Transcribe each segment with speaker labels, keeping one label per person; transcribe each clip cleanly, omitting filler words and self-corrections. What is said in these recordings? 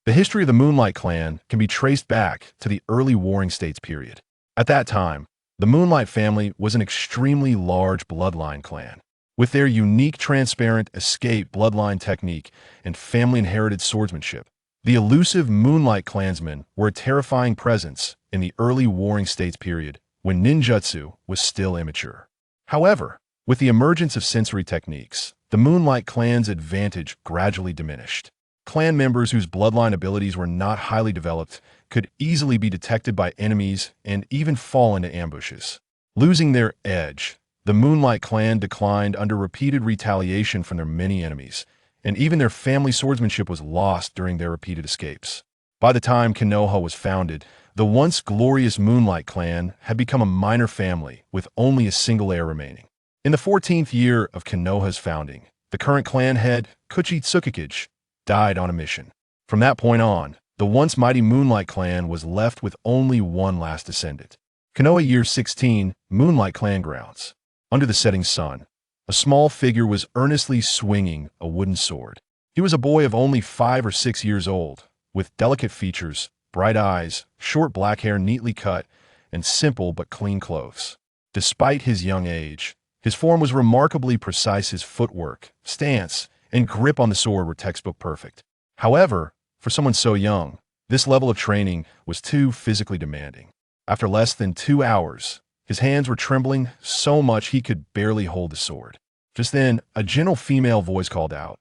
Speaker 1: The history of the Moonlight clan can be traced back to the early Warring States period. At that time, the Moonlight family was an extremely large bloodline clan. With their unique transparent escape bloodline technique and family-inherited swordsmanship, the elusive Moonlight clansmen were a terrifying presence in the early Warring States period when ninjutsu was still immature. However, with the emergence of sensory techniques, the Moonlight clan's advantage gradually diminished. Clan members whose bloodline abilities were not highly developed could easily be detected by enemies and even fall into ambushes. Losing their edge, the Moonlight clan declined under repeated retaliation from their many enemies, and even their family swordsmanship was lost during their repeated escapes. By the time Konoha was founded, the once glorious Moonlight clan had become a minor family with only a single heir remaining. In the 14th year of Konoha's founding, the current clan head, Kuchi Tsukikage, died on a mission. From that point on, the once mighty Moonlight clan was left with only one last descendant. Konoha Year 16, Moonlight Clan Grounds. Under the setting sun, a small figure was earnestly swinging a wooden sword. He was a boy of only 5 or 6 years old, with delicate features, bright eyes, short black hair neatly cut, and simple but clean clothes. Despite his young age, his form was remarkably precise. His footwork, stance, and grip on the sword were textbook perfect. However, for someone so young, this level of training was too physically demanding. After less than 2 hours, his hands were trembling so much he could barely hold the sword. Just then, a gentle female voice called out,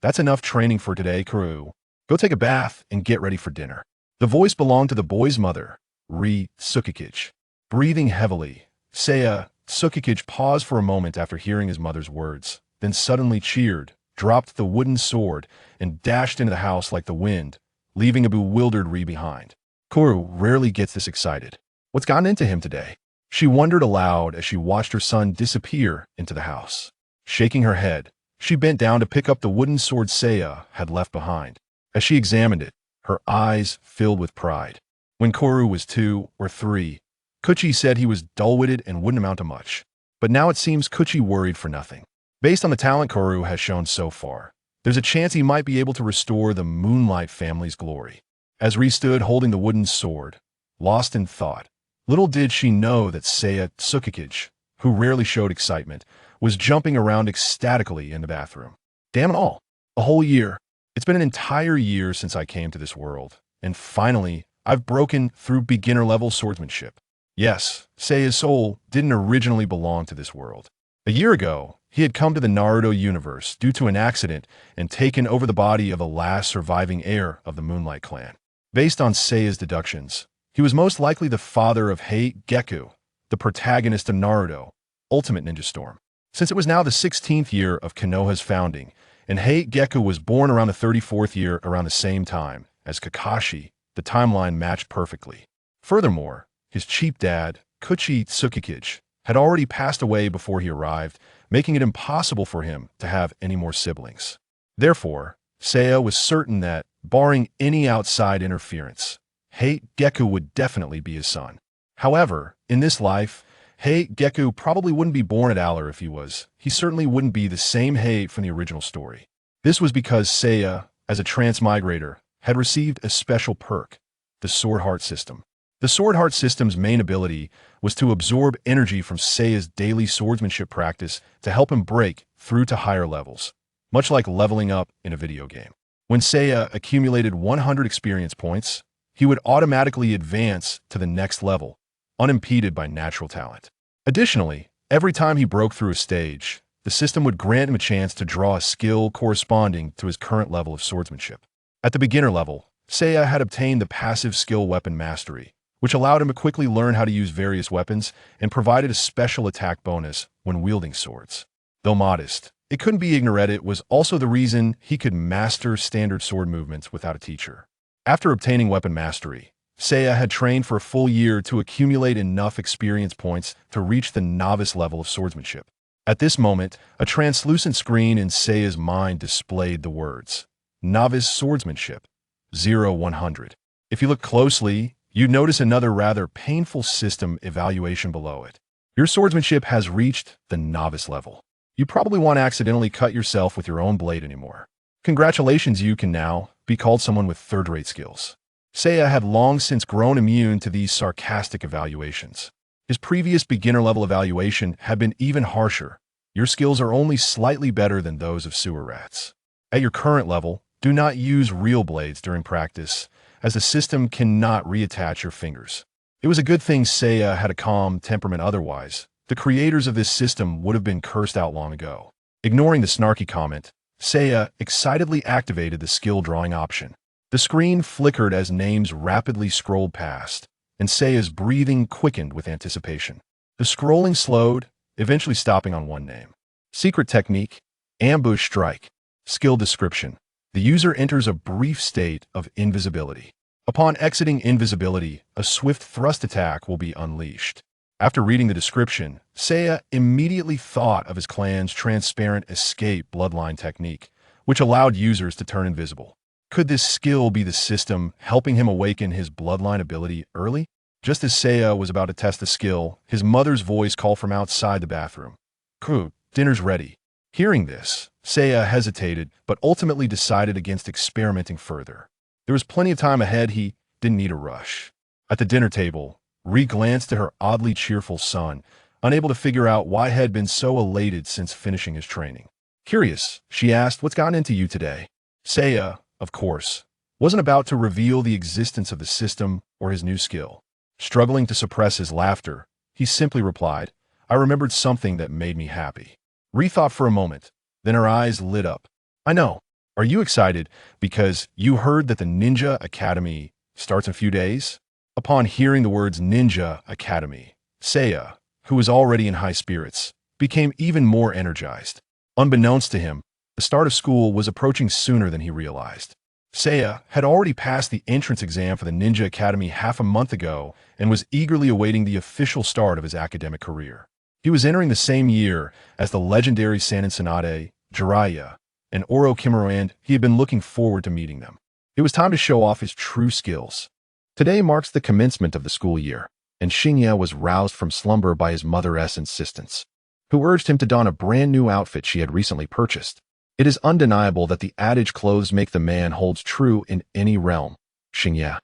Speaker 1: "That's enough training for today, Kuru. Go take a bath and get ready for dinner." The voice belonged to the boy's mother, Ri Tsukikage. Breathing heavily, Seiya Tsukikage paused for a moment after hearing his mother's words, then suddenly cheered, dropped the wooden sword, and dashed into the house like the wind, leaving a bewildered Ri behind. Kuru rarely gets this excited. What's gotten into him today? She wondered aloud as she watched her son disappear into the house. Shaking her head, she bent down to pick up the wooden sword Seiya had left behind. As she examined it, her eyes filled with pride. When Kuru was 2 or 3, Kuchi said he was dull-witted and wouldn't amount to much. But now it seems Kuchi worried for nothing. Based on the talent Kuru has shown so far, there's a chance he might be able to restore the Moonlight family's glory. As Ri stood holding the wooden sword, lost in thought, little did she know that Seiya Tsukikage, who rarely showed excitement, was jumping around ecstatically in the bathroom. Damn it all. A whole year. It's been an entire year since I came to this world, and finally, I've broken through beginner-level swordsmanship. Yes, Seiya's soul didn't originally belong to this world. A year ago, he had come to the Naruto universe due to an accident and taken over the body of the last surviving heir of the Moonlight clan. Based on Seiya's deductions, he was most likely the father of Hei Geku, the protagonist of Naruto, Ultimate Ninja Storm. Since it was now the 16th year of Konoha's founding, and Hei Geku was born around the 34th year around the same time as Kakashi, the timeline matched perfectly. Furthermore, his cheap dad, Kuchi Tsukikage, had already passed away before he arrived, making it impossible for him to have any more siblings. Therefore, Seiya was certain that, barring any outside interference, Hei Geku would definitely be his son. However, in this life, Hei Geku probably wouldn't be born at Aller if he was. He certainly wouldn't be the same Hei from the original story. This was because Seiya, as a transmigrator, had received a special perk, the Sword Heart system. The Sword Heart system's main ability was to absorb energy from Seiya's daily swordsmanship practice to help him break through to higher levels, much like leveling up in a video game. When Seiya accumulated 100 experience points, he would automatically advance to the next level, unimpeded by natural talent. Additionally, every time he broke through a stage, the system would grant him a chance to draw a skill corresponding to his current level of swordsmanship. At the beginner level, Seiya had obtained the passive skill Weapon Mastery, which allowed him to quickly learn how to use various weapons and provided a special attack bonus when wielding swords. Though modest, it couldn't be ignored. It was also the reason he could master standard sword movements without a teacher. After obtaining Weapon Mastery, Seiya had trained for a full year to accumulate enough experience points to reach the novice level of swordsmanship. At this moment, a translucent screen in Seiya's mind displayed the words, Novice Swordsmanship, 0-100. If you look closely, you'd notice another rather painful system evaluation below it. Your swordsmanship has reached the novice level. You probably won't accidentally cut yourself with your own blade anymore. Congratulations, you can now be called someone with third-rate skills. Seiya had long since grown immune to these sarcastic evaluations. His previous beginner-level evaluation had been even harsher. Your skills are only slightly better than those of sewer rats. At your current level, do not use real blades during practice, as the system cannot reattach your fingers. It was a good thing Seiya had a calm temperament otherwise. The creators of this system would have been cursed out long ago. Ignoring the snarky comment, Seiya excitedly activated the skill drawing option. The screen flickered as names rapidly scrolled past, and Seiya's breathing quickened with anticipation. The scrolling slowed, eventually stopping on one name. Secret technique, ambush strike. Skill description. The user enters a brief state of invisibility. Upon exiting invisibility, a swift thrust attack will be unleashed. After reading the description, Seiya immediately thought of his clan's transparent escape bloodline technique, which allowed users to turn invisible. Could this skill be the system helping him awaken his bloodline ability early? Just as Seiya was about to test the skill, his mother's voice called from outside the bathroom. "Crew, dinner's ready." Hearing this, Seiya hesitated, but ultimately decided against experimenting further. There was plenty of time ahead. He didn't need a rush. At the dinner table, Ri glanced at her oddly cheerful son, unable to figure out why he had been so elated since finishing his training. Curious, she asked, "What's gotten into you today?" Seiya, of course, wasn't about to reveal the existence of the system or his new skill. Struggling to suppress his laughter, he simply replied, "I remembered something that made me happy." Ri thought for a moment, then her eyes lit up. "I know. Are you excited because you heard that the Ninja Academy starts in a few days?" Upon hearing the words Ninja Academy, Seiya, who was already in high spirits, became even more energized. Unbeknownst to him, the start of school was approaching sooner than he realized. Seiya had already passed the entrance exam for the Ninja Academy half a month ago and was eagerly awaiting the official start of his academic career. He was entering the same year as the legendary Sanin Tsunade, Jiraiya, and Oro Kimura, and he had been looking forward to meeting them. It was time to show off his true skills. Today marks the commencement of the school year, and Shinya was roused from slumber by his mother's insistence, who urged him to don a brand new outfit she had recently purchased. It is undeniable that the adage "clothes make the man" holds true in any realm. Shinya,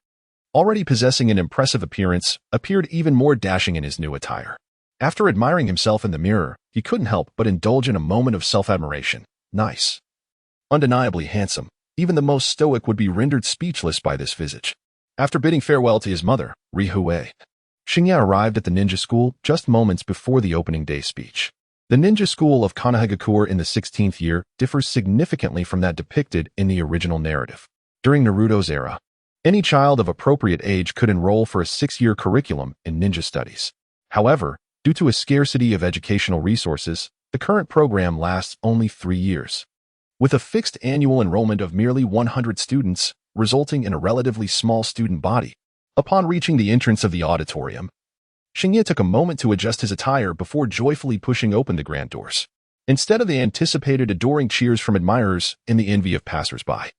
Speaker 1: already possessing an impressive appearance, appeared even more dashing in his new attire. After admiring himself in the mirror, he couldn't help but indulge in a moment of self-admiration. Nice. Undeniably handsome. Even the most stoic would be rendered speechless by this visage. After bidding farewell to his mother, Rihue, Shinya arrived at the ninja school just moments before the opening day speech. The ninja school of Konohagakure in the 16th year differs significantly from that depicted in the original narrative. During Naruto's era, any child of appropriate age could enroll for a 6-year curriculum in ninja studies. However, due to a scarcity of educational resources, the current program lasts only 3 years. With a fixed annual enrollment of merely 100 students, resulting in a relatively small student body. Upon reaching the entrance of the auditorium, Shinya took a moment to adjust his attire before joyfully pushing open the grand doors. Instead of the anticipated adoring cheers from admirers and the envy of passers-by,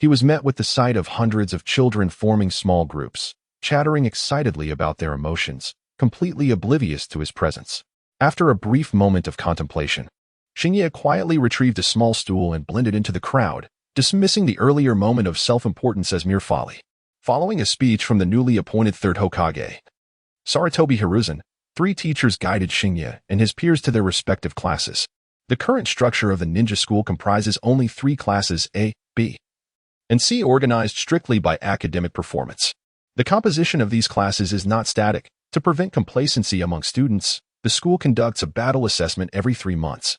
Speaker 1: he was met with the sight of hundreds of children forming small groups, chattering excitedly about their emotions, completely oblivious to his presence. After a brief moment of contemplation, Shinya quietly retrieved a small stool and blended into the crowd, dismissing the earlier moment of self-importance as mere folly. Following a speech from the newly appointed third Hokage, Sarutobi Hiruzen, 3 teachers guided Shinya and his peers to their respective classes. The current structure of the ninja school comprises only 3 classes A, B, and C, organized strictly by academic performance. The composition of these classes is not static. To prevent complacency among students, the school conducts a battle assessment every 3 months,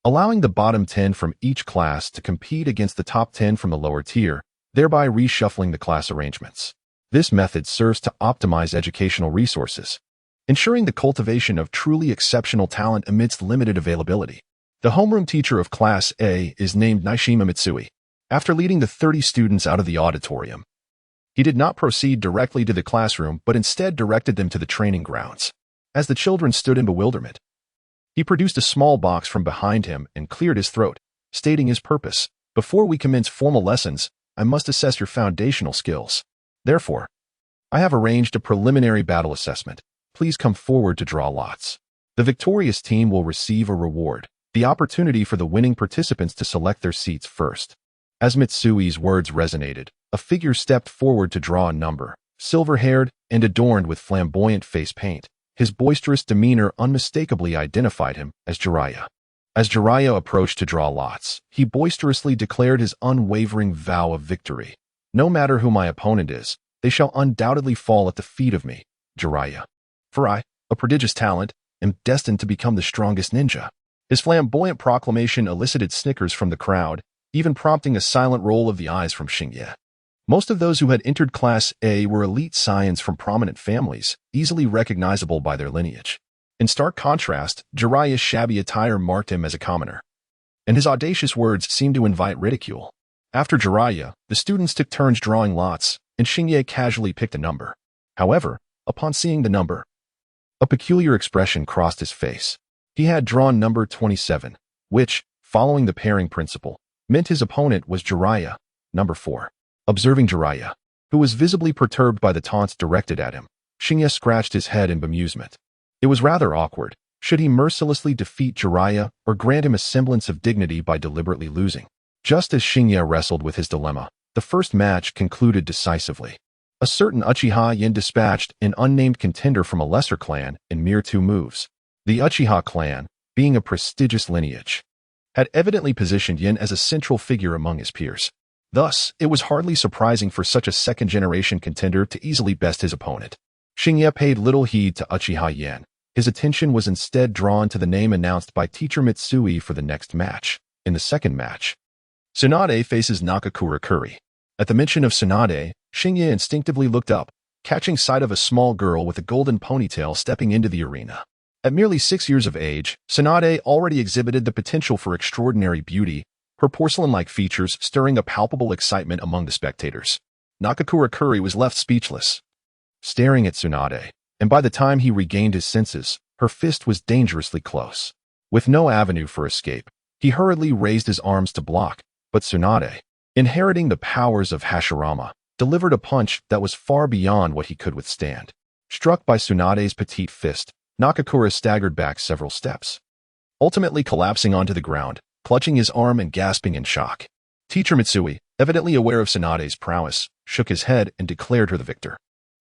Speaker 1: allowing the bottom 10 from each class to compete against the top 10 from the lower tier, thereby reshuffling the class arrangements. This method serves to optimize educational resources, ensuring the cultivation of truly exceptional talent amidst limited availability. The homeroom teacher of Class A is named Nishima Mitsui. After leading the 30 students out of the auditorium, he did not proceed directly to the classroom but instead directed them to the training grounds. As the children stood in bewilderment, he produced a small box from behind him and cleared his throat, stating his purpose. "Before we commence formal lessons, I must assess your foundational skills. Therefore, I have arranged a preliminary battle assessment. Please come forward to draw lots. The victorious team will receive a reward, the opportunity for the winning participants to select their seats first." As Mitsui's words resonated, a figure stepped forward to draw a number, silver-haired and adorned with flamboyant face paint. His boisterous demeanor unmistakably identified him as Jiraiya. As Jiraiya approached to draw lots, he boisterously declared his unwavering vow of victory. "No matter who my opponent is, they shall undoubtedly fall at the feet of me, Jiraiya. For I, a prodigious talent, am destined to become the strongest ninja." His flamboyant proclamation elicited snickers from the crowd, even prompting a silent roll of the eyes from Xingye. Most of those who had entered Class A were elite scions from prominent families, easily recognizable by their lineage. In stark contrast, Jiraiya's shabby attire marked him as a commoner, and his audacious words seemed to invite ridicule. After Jiraiya, the students took turns drawing lots, and Xingye casually picked a number. However, upon seeing the number, a peculiar expression crossed his face. He had drawn number 27, which, following the pairing principle, meant his opponent was Jiraiya, number 4. Observing Jiraiya, who was visibly perturbed by the taunts directed at him, Xingye scratched his head in bemusement. It was rather awkward. Should he mercilessly defeat Jiraiya or grant him a semblance of dignity by deliberately losing? Just as Xingye wrestled with his dilemma, the first match concluded decisively. A certain Uchiha Yin dispatched an unnamed contender from a lesser clan in mere 2 moves. The Uchiha clan, being a prestigious lineage, had evidently positioned Yin as a central figure among his peers. Thus, it was hardly surprising for such a second-generation contender to easily best his opponent. Xingye paid little heed to Uchiha Yin. His attention was instead drawn to the name announced by teacher Mitsui for the next match. In the second match, Tsunade faces Nakakura Kuri. At the mention of Tsunade, Xingye instinctively looked up, catching sight of a small girl with a golden ponytail stepping into the arena. At merely 6 years of age, Tsunade already exhibited the potential for extraordinary beauty, her porcelain-like features stirring a palpable excitement among the spectators. Nakakura Kuri was left speechless, staring at Tsunade, and by the time he regained his senses, her fist was dangerously close. With no avenue for escape, he hurriedly raised his arms to block, but Tsunade, inheriting the powers of Hashirama, delivered a punch that was far beyond what he could withstand. Struck by Tsunade's petite fist, Nakakura staggered back several steps, ultimately collapsing onto the ground, clutching his arm and gasping in shock. Teacher Mitsui, evidently aware of Tsunade's prowess, shook his head and declared her the victor.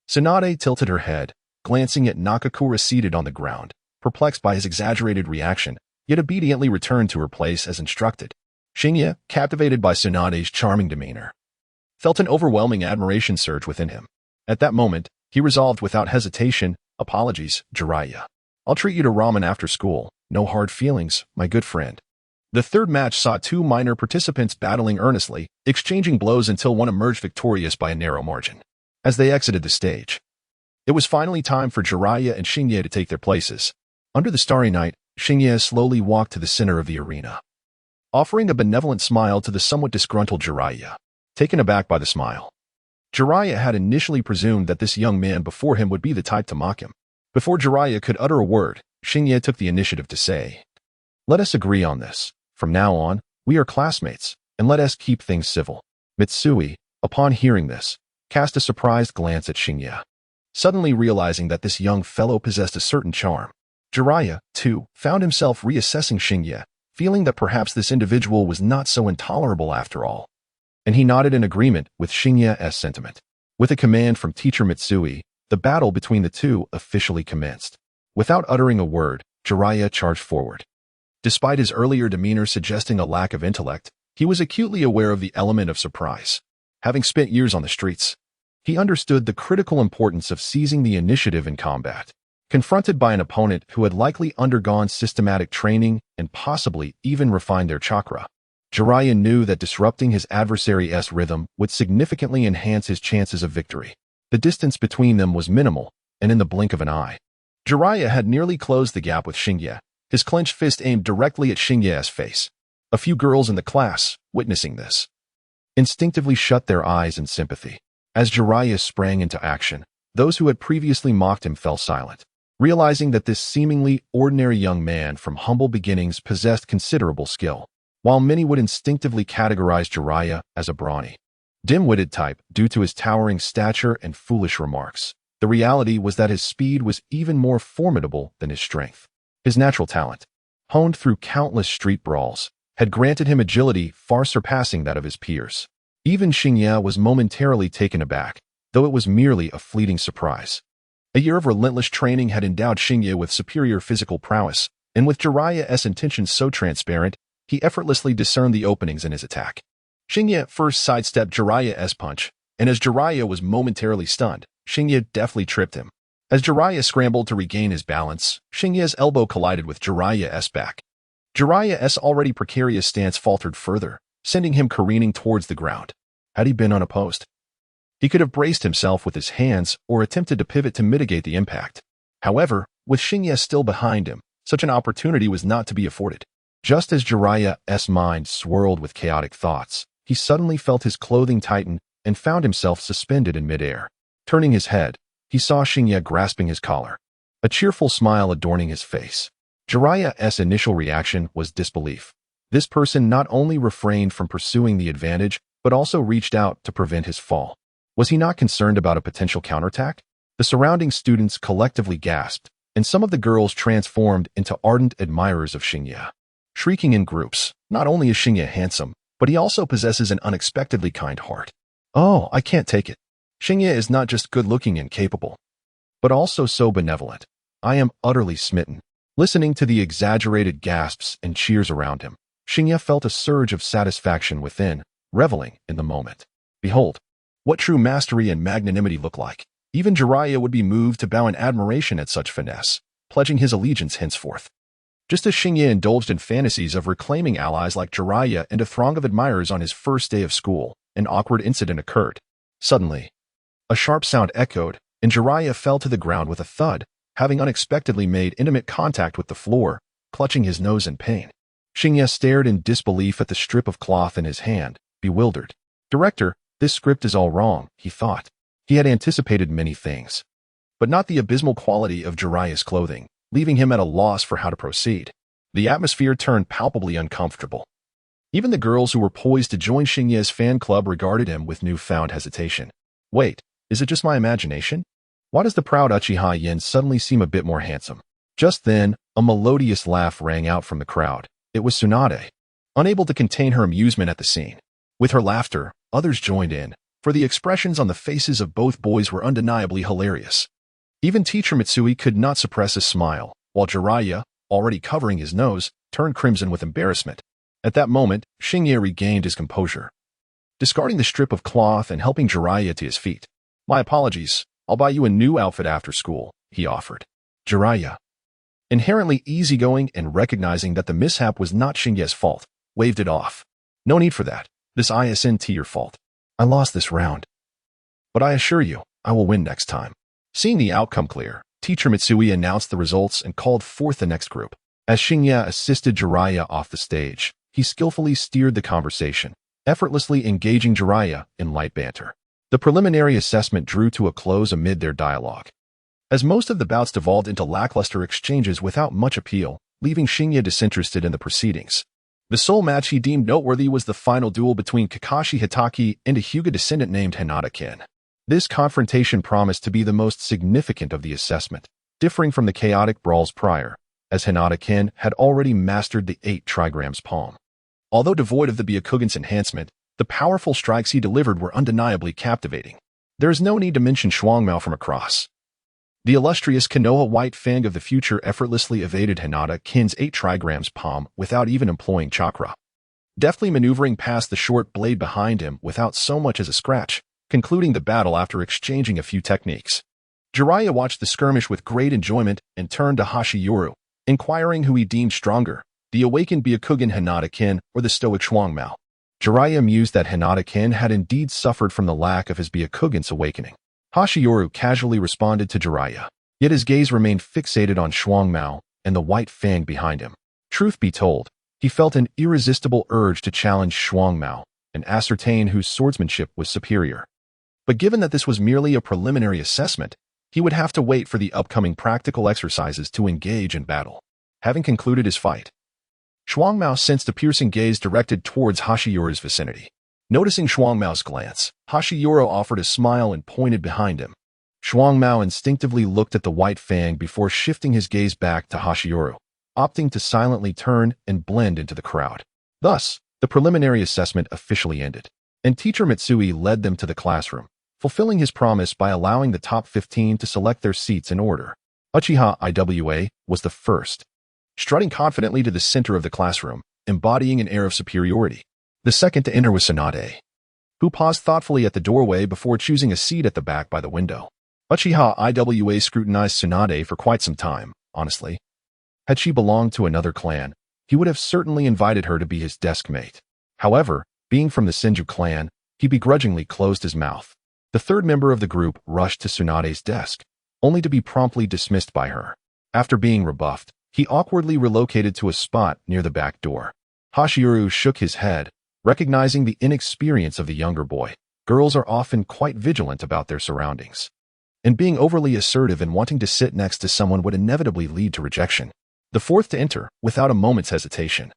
Speaker 1: Tsunade tilted her head, glancing at Nakakura seated on the ground, perplexed by his exaggerated reaction, yet obediently returned to her place as instructed. Xingye, captivated by Tsunade's charming demeanor, felt an overwhelming admiration surge within him. At that moment, he resolved without hesitation, "Apologies, Jiraiya. I'll treat you to ramen after school. No hard feelings, my good friend." The third match saw 2 minor participants battling earnestly, exchanging blows until one emerged victorious by a narrow margin. As they exited the stage, it was finally time for Jiraiya and Xingye to take their places. Under the starry night, Xingye slowly walked to the center of the arena, offering a benevolent smile to the somewhat disgruntled Jiraiya. Taken aback by the smile, Jiraiya had initially presumed that this young man before him would be the type to mock him. Before Jiraiya could utter a word, Xingye took the initiative to say, "Let us agree on this. From now on, we are classmates, and let us keep things civil." Mitsui, upon hearing this, cast a surprised glance at Xingye, suddenly realizing that this young fellow possessed a certain charm. Jiraiya, too, found himself reassessing Xingye, feeling that perhaps this individual was not so intolerable after all. And he nodded in agreement with Xingye's sentiment. With a command from teacher Mitsui, the battle between the two officially commenced. Without uttering a word, Jiraiya charged forward. Despite his earlier demeanor suggesting a lack of intellect, he was acutely aware of the element of surprise. Having spent years on the streets, he understood the critical importance of seizing the initiative in combat. Confronted by an opponent who had likely undergone systematic training and possibly even refined their chakra, Jiraiya knew that disrupting his adversary's rhythm would significantly enhance his chances of victory. The distance between them was minimal, and in the blink of an eye, Jiraiya had nearly closed the gap with Xingye, his clenched fist aimed directly at Xingye's face. A few girls in the class, witnessing this, instinctively shut their eyes in sympathy. As Jiraiya sprang into action, those who had previously mocked him fell silent, realizing that this seemingly ordinary young man from humble beginnings possessed considerable skill. While many would instinctively categorize Jiraiya as a brawny, dim-witted type due to his towering stature and foolish remarks, the reality was that his speed was even more formidable than his strength. His natural talent, honed through countless street brawls, had granted him agility far surpassing that of his peers. Even Xingye was momentarily taken aback, though it was merely a fleeting surprise. A year of relentless training had endowed Xingye with superior physical prowess, and with Jiraiya's intentions so transparent, he effortlessly discerned the openings in his attack. Xingye first sidestepped Jiraiya's punch, and as Jiraiya was momentarily stunned, Xingye deftly tripped him. As Jiraiya scrambled to regain his balance, Xingye's elbow collided with Jiraiya's back. Jiraiya's already precarious stance faltered further, sending him careening towards the ground. Had he been unopposed, he could have braced himself with his hands or attempted to pivot to mitigate the impact. However, with Xingye still behind him, such an opportunity was not to be afforded. Just as Jiraiya's mind swirled with chaotic thoughts, he suddenly felt his clothing tighten and found himself suspended in midair. Turning his head, he saw Xingye grasping his collar, a cheerful smile adorning his face. Jiraiya's initial reaction was disbelief. This person not only refrained from pursuing the advantage, but also reached out to prevent his fall. Was he not concerned about a potential counterattack? The surrounding students collectively gasped, and some of the girls transformed into ardent admirers of Xingye. Shrieking in groups, not only is Xingye handsome, but he also possesses an unexpectedly kind heart. Oh, I can't take it. Xingye is not just good-looking and capable, but also so benevolent. I am utterly smitten. Listening to the exaggerated gasps and cheers around him, Xingye felt a surge of satisfaction within, reveling in the moment. Behold, what true mastery and magnanimity look like. Even Jiraiya would be moved to bow in admiration at such finesse, pledging his allegiance henceforth. Just as Xingye indulged in fantasies of reclaiming allies like Jiraiya and a throng of admirers on his first day of school, an awkward incident occurred. Suddenly, a sharp sound echoed, and Jiraiya fell to the ground with a thud, having unexpectedly made intimate contact with the floor, clutching his nose in pain. Xingye stared in disbelief at the strip of cloth in his hand, bewildered. Director, this script is all wrong, he thought. He had anticipated many things, but not the abysmal quality of Jiraiya's clothing, leaving him at a loss for how to proceed. The atmosphere turned palpably uncomfortable. Even the girls who were poised to join Xingye's fan club regarded him with newfound hesitation. Wait, is it just my imagination? Why does the proud Uchiha Yin suddenly seem a bit more handsome? Just then, a melodious laugh rang out from the crowd. It was Tsunade, unable to contain her amusement at the scene. With her laughter, others joined in, for the expressions on the faces of both boys were undeniably hilarious. Even teacher Mitsui could not suppress a smile, while Jiraiya, already covering his nose, turned crimson with embarrassment. At that moment, Xingye regained his composure, discarding the strip of cloth and helping Jiraiya to his feet. My apologies, I'll buy you a new outfit after school, he offered. Jiraiya, inherently easygoing and recognizing that the mishap was not Xingye's fault, waved it off. No need for that. This isn't your fault. I lost this round. But I assure you, I will win next time. Seeing the outcome clear, teacher Mitsui announced the results and called forth the next group. As Xingye assisted Jiraiya off the stage, he skillfully steered the conversation, effortlessly engaging Jiraiya in light banter. The preliminary assessment drew to a close amid their dialogue, as most of the bouts devolved into lackluster exchanges without much appeal, leaving Xingye disinterested in the proceedings. The sole match he deemed noteworthy was the final duel between Kakashi Hitaki and a Hyuga descendant named Hinata-kin. This confrontation promised to be the most significant of the assessment, differing from the chaotic brawls prior, as Hinata-kin had already mastered the 8 trigrams palm. Although devoid of the Byakugan's enhancement, the powerful strikes he delivered were undeniably captivating. There is no need to mention Shuangmao from across. The illustrious Konoha White Fang of the future effortlessly evaded Hinata-kin's 8 trigrams palm without even employing chakra, deftly maneuvering past the short blade behind him without so much as a scratch, concluding the battle after exchanging a few techniques. Jiraiya watched the skirmish with great enjoyment and turned to Hashiyuru, inquiring who he deemed stronger, the awakened Byakugan Hinata-kin or the stoic Shuangmao. Jiraiya mused that Hinata-kin had indeed suffered from the lack of his Byakugan's awakening. Hashiyuru casually responded to Jiraiya, yet his gaze remained fixated on Shuangmao and the white fang behind him. Truth be told, he felt an irresistible urge to challenge Shuangmao and ascertain whose swordsmanship was superior. But given that this was merely a preliminary assessment, he would have to wait for the upcoming practical exercises to engage in battle. Having concluded his fight, Shuangmao sensed a piercing gaze directed towards Hashiyuru's vicinity. Noticing Shuangmao's glance, Hashiyuru offered a smile and pointed behind him. Shuangmao instinctively looked at the white fang before shifting his gaze back to Hashiyuru, opting to silently turn and blend into the crowd. Thus, the preliminary assessment officially ended, and teacher Mitsui led them to the classroom, fulfilling his promise by allowing the top 15 to select their seats in order. Uchiha Iwa was the first, strutting confidently to the center of the classroom, embodying an air of superiority. The second to enter was Tsunade, who paused thoughtfully at the doorway before choosing a seat at the back by the window. Uchiha Iwa scrutinized Tsunade for quite some time, honestly. Had she belonged to another clan, he would have certainly invited her to be his desk mate. However, being from the Senju clan, he begrudgingly closed his mouth. The third member of the group rushed to Tsunade's desk, only to be promptly dismissed by her. After being rebuffed, he awkwardly relocated to a spot near the back door. Hashiryu shook his head, recognizing the inexperience of the younger boy. Girls are often quite vigilant about their surroundings, and being overly assertive and wanting to sit next to someone would inevitably lead to rejection. The fourth to enter, without a moment's hesitation,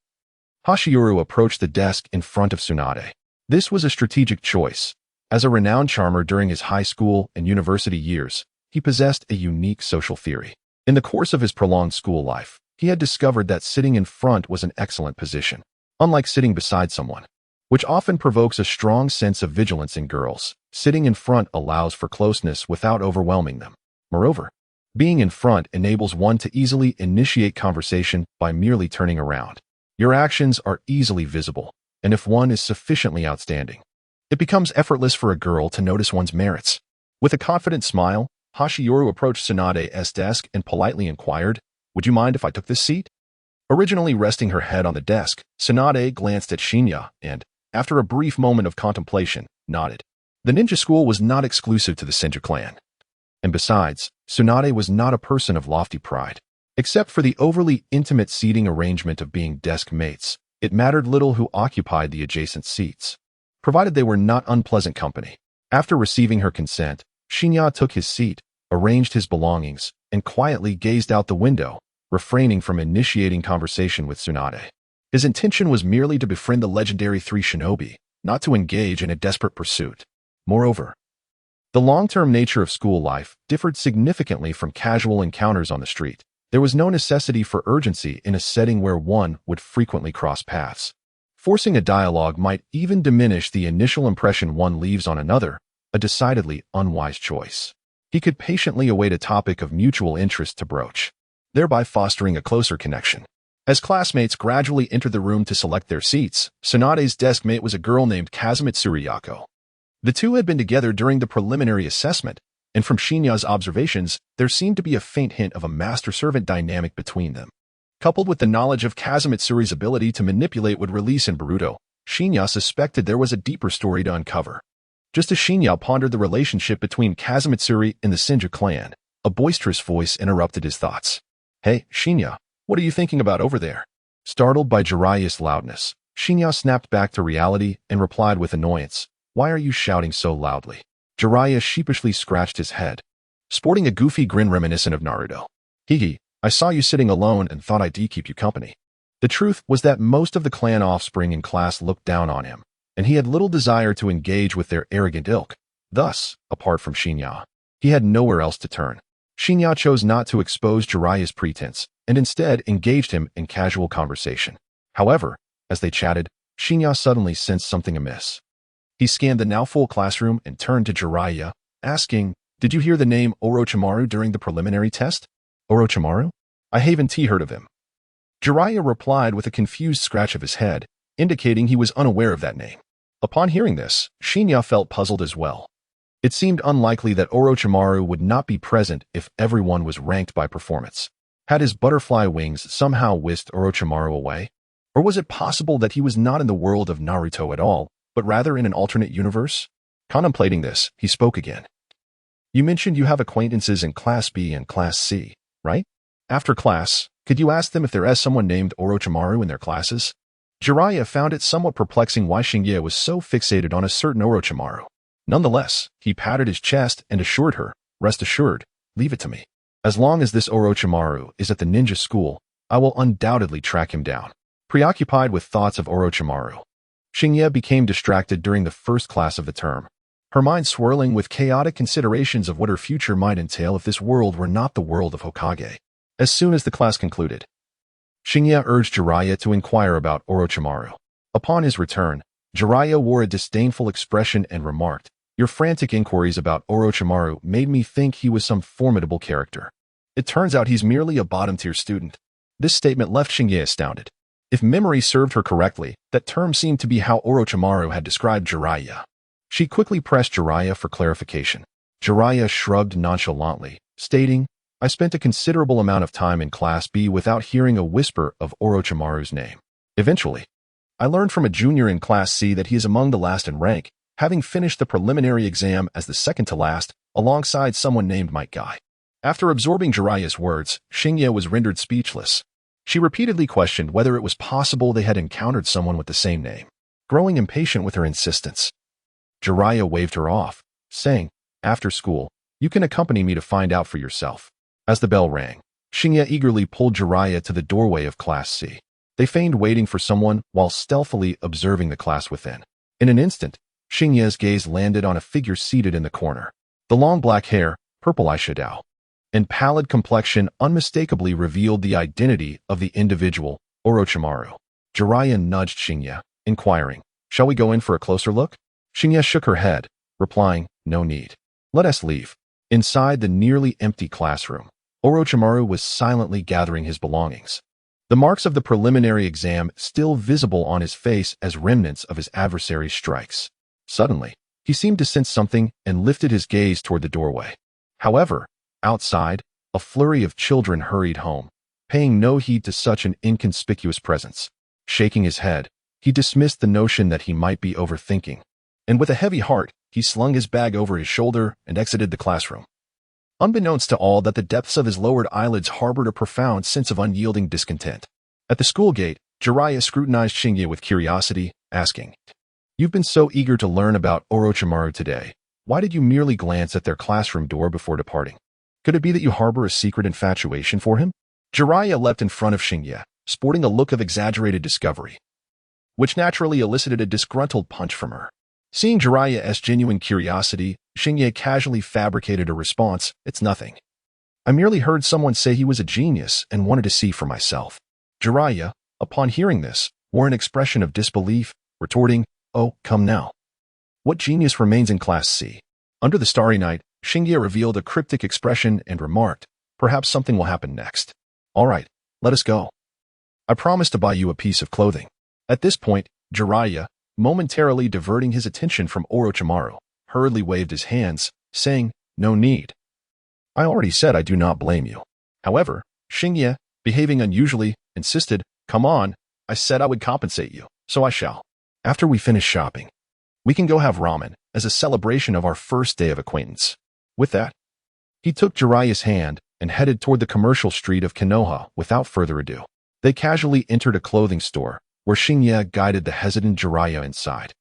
Speaker 1: Hashiryu approached the desk in front of Tsunade. This was a strategic choice. As a renowned charmer during his high school and university years, he possessed a unique social theory. In the course of his prolonged school life, he had discovered that sitting in front was an excellent position, unlike sitting beside someone, which often provokes a strong sense of vigilance in girls. Sitting in front allows for closeness without overwhelming them. Moreover, being in front enables one to easily initiate conversation by merely turning around. Your actions are easily visible, and if one is sufficiently outstanding, it becomes effortless for a girl to notice one's merits. With a confident smile, Hashiryu approached Tsunade's desk and politely inquired, "Would you mind if I took this seat?" Originally resting her head on the desk, Tsunade glanced at Shinya and, after a brief moment of contemplation, nodded. The ninja school was not exclusive to the Senju clan. And besides, Tsunade was not a person of lofty pride. Except for the overly intimate seating arrangement of being desk mates, it mattered little who occupied the adjacent seats, provided they were not unpleasant company. After receiving her consent, Shinya took his seat, arranged his belongings, and quietly gazed out the window, refraining from initiating conversation with Tsunade. His intention was merely to befriend the legendary three shinobi, not to engage in a desperate pursuit. Moreover, the long-term nature of school life differed significantly from casual encounters on the street. There was no necessity for urgency in a setting where one would frequently cross paths. Forcing a dialogue might even diminish the initial impression one leaves on another, a decidedly unwise choice. He could patiently await a topic of mutual interest to broach, thereby fostering a closer connection. As classmates gradually entered the room to select their seats, Tsunade's desk mate was a girl named Kazumi Tsuriyako. The two had been together during the preliminary assessment, and from Shinya's observations, there seemed to be a faint hint of a master-servant dynamic between them. Coupled with the knowledge of Kazumitsuri's ability to manipulate would release in Naruto, Shinya suspected there was a deeper story to uncover. Just as Shinya pondered the relationship between Kazumitsuri and the Senju clan, a boisterous voice interrupted his thoughts. "Hey, Shinya, what are you thinking about over there?" Startled by Jiraiya's loudness, Shinya snapped back to reality and replied with annoyance, "Why are you shouting so loudly?" Jiraiya sheepishly scratched his head, sporting a goofy grin reminiscent of Naruto. "Hige, I saw you sitting alone and thought I'd keep you company." The truth was that most of the clan offspring in class looked down on him, and he had little desire to engage with their arrogant ilk. Thus, apart from Shinya, he had nowhere else to turn. Shinya chose not to expose Jiraiya's pretense, and instead engaged him in casual conversation. However, as they chatted, Shinya suddenly sensed something amiss. He scanned the now full classroom and turned to Jiraiya, asking, "Did you hear the name Orochimaru during the preliminary test?" "Orochimaru? I haven't heard of him." Jiraiya replied with a confused scratch of his head, indicating he was unaware of that name. Upon hearing this, Shinya felt puzzled as well. It seemed unlikely that Orochimaru would not be present if everyone was ranked by performance. Had his butterfly wings somehow whisked Orochimaru away? Or was it possible that he was not in the world of Naruto at all, but rather in an alternate universe? Contemplating this, he spoke again. "You mentioned you have acquaintances in Class B and Class C, right? After class, could you ask them if there is someone named Orochimaru in their classes?" Jiraiya found it somewhat perplexing why Shinya was so fixated on a certain Orochimaru. Nonetheless, he patted his chest and assured her, "Rest assured, leave it to me. As long as this Orochimaru is at the ninja school, I will undoubtedly track him down." Preoccupied with thoughts of Orochimaru, Shinya became distracted during the first class of the term, her mind swirling with chaotic considerations of what her future might entail if this world were not the world of Hokage. As soon as the class concluded, Shinya urged Jiraiya to inquire about Orochimaru. Upon his return, Jiraiya wore a disdainful expression and remarked, "Your frantic inquiries about Orochimaru made me think he was some formidable character. It turns out he's merely a bottom-tier student." This statement left Shinye astounded. If memory served her correctly, that term seemed to be how Orochimaru had described Jiraiya. She quickly pressed Jiraiya for clarification. Jiraiya shrugged nonchalantly, stating, "I spent a considerable amount of time in Class B without hearing a whisper of Orochimaru's name. Eventually, I learned from a junior in Class C that he is among the last in rank, having finished the preliminary exam as the second to last, alongside someone named Might Guy." After absorbing Jiraiya's words, Shinye was rendered speechless. She repeatedly questioned whether it was possible they had encountered someone with the same name. Growing impatient with her insistence, Jiraiya waved her off, saying, "After school, you can accompany me to find out for yourself." As the bell rang, Shinye eagerly pulled Jiraiya to the doorway of Class C. They feigned waiting for someone while stealthily observing the class within. In an instant, Shinye's gaze landed on a figure seated in the corner. The long black hair, purple eyeshadow, and pallid complexion unmistakably revealed the identity of the individual, Orochimaru. Jiraiya nudged Shinye, inquiring, "Shall we go in for a closer look?" Shinye shook her head, replying, "No need. Let us leave." Inside the nearly empty classroom, Orochimaru was silently gathering his belongings. The marks of the preliminary exam still visible on his face as remnants of his adversary's strikes. Suddenly, he seemed to sense something and lifted his gaze toward the doorway. However, outside, a flurry of children hurried home, paying no heed to such an inconspicuous presence. Shaking his head, he dismissed the notion that he might be overthinking, and with a heavy heart, he slung his bag over his shoulder and exited the classroom. Unbeknownst to all that the depths of his lowered eyelids harbored a profound sense of unyielding discontent. At the school gate, Jiraiya scrutinized Shinye with curiosity, asking, "You've been so eager to learn about Orochimaru today. Why did you merely glance at their classroom door before departing? Could it be that you harbor a secret infatuation for him?" Jiraiya leapt in front of Shinye, sporting a look of exaggerated discovery, which naturally elicited a disgruntled punch from her. Seeing Jiraiya's genuine curiosity, Shinye casually fabricated a response, "It's nothing. I merely heard someone say he was a genius and wanted to see for myself." Jiraiya, upon hearing this, wore an expression of disbelief, retorting, "Oh, come now. What genius remains in Class C?" Under the starry night, Shinye revealed a cryptic expression and remarked, "Perhaps something will happen next. All right, let us go. I promise to buy you a piece of clothing." At this point, Jiraiya, momentarily diverting his attention from Orochimaru, hurriedly waved his hands, saying, "No need. I already said I do not blame you." However, Shinye, behaving unusually, insisted, "Come on, I said I would compensate you, so I shall. After we finish shopping, we can go have ramen as a celebration of our first day of acquaintance." With that, he took Jiraiya's hand and headed toward the commercial street of Konoha without further ado. They casually entered a clothing store, where Shinye guided the hesitant Jiraiya inside.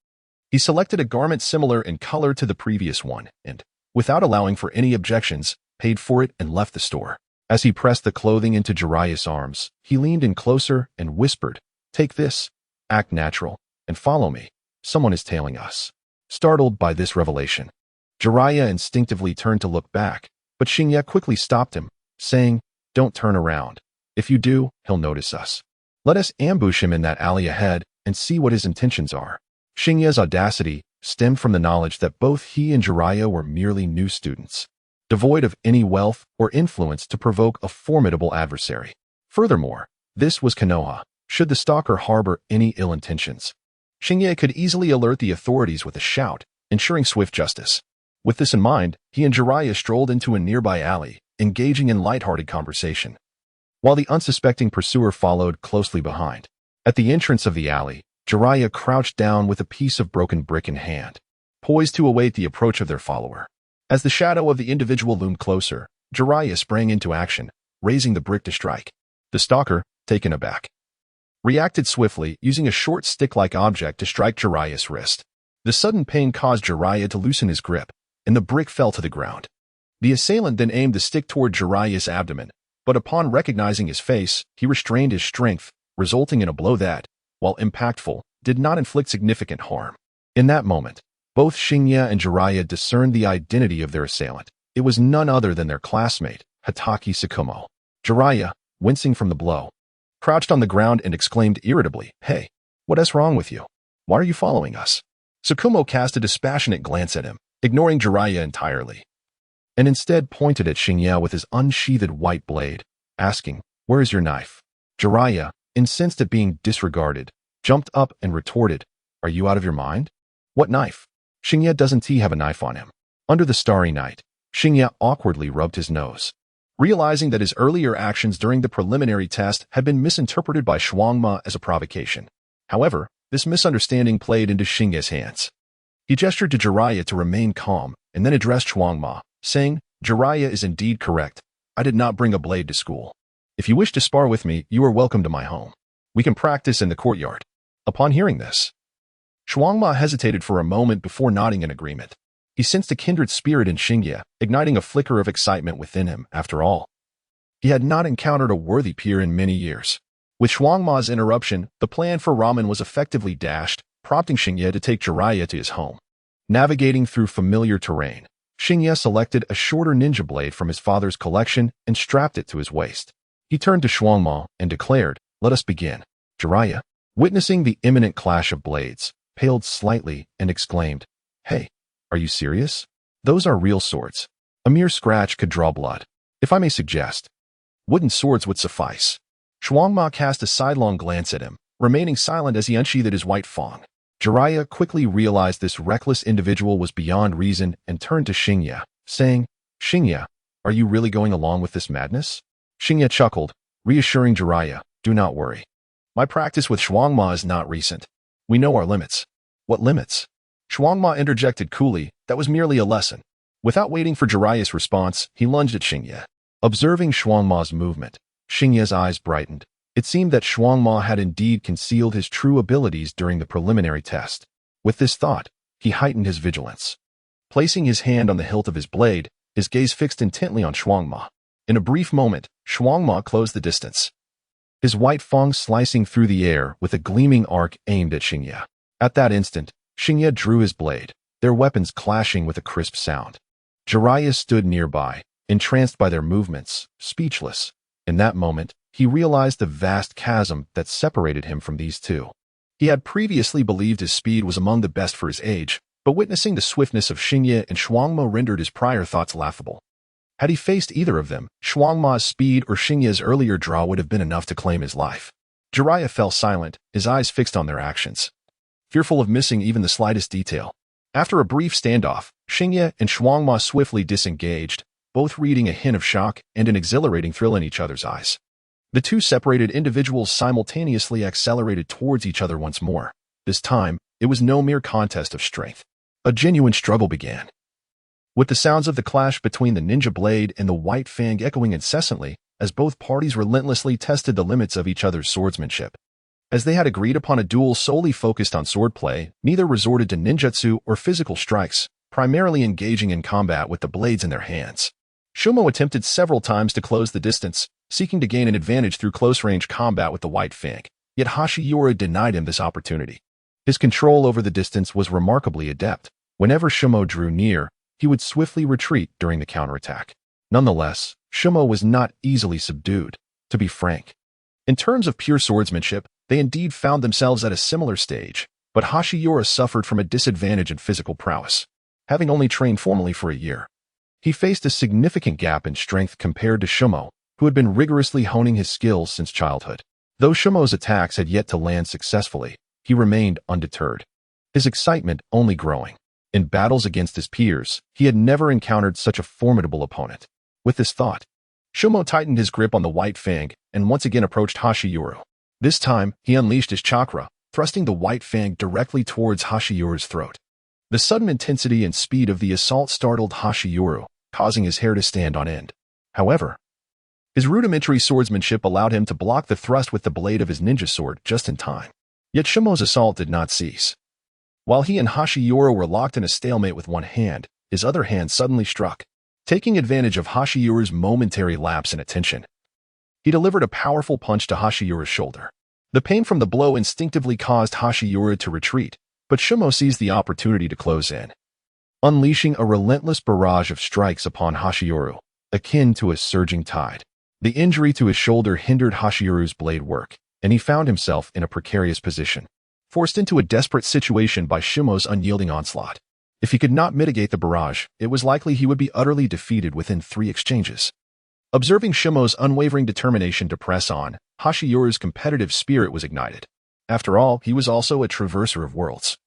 Speaker 1: He selected a garment similar in color to the previous one and, without allowing for any objections, paid for it and left the store. As he pressed the clothing into Jiraiya's arms, he leaned in closer and whispered, "Take this, act natural, and follow me. Someone is tailing us." Startled by this revelation, Jiraiya instinctively turned to look back, but Shinye quickly stopped him, saying, "Don't turn around. If you do, he'll notice us. Let us ambush him in that alley ahead and see what his intentions are." Shinye's audacity stemmed from the knowledge that both he and Jiraiya were merely new students, devoid of any wealth or influence to provoke a formidable adversary. Furthermore, this was Konoha. Should the stalker harbor any ill intentions, Shinye could easily alert the authorities with a shout, ensuring swift justice. With this in mind, he and Jiraiya strolled into a nearby alley, engaging in lighthearted conversation, while the unsuspecting pursuer followed closely behind. At the entrance of the alley, Jiraiya crouched down with a piece of broken brick in hand, poised to await the approach of their follower. As the shadow of the individual loomed closer, Jiraiya sprang into action, raising the brick to strike. The stalker, taken aback, reacted swiftly, using a short stick-like object to strike Jiraiya's wrist. The sudden pain caused Jiraiya to loosen his grip, and the brick fell to the ground. The assailant then aimed the stick toward Jiraiya's abdomen, but upon recognizing his face, he restrained his strength, resulting in a blow that, while impactful, did not inflict significant harm. In that moment, both Shinye and Jiraiya discerned the identity of their assailant. It was none other than their classmate, Hatake Tsukumo. Jiraiya, wincing from the blow, crouched on the ground and exclaimed irritably, "Hey, What's wrong with you? Why are you following us? Tsukumo cast a dispassionate glance at him, ignoring Jiraiya entirely, and instead pointed at Shinya with his unsheathed white blade, asking, "Where is your knife?" Jiraiya, incensed at being disregarded, jumped up and retorted, "Are you out of your mind? What knife? Shinya doesn't he have a knife on him?" Under the starry night, Shinya awkwardly rubbed his nose, realizing that his earlier actions during the preliminary test had been misinterpreted by Shuangma as a provocation. However, this misunderstanding played into Shinya's hands. He gestured to Jiraiya to remain calm and then addressed Shuangma, saying, "Jiraiya is indeed correct. I did not bring a blade to school. If you wish to spar with me, you are welcome to my home. We can practice in the courtyard." Upon hearing this, Shuangma hesitated for a moment before nodding in agreement. He sensed a kindred spirit in Shinya, igniting a flicker of excitement within him. After all, he had not encountered a worthy peer in many years. With Shuangma's interruption, the plan for ramen was effectively dashed, prompting Shinya to take Jiraiya to his home. Navigating through familiar terrain, Shinya selected a shorter ninja blade from his father's collection and strapped it to his waist. He turned to Shuangma and declared, "Let us begin." Jiraiya, witnessing the imminent clash of blades, paled slightly and exclaimed, "Hey, are you serious? Those are real swords. A mere scratch could draw blood. If I may suggest, wooden swords would suffice." Shuangma cast a sidelong glance at him, remaining silent as he unsheathed his white fang. Jiraiya quickly realized this reckless individual was beyond reason and turned to Shinya, saying, "Shinya, are you really going along with this madness?" Shinya chuckled, reassuring Jiraiya, "Do not worry. My practice with Shuangma is not recent. We know our limits." "What limits?" Shuangma interjected coolly, "That was merely a lesson." Without waiting for Jiraiya's response, he lunged at Shinya. Observing Shuangma's movement, Shinya's eyes brightened. It seemed that Shuangma had indeed concealed his true abilities during the preliminary test. With this thought, he heightened his vigilance. Placing his hand on the hilt of his blade, his gaze fixed intently on Shuangma. In a brief moment, Shuangma closed the distance, his white fang slicing through the air with a gleaming arc aimed at Shinya. At that instant, Shinya drew his blade, their weapons clashing with a crisp sound. Jiraiya stood nearby, entranced by their movements, speechless. In that moment, he realized the vast chasm that separated him from these two. He had previously believed his speed was among the best for his age, but witnessing the swiftness of Shinya and Shuangma rendered his prior thoughts laughable. Had he faced either of them, Shuangma's speed or Shinya's earlier draw would have been enough to claim his life. Jiraiya fell silent, his eyes fixed on their actions, fearful of missing even the slightest detail. After a brief standoff, Shinya and Shuangma swiftly disengaged, both reading a hint of shock and an exhilarating thrill in each other's eyes. The two separated individuals simultaneously accelerated towards each other once more. This time, it was no mere contest of strength. A genuine struggle began. With the sounds of the clash between the ninja blade and the white fang echoing incessantly, as both parties relentlessly tested the limits of each other's swordsmanship. As they had agreed upon a duel solely focused on swordplay, neither resorted to ninjutsu or physical strikes, primarily engaging in combat with the blades in their hands. Shumo attempted several times to close the distance, seeking to gain an advantage through close-range combat with the white fang, yet Hashiura denied him this opportunity. His control over the distance was remarkably adept. Whenever Shumo drew near, he would swiftly retreat during the counterattack. Nonetheless, Shumo was not easily subdued, to be frank. In terms of pure swordsmanship, they indeed found themselves at a similar stage, but Hashiura suffered from a disadvantage in physical prowess, having only trained formally for a year. He faced a significant gap in strength compared to Shumo, who had been rigorously honing his skills since childhood. Though Shumo's attacks had yet to land successfully, he remained undeterred, his excitement only growing. In battles against his peers, he had never encountered such a formidable opponent. With this thought, Shumo tightened his grip on the white fang and once again approached Hashiura. This time, he unleashed his chakra, thrusting the white fang directly towards Hashiura's throat. The sudden intensity and speed of the assault startled Hashiura, causing his hair to stand on end. However, his rudimentary swordsmanship allowed him to block the thrust with the blade of his ninja sword just in time. Yet Shumo's assault did not cease. While he and Hashiura were locked in a stalemate with one hand, his other hand suddenly struck. Taking advantage of Hashiura's momentary lapse in attention, he delivered a powerful punch to Hashiura's shoulder. The pain from the blow instinctively caused Hashiura to retreat, but Shumo seized the opportunity to close in, unleashing a relentless barrage of strikes upon Hashiura, akin to a surging tide. The injury to his shoulder hindered Hashiura's blade work, and he found himself in a precarious position. forced into a desperate situation by Shimo's unyielding onslaught. If he could not mitigate the barrage, it was likely he would be utterly defeated within 3 exchanges. Observing Shimo's unwavering determination to press on, Hashiyuru's competitive spirit was ignited. After all, he was also a traverser of worlds,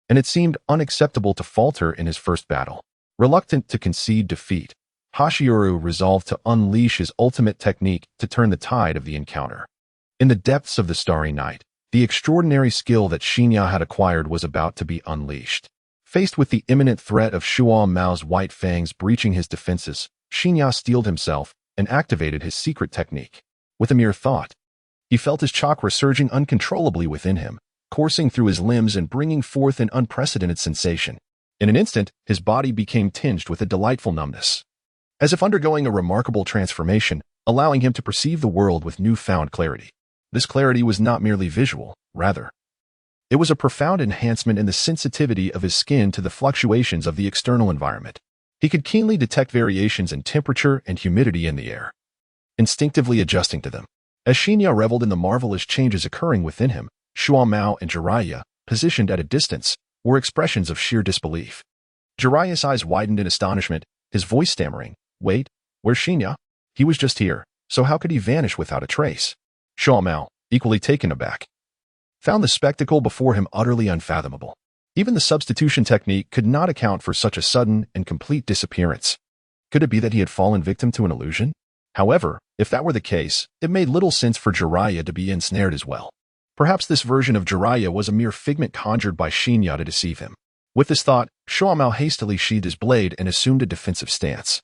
Speaker 1: and it seemed unacceptable to falter in his first battle. Reluctant to concede defeat, Hashiyuru resolved to unleash his ultimate technique to turn the tide of the encounter. In the depths of the Starry Night, the extraordinary skill that Shinya had acquired was about to be unleashed. Faced with the imminent threat of Shuo Mao's white fangs breaching his defenses, Shinya steeled himself and activated his secret technique. With a mere thought, he felt his chakra surging uncontrollably within him, coursing through his limbs and bringing forth an unprecedented sensation. In an instant, his body became tinged with a delightful numbness, as if undergoing a remarkable transformation, allowing him to perceive the world with newfound clarity. This clarity was not merely visual, rather, it was a profound enhancement in the sensitivity of his skin to the fluctuations of the external environment. He could keenly detect variations in temperature and humidity in the air, instinctively adjusting to them. As Shinya reveled in the marvelous changes occurring within him, Shuo Mao and Jiraiya, positioned at a distance, were expressions of sheer disbelief. Jiraiya's eyes widened in astonishment, his voice stammering, "Wait, where's Shinya? He was just here, so how could he vanish without a trace?" Shuo Mao, equally taken aback, found the spectacle before him utterly unfathomable. Even the substitution technique could not account for such a sudden and complete disappearance. Could it be that he had fallen victim to an illusion? However, if that were the case, it made little sense for Jiraiya to be ensnared as well. Perhaps this version of Jiraiya was a mere figment conjured by Shinya to deceive him. With this thought, Shuo Mao hastily sheathed his blade and assumed a defensive stance,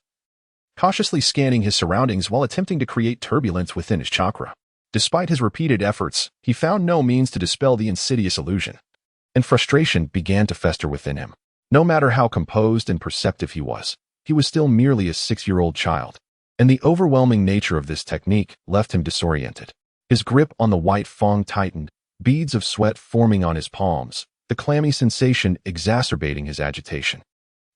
Speaker 1: cautiously scanning his surroundings while attempting to create turbulence within his chakra. Despite his repeated efforts, he found no means to dispel the insidious illusion, and frustration began to fester within him. No matter how composed and perceptive he was still merely a 6-year-old child, and the overwhelming nature of this technique left him disoriented. His grip on the white fang tightened, beads of sweat forming on his palms, the clammy sensation exacerbating his agitation.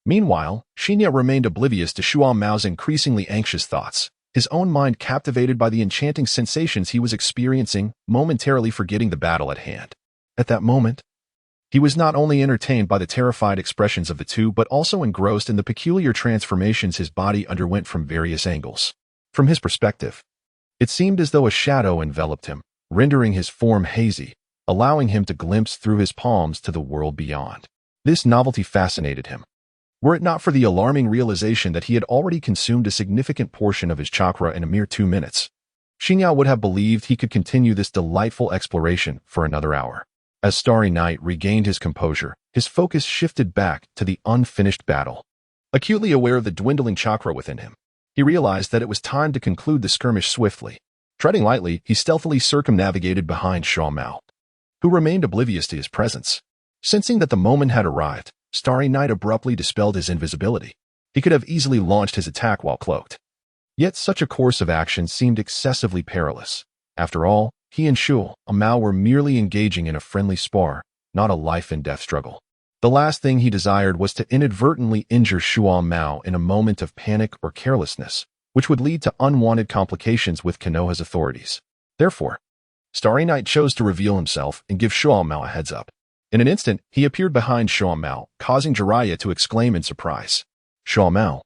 Speaker 1: Meanwhile, Shinya remained oblivious to Shuo Mao's increasingly anxious thoughts, his own mind captivated by the enchanting sensations he was experiencing, momentarily forgetting the battle at hand. At that moment, he was not only entertained by the terrified expressions of the two but also engrossed in the peculiar transformations his body underwent from various angles. From his perspective, it seemed as though a shadow enveloped him, rendering his form hazy, allowing him to glimpse through his palms to the world beyond. This novelty fascinated him, were it not for the alarming realization that he had already consumed a significant portion of his chakra in a mere 2 minutes. Shinya would have believed he could continue this delightful exploration for another hour. As Starry Night regained his composure, his focus shifted back to the unfinished battle. Acutely aware of the dwindling chakra within him, he realized that it was time to conclude the skirmish swiftly. Treading lightly, he stealthily circumnavigated behind Shuo Mao, who remained oblivious to his presence. Sensing that the moment had arrived, Starry Night abruptly dispelled his invisibility. He could have easily launched his attack while cloaked. Yet such a course of action seemed excessively perilous. After all, he and Shuo Mao were merely engaging in a friendly spar, not a life-and-death struggle. The last thing he desired was to inadvertently injure Shuo Mao in a moment of panic or carelessness, which would lead to unwanted complications with Konoha's authorities. Therefore, Starry Night chose to reveal himself and give Shuo Mao a heads-up. In an instant, he appeared behind Shuo Mao, causing Jiraiya to exclaim in surprise. Shuo Mao,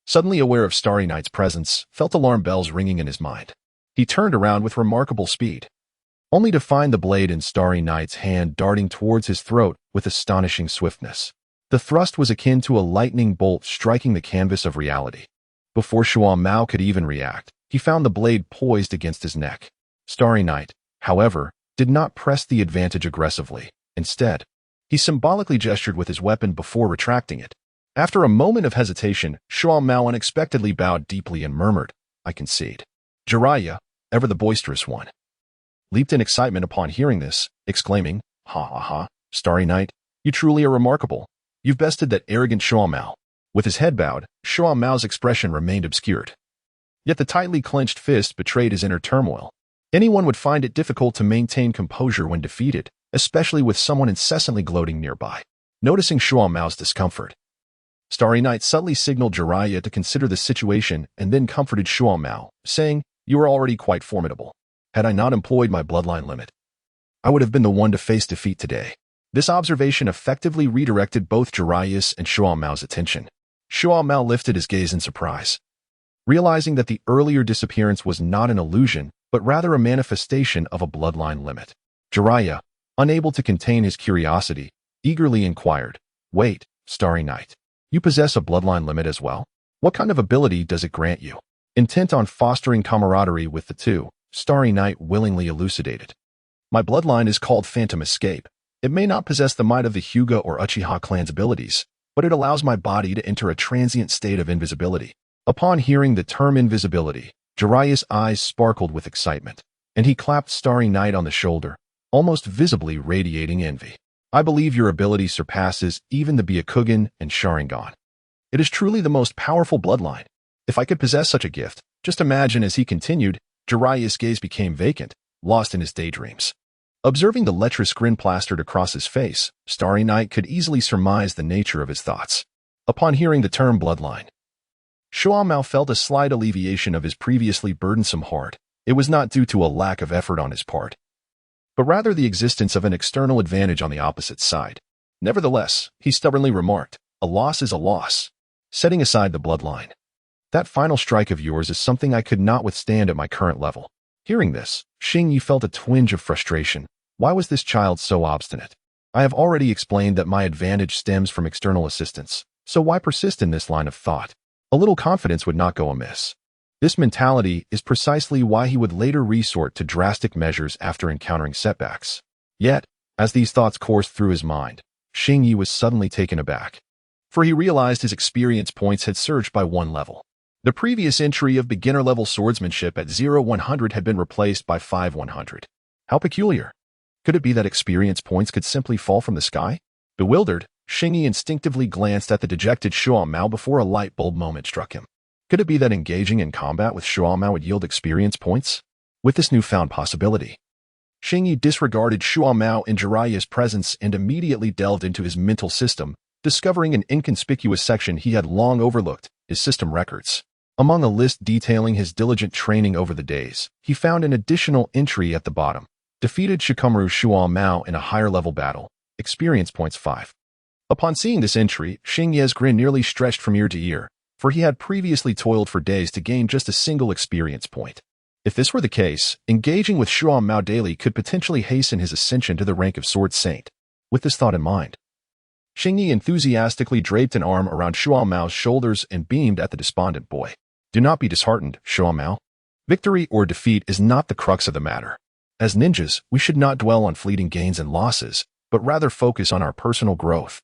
Speaker 1: suddenly aware of Starry Night's presence, felt alarm bells ringing in his mind. He turned around with remarkable speed, only to find the blade in Starry Night's hand darting towards his throat with astonishing swiftness. The thrust was akin to a lightning bolt striking the canvas of reality. Before Shuo Mao could even react, he found the blade poised against his neck. Starry Night, however, did not press the advantage aggressively. Instead, he symbolically gestured with his weapon before retracting it. After a moment of hesitation, Shuo Mao unexpectedly bowed deeply and murmured, "I concede." Jiraiya, ever the boisterous one, leaped in excitement upon hearing this, exclaiming, "Ha ha ha, Starry Night, you truly are remarkable. You've bested that arrogant Shuo Mao." With his head bowed, Shuo Mao's expression remained obscured. Yet the tightly clenched fist betrayed his inner turmoil. Anyone would find it difficult to maintain composure when defeated, especially with someone incessantly gloating nearby. Noticing Shuo Mao's discomfort, Starry Night subtly signaled Jiraiya to consider the situation and then comforted Shuo Mao, saying, "You are already quite formidable. Had I not employed my bloodline limit, I would have been the one to face defeat today. This observation effectively redirected both Jiraiya's and Shuo Mao's attention. Shuo Mao lifted his gaze in surprise, realizing that the earlier disappearance was not an illusion, but rather a manifestation of a bloodline limit. Jiraiya, unable to contain his curiosity, eagerly inquired, "Wait, Starry Night, you possess a bloodline limit as well? What kind of ability does it grant you?" Intent on fostering camaraderie with the two, Starry Night willingly elucidated. "My bloodline is called Phantom Escape. It may not possess the might of the Hyuga or Uchiha clan's abilities, but it allows my body to enter a transient state of invisibility." Upon hearing the term invisibility, Jiraiya's eyes sparkled with excitement, and he clapped Starry Night on the shoulder, almost visibly radiating envy. "I believe your ability surpasses even the Byakugan and Sharingan. It is truly the most powerful bloodline. If I could possess such a gift," just imagine as he continued, Jiraiya's gaze became vacant, lost in his daydreams. Observing the lecherous grin plastered across his face, Starry Night could easily surmise the nature of his thoughts. Upon hearing the term bloodline, Shuo Mao felt a slight alleviation of his previously burdensome heart. It was not due to a lack of effort on his part, but rather the existence of an external advantage on the opposite side. Nevertheless, he stubbornly remarked, "A loss is a loss. Setting aside the bloodline, that final strike of yours is something I could not withstand at my current level." Hearing this, Xingyi felt a twinge of frustration. Why was this child so obstinate? I have already explained that my advantage stems from external assistance, so why persist in this line of thought? A little confidence would not go amiss. This mentality is precisely why he would later resort to drastic measures after encountering setbacks. Yet, as these thoughts coursed through his mind, Xingyi was suddenly taken aback, for he realized his experience points had surged by 1 level. The previous entry of beginner-level swordsmanship at 0-100 had been replaced by 5-100. How peculiar. Could it be that experience points could simply fall from the sky? Bewildered, Xingyi instinctively glanced at the dejected Shuo Mao before a light bulb moment struck him. Could it be that engaging in combat with Shuo Mao would yield experience points? With this newfound possibility, Xingyi disregarded Shuo Mao in Jiraiya's presence and immediately delved into his mental system, discovering an inconspicuous section he had long overlooked, his system records. Among a list detailing his diligent training over the days, he found an additional entry at the bottom. Defeated Shikamaru Shuo Mao in a higher-level battle. Experience points 5. Upon seeing this entry, Xingyi's grin nearly stretched from ear to ear, for he had previously toiled for days to gain just a single experience point. If this were the case, engaging with Shuo Mao daily could potentially hasten his ascension to the rank of Sword Saint. With this thought in mind, Xingyi enthusiastically draped an arm around Shuo Mao's shoulders and beamed at the despondent boy. "Do not be disheartened, Shuo Mao. Victory or defeat is not the crux of the matter. As ninjas, we should not dwell on fleeting gains and losses, but rather focus on our personal growth.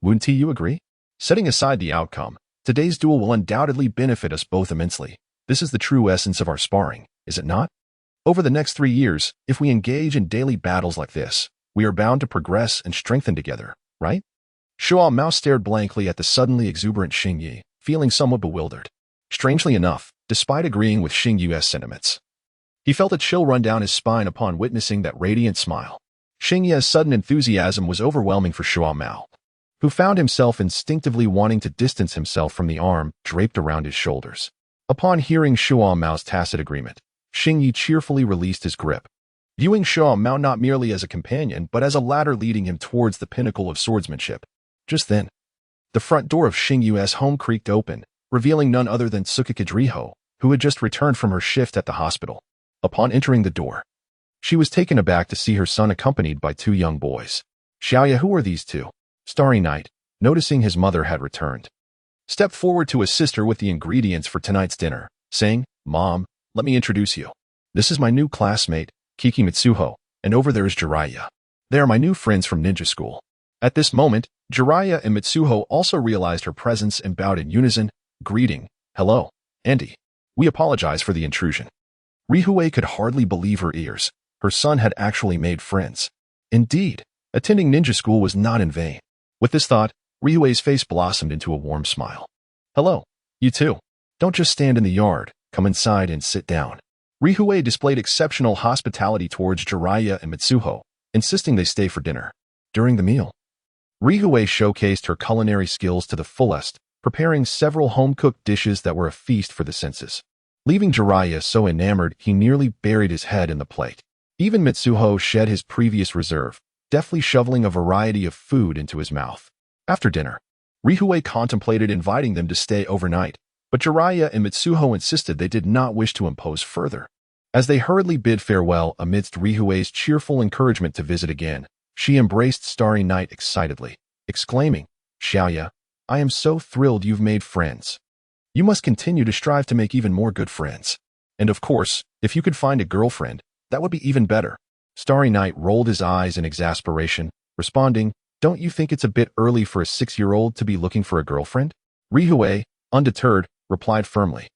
Speaker 1: Wouldn't you agree? Setting aside the outcome, today's duel will undoubtedly benefit us both immensely. This is the true essence of our sparring, is it not? Over the next 3 years, if we engage in daily battles like this, we are bound to progress and strengthen together, right?" Shuo Mao stared blankly at the suddenly exuberant Xingyi, feeling somewhat bewildered. Strangely enough, despite agreeing with Xingyi's sentiments, he felt a chill run down his spine upon witnessing that radiant smile. Xingyi's sudden enthusiasm was overwhelming for Shuo Mao, who found himself instinctively wanting to distance himself from the arm draped around his shoulders. Upon hearing Shuo Mao's tacit agreement, Xingyi cheerfully released his grip, viewing Shuo Mao not merely as a companion but as a ladder leading him towards the pinnacle of swordsmanship. Just then, the front door of Xingyi's home creaked open, revealing none other than Tsukika Driho, who had just returned from her shift at the hospital. Upon entering the door, she was taken aback to see her son accompanied by 2 young boys. "Xiaoya, who are these 2? Starry Night, noticing his mother had returned, stepped forward to assist her with the ingredients for tonight's dinner, saying, "Mom, let me introduce you. This is my new classmate, Kiki Mitsuho, and over there is Jiraiya. They are my new friends from ninja school." At this moment, Jiraiya and Mitsuho also realized her presence and bowed in unison, greeting, "Hello, Andy. We apologize for the intrusion." Rihue could hardly believe her ears. Her son had actually made friends. Indeed, attending ninja school was not in vain. With this thought, Ryuei's face blossomed into a warm smile. "Hello, you too. Don't just stand in the yard, come inside and sit down." Rihue displayed exceptional hospitality towards Jiraiya and Mitsuho, insisting they stay for dinner. During the meal, Rihue showcased her culinary skills to the fullest, preparing several home-cooked dishes that were a feast for the senses. Leaving Jiraiya so enamored he nearly buried his head in the plate. Even Mitsuho shed his previous reserve, deftly shoveling a variety of food into his mouth. After dinner, Rihue contemplated inviting them to stay overnight, but Jiraiya and Mitsuho insisted they did not wish to impose further. As they hurriedly bid farewell amidst Rihue's cheerful encouragement to visit again, she embraced Starry Night excitedly, exclaiming, "Xiaoya, I am so thrilled you've made friends. You must continue to strive to make even more good friends. And of course, if you could find a girlfriend, that would be even better." Starry Night rolled his eyes in exasperation, responding, "Don't you think it's a bit early for a 6-year-old to be looking for a girlfriend?" Rihue, undeterred, replied firmly,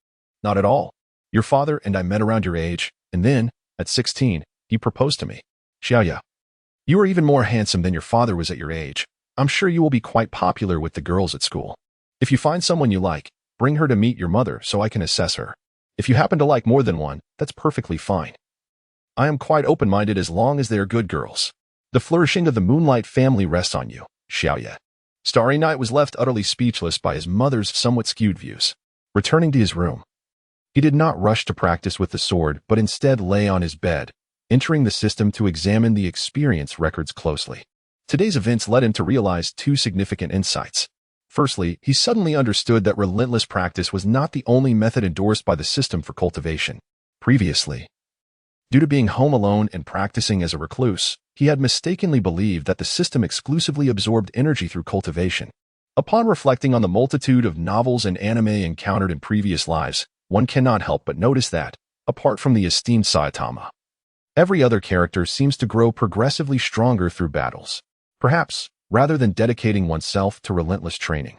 Speaker 1: "Not at all. Your father and I met around your age, and then, at 16, he proposed to me. Xiaoya, you are even more handsome than your father was at your age. I'm sure you will be quite popular with the girls at school. If you find someone you like, bring her to meet your mother so I can assess her. If you happen to like more than one, that's perfectly fine. I am quite open-minded as long as they are good girls. The flourishing of the Moonlight family rests on you, Xiaoya." Starry Night was left utterly speechless by his mother's somewhat skewed views. Returning to his room, he did not rush to practice with the sword, but instead lay on his bed, entering the system to examine the experience records closely. Today's events led him to realize two significant insights. Firstly, he suddenly understood that relentless practice was not the only method endorsed by the system for cultivation. Previously, due to being home alone and practicing as a recluse, he had mistakenly believed that the system exclusively absorbed energy through cultivation. Upon reflecting on the multitude of novels and anime encountered in previous lives, one cannot help but notice that, apart from the esteemed Saitama, every other character seems to grow progressively stronger through battles. Perhaps, rather than dedicating oneself to relentless training,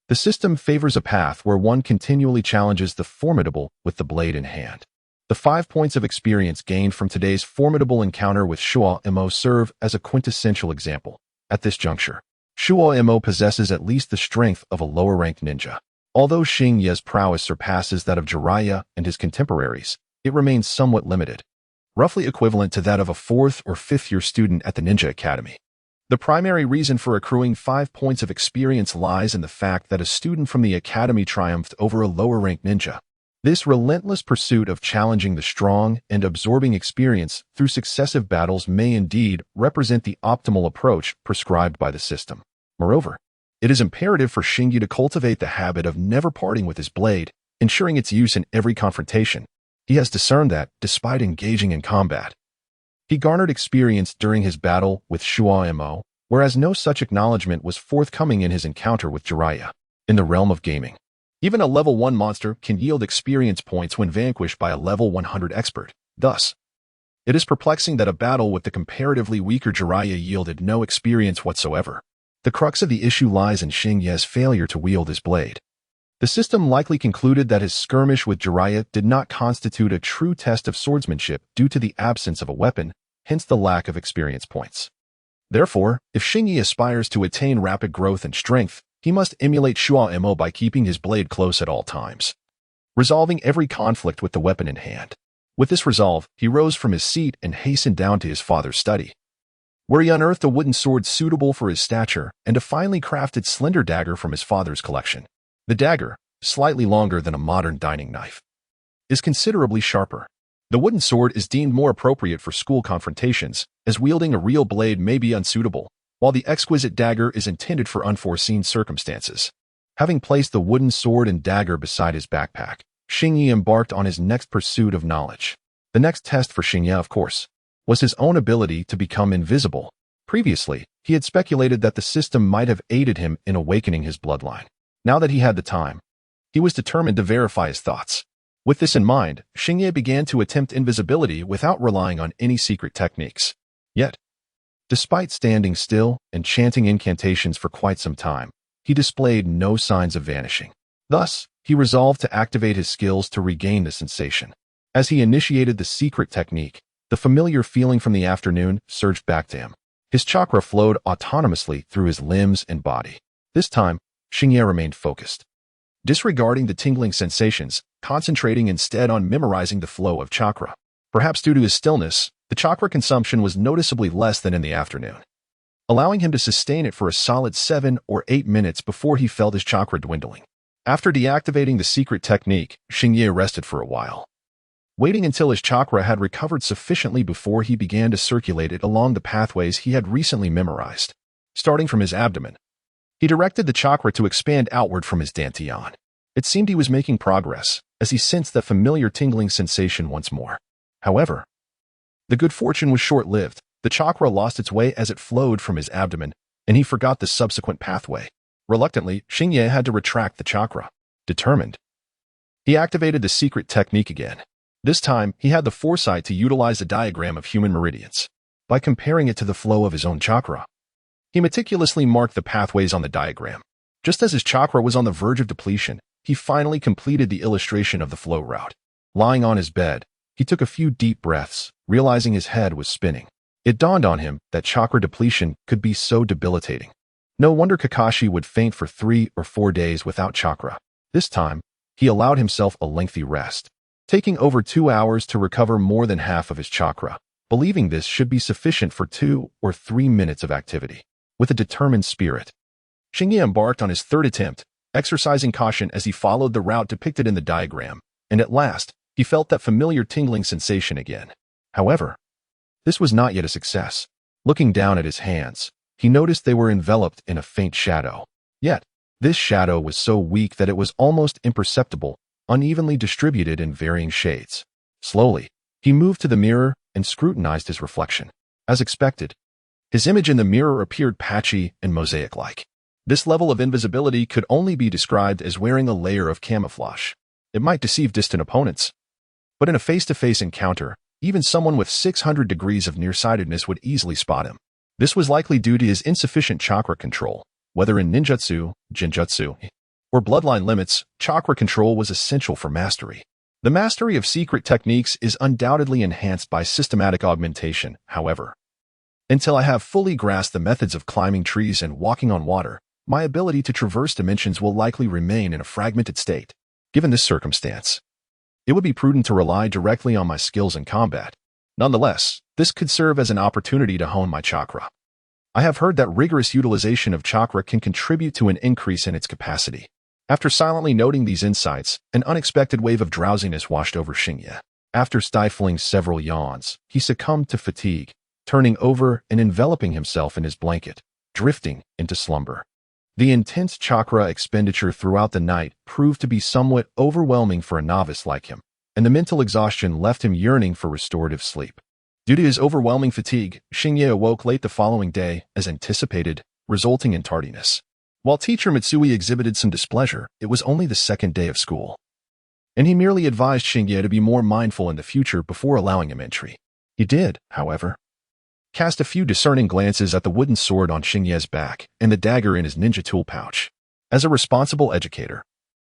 Speaker 1: the system favors a path where one continually challenges the formidable with the blade in hand. The 5 points of experience gained from today's formidable encounter with Shuo Imo serve as a quintessential example. At this juncture, Shuo Imo possesses at least the strength of a lower-ranked ninja. Although Xing Ye's prowess surpasses that of Jiraiya and his contemporaries, it remains somewhat limited, roughly equivalent to that of a 4th or 5th-year student at the Ninja Academy. The primary reason for accruing 5 points of experience lies in the fact that a student from the academy triumphed over a lower-ranked ninja. This relentless pursuit of challenging the strong and absorbing experience through successive battles may indeed represent the optimal approach prescribed by the system. Moreover, it is imperative for Xingyi to cultivate the habit of never parting with his blade, ensuring its use in every confrontation. He has discerned that, despite engaging in combat, he garnered experience during his battle with Shuo Imo, whereas no such acknowledgement was forthcoming in his encounter with Jiraiya. In the realm of gaming, even a level 1 monster can yield experience points when vanquished by a level 100 expert. Thus, it is perplexing that a battle with the comparatively weaker Jiraiya yielded no experience whatsoever. The crux of the issue lies in Xing Ye's failure to wield his blade. The system likely concluded that his skirmish with Jiraiya did not constitute a true test of swordsmanship due to the absence of a weapon, hence the lack of experience points. Therefore, if Xingyi aspires to attain rapid growth and strength, he must emulate Shuo Imo by keeping his blade close at all times, resolving every conflict with the weapon in hand. With this resolve, he rose from his seat and hastened down to his father's study, where he unearthed a wooden sword suitable for his stature and a finely crafted slender dagger from his father's collection. The dagger, slightly longer than a modern dining knife, is considerably sharper. The wooden sword is deemed more appropriate for school confrontations, as wielding a real blade may be unsuitable, while the exquisite dagger is intended for unforeseen circumstances. Having placed the wooden sword and dagger beside his backpack, Xingyi embarked on his next pursuit of knowledge. The next test for Xingyi, of course, was his own ability to become invisible. Previously, he had speculated that the system might have aided him in awakening his bloodline. Now that he had the time, he was determined to verify his thoughts. With this in mind, Xingyi began to attempt invisibility without relying on any secret techniques. Yet, despite standing still and chanting incantations for quite some time, he displayed no signs of vanishing. Thus, he resolved to activate his skills to regain the sensation. As he initiated the secret technique, the familiar feeling from the afternoon surged back to him. His chakra flowed autonomously through his limbs and body. This time, Xingyi remained focused, disregarding the tingling sensations, concentrating instead on memorizing the flow of chakra. Perhaps due to his stillness, the chakra consumption was noticeably less than in the afternoon, allowing him to sustain it for a solid 7 or 8 minutes before he felt his chakra dwindling. After deactivating the secret technique, Xingyi rested for a while, waiting until his chakra had recovered sufficiently before he began to circulate it along the pathways he had recently memorized. Starting from his abdomen, he directed the chakra to expand outward from his dantian. It seemed he was making progress, as he sensed that familiar tingling sensation once more. However, the good fortune was short-lived. The chakra lost its way as it flowed from his abdomen, and he forgot the subsequent pathway. Reluctantly, Xingye had to retract the chakra. Determined, he activated the secret technique again. This time, he had the foresight to utilize a diagram of human meridians. By comparing it to the flow of his own chakra, he meticulously marked the pathways on the diagram. Just as his chakra was on the verge of depletion, he finally completed the illustration of the flow route. Lying on his bed, he took a few deep breaths, realizing his head was spinning. It dawned on him that chakra depletion could be so debilitating. No wonder Kakashi would faint for 3 or 4 days without chakra. This time, he allowed himself a lengthy rest, taking over 2 hours to recover more than half of his chakra, believing this should be sufficient for 2 or 3 minutes of activity. With a determined spirit, Xingye embarked on his third attempt, exercising caution as he followed the route depicted in the diagram, and at last, he felt that familiar tingling sensation again. However, this was not yet a success. Looking down at his hands, he noticed they were enveloped in a faint shadow. Yet, this shadow was so weak that it was almost imperceptible, unevenly distributed in varying shades. Slowly, he moved to the mirror and scrutinized his reflection. As expected, his image in the mirror appeared patchy and mosaic-like. This level of invisibility could only be described as wearing a layer of camouflage. It might deceive distant opponents, but in a face-to-face encounter, even someone with 600 degrees of nearsightedness would easily spot him. This was likely due to his insufficient chakra control. Whether in ninjutsu, jinjutsu, or bloodline limits, chakra control was essential for mastery. The mastery of secret techniques is undoubtedly enhanced by systematic augmentation, however. Until I have fully grasped the methods of climbing trees and walking on water, my ability to traverse dimensions will likely remain in a fragmented state. Given this circumstance, it would be prudent to rely directly on my skills in combat. Nonetheless, this could serve as an opportunity to hone my chakra. I have heard that rigorous utilization of chakra can contribute to an increase in its capacity. After silently noting these insights, an unexpected wave of drowsiness washed over Xingye. After stifling several yawns, he succumbed to fatigue, turning over and enveloping himself in his blanket, drifting into slumber. The intense chakra expenditure throughout the night proved to be somewhat overwhelming for a novice like him, and the mental exhaustion left him yearning for restorative sleep. Due to his overwhelming fatigue, Xingye awoke late the following day, as anticipated, resulting in tardiness. While teacher Mitsui exhibited some displeasure, it was only the second day of school, and he merely advised Xingye to be more mindful in the future before allowing him entry. He did, however, cast a few discerning glances at the wooden sword on Xingye's back and the dagger in his ninja tool pouch. As a responsible educator,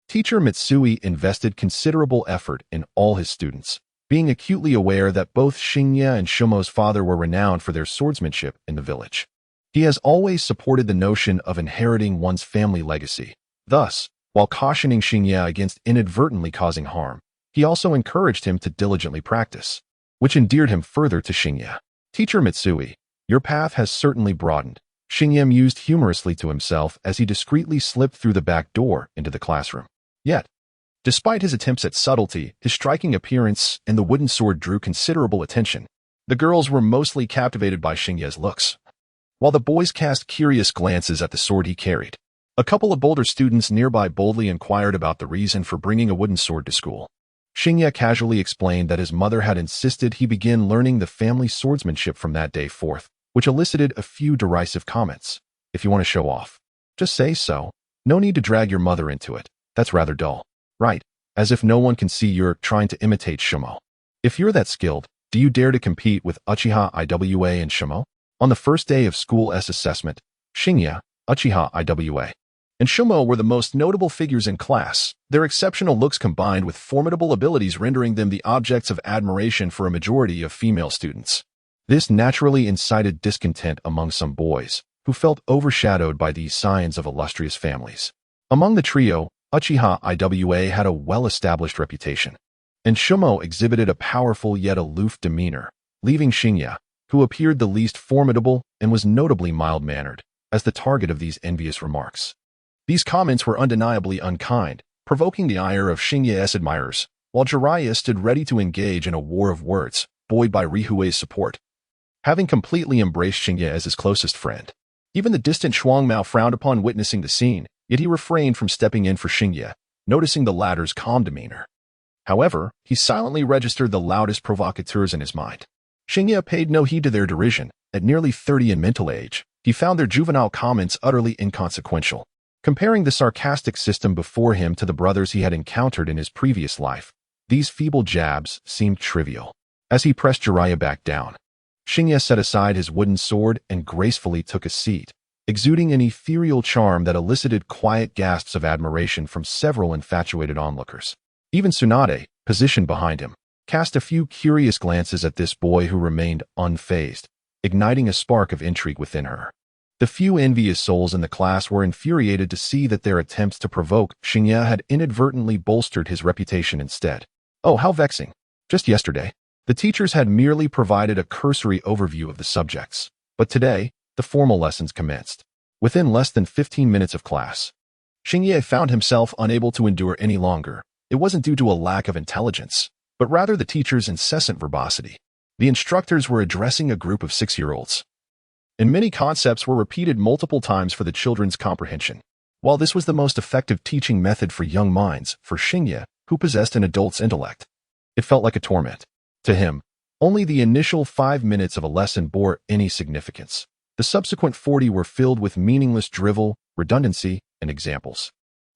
Speaker 1: teacher Mitsui invested considerable effort in all his students, being acutely aware that both Xingye and Shumo's father were renowned for their swordsmanship in the village. He has always supported the notion of inheriting one's family legacy. Thus, while cautioning Xingye against inadvertently causing harm, he also encouraged him to diligently practice, which endeared him further to Xingye. Teacher Mitsui, your path has certainly broadened, Xingye mused humorously to himself as he discreetly slipped through the back door into the classroom. Yet, despite his attempts at subtlety, his striking appearance and the wooden sword drew considerable attention. The girls were mostly captivated by Xingye's looks, while the boys cast curious glances at the sword he carried. A couple of bolder students nearby boldly inquired about the reason for bringing a wooden sword to school. Xingye casually explained that his mother had insisted he begin learning the family swordsmanship from that day forth, which elicited a few derisive comments. If you want to show off, just say so. No need to drag your mother into it. That's rather dull. Right, as if no one can see you're trying to imitate Shumo. If you're that skilled, do you dare to compete with Uchiha Iwa and Shumo? On the first day of School S assessment, Xingye, Uchiha Iwa, and Shumo were the most notable figures in class, their exceptional looks combined with formidable abilities rendering them the objects of admiration for a majority of female students. This naturally incited discontent among some boys, who felt overshadowed by these signs of illustrious families. Among the trio, Uchiha Iwa had a well-established reputation, and Shumo exhibited a powerful yet aloof demeanor, leaving Xingye, who appeared the least formidable and was notably mild-mannered, as the target of these envious remarks. These comments were undeniably unkind, provoking the ire of Xingye's admirers, while Jiraiya stood ready to engage in a war of words, buoyed by Rihuei's support. Having completely embraced Xingye as his closest friend, even the distant Shuangmao frowned upon witnessing the scene, yet he refrained from stepping in for Xingye, noticing the latter's calm demeanor. However, he silently registered the loudest provocateurs in his mind. Xingye paid no heed to their derision. At nearly 30 in mental age, he found their juvenile comments utterly inconsequential. Comparing the sarcastic system before him to the brothers he had encountered in his previous life, these feeble jabs seemed trivial. As he pressed Jiraiya back down, Xingye set aside his wooden sword and gracefully took a seat, exuding an ethereal charm that elicited quiet gasps of admiration from several infatuated onlookers. Even Tsunade, positioned behind him, cast a few curious glances at this boy who remained unfazed, igniting a spark of intrigue within her. The few envious souls in the class were infuriated to see that their attempts to provoke Xingye had inadvertently bolstered his reputation instead. Oh, how vexing. Just yesterday, the teachers had merely provided a cursory overview of the subjects, but today, the formal lessons commenced. Within less than 15 minutes of class, Xingye found himself unable to endure any longer. It wasn't due to a lack of intelligence, but rather the teacher's incessant verbosity. The instructors were addressing a group of 6-year-olds, and many concepts were repeated multiple times for the children's comprehension. While this was the most effective teaching method for young minds, for Xingye, who possessed an adult's intellect, it felt like a torment. To him, only the initial 5 minutes of a lesson bore any significance. The subsequent 40 were filled with meaningless drivel, redundancy, and examples.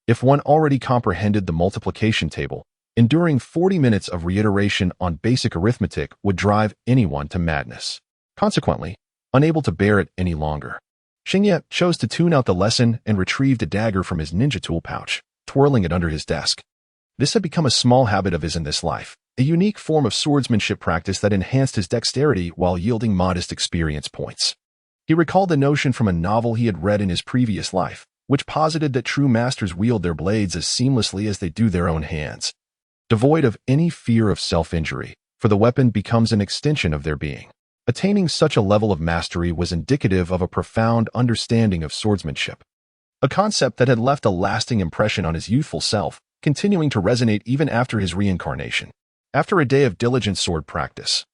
Speaker 1: If one already comprehended the multiplication table, enduring 40 minutes of reiteration on basic arithmetic would drive anyone to madness. Consequently, unable to bear it any longer, Xingye chose to tune out the lesson and retrieved a dagger from his ninja tool pouch, twirling it under his desk. This had become a small habit of his in this life, a unique form of swordsmanship practice that enhanced his dexterity while yielding modest experience points. He recalled a notion from a novel he had read in his previous life, which posited that true masters wield their blades as seamlessly as they do their own hands, devoid of any fear of self-injury, for the weapon becomes an extension of their being. Attaining such a level of mastery was indicative of a profound understanding of swordsmanship, a concept that had left a lasting impression on his youthful self, continuing to resonate even after his reincarnation. After a day of diligent sword practice,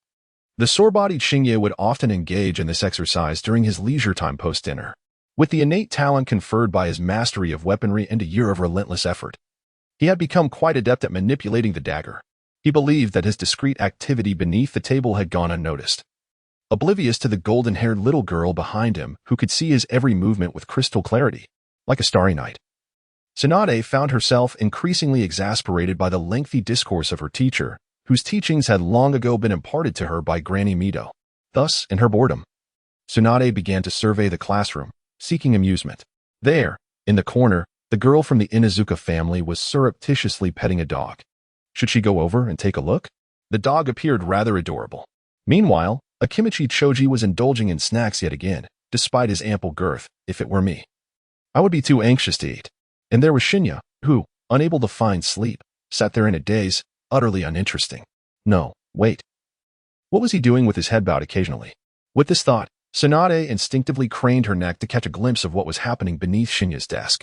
Speaker 1: the sore-bodied Xingye would often engage in this exercise during his leisure time post-dinner. With the innate talent conferred by his mastery of weaponry and a year of relentless effort, he had become quite adept at manipulating the dagger. He believed that his discreet activity beneath the table had gone unnoticed, oblivious to the golden-haired little girl behind him who could see his every movement with crystal clarity, like a starry night. Tsunade found herself increasingly exasperated by the lengthy discourse of her teacher, whose teachings had long ago been imparted to her by Granny Mido. Thus, in her boredom, Tsunade began to survey the classroom, seeking amusement. There, in the corner, the girl from the Inuzuka family was surreptitiously petting a dog. Should she go over and take a look? The dog appeared rather adorable. Meanwhile, Akimichi Choji was indulging in snacks yet again, despite his ample girth. If it were me, I would be too anxious to eat. And there was Shinya, who, unable to find sleep, sat there in a daze, utterly uninteresting. No, wait. What was he doing with his head bowed occasionally? With this thought, Tsunade instinctively craned her neck to catch a glimpse of what was happening beneath Shinya's desk.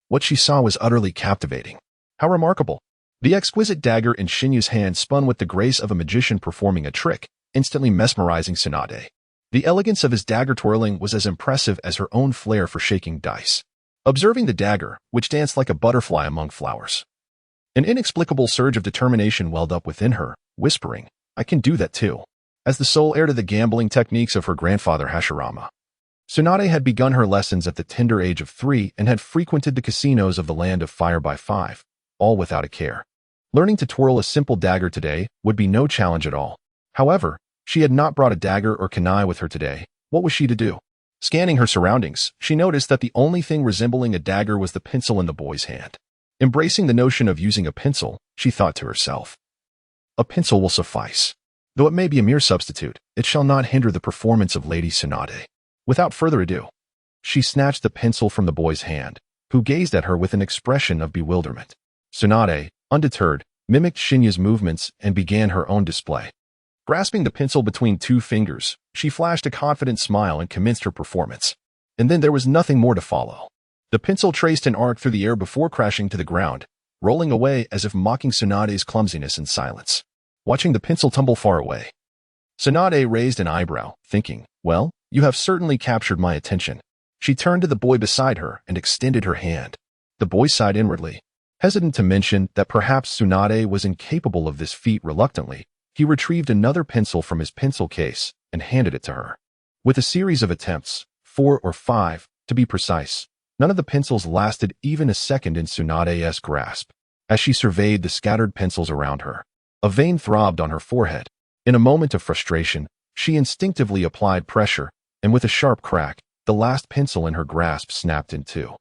Speaker 1: What she saw was utterly captivating. How remarkable! The exquisite dagger in Shinya's hand spun with the grace of a magician performing a trick, instantly mesmerizing Tsunade. The elegance of his dagger twirling was as impressive as her own flair for shaking dice. Observing the dagger, which danced like a butterfly among flowers, an inexplicable surge of determination welled up within her, whispering, "I can do that too." As the sole heir to the gambling techniques of her grandfather Hashirama, Tsunade had begun her lessons at the tender age of 3 and had frequented the casinos of the land of Fire by 5, all without a care. Learning to twirl a simple dagger today would be no challenge at all. However, she had not brought a dagger or kunai with her today. What was she to do? Scanning her surroundings, she noticed that the only thing resembling a dagger was the pencil in the boy's hand. Embracing the notion of using a pencil, she thought to herself, "A pencil will suffice. Though it may be a mere substitute, it shall not hinder the performance of Lady Tsunade." Without further ado, she snatched the pencil from the boy's hand, who gazed at her with an expression of bewilderment. Tsunade, undeterred, mimicked Shinya's movements and began her own display. Grasping the pencil between 2 fingers, she flashed a confident smile and commenced her performance. And then there was nothing more to follow. The pencil traced an arc through the air before crashing to the ground, rolling away as if mocking Tsunade's clumsiness in silence. Watching the pencil tumble far away, Tsunade raised an eyebrow, thinking, well, you have certainly captured my attention. She turned to the boy beside her and extended her hand. The boy sighed inwardly. Hesitant to mention that perhaps Tsunade was incapable of this feat. Reluctantly, he retrieved another pencil from his pencil case and handed it to her. With a series of attempts, 4 or 5, to be precise, none of the pencils lasted even a second in Tsunade's grasp. As she surveyed the scattered pencils around her, a vein throbbed on her forehead. In a moment of frustration, she instinctively applied pressure, and with a sharp crack, the last pencil in her grasp snapped in two.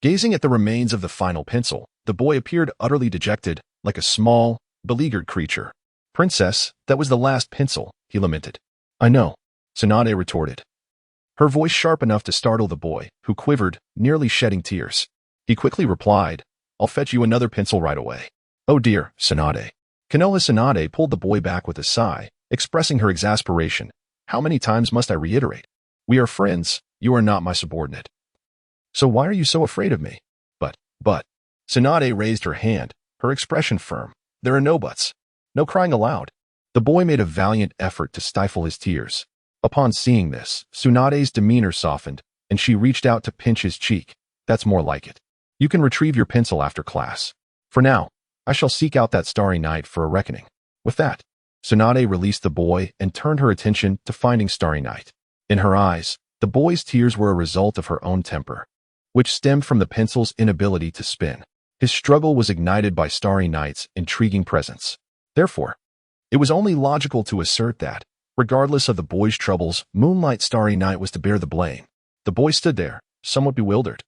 Speaker 1: Gazing at the remains of the final pencil, the boy appeared utterly dejected, like a small, beleaguered creature. Princess, that was the last pencil, he lamented. I know, Tsunade retorted, her voice sharp enough to startle the boy, who quivered, nearly shedding tears. He quickly replied, I'll fetch you another pencil right away. Oh dear, Tsunade. Konoha Tsunade pulled the boy back with a sigh, expressing her exasperation. How many times must I reiterate? We are friends, you are not my subordinate. So why are you so afraid of me? But, Tsunade raised her hand, her expression firm. There are no buts. No crying aloud. The boy made a valiant effort to stifle his tears. Upon seeing this, Tsunade's demeanor softened, and she reached out to pinch his cheek. That's more like it. You can retrieve your pencil after class. For now, I shall seek out that starry night for a reckoning. With that, Tsunade released the boy and turned her attention to finding Starry Night. In her eyes, the boy's tears were a result of her own temper, which stemmed from the pencil's inability to spin. His struggle was ignited by Starry Night's intriguing presence. Therefore, it was only logical to assert that, regardless of the boy's troubles, Moonlight Starry Night was to bear the blame. The boy stood there, somewhat bewildered,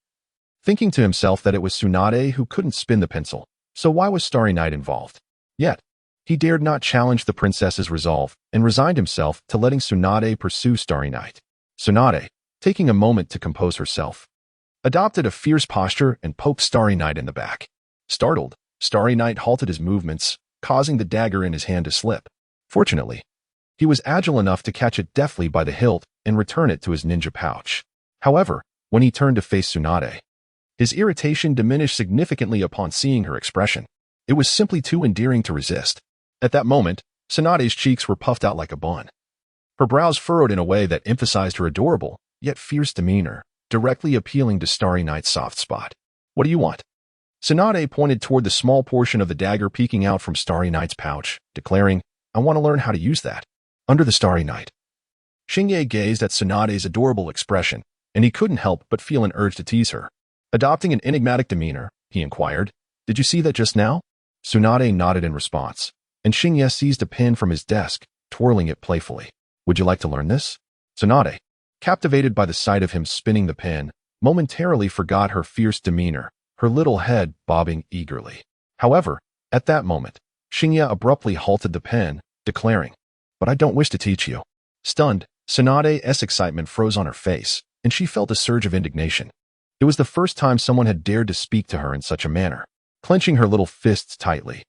Speaker 1: thinking to himself that it was Tsunade who couldn't spin the pencil, so why was Starry Night involved? Yet, he dared not challenge the princess's resolve and resigned himself to letting Tsunade pursue Starry Night. Tsunade, taking a moment to compose herself, adopted a fierce posture and poked Starry Night in the back. Startled, Starry Night halted his movements, causing the dagger in his hand to slip. Fortunately, he was agile enough to catch it deftly by the hilt and return it to his ninja pouch. However, when he turned to face Tsunade, his irritation diminished significantly upon seeing her expression. It was simply too endearing to resist. At that moment, Tsunade's cheeks were puffed out like a bun. Her brows furrowed in a way that emphasized her adorable, yet fierce demeanor, directly appealing to Starry Night's soft spot. What do you want? Tsunade pointed toward the small portion of the dagger peeking out from Starry Night's pouch, declaring, I want to learn how to use that. Under the Starry Night. Shinye gazed at Tsunade's adorable expression, and he couldn't help but feel an urge to tease her. Adopting an enigmatic demeanor, he inquired, Did you see that just now? Tsunade nodded in response, and Shinye seized a pen from his desk, twirling it playfully. Would you like to learn this? Tsunade, captivated by the sight of him spinning the pen, momentarily forgot her fierce demeanor, her little head bobbing eagerly. However, at that moment, Shinye abruptly halted the pen, declaring, But I don't wish to teach you. Stunned, Tsunade's excitement froze on her face, and she felt a surge of indignation. It was the first time someone had dared to speak to her in such a manner. Clenching her little fists tightly,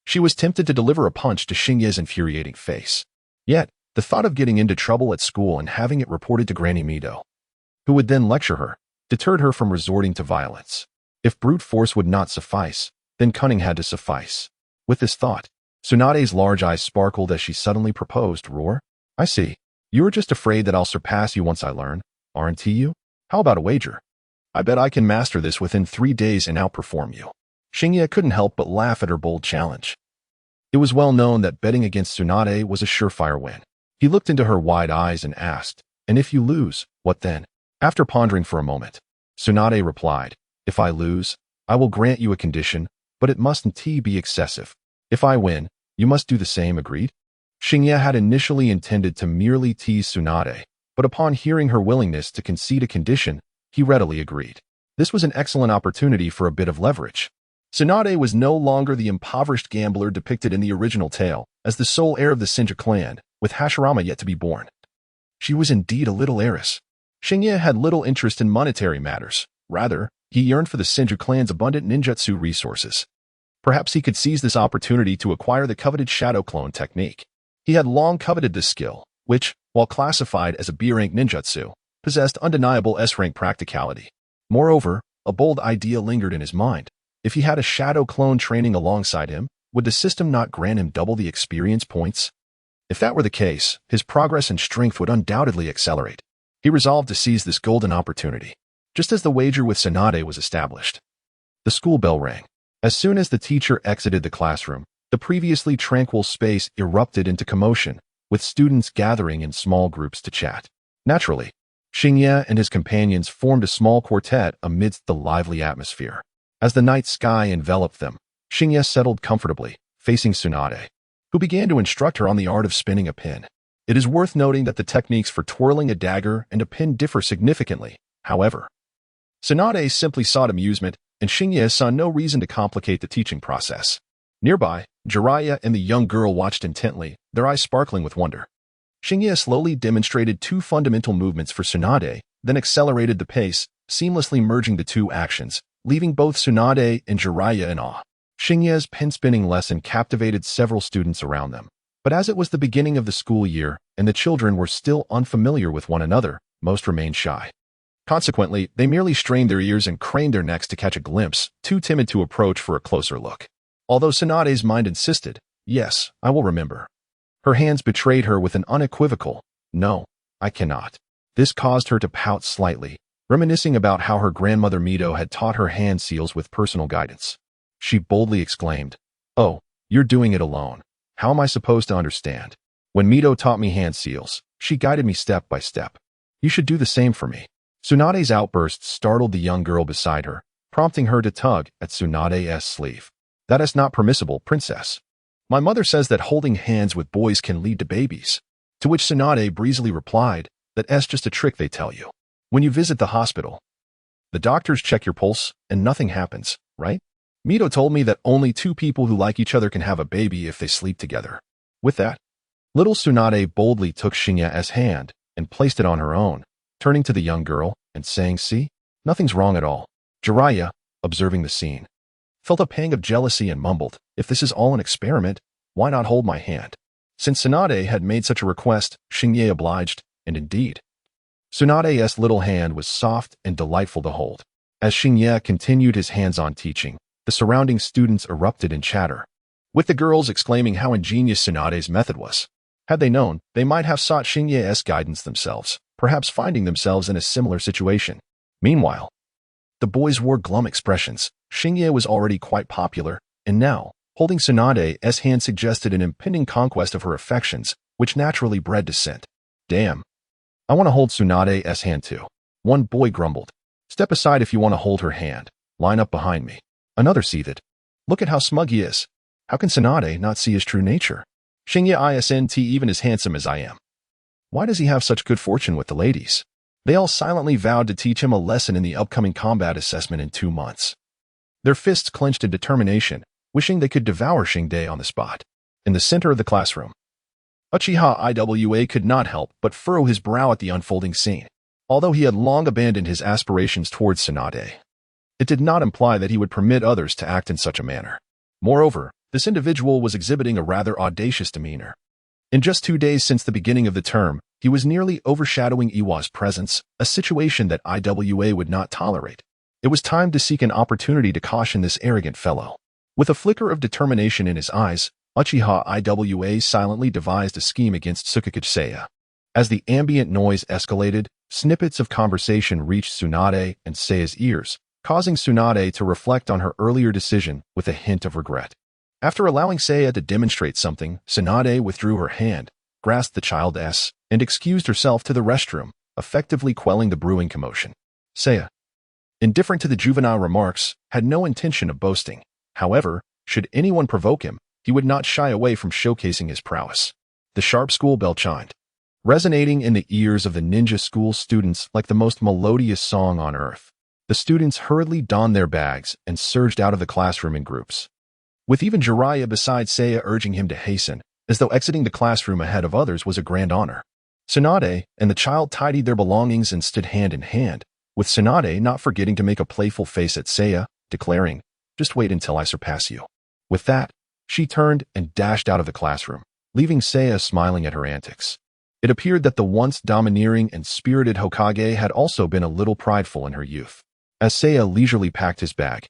Speaker 1: she was tempted to deliver a punch to Shinye's infuriating face. Yet, the thought of getting into trouble at school and having it reported to Granny Mido, who would then lecture her, deterred her from resorting to violence. If brute force would not suffice, then cunning had to suffice. With this thought, Tsunade's large eyes sparkled as she suddenly proposed, Roar. I see. You are just afraid that I'll surpass you once I learn, aren't you? How about a wager? I bet I can master this within 3 days and outperform you. Shinye couldn't help but laugh at her bold challenge. It was well known that betting against Tsunade was a surefire win. He looked into her wide eyes and asked, And if you lose, what then? After pondering for a moment, Tsunade replied, If I lose, I will grant you a condition, but it mustn't be excessive. If I win, you must do the same, agreed? Shinye had initially intended to merely tease Tsunade, but upon hearing her willingness to concede a condition, he readily agreed. This was an excellent opportunity for a bit of leverage. Tsunade was no longer the impoverished gambler depicted in the original tale as the sole heir of the Senju clan, with Hashirama yet to be born. She was indeed a little heiress. Shinye had little interest in monetary matters. Rather, he yearned for the Senju clan's abundant ninjutsu resources. Perhaps he could seize this opportunity to acquire the coveted shadow clone technique. He had long coveted this skill, which, while classified as a B-rank ninjutsu, possessed undeniable S-rank practicality. Moreover, a bold idea lingered in his mind. If he had a shadow clone training alongside him, would the system not grant him double the experience points? If that were the case, his progress and strength would undoubtedly accelerate. He resolved to seize this golden opportunity, just as the wager with Tsunade was established. The school bell rang. As soon as the teacher exited the classroom, the previously tranquil space erupted into commotion, with students gathering in small groups to chat. Naturally, Xingye and his companions formed a small quartet amidst the lively atmosphere. As the night sky enveloped them, Xingye settled comfortably, facing Tsunade, who began to instruct her on the art of spinning a pin. It is worth noting that the techniques for twirling a dagger and a pin differ significantly, however. Tsunade simply sought amusement, and Xingye saw no reason to complicate the teaching process. Nearby, Jiraiya and the young girl watched intently, their eyes sparkling with wonder. Xingye slowly demonstrated two fundamental movements for Tsunade, then accelerated the pace, seamlessly merging the two actions, leaving both Tsunade and Jiraiya in awe. Xingye's pin-spinning lesson captivated several students around them. But as it was the beginning of the school year, and the children were still unfamiliar with one another, most remained shy. Consequently, they merely strained their ears and craned their necks to catch a glimpse, too timid to approach for a closer look. Although Tsunade's mind insisted, "Yes, I will remember." Her hands betrayed her with an unequivocal, "No, I cannot." This caused her to pout slightly, reminiscing about how her grandmother Mito had taught her hand seals with personal guidance. She boldly exclaimed, "Oh, you're doing it alone. How am I supposed to understand? When Mito taught me hand seals, she guided me step by step. You should do the same for me." Tsunade's outburst startled the young girl beside her, prompting her to tug at Tsunade's sleeve. "That is not permissible, princess. My mother says that holding hands with boys can lead to babies." To which Tsunade breezily replied, "That's just a trick they tell you. When you visit the hospital, the doctors check your pulse and nothing happens, right? Mito told me that only two people who like each other can have a baby if they sleep together." With that, little Tsunade boldly took Xingye's hand and placed it on her own, turning to the young girl and saying, "See, nothing's wrong at all." Jiraiya, observing the scene, felt a pang of jealousy and mumbled, "If this is all an experiment, why not hold my hand?" Since Tsunade had made such a request, Xingye obliged, and indeed, Tsunade's little hand was soft and delightful to hold. As Xingye continued his hands-on teaching, the surrounding students erupted in chatter, with the girls exclaiming how ingenious Tsunade's method was. Had they known, they might have sought Xingye's guidance themselves, perhaps finding themselves in a similar situation. Meanwhile, the boys wore glum expressions. Xingye was already quite popular, and now, holding Tsunade's hand suggested an impending conquest of her affections, which naturally bred dissent. "Damn. I want to hold Tsunade's hand too." One boy grumbled. "Step aside if you want to hold her hand. Line up behind me." Another seethed. "Look at how smug he is. How can Tsunade not see his true nature? Xingye isn't even as handsome as I am. Why does he have such good fortune with the ladies?" They all silently vowed to teach him a lesson in the upcoming combat assessment in 2 months. Their fists clenched in determination, wishing they could devour Xingye on the spot. In the center of the classroom, Uchiha Iwa could not help but furrow his brow at the unfolding scene. Although he had long abandoned his aspirations towards Tsunade, it did not imply that he would permit others to act in such a manner. Moreover, this individual was exhibiting a rather audacious demeanor. In just 2 days since the beginning of the term, he was nearly overshadowing Iwa's presence, a situation that Iwa would not tolerate. It was time to seek an opportunity to caution this arrogant fellow. With a flicker of determination in his eyes, Uchiha Iwa silently devised a scheme against Tsukikage Seiya. As the ambient noise escalated, snippets of conversation reached Tsunade and Seiya's ears, causing Tsunade to reflect on her earlier decision with a hint of regret. After allowing Seiya to demonstrate something, Tsunade withdrew her hand, grasped the child's, and excused herself to the restroom, effectively quelling the brewing commotion. Seiya, indifferent to the juvenile remarks, had no intention of boasting. However, should anyone provoke him, he would not shy away from showcasing his prowess. The sharp school bell chimed, resonating in the ears of the ninja school students like the most melodious song on earth. The students hurriedly donned their bags and surged out of the classroom in groups, with even Jiraiya beside Seiya urging him to hasten, as though exiting the classroom ahead of others was a grand honor. Tsunade and the child tidied their belongings and stood hand in hand, with Tsunade not forgetting to make a playful face at Seiya, declaring, "Just wait until I surpass you." With that, she turned and dashed out of the classroom, leaving Seiya smiling at her antics. It appeared that the once domineering and spirited Hokage had also been a little prideful in her youth. As Seiya leisurely packed his bag,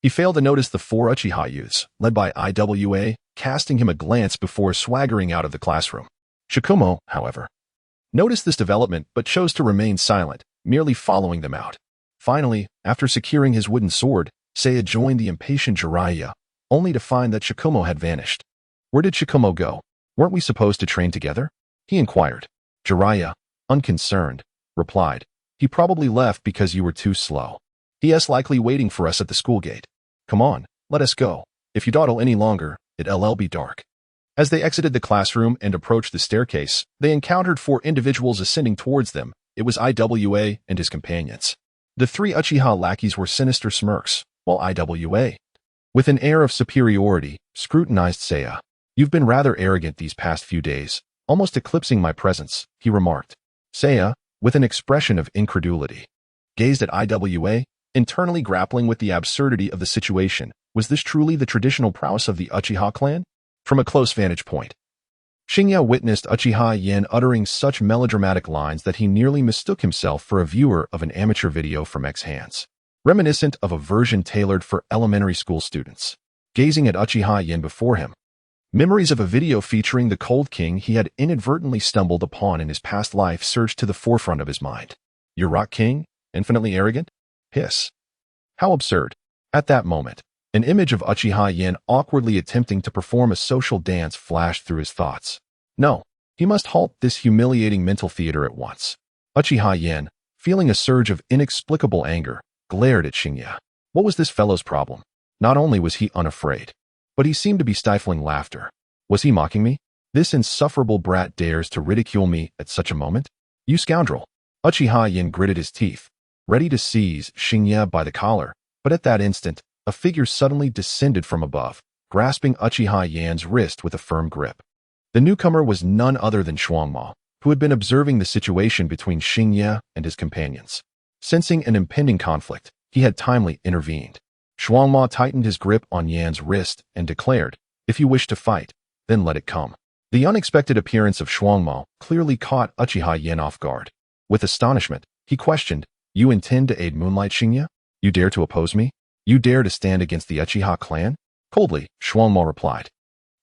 Speaker 1: He failed to notice the four Uchiha youths, led by IWA, casting him a glance before swaggering out of the classroom. Shikumo, however, noticed this development but chose to remain silent, merely following them out. Finally, after securing his wooden sword, Seiya joined the impatient Jiraiya, only to find that Shikumo had vanished. Where did Shikumo go? Weren't we supposed to train together? He inquired. Jiraiya, unconcerned, replied, he probably left because you were too slow. He is likely waiting for us at the school gate. Come on, let us go. If you dawdle any longer, it'll be dark. As they exited the classroom and approached the staircase, they encountered four individuals ascending towards them. It was IWA and his companions. The three Uchiha lackeys were sinister smirks, while IWA, with an air of superiority, scrutinized Seiya. You've been rather arrogant these past few days, almost eclipsing my presence, he remarked. Seiya, with an expression of incredulity, gazed at IWA, internally grappling with the absurdity of the situation. Was this truly the traditional prowess of the Uchiha clan? From a close vantage point, Shinya witnessed Uchiha Yen uttering such melodramatic lines that he nearly mistook himself for a viewer of an amateur video from X-Hands, reminiscent of a version tailored for elementary school students. Gazing at Uchiha Yen before him, memories of a video featuring the Cold King he had inadvertently stumbled upon in his past life surged to the forefront of his mind. Your Rock King? Infinitely arrogant? Hiss. How absurd. At that moment, an image of Uchiha Yen awkwardly attempting to perform a social dance flashed through his thoughts. No, he must halt this humiliating mental theater at once. Uchiha Yen, feeling a surge of inexplicable anger, glared at Shinya. What was this fellow's problem? Not only was he unafraid, but he seemed to be stifling laughter. Was he mocking me? This insufferable brat dares to ridicule me at such a moment? You scoundrel! Uchiha Yen gritted his teeth, ready to seize Shinya by the collar, but at that instant, a figure suddenly descended from above, grasping Uchiha Yan's wrist with a firm grip. The newcomer was none other than Shuangma, who had been observing the situation between Shinya and his companions. Sensing an impending conflict, he had timely intervened. Shuangma tightened his grip on Yan's wrist and declared, if you wish to fight, then let it come. The unexpected appearance of Shuangma clearly caught Uchiha Yen off guard. With astonishment, he questioned, you intend to aid Moonlight Shinya? You dare to oppose me? You dare to stand against the Uchiha clan? Coldly, Shuangma replied.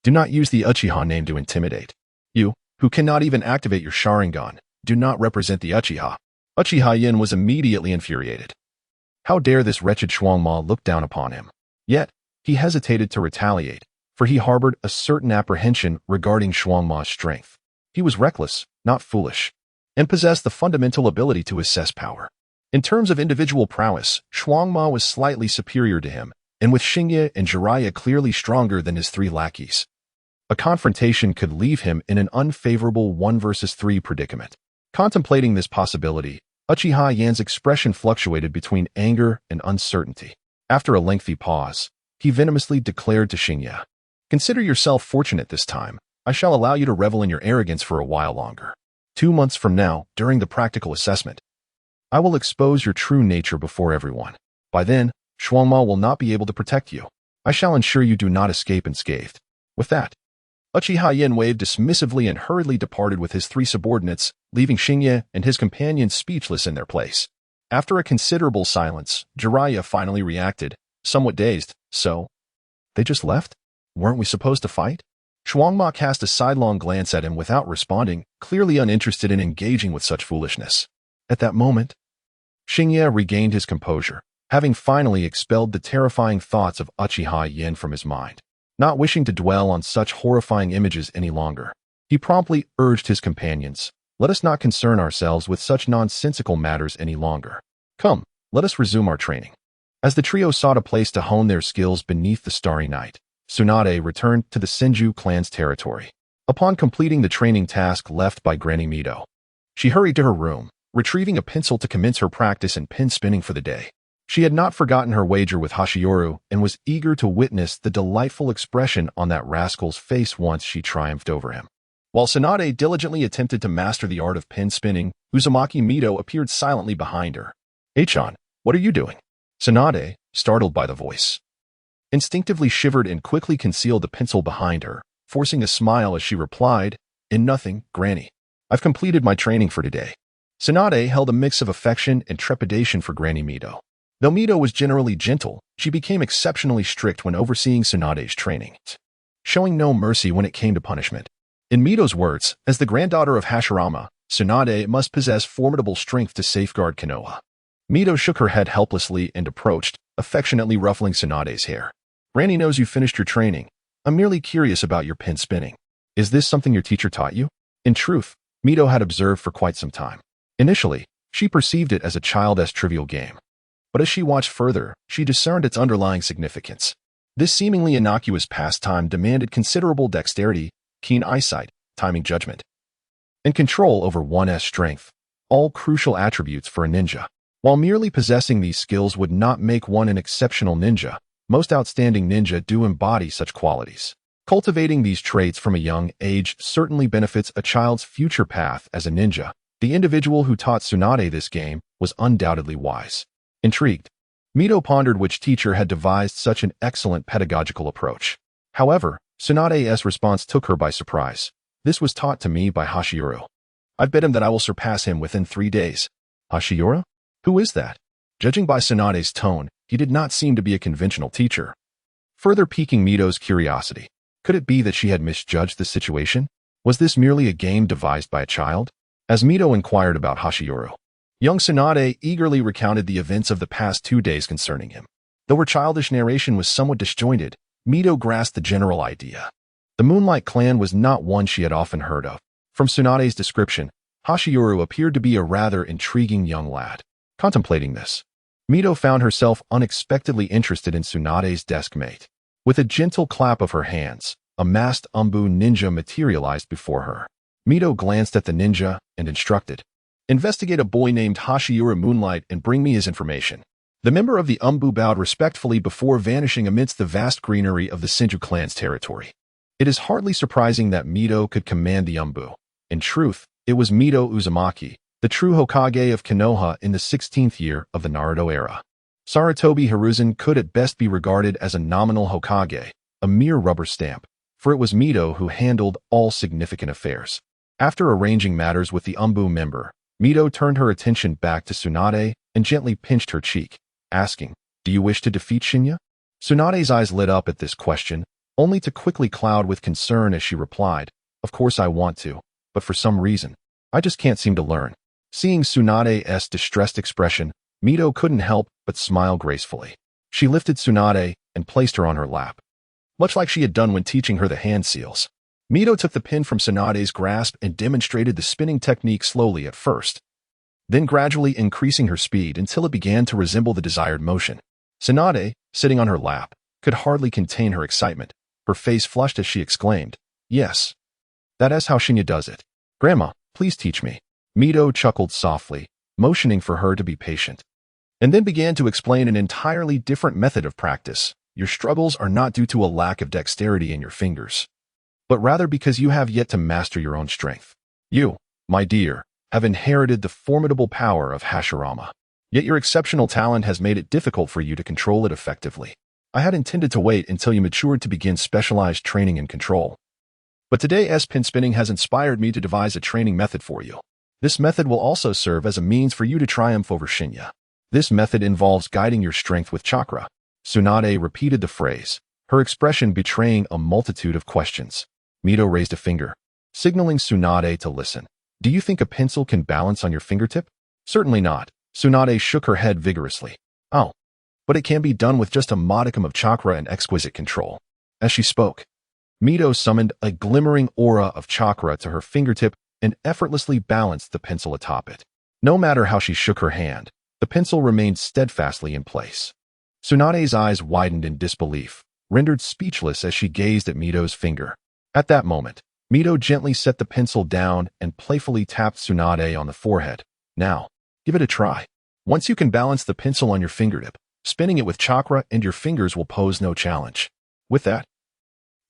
Speaker 1: Do not use the Uchiha name to intimidate. You, who cannot even activate your Sharingan, do not represent the Uchiha. Uchiha Yen was immediately infuriated. How dare this wretched Shuangma look down upon him? Yet, he hesitated to retaliate, for he harbored a certain apprehension regarding Shuangma's strength. He was reckless, not foolish, and possessed the fundamental ability to assess power. In terms of individual prowess, Shuangma was slightly superior to him, and with Shinya and Jiraiya clearly stronger than his three lackeys. A confrontation could leave him in an unfavorable 1 versus 3 predicament. Contemplating this possibility, Uchiha Yan's expression fluctuated between anger and uncertainty. After a lengthy pause, he venomously declared to Shinya, consider yourself fortunate this time. I shall allow you to revel in your arrogance for a while longer. 2 months from now, during the practical assessment, I will expose your true nature before everyone. By then, Shuangma will not be able to protect you. I shall ensure you do not escape unscathed. With that, Uchiha Yen waved dismissively and hurriedly departed with his 3 subordinates, leaving Shinya and his companions speechless in their place. After a considerable silence, Jiraiya finally reacted, somewhat dazed. So, they just left? Weren't we supposed to fight? Shuangma cast a sidelong glance at him without responding, clearly uninterested in engaging with such foolishness. At that moment, Shinya regained his composure, having finally expelled the terrifying thoughts of Uchiha Yen from his mind. Not wishing to dwell on such horrifying images any longer, he promptly urged his companions, let us not concern ourselves with such nonsensical matters any longer. Come, let us resume our training. As the trio sought a place to hone their skills beneath the starry night, Tsunade returned to the Senju clan's territory. Upon completing the training task left by Granny Mito, she hurried to her room, retrieving a pencil to commence her practice in pin spinning for the day. She had not forgotten her wager with Hashioru and was eager to witness the delightful expression on that rascal's face once she triumphed over him. While Tsunade diligently attempted to master the art of pin spinning, Uzumaki Mito appeared silently behind her. Achan, what are you doing? Tsunade, startled by the voice, instinctively shivered and quickly concealed the pencil behind her, forcing a smile as she replied, in nothing, Granny. I've completed my training for today. Tsunade held a mix of affection and trepidation for Granny Mito. Though Mito was generally gentle, she became exceptionally strict when overseeing Tsunade's training, showing no mercy when it came to punishment. In Mito's words, as the granddaughter of Hashirama, Tsunade must possess formidable strength to safeguard Konoha. Mito shook her head helplessly and approached, affectionately ruffling Tsunade's hair. Granny knows you finished your training. I'm merely curious about your pin spinning. Is this something your teacher taught you? In truth, Mito had observed for quite some time. Initially, she perceived it as a childish trivial game. But as she watched further, she discerned its underlying significance. This seemingly innocuous pastime demanded considerable dexterity, keen eyesight, timing judgment, and control over one's strength, all crucial attributes for a ninja. While merely possessing these skills would not make one an exceptional ninja, most outstanding ninja do embody such qualities. Cultivating these traits from a young age certainly benefits a child's future path as a ninja. The individual who taught Tsunade this game was undoubtedly wise. Intrigued, Mito pondered which teacher had devised such an excellent pedagogical approach. However, Tsunade's response took her by surprise. This was taught to me by Hashiyuro. I bet him that I will surpass him within 3 days. Hashiyuro? Who is that? Judging by Tsunade's tone, he did not seem to be a conventional teacher. Further piquing Mito's curiosity, could it be that she had misjudged the situation? Was this merely a game devised by a child? As Mito inquired about Hashiyuro, young Tsunade eagerly recounted the events of the past 2 days concerning him. Though her childish narration was somewhat disjointed, Mito grasped the general idea. The Moonlight clan was not one she had often heard of. From Tsunade's description, Hashiyuro appeared to be a rather intriguing young lad. Contemplating this, Mito found herself unexpectedly interested in Tsunade's desk mate. With a gentle clap of her hands, a masked Umbu ninja materialized before her. Mito glanced at the ninja and instructed, "Investigate a boy named Hashiyuro Moonlight and bring me his information." The member of the Umbu bowed respectfully before vanishing amidst the vast greenery of the Senju clan's territory. It is hardly surprising that Mito could command the Umbu. In truth, it was Mito Uzumaki, the true Hokage of Konoha in the 16th year of the Naruto era. Sarutobi Hiruzen could at best be regarded as a nominal Hokage, a mere rubber stamp, for it was Mito who handled all significant affairs. After arranging matters with the Umbu member, Mito turned her attention back to Tsunade and gently pinched her cheek, asking, "Do you wish to defeat Shinya?" Tsunade's eyes lit up at this question, only to quickly cloud with concern as she replied, "Of course I want to, but for some reason, I just can't seem to learn." Seeing Tsunade's distressed expression, Mito couldn't help but smile gracefully. She lifted Tsunade and placed her on her lap, much like she had done when teaching her the hand seals. Mito took the pin from Tsunade's grasp and demonstrated the spinning technique slowly at first, then gradually increasing her speed until it began to resemble the desired motion. Tsunade, sitting on her lap, could hardly contain her excitement. Her face flushed as she exclaimed, "Yes, that is how Shinya does it. Grandma, please teach me." Mito chuckled softly, motioning for her to be patient, and then began to explain an entirely different method of practice. Your struggles are not due to a lack of dexterity in your fingers, but rather because you have yet to master your own strength. You, my dear, have inherited the formidable power of Hashirama, yet your exceptional talent has made it difficult for you to control it effectively. I had intended to wait until you matured to begin specialized training and control, but today's pin spinning has inspired me to devise a training method for you. This method will also serve as a means for you to triumph over Shinya. This method involves guiding your strength with chakra. Tsunade repeated the phrase, her expression betraying a multitude of questions. Mito raised a finger, signaling Tsunade to listen. "Do you think a pencil can balance on your fingertip?" "Certainly not." Tsunade shook her head vigorously. "Oh, but it can be done with just a modicum of chakra and exquisite control." As she spoke, Mito summoned a glimmering aura of chakra to her fingertip and effortlessly balanced the pencil atop it. No matter how she shook her hand, the pencil remained steadfastly in place. Tsunade's eyes widened in disbelief, rendered speechless as she gazed at Mito's finger. At that moment, Mito gently set the pencil down and playfully tapped Tsunade on the forehead. "Now, give it a try. Once you can balance the pencil on your fingertip, spinning it with chakra and your fingers will pose no challenge." With that,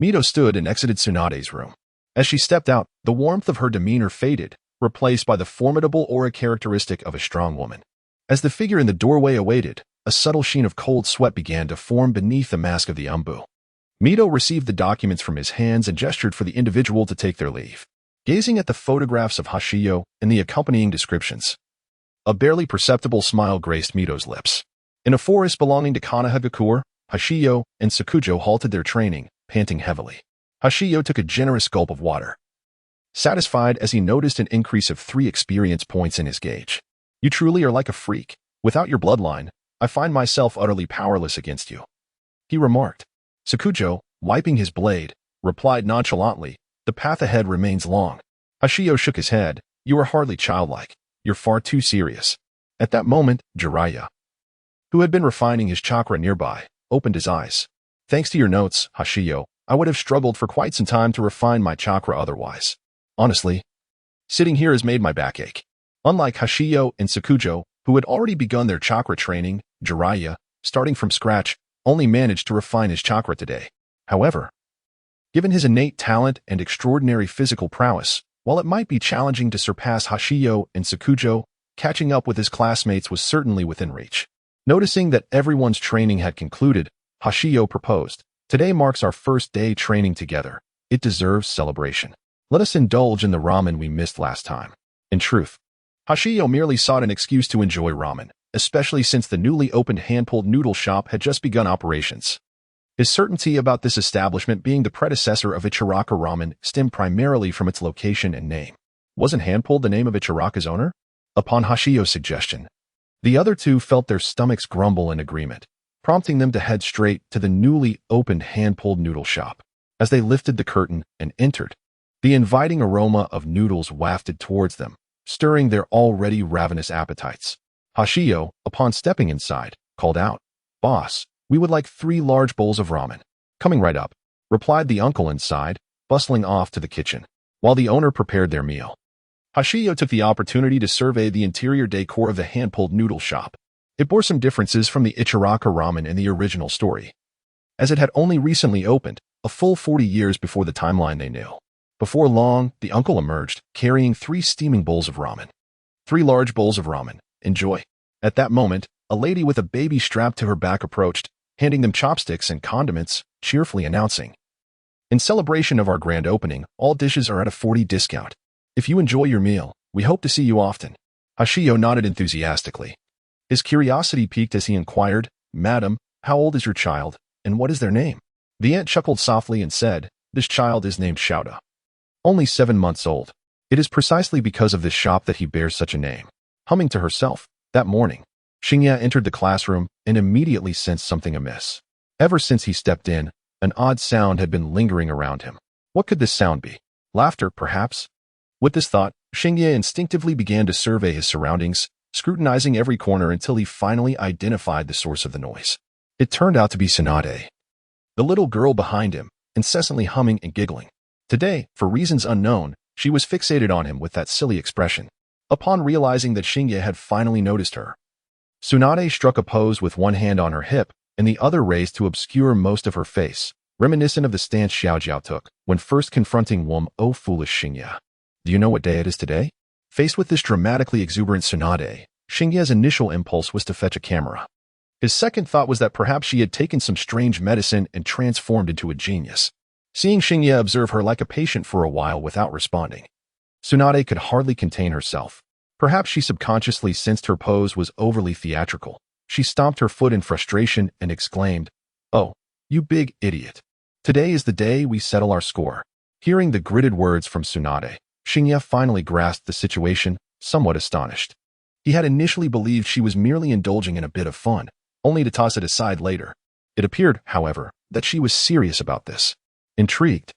Speaker 1: Mito stood and exited Tsunade's room. As she stepped out, the warmth of her demeanor faded, replaced by the formidable aura characteristic of a strong woman. As the figure in the doorway awaited, a subtle sheen of cold sweat began to form beneath the mask of the Umbu. Mito received the documents from his hands and gestured for the individual to take their leave. Gazing at the photographs of Hashio and the accompanying descriptions, a barely perceptible smile graced Mito's lips. In a forest belonging to Kanahagakure, Hashiyo and Sakujo halted their training, panting heavily. Hashiyo took a generous gulp of water, satisfied as he noticed an increase of 3 experience points in his gauge. You truly are like a freak. Without your bloodline, I find myself utterly powerless against you, he remarked. Sakujo, wiping his blade, replied nonchalantly, the path ahead remains long. Hashiyo shook his head. You are hardly childlike. You're far too serious. At that moment, Jiraiya, who had been refining his chakra nearby, opened his eyes. Thanks to your notes, Hashiyo, I would have struggled for quite some time to refine my chakra otherwise. Honestly, sitting here has made my back ache. Unlike Hashiyo and Sakujo, who had already begun their chakra training, Jiraiya, starting from scratch, only managed to refine his chakra today. However, given his innate talent and extraordinary physical prowess, while it might be challenging to surpass Hashiyo and Sakujo, catching up with his classmates was certainly within reach. Noticing that everyone's training had concluded, Hashiyo proposed, today marks our first day training together. It deserves celebration. Let us indulge in the ramen we missed last time. In truth, Hashiyo merely sought an excuse to enjoy ramen, especially since the newly opened hand-pulled noodle shop had just begun operations. His certainty about this establishment being the predecessor of Ichiraka Ramen stemmed primarily from its location and name. Wasn't hand-pulled the name of Ichiraka's owner? Upon Hashiyo's suggestion, the other two felt their stomachs grumble in agreement, prompting them to head straight to the newly opened hand-pulled noodle shop. As they lifted the curtain and entered, the inviting aroma of noodles wafted towards them, stirring their already ravenous appetites. Hashiyo, upon stepping inside, called out, Boss, we would like 3 large bowls of ramen. Coming right up, replied the uncle inside, bustling off to the kitchen, while the owner prepared their meal. Hashiyo took the opportunity to survey the interior decor of the hand-pulled noodle shop. It bore some differences from the Ichiraka Ramen in the original story, as it had only recently opened, a full 40 years before the timeline they knew. Before long, the uncle emerged, carrying 3 steaming bowls of ramen. 3 large bowls of ramen. Enjoy. At that moment, a lady with a baby strapped to her back approached, handing them chopsticks and condiments, cheerfully announcing, in celebration of our grand opening, all dishes are at a 40% discount. If you enjoy your meal, we hope to see you often. Hashiyo nodded enthusiastically. His curiosity piqued as he inquired, Madam, how old is your child, and what is their name? The aunt chuckled softly and said, This child is named Shouta. Only 7 months old. It is precisely because of this shop that he bears such a name. Humming to herself, that morning, Shinya entered the classroom and immediately sensed something amiss. Ever since he stepped in, an odd sound had been lingering around him. What could this sound be? Laughter, perhaps? With this thought, Shinya instinctively began to survey his surroundings, scrutinizing every corner until he finally identified the source of the noise. It turned out to be Tsunade, the little girl behind him, incessantly humming and giggling. Today, for reasons unknown, she was fixated on him with that silly expression. Upon realizing that Shinya had finally noticed her, Tsunade struck a pose with one hand on her hip and the other raised to obscure most of her face, reminiscent of the stance Xiaojiao took when first confronting Oh foolish Shinya. Do you know what day it is today? Faced with this dramatically exuberant Tsunade, Shinya's initial impulse was to fetch a camera. His second thought was that perhaps she had taken some strange medicine and transformed into a genius. Seeing Shinya observe her like a patient for a while without responding, Tsunade could hardly contain herself. Perhaps she subconsciously sensed her pose was overly theatrical. She stomped her foot in frustration and exclaimed, Oh, you big idiot. Today is the day we settle our score. Hearing the gritted words from Tsunade, Shinya finally grasped the situation, somewhat astonished. He had initially believed she was merely indulging in a bit of fun, only to toss it aside later. It appeared, however, that she was serious about this. Intrigued,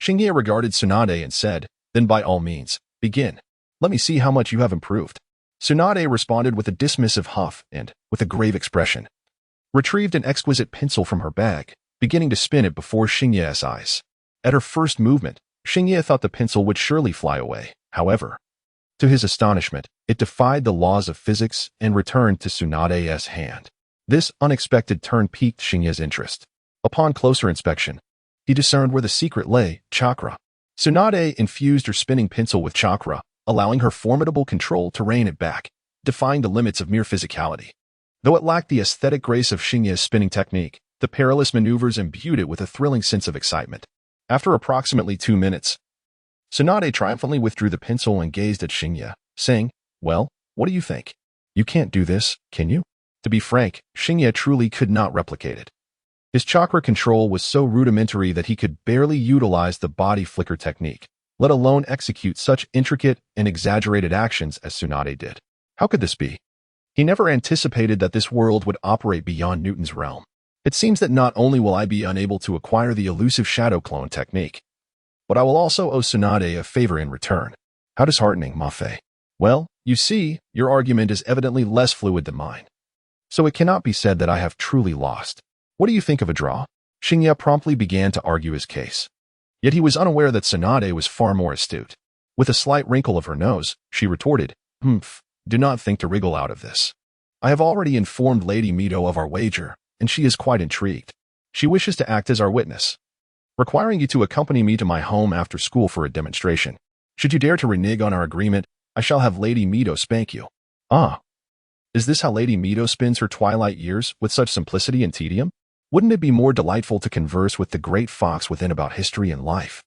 Speaker 1: Shinya regarded Tsunade and said, Then by all means, begin. Let me see how much you have improved. Tsunade responded with a dismissive huff and, with a grave expression, retrieved an exquisite pencil from her bag, beginning to spin it before Shinya's eyes. At her first movement, Shinya thought the pencil would surely fly away. However, to his astonishment, it defied the laws of physics and returned to Tsunade's hand. This unexpected turn piqued Shinya's interest. Upon closer inspection, he discerned where the secret lay, chakra. Tsunade infused her spinning pencil with chakra, allowing her formidable control to rein it back, defying the limits of mere physicality. Though it lacked the aesthetic grace of Shinya's spinning technique, the perilous maneuvers imbued it with a thrilling sense of excitement. After approximately 2 minutes, Tsunade triumphantly withdrew the pencil and gazed at Shinya, saying, Well, what do you think? You can't do this, can you? To be frank, Xingye truly could not replicate it. His chakra control was so rudimentary that he could barely utilize the body flicker technique, let alone execute such intricate and exaggerated actions as Tsunade did. How could this be? He never anticipated that this world would operate beyond Newton's realm. It seems that not only will I be unable to acquire the elusive shadow clone technique, but I will also owe Tsunade a favor in return. How disheartening, Ma Fei. Well, you see, your argument is evidently less fluid than mine. So it cannot be said that I have truly lost. What do you think of a draw? Xingye promptly began to argue his case. Yet he was unaware that Tsunade was far more astute. With a slight wrinkle of her nose, she retorted, do not think to wriggle out of this. I have already informed Lady Mito of our wager, and she is quite intrigued. She wishes to act as our witness, requiring you to accompany me to my home after school for a demonstration. Should you dare to renege on our agreement, I shall have Lady Mito spank you. Ah, is this how Lady Mito spends her twilight years, with such simplicity and tedium? Wouldn't it be more delightful to converse with the great fox within about history and life,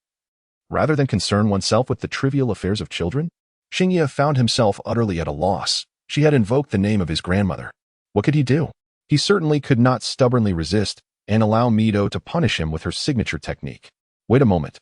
Speaker 1: rather than concern oneself with the trivial affairs of children? Xingye found himself utterly at a loss. She had invoked the name of his grandmother. What could he do? He certainly could not stubbornly resist and allow Mito to punish him with her signature technique. Wait a moment.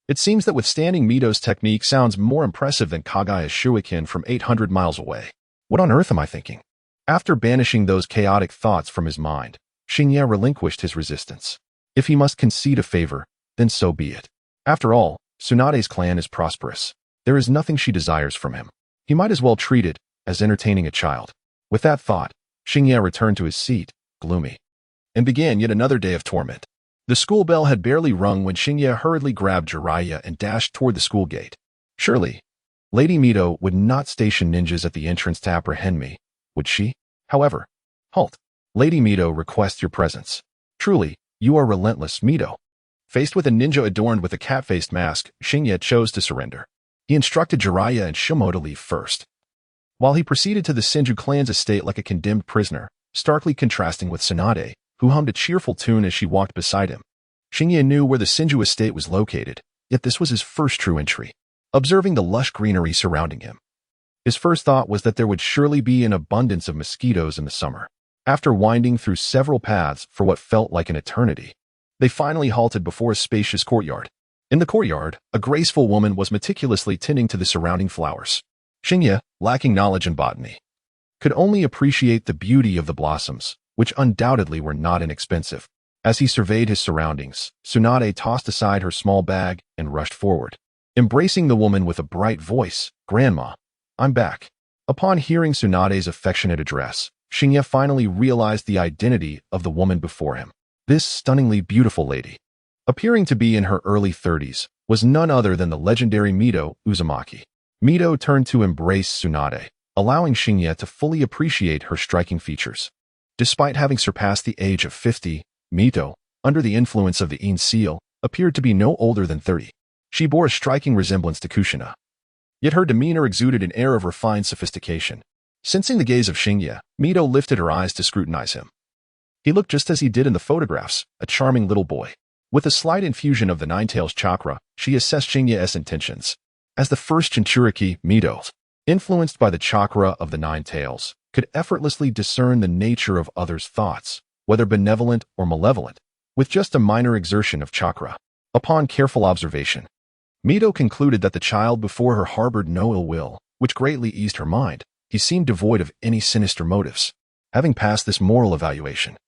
Speaker 1: It seems that withstanding Mito's technique sounds more impressive than Kagaya's shuriken from 800 miles away. What on earth am I thinking? After banishing those chaotic thoughts from his mind, Xingye relinquished his resistance. If he must concede a favor, then so be it. After all, Tsunade's clan is prosperous. There is nothing she desires from him. He might as well treat it as entertaining a child. With that thought, Xingye returned to his seat, gloomy, and began yet another day of torment. The school bell had barely rung when Xingye hurriedly grabbed Jiraiya and dashed toward the school gate. Surely, Lady Mito would not station ninjas at the entrance to apprehend me, would she? However, halt. Lady Mito requests your presence. Truly, you are relentless, Mito. Faced with a ninja adorned with a cat-faced mask, Xingye chose to surrender. He instructed Jiraiya and Shimo to leave first, while he proceeded to the Senju clan's estate like a condemned prisoner, starkly contrasting with Tsunade, who hummed a cheerful tune as she walked beside him. Xingye knew where the Senju estate was located, yet this was his first true entry. Observing the lush greenery surrounding him, his first thought was that there would surely be an abundance of mosquitoes in the summer. After winding through several paths for what felt like an eternity, they finally halted before a spacious courtyard. In the courtyard, a graceful woman was meticulously tending to the surrounding flowers. Xingye, lacking knowledge in botany, could only appreciate the beauty of the blossoms, which undoubtedly were not inexpensive. As he surveyed his surroundings, Tsunade tossed aside her small bag and rushed forward, embracing the woman with a bright voice. Grandma, I'm back. Upon hearing Tsunade's affectionate address, Xingye finally realized the identity of the woman before him. This stunningly beautiful lady, appearing to be in her early 30s, was none other than the legendary Mito Uzumaki. Mito turned to embrace Tsunade, allowing Xingye to fully appreciate her striking features. Despite having surpassed the age of 50, Mito, under the influence of the Yin seal, appeared to be no older than 30. She bore a striking resemblance to Kushina, yet her demeanor exuded an air of refined sophistication. Sensing the gaze of Xingye, Mito lifted her eyes to scrutinize him. He looked just as he did in the photographs, a charming little boy. With a slight infusion of the Nine-Tails chakra, she assessed Xingye's intentions. As the first Jinchuriki, Mito, influenced by the chakra of the Nine Tails, could effortlessly discern the nature of others' thoughts, whether benevolent or malevolent, with just a minor exertion of chakra. Upon careful observation, Mito concluded that the child before her harbored no ill will, which greatly eased her mind. He seemed devoid of any sinister motives. Having passed this moral evaluation,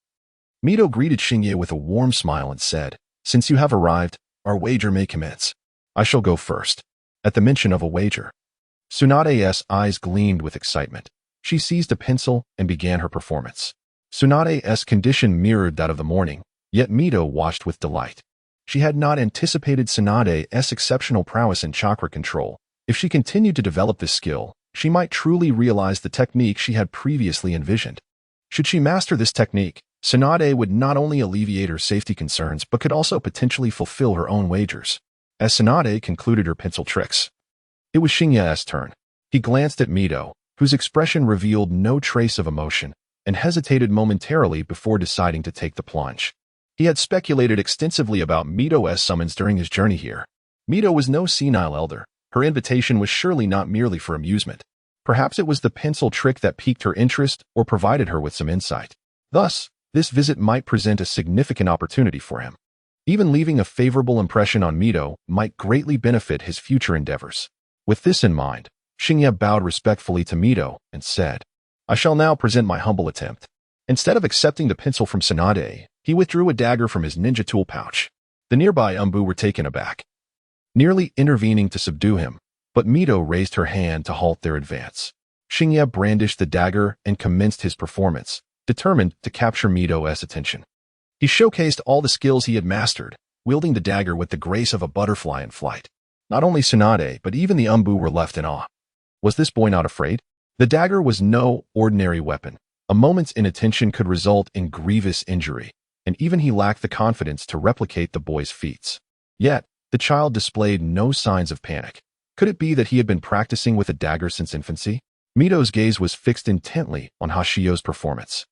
Speaker 1: Mito greeted Xingye with a warm smile and said, "Since you have arrived, our wager may commence. I shall go first." At the mention of a wager, Tsunade's eyes gleamed with excitement. She seized a pencil and began her performance. Tsunade's condition mirrored that of the morning, yet Mito watched with delight. She had not anticipated Tsunade's exceptional prowess in chakra control. If she continued to develop this skill, she might truly realize the technique she had previously envisioned. Should she master this technique, Tsunade would not only alleviate her safety concerns but could also potentially fulfill her own wagers. As Tsunade concluded her pencil tricks, it was Xingye's turn. He glanced at Mito, whose expression revealed no trace of emotion, and hesitated momentarily before deciding to take the plunge. He had speculated extensively about Mito's summons during his journey here. Mito was no senile elder. Her invitation was surely not merely for amusement. Perhaps it was the pencil trick that piqued her interest or provided her with some insight. Thus, this visit might present a significant opportunity for him. Even leaving a favorable impression on Mito might greatly benefit his future endeavors. With this in mind, Shinya bowed respectfully to Mito and said, "I shall now present my humble attempt." Instead of accepting the pencil from Tsunade, he withdrew a dagger from his ninja tool pouch. The nearby Umbu were taken aback, nearly intervening to subdue him, but Mito raised her hand to halt their advance. Shinya brandished the dagger and commenced his performance, determined to capture Mito's attention. He showcased all the skills he had mastered, wielding the dagger with the grace of a butterfly in flight. Not only Tsunade, but even the Umbu were left in awe. Was this boy not afraid? The dagger was no ordinary weapon. A moment's inattention could result in grievous injury, and even he lacked the confidence to replicate the boy's feats. Yet, the child displayed no signs of panic. Could it be that he had been practicing with a dagger since infancy? Mito's gaze was fixed intently on Hashio's performance.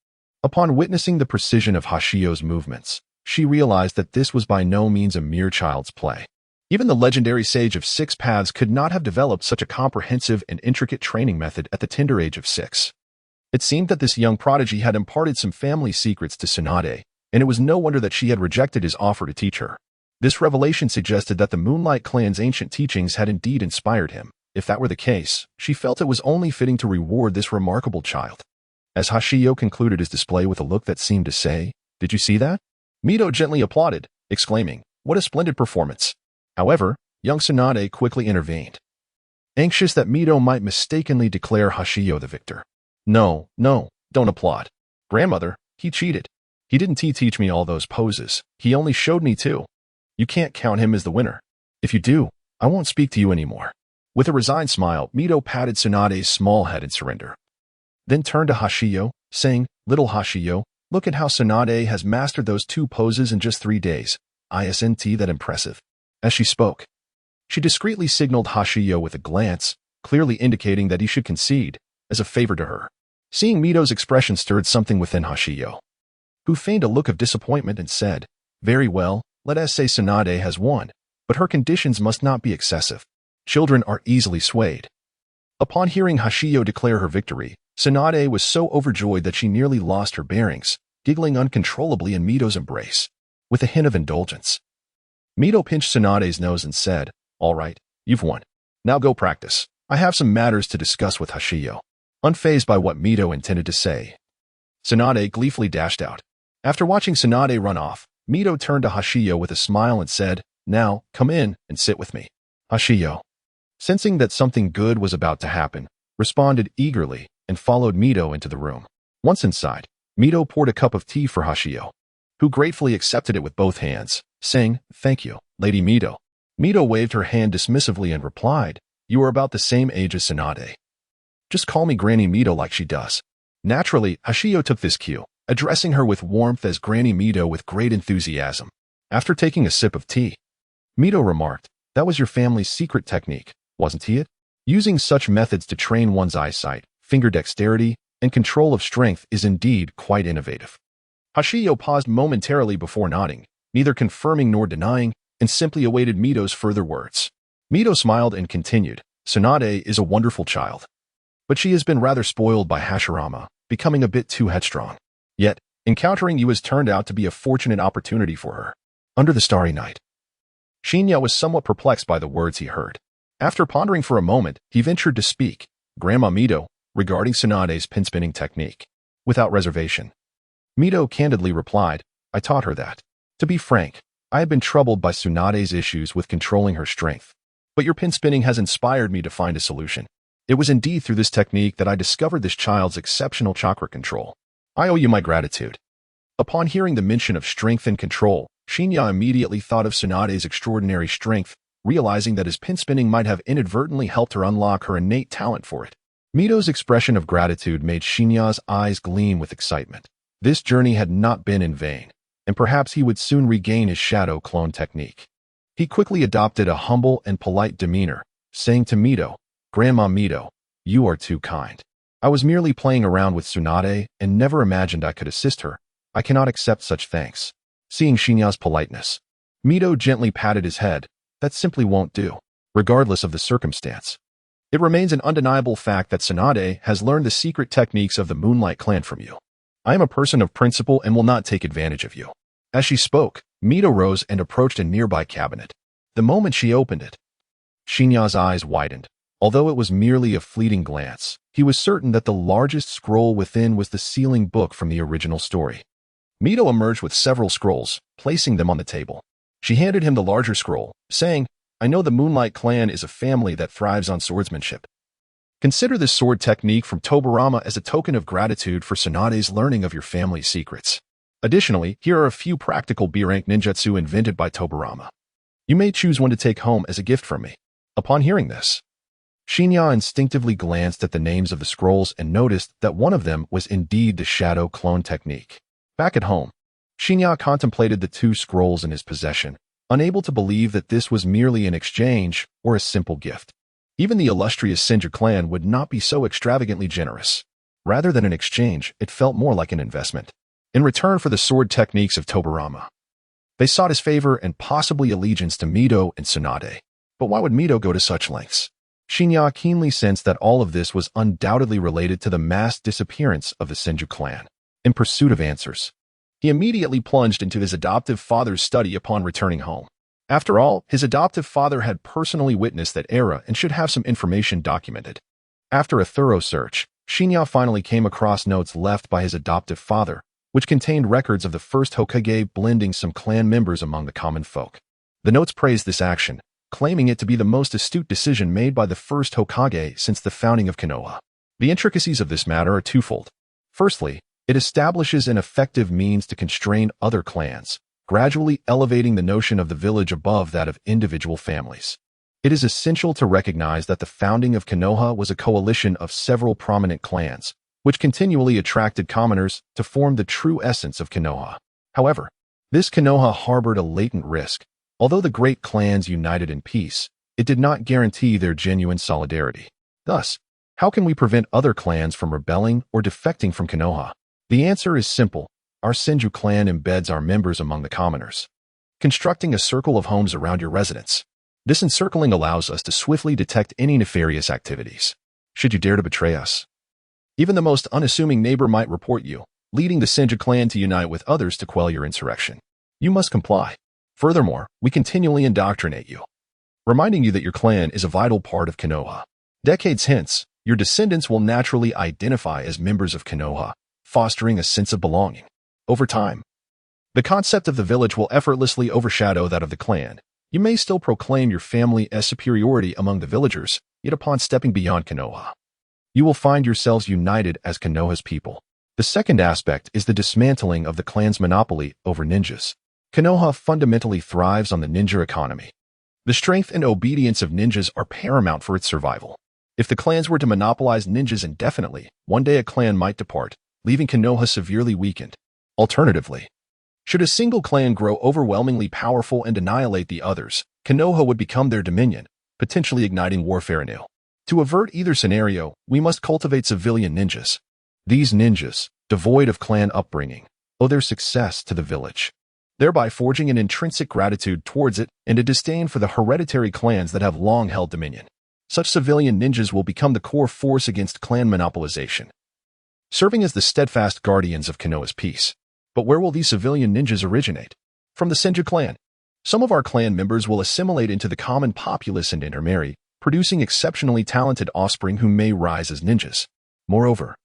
Speaker 1: Upon witnessing the precision of Hashio's movements, she realized that this was by no means a mere child's play. Even the legendary sage of 6 paths could not have developed such a comprehensive and intricate training method at the tender age of 6. It seemed that this young prodigy had imparted some family secrets to Tsunade, and it was no wonder that she had rejected his offer to teach her. This revelation suggested that the Moonlight clan's ancient teachings had indeed inspired him. If that were the case, she felt it was only fitting to reward this remarkable child. As Hashio concluded his display with a look that seemed to say, "Did you see that?" Mito gently applauded, exclaiming, "What a splendid performance." However, young Tsunade quickly intervened, anxious that Mito might mistakenly declare Hashio the victor. No, don't applaud. Grandmother, he cheated. He didn't teach me all those poses. He only showed me 2. You can't count him as the winner. If you do, I won't speak to you anymore." With a resigned smile, Mito patted Tsunade's small head in surrender. Then turned to Hashio, saying, "Little Hashio, look at how Tsunade has mastered those 2 poses in just 3 days. Isn't that impressive?" As she spoke, she discreetly signaled Hashio with a glance, clearly indicating that he should concede, as a favor to her. Seeing Mito's expression stirred something within Hashio, who feigned a look of disappointment and said, "Very well, let us say Tsunade has won, but her conditions must not be excessive. Children are easily swayed." Upon hearing Hashio declare her victory, Tsunade was so overjoyed that she nearly lost her bearings, giggling uncontrollably in Mito's embrace. With a hint of indulgence, Mito pinched Tsunade's nose and said, "All right, you've won. Now go practice. I have some matters to discuss with Hashio." Unfazed by what Mito intended to say, Tsunade gleefully dashed out. After watching Tsunade run off, Mito turned to Hashio with a smile and said, "Now, come in and sit with me." Hashio, sensing that something good was about to happen, responded eagerly and followed Mito into the room. Once inside, Mito poured a cup of tea for Hashio, who gratefully accepted it with both hands, saying, "Thank you, Lady Mito." Mito waved her hand dismissively and replied, "You are about the same age as Tsunade. Just call me Granny Mito like she does." Naturally, Hashio took this cue, addressing her with warmth as Granny Mito with great enthusiasm. After taking a sip of tea, Mito remarked, "That was your family's secret technique, wasn't it? Using such methods to train one's eyesight, finger dexterity, and control of strength is indeed quite innovative." Hashio paused momentarily before nodding, neither confirming nor denying, and simply awaited Mito's further words. Mito smiled and continued, "Tsunade is a wonderful child, but she has been rather spoiled by Hashirama, becoming a bit too headstrong. Yet, encountering you has turned out to be a fortunate opportunity for her." Under the starry night, Shinya was somewhat perplexed by the words he heard. After pondering for a moment, he ventured to speak, "Grandma Mito, regarding Tsunade's pin-spinning technique." Without reservation, Mito candidly replied, "I taught her that. To be frank, I had been troubled by Tsunade's issues with controlling her strength. But your pin-spinning has inspired me to find a solution. It was indeed through this technique that I discovered this child's exceptional chakra control. I owe you my gratitude." Upon hearing the mention of strength and control, Shinya immediately thought of Tsunade's extraordinary strength, realizing that his pin-spinning might have inadvertently helped her unlock her innate talent for it. Mito's expression of gratitude made Shinya's eyes gleam with excitement. This journey had not been in vain, and perhaps he would soon regain his shadow clone technique. He quickly adopted a humble and polite demeanor, saying to Mito, "Grandma Mito, you are too kind. I was merely playing around with Tsunade and never imagined I could assist her. I cannot accept such thanks." Seeing Shinya's politeness, Mito gently patted his head. "That simply won't do, regardless of the circumstance. It remains an undeniable fact that Tsunade has learned the secret techniques of the Moonlight clan from you. I am a person of principle and will not take advantage of you." As she spoke, Mito rose and approached a nearby cabinet. The moment she opened it, Shinya's eyes widened. Although it was merely a fleeting glance, he was certain that the largest scroll within was the sealing book from the original story. Mito emerged with several scrolls, placing them on the table. She handed him the larger scroll, saying, "I know the Moonlight clan is a family that thrives on swordsmanship. Consider this sword technique from Tobirama as a token of gratitude for Tsunade's learning of your family's secrets. Additionally, here are a few practical B-rank ninjutsu invented by Tobirama. You may choose one to take home as a gift from me." Upon hearing this, Shinya instinctively glanced at the names of the scrolls and noticed that one of them was indeed the shadow clone technique. Back at home, Shinya contemplated the two scrolls in his possession, unable to believe that this was merely an exchange or a simple gift. Even the illustrious Senju clan would not be so extravagantly generous. Rather than an exchange, it felt more like an investment. In return for the sword techniques of Tobirama, they sought his favor and possibly allegiance to Mito and Tsunade. But why would Mito go to such lengths? Shinya keenly sensed that all of this was undoubtedly related to the mass disappearance of the Senju clan. In pursuit of answers, he immediately plunged into his adoptive father's study upon returning home. After all, his adoptive father had personally witnessed that era and should have some information documented. After a thorough search, Shinya finally came across notes left by his adoptive father, which contained records of the first Hokage blending some clan members among the common folk. The notes praised this action, claiming it to be the most astute decision made by the first Hokage since the founding of Konoha. The intricacies of this matter are twofold. Firstly, it establishes an effective means to constrain other clans, gradually elevating the notion of the village above that of individual families. It is essential to recognize that the founding of Konoha was a coalition of several prominent clans, which continually attracted commoners to form the true essence of Konoha. However, this Konoha harbored a latent risk. Although the great clans united in peace, it did not guarantee their genuine solidarity. Thus, how can we prevent other clans from rebelling or defecting from Konoha? The answer is simple. Our Senju clan embeds our members among the commoners, constructing a circle of homes around your residence. This encircling allows us to swiftly detect any nefarious activities. Should you dare to betray us, even the most unassuming neighbor might report you, leading the Senju clan to unite with others to quell your insurrection. You must comply. Furthermore, we continually indoctrinate you, reminding you that your clan is a vital part of Konoha. Decades hence, your descendants will naturally identify as members of Konoha, fostering a sense of belonging. Over time, the concept of the village will effortlessly overshadow that of the clan. You may still proclaim your family as superiority among the villagers, yet upon stepping beyond Konoha, you will find yourselves united as Konoha's people. The second aspect is the dismantling of the clan's monopoly over ninjas. Konoha fundamentally thrives on the ninja economy. The strength and obedience of ninjas are paramount for its survival. If the clans were to monopolize ninjas indefinitely, one day a clan might depart, leaving Konoha severely weakened. Alternatively, should a single clan grow overwhelmingly powerful and annihilate the others, Konoha would become their dominion, potentially igniting warfare anew. To avert either scenario, we must cultivate civilian ninjas. These ninjas, devoid of clan upbringing, owe their success to the village, thereby forging an intrinsic gratitude towards it and a disdain for the hereditary clans that have long held dominion. Such civilian ninjas will become the core force against clan monopolization, serving as the steadfast guardians of Konoha's peace. But where will these civilian ninjas originate? From the Senju clan. Some of our clan members will assimilate into the common populace and intermarry, producing exceptionally talented offspring who may rise as ninjas. Moreover,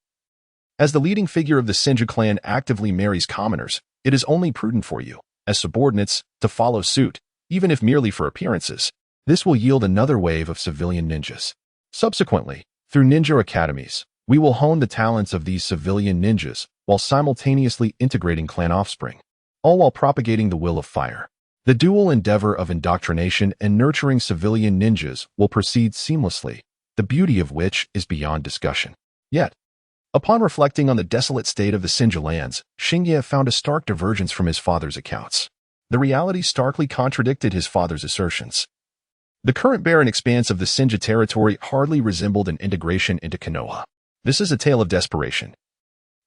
Speaker 1: as the leading figure of the Senju clan actively marries commoners, it is only prudent for you, as subordinates, to follow suit, even if merely for appearances. This will yield another wave of civilian ninjas. Subsequently, through ninja academies, we will hone the talents of these civilian ninjas while simultaneously integrating clan offspring, all while propagating the will of fire. The dual endeavor of indoctrination and nurturing civilian ninjas will proceed seamlessly, the beauty of which is beyond discussion. Yet, upon reflecting on the desolate state of the Senju lands, Shinya found a stark divergence from his father's accounts. The reality starkly contradicted his father's assertions. The current barren expanse of the Senju territory hardly resembled an integration into Konoha. This is a tale of desperation,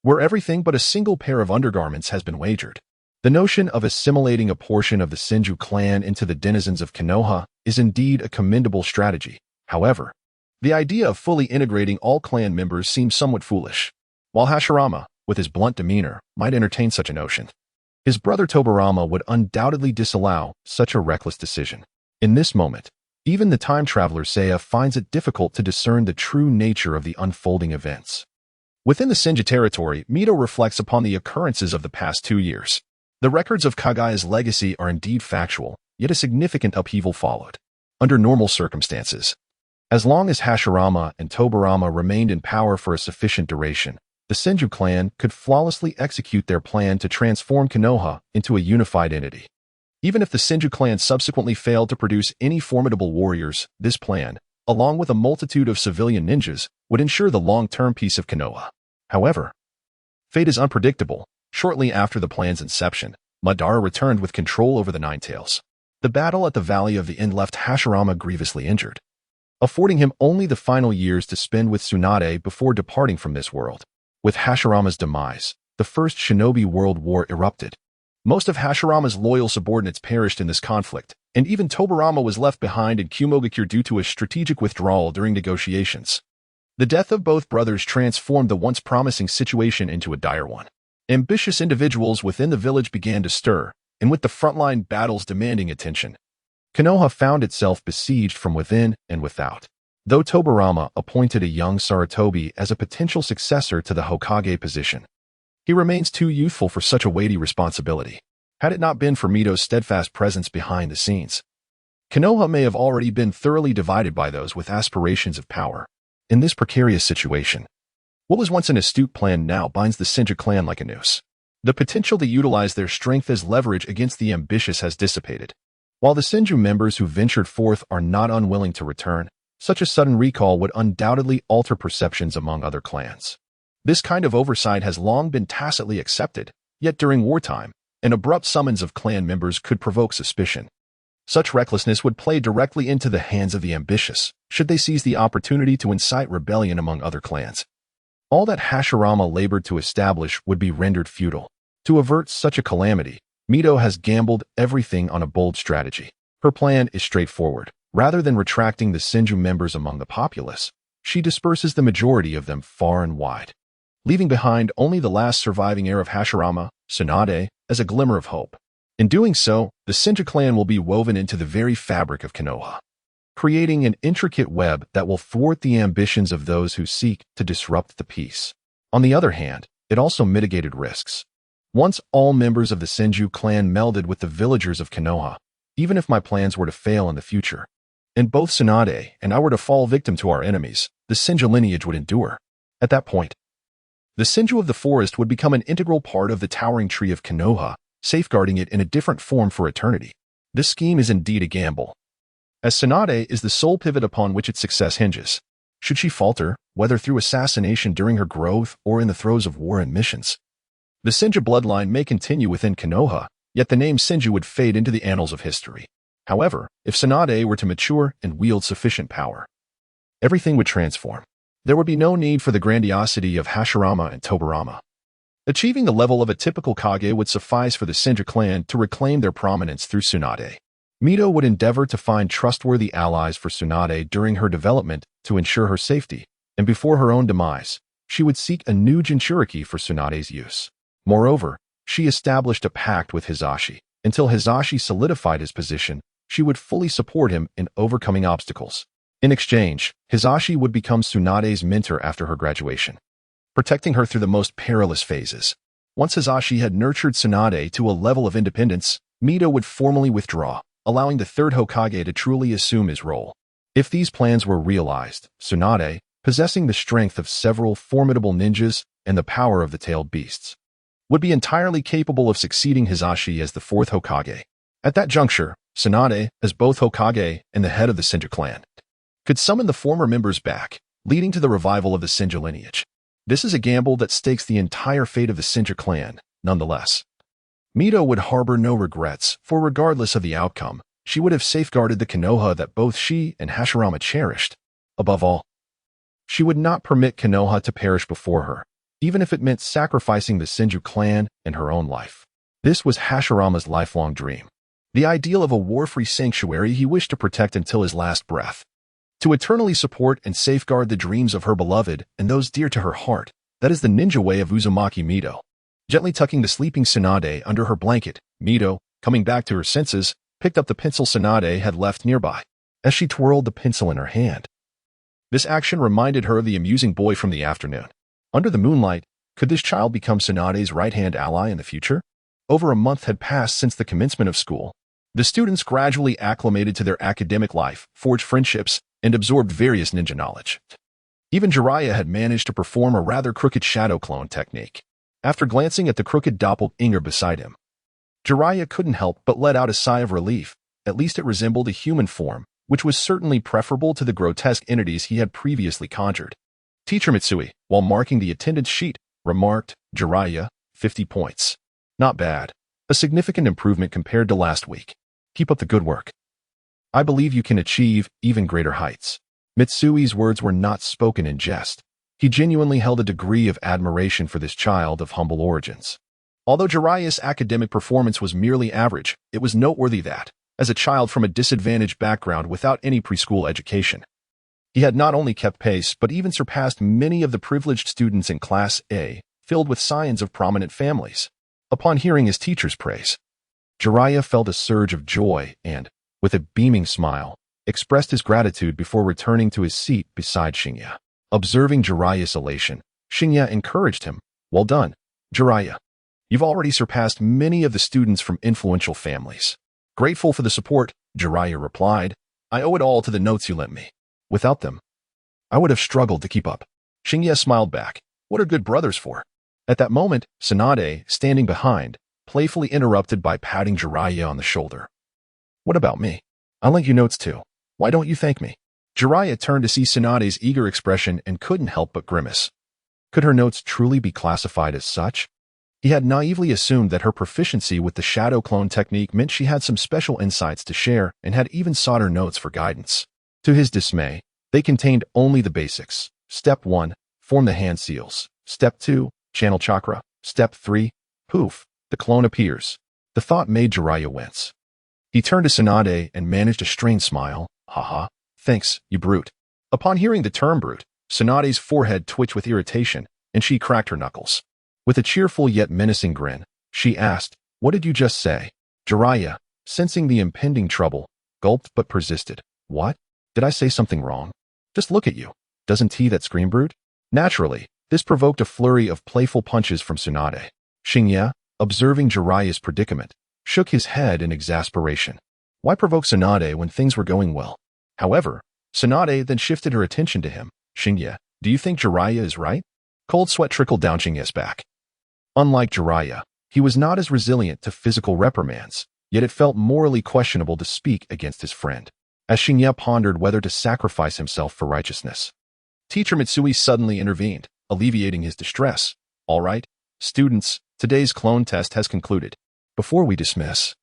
Speaker 1: where everything but a single pair of undergarments has been wagered. The notion of assimilating a portion of the Senju clan into the denizens of Konoha is indeed a commendable strategy. However, The idea of fully integrating all clan members seemed somewhat foolish. While Hashirama, with his blunt demeanor, might entertain such a notion, his brother Tobirama would undoubtedly disallow such a reckless decision. In this moment, even the time traveler Seiya finds it difficult to discern the true nature of the unfolding events. Within the Senju territory, Mito reflects upon the occurrences of the past 2 years. The records of Kagaya's legacy are indeed factual, yet a significant upheaval followed. Under normal circumstances, as long as Hashirama and Tobirama remained in power for a sufficient duration, the Senju clan could flawlessly execute their plan to transform Konoha into a unified entity. Even if the Senju clan subsequently failed to produce any formidable warriors, this plan, along with a multitude of civilian ninjas, would ensure the long-term peace of Konoha. However, fate is unpredictable. Shortly after the plan's inception, Madara returned with control over the Nine Tails. The battle at the Valley of the End left Hashirama grievously injured, affording him only the final years to spend with Tsunade before departing from this world. With Hashirama's demise, the First Shinobi World War erupted. Most of Hashirama's loyal subordinates perished in this conflict, and even Tobirama was left behind in Kumogakure due to a strategic withdrawal during negotiations. The death of both brothers transformed the once promising situation into a dire one. Ambitious individuals within the village began to stir, and with the frontline battles demanding attention, Konoha found itself besieged from within and without. Though Tobirama appointed a young Sarutobi as a potential successor to the Hokage position, he remains too youthful for such a weighty responsibility. Had it not been for Mito's steadfast presence behind the scenes, Konoha may have already been thoroughly divided by those with aspirations of power. In this precarious situation, what was once an astute plan now binds the Senju clan like a noose. The potential to utilize their strength as leverage against the ambitious has dissipated. While the Senju members who ventured forth are not unwilling to return, such a sudden recall would undoubtedly alter perceptions among other clans. This kind of oversight has long been tacitly accepted, yet during wartime, an abrupt summons of clan members could provoke suspicion. Such recklessness would play directly into the hands of the ambitious, should they seize the opportunity to incite rebellion among other clans. All that Hashirama labored to establish would be rendered futile. To avert such a calamity, Mito has gambled everything on a bold strategy. Her plan is straightforward. Rather than retracting the Senju members among the populace, she disperses the majority of them far and wide, leaving behind only the last surviving heir of Hashirama, Tsunade, as a glimmer of hope. In doing so, the Senju clan will be woven into the very fabric of Konoha, creating an intricate web that will thwart the ambitions of those who seek to disrupt the peace. On the other hand, it also mitigated risks. Once all members of the Senju clan melded with the villagers of Konoha, even if my plans were to fail in the future, and both Tsunade and I were to fall victim to our enemies, the Senju lineage would endure. At that point, the Senju of the forest would become an integral part of the towering tree of Konoha, safeguarding it in a different form for eternity. This scheme is indeed a gamble, as Tsunade is the sole pivot upon which its success hinges. Should she falter, whether through assassination during her growth or in the throes of war and missions, the Senju bloodline may continue within Konoha, yet the name Senju would fade into the annals of history. However, if Tsunade were to mature and wield sufficient power, everything would transform. There would be no need for the grandiosity of Hashirama and Tobirama. Achieving the level of a typical Kage would suffice for the Senju clan to reclaim their prominence through Tsunade. Mito would endeavor to find trustworthy allies for Tsunade during her development to ensure her safety, and before her own demise, she would seek a new Jinchuriki for Tsunade's use. Moreover, she established a pact with Hizashi. Until Hizashi solidified his position, she would fully support him in overcoming obstacles. In exchange, Hizashi would become Tsunade's mentor after her graduation, protecting her through the most perilous phases. Once Hizashi had nurtured Tsunade to a level of independence, Mito would formally withdraw, allowing the third Hokage to truly assume his role. If these plans were realized, Tsunade, possessing the strength of several formidable ninjas and the power of the tailed beasts, would be entirely capable of succeeding Hizashi as the fourth Hokage. At that juncture, Tsunade, as both Hokage and the head of the Senju clan, could summon the former members back, leading to the revival of the Senju lineage. This is a gamble that stakes the entire fate of the Senju clan. Nonetheless, Mito would harbor no regrets, for regardless of the outcome, she would have safeguarded the Konoha that both she and Hashirama cherished. Above all, she would not permit Konoha to perish before her, even if it meant sacrificing the Senju clan and her own life. This was Hashirama's lifelong dream, the ideal of a war-free sanctuary he wished to protect until his last breath. To eternally support and safeguard the dreams of her beloved and those dear to her heart. That is the ninja way of Uzumaki Mido. Gently tucking the sleeping Tsunade under her blanket, Mido, coming back to her senses, picked up the pencil Tsunade had left nearby. As she twirled the pencil in her hand, this action reminded her of the amusing boy from the afternoon. Under the moonlight, could this child become Tsunade's right-hand ally in the future? Over a month had passed since the commencement of school. The students gradually acclimated to their academic life, forged friendships, and absorbed various ninja knowledge. Even Jiraiya had managed to perform a rather crooked shadow clone technique. After glancing at the crooked doppelganger beside him, Jiraiya couldn't help but let out a sigh of relief. At least it resembled a human form, which was certainly preferable to the grotesque entities he had previously conjured. Teacher Mitsui, while marking the attendance sheet, remarked, Jiraiya, 50 points. Not bad. A significant improvement compared to last week. Keep up the good work. I believe you can achieve even greater heights. Mitsui's words were not spoken in jest. He genuinely held a degree of admiration for this child of humble origins. Although Jiraiya's academic performance was merely average, it was noteworthy that, as a child from a disadvantaged background without any preschool education, he had not only kept pace but even surpassed many of the privileged students in Class A, filled with scions of prominent families. Upon hearing his teacher's praise, Jiraiya felt a surge of joy and, with a beaming smile, expressed his gratitude before returning to his seat beside Shinya. Observing Jiraiya's elation, Shinya encouraged him. Well done, Jiraiya. You've already surpassed many of the students from influential families. Grateful for the support, Jiraiya replied. I owe it all to the notes you lent me. Without them, I would have struggled to keep up. Shinya smiled back. What are good brothers for? At that moment, Tsunade, standing behind, playfully interrupted by patting Jiraiya on the shoulder. What about me? I lent you notes too. Why don't you thank me? Jiraiya turned to see Tsunade's eager expression and couldn't help but grimace. Could her notes truly be classified as such? He had naively assumed that her proficiency with the shadow clone technique meant she had some special insights to share and had even sought her notes for guidance. To his dismay, they contained only the basics. Step 1, form the hand seals. Step 2, channel chakra. Step 3, poof, the clone appears. The thought made Jiraiya wince. He turned to Tsunade and managed a strained smile. Haha, thanks, you brute. Upon hearing the term brute, Tsunade's forehead twitched with irritation, and she cracked her knuckles. With a cheerful yet menacing grin, she asked, What did you just say? Jiraiya, sensing the impending trouble, gulped but persisted. What? Did I say something wrong? Just look at you. Doesn't he that scream brute? Naturally, this provoked a flurry of playful punches from Tsunade. Shinya, observing Jiraiya's predicament, shook his head in exasperation. Why provoke Tsunade when things were going well? However, Tsunade then shifted her attention to him. Shinya, do you think Jiraiya is right? Cold sweat trickled down Shinya's back. Unlike Jiraiya, he was not as resilient to physical reprimands, yet it felt morally questionable to speak against his friend, as Shinya pondered whether to sacrifice himself for righteousness. Teacher Mitsui suddenly intervened, alleviating his distress. All right, students, today's clone test has concluded. Before we dismiss,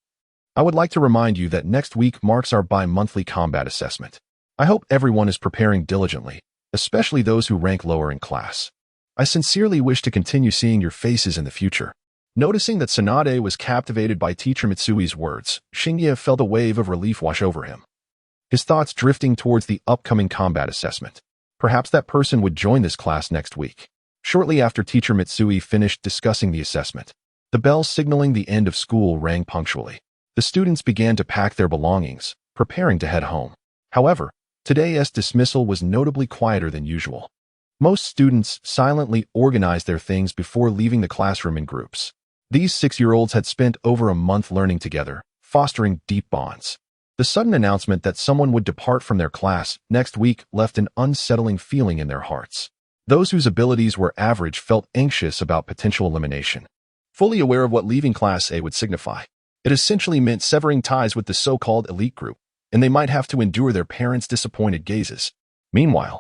Speaker 1: I would like to remind you that next week marks our bi-monthly combat assessment. I hope everyone is preparing diligently, especially those who rank lower in class. I sincerely wish to continue seeing your faces in the future. Noticing that Tsunade was captivated by Teacher Mitsui's words, Shinya felt a wave of relief wash over him. His thoughts drifting towards the upcoming combat assessment. Perhaps that person would join this class next week. Shortly after Teacher Mitsui finished discussing the assessment, the bell signaling the end of school rang punctually. The students began to pack their belongings, preparing to head home. However, today's dismissal was notably quieter than usual. Most students silently organized their things before leaving the classroom in groups. These 6-year-olds had spent over a month learning together, fostering deep bonds. The sudden announcement that someone would depart from their class next week left an unsettling feeling in their hearts. Those whose abilities were average felt anxious about potential elimination. Fully aware of what leaving Class A would signify, it essentially meant severing ties with the so-called elite group, and they might have to endure their parents' disappointed gazes. Meanwhile,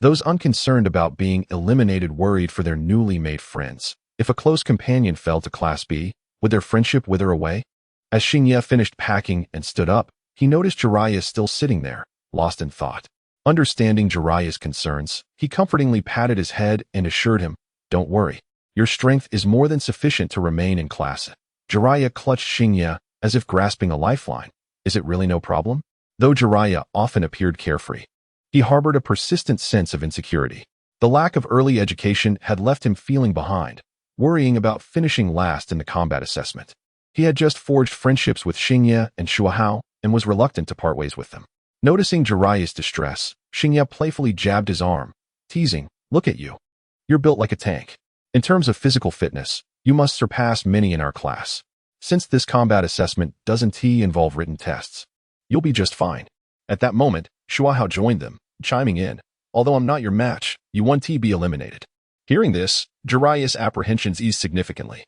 Speaker 1: those unconcerned about being eliminated worried for their newly made friends. If a close companion fell to Class B, would their friendship wither away? As Shinya finished packing and stood up, he noticed Jiraiya still sitting there, lost in thought. Understanding Jiraiya's concerns, he comfortingly patted his head and assured him, Don't worry, your strength is more than sufficient to remain in class. Jiraiya clutched Shinya as if grasping a lifeline. Is it really no problem? Though Jiraiya often appeared carefree, He harbored a persistent sense of insecurity. The lack of early education had left him feeling behind, worrying about finishing last in the combat assessment. He had just forged friendships with Xingye and Shuahao and was reluctant to part ways with them. Noticing Jiraiya's distress, Xingye playfully jabbed his arm, teasing, "Look at you. You're built like a tank. In terms of physical fitness, you must surpass many in our class. Since this combat assessment doesn't involve written tests, you'll be just fine." At that moment, Shuahao joined them, chiming in, "Although I'm not your match, you won't be eliminated." Hearing this, Jiraiya's apprehensions eased significantly.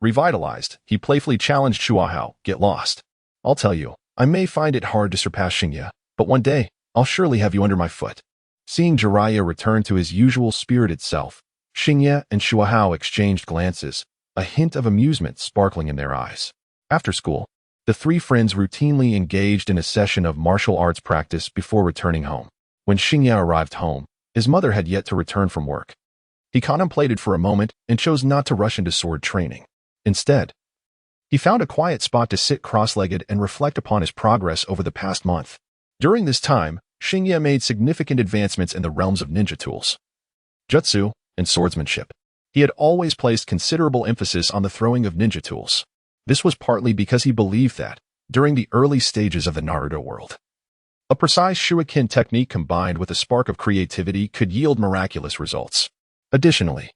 Speaker 1: Revitalized, he playfully challenged Shuahao, "Get lost. I'll tell you, I may find it hard to surpass Xingye, but one day, I'll surely have you under my foot." Seeing Jiraiya return to his usual spirited self, Xingye and Shuahao exchanged glances, a hint of amusement sparkling in their eyes. After school, the three friends routinely engaged in a session of martial arts practice before returning home. When Xingye arrived home, his mother had yet to return from work. He contemplated for a moment and chose not to rush into sword training. Instead, he found a quiet spot to sit cross-legged and reflect upon his progress over the past month. During this time, Xingye made significant advancements in the realms of ninja tools, jutsu, and swordsmanship. He had always placed considerable emphasis on the throwing of ninja tools. This was partly because he believed that, during the early stages of the Naruto world, a precise shuriken technique combined with a spark of creativity could yield miraculous results. Additionally,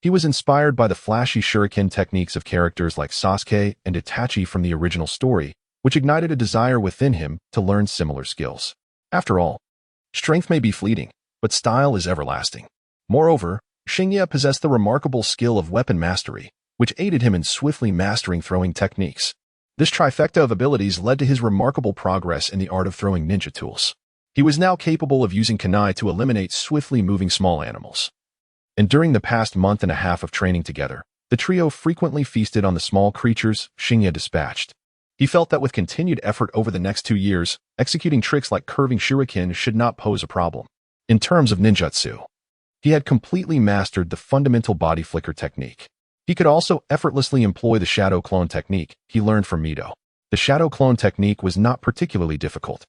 Speaker 1: he was inspired by the flashy shuriken techniques of characters like Sasuke and Itachi from the original story, which ignited a desire within him to learn similar skills. After all, strength may be fleeting, but style is everlasting. Moreover, Xingye possessed the remarkable skill of weapon mastery, which aided him in swiftly mastering throwing techniques. This trifecta of abilities led to his remarkable progress in the art of throwing ninja tools. He was now capable of using kunai to eliminate swiftly moving small animals. And during the past month and a half of training together, the trio frequently feasted on the small creatures Xingye dispatched. He felt that with continued effort over the next 2 years, executing tricks like curving shuriken should not pose a problem. In terms of ninjutsu, he had completely mastered the fundamental body flicker technique. He could also effortlessly employ the shadow clone technique he learned from Mido. The shadow clone technique was not particularly difficult,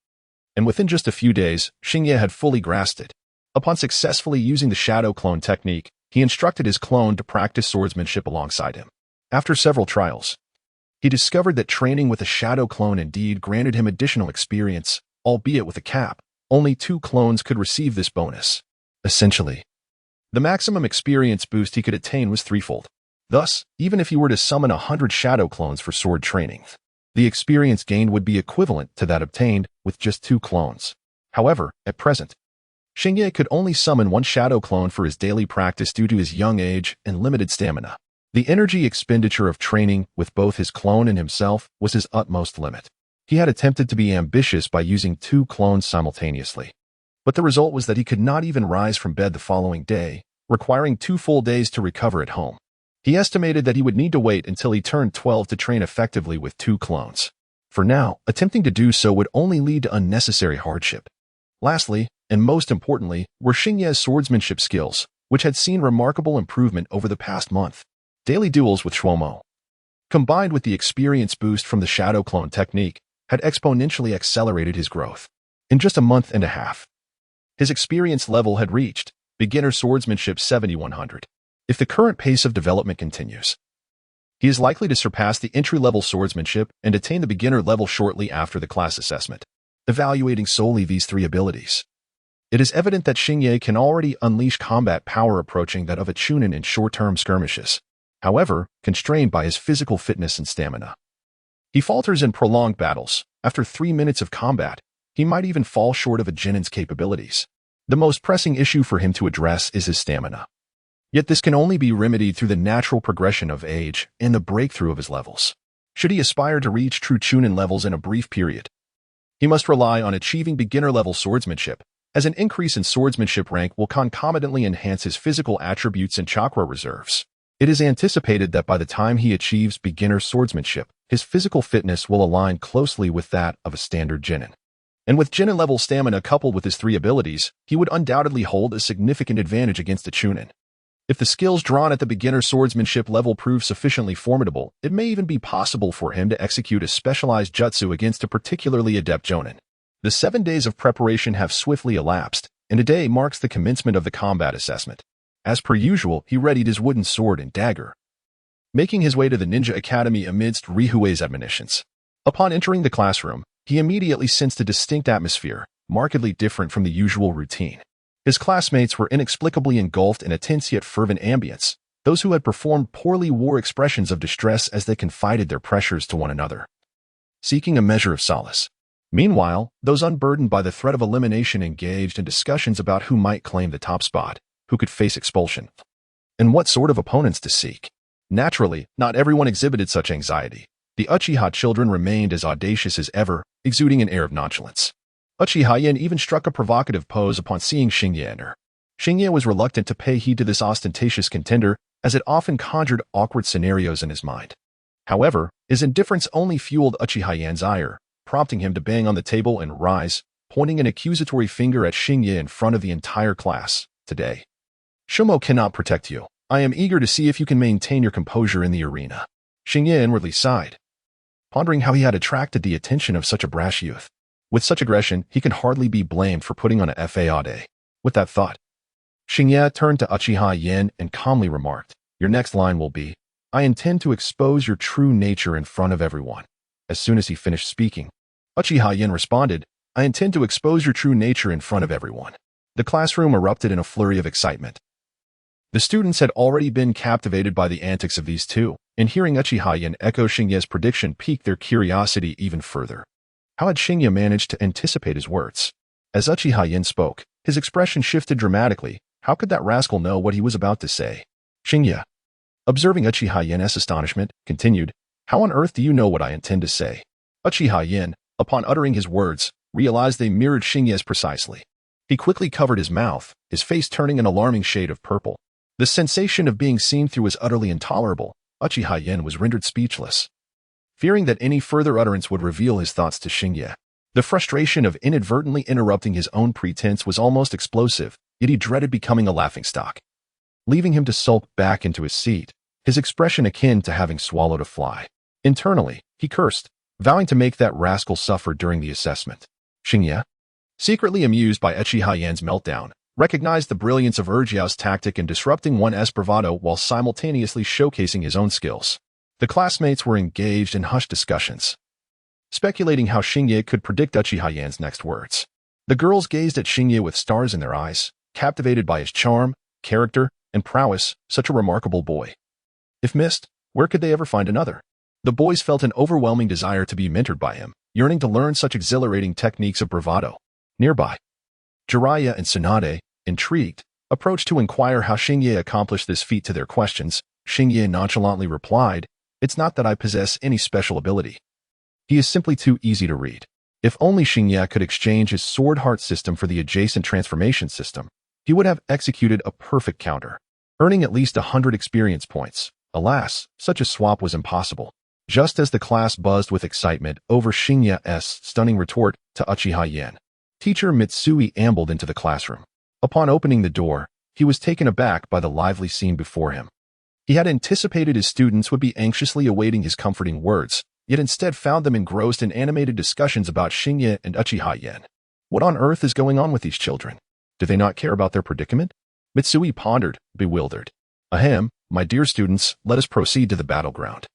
Speaker 1: and within just a few days, Xingye had fully grasped it. Upon successfully using the shadow clone technique, he instructed his clone to practice swordsmanship alongside him. After several trials, he discovered that training with a shadow clone indeed granted him additional experience, albeit with a cap. Only 2 clones could receive this bonus. Essentially, the maximum experience boost he could attain was threefold. Thus, even if he were to summon 100 shadow clones for sword training, the experience gained would be equivalent to that obtained with just 2 clones. However, at present, Xingye could only summon 1 shadow clone for his daily practice due to his young age and limited stamina. The energy expenditure of training with both his clone and himself was his utmost limit. He had attempted to be ambitious by using 2 clones simultaneously, but the result was that he could not even rise from bed the following day, requiring 2 full days to recover at home. He estimated that he would need to wait until he turned 12 to train effectively with 2 clones. For now, attempting to do so would only lead to unnecessary hardship. Lastly, and most importantly, were Xingye's swordsmanship skills, which had seen remarkable improvement over the past month. Daily duels with Shuomo, combined with the experience boost from the shadow clone technique, had exponentially accelerated his growth. In just a month and a half, his experience level had reached beginner swordsmanship 7100. If the current pace of development continues, he is likely to surpass the entry-level swordsmanship and attain the beginner level shortly after the class assessment. Evaluating solely these 3 abilities, it is evident that Xingye can already unleash combat power approaching that of a chunin in short-term skirmishes. However, constrained by his physical fitness and stamina, he falters in prolonged battles. After 3 minutes of combat, he might even fall short of a genin's capabilities. The most pressing issue for him to address is his stamina. Yet this can only be remedied through the natural progression of age and the breakthrough of his levels. Should he aspire to reach true chunin levels in a brief period, he must rely on achieving beginner-level swordsmanship, as an increase in swordsmanship rank will concomitantly enhance his physical attributes and chakra reserves. It is anticipated that by the time he achieves beginner swordsmanship, his physical fitness will align closely with that of a standard genin. And with genin-level stamina coupled with his 3 abilities, he would undoubtedly hold a significant advantage against a chunin. If the skills drawn at the beginner swordsmanship level prove sufficiently formidable, it may even be possible for him to execute a specialized jutsu against a particularly adept jonin. The 7 days of preparation have swiftly elapsed, and today marks the commencement of the combat assessment. As per usual, he readied his wooden sword and dagger, making his way to the ninja academy amidst Rihue's admonitions. Upon entering the classroom, he immediately sensed a distinct atmosphere, markedly different from the usual routine. His classmates were inexplicably engulfed in a tense yet fervent ambience. Those who had performed poorly wore expressions of distress as they confided their pressures to one another, seeking a measure of solace. Meanwhile, those unburdened by the threat of elimination engaged in discussions about who might claim the top spot, who could face expulsion, and what sort of opponents to seek. Naturally, not everyone exhibited such anxiety. The Uchiha children remained as audacious as ever, exuding an air of nonchalance. Uchiha Yen even struck a provocative pose upon seeing Xingye enter. Xingye was reluctant to pay heed to this ostentatious contender, as it often conjured awkward scenarios in his mind. However, his indifference only fueled Uchiha Yen's ire, prompting him to bang on the table and rise, pointing an accusatory finger at Xingye in front of the entire class. Today, Shumo cannot protect you. I am eager to see if you can maintain your composure in the arena. Xingye inwardly sighed, pondering how he had attracted the attention of such a brash youth. With such aggression, he can hardly be blamed for putting on a FA day. With that thought, Xingye turned to Uchiha Yen and calmly remarked, "Your next line will be, I intend to expose your true nature in front of everyone." As soon as he finished speaking, Uchiha Yen responded, "I intend to expose your true nature in front of everyone." The classroom erupted in a flurry of excitement. The students had already been captivated by the antics of these two, and hearing Uchiha Yen echo Xingye's prediction piqued their curiosity even further. How had Xingye managed to anticipate his words? As Uchiha Yen spoke, his expression shifted dramatically. How could that rascal know what he was about to say? Xingye, observing Uchiha Yen's astonishment, continued, "How on earth do you know what I intend to say?" Uchiha Yen, upon uttering his words, realized they mirrored Xingye's precisely. He quickly covered his mouth, his face turning an alarming shade of purple. The sensation of being seen through was utterly intolerable. Uchiha Yen was rendered speechless, fearing that any further utterance would reveal his thoughts to Xingye. The frustration of inadvertently interrupting his own pretense was almost explosive, yet he dreaded becoming a laughingstock, leaving him to sulk back into his seat, his expression akin to having swallowed a fly. Internally, he cursed, vowing to make that rascal suffer during the assessment. Xingye, secretly amused by Uchiha Yen's meltdown, recognized the brilliance of Urjiao's tactic in disrupting one's bravado while simultaneously showcasing his own skills. The classmates were engaged in hushed discussions, speculating how Xingye could predict Uchiha Yen's next words. The girls gazed at Xingye with stars in their eyes, captivated by his charm, character, and prowess, such a remarkable boy. If missed, where could they ever find another? The boys felt an overwhelming desire to be mentored by him, yearning to learn such exhilarating techniques of bravado. Nearby, Jiraiya and Tsunade, intrigued, approached to inquire how Xingye accomplished this feat. To their questions, Xingye nonchalantly replied, "It's not that I possess any special ability. He is simply too easy to read." If only Xingye could exchange his sword heart system for the adjacent transformation system, he would have executed a perfect counter, earning at least 100 experience points. Alas, such a swap was impossible. Just as the class buzzed with excitement over Xingye's stunning retort to Uchiha Yen, Teacher Mitsui ambled into the classroom. Upon opening the door, he was taken aback by the lively scene before him. He had anticipated his students would be anxiously awaiting his comforting words, yet instead found them engrossed in animated discussions about Xingye and Uchiha Yen. What on earth is going on with these children? Do they not care about their predicament? Mitsui pondered, bewildered. Ahem, my dear students, let us proceed to the battleground.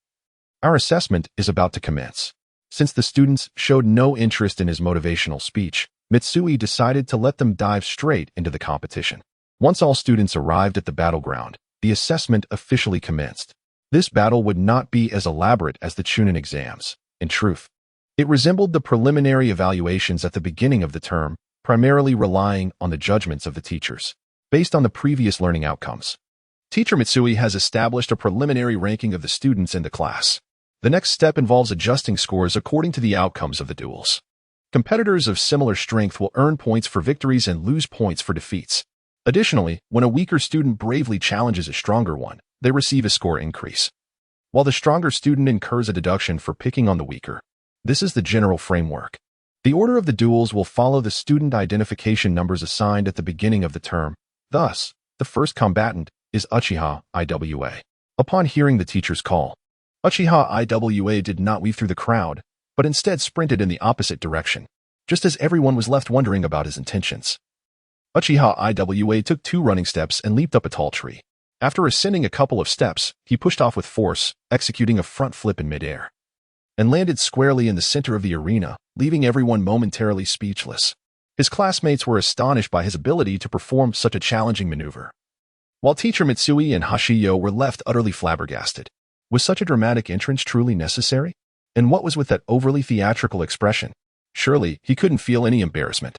Speaker 1: Our assessment is about to commence. Since the students showed no interest in his motivational speech, Mitsui decided to let them dive straight into the competition. Once all students arrived at the battleground, the assessment officially commenced. This battle would not be as elaborate as the Chunin exams. In truth, it resembled the preliminary evaluations at the beginning of the term, primarily relying on the judgments of the teachers, based on the previous learning outcomes. Teacher Mitsui has established a preliminary ranking of the students in the class. The next step involves adjusting scores according to the outcomes of the duels. Competitors of similar strength will earn points for victories and lose points for defeats. Additionally, when a weaker student bravely challenges a stronger one, they receive a score increase, while the stronger student incurs a deduction for picking on the weaker. This is the general framework. The order of the duels will follow the student identification numbers assigned at the beginning of the term. Thus, the first combatant is Uchiha Iwa. Upon hearing the teacher's call, Uchiha Iwa did not weave through the crowd, but instead sprinted in the opposite direction. just as everyone was left wondering about his intentions. Uchiha Iwa took 2 running steps and leaped up a tall tree. After ascending a couple of steps, he pushed off with force, executing a front flip in midair, and landed squarely in the center of the arena, leaving everyone momentarily speechless. His classmates were astonished by his ability to perform such a challenging maneuver, while teacher Mitsui and Hashiyo were left utterly flabbergasted. Was such a dramatic entrance truly necessary? And what was with that overly theatrical expression? Surely, he couldn't feel any embarrassment.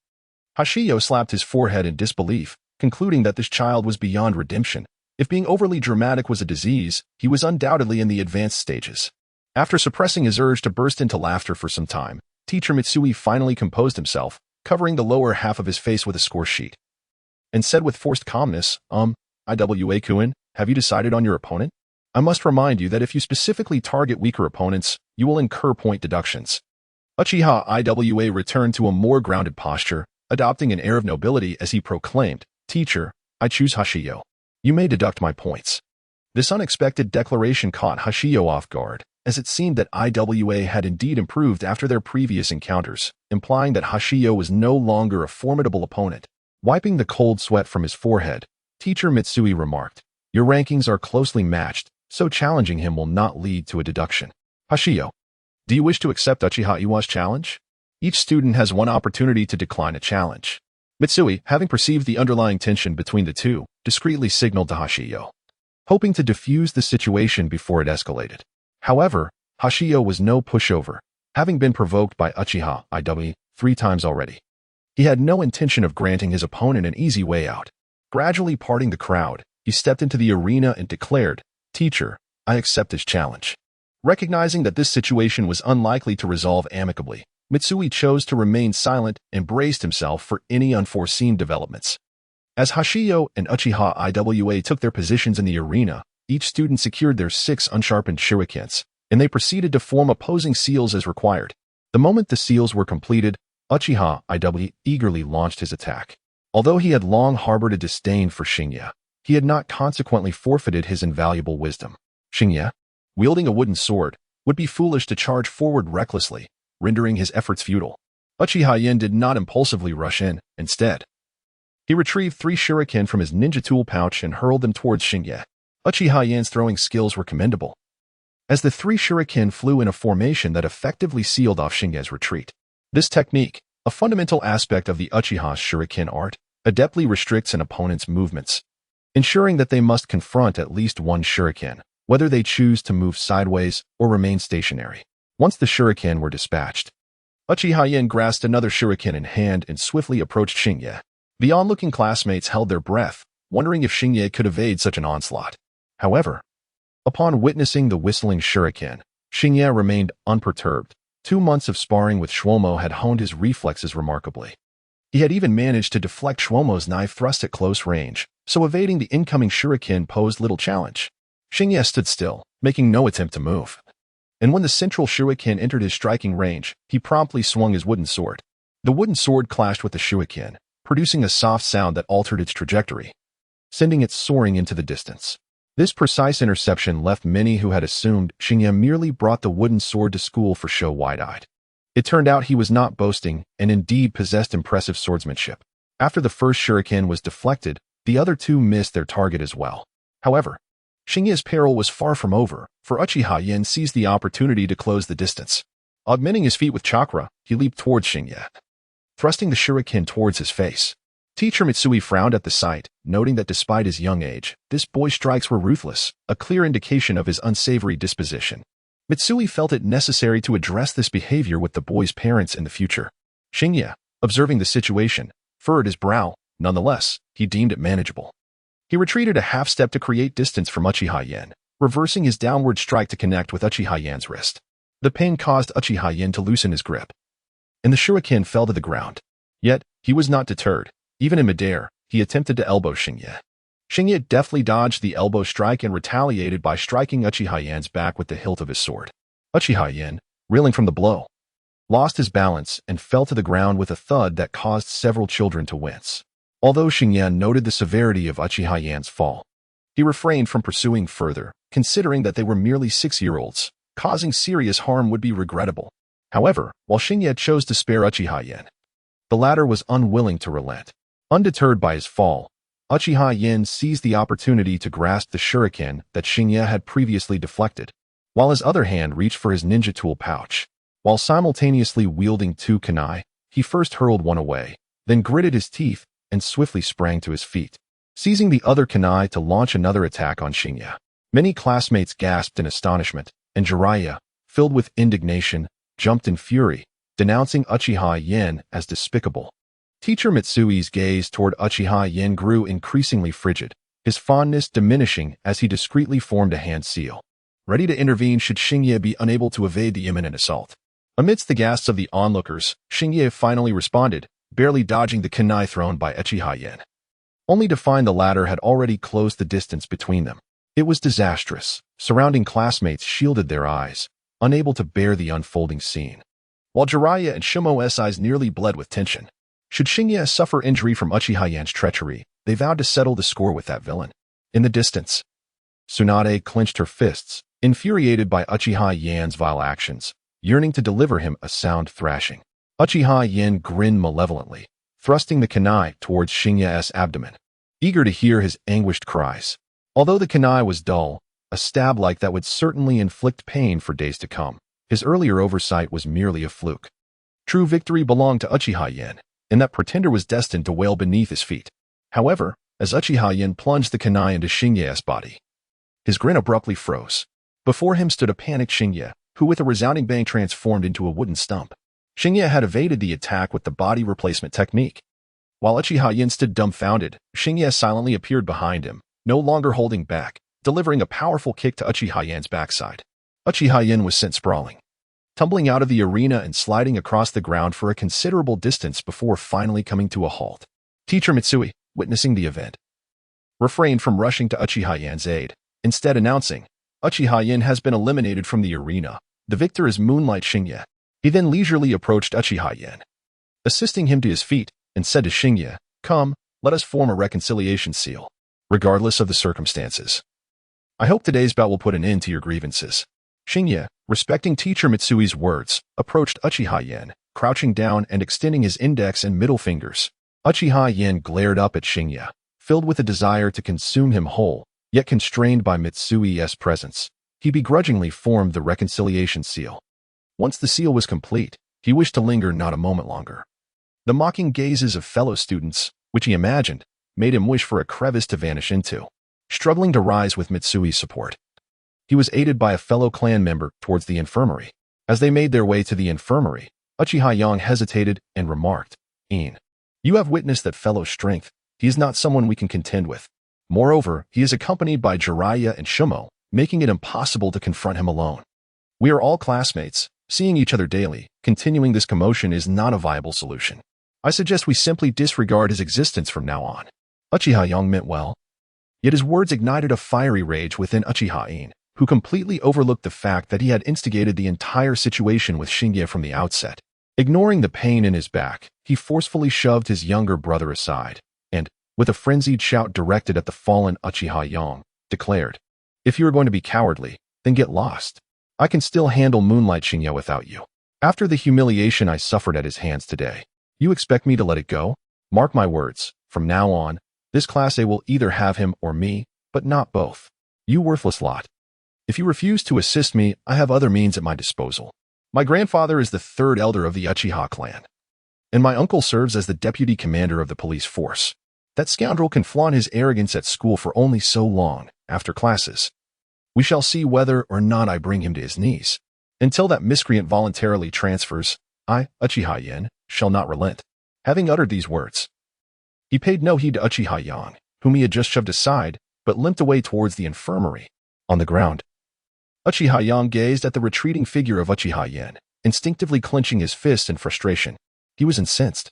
Speaker 1: Hashiyo slapped his forehead in disbelief, concluding that this child was beyond redemption. If being overly dramatic was a disease, he was undoubtedly in the advanced stages. After suppressing his urge to burst into laughter for some time, teacher Mitsui finally composed himself, covering the lower half of his face with a score sheet, and said with forced calmness, Iwa-kun, have you decided on your opponent? I must remind you that if you specifically target weaker opponents, you will incur point deductions. Uchiha Iwa returned to a more grounded posture, adopting an air of nobility as he proclaimed, Teacher, I choose Hashiyo. You may deduct my points. This unexpected declaration caught Hashiyo off guard, as it seemed that Iwa had indeed improved after their previous encounters, implying that Hashiyo was no longer a formidable opponent. Wiping the cold sweat from his forehead, teacher Mitsui remarked, Your rankings are closely matched, so challenging him will not lead to a deduction. Hashiyo, do you wish to accept Uchiha Iwa's challenge? Each student has one opportunity to decline a challenge. Mitsui, having perceived the underlying tension between the two, discreetly signaled to Hashiyo, hoping to diffuse the situation before it escalated. However, Hashiyo was no pushover, having been provoked by Uchiha Iwa 3 times already. He had no intention of granting his opponent an easy way out. Gradually parting the crowd, he stepped into the arena and declared, Teacher, I accept this challenge. Recognizing that this situation was unlikely to resolve amicably, Mitsui chose to remain silent and braced himself for any unforeseen developments. As Hashiyo and Uchiha Iwa took their positions in the arena, each student secured their 6 unsharpened shurikens, and they proceeded to form opposing seals as required. The moment the seals were completed, Uchiha Iwa eagerly launched his attack. Although he had long harbored a disdain for Shinya, he had not consequently forfeited his invaluable wisdom. Shinya, wielding a wooden sword, would be foolish to charge forward recklessly, rendering his efforts futile. Uchiha Yen did not impulsively rush in. Instead, he retrieved 3 shuriken from his ninja tool pouch and hurled them towards Shinya. Uchiha Yen's throwing skills were commendable, as the 3 shuriken flew in a formation that effectively sealed off Shinya's retreat. This technique, a fundamental aspect of the Uchiha's shuriken art, adeptly restricts an opponent's movements, ensuring that they must confront at least one shuriken, whether they choose to move sideways or remain stationary. Once the shuriken were dispatched, Uchiha Yen grasped another shuriken in hand and swiftly approached Shinya. The onlooking classmates held their breath, wondering if Shinya could evade such an onslaught. However, upon witnessing the whistling shuriken, Shinya remained unperturbed. 2 months of sparring with Shwomo had honed his reflexes remarkably. He had even managed to deflect Shwomo's knife thrust at close range, so evading the incoming shuriken posed little challenge. Shinya stood still, making no attempt to move. And when the central shuriken entered his striking range, he promptly swung his wooden sword. The wooden sword clashed with the shuriken, producing a soft sound that altered its trajectory, sending it soaring into the distance. This precise interception left many who had assumed Shinya merely brought the wooden sword to school for show wide-eyed. It turned out he was not boasting and indeed possessed impressive swordsmanship. After the first shuriken was deflected, the other 2 missed their target as well. However, Shinya's peril was far from over, for Uchiha Yen seized the opportunity to close the distance. Augmenting his feet with chakra, he leaped towards Shinya, thrusting the shuriken towards his face. Teacher Mitsui frowned at the sight, noting that despite his young age, this boy's strikes were ruthless, a clear indication of his unsavory disposition. Mitsui felt it necessary to address this behavior with the boy's parents in the future. Shinya, observing the situation, furrowed his brow. Nonetheless, he deemed it manageable. He retreated a half step to create distance from Uchiha Yen, reversing his downward strike to connect with Uchiha Yen's wrist. The pain caused Uchiha Yen to loosen his grip, and the shuriken fell to the ground. Yet, he was not deterred. Even in midair, he attempted to elbow Shinya. Shinya deftly dodged the elbow strike and retaliated by striking Uchiha Yen's back with the hilt of his sword. Uchiha Yen, reeling from the blow, lost his balance and fell to the ground with a thud that caused several children to wince. Although Shinya noted the severity of Uchiha Yen's fall, he refrained from pursuing further, considering that they were merely 6-year-olds. Causing serious harm would be regrettable. However, while Shinya chose to spare Uchiha Yen, The latter was unwilling to relent. Undeterred by his fall, Uchiha Yin seized the opportunity to grasp the shuriken that Shinya had previously deflected, while his other hand reached for his ninja tool pouch. While simultaneously wielding two kunai, he first hurled one away, then gritted his teeth and swiftly sprang to his feet, seizing the other kunai to launch another attack on Shinya. Many classmates gasped in astonishment, and Jiraiya, filled with indignation, jumped in fury, denouncing Uchiha Yin as despicable. Teacher Mitsui's gaze toward Uchiha Yin grew increasingly frigid, his fondness diminishing as he discreetly formed a hand seal, ready to intervene should Shinya be unable to evade the imminent assault. Amidst the gasps of the onlookers, Shinya finally responded, barely dodging the kunai thrown by Uchiha Yin, only to find the latter had already closed the distance between them. It was disastrous. Surrounding classmates shielded their eyes, unable to bear the unfolding scene, while Jiraiya and Shimo's eyes nearly bled with tension. Should Shinya suffer injury from Uchiha Yin's treachery, they vowed to settle the score with that villain. In the distance, Tsunade clenched her fists, infuriated by Uchiha Yin's vile actions, yearning to deliver him a sound thrashing. Uchiha Yin grinned malevolently, thrusting the kunai towards Shinya's abdomen, eager to hear his anguished cries. Although the kunai was dull, a stab like that would certainly inflict pain for days to come. His earlier oversight was merely a fluke. True victory belonged to Uchiha Yin, and that pretender was destined to wail beneath his feet. However, as Uchiha Yin plunged the kunai into Shinya's body, his grin abruptly froze. Before him stood a panicked Shinya, who with a resounding bang transformed into a wooden stump. Shinya had evaded the attack with the body replacement technique. While Uchiha Yin stood dumbfounded, Shinya silently appeared behind him, no longer holding back, delivering a powerful kick to Uchiha Yin's backside. Uchiha Yin was sent sprawling, tumbling out of the arena and sliding across the ground for a considerable distance before finally coming to a halt. Teacher Mitsui, witnessing the event, refrained from rushing to Uchiha Yin's aid, instead announcing, Uchiha Yin has been eliminated from the arena. The victor is Moonlight Shinya. He then leisurely approached Uchiha Yin, assisting him to his feet, and said to Shinya, "Come, let us form a reconciliation seal, regardless of the circumstances. I hope today's bout will put an end to your grievances." Shinya, respecting Teacher Mitsui's words, approached Uchiha Yin, crouching down and extending his index and middle fingers. Uchiha Yin glared up at Shinya, filled with a desire to consume him whole, yet constrained by Mitsui's presence. He begrudgingly formed the reconciliation seal. Once the seal was complete, he wished to linger not a moment longer. The mocking gazes of fellow students, which he imagined, made him wish for a crevice to vanish into. Struggling to rise with Mitsui's support, he was aided by a fellow clan member towards the infirmary. As they made their way to the infirmary, Uchiha Yang hesitated and remarked, "In, you have witnessed that fellow's strength. He is not someone we can contend with. Moreover, he is accompanied by Jiraiya and Shimo, making it impossible to confront him alone. We are all classmates, seeing each other daily. Continuing this commotion is not a viable solution. I suggest we simply disregard his existence from now on." Uchiha Yang meant well, yet his words ignited a fiery rage within Uchiha In, who completely overlooked the fact that he had instigated the entire situation with Shinya from the outset. Ignoring the pain in his back, he forcefully shoved his younger brother aside, and, with a frenzied shout directed at the fallen Uchiha Yang, declared, "If you are going to be cowardly, then get lost. I can still handle Moonlight Shinya without you. After the humiliation I suffered at his hands today, you expect me to let it go? Mark my words, from now on, this class A will either have him or me, but not both. You worthless lot. If you refuse to assist me, I have other means at my disposal. My grandfather is the third elder of the Uchiha clan, and my uncle serves as the deputy commander of the police force. That scoundrel can flaunt his arrogance at school for only so long, after classes. We shall see whether or not I bring him to his knees. Until that miscreant voluntarily transfers, I, Uchiha Yin, shall not relent." Having uttered these words, he paid no heed to Uchiha Yang, whom he had just shoved aside, but limped away towards the infirmary. On the ground, Uchiha Yang gazed at the retreating figure of Uchiha Yin, instinctively clenching his fists in frustration. He was incensed,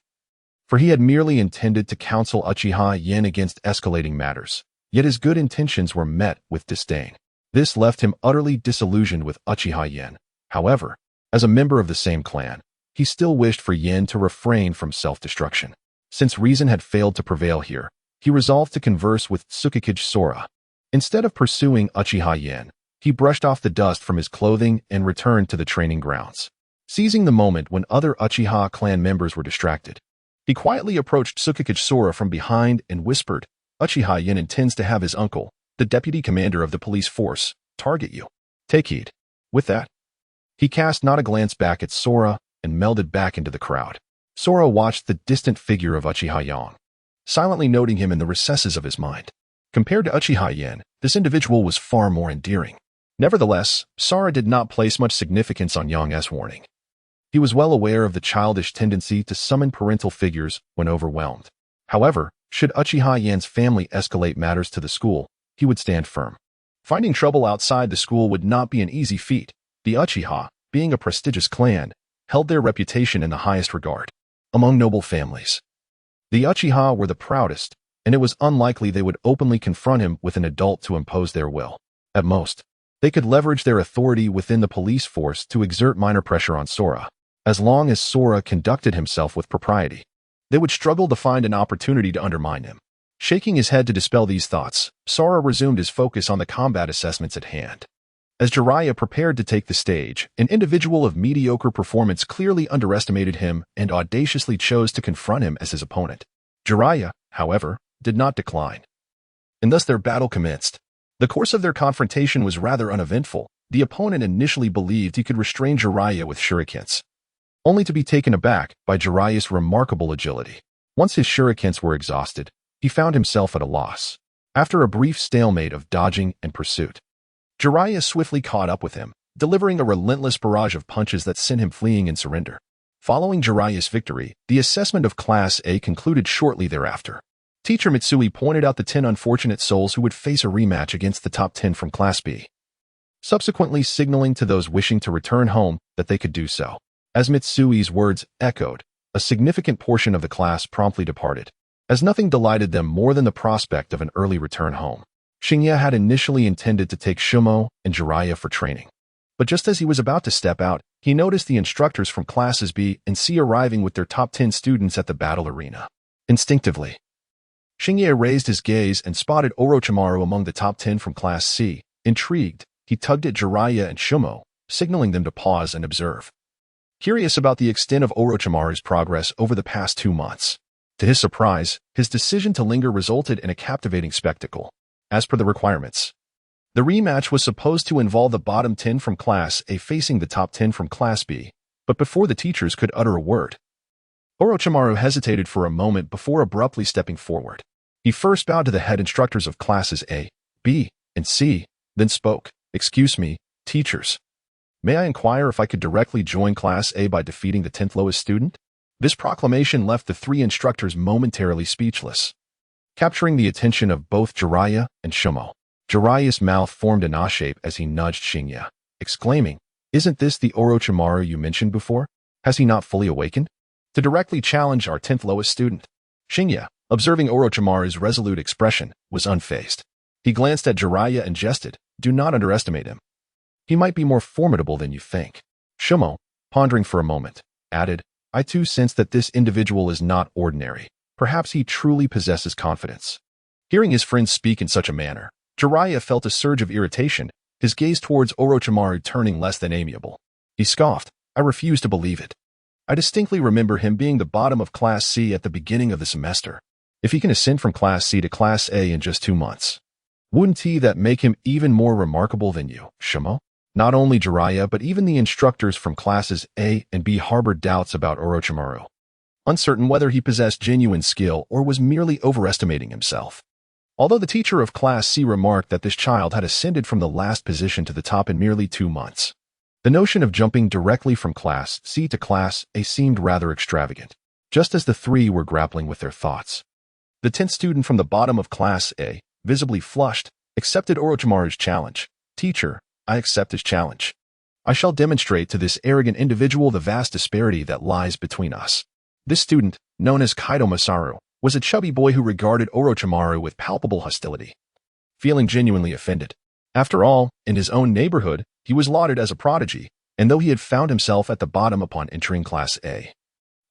Speaker 1: for he had merely intended to counsel Uchiha Yin against escalating matters, yet his good intentions were met with disdain. This left him utterly disillusioned with Uchiha Yin. However, as a member of the same clan, he still wished for Yin to refrain from self-destruction. Since reason had failed to prevail here, he resolved to converse with Tsukikage Sora. Instead of pursuing Uchiha Yin, he brushed off the dust from his clothing and returned to the training grounds. Seizing the moment when other Uchiha clan members were distracted, He quietly approached Tsukikage Sora from behind and whispered, "Uchiha Yen intends to have his uncle, the deputy commander of the police force, target you. Take heed." With that, he cast not a glance back at Sora and melded back into the crowd. Sora watched the distant figure of Uchiha Yang, silently noting him in the recesses of his mind. Compared to Uchiha Yen, this individual was far more endearing. Nevertheless, Sora did not place much significance on Yang's warning. He was well aware of the childish tendency to summon parental figures when overwhelmed. However, should Uchiha Yan's family escalate matters to the school, he would stand firm. Finding trouble outside the school would not be an easy feat. The Uchiha, being a prestigious clan, held their reputation in the highest regard among noble families. The Uchiha were the proudest, and it was unlikely they would openly confront him with an adult to impose their will. At most, they could leverage their authority within the police force to exert minor pressure on Sora. As long as Sora conducted himself with propriety, they would struggle to find an opportunity to undermine him. Shaking his head to dispel these thoughts, Sora resumed his focus on the combat assessments at hand. As Jiraiya prepared to take the stage, an individual of mediocre performance clearly underestimated him and audaciously chose to confront him as his opponent. Jiraiya, however, did not decline, and thus their battle commenced. The course of their confrontation was rather uneventful. The opponent initially believed he could restrain Jiraiya with shurikens, only to be taken aback by Jiraiya's remarkable agility. Once his shurikens were exhausted, he found himself at a loss. After a brief stalemate of dodging and pursuit, Jiraiya swiftly caught up with him, delivering a relentless barrage of punches that sent him fleeing in surrender. Following Jiraiya's victory, the assessment of Class A concluded shortly thereafter. Teacher Mitsui pointed out the 10 unfortunate souls who would face a rematch against the top 10 from Class B, subsequently signaling to those wishing to return home that they could do so. As Mitsui's words echoed, a significant portion of the class promptly departed, as nothing delighted them more than the prospect of an early return home. Shinya had initially intended to take Shumo and Jiraiya for training, but just as he was about to step out, he noticed the instructors from Classes B and C arriving with their top 10 students at the battle arena. Instinctively, Shinya raised his gaze and spotted Orochimaru among the top 10 from Class C. Intrigued, he tugged at Jiraiya and Shumo, signaling them to pause and observe. Curious about the extent of Orochimaru's progress over the past 2 months. To his surprise, his decision to linger resulted in a captivating spectacle. As per the requirements, the rematch was supposed to involve the bottom 10 from Class A facing the top 10 from Class B, but before the teachers could utter a word, Orochimaru hesitated for a moment before abruptly stepping forward. He first bowed to the head instructors of Classes A, B, and C, then spoke. "Excuse me, teachers. May I inquire if I could directly join Class A by defeating the 10th lowest student?" This proclamation left the 3 instructors momentarily speechless, capturing the attention of both Jiraiya and Shumo. Jiraiya's mouth formed an A-shape as he nudged Shinya, exclaiming, "Isn't this the Orochimaru you mentioned before? Has he not fully awakened to directly challenge our 10th lowest student?" Shinya, observing Orochimaru's resolute expression, was unfazed. He glanced at Jiraiya and jested, "Do not underestimate him. He might be more formidable than you think." Shumo, pondering for a moment, added, "I too sense that this individual is not ordinary. Perhaps he truly possesses confidence." Hearing his friend speak in such a manner, Jiraiya felt a surge of irritation, his gaze towards Orochimaru turning less than amiable. He scoffed, "I refuse to believe it. I distinctly remember him being the bottom of Class C at the beginning of the semester. If he can ascend from Class C to Class A in just 2 months, wouldn't that make him even more remarkable than you, Shumo?" Not only Jiraiya but even the instructors from Classes A and B harbored doubts about Orochimaru, uncertain whether he possessed genuine skill or was merely overestimating himself. Although the teacher of Class C remarked that this child had ascended from the last position to the top in merely 2 months, the notion of jumping directly from Class C to Class A seemed rather extravagant. Just as the 3 were grappling with their thoughts, the 10th student from the bottom of Class A, visibly flushed, accepted Orochimaru's challenge. "Teacher, I accept his challenge. I shall demonstrate to this arrogant individual the vast disparity that lies between us." This student, known as Kaido Masaru, was a chubby boy who regarded Orochimaru with palpable hostility, feeling genuinely offended. After all, in his own neighborhood, he was lauded as a prodigy, and though he had found himself at the bottom upon entering Class A,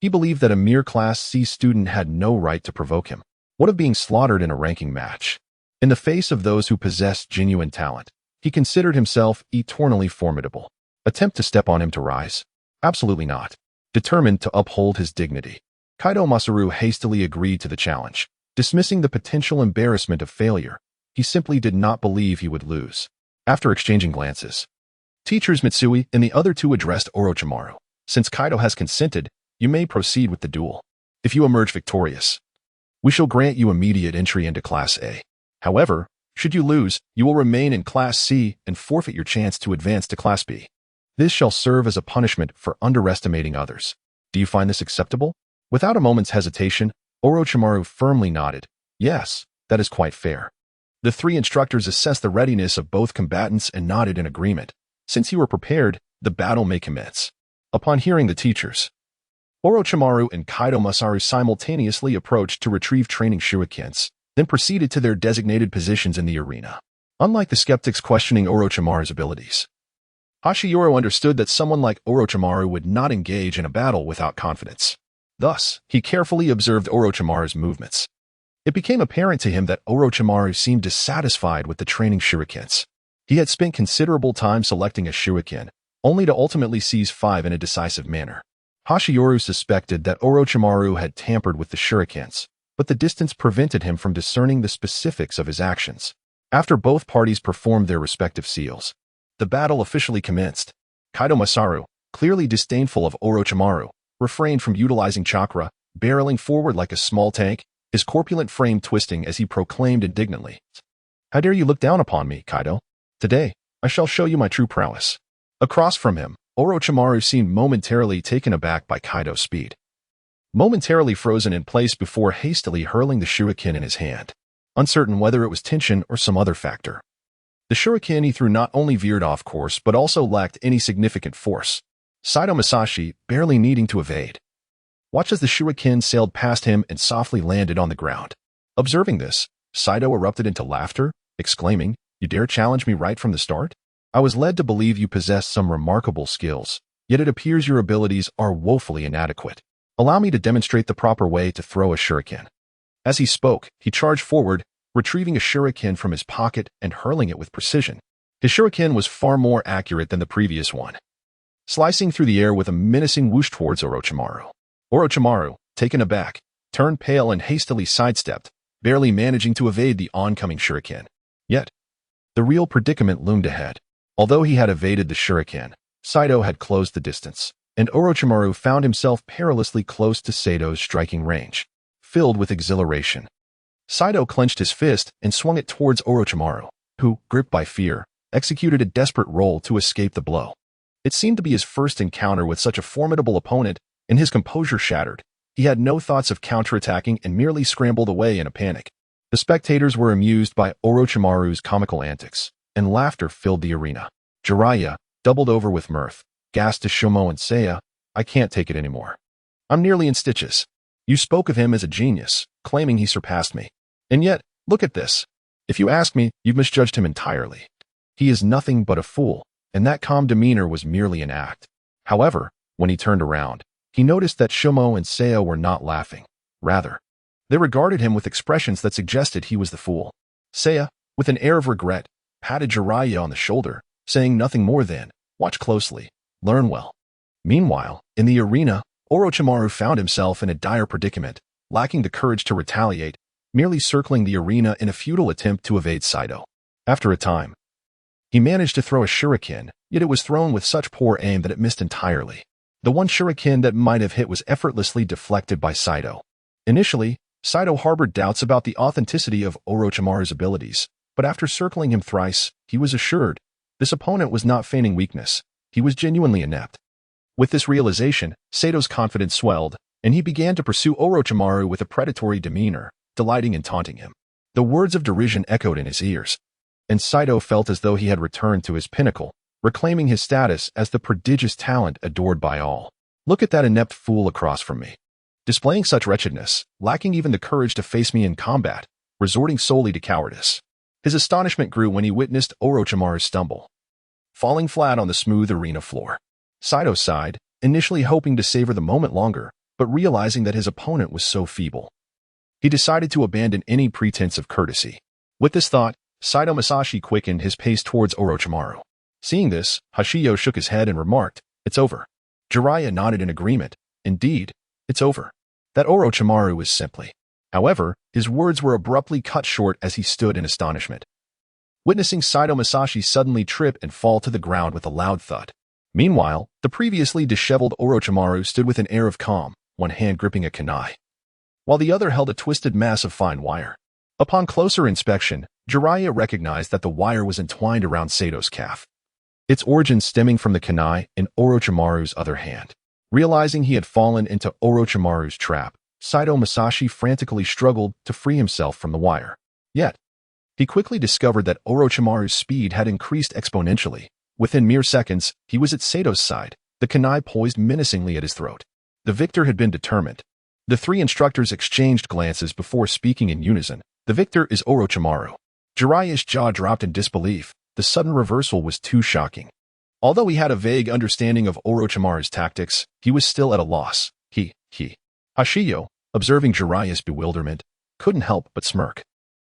Speaker 1: he believed that a mere Class C student had no right to provoke him. What of being slaughtered in a ranking match? In the face of those who possessed genuine talent, he considered himself eternally formidable. Attempt to step on him to rise? Absolutely not. Determined to uphold his dignity, Kaido Masaru hastily agreed to the challenge, dismissing the potential embarrassment of failure. He simply did not believe he would lose. After exchanging glances, teachers Mitsui and the other two addressed Orochimaru. Since Kaido has consented, you may proceed with the duel. If you emerge victorious, we shall grant you immediate entry into Class A. However, should you lose, you will remain in Class C and forfeit your chance to advance to Class B. This shall serve as a punishment for underestimating others. Do you find this acceptable? Without a moment's hesitation, Orochimaru firmly nodded. Yes, that is quite fair. The three instructors assessed the readiness of both combatants and nodded in agreement. Since you are prepared, the battle may commence. Upon hearing the teachers, Orochimaru and Kaido Masaru simultaneously approached to retrieve training shurikens, then proceeded to their designated positions in the arena. Unlike the skeptics questioning Orochimaru's abilities, Hashiyuro understood that someone like Orochimaru would not engage in a battle without confidence. Thus, he carefully observed Orochimaru's movements. It became apparent to him that Orochimaru seemed dissatisfied with the training shurikens. He had spent considerable time selecting a shuriken, only to ultimately seize 5 in a decisive manner. Hashiyuro suspected that Orochimaru had tampered with the shurikens, but the distance prevented him from discerning the specifics of his actions. After both parties performed their respective seals, the battle officially commenced. Kaido Masaru, clearly disdainful of Orochimaru, refrained from utilizing chakra, barreling forward like a small tank, his corpulent frame twisting as he proclaimed indignantly, "How dare you look down upon me, Kaido? Today, I shall show you my true prowess." Across from him, Orochimaru seemed momentarily taken aback by Kaido's speed. Momentarily frozen in place before hastily hurling the shuriken in his hand, uncertain whether it was tension or some other factor. The shuriken he threw not only veered off course but also lacked any significant force, Saito Masashi barely needing to evade. Watch as the shuriken sailed past him and softly landed on the ground. Observing this, Saito erupted into laughter, exclaiming, "You dare challenge me right from the start? I was led to believe you possessed some remarkable skills, yet it appears your abilities are woefully inadequate. Allow me to demonstrate the proper way to throw a shuriken." As he spoke, he charged forward, retrieving a shuriken from his pocket and hurling it with precision. His shuriken was far more accurate than the previous one, slicing through the air with a menacing whoosh towards Orochimaru. Orochimaru, taken aback, turned pale and hastily sidestepped, barely managing to evade the oncoming shuriken. Yet, the real predicament loomed ahead. Although he had evaded the shuriken, Saito had closed the distance, and Orochimaru found himself perilously close to Sato's striking range. Filled with exhilaration, Saito clenched his fist and swung it towards Orochimaru, who, gripped by fear, executed a desperate roll to escape the blow. It seemed to be his first encounter with such a formidable opponent, and his composure shattered. He had no thoughts of counterattacking and merely scrambled away in a panic. The spectators were amused by Orochimaru's comical antics, and laughter filled the arena. Jiraiya, doubled over with mirth, gasped to Shomo and Seiya, "I can't take it anymore. I'm nearly in stitches. You spoke of him as a genius, claiming he surpassed me. And yet, look at this. If you ask me, you've misjudged him entirely. He is nothing but a fool, and that calm demeanor was merely an act." However, when he turned around, he noticed that Shomo and Seiya were not laughing. Rather, they regarded him with expressions that suggested he was the fool. Seiya, with an air of regret, patted Jiraiya on the shoulder, saying nothing more than, "Watch closely, learn well." Meanwhile, in the arena, Orochimaru found himself in a dire predicament, lacking the courage to retaliate, merely circling the arena in a futile attempt to evade Saito. After a time, he managed to throw a shuriken, yet it was thrown with such poor aim that it missed entirely. The one shuriken that might have hit was effortlessly deflected by Saito. Initially, Saito harbored doubts about the authenticity of Orochimaru's abilities, but after circling him thrice, he was assured this opponent was not feigning weakness. He was genuinely inept. With this realization, Sato's confidence swelled, and he began to pursue Orochimaru with a predatory demeanor, delighting in taunting him. The words of derision echoed in his ears, and Saito felt as though he had returned to his pinnacle, reclaiming his status as the prodigious talent adored by all. "Look at that inept fool across from me, displaying such wretchedness, lacking even the courage to face me in combat, resorting solely to cowardice." His astonishment grew when he witnessed Orochimaru stumble, falling flat on the smooth arena floor. Saito sighed, initially hoping to savor the moment longer, but realizing that his opponent was so feeble, he decided to abandon any pretense of courtesy. With this thought, Saito Masashi quickened his pace towards Orochimaru. Seeing this, Hashio shook his head and remarked, "It's over." Jiraiya nodded in agreement. "Indeed, it's over." that Orochimaru was simply. However, his words were abruptly cut short as he stood in astonishment, witnessing Saito Masashi suddenly trip and fall to the ground with a loud thud. Meanwhile, the previously disheveled Orochimaru stood with an air of calm, one hand gripping a kunai, while the other held a twisted mass of fine wire. Upon closer inspection, Jiraiya recognized that the wire was entwined around Sato's calf, its origin stemming from the kunai in Orochimaru's other hand. Realizing he had fallen into Orochimaru's trap, Saito Masashi frantically struggled to free himself from the wire. Yet, he quickly discovered that Orochimaru's speed had increased exponentially. Within mere seconds, he was at Sato's side, the kunai poised menacingly at his throat. The victor had been determined. The three instructors exchanged glances before speaking in unison. The victor is Orochimaru. Jiraiya's jaw dropped in disbelief. The sudden reversal was too shocking. Although he had a vague understanding of Orochimaru's tactics, he was still at a loss. Hashiyo, observing Jiraiya's bewilderment, couldn't help but smirk.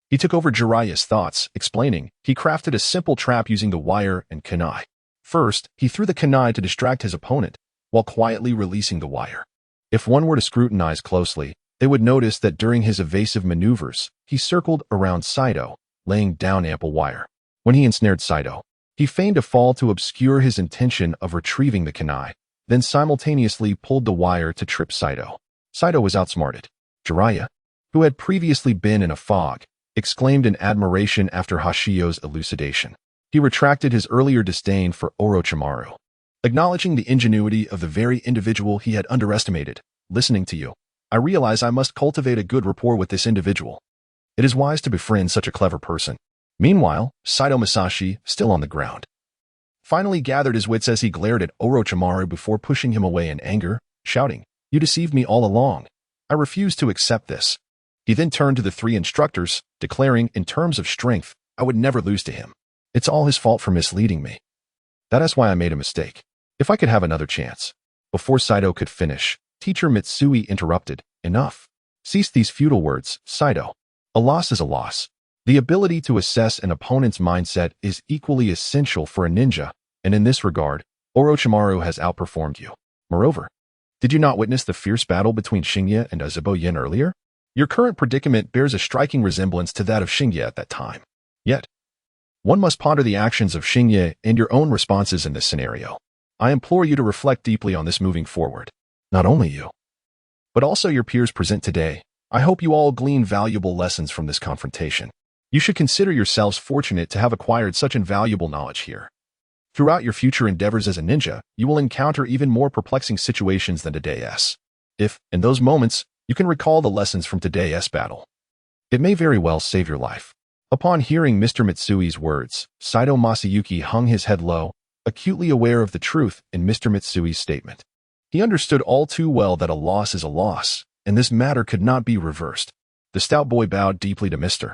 Speaker 1: He took over Jiraiya's thoughts, explaining, he crafted a simple trap using the wire and kunai. First, he threw the kunai to distract his opponent, while quietly releasing the wire. If one were to scrutinize closely, they would notice that during his evasive maneuvers, he circled around Saito, laying down ample wire. When he ensnared Saito, he feigned a fall to obscure his intention of retrieving the kunai, then simultaneously pulled the wire to trip Saito. Saito was outsmarted. Jiraiya, who had previously been in a fog, exclaimed in admiration after Hashiyo's elucidation. He retracted his earlier disdain for Orochimaru, acknowledging the ingenuity of the very individual he had underestimated. Listening to you, I realize I must cultivate a good rapport with this individual. It is wise to befriend such a clever person. Meanwhile, Saito Masashi, still on the ground, finally gathered his wits as he glared at Orochimaru before pushing him away in anger, shouting, "You deceived me all along. I refuse to accept this." He then turned to the three instructors, declaring, in terms of strength, I would never lose to him. It's all his fault for misleading me. That is why I made a mistake. If I could have another chance. Before Saito could finish, Teacher Mitsui interrupted. Enough. Cease these futile words, Saito. A loss is a loss. The ability to assess an opponent's mindset is equally essential for a ninja, and in this regard, Orochimaru has outperformed you. Moreover, did you not witness the fierce battle between Xingye and Azabo Yin earlier? Your current predicament bears a striking resemblance to that of Xingye at that time. Yet, one must ponder the actions of Xingye and your own responses in this scenario. I implore you to reflect deeply on this moving forward. Not only you, but also your peers present today. I hope you all glean valuable lessons from this confrontation. You should consider yourselves fortunate to have acquired such invaluable knowledge here. Throughout your future endeavors as a ninja, you will encounter even more perplexing situations than today's. If, in those moments, you can recall the lessons from today's battle, it may very well save your life. Upon hearing Mr. Mitsui's words, Saito Masayuki hung his head low, acutely aware of the truth in Mr. Mitsui's statement. He understood all too well that a loss is a loss, and this matter could not be reversed. The stout boy bowed deeply to Mr.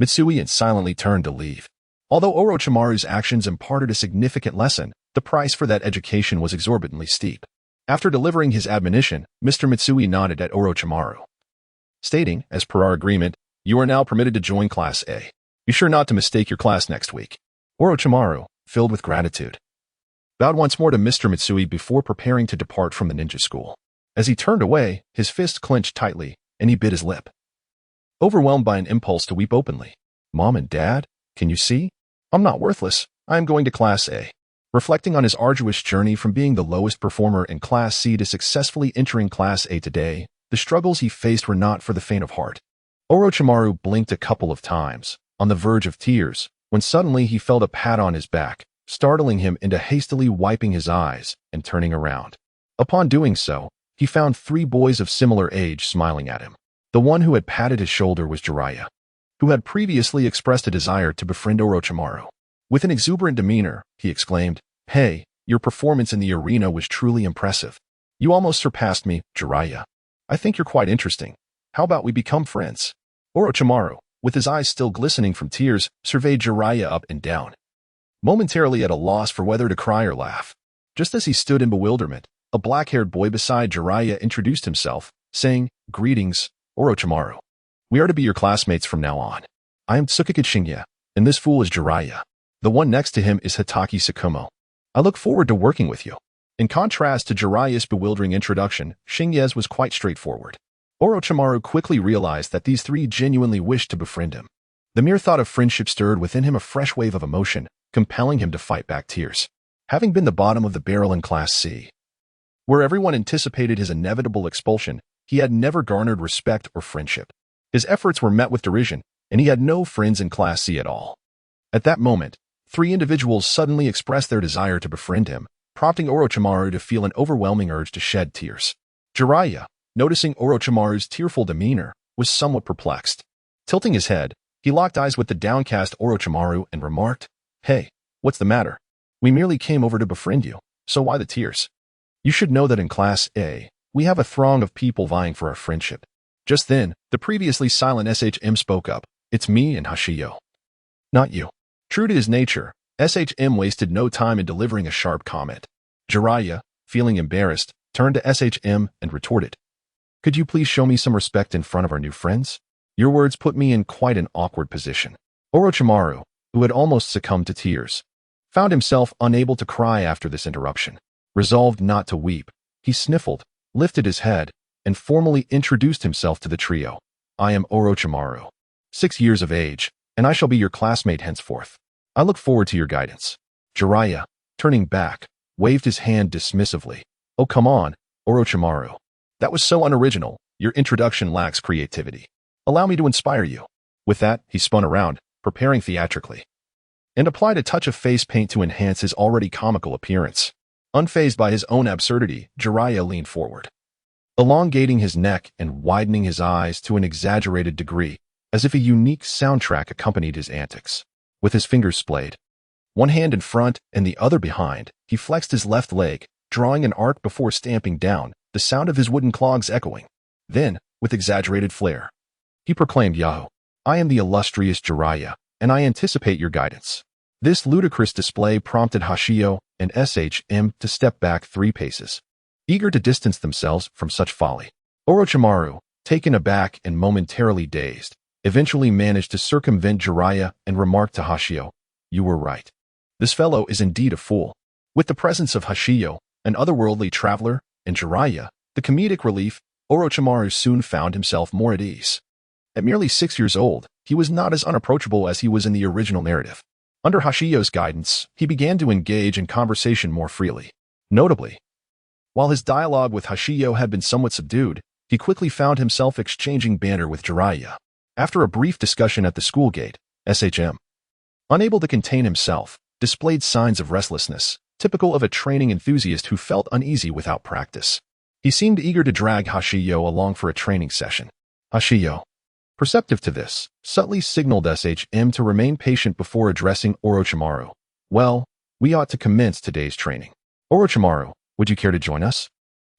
Speaker 1: Mitsui and silently turned to leave. Although Orochimaru's actions imparted a significant lesson, the price for that education was exorbitantly steep. After delivering his admonition, Mr. Mitsui nodded at Orochimaru, stating, as per our agreement, you are now permitted to join Class A. Be sure not to mistake your class next week. Orochimaru, filled with gratitude, bowed once more to Mr. Mitsui before preparing to depart from the ninja school. As he turned away, his fist clenched tightly, and he bit his lip, overwhelmed by an impulse to weep openly. Mom and Dad, can you see? I'm not worthless. I am going to Class A. Reflecting on his arduous journey from being the lowest performer in Class C to successfully entering Class A today, the struggles he faced were not for the faint of heart. Orochimaru blinked a couple of times, on the verge of tears, when suddenly he felt a pat on his back, startling him into hastily wiping his eyes and turning around. Upon doing so, he found three boys of similar age smiling at him. The one who had patted his shoulder was Jiraiya, who had previously expressed a desire to befriend Orochimaru. With an exuberant demeanor, he exclaimed, "Hey, your performance in the arena was truly impressive. You almost surpassed me, Jiraiya. I think you're quite interesting. How about we become friends?" Orochimaru, with his eyes still glistening from tears, surveyed Jiraiya up and down, momentarily at a loss for whether to cry or laugh. Just as he stood in bewilderment, a black-haired boy beside Jiraiya introduced himself, saying, "Greetings, Orochimaru. We are to be your classmates from now on. I am Tsukake Xingye, and this fool is Jiraiya. The one next to him is Hitaki Sakumo. I look forward to working with you." In contrast to Jiraiya's bewildering introduction, Xingye's was quite straightforward. Orochimaru quickly realized that these three genuinely wished to befriend him. The mere thought of friendship stirred within him a fresh wave of emotion, compelling him to fight back tears. Having been the bottom of the barrel in Class C, where everyone anticipated his inevitable expulsion, he had never garnered respect or friendship. His efforts were met with derision, and he had no friends in Class C at all. At that moment, three individuals suddenly expressed their desire to befriend him, prompting Orochimaru to feel an overwhelming urge to shed tears. Jiraiya, noticing Orochimaru's tearful demeanor, was somewhat perplexed. Tilting his head, he locked eyes with the downcast Orochimaru and remarked, "Hey, what's the matter? We merely came over to befriend you, so why the tears? You should know that in Class A, we have a throng of people vying for our friendship." Just then, the previously silent SHM spoke up. "It's me and Hashiyo. Not you." True to his nature, SHM wasted no time in delivering a sharp comment. Jiraiya, feeling embarrassed, turned to SHM and retorted, "Could you please show me some respect in front of our new friends? Your words put me in quite an awkward position." Orochimaru, who had almost succumbed to tears, found himself unable to cry after this interruption. Resolved not to weep, he sniffled, lifted his head, and formally introduced himself to the trio. "I am Orochimaru, 6 years of age, and I shall be your classmate henceforth. I look forward to your guidance." Jiraiya, turning back, waved his hand dismissively. "Oh, come on, Orochimaru. That was so unoriginal. Your introduction lacks creativity. Allow me to inspire you." With that, he spun around, preparing theatrically, and applied a touch of face paint to enhance his already comical appearance. Unfazed by his own absurdity, Jiraiya leaned forward, elongating his neck and widening his eyes to an exaggerated degree, as if a unique soundtrack accompanied his antics. With his fingers splayed, one hand in front and the other behind, he flexed his left leg, drawing an arc before stamping down, the sound of his wooden clogs echoing. Then, with exaggerated flair, he proclaimed, "Yahoo! I am the illustrious Jiraiya, and I anticipate your guidance." This ludicrous display prompted Hashiyo and SHM to step back 3 paces, eager to distance themselves from such folly. Orochimaru, taken aback and momentarily dazed, eventually managed to circumvent Jiraiya and remarked to Hashiyo, "You were right. This fellow is indeed a fool." With the presence of Hashiyo, an otherworldly traveler, and Jiraiya, the comedic relief, Orochimaru soon found himself more at ease. At merely 6 years old, he was not as unapproachable as he was in the original narrative. Under Hashiyo's guidance, he began to engage in conversation more freely. Notably, while his dialogue with Hashiyo had been somewhat subdued, he quickly found himself exchanging banter with Jiraiya. After a brief discussion at the school gate, SHM, unable to contain himself, displayed signs of restlessness, typical of a training enthusiast who felt uneasy without practice. He seemed eager to drag Hashiyo along for a training session. Hashiyo, perceptive to this, subtly signaled SHM to remain patient before addressing Orochimaru. "Well, we ought to commence today's training. Orochimaru, would you care to join us?"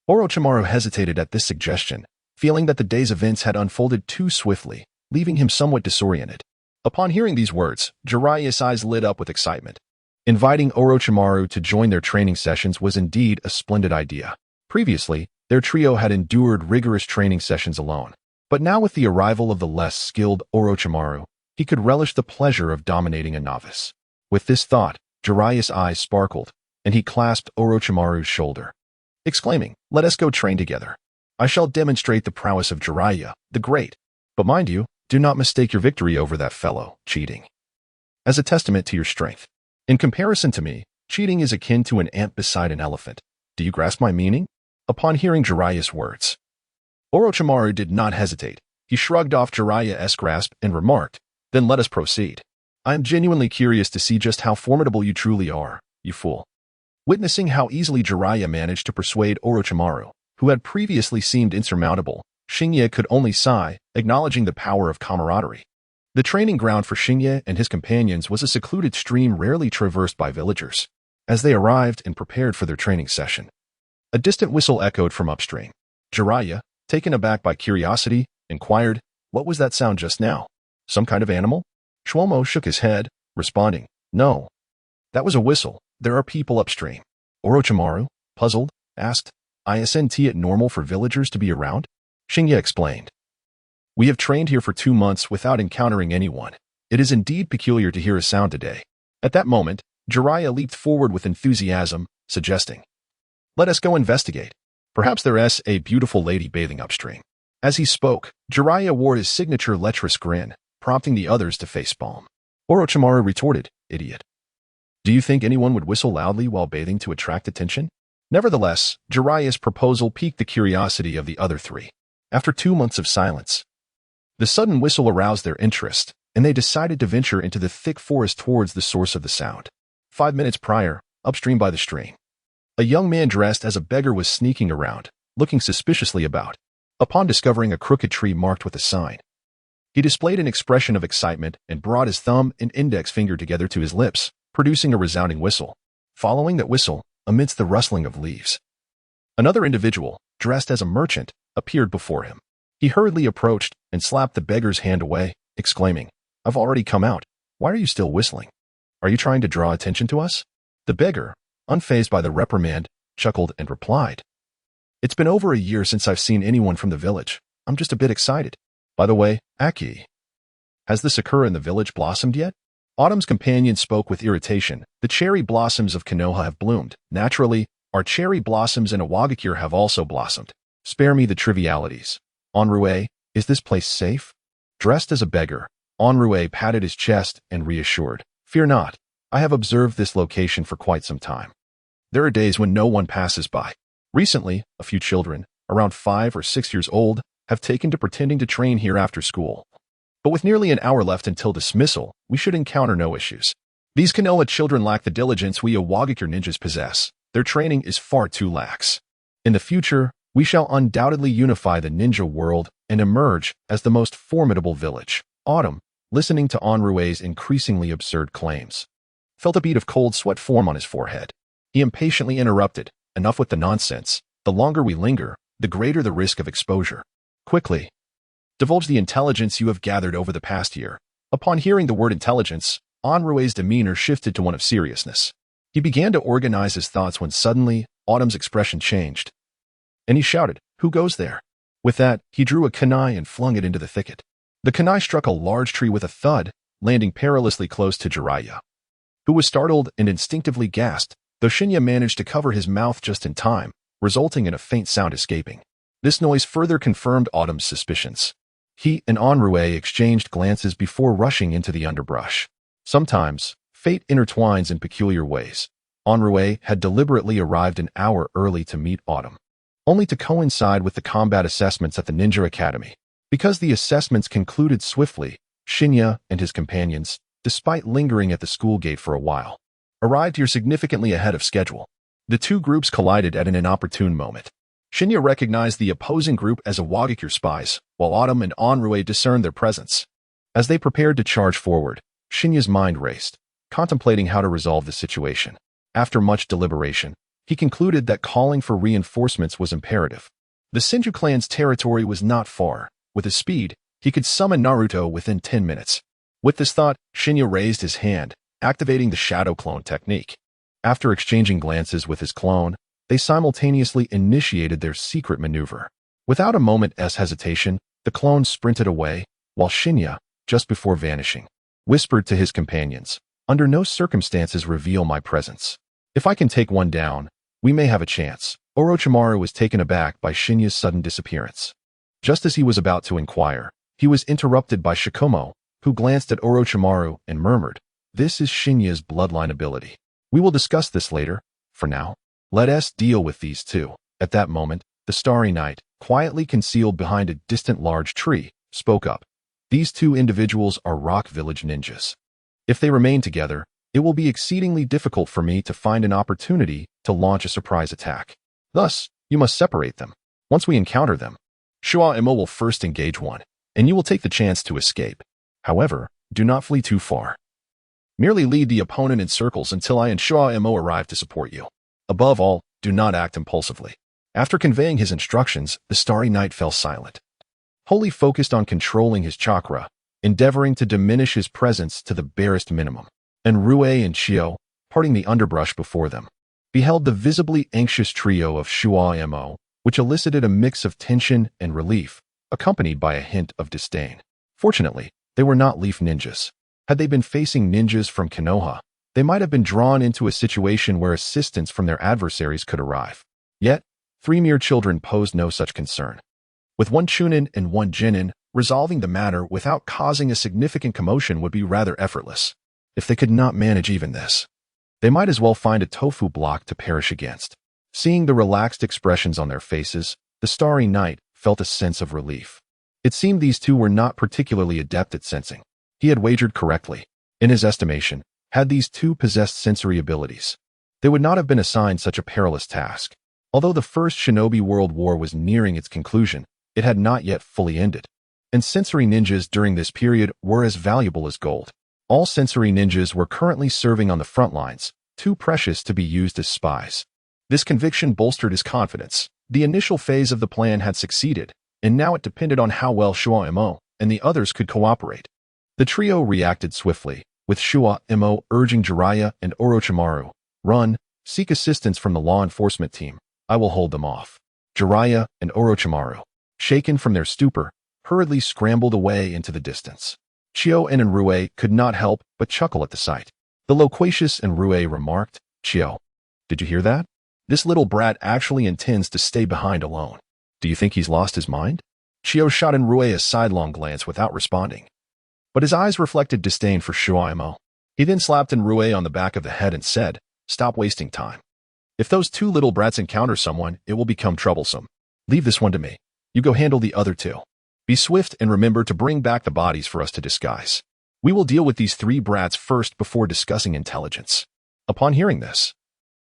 Speaker 1: Orochimaru hesitated at this suggestion, feeling that the day's events had unfolded too swiftly, leaving him somewhat disoriented. Upon hearing these words, Jiraiya's eyes lit up with excitement. Inviting Orochimaru to join their training sessions was indeed a splendid idea. Previously, their trio had endured rigorous training sessions alone. But now with the arrival of the less skilled Orochimaru, he could relish the pleasure of dominating a novice. With this thought, Jiraiya's eyes sparkled, and he clasped Orochimaru's shoulder, exclaiming, "Let us go train together. I shall demonstrate the prowess of Jiraiya, the Great. But mind you, do not mistake your victory over that fellow, cheating, as a testament to your strength. In comparison to me, cheating is akin to an ant beside an elephant. Do you grasp my meaning?" Upon hearing Jiraiya's words, Orochimaru did not hesitate. He shrugged off Jiraiya's grasp and remarked, "Then let us proceed. I am genuinely curious to see just how formidable you truly are, you fool." Witnessing how easily Jiraiya managed to persuade Orochimaru, who had previously seemed insurmountable, Shinya could only sigh, acknowledging the power of camaraderie. The training ground for Shinya and his companions was a secluded stream rarely traversed by villagers. As they arrived and prepared for their training session, a distant whistle echoed from upstream. Jiraiya, taken aback by curiosity, inquired, "What was that sound just now? Some kind of animal?" Shwomo shook his head, responding, "No. That was a whistle. There are people upstream." Orochimaru, puzzled, asked, "Isn't it normal for villagers to be around?" Shinya explained, "We have trained here for 2 months without encountering anyone. It is indeed peculiar to hear a sound today." At that moment, Jiraiya leaped forward with enthusiasm, suggesting, "Let us go investigate. Perhaps there is a beautiful lady bathing upstream." As he spoke, Jiraiya wore his signature lecherous grin, prompting the others to facepalm. Orochimaru retorted, "Idiot. Do you think anyone would whistle loudly while bathing to attract attention?" Nevertheless, Jiraiya's proposal piqued the curiosity of the other three. After 2 months of silence, the sudden whistle aroused their interest, and they decided to venture into the thick forest towards the source of the sound. 5 minutes prior, upstream by the stream, a young man dressed as a beggar was sneaking around, looking suspiciously about. Upon discovering a crooked tree marked with a sign, he displayed an expression of excitement and brought his thumb and index finger together to his lips, producing a resounding whistle. Following that whistle, amidst the rustling of leaves, another individual, dressed as a merchant, appeared before him. He hurriedly approached and slapped the beggar's hand away, exclaiming, "I've already come out. Why are you still whistling? Are you trying to draw attention to us?" The beggar, unfazed by the reprimand, chuckled and replied, "It's been over a year since I've seen anyone from the village. I'm just a bit excited. By the way, Aki, has the sakura in the village blossomed yet?" Autumn's companion spoke with irritation. "The cherry blossoms of Konoha have bloomed. Naturally, our cherry blossoms in Awagakure have also blossomed. Spare me the trivialities. Onrue, is this place safe?" Dressed as a beggar, Onrue patted his chest and reassured, "Fear not. I have observed this location for quite some time. There are days when no one passes by. Recently, a few children, around 5 or 6 years old, have taken to pretending to train here after school. But with nearly an hour left until dismissal, we should encounter no issues. These Konoha children lack the diligence we Awagakure ninjas possess. Their training is far too lax. In the future, we shall undoubtedly unify the ninja world and emerge as the most formidable village." Autumn, listening to Onrue's increasingly absurd claims, felt a bead of cold sweat form on his forehead. He impatiently interrupted, "Enough with the nonsense. The longer we linger, the greater the risk of exposure. Quickly, divulge the intelligence you have gathered over the past year." Upon hearing the word intelligence, Onrue's demeanor shifted to one of seriousness. He began to organize his thoughts when suddenly, Autumn's expression changed, and he shouted, "Who goes there?" With that, he drew a kunai and flung it into the thicket. The kunai struck a large tree with a thud, landing perilously close to Jiraiya, who was startled and instinctively gasped, though Shinya managed to cover his mouth just in time, resulting in a faint sound escaping. This noise further confirmed Autumn's suspicions. He and Onrue exchanged glances before rushing into the underbrush. Sometimes, fate intertwines in peculiar ways. Onrue had deliberately arrived an hour early to meet Autumn, only to coincide with the combat assessments at the Ninja Academy. Because the assessments concluded swiftly, Shinya and his companions, despite lingering at the school gate for a while, arrived here significantly ahead of schedule. The two groups collided at an inopportune moment. Shinya recognized the opposing group as Awagakure spies, while Autumn and Onrue discerned their presence. As they prepared to charge forward, Shinya's mind raced, contemplating how to resolve the situation. After much deliberation, he concluded that calling for reinforcements was imperative. The Senju clan's territory was not far. With his speed, he could summon Naruto within 10 minutes. With this thought, Shinya raised his hand, activating the shadow clone technique. After exchanging glances with his clone, they simultaneously initiated their secret maneuver. Without a moment's hesitation, the clone sprinted away, while Shinya, just before vanishing, whispered to his companions, "Under no circumstances reveal my presence. If I can take one down, we may have a chance." Orochimaru was taken aback by Shinya's sudden disappearance. Just as he was about to inquire, he was interrupted by Shikomo, who glanced at Orochimaru and murmured, "This is Shinya's bloodline ability. We will discuss this later. For now, let us deal with these two." At that moment, the Starry Night, quietly concealed behind a distant large tree, spoke up. "These two individuals are Rock Village ninjas. If they remain together, it will be exceedingly difficult for me to find an opportunity to launch a surprise attack. Thus, you must separate them. Once we encounter them, Shua Emo will first engage one, and you will take the chance to escape. However, do not flee too far. Merely lead the opponent in circles until I and Shua Emo arrive to support you. Above all, do not act impulsively." After conveying his instructions, the Starry Night fell silent, wholly focused on controlling his chakra, endeavoring to diminish his presence to the barest minimum. And Rue and Chio, parting the underbrush before them, beheld the visibly anxious trio of Shua Emo, which elicited a mix of tension and relief, accompanied by a hint of disdain. Fortunately, they were not leaf ninjas. Had they been facing ninjas from Konoha, they might have been drawn into a situation where assistance from their adversaries could arrive. Yet, 3 mere children posed no such concern. With one Chunin and one Jinin, resolving the matter without causing a significant commotion would be rather effortless. If they could not manage even this, they might as well find a tofu block to perish against. Seeing the relaxed expressions on their faces, the Starry Night felt a sense of relief. It seemed these two were not particularly adept at sensing. He had wagered correctly. In his estimation, had these two possessed sensory abilities, they would not have been assigned such a perilous task. Although the First Shinobi World War was nearing its conclusion, it had not yet fully ended. And sensory ninjas during this period were as valuable as gold. All sensory ninjas were currently serving on the front lines, too precious to be used as spies. This conviction bolstered his confidence. The initial phase of the plan had succeeded, and now it depended on how well Shuo-Emo and the others could cooperate. The trio reacted swiftly, with Shuo-Emo urging Jiraiya and Orochimaru, "Run, seek assistance from the law enforcement team. I will hold them off." Jiraiya and Orochimaru, shaken from their stupor, hurriedly scrambled away into the distance. Chio and Enrue could not help but chuckle at the sight. The loquacious Enrue remarked, "Chio, did you hear that? This little brat actually intends to stay behind alone. Do you think he's lost his mind?" Chio shot Enrue a sidelong glance without responding, but his eyes reflected disdain for Shuo-Emo. He then slapped Enrue on the back of the head and said, "Stop wasting time. If those two little brats encounter someone, it will become troublesome. Leave this one to me. You go handle the other two. Be swift and remember to bring back the bodies for us to disguise. We will deal with these three brats first before discussing intelligence." Upon hearing this,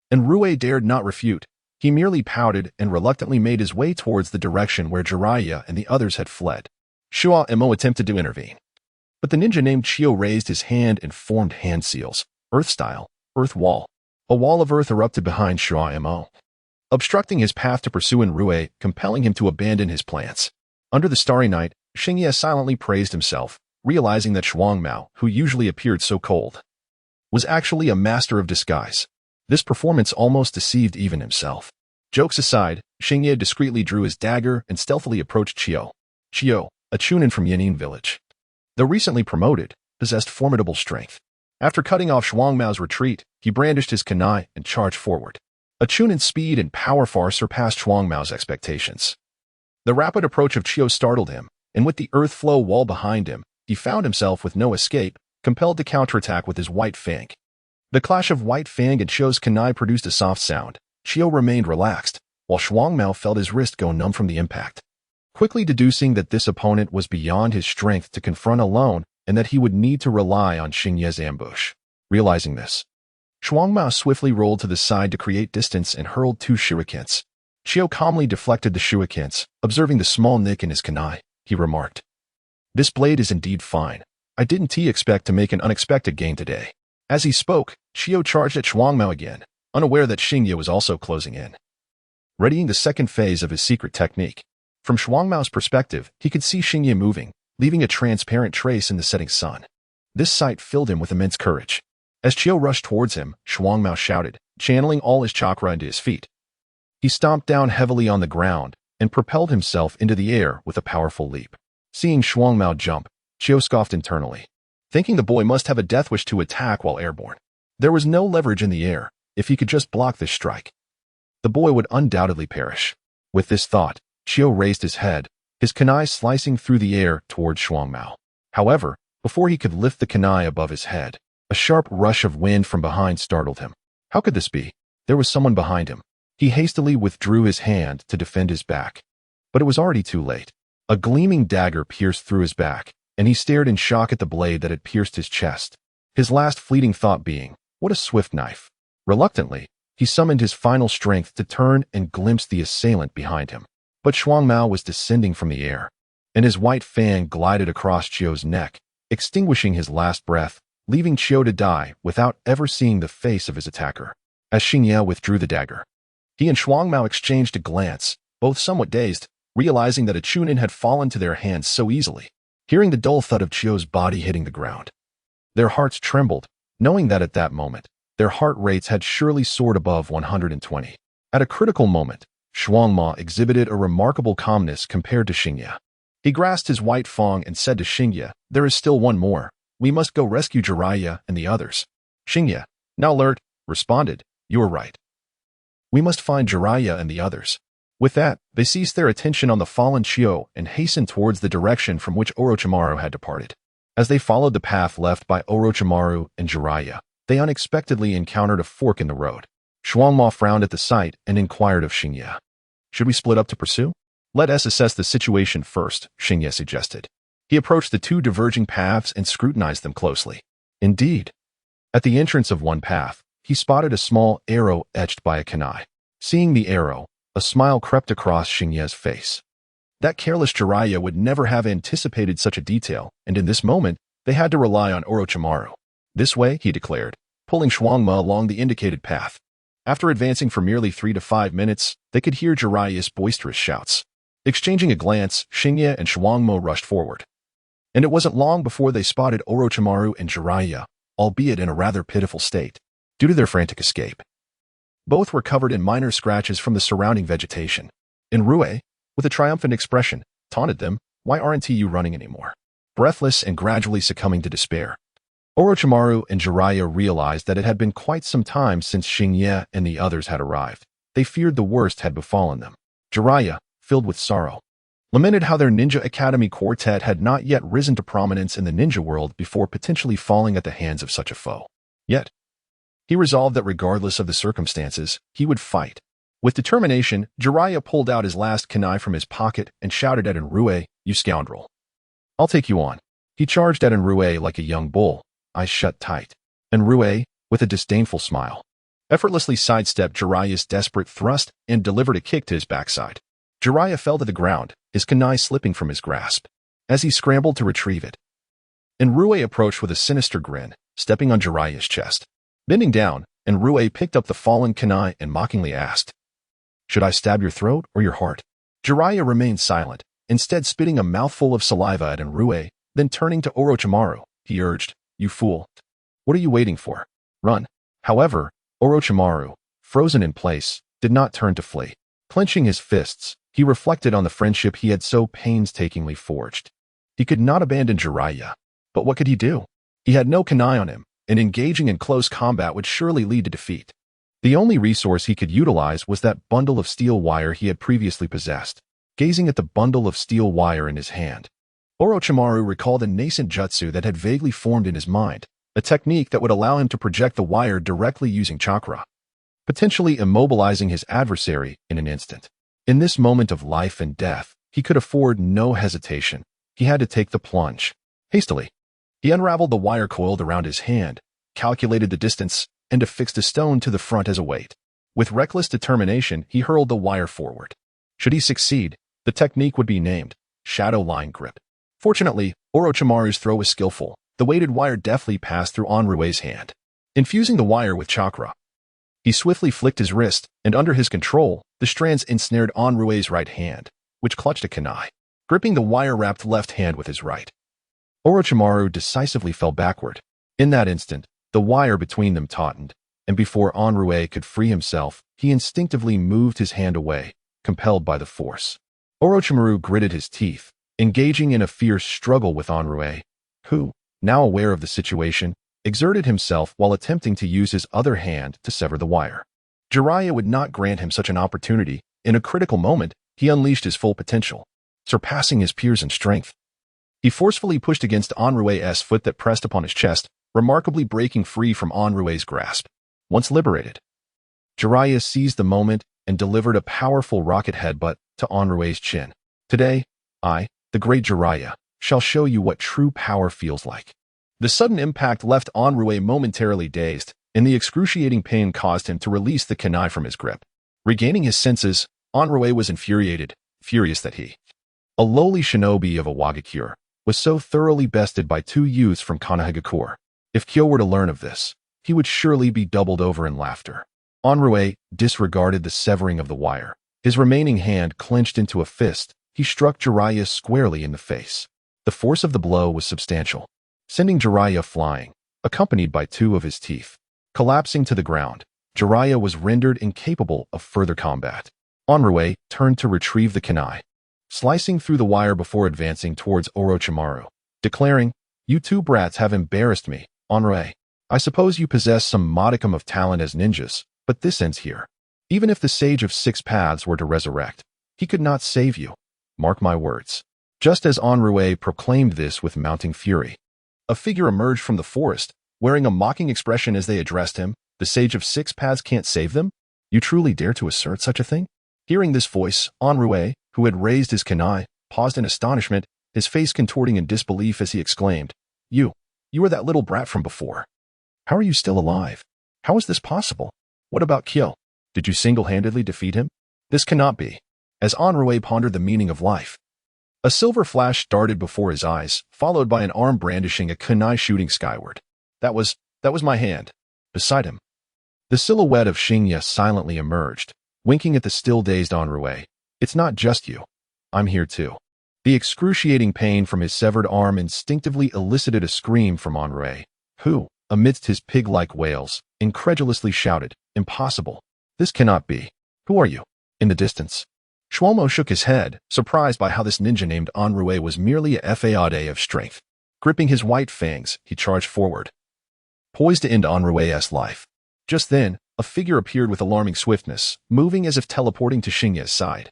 Speaker 1: Enrue dared not refute. He merely pouted and reluctantly made his way towards the direction where Jiraiya and the others had fled. Shuo-Emo attempted to intervene, but the ninja named Chio raised his hand and formed hand seals, earth-style, earth wall. A wall of earth erupted behind Shuo-Emo, obstructing his path to pursue Enrue, compelling him to abandon his plans. Under the Starry Night, Xingye silently praised himself, realizing that Shuangmao, who usually appeared so cold, was actually a master of disguise. This performance almost deceived even himself. Jokes aside, Xingye discreetly drew his dagger and stealthily approached Chio. Chio, a Chunin from Yanin village, though recently promoted, possessed formidable strength. After cutting off Shuangmao's retreat, he brandished his kunai and charged forward. A Chunin's speed and power far surpassed Shuangmao's expectations. The rapid approach of Chio startled him, and with the earth flow wall behind him, he found himself with no escape, compelled to counterattack with his White Fang. The clash of White Fang and Chio's kunai produced a soft sound. Chio remained relaxed, while Shuangmao felt his wrist go numb from the impact. Quickly deducing that this opponent was beyond his strength to confront alone and that he would need to rely on Xingye's ambush. Realizing this, Shuangmao swiftly rolled to the side to create distance and hurled two shurikens. Chio calmly deflected the shurikens, observing the small nick in his kunai. He remarked, "This blade is indeed fine. I didn't expect to make an unexpected gain today." As he spoke, Chio charged at Shuangmao again, unaware that Xingye was also closing in, readying the second phase of his secret technique. From Shuangmao's perspective, he could see Xingye moving, leaving a transparent trace in the setting sun. This sight filled him with immense courage. As Chio rushed towards him, Shuangmao shouted, channeling all his chakra into his feet. He stomped down heavily on the ground and propelled himself into the air with a powerful leap. Seeing Shuangmao jump, Chio scoffed internally, thinking the boy must have a death wish to attack while airborne. There was no leverage in the air. If he could just block this strike, the boy would undoubtedly perish. With this thought, Chio raised his head, his kunai slicing through the air towards Shuangmao. However, before he could lift the kunai above his head, a sharp rush of wind from behind startled him. How could this be? There was someone behind him. He hastily withdrew his hand to defend his back, but it was already too late. A gleaming dagger pierced through his back, and he stared in shock at the blade that had pierced his chest. His last fleeting thought being, what a swift knife. Reluctantly, he summoned his final strength to turn and glimpse the assailant behind him. But Shuangmao was descending from the air, and his White Fang glided across Chio's neck, extinguishing his last breath, leaving Chio to die without ever seeing the face of his attacker. As Xingye withdrew the dagger, he and Shuangmao exchanged a glance, both somewhat dazed, realizing that a Chunin had fallen to their hands so easily. Hearing the dull thud of Chio's body hitting the ground, their hearts trembled, knowing that at that moment, their heart rates had surely soared above 120. At a critical moment, Shuangmao exhibited a remarkable calmness compared to Xingye. He grasped his White Fang and said to Xingye, "There is still one more. We must go rescue Jiraiya and the others." Xingye, now alert, responded, "You are right. We must find Jiraiya and the others. With that, they ceased their attention on the fallen Chio and hastened towards the direction from which Orochimaru had departed. As they followed the path left by Orochimaru and Jiraiya, they unexpectedly encountered a fork in the road. Zhuangma frowned at the sight and inquired of Xingye. Should we split up to pursue? Let us assess the situation first, Xingye suggested. He approached the two diverging paths and scrutinized them closely. Indeed, at the entrance of one path, he spotted a small arrow etched by a kunai. Seeing the arrow, a smile crept across Xingye's face. That careless Jiraiya would never have anticipated such a detail, and in this moment, they had to rely on Orochimaru. This way, he declared, pulling Zhuangma along the indicated path. After advancing for merely 3 to 5 minutes, they could hear Jiraiya's boisterous shouts. Exchanging a glance, Xingye and Zhuangma rushed forward. And it wasn't long before they spotted Orochimaru and Jiraiya, albeit in a rather pitiful state, due to their frantic escape. Both were covered in minor scratches from the surrounding vegetation. And Rue, with a triumphant expression, taunted them, "Why aren't you running anymore?" Breathless and gradually succumbing to despair. Orochimaru and Jiraiya realized that it had been quite some time since Xingye and the others had arrived. They feared the worst had befallen them. Jiraiya, filled with sorrow, lamented how their ninja academy quartet had not yet risen to prominence in the ninja world before potentially falling at the hands of such a foe. Yet, he resolved that regardless of the circumstances, he would fight. With determination, Jiraiya pulled out his last kunai from his pocket and shouted at Enrue, "You scoundrel. I'll take you on." He charged at Enrue like a young bull, eyes shut tight. Enrue, with a disdainful smile, effortlessly sidestepped Jiraiya's desperate thrust and delivered a kick to his backside. Jiraiya fell to the ground, his kunai slipping from his grasp. As he scrambled to retrieve it, Enrue approached with a sinister grin, stepping on Jiraiya's chest. Bending down, Enrue picked up the fallen kunai and mockingly asked, "Should I stab your throat or your heart?" Jiraiya remained silent, instead spitting a mouthful of saliva at Enrue, then turning to Orochimaru, he urged, "You fool. What are you waiting for? Run." However, Orochimaru, frozen in place, did not turn to flee. Clenching his fists, he reflected on the friendship he had so painstakingly forged. He could not abandon Jiraiya, but what could he do? He had no kunai on him, and engaging in close combat would surely lead to defeat. The only resource he could utilize was that bundle of steel wire he had previously possessed. Gazing at the bundle of steel wire in his hand, Orochimaru recalled a nascent jutsu that had vaguely formed in his mind, a technique that would allow him to project the wire directly using chakra, potentially immobilizing his adversary in an instant. In this moment of life and death, he could afford no hesitation. He had to take the plunge. Hastily, he unraveled the wire coiled around his hand, calculated the distance, and affixed a stone to the front as a weight. With reckless determination, he hurled the wire forward. Should he succeed, the technique would be named Shadow Line Grip. Fortunately, Orochimaru's throw was skillful. The weighted wire deftly passed through Enrue's hand. Infusing the wire with chakra, he swiftly flicked his wrist, and under his control, the strands ensnared Enrue's right hand, which clutched a kunai, gripping the wire-wrapped left hand with his right. Orochimaru decisively fell backward. In that instant, the wire between them tautened, and before Enrue could free himself, he instinctively moved his hand away, compelled by the force. Orochimaru gritted his teeth, engaging in a fierce struggle with Enrue, who, now aware of the situation, exerted himself while attempting to use his other hand to sever the wire. Jiraiya would not grant him such an opportunity. In a critical moment, he unleashed his full potential, surpassing his peers in strength. He forcefully pushed against Enrue's foot that pressed upon his chest, remarkably breaking free from Enrue's grasp. Once liberated, Jiraiya seized the moment and delivered a powerful rocket headbutt to Enrue's chin. "Today, I, the great Jiraiya, shall show you what true power feels like." The sudden impact left Enrue momentarily dazed, and the excruciating pain caused him to release the kunai from his grip. Regaining his senses, Enrue was infuriated, furious that he, a lowly shinobi of a Wagakure, was so thoroughly bested by two youths from Konohagakure. If Kyo were to learn of this, he would surely be doubled over in laughter. Enrue disregarded the severing of the wire. His remaining hand clenched into a fist. He struck Jiraiya squarely in the face. The force of the blow was substantial, sending Jiraiya flying, accompanied by two of his teeth. Collapsing to the ground, Jiraiya was rendered incapable of further combat. Enrue turned to retrieve the kunai, slicing through the wire before advancing towards Orochimaru, declaring, "You two brats have embarrassed me, Enrue. I suppose you possess some modicum of talent as ninjas, but this ends here. Even if the Sage of Six Paths were to resurrect, He could not save you. Mark my words. Just as Enrue proclaimed this with mounting fury, a figure emerged from the forest, wearing a mocking expression as they addressed him. The Sage of Six Paths can't save them? You truly dare to assert such a thing? Hearing this voice, Enrue, who had raised his kunai, paused in astonishment, his face contorting in disbelief as he exclaimed, You were that little brat from before. How are you still alive? How is this possible? What about Kyo? Did you single-handedly defeat him? This cannot be. As Enrue pondered the meaning of life, a silver flash darted before his eyes, followed by an arm brandishing a kunai shooting skyward. That was my hand. Beside him, the silhouette of Xingye silently emerged, winking at the still-dazed Enrue. It's not just you. I'm here too. The excruciating pain from his severed arm instinctively elicited a scream from Enrue, who, amidst his pig-like wails, incredulously shouted, Impossible. This cannot be. Who are you? In the distance, Schwomo shook his head, surprised by how this ninja named Enrue was merely a fade of strength. Gripping his white fangs, he charged forward, poised to end Enrue's life. Just then, a figure appeared with alarming swiftness, moving as if teleporting to Xingye's side,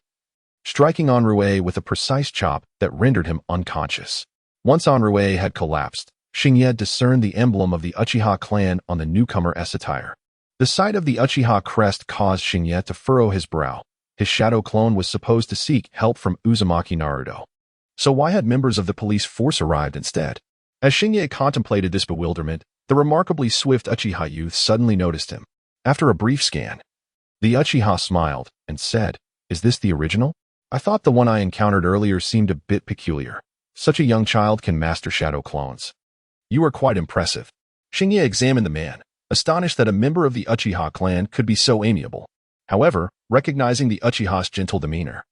Speaker 1: striking Enrue with a precise chop that rendered him unconscious. Once Enrue had collapsed, Xingye discerned the emblem of the Uchiha clan on the newcomer's attire. The sight of the Uchiha crest caused Xingye to furrow his brow. His shadow clone was supposed to seek help from Uzumaki Naruto. So why had members of the police force arrived instead? As Xingye contemplated this bewilderment, the remarkably swift Uchiha youth suddenly noticed him. After a brief scan, the Uchiha smiled and said, Is this the original? I thought the one I encountered earlier seemed a bit peculiar. Such a young child can master shadow clones. You are quite impressive. Xingye examined the man, astonished that a member of the Uchiha clan could be so amiable. However, recognizing the Uchiha's gentle demeanor,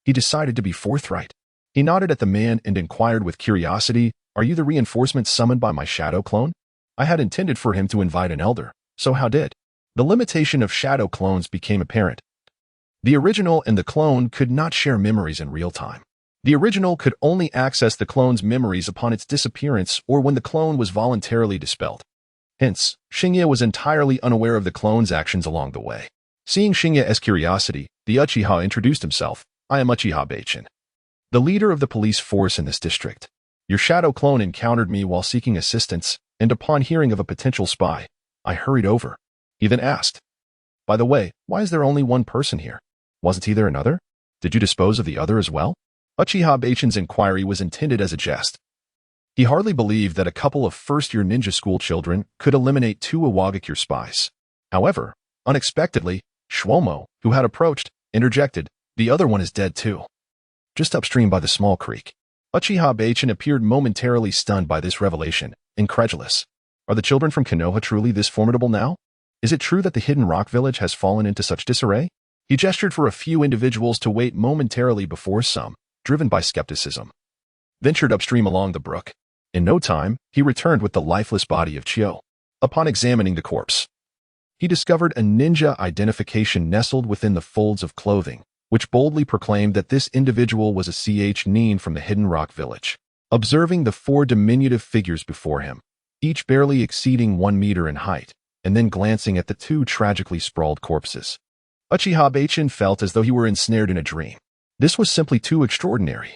Speaker 1: he decided to be forthright. He nodded at the man and inquired with curiosity, Are you the reinforcement summoned by my shadow clone? I had intended for him to invite an elder, so how did? The limitation of shadow clones became apparent. The original and the clone could not share memories in real time. The original could only access the clone's memories upon its disappearance or when the clone was voluntarily dispelled. Hence, Xingye was entirely unaware of the clone's actions along the way. Seeing Xingye's curiosity, the Uchiha introduced himself. I am Uchiha Beichin, the leader of the police force in this district. Your shadow clone encountered me while seeking assistance, and upon hearing of a potential spy, I hurried over. He then asked, By the way, why is there only one person here? Wasn't he there another? Did you dispose of the other as well? Uchiha Beichin's inquiry was intended as a jest. He hardly believed that a couple of first-year ninja school children could eliminate two Iwagakure spies. However, unexpectedly, Schwomo, who had approached, interjected, The other one is dead too. Just upstream by the small creek. Uchiha Beichin appeared momentarily stunned by this revelation, incredulous. Are the children from Konoha truly this formidable now? Is it true that the hidden rock village has fallen into such disarray? He gestured for a few individuals to wait momentarily before some, driven by skepticism, ventured upstream along the brook. In no time, he returned with the lifeless body of Chio. Upon examining the corpse, he discovered a ninja identification nestled within the folds of clothing, which boldly proclaimed that this individual was a nin from the Hidden Rock Village. Observing the four diminutive figures before him, each barely exceeding 1 meter in height, and then glancing at the two tragically sprawled corpses, Uchiha Beichin felt as though he were ensnared in a dream. This was simply too extraordinary.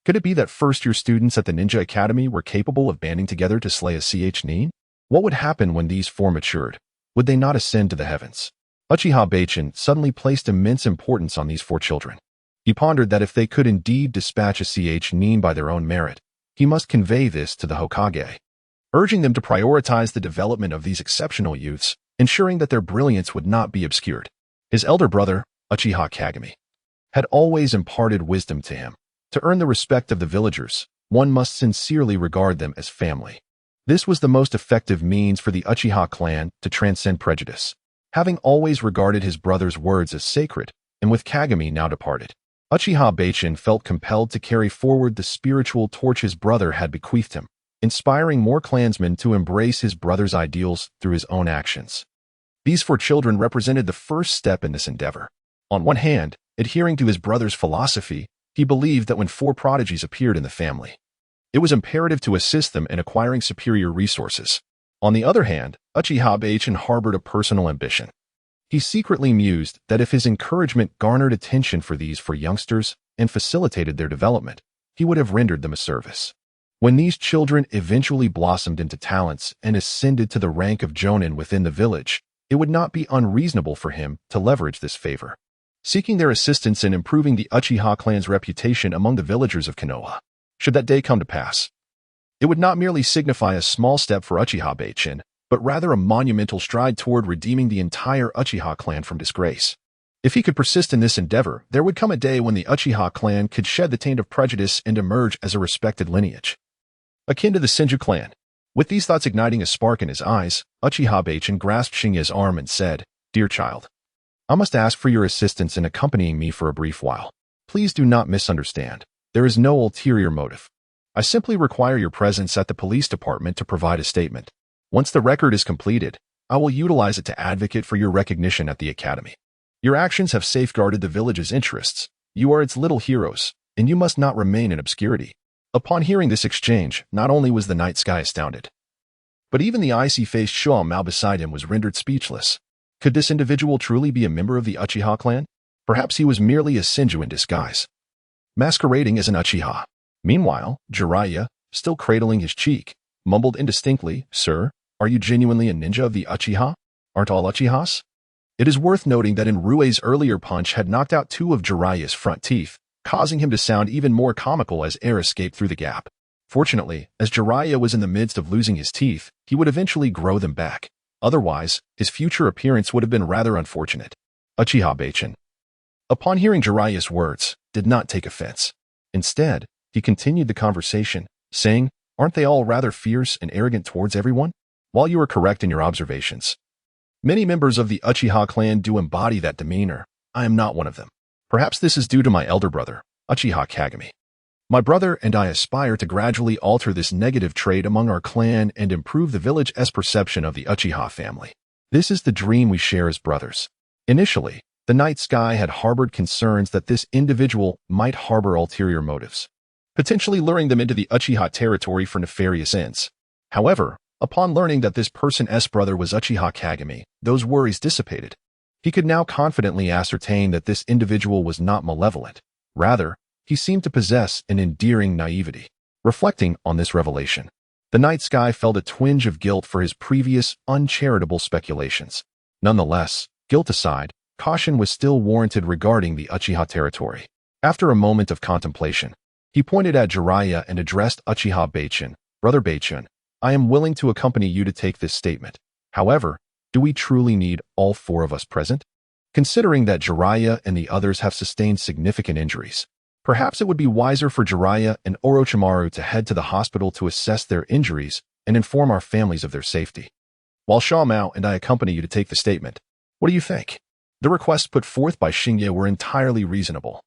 Speaker 1: Could it be that first-year students at the Ninja Academy were capable of banding together to slay a nin? What would happen when these four matured? Would they not ascend to the heavens? Uchiha Beichin suddenly placed immense importance on these four children. He pondered that if they could indeed dispatch a nin by their own merit, he must convey this to the Hokage, urging them to prioritize the development of these exceptional youths, ensuring that their brilliance would not be obscured. His elder brother, Uchiha Kagami, had always imparted wisdom to him. To earn the respect of the villagers, one must sincerely regard them as family. This was the most effective means for the Uchiha clan to transcend prejudice. Having always regarded his brother's words as sacred, and with Kagami now departed, Uchiha Beichin felt compelled to carry forward the spiritual torch his brother had bequeathed him, inspiring more clansmen to embrace his brother's ideals through his own actions. These four children represented the first step in this endeavor. On one hand, adhering to his brother's philosophy, he believed that when four prodigies appeared in the family, it was imperative to assist them in acquiring superior resources. On the other hand, Uchiha Beichin harbored a personal ambition. He secretly mused that if his encouragement garnered attention for these youngsters and facilitated their development, he would have rendered them a service. When these children eventually blossomed into talents and ascended to the rank of jonin within the village, it would not be unreasonable for him to leverage this favor, seeking their assistance in improving the Uchiha clan's reputation among the villagers of Konoha. Should that day come to pass, it would not merely signify a small step for Uchiha Beichin, but rather a monumental stride toward redeeming the entire Uchiha clan from disgrace. If he could persist in this endeavor, there would come a day when the Uchiha clan could shed the taint of prejudice and emerge as a respected lineage, akin to the Senju clan. With these thoughts igniting a spark in his eyes, Uchiha Beichin grasped Shinya's arm and said, "Dear child, I must ask for your assistance in accompanying me for a brief while. Please do not misunderstand. There is no ulterior motive. I simply require your presence at the police department to provide a statement. Once the record is completed, I will utilize it to advocate for your recognition at the academy. Your actions have safeguarded the village's interests. You are its little heroes, and you must not remain in obscurity." Upon hearing this exchange, not only was the night sky astounded, but even the icy-faced Shuo Mao beside him was rendered speechless. Could this individual truly be a member of the Uchiha clan? Perhaps he was merely a Senju in disguise, masquerading as an Uchiha. Meanwhile, Jiraiya, still cradling his cheek, mumbled indistinctly, "Sir, are you genuinely a ninja of the Uchiha? Aren't all Uchihas?" It is worth noting that Rue's earlier punch had knocked out 2 of Jiraiya's front teeth, causing him to sound even more comical as air escaped through the gap. Fortunately, as Jiraiya was in the midst of losing his teeth, he would eventually grow them back. Otherwise, his future appearance would have been rather unfortunate. Uchiha Beichin, upon hearing Jiraiya's words, did not take offense. Instead, he continued the conversation, saying, "Aren't they all rather fierce and arrogant towards everyone? While you are correct in your observations, many members of the Uchiha clan do embody that demeanor. I am not one of them. Perhaps this is due to my elder brother, Uchiha Kagami. My brother and I aspire to gradually alter this negative trait among our clan and improve the village's perception of the Uchiha family. This is the dream we share as brothers." Initially, the night sky had harbored concerns that this individual might harbor ulterior motives, potentially luring them into the Uchiha territory for nefarious ends. However, upon learning that this person's brother was Uchiha Kagami, those worries dissipated. He could now confidently ascertain that this individual was not malevolent. Rather, he seemed to possess an endearing naivety. Reflecting on this revelation, the night sky felt a twinge of guilt for his previous uncharitable speculations. Nonetheless, guilt aside, caution was still warranted regarding the Uchiha territory. After a moment of contemplation, he pointed at Jiraiya and addressed Uchiha Beichin, "Brother Beichin, I am willing to accompany you to take this statement. However, do we truly need all 4 of us present? Considering that Jiraiya and the others have sustained significant injuries, perhaps it would be wiser for Jiraiya and Orochimaru to head to the hospital to assess their injuries and inform our families of their safety, while Shuo Mao and I accompany you to take the statement. What do you think?" The requests put forth by Shinya were entirely reasonable,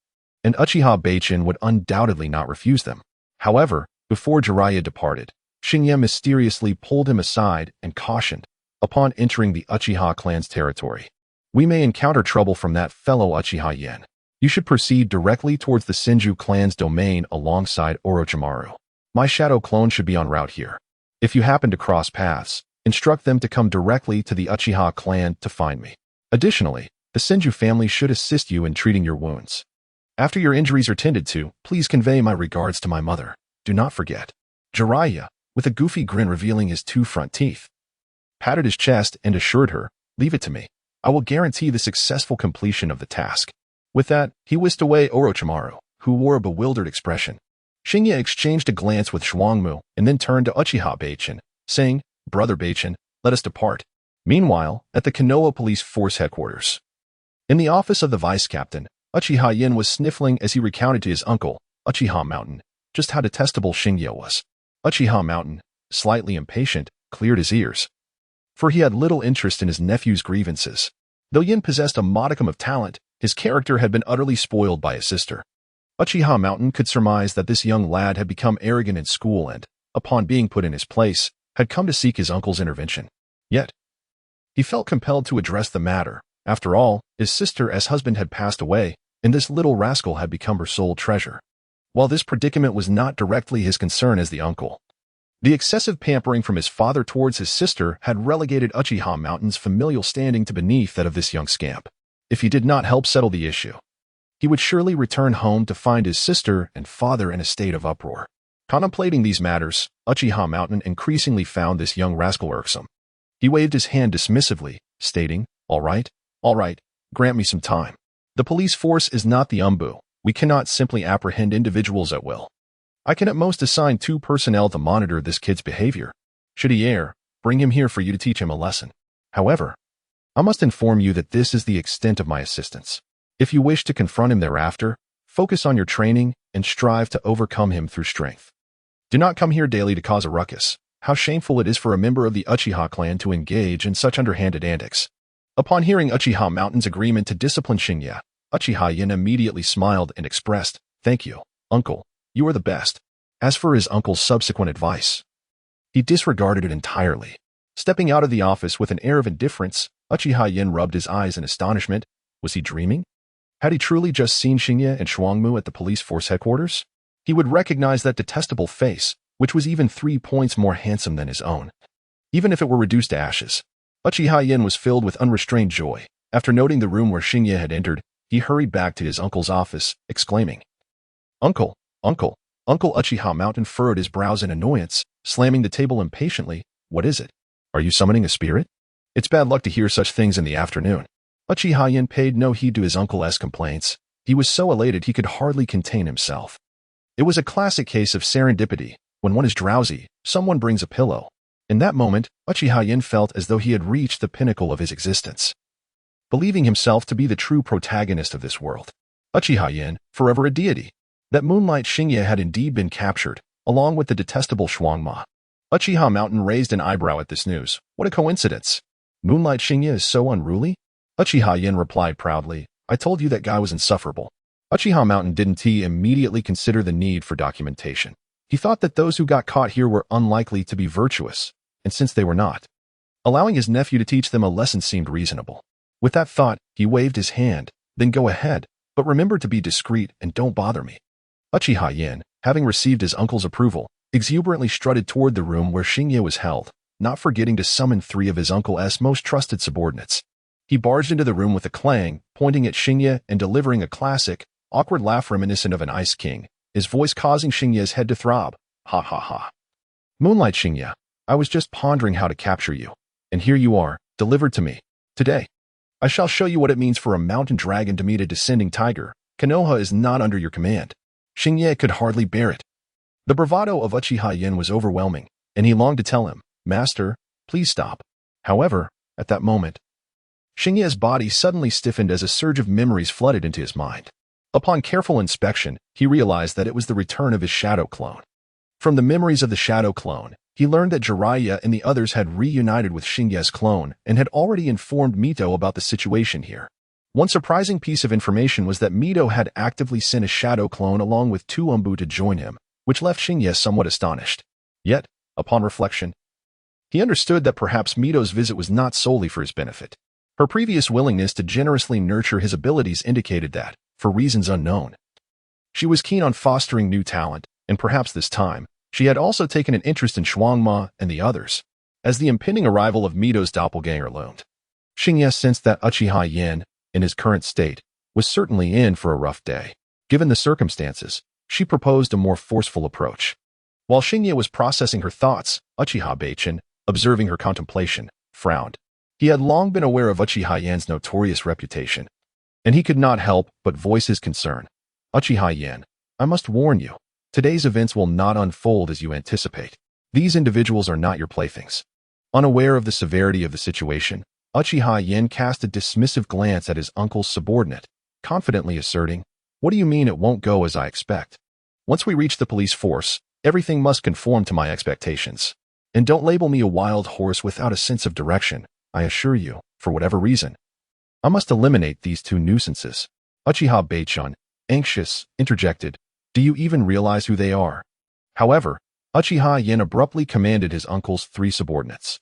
Speaker 1: and Uchiha Beichin would undoubtedly not refuse them. However, before Jiraiya departed, Shinya mysteriously pulled him aside and cautioned, "Upon entering the Uchiha clan's territory, we may encounter trouble from that fellow Uchiha Yen. You should proceed directly towards the Senju clan's domain alongside Orochimaru. My shadow clone should be en route here. If you happen to cross paths, instruct them to come directly to the Uchiha clan to find me. Additionally, the Senju family should assist you in treating your wounds. After your injuries are tended to, please convey my regards to my mother. Do not forget." Jiraiya, with a goofy grin revealing his 2 front teeth, patted his chest and assured her, "Leave it to me. I will guarantee the successful completion of the task." With that, he whisked away Orochimaru, who wore a bewildered expression. Shinya exchanged a glance with Zhuangmu and then turned to Uchiha Beichin, saying, "Brother Beichin, let us depart." Meanwhile, at the Konoha Police Force headquarters, in the office of the vice captain, Uchiha Yen was sniffling as he recounted to his uncle, Uchiha Mountain, just how detestable Shinya was. Uchiha Mountain, slightly impatient, cleared his ears, for he had little interest in his nephew's grievances. Though Yen possessed a modicum of talent, his character had been utterly spoiled by his sister. Uchiha Mountain could surmise that this young lad had become arrogant in school and, upon being put in his place, had come to seek his uncle's intervention. Yet, he felt compelled to address the matter. After all, his sister's husband had passed away, and this little rascal had become her sole treasure. While this predicament was not directly his concern as the uncle, The excessive pampering from his father towards his sister had relegated Uchiha Mountain's familial standing to beneath that of this young scamp. If he did not help settle the issue, he would surely return home to find his sister and father in a state of uproar. Contemplating these matters, Uchiha Mountain increasingly found this young rascal irksome. He waved his hand dismissively, stating, all right, grant me some time. The police force is not the Umbu. We cannot simply apprehend individuals at will. I can at most assign 2 personnel to monitor this kid's behavior. Should he err, bring him here for you to teach him a lesson. However, I must inform you that this is the extent of my assistance. If you wish to confront him thereafter, focus on your training and strive to overcome him through strength. Do not come here daily to cause a ruckus. How shameful it is for a member of the Uchiha clan to engage in such underhanded antics. Upon hearing Uchiha Mountain's agreement to discipline Shinya, Uchiha Yin immediately smiled and expressed, thank you, uncle. You are the best. As for his uncle's subsequent advice, he disregarded it entirely. Stepping out of the office with an air of indifference, Uchiha Yin rubbed his eyes in astonishment. Was he dreaming? Had he truly just seen Shinya and Shuangmu at the police force headquarters? He would recognize that detestable face, which was even 3 points more handsome than his own. Even if it were reduced to ashes, Uchiha Yin was filled with unrestrained joy. After noting the room where Shinya had entered, he hurried back to his uncle's office, exclaiming, Uncle! Uncle Uchiha Mountain furrowed his brows in annoyance, slamming the table impatiently. What is it? Are you summoning a spirit? It's bad luck to hear such things in the afternoon. Uchiha Yin paid no heed to his uncle's complaints. He was so elated he could hardly contain himself. It was a classic case of serendipity. When one is drowsy, someone brings a pillow. In that moment, Uchiha Yin felt as though he had reached the pinnacle of his existence. Believing himself to be the true protagonist of this world, Uchiha Yin, forever a deity. That Moonlight Shinya had indeed been captured, along with the detestable Shuangma. Uchiha Mountain raised an eyebrow at this news. What a coincidence. Moonlight Shinya is so unruly? Uchiha Yin replied proudly, I told you that guy was insufferable. Uchiha Mountain didn't immediately consider the need for documentation. He thought that those who got caught here were unlikely to be virtuous, and since they were not, allowing his nephew to teach them a lesson seemed reasonable. With that thought, he waved his hand, then go ahead, but remember to be discreet and don't bother me. Uchiha Yin, having received his uncle's approval, exuberantly strutted toward the room where Shinya was held, not forgetting to summon 3 of his uncle's most trusted subordinates. He barged into the room with a clang, pointing at Shinya and delivering a classic, awkward laugh reminiscent of an ice king, his voice causing Shinya's head to throb. Ha ha ha. Moonlight Shinya, I was just pondering how to capture you, and here you are, delivered to me. Today, I shall show you what it means for a mountain dragon to meet a descending tiger. Konoha is not under your command. Shinya could hardly bear it. The bravado of Uchiha Yin was overwhelming, and he longed to tell him, Master, please stop. However, at that moment, Shinya's body suddenly stiffened as a surge of memories flooded into his mind. Upon careful inspection, he realized that it was the return of his shadow clone. From the memories of the shadow clone, he learned that Jiraiya and the others had reunited with Shinya's clone and had already informed Mito about the situation here. One surprising piece of information was that Mito had actively sent a shadow clone along with 2 Umbu to join him, which left Shinya somewhat astonished. Yet, upon reflection, he understood that perhaps Mito's visit was not solely for his benefit. Her previous willingness to generously nurture his abilities indicated that, for reasons unknown, she was keen on fostering new talent, and perhaps this time, she had also taken an interest in Shuangma and the others. As the impending arrival of Mito's doppelganger loomed, Shinya sensed that Uchiha Yin, in his current state, was certainly in for a rough day. Given the circumstances, she proposed a more forceful approach. While Shinya was processing her thoughts, Uchiha Beichin, observing her contemplation, frowned. He had long been aware of Uchiha Yin's notorious reputation, and he could not help but voice his concern. Uchiha Yin, I must warn you, today's events will not unfold as you anticipate. These individuals are not your playthings. Unaware of the severity of the situation, Uchiha Yin cast a dismissive glance at his uncle's subordinate, confidently asserting, What do you mean it won't go as I expect? Once we reach the police force, everything must conform to my expectations. And don't label me a wild horse without a sense of direction. I assure you, for whatever reason, I must eliminate these 2 nuisances. Uchiha Beichin, anxious, interjected, Do you even realize who they are? However, Uchiha Yin abruptly commanded his uncle's 3 subordinates.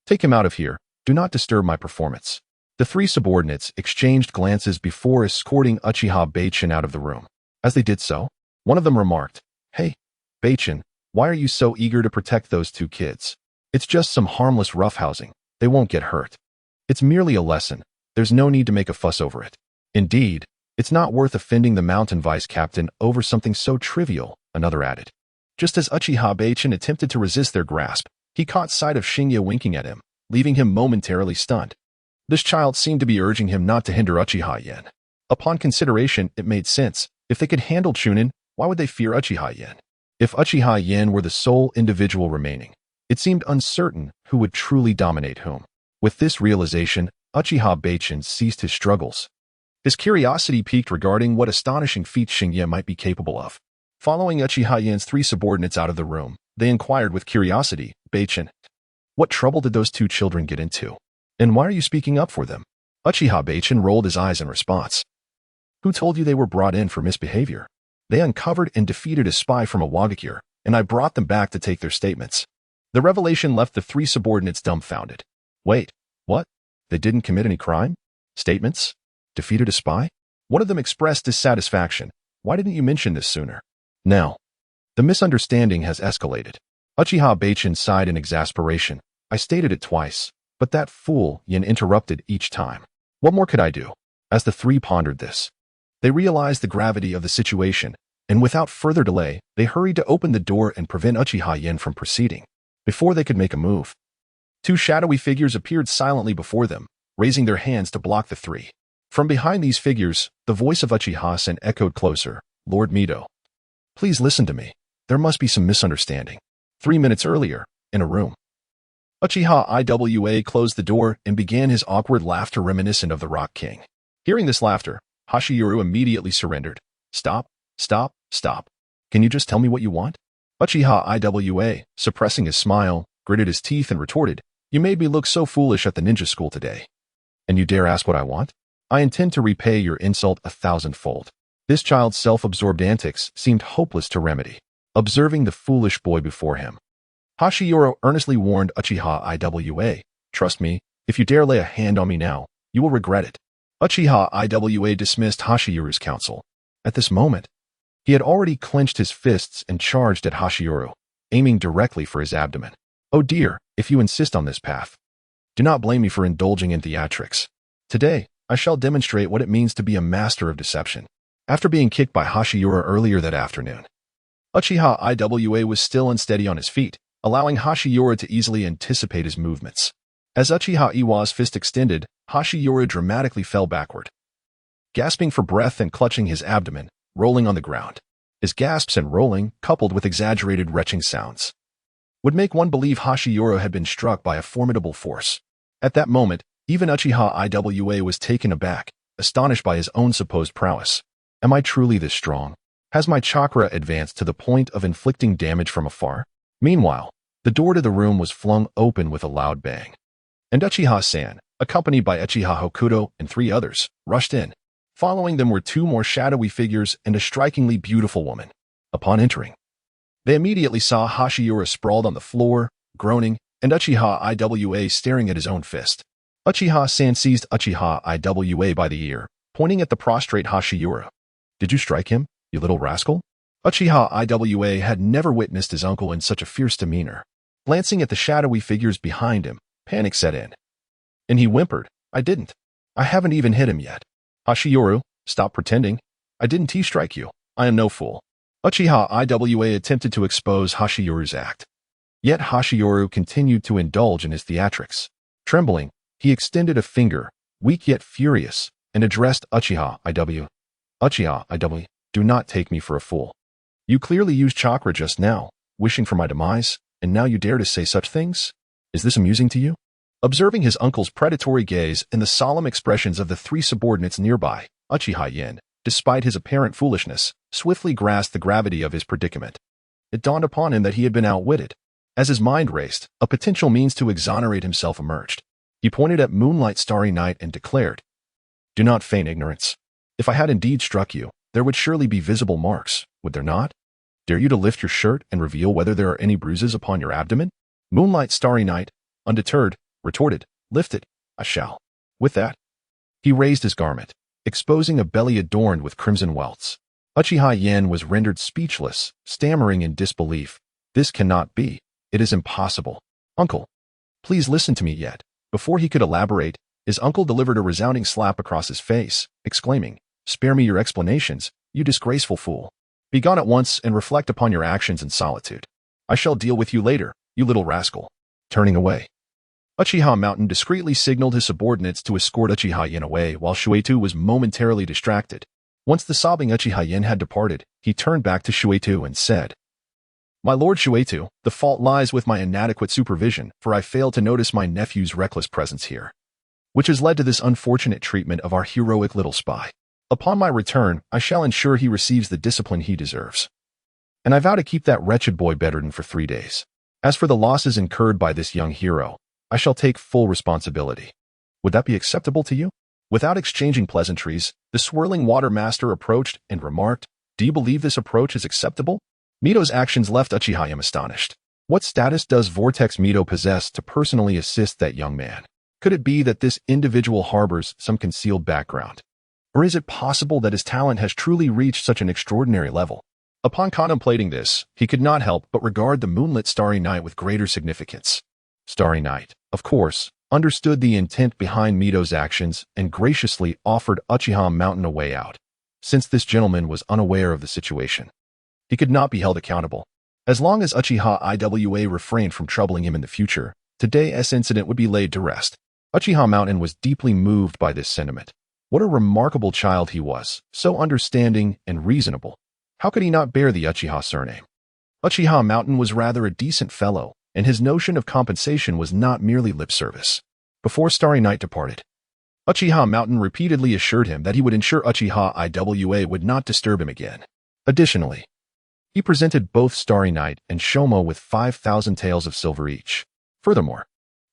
Speaker 1: Take him out of here. Do not disturb my performance. The 3 subordinates exchanged glances before escorting Uchiha Beichin out of the room. As they did so, one of them remarked, Hey, Beichin, Why are you so eager to protect those two kids? It's just some harmless roughhousing. They won't get hurt. It's merely a lesson. There's no need to make a fuss over it. Indeed, it's not worth offending the mountain vice captain over something so trivial, another added. Just as Uchiha Beichin attempted to resist their grasp, he caught sight of Xingye winking at him, leaving him momentarily stunned. This child seemed to be urging him not to hinder Uchiha Yen. Upon consideration, it made sense. If they could handle Chunin, why would they fear Uchiha Yen? If Uchiha Yen were the sole individual remaining, it seemed uncertain who would truly dominate whom. With this realization, Uchiha Beichin ceased his struggles. His curiosity piqued regarding what astonishing feats Xingye might be capable of. Following Uchiha Yen's three subordinates out of the room, they inquired with curiosity, Beichin, what trouble did those two children get into? And why are you speaking up for them? Uchiha Beichin rolled his eyes in response. Who told you they were brought in for misbehavior? They uncovered and defeated a spy from a Wagakure, and I brought them back to take their statements. The revelation left the three subordinates dumbfounded. Wait, what? They didn't commit any crime? Statements? Defeated a spy? One of them expressed dissatisfaction. Why didn't you mention this sooner? Now, the misunderstanding has escalated. Uchiha Beichin sighed in exasperation. I stated it twice, but that fool Yin interrupted each time. What more could I do? As the three pondered this, they realized the gravity of the situation, and without further delay, they hurried to open the door and prevent Uchiha Yen from proceeding. Before they could make a move, two shadowy figures appeared silently before them, raising their hands to block the three. From behind these figures, the voice of Uchiha-sen echoed closer. Lord Mido, please listen to me. There must be some misunderstanding. 3 minutes earlier, in a room, Uchiha Iwa closed the door and began his awkward laughter reminiscent of the Rock King. Hearing this laughter, Hashiyuru immediately surrendered. Stop, stop, stop. Can you just tell me what you want? Uchiha Iwa, suppressing his smile, gritted his teeth and retorted, You made me look so foolish at the ninja school today. And you dare ask what I want? I intend to repay your insult 1,000-fold. This child's self-absorbed antics seemed hopeless to remedy. Observing the foolish boy before him, Hashiyuro earnestly warned Uchiha Iwa, Trust me, if you dare lay a hand on me now, you will regret it. Uchiha Iwa dismissed Hashiyuru's counsel. At this moment, he had already clenched his fists and charged at Hashiyuru, aiming directly for his abdomen. Oh dear, if you insist on this path, do not blame me for indulging in theatrics. Today, I shall demonstrate what it means to be a master of deception. After being kicked by Hashiyura earlier that afternoon, Uchiha Iwa was still unsteady on his feet, allowing Hashiyura to easily anticipate his movements. As Uchiha Iwa's fist extended, Hashiyura dramatically fell backward, gasping for breath and clutching his abdomen, rolling on the ground. His gasps and rolling, coupled with exaggerated retching sounds, would make one believe Hashiyura had been struck by a formidable force. At that moment, even Uchiha Iwa was taken aback, astonished by his own supposed prowess. Am I truly this strong? Has my chakra advanced to the point of inflicting damage from afar? Meanwhile, the door to the room was flung open with a loud bang, and Uchiha-san, accompanied by Uchiha Hokuto and 3 others, rushed in. Following them were 2 more shadowy figures and a strikingly beautiful woman. Upon entering, they immediately saw Hashiyura sprawled on the floor, groaning, and Uchiha Iwa staring at his own fist. Uchiha-san seized Uchiha Iwa by the ear, pointing at the prostrate Hashiyura. Did you strike him, you little rascal? Uchiha Iwa had never witnessed his uncle in such a fierce demeanor. Glancing at the shadowy figures behind him, panic set in, and he whimpered, I didn't. I haven't even hit him yet. Hashiyuru, stop pretending. I didn't T-strike you. I am no fool. Uchiha Iwa attempted to expose Hashiyuru's act. Yet Hashiyuru continued to indulge in his theatrics. Trembling, he extended a finger, weak yet furious, and addressed Uchiha Iwa. Uchiha Iwa, do not take me for a fool. You clearly used chakra just now, wishing for my demise, and now you dare to say such things? Is this amusing to you? Observing his uncle's predatory gaze and the solemn expressions of the 3 subordinates nearby, Uchiha Yen, despite his apparent foolishness, swiftly grasped the gravity of his predicament. It dawned upon him that he had been outwitted. As his mind raced, a potential means to exonerate himself emerged. He pointed at Moonlight Starry Night and declared, Do not feign ignorance. If I had indeed struck you, there would surely be visible marks, would there not? Dare you to lift your shirt and reveal whether there are any bruises upon your abdomen? Moonlight Starry Night, undeterred, retorted, Lift it, I shall. With that, he raised his garment, exposing a belly adorned with crimson welts. Uchiha Yen was rendered speechless, stammering in disbelief. This cannot be. It is impossible. Uncle, please listen to me yet. Before he could elaborate, his uncle delivered a resounding slap across his face, exclaiming, "Spare me your explanations, you disgraceful fool. Be gone at once and reflect upon your actions in solitude. I shall deal with you later, you little rascal." Turning away, Uchiha Mountain discreetly signaled his subordinates to escort Uchiha Yen away while Shuetu was momentarily distracted. Once the sobbing Uchiha Yen had departed, he turned back to Shuetu and said, "My lord Shuetu, the fault lies with my inadequate supervision, for I failed to notice my nephew's reckless presence here, which has led to this unfortunate treatment of our heroic little spy. Upon my return, I shall ensure he receives the discipline he deserves. And I vow to keep that wretched boy bedridden for 3 days. As for the losses incurred by this young hero, I shall take full responsibility. Would that be acceptable to you?" Without exchanging pleasantries, the swirling water master approached and remarked, "Do you believe this approach is acceptable?" Mito's actions left Uchiha Yen astonished. What status does Vortex Mito possess to personally assist that young man? Could it be that this individual harbors some concealed background? Or is it possible that his talent has truly reached such an extraordinary level? Upon contemplating this, he could not help but regard the Moonlight Starry Night with greater significance. Starry Night, of course, understood the intent behind Mito's actions and graciously offered Uchiha Mountain a way out. Since this gentleman was unaware of the situation, he could not be held accountable. As long as Uchiha Iwa refrained from troubling him in the future, today's incident would be laid to rest. Uchiha Mountain was deeply moved by this sentiment. What a remarkable child he was, so understanding and reasonable. How could he not bear the Uchiha surname? Uchiha Mountain was rather a decent fellow, and his notion of compensation was not merely lip service. Before Starry Night departed, Uchiha Mountain repeatedly assured him that he would ensure Uchiha Iwa would not disturb him again. Additionally, he presented both Starry Night and Shomo with 5,000 taels of silver each. Furthermore,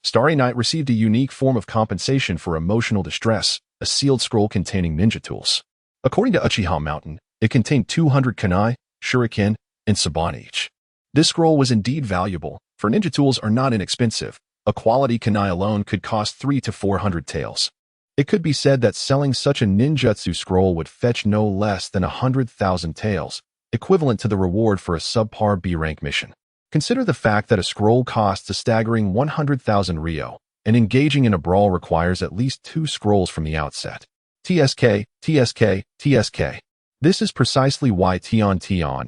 Speaker 1: Starry Night received a unique form of compensation for emotional distress, a sealed scroll containing ninja tools. According to Uchiha Mountain, it contained 200 kunai, shuriken, and saban each. This scroll was indeed valuable, for ninja tools are not inexpensive. A quality kunai alone could cost 300 to 400 taels. It could be said that selling such a ninjutsu scroll would fetch no less than 100,000 taels, equivalent to the reward for a subpar B-rank mission. Consider the fact that a scroll costs a staggering 100,000 ryo, and engaging in a brawl requires at least 2 scrolls from the outset. TSK, TSK, TSK. This is precisely why Tion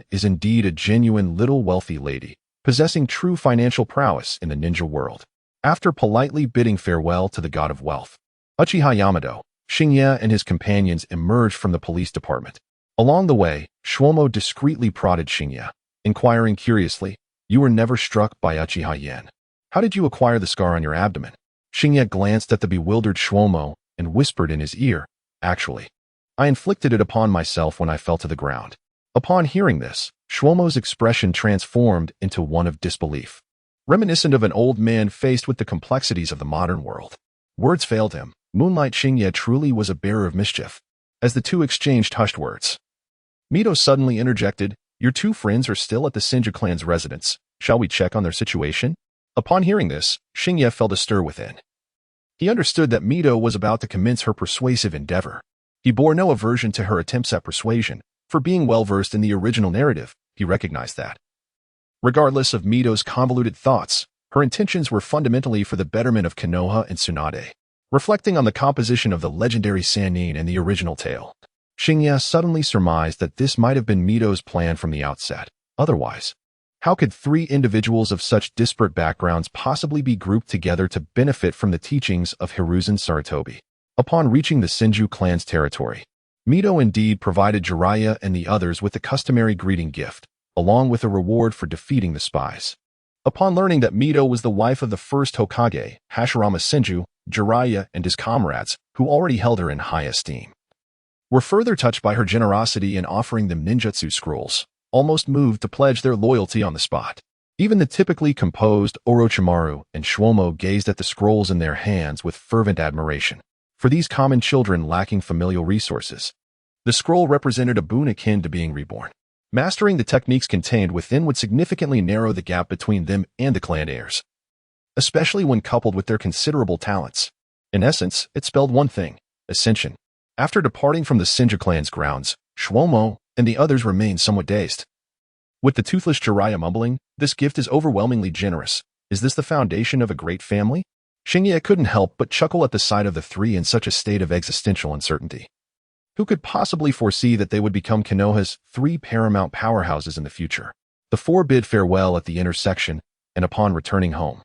Speaker 1: is indeed a genuine little wealthy lady, possessing true financial prowess in the ninja world. After politely bidding farewell to the god of wealth, Uchiha Yamato, Shinya and his companions emerged from the police department. Along the way, Shuomo discreetly prodded Shinya, inquiring curiously, "You were never struck by Uchiha Yen. How did you acquire the scar on your abdomen?" Shinya glanced at the bewildered Shuomo and whispered in his ear, "Actually, I inflicted it upon myself when I fell to the ground." Upon hearing this, Shuomo's expression transformed into one of disbelief, reminiscent of an old man faced with the complexities of the modern world. Words failed him. Moonlight Shinya truly was a bearer of mischief. As the two exchanged hushed words, Mito suddenly interjected, "Your 2 friends are still at the Senju clan's residence. Shall we check on their situation?" Upon hearing this, Shinya felt a stir within. He understood that Mito was about to commence her persuasive endeavor. He bore no aversion to her attempts at persuasion, for being well-versed in the original narrative, he recognized that. Regardless of Mito's convoluted thoughts, her intentions were fundamentally for the betterment of Konoha and Tsunade. Reflecting on the composition of the legendary Sannin in the original tale, Shinya suddenly surmised that this might have been Mito's plan from the outset. Otherwise, how could 3 individuals of such disparate backgrounds possibly be grouped together to benefit from the teachings of Hiruzen Sarutobi? Upon reaching the Senju clan's territory, Mito indeed provided Jiraiya and the others with the customary greeting gift, along with a reward for defeating the spies. Upon learning that Mito was the wife of the first Hokage, Hashirama Senju, Jiraiya and his comrades, who already held her in high esteem, were further touched by her generosity in offering them ninjutsu scrolls, almost moved to pledge their loyalty on the spot. Even the typically composed Orochimaru and Shuomo gazed at the scrolls in their hands with fervent admiration. For these common children lacking familial resources, the scroll represented a boon akin to being reborn. Mastering the techniques contained within would significantly narrow the gap between them and the clan heirs, especially when coupled with their considerable talents. In essence, it spelled one thing: ascension. After departing from the Senju clan's grounds, Shuomo and the others remained somewhat dazed. With the toothless Jiraiya mumbling, "This gift is overwhelmingly generous. Is this the foundation of a great family?" Xingye couldn't help but chuckle at the sight of the three in such a state of existential uncertainty. Who could possibly foresee that they would become Konoha's three paramount powerhouses in the future? The four bid farewell at the intersection, and upon returning home,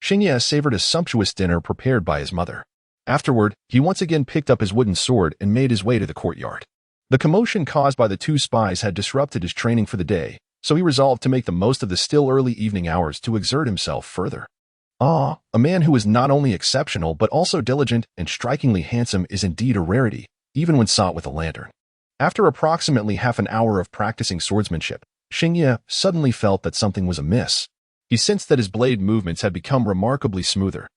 Speaker 1: Xingye savored a sumptuous dinner prepared by his mother. Afterward, he once again picked up his wooden sword and made his way to the courtyard. The commotion caused by the two spies had disrupted his training for the day, so he resolved to make the most of the still early evening hours to exert himself further. A man who is not only exceptional but also diligent and strikingly handsome is indeed a rarity, even when sought with a lantern. After approximately half an hour of practicing swordsmanship, Xingye suddenly felt that something was amiss. He sensed that his blade movements had become remarkably smoother.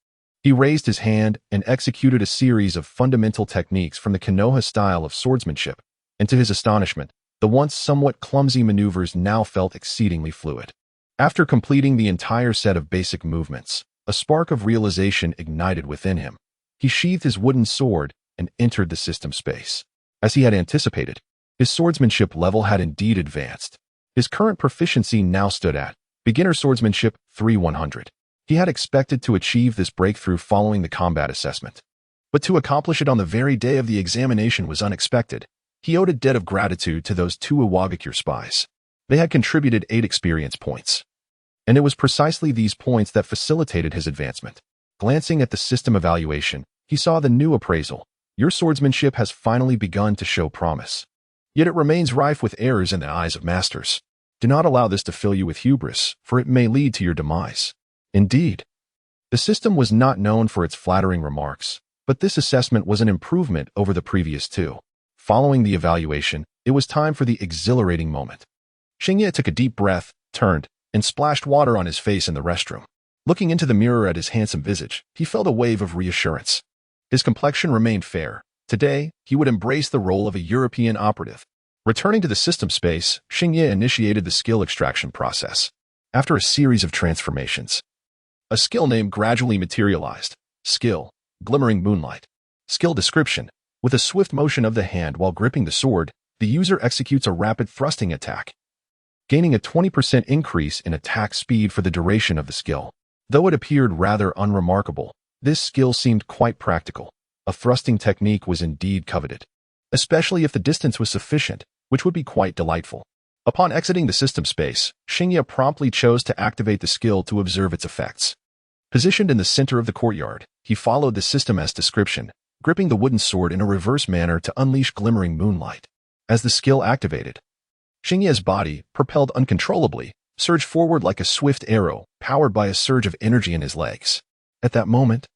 Speaker 1: He raised his hand and executed a series of fundamental techniques from the Konoha style of swordsmanship, and to his astonishment, the once somewhat clumsy maneuvers now felt exceedingly fluid. After completing the entire set of basic movements, a spark of realization ignited within him. He sheathed his wooden sword and entered the system space. As he had anticipated, his swordsmanship level had indeed advanced. His current proficiency now stood at Beginner Swordsmanship 3-100. He had expected to achieve this breakthrough following the combat assessment. But to accomplish it on the very day of the examination was unexpected. He owed a debt of gratitude to those two Iwagakure spies. They had contributed 8 experience points. And it was precisely these points that facilitated his advancement. Glancing at the system evaluation, he saw the new appraisal. Your swordsmanship has finally begun to show promise. Yet it remains rife with errors in the eyes of masters. Do not allow this to fill you with hubris, for it may lead to your demise. Indeed, the system was not known for its flattering remarks, but this assessment was an improvement over the previous two. Following the evaluation, it was time for the exhilarating moment. Xingye took a deep breath, turned, and splashed water on his face in the restroom. Looking into the mirror at his handsome visage, he felt a wave of reassurance. His complexion remained fair. Today, he would embrace the role of a European operative. Returning to the system space, Xingye initiated the skill extraction process. After a series of transformations, a skill name gradually materialized. Skill, Glimmering Moonlight. Skill description. With a swift motion of the hand while gripping the sword, the user executes a rapid thrusting attack, gaining a 20% increase in attack speed for the duration of the skill. Though it appeared rather unremarkable, this skill seemed quite practical. A thrusting technique was indeed coveted, especially if the distance was sufficient, which would be quite delightful. Upon exiting the system space, Xingye promptly chose to activate the skill to observe its effects. Positioned in the center of the courtyard, he followed the system's description, gripping the wooden sword in a reverse manner to unleash Glimmering Moonlight. As the skill activated, Xingye's body, propelled uncontrollably, surged forward like a swift arrow, powered by a surge of energy in his legs. At that moment,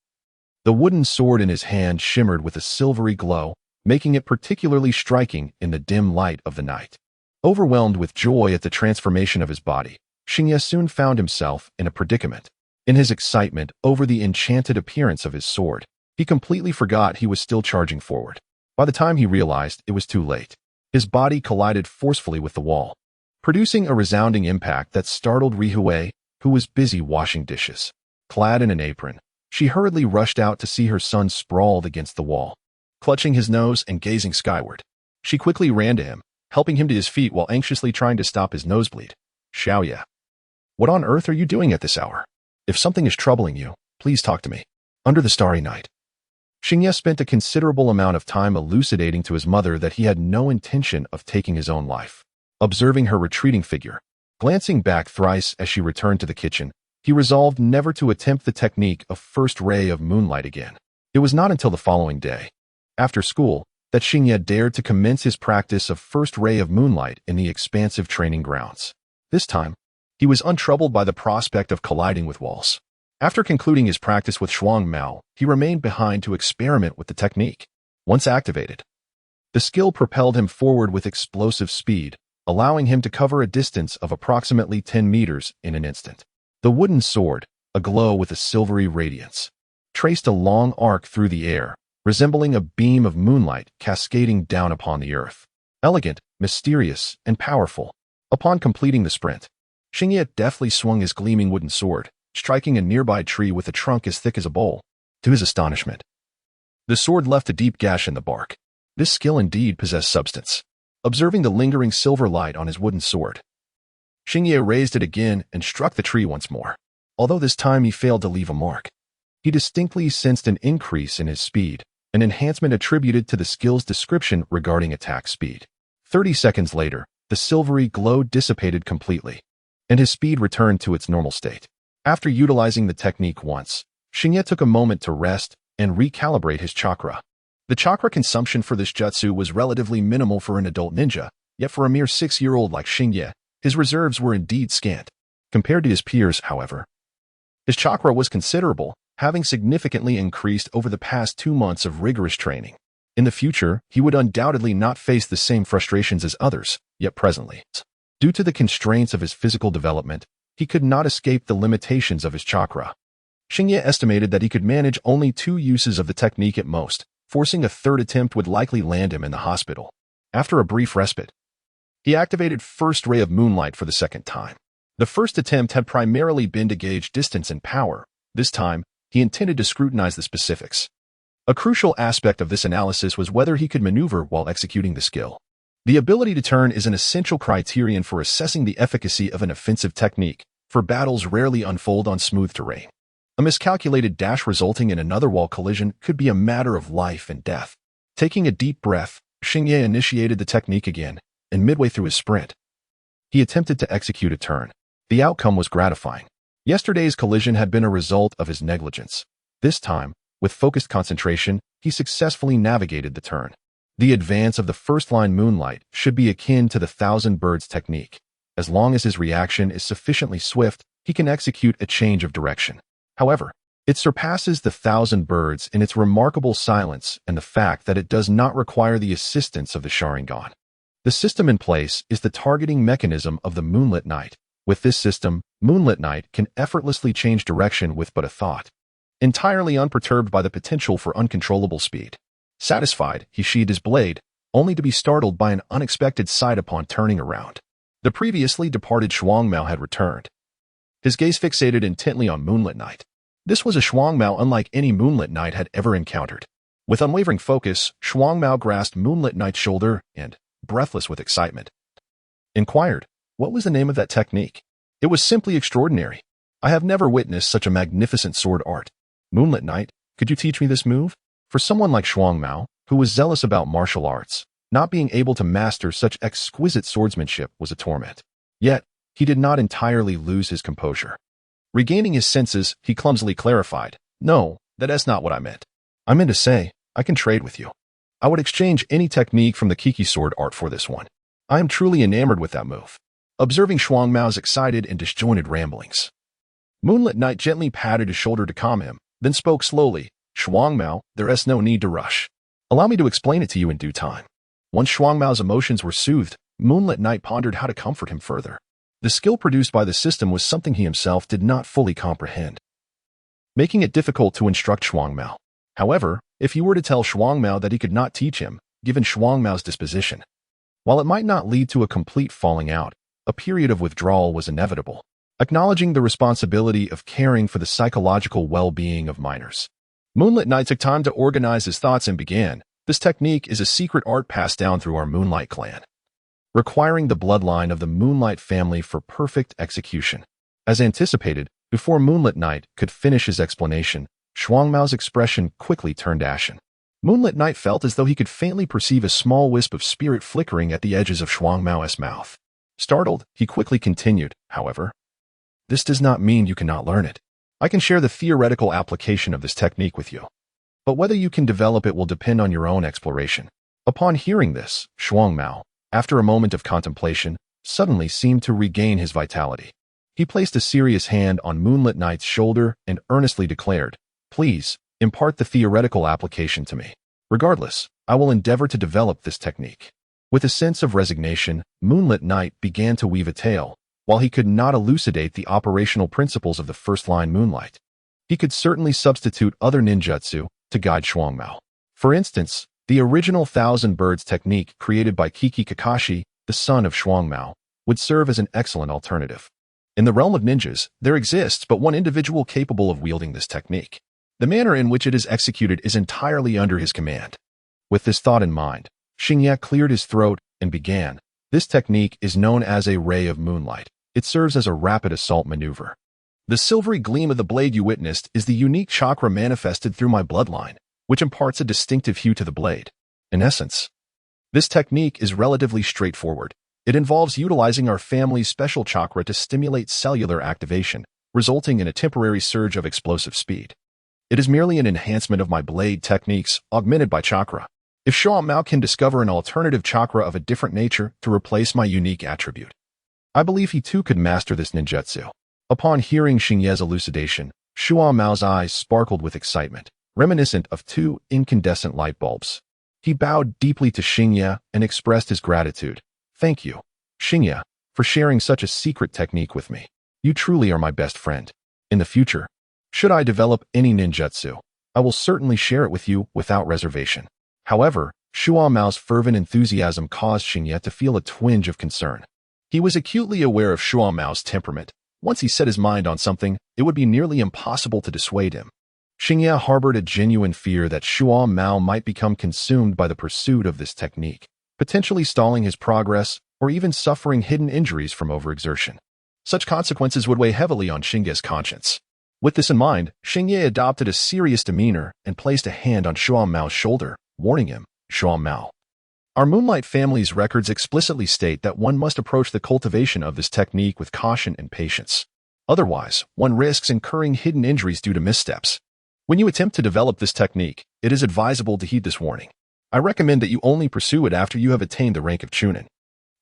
Speaker 1: the wooden sword in his hand shimmered with a silvery glow, making it particularly striking in the dim light of the night. Overwhelmed with joy at the transformation of his body, Xingye soon found himself in a predicament. In his excitement over the enchanted appearance of his sword, he completely forgot he was still charging forward. By the time he realized, it was too late. His body collided forcefully with the wall, producing a resounding impact that startled Rihue, who was busy washing dishes. Clad in an apron, she hurriedly rushed out to see her son sprawled against the wall. Clutching his nose and gazing skyward, she quickly ran to him, helping him to his feet while anxiously trying to stop his nosebleed. "Xiaoye, what on earth are you doing at this hour? If something is troubling you, please talk to me." Under the starry night, Xingye spent a considerable amount of time elucidating to his mother that he had no intention of taking his own life. Observing her retreating figure, glancing back thrice as she returned to the kitchen, he resolved never to attempt the technique of first ray of moonlight again. It was not until the following day, after school, that Xingye dared to commence his practice of first ray of moonlight in the expansive training grounds. This time, he was untroubled by the prospect of colliding with walls. After concluding his practice with Shuang Mao, he remained behind to experiment with the technique. Once activated, the skill propelled him forward with explosive speed, allowing him to cover a distance of approximately 10 meters in an instant. The wooden sword, aglow with a silvery radiance, traced a long arc through the air, resembling a beam of moonlight cascading down upon the earth. Elegant, mysterious, and powerful. Upon completing the sprint, Xingye deftly swung his gleaming wooden sword, striking a nearby tree with a trunk as thick as a bowl. To his astonishment, the sword left a deep gash in the bark. This skill indeed possessed substance. Observing the lingering silver light on his wooden sword, Xingye raised it again and struck the tree once more. Although this time he failed to leave a mark. He distinctly sensed an increase in his speed, an enhancement attributed to the skill's description regarding attack speed. 30 seconds later, the silvery glow dissipated completely, and his speed returned to its normal state. After utilizing the technique once, Xingye took a moment to rest and recalibrate his chakra. The chakra consumption for this jutsu was relatively minimal for an adult ninja, yet for a mere 6-year-old like Xingye, his reserves were indeed scant. Compared to his peers, however, his chakra was considerable, having significantly increased over the past 2 months of rigorous training. In the future, he would undoubtedly not face the same frustrations as others, yet presently, due to the constraints of his physical development, he could not escape the limitations of his chakra. Xingye estimated that he could manage only 2 uses of the technique at most, forcing a third attempt would likely land him in the hospital. After a brief respite, he activated First Ray of Moonlight for the second time. The first attempt had primarily been to gauge distance and power. This time, he intended to scrutinize the specifics. A crucial aspect of this analysis was whether he could maneuver while executing the skill. The ability to turn is an essential criterion for assessing the efficacy of an offensive technique, for battles rarely unfold on smooth terrain. A miscalculated dash resulting in another wall collision could be a matter of life and death. Taking a deep breath, Xingye initiated the technique again, and midway through his sprint, he attempted to execute a turn. The outcome was gratifying. Yesterday's collision had been a result of his negligence. This time, with focused concentration, he successfully navigated the turn. The advance of the first line Moonlight should be akin to the Thousand Birds technique. As long as his reaction is sufficiently swift, he can execute a change of direction. However, it surpasses the Thousand Birds in its remarkable silence and the fact that it does not require the assistance of the Sharingan. The system in place is the targeting mechanism of the Moonlit Night. With this system, Moonlit Night can effortlessly change direction with but a thought, entirely unperturbed by the potential for uncontrollable speed. Satisfied, he sheathed his blade, only to be startled by an unexpected sight upon turning around. The previously departed Shuangmao had returned, his gaze fixated intently on Moonlit Night. This was a Shuangmao unlike any Moonlit Night had ever encountered. With unwavering focus, Shuangmao grasped Moonlit Night's shoulder and, breathless with excitement, inquired, "What was the name of that technique?" "It was simply extraordinary. I have never witnessed such a magnificent sword art. Moonlit Night, could you teach me this move?" For someone like Shuangmao, who was zealous about martial arts, not being able to master such exquisite swordsmanship was a torment. Yet, he did not entirely lose his composure. Regaining his senses, he clumsily clarified, "No, that's not what I meant. I meant to say, I can trade with you. I would exchange any technique from the Kiki sword art for this one. I am truly enamored with that move." Observing Shuangmao's excited and disjointed ramblings, Moonlit Night gently patted his shoulder to calm him, then spoke slowly, "Shuangmao, there is no need to rush. Allow me to explain it to you in due time." Once Shuangmao's emotions were soothed, Moonlit Night pondered how to comfort him further. The skill produced by the system was something he himself did not fully comprehend, making it difficult to instruct Shuangmao. However, if he were to tell Shuangmao that he could not teach him, given Shuangmao's disposition, while it might not lead to a complete falling out, a period of withdrawal was inevitable. Acknowledging the responsibility of caring for the psychological well-being of minors, Moonlit Night took time to organize his thoughts and began, "This technique is a secret art passed down through our Moonlight clan, requiring the bloodline of the Moonlight family for perfect execution." As anticipated, before Moonlit Night could finish his explanation, Shuangmao's expression quickly turned ashen. Moonlit Night felt as though he could faintly perceive a small wisp of spirit flickering at the edges of Shuangmao's mouth. Startled, he quickly continued, "However, this does not mean you cannot learn it. I can share the theoretical application of this technique with you, but whether you can develop it will depend on your own exploration." Upon hearing this, Shuangmao, after a moment of contemplation, suddenly seemed to regain his vitality. He placed a serious hand on Moonlit Night's shoulder and earnestly declared, "Please, impart the theoretical application to me. Regardless, I will endeavor to develop this technique." With a sense of resignation, Moonlit Night began to weave a tale. While he could not elucidate the operational principles of the first-line Moonlight, he could certainly substitute other ninjutsu to guide Shuangmao. For instance, the original Thousand Birds technique created by Kiki Kakashi, the son of Shuangmao, would serve as an excellent alternative. In the realm of ninjas, there exists but one individual capable of wielding this technique. The manner in which it is executed is entirely under his command. With this thought in mind, Xingye cleared his throat and began, "This technique is known as a Ray of Moonlight. It serves as a rapid assault maneuver. The silvery gleam of the blade you witnessed is the unique chakra manifested through my bloodline, which imparts a distinctive hue to the blade. In essence, this technique is relatively straightforward. It involves utilizing our family's special chakra to stimulate cellular activation, resulting in a temporary surge of explosive speed. It is merely an enhancement of my blade techniques, augmented by chakra. If Shuo Mao can discover an alternative chakra of a different nature to replace my unique attribute, I believe he too could master this ninjutsu. Upon hearing Xingye's elucidation, Shuo Mao's eyes sparkled with excitement, reminiscent of two incandescent light bulbs. He bowed deeply to Xingye and expressed his gratitude. Thank you, Xingye, for sharing such a secret technique with me. You truly are my best friend. In the future, should I develop any ninjutsu, I will certainly share it with you without reservation. However, Shuo Mao's fervent enthusiasm caused Xingye to feel a twinge of concern. He was acutely aware of Shuo Mao's temperament. Once he set his mind on something, it would be nearly impossible to dissuade him. Xingye harbored a genuine fear that Shuo Mao might become consumed by the pursuit of this technique, potentially stalling his progress or even suffering hidden injuries from overexertion. Such consequences would weigh heavily on Xingye's conscience. With this in mind, Xingye adopted a serious demeanor and placed a hand on Shuo Mao's shoulder, warning him, Shuo Mao. Our Moonlight family's records explicitly state that one must approach the cultivation of this technique with caution and patience. Otherwise, one risks incurring hidden injuries due to missteps. When you attempt to develop this technique, it is advisable to heed this warning. I recommend that you only pursue it after you have attained the rank of Chunin.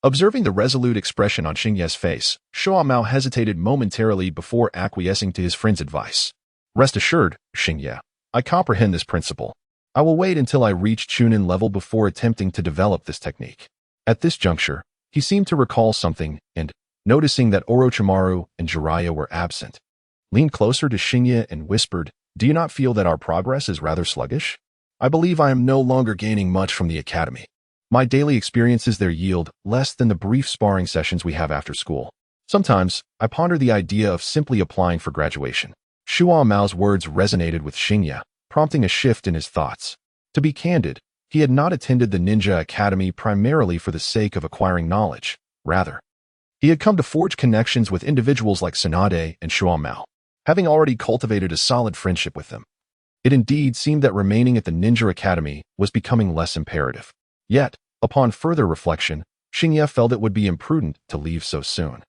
Speaker 1: Observing the resolute expression on Xingye's face, Shuo Mao hesitated momentarily before acquiescing to his friend's advice. Rest assured, Xingye, I comprehend this principle. I will wait until I reach Chunin level before attempting to develop this technique. At this juncture, he seemed to recall something and, noticing that Orochimaru and Jiraiya were absent, leaned closer to Xingye and whispered, Do you not feel that our progress is rather sluggish? I believe I am no longer gaining much from the academy. My daily experiences there yield less than the brief sparring sessions we have after school. Sometimes, I ponder the idea of simply applying for graduation. Shuo Mao's words resonated with Xingye, prompting a shift in his thoughts. To be candid, he had not attended the Ninja Academy primarily for the sake of acquiring knowledge. Rather, he had come to forge connections with individuals like Tsunade and Shuo Mao, having already cultivated a solid friendship with them. It indeed seemed that remaining at the Ninja Academy was becoming less imperative. Yet, upon further reflection, Xingye felt it would be imprudent to leave so soon,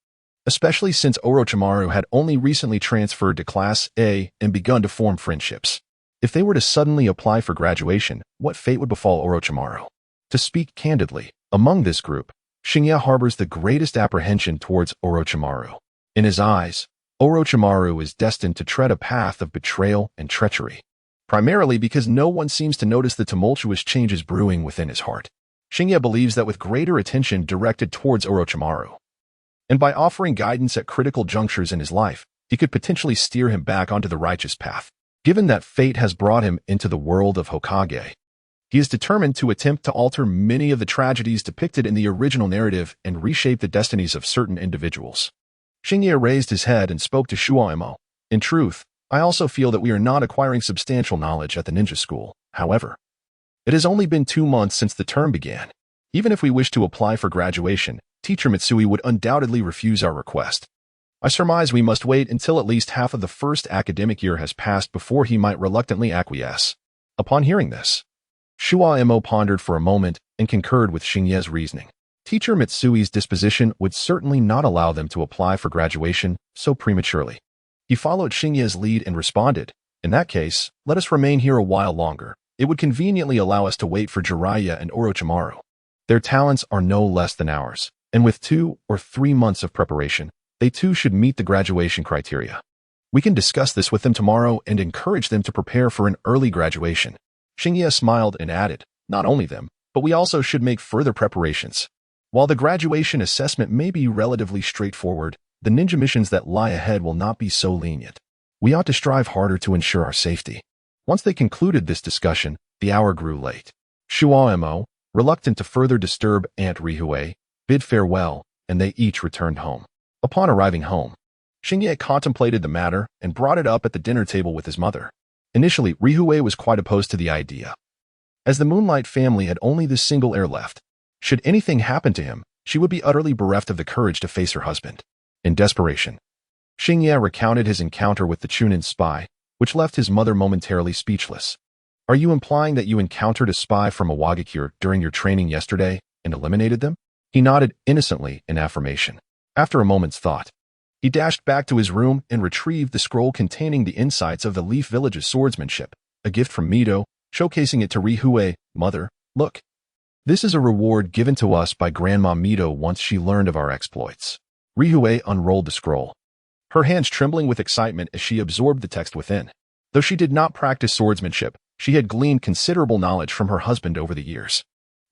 Speaker 1: especially since Orochimaru had only recently transferred to Class A and begun to form friendships. If they were to suddenly apply for graduation, what fate would befall Orochimaru? To speak candidly, among this group, Xingye harbors the greatest apprehension towards Orochimaru. In his eyes, Orochimaru is destined to tread a path of betrayal and treachery, primarily because no one seems to notice the tumultuous changes brewing within his heart. Xingye believes that with greater attention directed towards Orochimaru, and by offering guidance at critical junctures in his life, he could potentially steer him back onto the righteous path. Given that fate has brought him into the world of Hokage, he is determined to attempt to alter many of the tragedies depicted in the original narrative and reshape the destinies of certain individuals. Xingye raised his head and spoke to Shuo Mao. In truth, I also feel that we are not acquiring substantial knowledge at the ninja school. However, it has only been 2 months since the term began. Even if we wish to apply for graduation, Teacher Mitsui would undoubtedly refuse our request. I surmise we must wait until at least half of the first academic year has passed before he might reluctantly acquiesce. Upon hearing this, Shuo Mao pondered for a moment and concurred with Xingye's reasoning. Teacher Mitsui's disposition would certainly not allow them to apply for graduation so prematurely. He followed Xingye's lead and responded, In that case, let us remain here a while longer. It would conveniently allow us to wait for Jiraiya and Orochimaru. Their talents are no less than ours, and with 2 or 3 months of preparation, they too should meet the graduation criteria. We can discuss this with them tomorrow and encourage them to prepare for an early graduation. Xingye smiled and added, Not only them, but we also should make further preparations. While the graduation assessment may be relatively straightforward, the ninja missions that lie ahead will not be so lenient. We ought to strive harder to ensure our safety. Once they concluded this discussion, the hour grew late. Shuo Mao, reluctant to further disturb Aunt Rihue, bid farewell, and they each returned home. Upon arriving home, Xingye contemplated the matter and brought it up at the dinner table with his mother. Initially, Rihue was quite opposed to the idea, as the Moonlight family had only this single heir left. Should anything happen to him, she would be utterly bereft of the courage to face her husband. In desperation, Xingye recounted his encounter with the Chunin spy, which left his mother momentarily speechless. Are you implying that you encountered a spy from Awagakure during your training yesterday and eliminated them? He nodded innocently in affirmation. After a moment's thought, he dashed back to his room and retrieved the scroll containing the insights of the Leaf Village's swordsmanship, a gift from Mido, showcasing it to Rihue. Mother, look. This is a reward given to us by Grandma Mido once she learned of our exploits. Rihue unrolled the scroll, her hands trembling with excitement as she absorbed the text within. Though she did not practice swordsmanship, she had gleaned considerable knowledge from her husband over the years.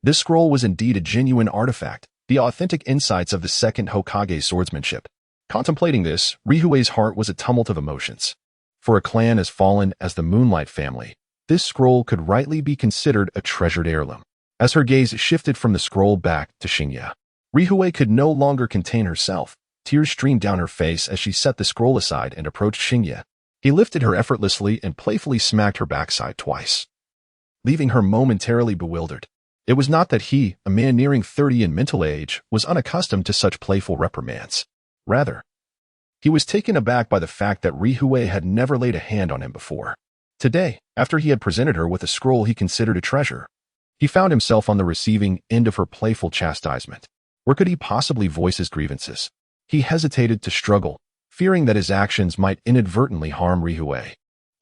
Speaker 1: This scroll was indeed a genuine artifact, the authentic insights of the second Hokage's swordsmanship. Contemplating this, Rihue's heart was a tumult of emotions. For a clan as fallen as the Moonlight family, this scroll could rightly be considered a treasured heirloom. As her gaze shifted from the scroll back to Xingye, Rihue could no longer contain herself. Tears streamed down her face as she set the scroll aside and approached Xingye. He lifted her effortlessly and playfully smacked her backside twice, leaving her momentarily bewildered. It was not that he, a man nearing 30 in mental age, was unaccustomed to such playful reprimands. Rather, he was taken aback by the fact that Rihue had never laid a hand on him before. Today, after he had presented her with a scroll he considered a treasure, he found himself on the receiving end of her playful chastisement. Where could he possibly voice his grievances? He hesitated to struggle, fearing that his actions might inadvertently harm Rihue,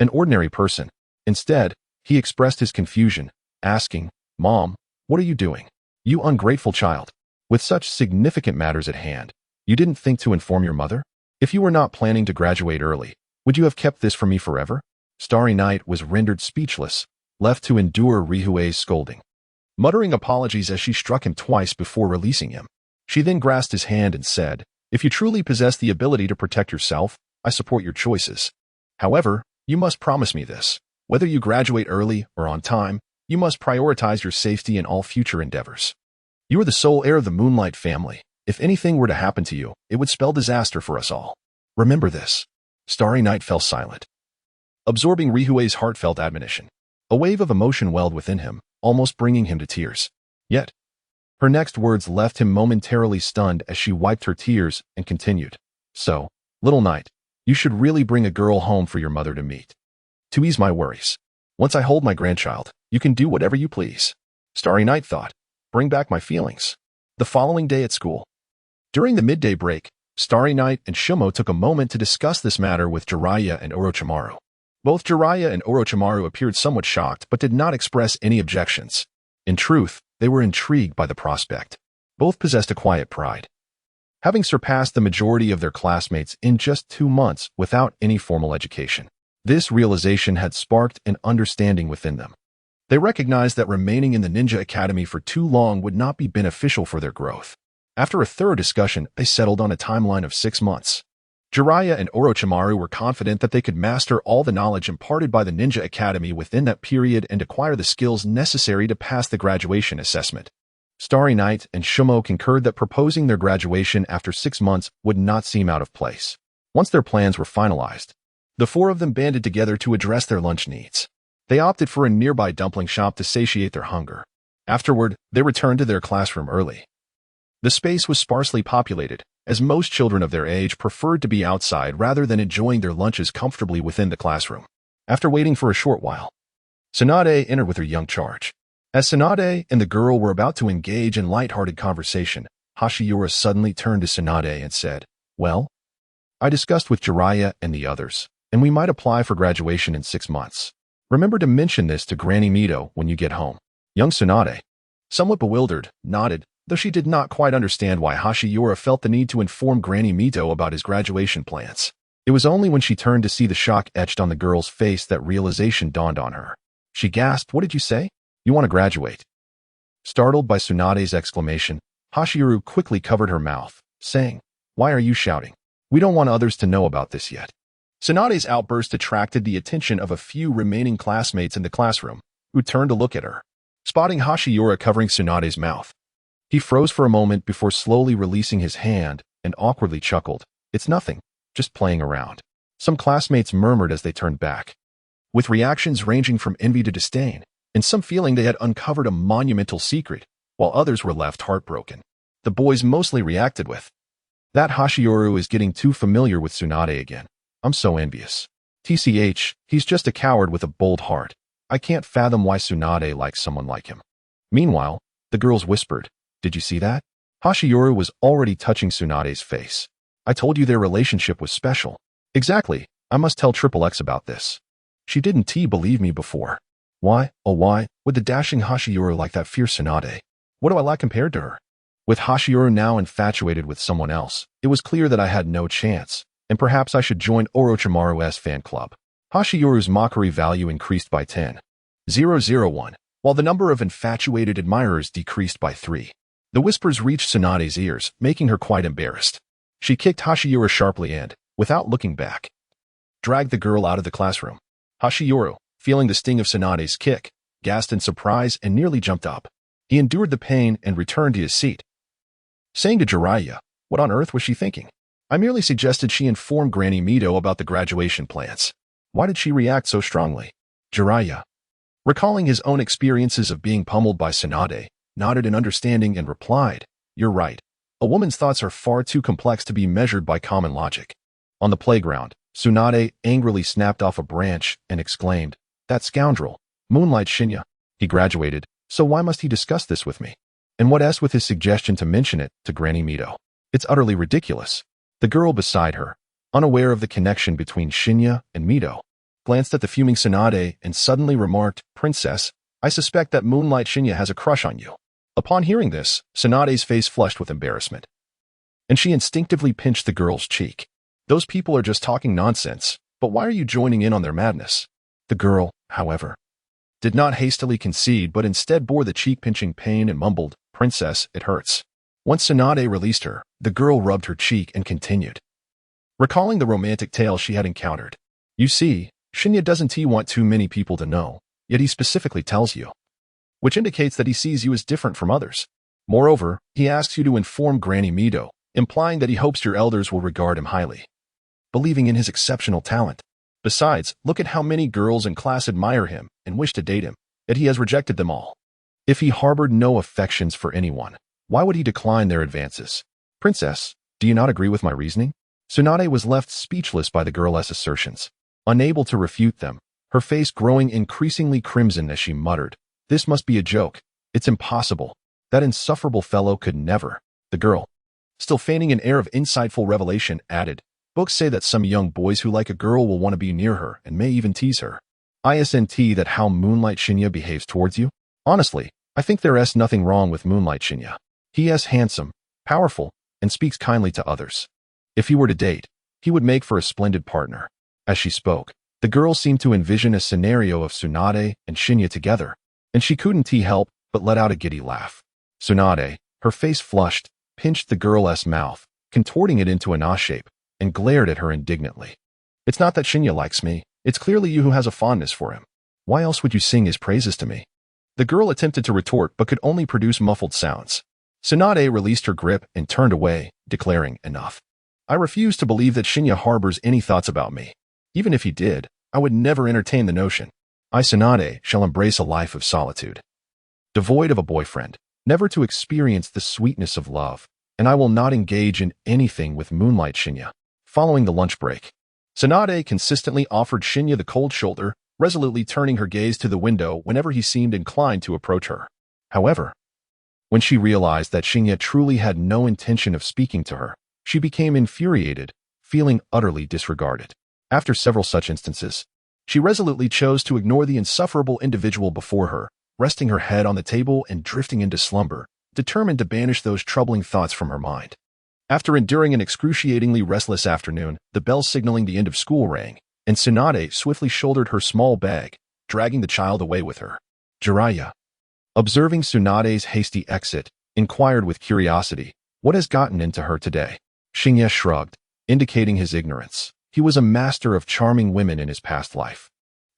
Speaker 1: an ordinary person. Instead, he expressed his confusion, asking, "Mom, what are you doing? You ungrateful child. With such significant matters at hand, you didn't think to inform your mother? If you were not planning to graduate early, would you have kept this from me forever?" Starry Night was rendered speechless, left to endure Rihue's scolding. Muttering apologies as she struck him twice before releasing him, she then grasped his hand and said, "If you truly possess the ability to protect yourself, I support your choices. However, you must promise me this. Whether you graduate early or on time, you must prioritize your safety in all future endeavors. You are the sole heir of the Moonlight family. If anything were to happen to you, it would spell disaster for us all. Remember this." Starry Night fell silent, absorbing Rihue's heartfelt admonition. A wave of emotion welled within him, almost bringing him to tears. Yet, her next words left him momentarily stunned as she wiped her tears and continued, "So, little Night, you should really bring a girl home for your mother to meet. To ease my worries. Once I hold my grandchild, you can do whatever you please." Starry Night thought, "Bring back my feelings." The following day at school, during the midday break, Starry Night and Shumo took a moment to discuss this matter with Jiraiya and Orochimaru. Both Jiraiya and Orochimaru appeared somewhat shocked but did not express any objections. In truth, they were intrigued by the prospect. Both possessed a quiet pride, having surpassed the majority of their classmates in just 2 months without any formal education. This realization had sparked an understanding within them. They recognized that remaining in the Ninja Academy for too long would not be beneficial for their growth. After a thorough discussion, they settled on a timeline of 6 months. Jiraiya and Orochimaru were confident that they could master all the knowledge imparted by the Ninja Academy within that period and acquire the skills necessary to pass the graduation assessment. Starry Night and Shumo concurred that proposing their graduation after 6 months would not seem out of place. Once their plans were finalized, the 4 of them banded together to address their lunch needs. They opted for a nearby dumpling shop to satiate their hunger. Afterward, they returned to their classroom early. The space was sparsely populated, as most children of their age preferred to be outside rather than enjoying their lunches comfortably within the classroom. After waiting for a short while, Tsunade entered with her young charge. As Tsunade and the girl were about to engage in light-hearted conversation, Hashiura suddenly turned to Tsunade and said, "Well, I discussed with Jiraiya and the others, and we might apply for graduation in 6 months. Remember to mention this to Granny Mido when you get home." Young Tsunade, somewhat bewildered, nodded, though she did not quite understand why Hashiura felt the need to inform Granny Mido about his graduation plans. It was only when she turned to see the shock etched on the girl's face that realization dawned on her. She gasped, "What did you say? You want to graduate?" Startled by Tsunade's exclamation, Hashiura quickly covered her mouth, saying, "Why are you shouting? We don't want others to know about this yet." Tsunade's outburst attracted the attention of a few remaining classmates in the classroom, who turned to look at her. Spotting Hashiura covering Tsunade's mouth, he froze for a moment before slowly releasing his hand and awkwardly chuckled, "It's nothing, just playing around." Some classmates murmured as they turned back, with reactions ranging from envy to disdain, and some feeling they had uncovered a monumental secret, while others were left heartbroken. The boys mostly reacted with, That Hashioru is getting too familiar with Tsunade again. I'm so envious. TCH, he's just a coward with a bold heart. I can't fathom why Tsunade likes someone like him. Meanwhile, the girls whispered, "Did you see that?" Hashioru was already touching Tsunade's face. "I told you their relationship was special." "Exactly. I must tell Triple X about this." "She didn't believe me before." "Why, oh why, would the dashing Hashioru like that fierce Tsunade? What do I lack compared to her?" With Hashioru now infatuated with someone else, it was clear that I had no chance, and perhaps I should join Orochimaru's fan club. Hashioru's mockery value increased by 10,001, while the number of infatuated admirers decreased by 3. The whispers reached Tsunade's ears, making her quite embarrassed. She kicked Hashioru sharply and, without looking back, dragged the girl out of the classroom. Hashioru, feeling the sting of Tsunade's kick, gasped in surprise and nearly jumped up. He endured the pain and returned to his seat, saying to Jiraiya, "What on earth was she thinking? I merely suggested she inform Granny Mito about the graduation plans. Why did she react so strongly?" Jiraiya, recalling his own experiences of being pummeled by Tsunade, nodded in understanding and replied, "You're right. A woman's thoughts are far too complex to be measured by common logic." On the playground, Tsunade angrily snapped off a branch and exclaimed, "That scoundrel, Moonlight Shinya. He graduated, so why must he discuss this with me? And what s with his suggestion to mention it to Granny Mito? It's utterly ridiculous." The girl beside her, unaware of the connection between Shinya and Mito, glanced at the fuming Tsunade and suddenly remarked, "Princess, I suspect that Moonlight Shinya has a crush on you." Upon hearing this, Tsunade's face flushed with embarrassment, and she instinctively pinched the girl's cheek. "Those people are just talking nonsense, but why are you joining in on their madness?" The girl, however, did not hastily concede but instead bore the cheek-pinching pain and mumbled, "Princess, it hurts." Once Tsunade released her, the girl rubbed her cheek and continued, recalling the romantic tale she had encountered. "You see, Shinya doesn't want too many people to know, yet he specifically tells you, which indicates that he sees you as different from others. Moreover, he asks you to inform Granny Mito, implying that he hopes your elders will regard him highly, believing in his exceptional talent. Besides, look at how many girls in class admire him and wish to date him, yet he has rejected them all. If he harbored no affections for anyone, why would he decline their advances? Princess, do you not agree with my reasoning?" Tsunade was left speechless by the girl's assertions, unable to refute them, her face growing increasingly crimson as she muttered, "This must be a joke. It's impossible. That insufferable fellow could never." The girl, still feigning an air of insightful revelation, added, "Books say that some young boys who like a girl will want to be near her and may even tease her. Isn't that how Moonlight Shinya behaves towards you? Honestly, I think there's nothing wrong with Moonlight Shinya. He is handsome, powerful, and speaks kindly to others. If he were to date, he would make for a splendid partner." As she spoke, the girl seemed to envision a scenario of Tsunade and Shinya together, and she couldn't help but let out a giddy laugh. Tsunade, her face flushed, pinched the girl's mouth, contorting it into an A shape, and glared at her indignantly. "It's not that Shinya likes me. It's clearly you who has a fondness for him. Why else would you sing his praises to me?" The girl attempted to retort but could only produce muffled sounds. Tsunade released her grip and turned away, declaring, "Enough. I refuse to believe that Shinya harbors any thoughts about me. Even if he did, I would never entertain the notion. I, Tsunade, shall embrace a life of solitude, devoid of a boyfriend, never to experience the sweetness of love, and I will not engage in anything with Moonlight Shinya." Following the lunch break, Tsunade consistently offered Shinya the cold shoulder, resolutely turning her gaze to the window whenever he seemed inclined to approach her. However, when she realized that Shinya truly had no intention of speaking to her, she became infuriated, feeling utterly disregarded. After several such instances, she resolutely chose to ignore the insufferable individual before her, resting her head on the table and drifting into slumber, determined to banish those troubling thoughts from her mind. After enduring an excruciatingly restless afternoon, the bell signaling the end of school rang, and Tsunade swiftly shouldered her small bag, dragging the child away with her. Jiraiya, observing Tsunade's hasty exit, inquired with curiosity, "What has gotten into her today?" Shinya shrugged, indicating his ignorance. He was a master of charming women in his past life,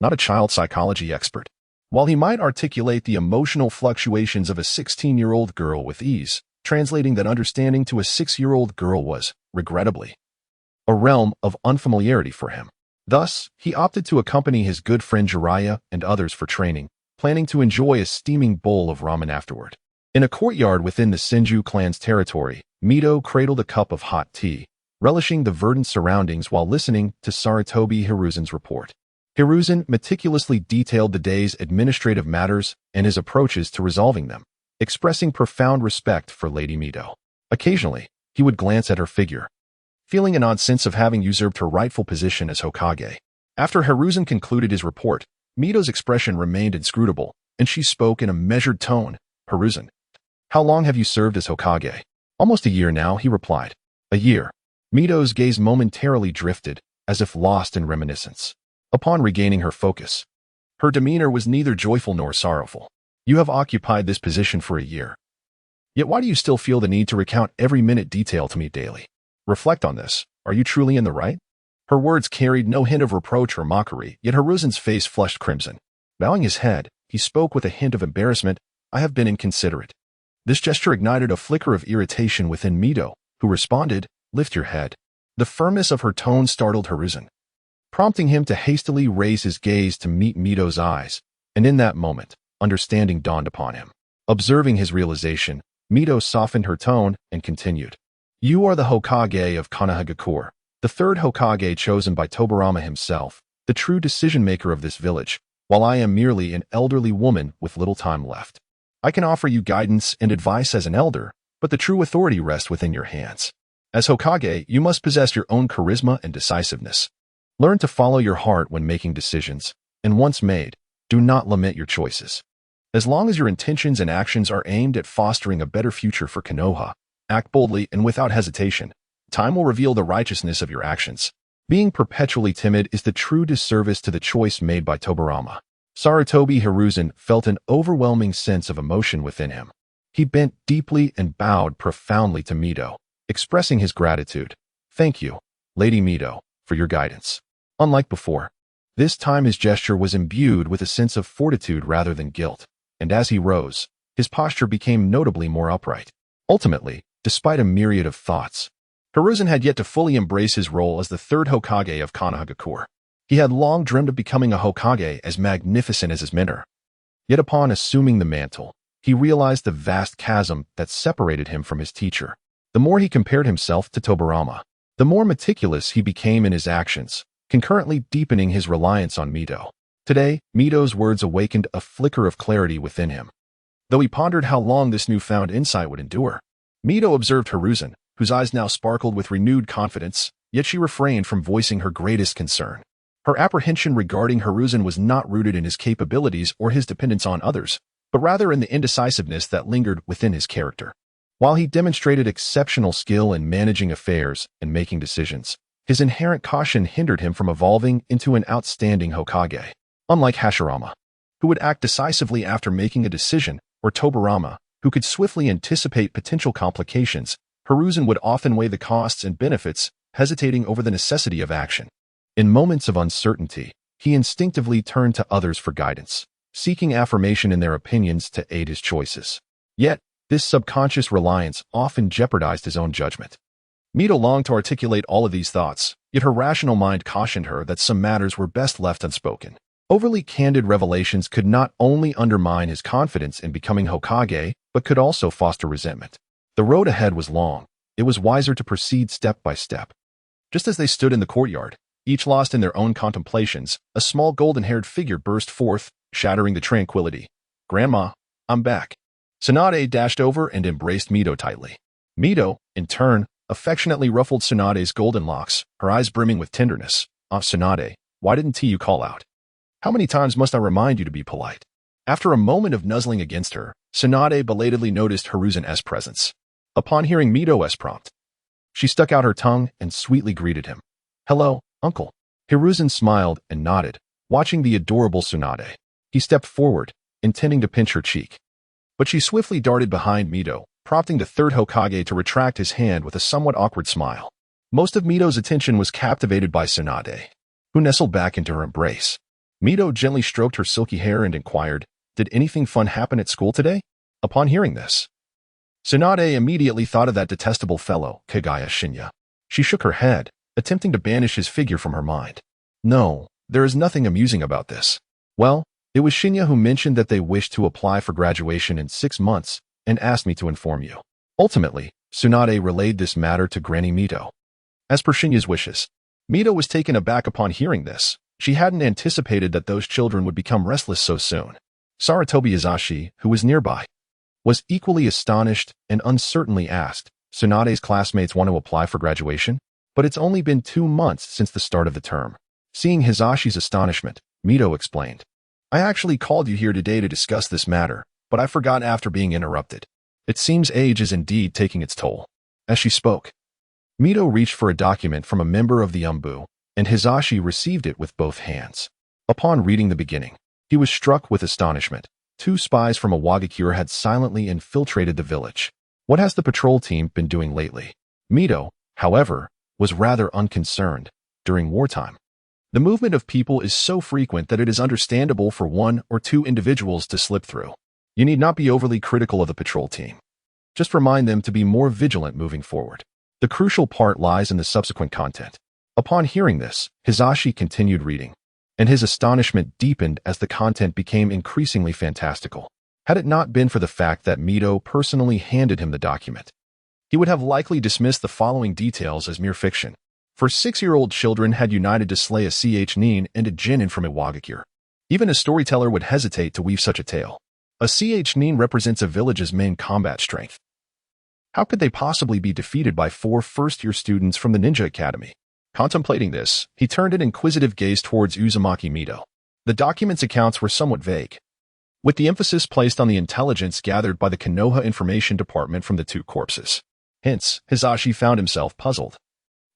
Speaker 1: not a child psychology expert. While he might articulate the emotional fluctuations of a 16-year-old girl with ease, translating that understanding to a 6-year-old girl was, regrettably, a realm of unfamiliarity for him. Thus, he opted to accompany his good friend Jiraiya and others for training, planning to enjoy a steaming bowl of ramen afterward. In a courtyard within the Senju clan's territory, Mito cradled a cup of hot tea, relishing the verdant surroundings while listening to Sarutobi Hiruzen's report. Hiruzen meticulously detailed the day's administrative matters and his approaches to resolving them, expressing profound respect for Lady Mito. Occasionally, he would glance at her figure, feeling an odd sense of having usurped her rightful position as Hokage. After Hiruzen concluded his report, Mito's expression remained inscrutable, and she spoke in a measured tone. Hiruzen, how long have you served as Hokage? Almost a year now, he replied. A year. Mito's gaze momentarily drifted, as if lost in reminiscence. Upon regaining her focus, her demeanor was neither joyful nor sorrowful. You have occupied this position for a year. Yet why do you still feel the need to recount every minute detail to me daily? Reflect on this. Are you truly in the right? Her words carried no hint of reproach or mockery, yet Hiruzen's face flushed crimson. Bowing his head, he spoke with a hint of embarrassment. I have been inconsiderate. This gesture ignited a flicker of irritation within Mito, who responded, Lift your head. The firmness of her tone startled Hiruzen, prompting him to hastily raise his gaze to meet Mito's eyes, and in that moment, understanding dawned upon him. Observing his realization, Mito softened her tone and continued. You are the Hokage of Konohagakure, the third Hokage chosen by Tobirama himself, the true decision-maker of this village, while I am merely an elderly woman with little time left. I can offer you guidance and advice as an elder, but the true authority rests within your hands. As Hokage, you must possess your own charisma and decisiveness. Learn to follow your heart when making decisions, and once made, do not lament your choices. As long as your intentions and actions are aimed at fostering a better future for Konoha, act boldly and without hesitation. Time will reveal the righteousness of your actions. Being perpetually timid is the true disservice to the choice made by Tobirama. Sarutobi Hiruzen felt an overwhelming sense of emotion within him. He bent deeply and bowed profoundly to Mito, expressing his gratitude. Thank you, Lady Mito, for your guidance. Unlike before, this time his gesture was imbued with a sense of fortitude rather than guilt, and as he rose, his posture became notably more upright. Ultimately, despite a myriad of thoughts, Hiruzen had yet to fully embrace his role as the third Hokage of Konohagakure. He had long dreamed of becoming a Hokage as magnificent as his mentor. Yet upon assuming the mantle, he realized the vast chasm that separated him from his teacher. The more he compared himself to Tobirama, the more meticulous he became in his actions, concurrently deepening his reliance on Mito. Today, Mito's words awakened a flicker of clarity within him. Though he pondered how long this newfound insight would endure, Mito observed Hiruzen, whose eyes now sparkled with renewed confidence, yet she refrained from voicing her greatest concern. Her apprehension regarding Hiruzen was not rooted in his capabilities or his dependence on others, but rather in the indecisiveness that lingered within his character. While he demonstrated exceptional skill in managing affairs and making decisions, his inherent caution hindered him from evolving into an outstanding Hokage. Unlike Hashirama, who would act decisively after making a decision, or Tobirama, who could swiftly anticipate potential complications, Hiruzen would often weigh the costs and benefits, hesitating over the necessity of action. In moments of uncertainty, he instinctively turned to others for guidance, seeking affirmation in their opinions to aid his choices. Yet, this subconscious reliance often jeopardized his own judgment. Mito longed to articulate all of these thoughts, yet her rational mind cautioned her that some matters were best left unspoken. Overly candid revelations could not only undermine his confidence in becoming Hokage, but could also foster resentment. The road ahead was long. It was wiser to proceed step by step. Just as they stood in the courtyard, each lost in their own contemplations, a small golden-haired figure burst forth, shattering the tranquility. Grandma, I'm back. Tsunade dashed over and embraced Mito tightly. Mito, in turn, affectionately ruffled Tsunade's golden locks, her eyes brimming with tenderness. Tsunade, why didn't you call out? How many times must I remind you to be polite? After a moment of nuzzling against her, Tsunade belatedly noticed Hiruzen's presence. Upon hearing Mito's prompt, she stuck out her tongue and sweetly greeted him. Hello, uncle. Hiruzen smiled and nodded, watching the adorable Tsunade. He stepped forward, intending to pinch her cheek. But she swiftly darted behind Mito, prompting the third Hokage to retract his hand with a somewhat awkward smile. Most of Mito's attention was captivated by Tsunade, who nestled back into her embrace. Mito gently stroked her silky hair and inquired, Did anything fun happen at school today? Upon hearing this, Tsunade immediately thought of that detestable fellow, Kagaya Shinya. She shook her head, attempting to banish his figure from her mind. No, there is nothing amusing about this. Well, it was Shinya who mentioned that they wished to apply for graduation in 6 months, and asked me to inform you. Ultimately, Tsunade relayed this matter to Granny Mito. As per Shinya's wishes, Mito was taken aback upon hearing this. She hadn't anticipated that those children would become restless so soon. Sarutobi Izashi, who was nearby, was equally astonished and uncertainly asked, Tsunade's classmates want to apply for graduation? But it's only been 2 months since the start of the term. Seeing Hizashi's astonishment, Mito explained, I actually called you here today to discuss this matter, but I forgot after being interrupted. It seems age is indeed taking its toll. As she spoke, Mito reached for a document from a member of the Umbu, and Hizashi received it with both hands. Upon reading the beginning, he was struck with astonishment. 2 spies from Iwagakure had silently infiltrated the village. What has the patrol team been doing lately? Mito, however, was rather unconcerned. During wartime, the movement of people is so frequent that it is understandable for 1 or 2 individuals to slip through. You need not be overly critical of the patrol team. Just remind them to be more vigilant moving forward. The crucial part lies in the subsequent content. Upon hearing this, Hizashi continued reading, and his astonishment deepened as the content became increasingly fantastical. Had it not been for the fact that Mito personally handed him the document, he would have likely dismissed the following details as mere fiction. For 6-year-old children had united to slay a ch-nin and a Jinin from Iwagakure. Even a storyteller would hesitate to weave such a tale. A ch-nin represents a village's main combat strength. How could they possibly be defeated by 4 first-year students from the Ninja Academy? Contemplating this, he turned an inquisitive gaze towards Uzumaki Mito. The document's accounts were somewhat vague, with the emphasis placed on the intelligence gathered by the Konoha Information Department from the 2 corpses. Hence, Hizashi found himself puzzled,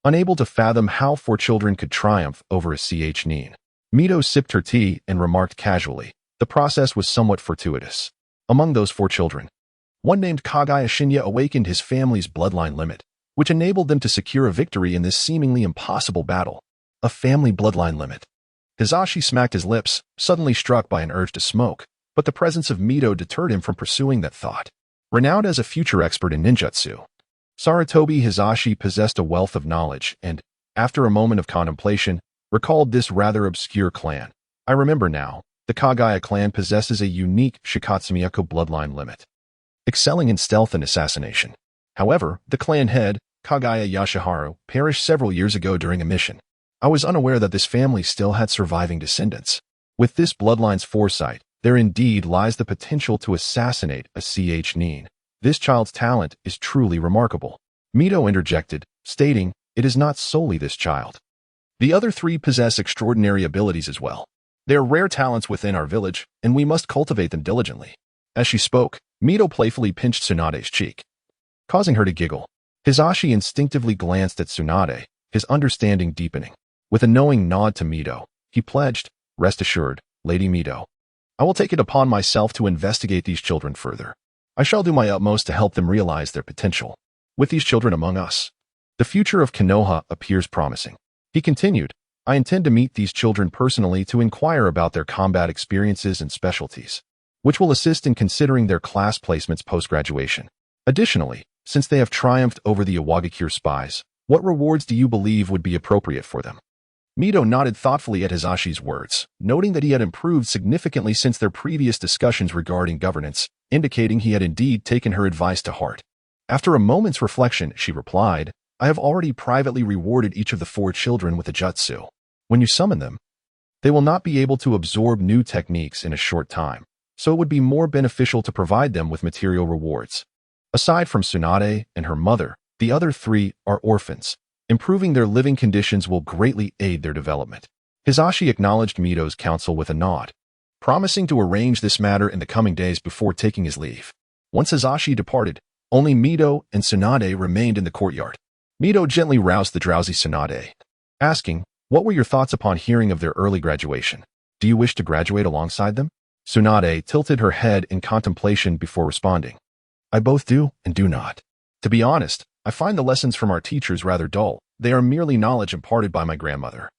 Speaker 1: unable to fathom how 4 children could triumph over a ch-nin. Mito sipped her tea and remarked casually, the process was somewhat fortuitous. Among those 4 children, one named Kagaya Shinya awakened his family's bloodline limit, which enabled them to secure a victory in this seemingly impossible battle. A family bloodline limit. Hizashi smacked his lips, suddenly struck by an urge to smoke, but the presence of Mito deterred him from pursuing that thought. Renowned as a future expert in ninjutsu, Sarutobi Hizashi possessed a wealth of knowledge and, after a moment of contemplation, recalled this rather obscure clan. I remember now, the Kagaya clan possesses a unique Shikatsumiyako bloodline limit, excelling in stealth and assassination. However, the clan head, Kagaya Yashiharu, perished several years ago during a mission. I was unaware that this family still had surviving descendants. With this bloodline's foresight, there indeed lies the potential to assassinate a ch-nin. This child's talent is truly remarkable. Mito interjected, stating, it is not solely this child. The other 3 possess extraordinary abilities as well. They are rare talents within our village, and we must cultivate them diligently. As she spoke, Mito playfully pinched Tsunade's cheek, causing her to giggle. Hizashi instinctively glanced at Tsunade, his understanding deepening. With a knowing nod to Mito, he pledged, rest assured, Lady Mito, I will take it upon myself to investigate these children further. I shall do my utmost to help them realize their potential. With these children among us, the future of Konoha appears promising. He continued, I intend to meet these children personally to inquire about their combat experiences and specialties, which will assist in considering their class placements post-graduation. Additionally, since they have triumphed over the Iwagakure spies, what rewards do you believe would be appropriate for them? Mito nodded thoughtfully at Hizashi's words, noting that he had improved significantly since their previous discussions regarding governance, indicating he had indeed taken her advice to heart. After a moment's reflection, she replied, I have already privately rewarded each of the 4 children with a jutsu. When you summon them, they will not be able to absorb new techniques in a short time, so it would be more beneficial to provide them with material rewards. Aside from Tsunade and her mother, the other 3 are orphans. Improving their living conditions will greatly aid their development. Hizashi acknowledged Mito's counsel with a nod, promising to arrange this matter in the coming days before taking his leave. Once Hizashi departed, only Mito and Tsunade remained in the courtyard. Mito gently roused the drowsy Tsunade, asking, what were your thoughts upon hearing of their early graduation? Do you wish to graduate alongside them? Tsunade tilted her head in contemplation before responding. I both do and do not. To be honest, I find the lessons from our teachers rather dull. They are merely knowledge imparted by my grandmother.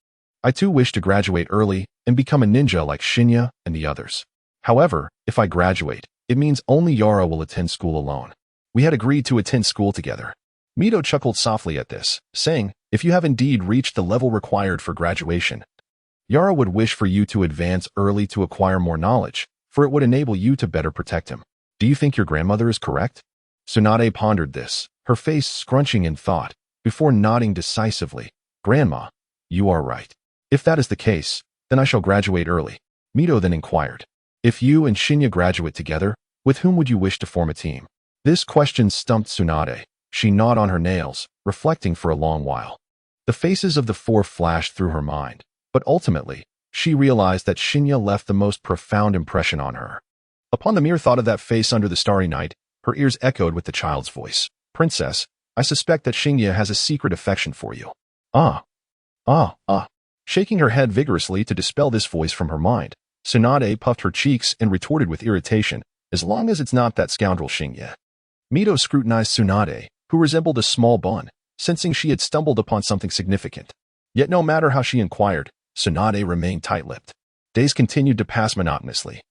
Speaker 1: I too wish to graduate early and become a ninja like Shinya and the others. However, if I graduate, it means only Yara will attend school alone. We had agreed to attend school together. Mito chuckled softly at this, saying, if you have indeed reached the level required for graduation, Yara would wish for you to advance early to acquire more knowledge, for it would enable you to better protect him. Do you think your grandmother is correct? Tsunade pondered this, her face scrunching in thought, before nodding decisively. Grandma, you are right. If that is the case, then I shall graduate early. Mito then inquired. If you and Shinya graduate together, with whom would you wish to form a team? This question stumped Tsunade. She gnawed on her nails, reflecting for a long while. The faces of the four flashed through her mind, but ultimately, she realized that Shinya left the most profound impression on her. Upon the mere thought of that face under the starry night, her ears echoed with the child's voice. Princess, I suspect that Shinya has a secret affection for you. Ah. Shaking her head vigorously to dispel this voice from her mind, Tsunade puffed her cheeks and retorted with irritation, as long as it's not that scoundrel Shinya. Mito scrutinized Tsunade, who resembled a small bun, sensing she had stumbled upon something significant. Yet no matter how she inquired, Tsunade remained tight-lipped. Days continued to pass monotonously,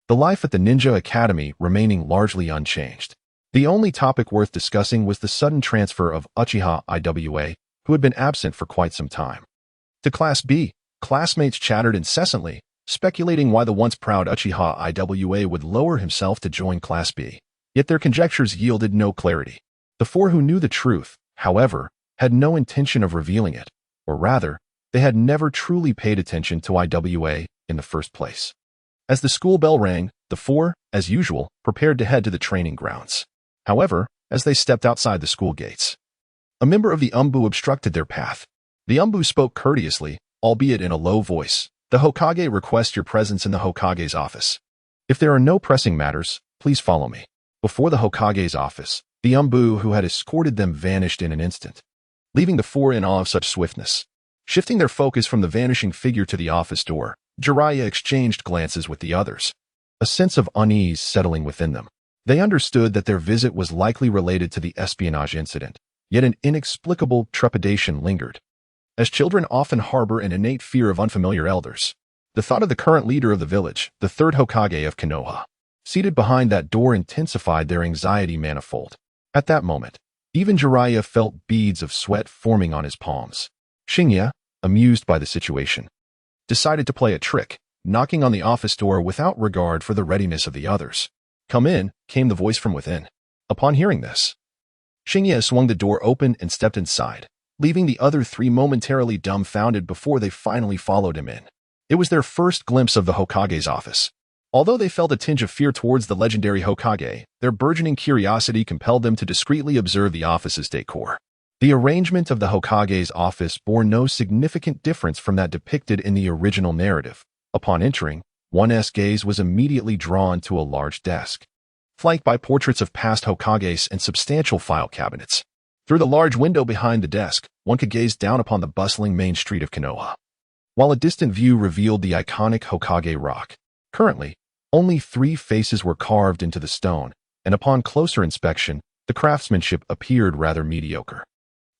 Speaker 1: the life at the Ninja Academy remaining largely unchanged. The only topic worth discussing was the sudden transfer of Uchiha Iwa, who had been absent for quite some time. To Class B, classmates chattered incessantly, speculating why the once proud Uchiha Iwa would lower himself to join Class B. Yet their conjectures yielded no clarity. The four who knew the truth, however, had no intention of revealing it, or rather, they had never truly paid attention to Iwa in the first place. As the school bell rang, the four, as usual, prepared to head to the training grounds. However, as they stepped outside the school gates, a member of the Umbu obstructed their path. The Umbu spoke courteously, albeit in a low voice. The Hokage requests your presence in the Hokage's office. If there are no pressing matters, please follow me. Before the Hokage's office, the Umbu who had escorted them vanished in an instant, leaving the four in awe of such swiftness. Shifting their focus from the vanishing figure to the office door, Jiraiya exchanged glances with the others, a sense of unease settling within them. They understood that their visit was likely related to the espionage incident, yet an inexplicable trepidation lingered. As children often harbor an innate fear of unfamiliar elders, the thought of the current leader of the village, the third Hokage of Konoha, seated behind that door intensified their anxiety manifold. At that moment, even Jiraiya felt beads of sweat forming on his palms. Shinya, amused by the situation, decided to play a trick, knocking on the office door without regard for the readiness of the others. Come in, came the voice from within. Upon hearing this, Shinya swung the door open and stepped inside, leaving the other three momentarily dumbfounded before they finally followed him in. It was their first glimpse of the Hokage's office. Although they felt a tinge of fear towards the legendary Hokage, their burgeoning curiosity compelled them to discreetly observe the office's decor. The arrangement of the Hokage's office bore no significant difference from that depicted in the original narrative. Upon entering, one's gaze was immediately drawn to a large desk, flanked by portraits of past Hokages and substantial file cabinets. Through the large window behind the desk, one could gaze down upon the bustling main street of Konoha, while a distant view revealed the iconic Hokage Rock. Currently, only 3 faces were carved into the stone, and upon closer inspection, the craftsmanship appeared rather mediocre,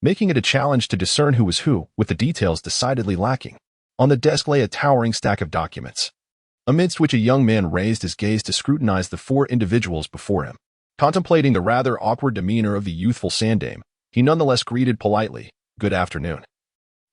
Speaker 1: making it a challenge to discern who was who, with the details decidedly lacking. On the desk lay a towering stack of documents, amidst which a young man raised his gaze to scrutinize the 4 individuals before him. Contemplating the rather awkward demeanor of the youthful Sandame, he nonetheless greeted politely, "Good afternoon,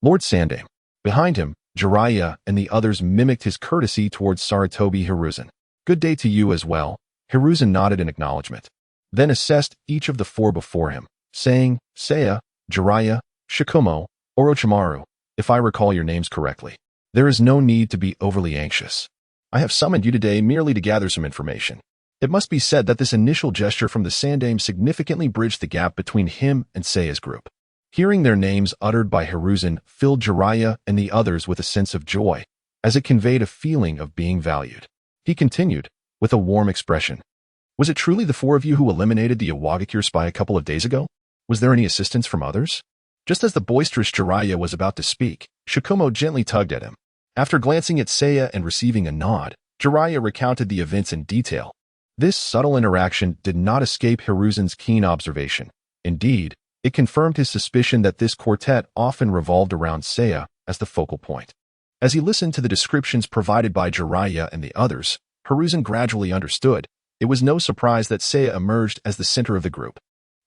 Speaker 1: Lord Sandame." Behind him, Jiraiya and the others mimicked his courtesy towards Sarutobi Hiruzen. "Good day to you as well." Hiruzen nodded in acknowledgement, then assessed each of the 4 before him, saying, "Seiya, Jiraiya, Shikumo, Orochimaru, if I recall your names correctly. There is no need to be overly anxious. I have summoned you today merely to gather some information." It must be said that this initial gesture from the Sandame significantly bridged the gap between him and Seiya's group. Hearing their names uttered by Hiruzen filled Jiraiya and the others with a sense of joy, as it conveyed a feeling of being valued. He continued, with a warm expression, "Was it truly the 4 of you who eliminated the Iwagakure spy a couple of days ago? Was there any assistance from others?" Just as the boisterous Jiraiya was about to speak, Shikumo gently tugged at him. After glancing at Seiya and receiving a nod, Jiraiya recounted the events in detail. This subtle interaction did not escape Hiruzen's keen observation. Indeed, it confirmed his suspicion that this quartet often revolved around Seiya as the focal point. As he listened to the descriptions provided by Jiraiya and the others, Hiruzen gradually understood. It was no surprise that Seiya emerged as the center of the group.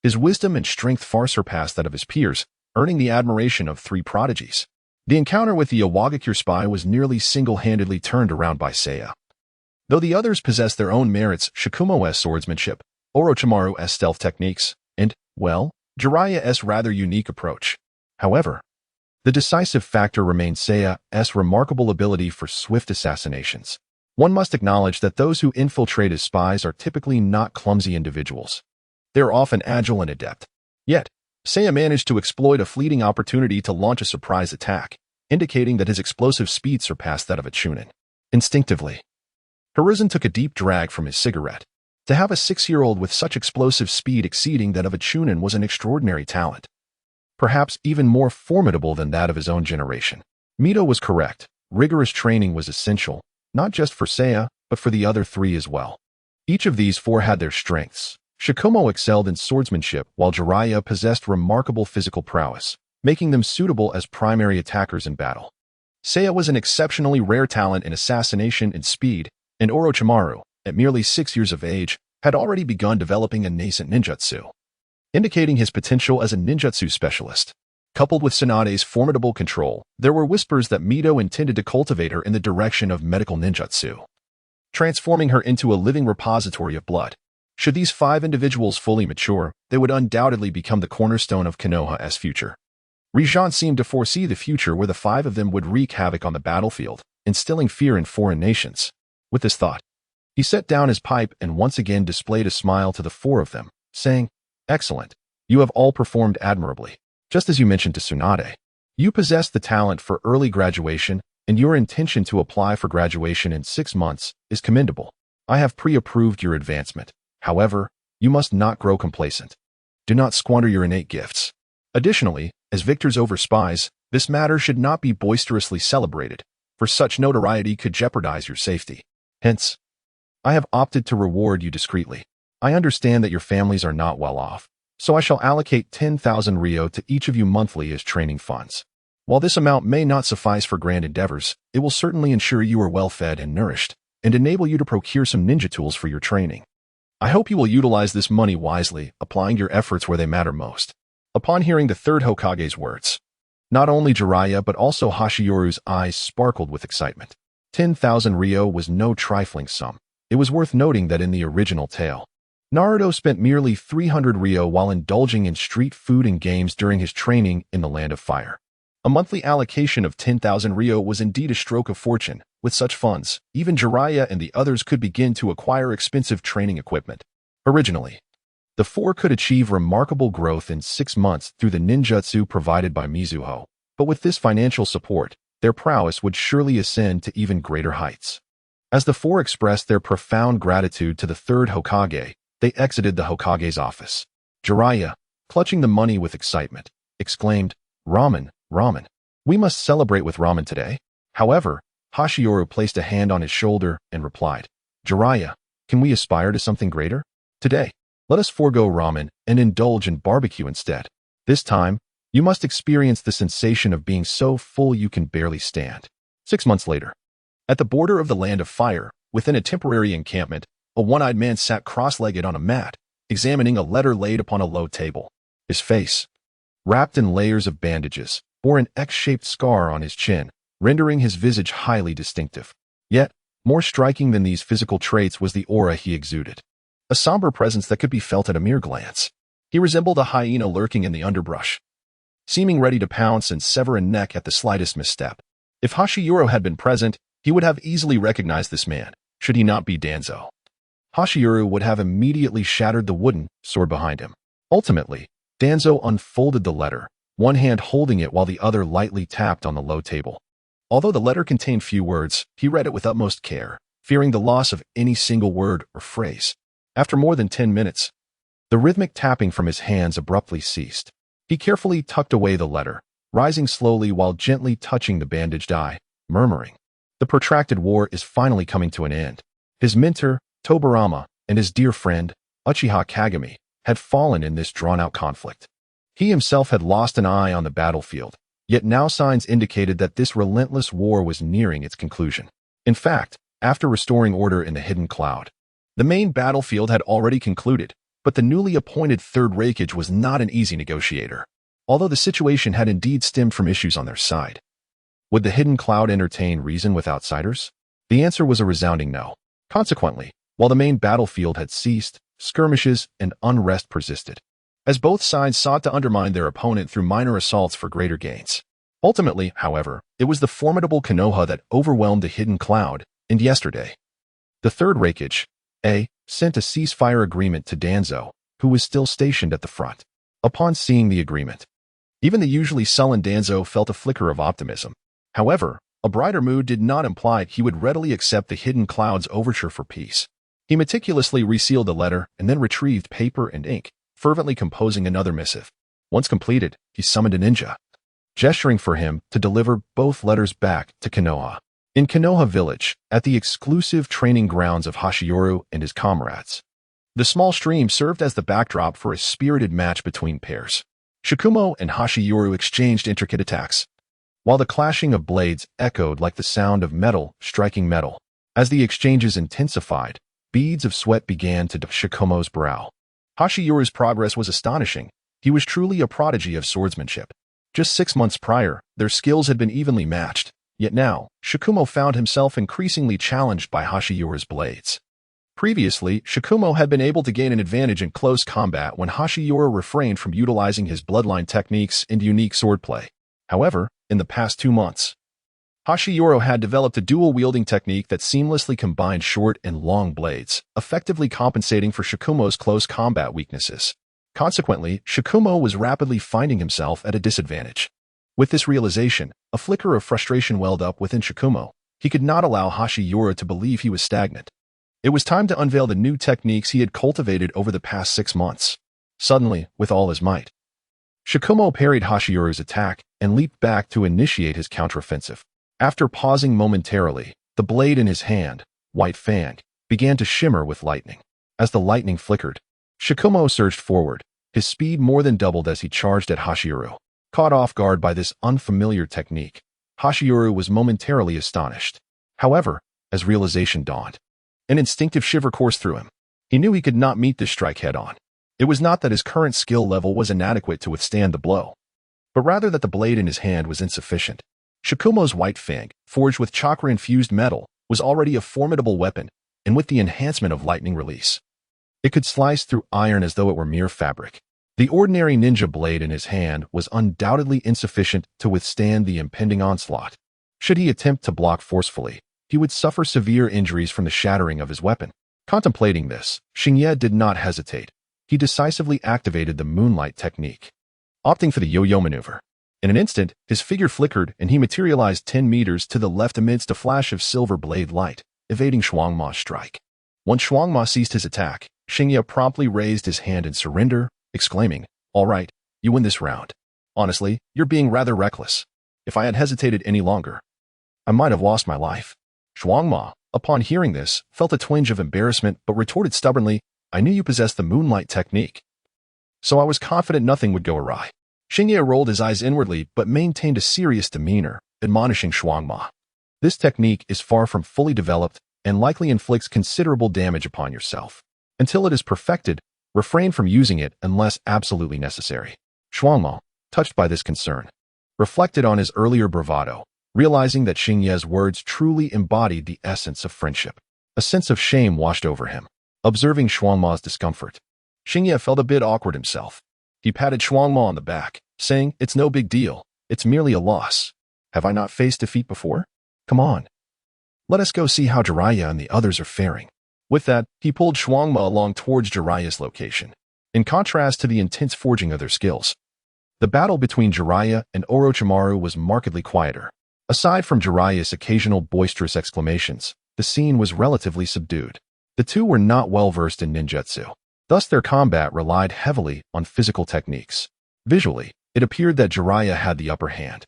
Speaker 1: His wisdom and strength far surpassed that of his peers, earning the admiration of 3 prodigies. The encounter with the Iwagakure spy was nearly single-handedly turned around by Seiya. Though the others possessed their own merits, Shikumo's swordsmanship, Orochimaru's stealth techniques, and, well, Jiraiya's rather unique approach. However, the decisive factor remained Seiya's remarkable ability for swift assassinations. One must acknowledge that those who infiltrate as spies are typically not clumsy individuals. They are often agile and adept. Yet, Seiya managed to exploit a fleeting opportunity to launch a surprise attack, indicating that his explosive speed surpassed that of a Chunin. Instinctively, Hiruzen took a deep drag from his cigarette. To have a 6-year-old with such explosive speed exceeding that of a Chunin was an extraordinary talent, perhaps even more formidable than that of his own generation. Mito was correct. Rigorous training was essential, not just for Seiya, but for the other three as well. Each of these four had their strengths. Shikumo excelled in swordsmanship, while Jiraiya possessed remarkable physical prowess, making them suitable as primary attackers in battle. Seiya was an exceptionally rare talent in assassination and speed, and Orochimaru, at merely 6 years of age, had already begun developing a nascent ninjutsu, indicating his potential as a ninjutsu specialist. Coupled with Tsunade's formidable control, there were whispers that Mito intended to cultivate her in the direction of medical ninjutsu, transforming her into a living repository of blood. Should these 5 individuals fully mature, they would undoubtedly become the cornerstone of Konoha's future. Rijan seemed to foresee the future where the 5 of them would wreak havoc on the battlefield, instilling fear in foreign nations. With this thought, he set down his pipe and once again displayed a smile to the 4 of them, saying, "Excellent. You have all performed admirably. Just as you mentioned to Tsunade, you possess the talent for early graduation, and your intention to apply for graduation in 6 months is commendable. I have pre-approved your advancement. However, you must not grow complacent. Do not squander your innate gifts. Additionally, as victors over spies, this matter should not be boisterously celebrated, for such notoriety could jeopardize your safety. Hence, I have opted to reward you discreetly. I understand that your families are not well off, so I shall allocate 10,000 Ryo to each of you monthly as training funds. While this amount may not suffice for grand endeavors, it will certainly ensure you are well fed and nourished, and enable you to procure some ninja tools for your training. I hope you will utilize this money wisely, applying your efforts where they matter most." Upon hearing the third Hokage's words, not only Jiraiya but also Hashioru's eyes sparkled with excitement. 10,000 Ryo was no trifling sum. It was worth noting that in the original tale, Naruto spent merely 300 Ryo while indulging in street food and games during his training in the Land of Fire. A monthly allocation of 10,000 Ryo was indeed a stroke of fortune. With such funds, even Jiraiya and the others could begin to acquire expensive training equipment. Originally, the 4 could achieve remarkable growth in 6 months through the ninjutsu provided by Mizuho, but with this financial support, their prowess would surely ascend to even greater heights. As the 4 expressed their profound gratitude to the third Hokage, they exited the Hokage's office. Jiraiya, clutching the money with excitement, exclaimed, "Ramen, ramen. We must celebrate with ramen today." However, Hashioru placed a hand on his shoulder and replied, "Jiraiya, can we aspire to something greater? Today, let us forego ramen and indulge in barbecue instead. This time, you must experience the sensation of being so full you can barely stand." 6 months later, at the border of the Land of Fire, within a temporary encampment, a one-eyed man sat cross-legged on a mat, examining a letter laid upon a low table. His face, wrapped in layers of bandages, bore an X-shaped scar on his chin, rendering his visage highly distinctive. Yet, more striking than these physical traits was the aura he exuded, a somber presence that could be felt at a mere glance. He resembled a hyena lurking in the underbrush, seeming ready to pounce and sever a neck at the slightest misstep. If Hashioru had been present, he would have easily recognized this man, should he not be Danzo. Hashioru would have immediately shattered the wooden sword behind him. Ultimately, Danzo unfolded the letter, one hand holding it while the other lightly tapped on the low table. Although the letter contained few words, he read it with utmost care, fearing the loss of any single word or phrase. After more than 10 minutes, the rhythmic tapping from his hands abruptly ceased. He carefully tucked away the letter, rising slowly while gently touching the bandaged eye, murmuring, "The protracted war is finally coming to an end." His mentor, Tobirama, and his dear friend, Uchiha Kagami, had fallen in this drawn-out conflict. He himself had lost an eye on the battlefield, yet now signs indicated that this relentless war was nearing its conclusion. In fact, after restoring order in the Hidden Cloud, the main battlefield had already concluded, but the newly appointed Third Reikage was not an easy negotiator, although the situation had indeed stemmed from issues on their side. Would the Hidden Cloud entertain reason with outsiders? The answer was a resounding no. Consequently, while the main battlefield had ceased, skirmishes and unrest persisted, as both sides sought to undermine their opponent through minor assaults for greater gains. Ultimately, however, it was the formidable Konoha that overwhelmed the hidden cloud, and yesterday. The Third Reikage, sent a ceasefire agreement to Danzo, who was still stationed at the front. Upon seeing the agreement, even the usually sullen Danzo felt a flicker of optimism. However, a brighter mood did not imply he would readily accept the hidden cloud's overture for peace. He meticulously resealed the letter and then retrieved paper and ink, fervently composing another missive. Once completed, he summoned a ninja, gesturing for him to deliver both letters back to Konoha. In Konoha village, at the exclusive training grounds of Hashioru and his comrades, the small stream served as the backdrop for a spirited match between pairs. Shikumo and Hashioru exchanged intricate attacks, while the clashing of blades echoed like the sound of metal striking metal. As the exchanges intensified, beads of sweat began to dip Shikumo's brow. Hashioru's progress was astonishing. He was truly a prodigy of swordsmanship. Just 6 months prior, their skills had been evenly matched, yet now, Shikumo found himself increasingly challenged by Hashioru's blades. Previously, Shikumo had been able to gain an advantage in close combat when Hashioru refrained from utilizing his bloodline techniques and unique swordplay. However, in the past 2 months, Hashioru had developed a dual-wielding technique that seamlessly combined short and long blades, effectively compensating for Shikumo's close combat weaknesses. Consequently, Shikumo was rapidly finding himself at a disadvantage. With this realization, a flicker of frustration welled up within Shikumo. He could not allow Hashioru to believe he was stagnant. It was time to unveil the new techniques he had cultivated over the past 6 months. Suddenly, with all his might, Shikumo parried Hashioru's attack and leaped back to initiate his counteroffensive. After pausing momentarily, the blade in his hand, White Fang, began to shimmer with lightning. As the lightning flickered, Shikumo surged forward, his speed more than doubled as he charged at Hashioru. Caught off guard by this unfamiliar technique, Hashioru was momentarily astonished. However, as realization dawned, an instinctive shiver coursed through him. He knew he could not meet this strike head-on. It was not that his current skill level was inadequate to withstand the blow, but rather that the blade in his hand was insufficient. Shikumo's White Fang, forged with chakra-infused metal, was already a formidable weapon, and with the enhancement of lightning release, it could slice through iron as though it were mere fabric. The ordinary ninja blade in his hand was undoubtedly insufficient to withstand the impending onslaught. Should he attempt to block forcefully, he would suffer severe injuries from the shattering of his weapon. Contemplating this, Xingye did not hesitate. He decisively activated the Moonlight technique, opting for the yo-yo maneuver. In an instant, his figure flickered and he materialized 10 meters to the left amidst a flash of silver blade light, evading Xuangma's strike. Once Xuangma ceased his attack, Xingye promptly raised his hand in surrender, exclaiming, "All right, you win this round. Honestly, you're being rather reckless. If I had hesitated any longer, I might have lost my life." Xuangma, upon hearing this, felt a twinge of embarrassment but retorted stubbornly, "I knew you possessed the Moonlight technique, so I was confident nothing would go awry." Xingye rolled his eyes inwardly but maintained a serious demeanor, admonishing Xuangma, "This technique is far from fully developed and likely inflicts considerable damage upon yourself. Until it is perfected, refrain from using it unless absolutely necessary." Xuangma, touched by this concern, reflected on his earlier bravado, realizing that Xingye's words truly embodied the essence of friendship. A sense of shame washed over him. Observing Xuangma's discomfort, Xingye felt a bit awkward himself. He patted Xuangma on the back, saying, "It's no big deal. It's merely a loss. Have I not faced defeat before? Come on. Let us go see how Jiraiya and the others are faring." With that, he pulled Xuangma along towards Jiraiya's location. In contrast to the intense forging of their skills, the battle between Jiraiya and Orochimaru was markedly quieter. Aside from Jiraiya's occasional boisterous exclamations, the scene was relatively subdued. The two were not well versed in ninjutsu. Thus their combat relied heavily on physical techniques. Visually, it appeared that Jiraiya had the upper hand,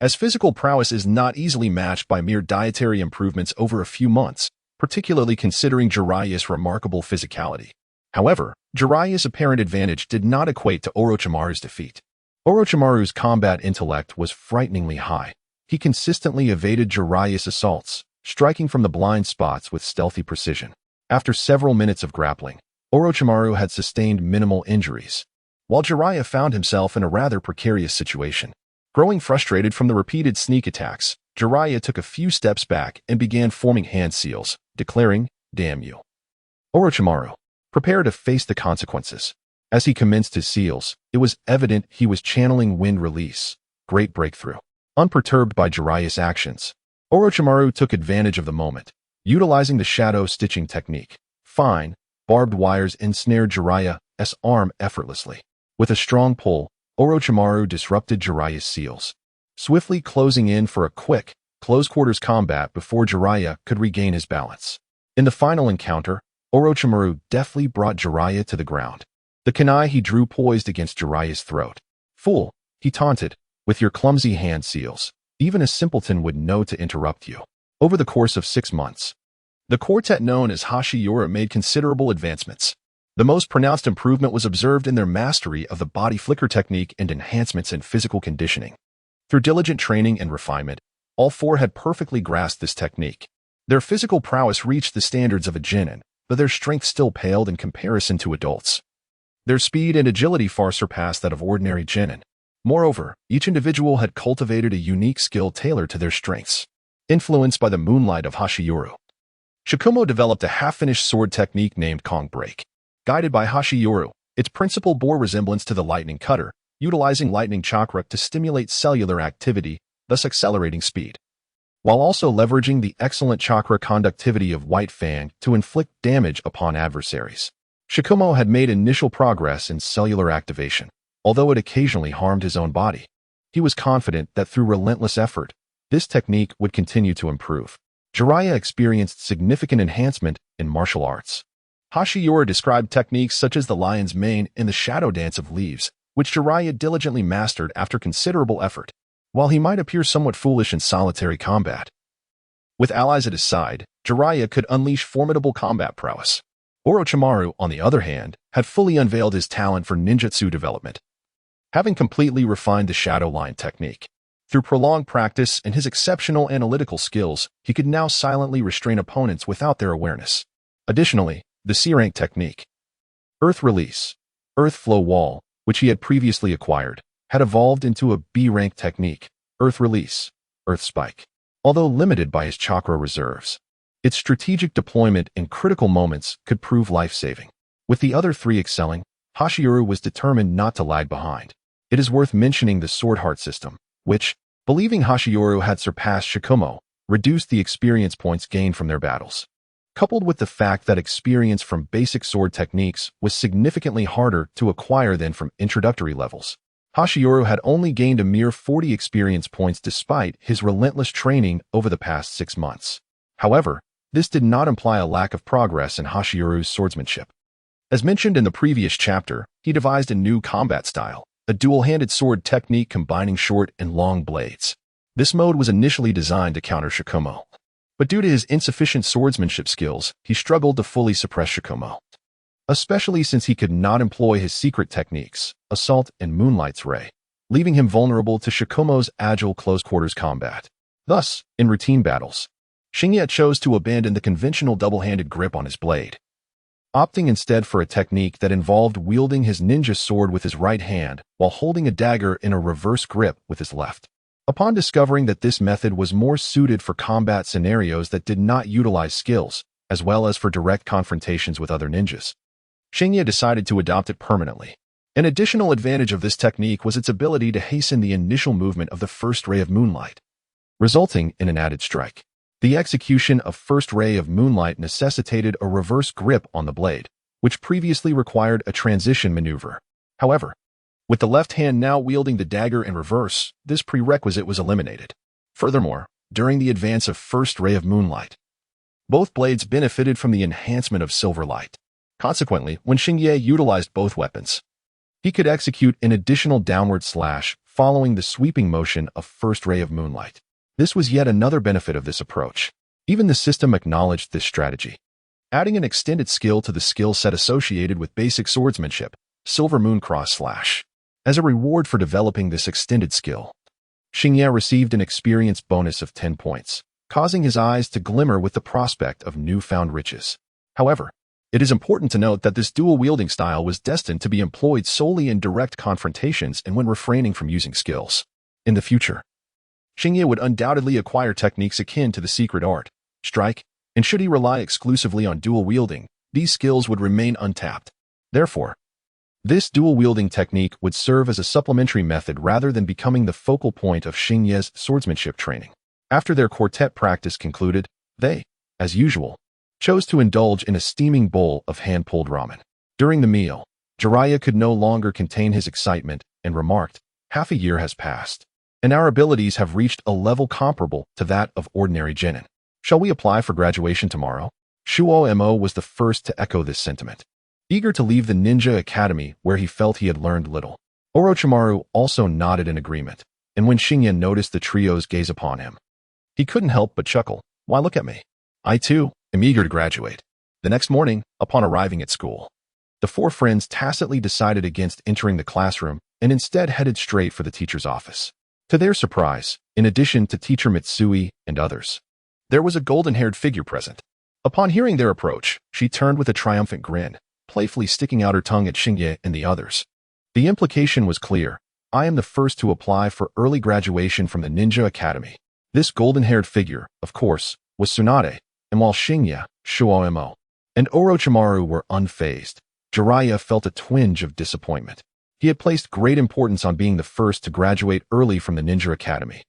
Speaker 1: as physical prowess is not easily matched by mere dietary improvements over a few months, particularly considering Jiraiya's remarkable physicality. However, Jiraiya's apparent advantage did not equate to Orochimaru's defeat. Orochimaru's combat intellect was frighteningly high. He consistently evaded Jiraiya's assaults, striking from the blind spots with stealthy precision. After several minutes of grappling, Orochimaru had sustained minimal injuries, while Jiraiya found himself in a rather precarious situation. Growing frustrated from the repeated sneak attacks, Jiraiya took a few steps back and began forming hand seals, declaring, Damn you. Orochimaru, prepare to face the consequences. As he commenced his seals, it was evident he was channeling wind release. Great breakthrough. Unperturbed by Jiraiya's actions, Orochimaru took advantage of the moment, utilizing the shadow stitching technique. Fine, barbed wires ensnared Jiraiya's arm effortlessly. With a strong pull, Orochimaru disrupted Jiraiya's seals, swiftly closing in for a quick, close-quarters combat before Jiraiya could regain his balance. In the final encounter, Orochimaru deftly brought Jiraiya to the ground. The kunai he drew poised against Jiraiya's throat. Fool, he taunted, with your clumsy hand seals. Even a simpleton would know to interrupt you. Over the course of 6 months, the quartet known as Hashiyura made considerable advancements. The most pronounced improvement was observed in their mastery of the body flicker technique and enhancements in physical conditioning. Through diligent training and refinement, all four had perfectly grasped this technique. Their physical prowess reached the standards of a genin, but their strength still paled in comparison to adults. Their speed and agility far surpassed that of ordinary genin. Moreover, each individual had cultivated a unique skill tailored to their strengths. Influenced by the moonlight of Hashiyuru, Shikumo developed a half-finished sword technique named Kong Break. Guided by Hashiyuru, its principle bore resemblance to the lightning cutter, utilizing lightning chakra to stimulate cellular activity, thus accelerating speed, while also leveraging the excellent chakra conductivity of White Fang to inflict damage upon adversaries. Shikumo had made initial progress in cellular activation, although it occasionally harmed his own body. He was confident that through relentless effort, this technique would continue to improve. Jiraiya experienced significant enhancement in martial arts. Hashiyura described techniques such as the lion's mane and the shadow dance of leaves, which Jiraiya diligently mastered after considerable effort. While he might appear somewhat foolish in solitary combat, with allies at his side, Jiraiya could unleash formidable combat prowess. Orochimaru, on the other hand, had fully unveiled his talent for ninjutsu development, having completely refined the shadow line technique. Through prolonged practice and his exceptional analytical skills, he could now silently restrain opponents without their awareness. Additionally, the C-rank technique, Earth Release, Earth Flow Wall, which he had previously acquired, had evolved into a B-rank technique, Earth Release, Earth Spike. Although limited by his chakra reserves, its strategic deployment in critical moments could prove life-saving. With the other three excelling, Hashiyuru was determined not to lag behind. It is worth mentioning the Sword Heart system, which, believing Hashiyuru had surpassed Shikumo, reduced the experience points gained from their battles. Coupled with the fact that experience from basic sword techniques was significantly harder to acquire than from introductory levels, Hashiyuru had only gained a mere 40 experience points despite his relentless training over the past 6 months. However, this did not imply a lack of progress in Hashiyuru's swordsmanship. As mentioned in the previous chapter, he devised a new combat style, a dual-handed sword technique combining short and long blades. This mode was initially designed to counter Shikumo, but due to his insufficient swordsmanship skills, he struggled to fully suppress Shikumo, especially since he could not employ his secret techniques, Assault and Moonlight's Ray, leaving him vulnerable to Shikumo's agile close-quarters combat. Thus, in routine battles, Shinya chose to abandon the conventional double-handed grip on his blade, opting instead for a technique that involved wielding his ninja sword with his right hand while holding a dagger in a reverse grip with his left. Upon discovering that this method was more suited for combat scenarios that did not utilize skills, as well as for direct confrontations with other ninjas, Shinya decided to adopt it permanently. An additional advantage of this technique was its ability to hasten the initial movement of the first ray of moonlight, resulting in an added strike. The execution of First Ray of Moonlight necessitated a reverse grip on the blade, which previously required a transition maneuver. However, with the left hand now wielding the dagger in reverse, this prerequisite was eliminated. Furthermore, during the advance of First Ray of Moonlight, both blades benefited from the enhancement of silver light. Consequently, when Shinya utilized both weapons, he could execute an additional downward slash following the sweeping motion of First Ray of Moonlight. This was yet another benefit of this approach. Even the system acknowledged this strategy, adding an extended skill to the skill set associated with basic swordsmanship, Silver Moon Cross Slash. As a reward for developing this extended skill, Shinya received an experience bonus of 10 points, causing his eyes to glimmer with the prospect of newfound riches. However, it is important to note that this dual-wielding style was destined to be employed solely in direct confrontations and when refraining from using skills. In the future, Shinya would undoubtedly acquire techniques akin to the secret art, strike, And should he rely exclusively on dual wielding, these skills would remain untapped. Therefore, this dual wielding technique would serve as a supplementary method rather than becoming the focal point of Xingye's swordsmanship training. After their quartet practice concluded, they, as usual, chose to indulge in a steaming bowl of hand-pulled ramen. During the meal, Jiraiya could no longer contain his excitement and remarked, "Half a year has passed, and our abilities have reached a level comparable to that of ordinary genin. Shall we apply for graduation tomorrow?" Shuo-mo was the first to echo this sentiment, eager to leave the ninja academy where he felt he had learned little. Orochimaru also nodded in agreement, and when Xingye noticed the trio's gaze upon him, he couldn't help but chuckle. "Why, look at me. I, too, am eager to graduate." The next morning, upon arriving at school, the four friends tacitly decided against entering the classroom and instead headed straight for the teacher's office. To their surprise, in addition to teacher Mitsui and others, there was a golden-haired figure present. Upon hearing their approach, she turned with a triumphant grin, playfully sticking out her tongue at Xingye and the others. The implication was clear. "I am the first to apply for early graduation from the Ninja Academy." This golden-haired figure, of course, was Tsunade, and while Xingye, Shuo-mo, and Orochimaru were unfazed, Jiraiya felt a twinge of disappointment. He had placed great importance on being the first to graduate early from the Ninja Academy,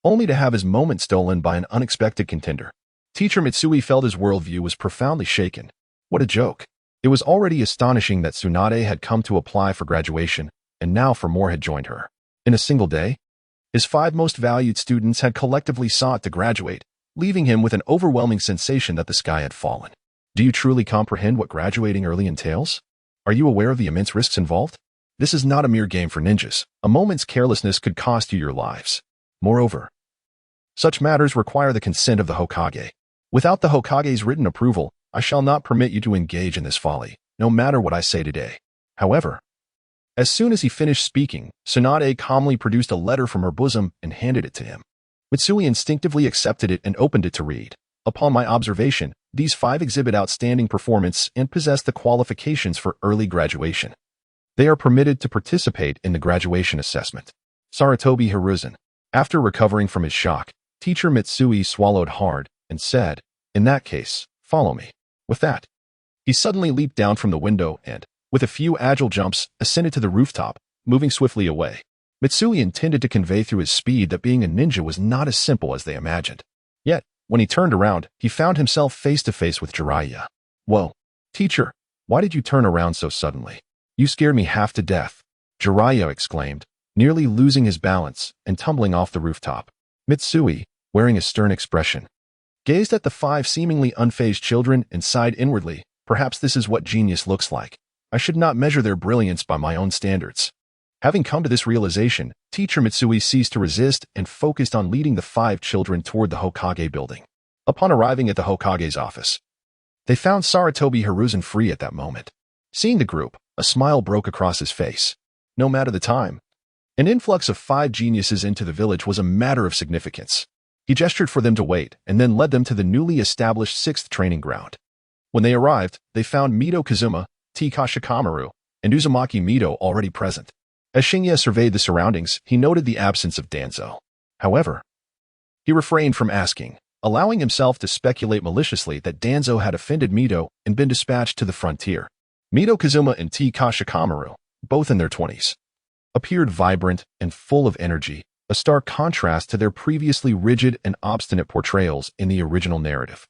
Speaker 1: only to have his moment stolen by an unexpected contender. Teacher Mitsui felt his worldview was profoundly shaken. What a joke. It was already astonishing that Tsunade had come to apply for graduation, and now four more had joined her. In a single day, his 5 most valued students had collectively sought to graduate, leaving him with an overwhelming sensation that the sky had fallen. Do you truly comprehend what graduating early entails? Are you aware of the immense risks involved? This is not a mere game for ninjas. A moment's carelessness could cost you your lives. Moreover, such matters require the consent of the Hokage. Without the Hokage's written approval, I shall not permit you to engage in this folly, no matter what I say today. However, as soon as he finished speaking, Tsunade calmly produced a letter from her bosom and handed it to him. Mitsui instinctively accepted it and opened it to read. Upon my observation, these 5 exhibit outstanding performance and possess the qualifications for early graduation. They are permitted to participate in the graduation assessment. Sarutobi Hiruzen. After recovering from his shock, teacher Mitsui swallowed hard and said, "In that case, follow me." With that, he suddenly leaped down from the window and, with a few agile jumps, ascended to the rooftop, moving swiftly away. Mitsui intended to convey through his speed that being a ninja was not as simple as they imagined. Yet, when he turned around, he found himself face to face with Jiraiya. "Whoa, teacher, why did you turn around so suddenly? You scared me half to death," Jiraiya exclaimed, nearly losing his balance and tumbling off the rooftop. Mitsui, wearing a stern expression, gazed at the 5 seemingly unfazed children and sighed inwardly. Perhaps this is what genius looks like. I should not measure their brilliance by my own standards. Having come to this realization, teacher Mitsui ceased to resist and focused on leading the 5 children toward the Hokage building. Upon arriving at the Hokage's office, they found Sarutobi Hiruzen free at that moment. Seeing the group, a smile broke across his face. No matter the time, an influx of 5 geniuses into the village was a matter of significance. He gestured for them to wait and then led them to the newly established 6th training ground. When they arrived, they found Mito Kazuma, Tika Shikamaru, and Uzumaki Mito already present. As Xingye surveyed the surroundings, he noted the absence of Danzo. However, he refrained from asking, allowing himself to speculate maliciously that Danzo had offended Mito and been dispatched to the frontier. Mito Kazuma and Tika Shikamaru, both in their 20s, appeared vibrant and full of energy, a stark contrast to their previously rigid and obstinate portrayals in the original narrative.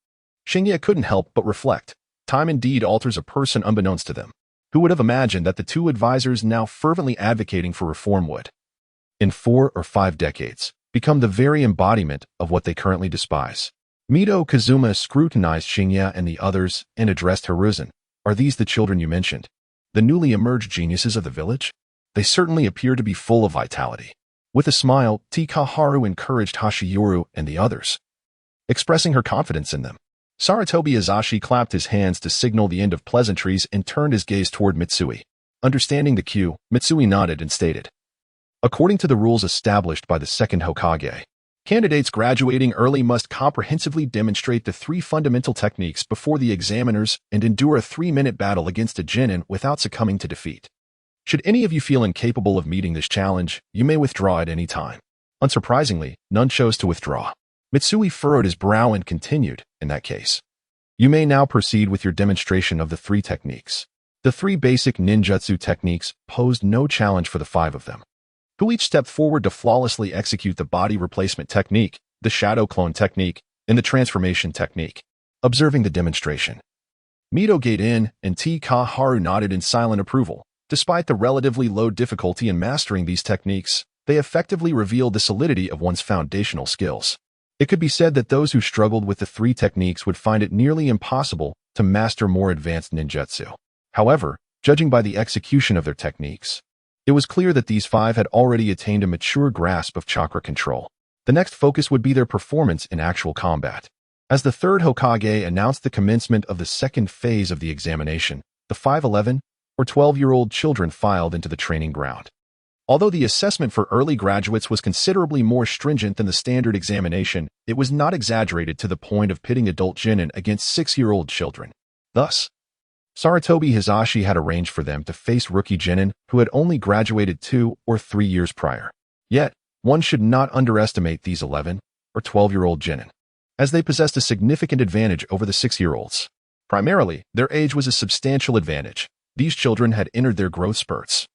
Speaker 1: Xingye couldn't help but reflect. Time indeed alters a person unbeknownst to them. Who would have imagined that the 2 advisors now fervently advocating for reform would, in 4 or 5 decades, become the very embodiment of what they currently despise? Mito Kazuma scrutinized Xingye and the others and addressed Hiruzen. "Are these the children you mentioned? The newly emerged geniuses of the village? They certainly appear to be full of vitality." With a smile, Tikaharu encouraged Hashiyuru and the others, expressing her confidence in them. Sarutobi Azashi clapped his hands to signal the end of pleasantries and turned his gaze toward Mitsui. Understanding the cue, Mitsui nodded and stated, "According to the rules established by the 2nd Hokage, candidates graduating early must comprehensively demonstrate the 3 fundamental techniques before the examiners and endure a 3-minute battle against a genin without succumbing to defeat. Should any of you feel incapable of meeting this challenge, you may withdraw at any time." Unsurprisingly, none chose to withdraw. Mitsui furrowed his brow and continued, "In that case, You may now proceed with your demonstration of the 3 techniques. The 3 basic ninjutsu techniques posed no challenge for the 5 of them, who each stepped forward to flawlessly execute the body replacement technique, the shadow clone technique, and the transformation technique. Observing the demonstration, Mito Gaiden and Haru nodded in silent approval. Despite the relatively low difficulty in mastering these techniques, they effectively revealed the solidity of one's foundational skills. It could be said that those who struggled with the 3 techniques would find it nearly impossible to master more advanced ninjutsu. However, judging by the execution of their techniques, it was clear that these 5 had already attained a mature grasp of chakra control. The next focus would be their performance in actual combat. As the 3rd Hokage announced the commencement of the 2nd phase of the examination, the 5 11 or 12-year-old children filed into the training ground. Although the assessment for early graduates was considerably more stringent than the standard examination, it was not exaggerated to the point of pitting adult genin against 6-year-old children. Thus, Sarutobi Hisashi had arranged for them to face rookie genin who had only graduated 2 or 3 years prior. Yet, one should not underestimate these 11 or 12-year-old genin, as they possessed a significant advantage over the 6-year-olds. Primarily, their age was a substantial advantage. These children had entered their growth spurts,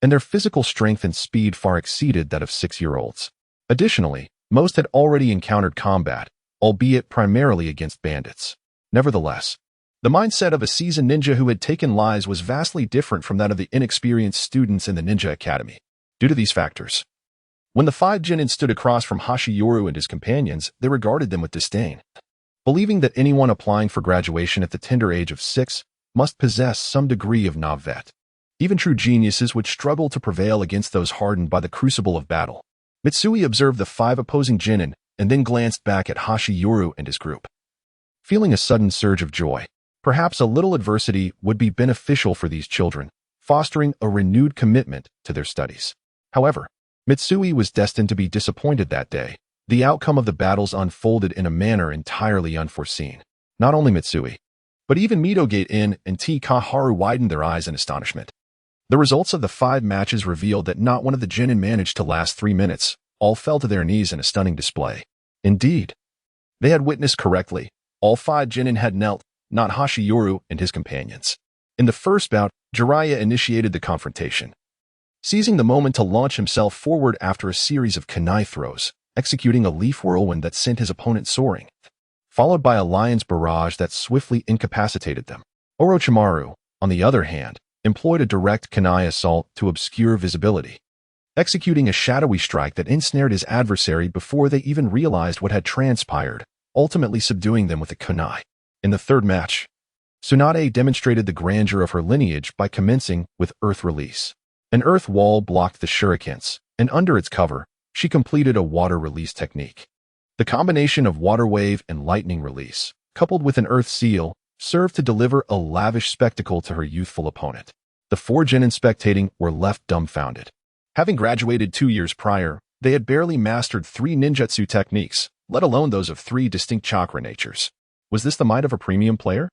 Speaker 1: and their physical strength and speed far exceeded that of 6-year-olds. Additionally, most had already encountered combat, albeit primarily against bandits. Nevertheless, the mindset of a seasoned ninja who had taken lives was vastly different from that of the inexperienced students in the ninja academy. Due to these factors, when the 5 genin stood across from Hashiyoru and his companions, they regarded them with disdain, believing that anyone applying for graduation at the tender age of 6 must possess some degree of navet. Even true geniuses would struggle to prevail against those hardened by the crucible of battle. Mitsui observed the 5 opposing genin and then glanced back at Hashiyoru and his group. Feeling a sudden surge of joy, perhaps a little adversity would be beneficial for these children, fostering a renewed commitment to their studies. However, Mitsui was destined to be disappointed that day. The outcome of the battles unfolded in a manner entirely unforeseen. Not only Mitsui, but even Mito Gaiden and Haru widened their eyes in astonishment. The results of the 5 matches revealed that not one of the genin managed to last 3 minutes. All fell to their knees in a stunning display. Indeed, they had witnessed correctly. All 5 genin had knelt, not Hashiyoru and his companions. In the first bout, Jiraiya initiated the confrontation, seizing the moment to launch himself forward after a series of kunai throws, executing a leaf whirlwind that sent his opponent soaring, followed by a lion's barrage that swiftly incapacitated them. Orochimaru, on the other hand, employed a direct kunai assault to obscure visibility, executing a shadowy strike that ensnared his adversary before they even realized what had transpired, ultimately subduing them with a kunai. In the 3rd match, Tsunade demonstrated the grandeur of her lineage by commencing with Earth Release. An earth wall blocked the shurikens, and under its cover, she completed a water release technique. The combination of water wave and lightning release, coupled with an earth seal, served to deliver a lavish spectacle to her youthful opponent. The 4 genin spectating were left dumbfounded. Having graduated 2 years prior, they had barely mastered 3 ninjutsu techniques, let alone those of 3 distinct chakra natures. Was this the might of a premium player?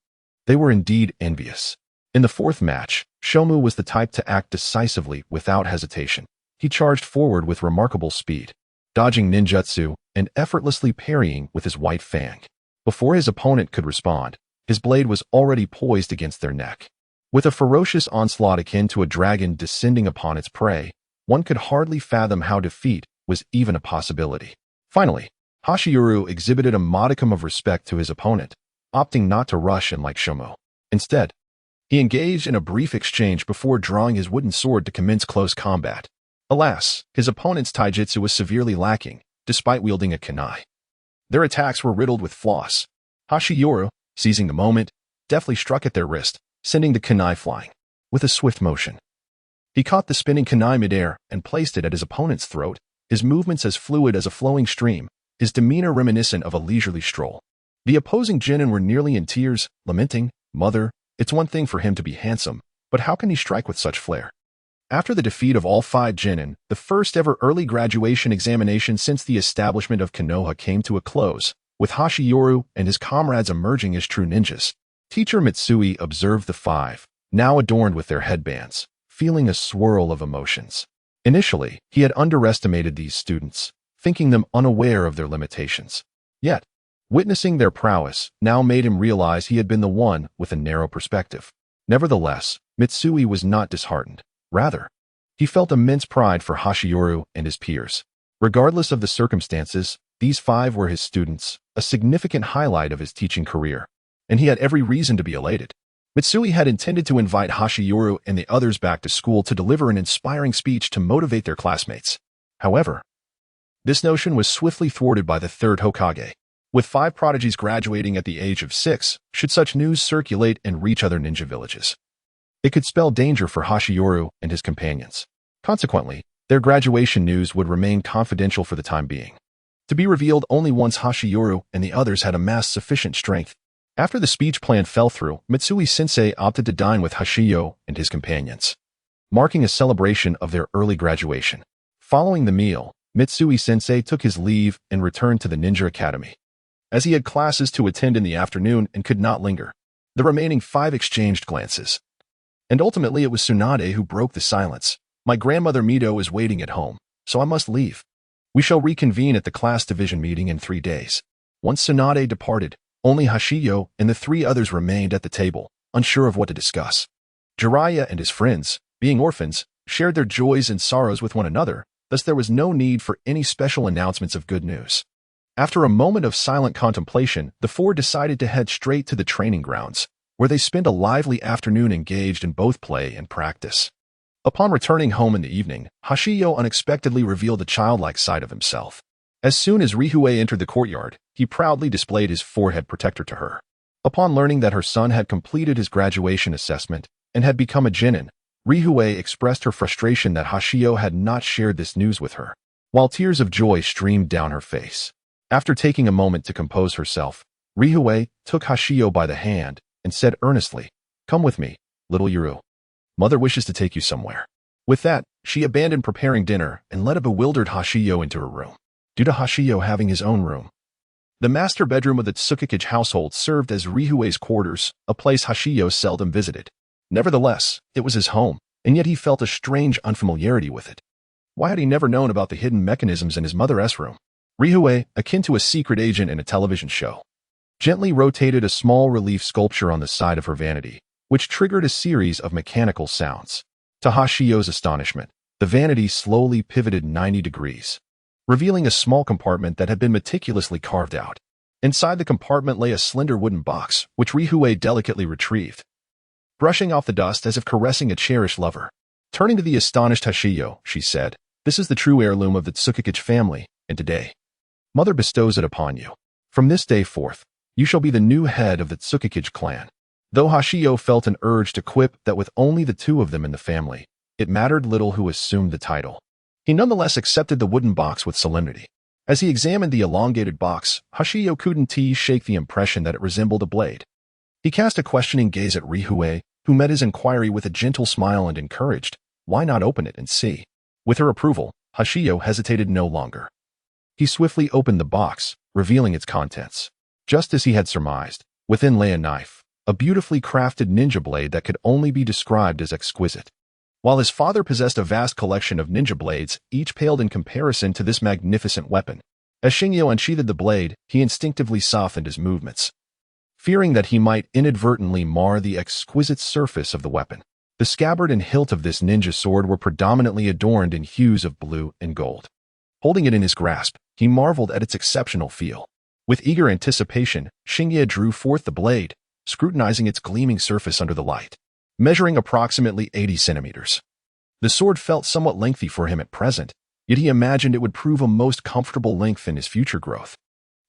Speaker 1: They were indeed envious. In the 4th match, Shomu was the type to act decisively without hesitation. He charged forward with remarkable speed, dodging ninjutsu and effortlessly parrying with his white fang. Before his opponent could respond, his blade was already poised against their neck. With a ferocious onslaught akin to a dragon descending upon its prey, one could hardly fathom how defeat was even a possibility. Finally, Hashiyoru exhibited a modicum of respect to his opponent, opting not to rush in like Shomu. Instead, he engaged in a brief exchange before drawing his wooden sword to commence close combat. Alas, his opponent's taijutsu was severely lacking, despite wielding a kunai. Their attacks were riddled with flaws. Hashiyoru, seizing the moment, deftly struck at their wrist, sending the kunai flying. With a swift motion, he caught the spinning kunai midair and placed it at his opponent's throat, his movements as fluid as a flowing stream, his demeanor reminiscent of a leisurely stroll. The opposing genin were nearly in tears, lamenting, "Mother, it's one thing for him to be handsome, but how can he strike with such flair?" After the defeat of all 5 genin, the first ever early graduation examination since the establishment of Konoha came to a close, with Hashiyoru and his comrades emerging as true ninjas. Teacher Mitsui observed the 5, now adorned with their headbands, feeling a swirl of emotions. Initially, he had underestimated these students, thinking them unaware of their limitations. Yet, Witnessing their prowess now made him realize he had been the one with a narrow perspective. Nevertheless, Mitsui was not disheartened. Rather, he felt immense pride for Hashioru and his peers. Regardless of the circumstances, these 5 were his students, a significant highlight of his teaching career, and he had every reason to be elated. Mitsui had intended to invite Hashioru and the others back to school to deliver an inspiring speech to motivate their classmates. However, this notion was swiftly thwarted by the 3rd Hokage. With 5 prodigies graduating at the age of 6, should such news circulate and reach other ninja villages, it could spell danger for Hashioru and his companions. Consequently, their graduation news would remain confidential for the time being, to be revealed only once Hashioru and the others had amassed sufficient strength. After the speech plan fell through, Mitsui-sensei opted to dine with Hashio and his companions, marking a celebration of their early graduation. Following the meal, Mitsui-sensei took his leave and returned to the Ninja Academy, as he had classes to attend in the afternoon and could not linger. The remaining 5 exchanged glances, and ultimately it was Tsunade who broke the silence. "My grandmother Mido is waiting at home, so I must leave. We shall reconvene at the class division meeting in 3 days." Once Tsunade departed, only Hashio and the 3 others remained at the table, unsure of what to discuss. Jiraiya and his friends, being orphans, shared their joys and sorrows with one another, thus there was no need for any special announcements of good news. After a moment of silent contemplation, the 4 decided to head straight to the training grounds, where they spent a lively afternoon engaged in both play and practice. Upon returning home in the evening, Hashio unexpectedly revealed a childlike side of himself. As soon as Rihue entered the courtyard, he proudly displayed his forehead protector to her. Upon learning that her son had completed his graduation assessment and had become a genin, Rihue expressed her frustration that Hashio had not shared this news with her, while tears of joy streamed down her face. After taking a moment to compose herself, Rihue took Hashio by the hand and said earnestly, "Come with me, little Yuru. Mother wishes to take you somewhere." With that, she abandoned preparing dinner and led a bewildered Hashio into her room. Due to Hashio having his own room, the master bedroom of the Tsukikage household served as Rihue's quarters, a place Hashio seldom visited. Nevertheless, it was his home, and yet he felt a strange unfamiliarity with it. Why had he never known about the hidden mechanisms in his mother's room? Rihue, akin to a secret agent in a television show, gently rotated a small relief sculpture on the side of her vanity, which triggered a series of mechanical sounds. To Hashio's astonishment, the vanity slowly pivoted 90 degrees, revealing a small compartment that had been meticulously carved out. Inside the compartment lay a slender wooden box, which Rihue delicately retrieved, brushing off the dust as if caressing a cherished lover. Turning to the astonished Hashio, she said, "This is the true heirloom of the Tsukikage family, and today, Mother bestows it upon you. From this day forth, you shall be the new head of the Tsukikage clan." Though Hashio felt an urge to quip that with only the 2 of them in the family, it mattered little who assumed the title. He nonetheless accepted the wooden box with solemnity. As he examined the elongated box, Hashio couldn't shake the impression that it resembled a blade. He cast a questioning gaze at Rihue, who met his inquiry with a gentle smile and encouraged, "Why not open it and see?" With her approval, Hashio hesitated no longer. He swiftly opened the box, revealing its contents. Just as he had surmised, within lay a knife, a beautifully crafted ninja blade that could only be described as exquisite. While his father possessed a vast collection of ninja blades, each paled in comparison to this magnificent weapon. As Shingyo unsheathed the blade, he instinctively softened his movements, fearing that he might inadvertently mar the exquisite surface of the weapon. The scabbard and hilt of this ninja sword were predominantly adorned in hues of blue and gold. Holding it in his grasp, he marveled at its exceptional feel. With eager anticipation, Shingye drew forth the blade, scrutinizing its gleaming surface under the light. Measuring approximately 80 centimeters. The sword felt somewhat lengthy for him at present, yet he imagined it would prove a most comfortable length in his future growth.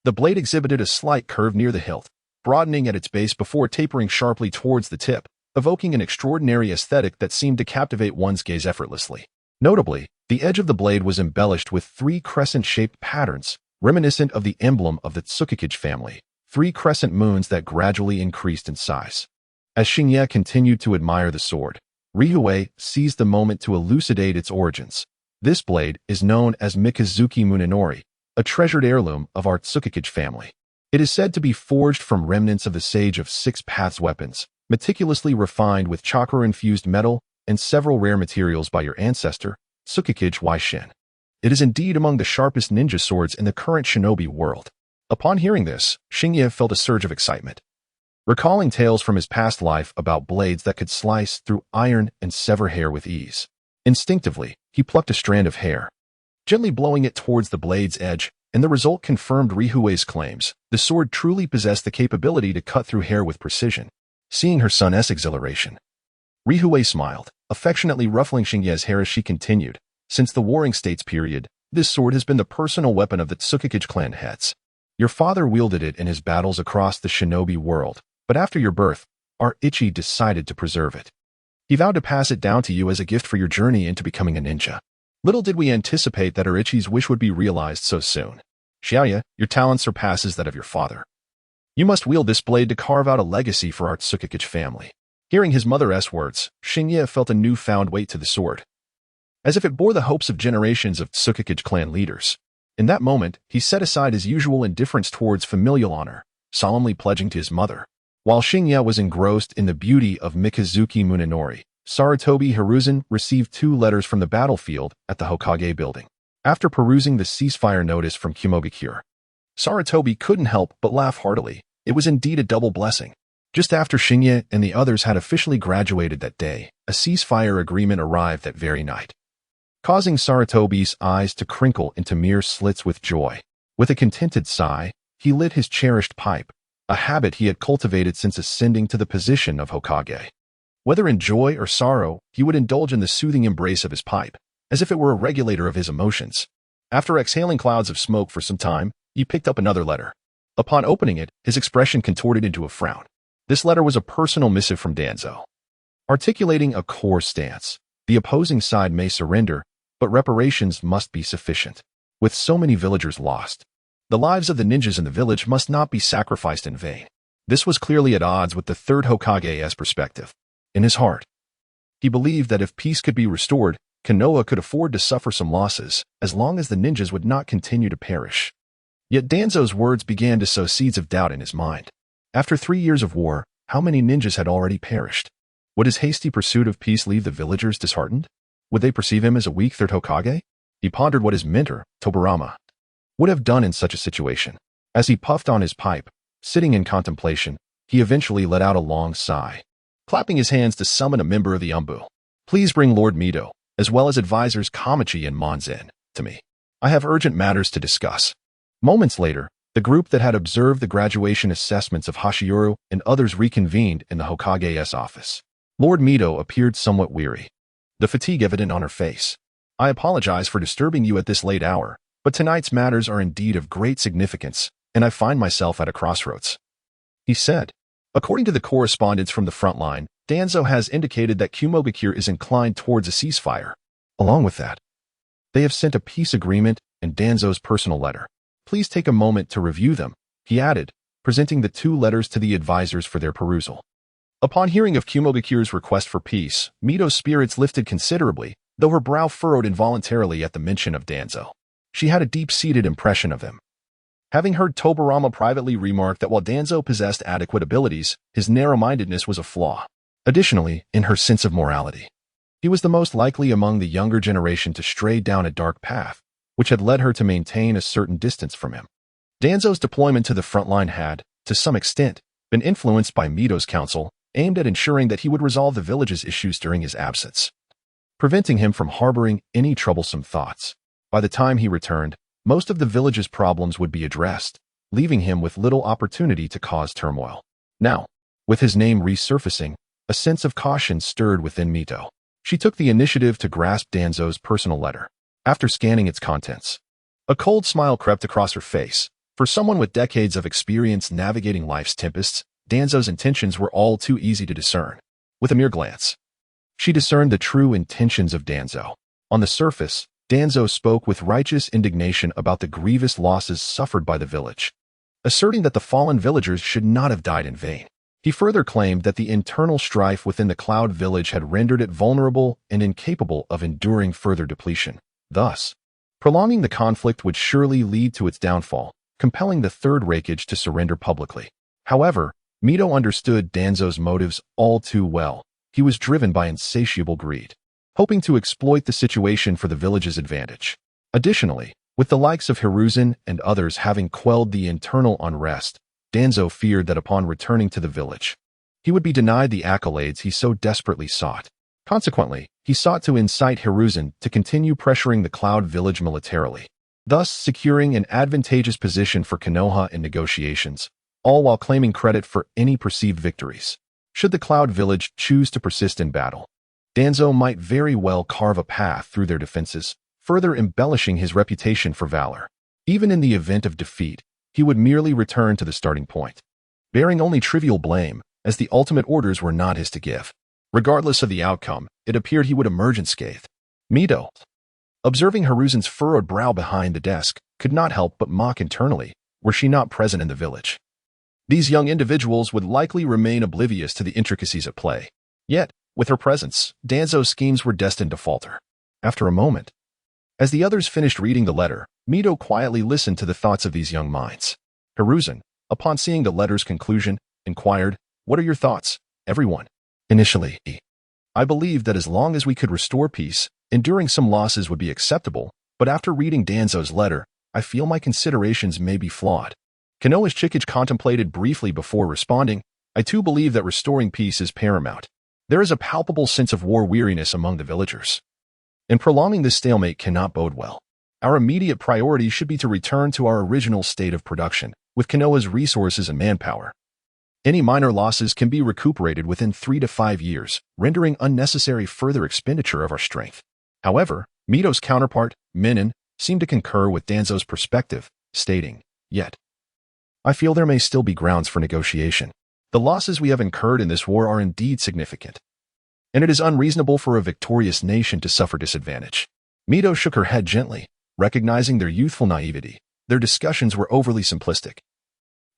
Speaker 1: The blade exhibited a slight curve near the hilt, broadening at its base before tapering sharply towards the tip, evoking an extraordinary aesthetic that seemed to captivate one's gaze effortlessly. Notably, the edge of the blade was embellished with 3 crescent-shaped patterns, reminiscent of the emblem of the Tsukikage family, 3 crescent moons that gradually increased in size. As Shingye continued to admire the sword, Rihue seized the moment to elucidate its origins. This blade is known as Mikazuki Munenori, a treasured heirloom of our Tsukikage family. It is said to be forged from remnants of the Sage of 6 Paths weapons, meticulously refined with chakra-infused metal and several rare materials by your ancestor, Tsukikage Waishin. It is indeed among the sharpest ninja swords in the current shinobi world. Upon hearing this, Xingye felt a surge of excitement. Recalling tales from his past life about blades that could slice through iron and sever hair with ease. Instinctively, he plucked a strand of hair, gently blowing it towards the blade's edge, and the result confirmed Rihuei's claims. The sword truly possessed the capability to cut through hair with precision. Seeing her son's exhilaration, Rihuei smiled, affectionately ruffling Xingye's hair as she continued. Since the Warring States period, this sword has been the personal weapon of the Tsukikage clan heads. Your father wielded it in his battles across the shinobi world, but after your birth, our Ichi decided to preserve it. He vowed to pass it down to you as a gift for your journey into becoming a ninja. Little did we anticipate that our Ichi's wish would be realized so soon. Xiaoya, your talent surpasses that of your father. You must wield this blade to carve out a legacy for our Tsukikage family. Hearing his mother's words, Xingye felt a newfound weight to the sword, as if it bore the hopes of generations of Tsukikage clan leaders. In that moment, he set aside his usual indifference towards familial honor, solemnly pledging to his mother. While Xingye was engrossed in the beauty of Mikazuki Munenori, Sarutobi Hiruzen received 2 letters from the battlefield at the Hokage building. After perusing the ceasefire notice from Kumogakure, Sarutobi couldn't help but laugh heartily. It was indeed a double blessing. Just after Xingye and the others had officially graduated that day, a ceasefire agreement arrived that very night, causing Sarutobi's eyes to crinkle into mere slits with joy. With a contented sigh, he lit his cherished pipe, a habit he had cultivated since ascending to the position of Hokage. Whether in joy or sorrow, he would indulge in the soothing embrace of his pipe, as if it were a regulator of his emotions. After exhaling clouds of smoke for some time, he picked up another letter. Upon opening it, his expression contorted into a frown. This letter was a personal missive from Danzo, articulating a core stance. The opposing side may surrender, but reparations must be sufficient. With so many villagers lost, the lives of the ninjas in the village must not be sacrificed in vain. This was clearly at odds with the third Hokage's perspective. In his heart, he believed that if peace could be restored, Konoha could afford to suffer some losses, as long as the ninjas would not continue to perish. Yet Danzo's words began to sow seeds of doubt in his mind. After 3 years of war, how many ninjas had already perished? Would his hasty pursuit of peace leave the villagers disheartened? Would they perceive him as a weak third Hokage? He pondered what his mentor, Tobirama, would have done in such a situation. As he puffed on his pipe, sitting in contemplation, he eventually let out a long sigh, clapping his hands to summon a member of the Umbu. Please bring Lord Mito, as well as advisors Kamachi and Monzen, to me. I have urgent matters to discuss. Moments later, the group that had observed the graduation assessments of Hashioru and others reconvened in the Hokage's office. Lord Mito appeared somewhat weary, the fatigue evident on her face. I apologize for disturbing you at this late hour, but tonight's matters are indeed of great significance, and I find myself at a crossroads, he said. According to the correspondence from the front line, Danzo has indicated that Kumogakure is inclined towards a ceasefire. Along with that, they have sent a peace agreement and Danzo's personal letter. Please take a moment to review them, he added, presenting the 2 letters to the advisors for their perusal. Upon hearing of Kumogakure's request for peace, Mito's spirits lifted considerably, though her brow furrowed involuntarily at the mention of Danzo. She had a deep-seated impression of him, having heard Tobirama privately remark that while Danzo possessed adequate abilities, his narrow-mindedness was a flaw. Additionally, in her sense of morality, he was the most likely among the younger generation to stray down a dark path, which had led her to maintain a certain distance from him. Danzo's deployment to the front line had, to some extent, been influenced by Mito's counsel, aimed at ensuring that he would resolve the village's issues during his absence, preventing him from harboring any troublesome thoughts. By the time he returned, most of the village's problems would be addressed, leaving him with little opportunity to cause turmoil. Now, with his name resurfacing, a sense of caution stirred within Mito. She took the initiative to grasp Danzo's personal letter. After scanning its contents, a cold smile crept across her face. For someone with decades of experience navigating life's tempests, Danzo's intentions were all too easy to discern. With a mere glance, she discerned the true intentions of Danzo. On the surface, Danzo spoke with righteous indignation about the grievous losses suffered by the village, asserting that the fallen villagers should not have died in vain. He further claimed that the internal strife within the Cloud Village had rendered it vulnerable and incapable of enduring further depletion. Thus, prolonging the conflict would surely lead to its downfall, compelling the Third Raikage to surrender publicly. However, Mito understood Danzo's motives all too well. He was driven by insatiable greed, hoping to exploit the situation for the village's advantage. Additionally, With the likes of Hiruzen and others having quelled the internal unrest, Danzo feared that upon returning to the village, he would be denied the accolades he so desperately sought. Consequently, he sought to incite Hiruzen to continue pressuring the Cloud Village militarily, thus securing an advantageous position for Konoha in negotiations, all while claiming credit for any perceived victories. Should the Cloud Village choose to persist in battle, Danzo might very well carve a path through their defenses, further embellishing his reputation for valor. Even in the event of defeat, he would merely return to the starting point, bearing only trivial blame, as the ultimate orders were not his to give. Regardless of the outcome, it appeared he would emerge unscathed. Mito, observing Hiruzen's furrowed brow behind the desk, could not help but mock internally, were she not present in the village. These young individuals would likely remain oblivious to the intricacies at play. Yet, with her presence, Danzo's schemes were destined to falter. After a moment, as the others finished reading the letter, Mito quietly listened to the thoughts of these young minds. Hiruzen, upon seeing the letter's conclusion, inquired, "What are your thoughts, everyone?" Initially, I believed that as long as we could restore peace, enduring some losses would be acceptable, but after reading Danzo's letter, I feel my considerations may be flawed. Konoha's Chikage contemplated briefly before responding, "I too believe that restoring peace is paramount. There is a palpable sense of war weariness among the villagers, and prolonging this stalemate cannot bode well. Our immediate priority should be to return to our original state of production, with Konoha's resources and manpower. Any minor losses can be recuperated within 3 to 5 years, rendering unnecessary further expenditure of our strength." However, Mito's counterpart, Minin, seemed to concur with Danzo's perspective, stating, "Yet, I feel there may still be grounds for negotiation. The losses we have incurred in this war are indeed significant, and it is unreasonable for a victorious nation to suffer disadvantage." Mito shook her head gently, recognizing their youthful naivety. Their discussions were overly simplistic,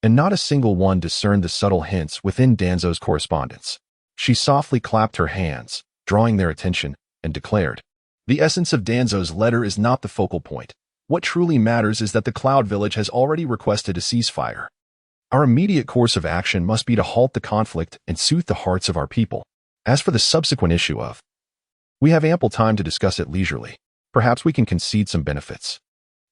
Speaker 1: and not a single one discerned the subtle hints within Danzo's correspondence. She softly clapped her hands, drawing their attention, and declared, "The essence of Danzo's letter is not the focal point. What truly matters is that the Cloud Village has already requested a ceasefire. Our immediate course of action must be to halt the conflict and soothe the hearts of our people. As for the subsequent issue of, we have ample time to discuss it leisurely. Perhaps we can concede some benefits.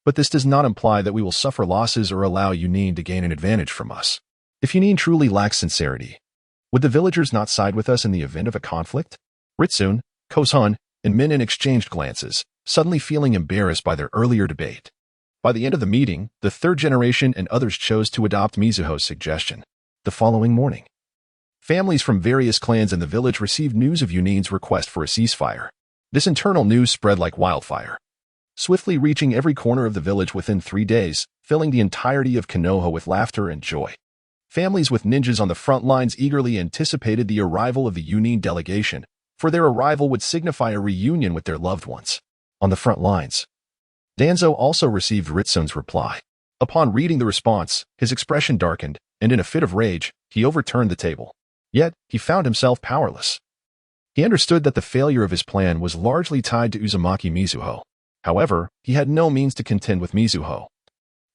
Speaker 1: But this does not imply that we will suffer losses or allow Yunin to gain an advantage from us. If Yunin truly lacks sincerity, would the villagers not side with us in the event of a conflict?" Ritsune, Kosun, and Minin exchanged glances, suddenly feeling embarrassed by their earlier debate. By the end of the meeting, the third generation and others chose to adopt Mizuho's suggestion. The following morning, families from various clans in the village received news of Yunin's request for a ceasefire. This internal news spread like wildfire, swiftly reaching every corner of the village within 3 days, filling the entirety of Konoha with laughter and joy. Families with ninjas on the front lines eagerly anticipated the arrival of the Yunin delegation, for their arrival would signify a reunion with their loved ones. On the front lines, Danzo also received Ritsune's reply. Upon reading the response, his expression darkened, and in a fit of rage, he overturned the table. Yet, he found himself powerless. He understood that the failure of his plan was largely tied to Uzumaki Mizuho. However, he had no means to contend with Mizuho,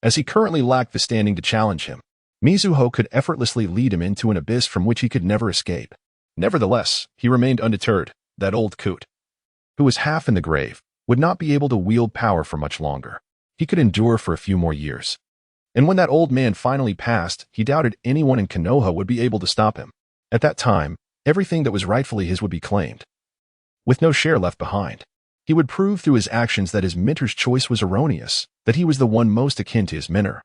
Speaker 1: as he currently lacked the standing to challenge him. Mizuho could effortlessly lead him into an abyss from which he could never escape. Nevertheless, he remained undeterred. That old coot, who was half in the grave, would not be able to wield power for much longer. He could endure for a few more years. And when that old man finally passed, he doubted anyone in Konoha would be able to stop him. At that time, everything that was rightfully his would be claimed, with no share left behind. He would prove through his actions that his mentor's choice was erroneous, that he was the one most akin to his mentor,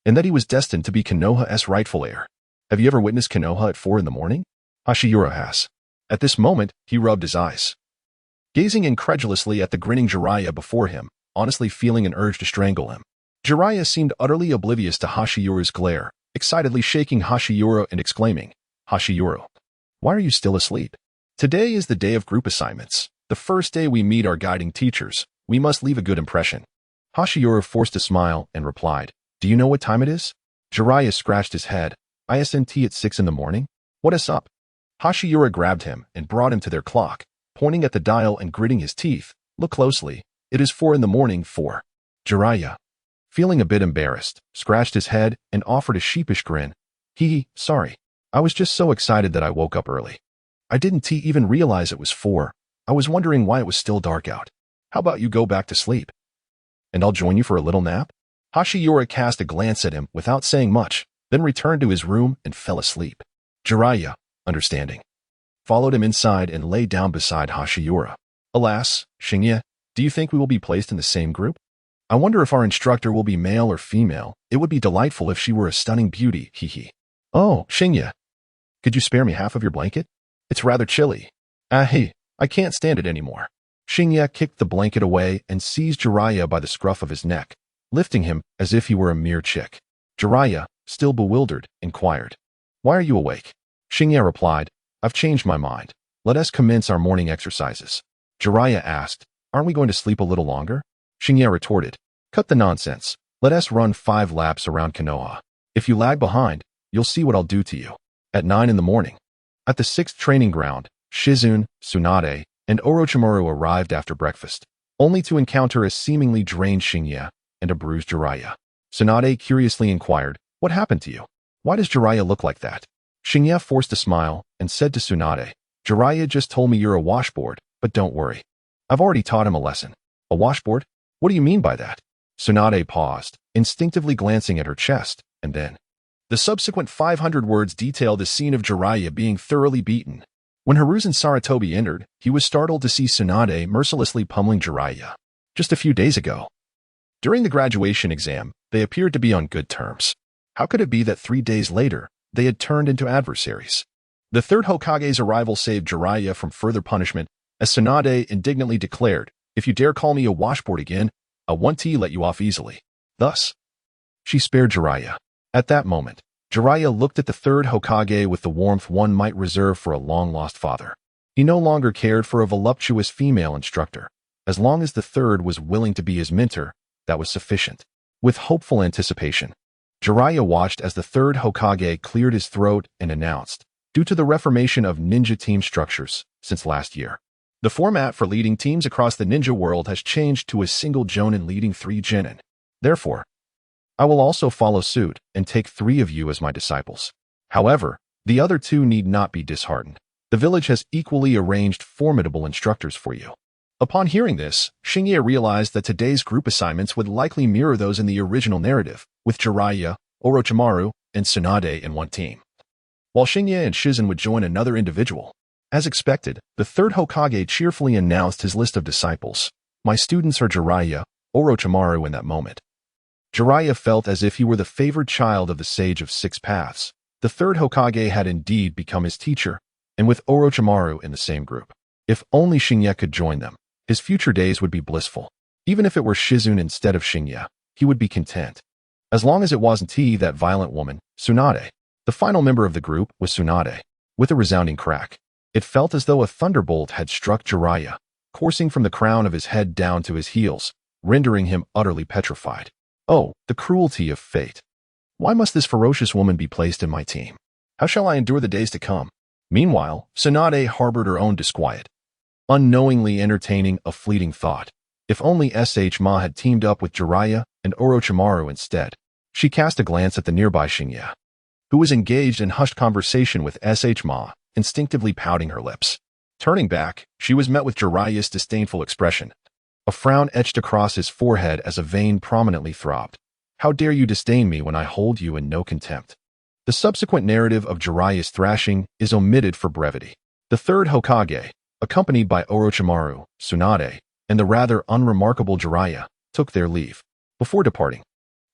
Speaker 1: and that he was destined to be Konoha's rightful heir. Have you ever witnessed Konoha at 4 in the morning? Hashiyuro has. At this moment, he rubbed his eyes, gazing incredulously at the grinning Jiraiya before him, honestly feeling an urge to strangle him. Jiraiya seemed utterly oblivious to Hashiyuro's glare, excitedly shaking Hashiyuro and exclaiming, "Hashiyuro, why are you still asleep? Today is the day of group assignments. The first day we meet our guiding teachers. We must leave a good impression." Hashiyuro forced a smile and replied, "Do you know what time it is?" Jiraiya scratched his head. "ISNT at 6 in the morning? What is up?" Hashiyuro grabbed him and brought him to their clock, pointing at the dial and gritting his teeth. "Look closely. It is 4 in the morning, 4. Jiraiya, feeling a bit embarrassed, scratched his head and offered a sheepish grin. Sorry. I was just so excited that I woke up early. I didn't even realize it was 4. I was wondering why it was still dark out. How about you go back to sleep?" and I'll join you for a little nap? Hashiyura cast a glance at him without saying much, then returned to his room and fell asleep. Jiraiya, understanding, followed him inside and lay down beside Hashiyura. Alas, Shinya, do you think we will be placed in the same group? I wonder if our instructor will be male or female. It would be delightful if she were a stunning beauty, hee. Oh, Shinya, could you spare me half of your blanket? It's rather chilly. I can't stand it anymore. Shinya kicked the blanket away and seized Jiraiya by the scruff of his neck, lifting him as if he were a mere chick. Jiraiya, still bewildered, inquired, "Why are you awake?" Shinya replied, "I've changed my mind. Let us commence our morning exercises." Jiraiya asked, "Aren't we going to sleep a little longer?" Shinya retorted, "Cut the nonsense. Let us run 5 laps around Konoha. If you lag behind, you'll see what I'll do to you." At 9 in the morning, at the 6th training ground, Shizune, Tsunade, and Orochimaru arrived after breakfast, only to encounter a seemingly drained Shinya and a bruised Jiraiya. Tsunade curiously inquired, "What happened to you? Why does Jiraiya look like that?" Shinya forced a smile and said to Tsunade, "Jiraiya just told me you're a washboard, but don't worry. I've already taught him a lesson." "A washboard? What do you mean by that?" Tsunade paused, instinctively glancing at her chest, and then the subsequent 500 words detail the scene of Jiraiya being thoroughly beaten. When Hiruzen Sarutobi entered, he was startled to see Tsunade mercilessly pummeling Jiraiya. Just a few days ago, during the graduation exam, they appeared to be on good terms. How could it be that 3 days later, they had turned into adversaries? The third Hokage's arrival saved Jiraiya from further punishment, as Tsunade indignantly declared, "If you dare call me a washboard again, I won't let you off easily." Thus, she spared Jiraiya. At that moment, Jiraiya looked at the third Hokage with the warmth one might reserve for a long-lost father. He no longer cared for a voluptuous female instructor. As long as the third was willing to be his mentor, that was sufficient. With hopeful anticipation, Jiraiya watched as the third Hokage cleared his throat and announced, "Due to the reformation of ninja team structures since last year, the format for leading teams across the ninja world has changed to a single jonin leading 3 genin. Therefore, I will also follow suit and take 3 of you as my disciples. However, the other 2 need not be disheartened. The village has equally arranged formidable instructors for you." Upon hearing this, Shinya realized that today's group assignments would likely mirror those in the original narrative, with Jiraiya, Orochimaru, and Tsunade in one team, while Shinya and Shizune would join another individual. As expected, the third Hokage cheerfully announced his list of disciples. "My students are Jiraiya, Orochimaru." In that moment, Jiraiya felt as if he were the favored child of the Sage of 6 Paths. The third Hokage had indeed become his teacher, and with Orochimaru in the same group. If only Shinya could join them, his future days would be blissful. Even if it were Shizune instead of Shinya, he would be content. As long as it wasn't that violent woman, Tsunade. The final member of the group was Tsunade. With a resounding crack, it felt as though a thunderbolt had struck Jiraiya, coursing from the crown of his head down to his heels, rendering him utterly petrified. Oh, the cruelty of fate. Why must this ferocious woman be placed in my team? How shall I endure the days to come? Meanwhile, Tsunade harbored her own disquiet, unknowingly entertaining a fleeting thought. If only Ma had teamed up with Jiraiya and Orochimaru instead. She cast a glance at the nearby Shinya, who was engaged in hushed conversation with Ma, instinctively pouting her lips. Turning back, she was met with Jiraiya's disdainful expression. A frown etched across his forehead as a vein prominently throbbed. "How dare you disdain me when I hold you in no contempt?" The subsequent narrative of Jiraiya's thrashing is omitted for brevity. The third Hokage, accompanied by Orochimaru, Tsunade, and the rather unremarkable Jiraiya, took their leave. Before departing,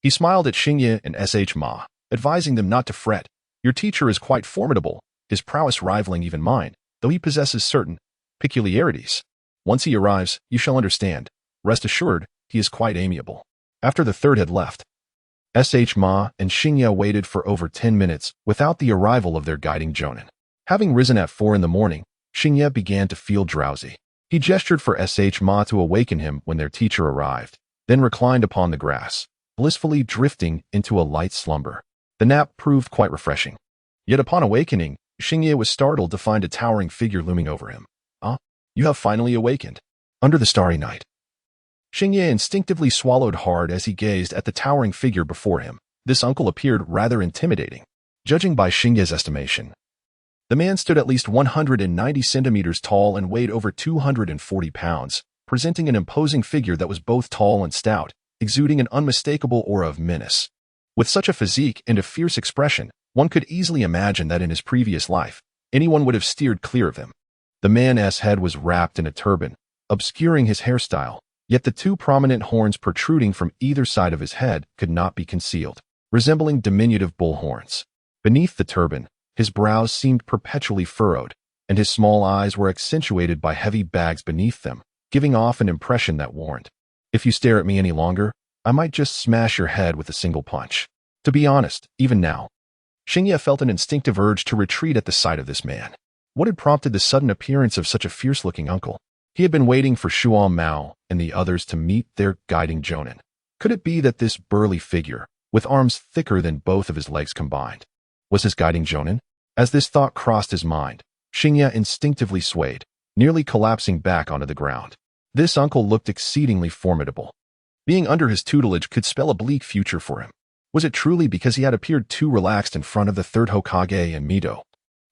Speaker 1: he smiled at Shinya and Ma, advising them not to fret. "Your teacher is quite formidable, his prowess rivaling even mine, though he possesses certain peculiarities. Once he arrives, you shall understand. Rest assured, he is quite amiable." After the third had left, Ma and Shinya waited for over 10 minutes without the arrival of their guiding jonin. Having risen at 4 in the morning, Shinya began to feel drowsy. He gestured for Ma to awaken him when their teacher arrived, then reclined upon the grass, blissfully drifting into a light slumber. The nap proved quite refreshing. Yet upon awakening, Shinya was startled to find a towering figure looming over him. "Ah, you have finally awakened." Under the starry night, Shinya instinctively swallowed hard as he gazed at the towering figure before him. This uncle appeared rather intimidating. Judging by Shinya's estimation, the man stood at least 190 centimeters tall and weighed over 240 pounds, presenting an imposing figure that was both tall and stout, exuding an unmistakable aura of menace. With such a physique and a fierce expression, one could easily imagine that in his previous life, anyone would have steered clear of him. The man's head was wrapped in a turban, obscuring his hairstyle, yet the two prominent horns protruding from either side of his head could not be concealed, resembling diminutive bull horns. Beneath the turban, his brows seemed perpetually furrowed, and his small eyes were accentuated by heavy bags beneath them, giving off an impression that warned, "If you stare at me any longer, I might just smash your head with a single punch." To be honest, even now, Xingye felt an instinctive urge to retreat at the sight of this man. What had prompted the sudden appearance of such a fierce-looking uncle? He had been waiting for Shuan Mao and the others to meet their guiding jonin. Could it be that this burly figure, with arms thicker than both of his legs combined, was his guiding jonin? As this thought crossed his mind, Xingye instinctively swayed, nearly collapsing back onto the ground. This uncle looked exceedingly formidable. Being under his tutelage could spell a bleak future for him. Was it truly because he had appeared too relaxed in front of the third Hokage and Mido,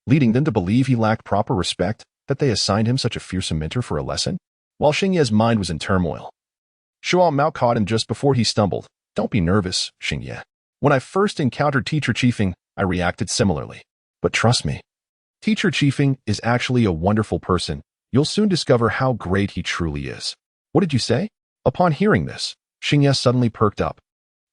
Speaker 1: leading them to believe he lacked proper respect, that they assigned him such a fearsome mentor for a lesson? While Xingye's mind was in turmoil, Shuan Mao caught him just before he stumbled. "Don't be nervous, Xingye. When I first encountered Teacher Chiefing, I reacted similarly. But trust me, Teacher Chiefing is actually a wonderful person. You'll soon discover how great he truly is." "What did you say?" Upon hearing this, Xingye suddenly perked up.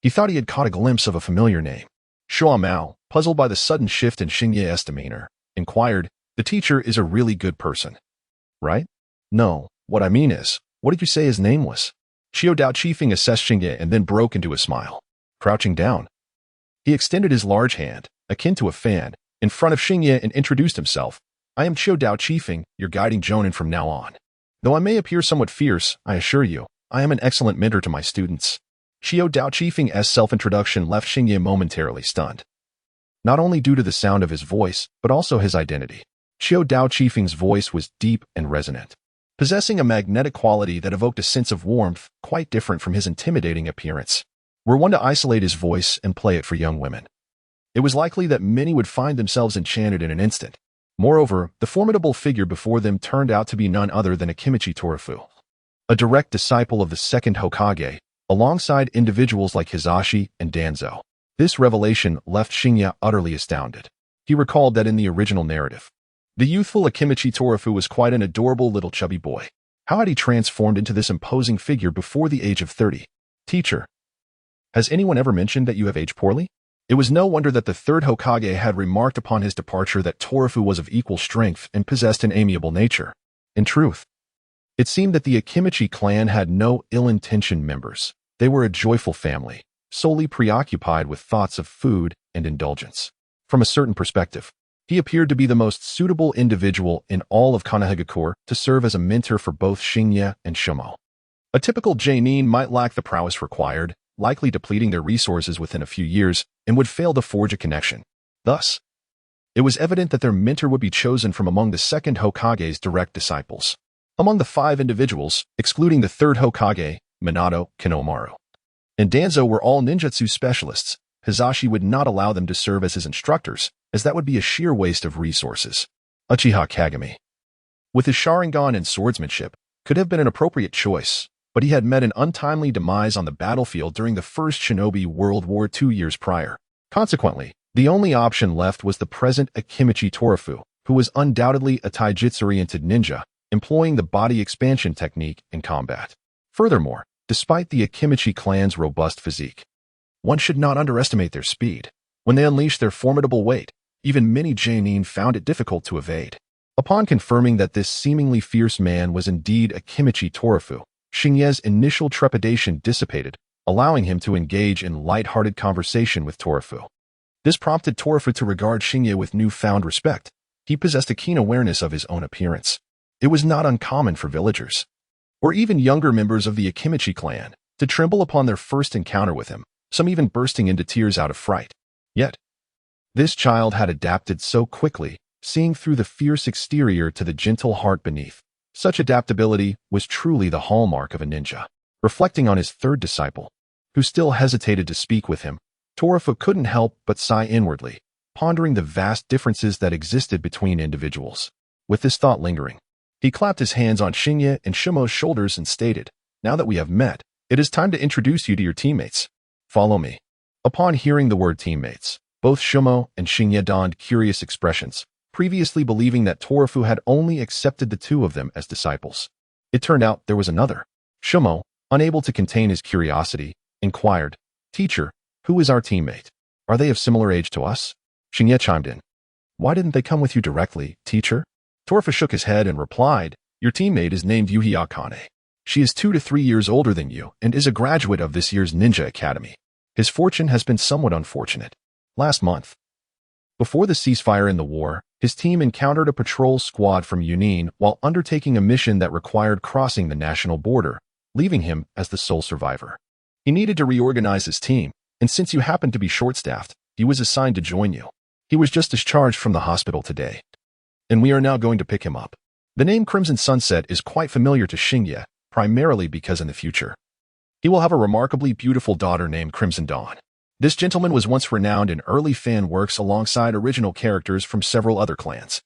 Speaker 1: He thought he had caught a glimpse of a familiar name. Shuan Mao, puzzled by the sudden shift in Xingye's demeanor, inquired, "The teacher is a really good person, right?" "No, what I mean is, what did you say his name was?" Xiao Dao Chiefing assessed Xingye and then broke into a smile. Crouching down, he extended his large hand, akin to a fan, in front of Xingye and introduced himself. "I am Xiao Dao Chiefing, your guiding jonin from now on. Though I may appear somewhat fierce, I assure you, I am an excellent mentor to my students." Xiao Dao Chiefing's self-introduction left Xingye momentarily stunned, not only due to the sound of his voice, but also his identity. Xiao Dao Chiefing's voice was deep and resonant, possessing a magnetic quality that evoked a sense of warmth quite different from his intimidating appearance. Were one to isolate his voice and play it for young women, it was likely that many would find themselves enchanted in an instant. Moreover, the formidable figure before them turned out to be none other than Akimichi Torafu, a direct disciple of the second Hokage, alongside individuals like Hizashi and Danzo. This revelation left Xingye utterly astounded. He recalled that in the original narrative, the youthful Akimichi Torafu was quite an adorable little chubby boy. How had he transformed into this imposing figure before the age of 30? "Teacher, has anyone ever mentioned that you have aged poorly?" It was no wonder that the third Hokage had remarked upon his departure that Torafu was of equal strength and possessed an amiable nature. In truth, it seemed that the Akimichi clan had no ill-intentioned members. They were a joyful family, solely preoccupied with thoughts of food and indulgence. From a certain perspective, he appeared to be the most suitable individual in all of Konohagakure to serve as a mentor for both Xingye and Shumo. A typical Jonin might lack the prowess required, likely depleting their resources within a few years, and would fail to forge a connection. Thus, it was evident that their mentor would be chosen from among the second Hokage's direct disciples. Among the 5 individuals, excluding the third Hokage, Minato, Kinomaru, and Danzo were all ninjutsu specialists. Hizashi would not allow them to serve as his instructors, as that would be a sheer waste of resources. Uchiha Kagami, with his Sharingan and swordsmanship, could have been an appropriate choice, but he had met an untimely demise on the battlefield during the First Shinobi World War 2 years prior. Consequently, the only option left was the present Akimichi Torafu, who was undoubtedly a taijutsu-oriented ninja, employing the body expansion technique in combat. Furthermore, despite the Akimichi clan's robust physique, one should not underestimate their speed. When they unleashed their formidable weight, even many Jonin found it difficult to evade. Upon confirming that this seemingly fierce man was indeed Akimichi Torafu, Xingye's initial trepidation dissipated, allowing him to engage in light-hearted conversation with Torafu. This prompted Torafu to regard Xingye with newfound respect. He possessed a keen awareness of his own appearance. It was not uncommon for villagers, or even younger members of the Akimichi clan, to tremble upon their first encounter with him, some even bursting into tears out of fright. Yet, this child had adapted so quickly, seeing through the fierce exterior to the gentle heart beneath. Such adaptability was truly the hallmark of a ninja. Reflecting on his third disciple, who still hesitated to speak with him, Torafu couldn't help but sigh inwardly, pondering the vast differences that existed between individuals. With this thought lingering, he clapped his hands on Xingye and Shumo's shoulders and stated, "Now that we have met, It is time to introduce you to your teammates. Follow me. Upon hearing the word teammates, both Shumo and Xingye donned curious expressions, previously believing that Torafu had only accepted the two of them as disciples. It turned out there was another. Shumo, unable to contain his curiosity, inquired, "Teacher, who is our teammate? Are they of similar age to us?" Xingye chimed in. "Why didn't they come with you directly, teacher?" Torafu shook his head and replied, "Your teammate is named Yuhi Akane. She is 2 to 3 years older than you and is a graduate of this year's Ninja Academy. His fortune has been somewhat unfortunate. Last month, before the ceasefire in the war, his team encountered a patrol squad from Yunnan while undertaking a mission that required crossing the national border, leaving him as the sole survivor. He needed to reorganize his team, and since you happened to be short-staffed, he was assigned to join you. He was just discharged from the hospital today, and we are now going to pick him up." The name Crimson Sunset is quite familiar to Xingye, primarily because in the future, he will have a remarkably beautiful daughter named Crimson Dawn. This gentleman was once renowned in early fan works alongside original characters from several other clans.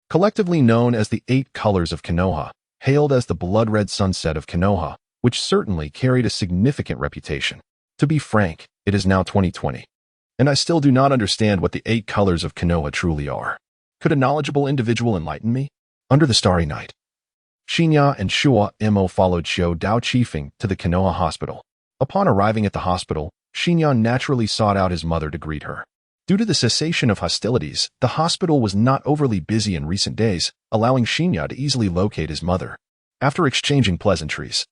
Speaker 1: Collectively known as the 8 Colors of Konoha, hailed as the blood-red sunset of Konoha, which certainly carried a significant reputation. To be frank, it is now 2020, and I still do not understand what the 8 Colors of Konoha truly are. Could a knowledgeable individual enlighten me? Under the starry night, Shinya and Shua Mo followed Xiao Dao Chifeng to the Konoha hospital. Upon arriving at the hospital, Shinya naturally sought out his mother to greet her. Due to the cessation of hostilities, the hospital was not overly busy in recent days, allowing Shinya to easily locate his mother. After exchanging pleasantries,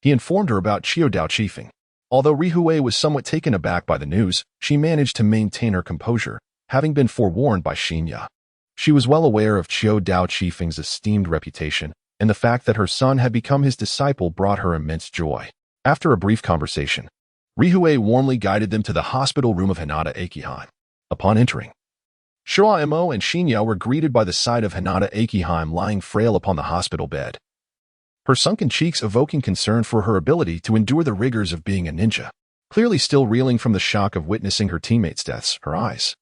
Speaker 1: he informed her about Xiao Dao Chifeng. Although Rihue was somewhat taken aback by the news, she managed to maintain her composure, having been forewarned by Shinya. She was well aware of Xiao Dao Chifeng's esteemed reputation, and the fact that her son had become his disciple brought her immense joy. After a brief conversation, Rihue warmly guided them to the hospital room of Hinata Akiheim. Upon entering, Shua Mo and Shinya were greeted by the sight of Hinata Akiheim lying frail upon the hospital bed, her sunken cheeks evoking concern for her ability to endure the rigors of being a ninja. Clearly still reeling from the shock of witnessing her teammates' deaths, her eyes,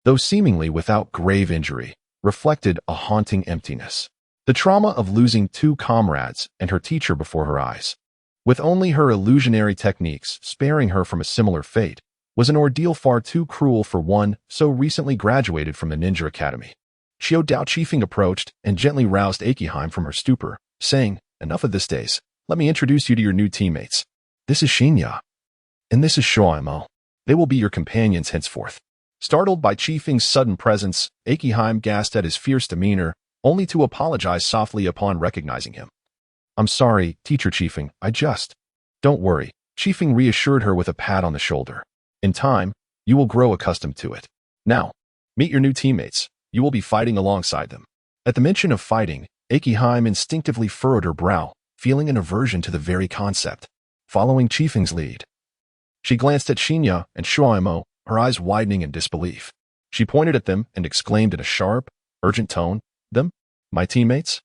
Speaker 1: though seemingly without grave injury, reflected a haunting emptiness. The trauma of losing 2 comrades and her teacher before her eyes, with only her illusionary techniques sparing her from a similar fate, was an ordeal far too cruel for one so recently graduated from the Ninja Academy. Xiao Dao Chifeng approached and gently roused Akiheim from her stupor, saying, "Enough of this days. Let me introduce you to your new teammates. This is Shinya, and this is Shua Mo. They will be your companions henceforth." Startled by Chifeng's sudden presence, Akiheim gasped at his fierce demeanor, only to apologize softly upon recognizing him. "I'm sorry, Teacher Chifeng, Don't worry," Chifeng reassured her with a pat on the shoulder. "In time, you will grow accustomed to it. Now, meet your new teammates. You will be fighting alongside them." At the mention of fighting, Akiheim instinctively furrowed her brow, feeling an aversion to the very concept. Following Chifeng's lead, she glanced at Shinya and Shuaimo, her eyes widening in disbelief. She pointed at them and exclaimed in a sharp, urgent tone, "Them? My teammates?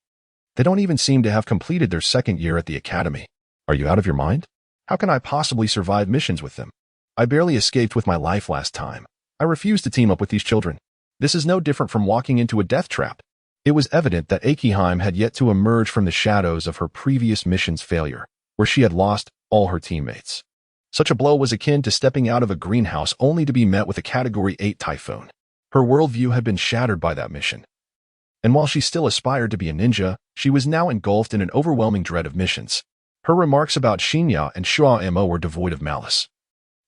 Speaker 1: They don't even seem to have completed their 2nd year at the academy. Are you out of your mind? How can I possibly survive missions with them? I barely escaped with my life last time. I refuse to team up with these children. This is no different from walking into a death trap." It was evident that Akiheim had yet to emerge from the shadows of her previous mission's failure, where she had lost all her teammates. Such a blow was akin to stepping out of a greenhouse only to be met with a Category 8 typhoon. Her worldview had been shattered by that mission. And while she still aspired to be a ninja, she was now engulfed in an overwhelming dread of missions. Her remarks about Shinya and Shua Mo were devoid of malice.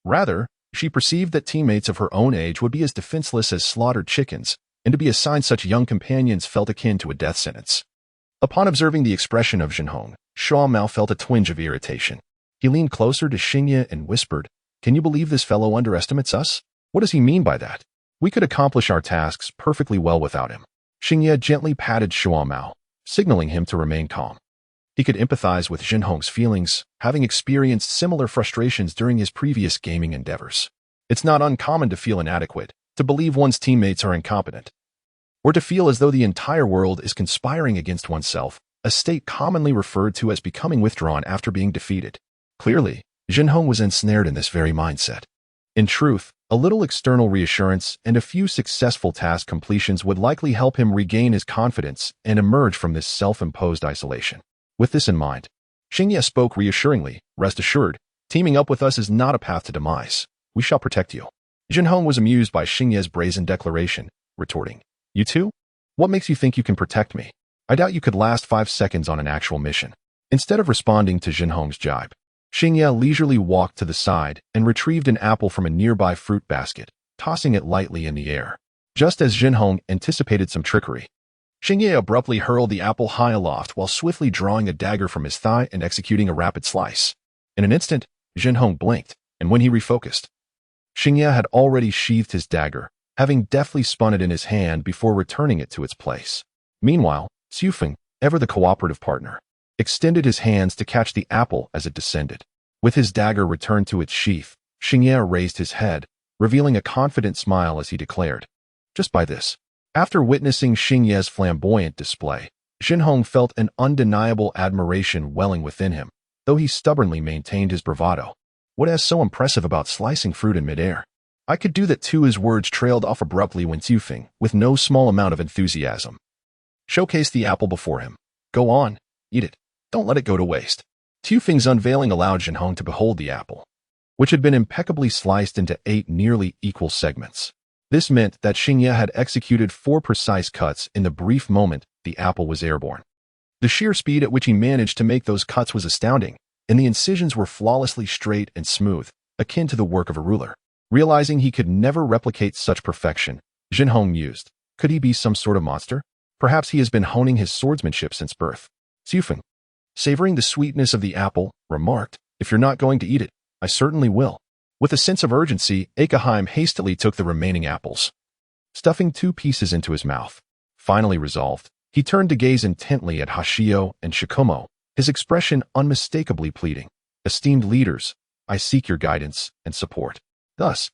Speaker 1: Rather, she perceived that teammates of her own age would be as defenseless as slaughtered chickens, and to be assigned such young companions felt akin to a death sentence. Upon observing the expression of Jinhong, Shua Mao felt a twinge of irritation. He leaned closer to Xingye and whispered, "Can you believe this fellow underestimates us? What does he mean by that? We could accomplish our tasks perfectly well without him." Xingye gently patted Shua Mao, signaling him to remain calm. He could empathize with Jinhong's feelings, having experienced similar frustrations during his previous gaming endeavors. It's not uncommon to feel inadequate, to believe one's teammates are incompetent, or to feel as though the entire world is conspiring against oneself, a state commonly referred to as becoming withdrawn after being defeated. Clearly, Jinhong was ensnared in this very mindset. In truth, a little external reassurance and a few successful task completions would likely help him regain his confidence and emerge from this self-imposed isolation. With this in mind, Xingye spoke reassuringly. Rest assured, teaming up with us is not a path to demise. We shall protect you. Jinhong was amused by Xingye's brazen declaration, retorting, You too? What makes you think you can protect me? I doubt you could last 5 seconds on an actual mission. Instead of responding to Jinhong's jibe, Xingye leisurely walked to the side and retrieved an apple from a nearby fruit basket, tossing it lightly in the air. Just as Jinhong anticipated some trickery, Xingye abruptly hurled the apple high aloft while swiftly drawing a dagger from his thigh and executing a rapid slice. In an instant, Jinhong blinked, and when he refocused, Xingye had already sheathed his dagger, having deftly spun it in his hand before returning it to its place. Meanwhile, Xufeng, ever the cooperative partner, extended his hands to catch the apple as it descended. With his dagger returned to its sheath, Xingye raised his head, revealing a confident smile as he declared, Just by this. After witnessing Xingye's flamboyant display, Jinhong felt an undeniable admiration welling within him, though he stubbornly maintained his bravado. What is so impressive about slicing fruit in midair? I could do that too. His words trailed off abruptly when Xufeng, with no small amount of enthusiasm, showcased the apple before him. Go on, eat it. Don't let it go to waste. Xufeng's unveiling allowed Jinhong to behold the apple, which had been impeccably sliced into 8 nearly equal segments. This meant that Xingye had executed 4 precise cuts in the brief moment the apple was airborne. The sheer speed at which he managed to make those cuts was astounding, and the incisions were flawlessly straight and smooth, akin to the work of a ruler. Realizing he could never replicate such perfection, Jinhong mused, Could he be some sort of monster? Perhaps he has been honing his swordsmanship since birth. Xufeng, savoring the sweetness of the apple, remarked, If you're not going to eat it, I certainly will. With a sense of urgency, Akaheim hastily took the remaining apples, stuffing 2 pieces into his mouth. Finally resolved, he turned to gaze intently at Hashio and Shikomo, his expression unmistakably pleading. Esteemed leaders, I seek your guidance and support. Thus,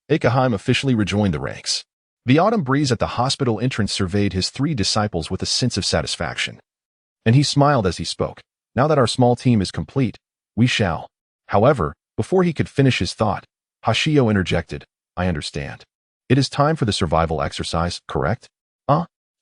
Speaker 1: Akaheim officially rejoined the ranks. The autumn breeze at the hospital entrance surveyed his 3 disciples with a sense of satisfaction. And he smiled as he spoke. Now that our small team is complete, we shall. However, before he could finish his thought, Hashio interjected, I understand. It is time for the survival exercise, correct?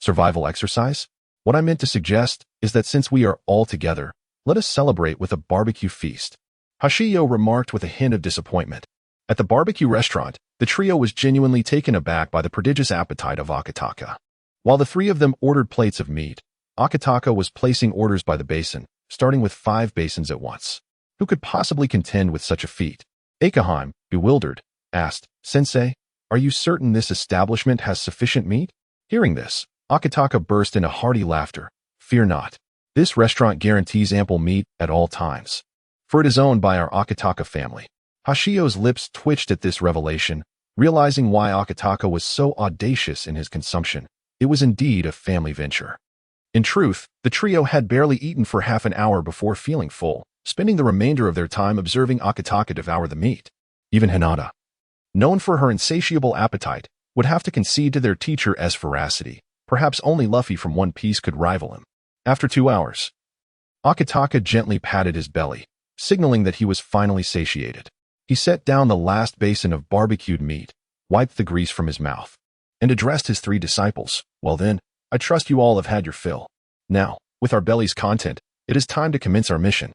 Speaker 1: Survival exercise? What I meant to suggest is that since we are all together, let us celebrate with a barbecue feast. Hashio remarked with a hint of disappointment. At the barbecue restaurant, the trio was genuinely taken aback by the prodigious appetite of Akataka. While the 3 of them ordered plates of meat, Akataka was placing orders by the basin, starting with 5 basins at once. Who could possibly contend with such a feat? Akaheim, bewildered, asked, Sensei, are you certain this establishment has sufficient meat? Hearing this, Akataka burst into hearty laughter. Fear not. This restaurant guarantees ample meat at all times, for it is owned by our Akataka family. Hashio's lips twitched at this revelation, realizing why Akataka was so audacious in his consumption. It was indeed a family venture. In truth, the trio had barely eaten for half an hour before feeling full, spending the remainder of their time observing Akataka devour the meat. Even Hinata, known for her insatiable appetite, would have to concede to their teacher as voracity. Perhaps only Luffy from One Piece could rival him. After 2 hours, Akataka gently patted his belly, signaling that he was finally satiated. He set down the last basin of barbecued meat, wiped the grease from his mouth, and addressed his 3 disciples. Well then, I trust you all have had your fill. Now, with our bellies content, it is time to commence our mission.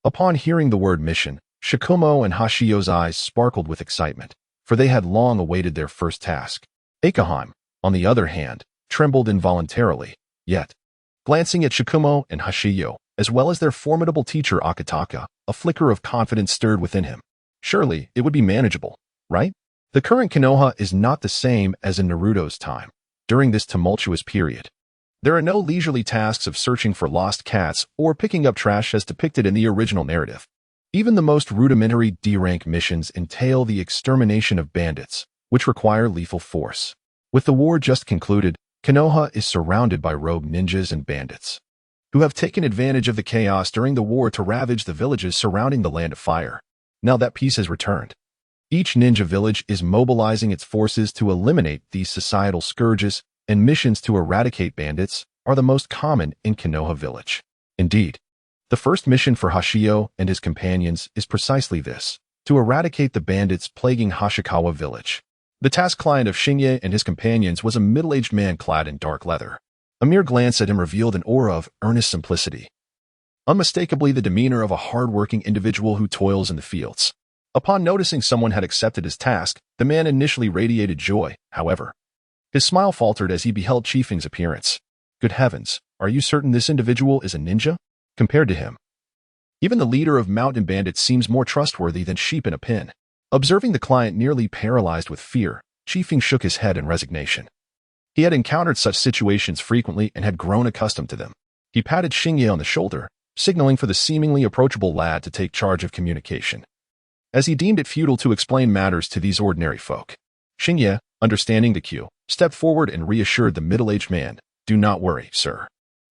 Speaker 1: Upon hearing the word mission, Shikomo and Hashio's eyes sparkled with excitement, for they had long awaited their first task. Akaheim, on the other hand, trembled involuntarily, yet, glancing at Shikomo and Hashio, as well as their formidable teacher Akataka, a flicker of confidence stirred within him. Surely, it would be manageable, right? The current Konoha is not the same as in Naruto's time. During this tumultuous period, there are no leisurely tasks of searching for lost cats or picking up trash as depicted in the original narrative. Even the most rudimentary D-rank missions entail the extermination of bandits, which require lethal force. With the war just concluded, Konoha is surrounded by rogue ninjas and bandits, who have taken advantage of the chaos during the war to ravage the villages surrounding the Land of Fire. Now that peace has returned, each ninja village is mobilizing its forces to eliminate these societal scourges, and missions to eradicate bandits are the most common in Konoha village. Indeed, the first mission for Hashio and his companions is precisely this, to eradicate the bandits plaguing Hashikawa village. The task client of Xingye and his companions was a middle-aged man clad in dark leather. A mere glance at him revealed an aura of earnest simplicity. unmistakably the demeanor of a hard-working individual who toils in the fields. Upon noticing someone had accepted his task, the man initially radiated joy, however. His smile faltered as he beheld Chiefeng's appearance. Good heavens, are you certain this individual is a ninja? Compared to him, even the leader of mountain bandits seems more trustworthy than sheep in a pen. Observing the client nearly paralyzed with fear, Chiefeng shook his head in resignation. He had encountered such situations frequently and had grown accustomed to them. He patted Xingye on the shoulder, signaling for the seemingly approachable lad to take charge of communication, as he deemed it futile to explain matters to these ordinary folk. Xingye, understanding the cue, stepped forward and reassured the middle-aged man, "Do not worry, sir.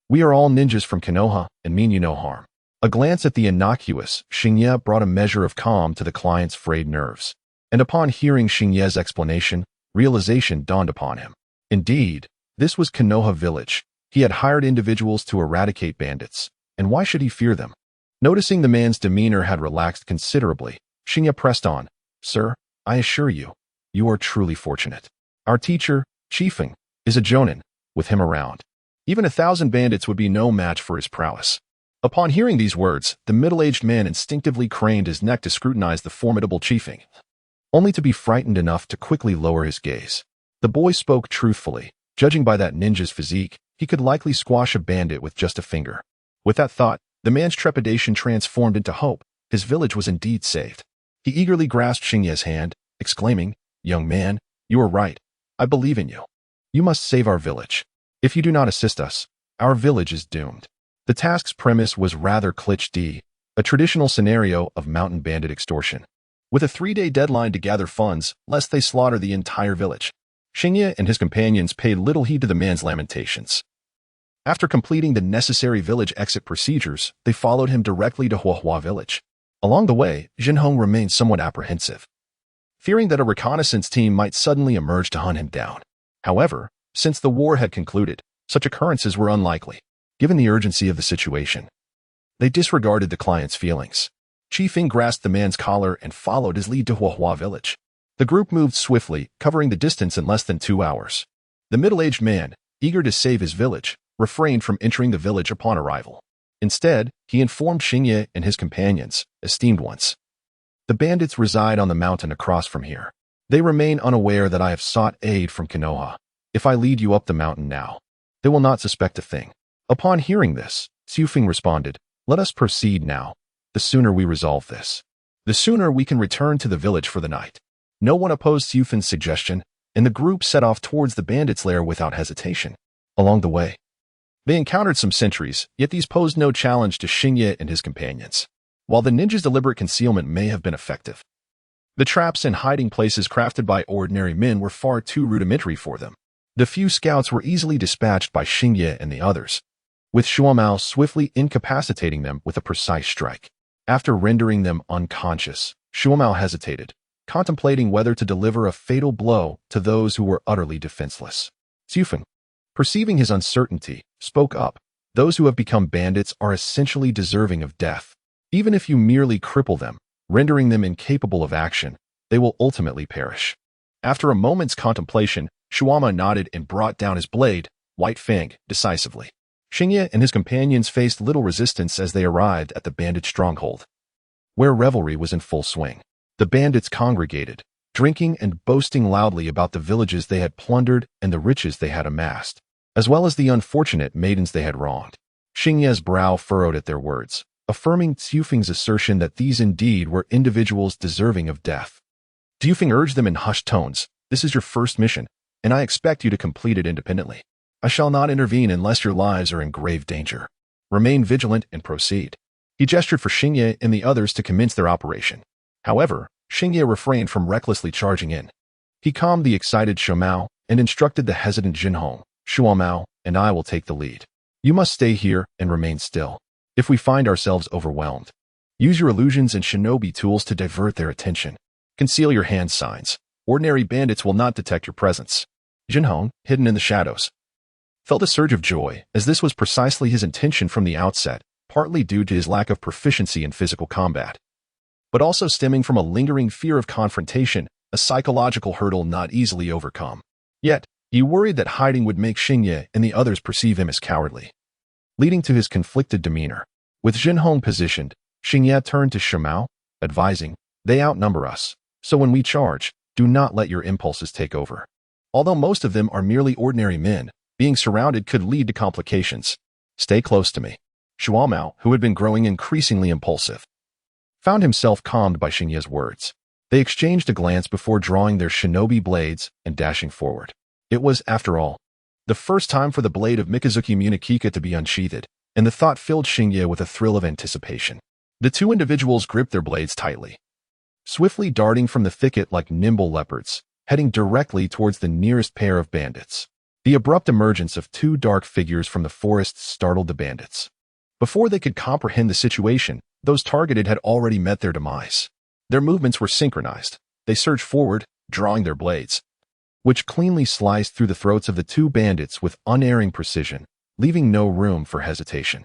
Speaker 1: We are all ninjas from Konoha and mean you no harm." A glance at the innocuous Xingye brought a measure of calm to the client's frayed nerves, and upon hearing Xingye's explanation, realization dawned upon him. Indeed, this was Konoha village. He had hired individuals to eradicate bandits, and why should he fear them? Noticing the man's demeanor had relaxed considerably, Xingye pressed on, "Sir, I assure you, you are truly fortunate. Our teacher, Chiefeng, is a jonin. With him around, even 1,000 bandits would be no match for his prowess." Upon hearing these words, the middle-aged man instinctively craned his neck to scrutinize the formidable Chiefeng, only to be frightened enough to quickly lower his gaze. The boy spoke truthfully. Judging by that ninja's physique, he could likely squash a bandit with just a finger. With that thought, the man's trepidation transformed into hope. His village was indeed saved. He eagerly grasped Xingye's hand, exclaiming, "Young man, you are right. I believe in you. You must save our village. If you do not assist us, our village is doomed." The task's premise was rather cliché, a traditional scenario of mountain bandit extortion, with a 3-day deadline to gather funds lest they slaughter the entire village. Xingye and his companions paid little heed to the man's lamentations. After completing the necessary village exit procedures, they followed him directly to Huahua village. Along the way, Jinhong remained somewhat apprehensive, fearing that a reconnaissance team might suddenly emerge to hunt him down. However, since the war had concluded, such occurrences were unlikely. Given the urgency of the situation, they disregarded the client's feelings. Chiefeng grasped the man's collar and followed his lead to Huahua village. The group moved swiftly, covering the distance in less than 2 hours. The middle-aged man, eager to save his village, refrained from entering the village upon arrival. Instead, he informed Xingye and his companions, esteemed ones, "The bandits reside on the mountain across from here. They remain unaware that I have sought aid from Konoha. If I lead you up the mountain now, they will not suspect a thing." Upon hearing this, Chiefeng responded, "Let us proceed now. The sooner we resolve this, the sooner we can return to the village for the night." No one opposed Chiefeng's suggestion, and the group set off towards the bandits' lair without hesitation. Along the way, they encountered some sentries, yet these posed no challenge to Xingye and his companions. While the ninja's deliberate concealment may have been effective, the traps and hiding places crafted by ordinary men were far too rudimentary for them. The few scouts were easily dispatched by Xingye and the others, with Shuamao swiftly incapacitating them with a precise strike. After rendering them unconscious, Shuamao hesitated, contemplating whether to deliver a fatal blow to those who were utterly defenseless. Chiefeng, perceiving his uncertainty, spoke up. "Those who have become bandits are essentially deserving of death. Even if you merely cripple them, rendering them incapable of action, they will ultimately perish." After a moment's contemplation, Shuama nodded and brought down his blade, White Fang, decisively. Xingye and his companions faced little resistance as they arrived at the bandit stronghold, where revelry was in full swing. The bandits congregated, drinking and boasting loudly about the villages they had plundered and the riches they had amassed, as well as the unfortunate maidens they had wronged. Xingye's brow furrowed at their words, affirming Chiefeng's assertion that these indeed were individuals deserving of death. Chiefeng urged them in hushed tones, "This is your first mission, and I expect you to complete it independently. I shall not intervene unless your lives are in grave danger. Remain vigilant and proceed." He gestured for Xingye and the others to commence their operation. However, Xingye refrained from recklessly charging in. He calmed the excited Shuamao and instructed the hesitant Jinhong, "Shuamao and I will take the lead. You must stay here and remain still. If we find ourselves overwhelmed, use your illusions and shinobi tools to divert their attention. Conceal your hand signs. Ordinary bandits will not detect your presence." Jinhong, hidden in the shadows, felt a surge of joy, as this was precisely his intention from the outset, partly due to his lack of proficiency in physical combat, but also stemming from a lingering fear of confrontation, a psychological hurdle not easily overcome. Yet, he worried that hiding would make Xingye and the others perceive him as cowardly, leading to his conflicted demeanor. With Jinhong positioned, Xingye turned to Shimao, advising, "They outnumber us, so when we charge, do not let your impulses take over." Although most of them are merely ordinary men, being surrounded could lead to complications. "Stay close to me." Shuamao, who had been growing increasingly impulsive, found himself calmed by Xingye's words. They exchanged a glance before drawing their shinobi blades and dashing forward. It was, after all, the first time for the blade of Mikazuki Munakika to be unsheathed, and the thought filled Xingye with a thrill of anticipation. The two individuals gripped their blades tightly, swiftly darting from the thicket like nimble leopards, heading directly towards the nearest pair of bandits. The abrupt emergence of two dark figures from the forest startled the bandits. Before they could comprehend the situation, those targeted had already met their demise. Their movements were synchronized. They surged forward, drawing their blades, which cleanly sliced through the throats of the two bandits with unerring precision, leaving no room for hesitation.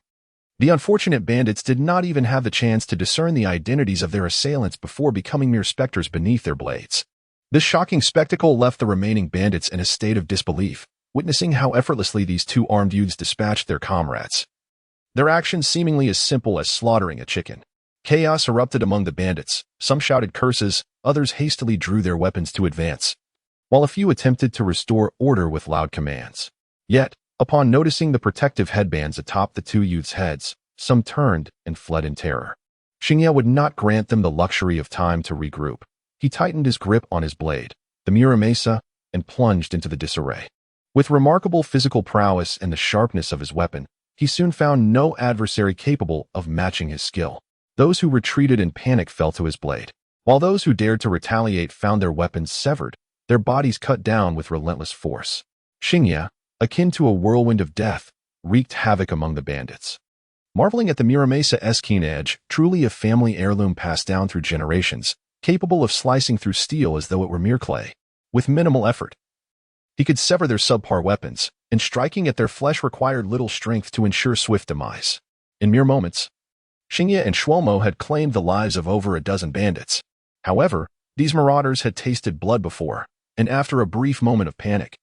Speaker 1: The unfortunate bandits did not even have the chance to discern the identities of their assailants before becoming mere specters beneath their blades. This shocking spectacle left the remaining bandits in a state of disbelief, witnessing how effortlessly these two armed youths dispatched their comrades. Their actions seemingly as simple as slaughtering a chicken. Chaos erupted among the bandits. Some shouted curses, others hastily drew their weapons to advance, while a few attempted to restore order with loud commands. Yet, upon noticing the protective headbands atop the two youths' heads, some turned and fled in terror. Xingye would not grant them the luxury of time to regroup. He tightened his grip on his blade, the Muramesa, and plunged into the disarray. With remarkable physical prowess and the sharpness of his weapon, he soon found no adversary capable of matching his skill. Those who retreated in panic fell to his blade, while those who dared to retaliate found their weapons severed, their bodies cut down with relentless force. Xingye, akin to a whirlwind of death, wreaked havoc among the bandits. Marveling at the Muramesa's keen edge, truly a family heirloom passed down through generations, capable of slicing through steel as though it were mere clay, with minimal effort. He could sever their subpar weapons, and striking at their flesh required little strength to ensure swift demise. In mere moments, Xingye and Shuomo had claimed the lives of over a dozen bandits. However, these marauders had tasted blood before, and after a brief moment of panic,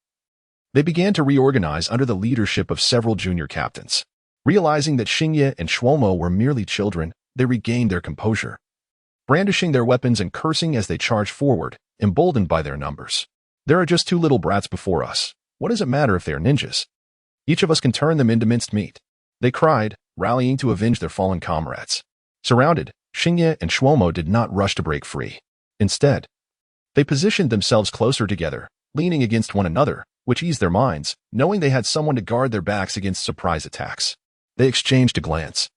Speaker 1: they began to reorganize under the leadership of several junior captains. Realizing that Xingye and Shuomo were merely children, they regained their composure, brandishing their weapons and cursing as they charged forward, emboldened by their numbers. "There are just two little brats before us. What does it matter if they are ninjas? Each of us can turn them into minced meat," they cried, rallying to avenge their fallen comrades. Surrounded, Xingye and Shuomo did not rush to break free. Instead, they positioned themselves closer together, leaning against one another, which eased their minds, knowing they had someone to guard their backs against surprise attacks. They exchanged a glance,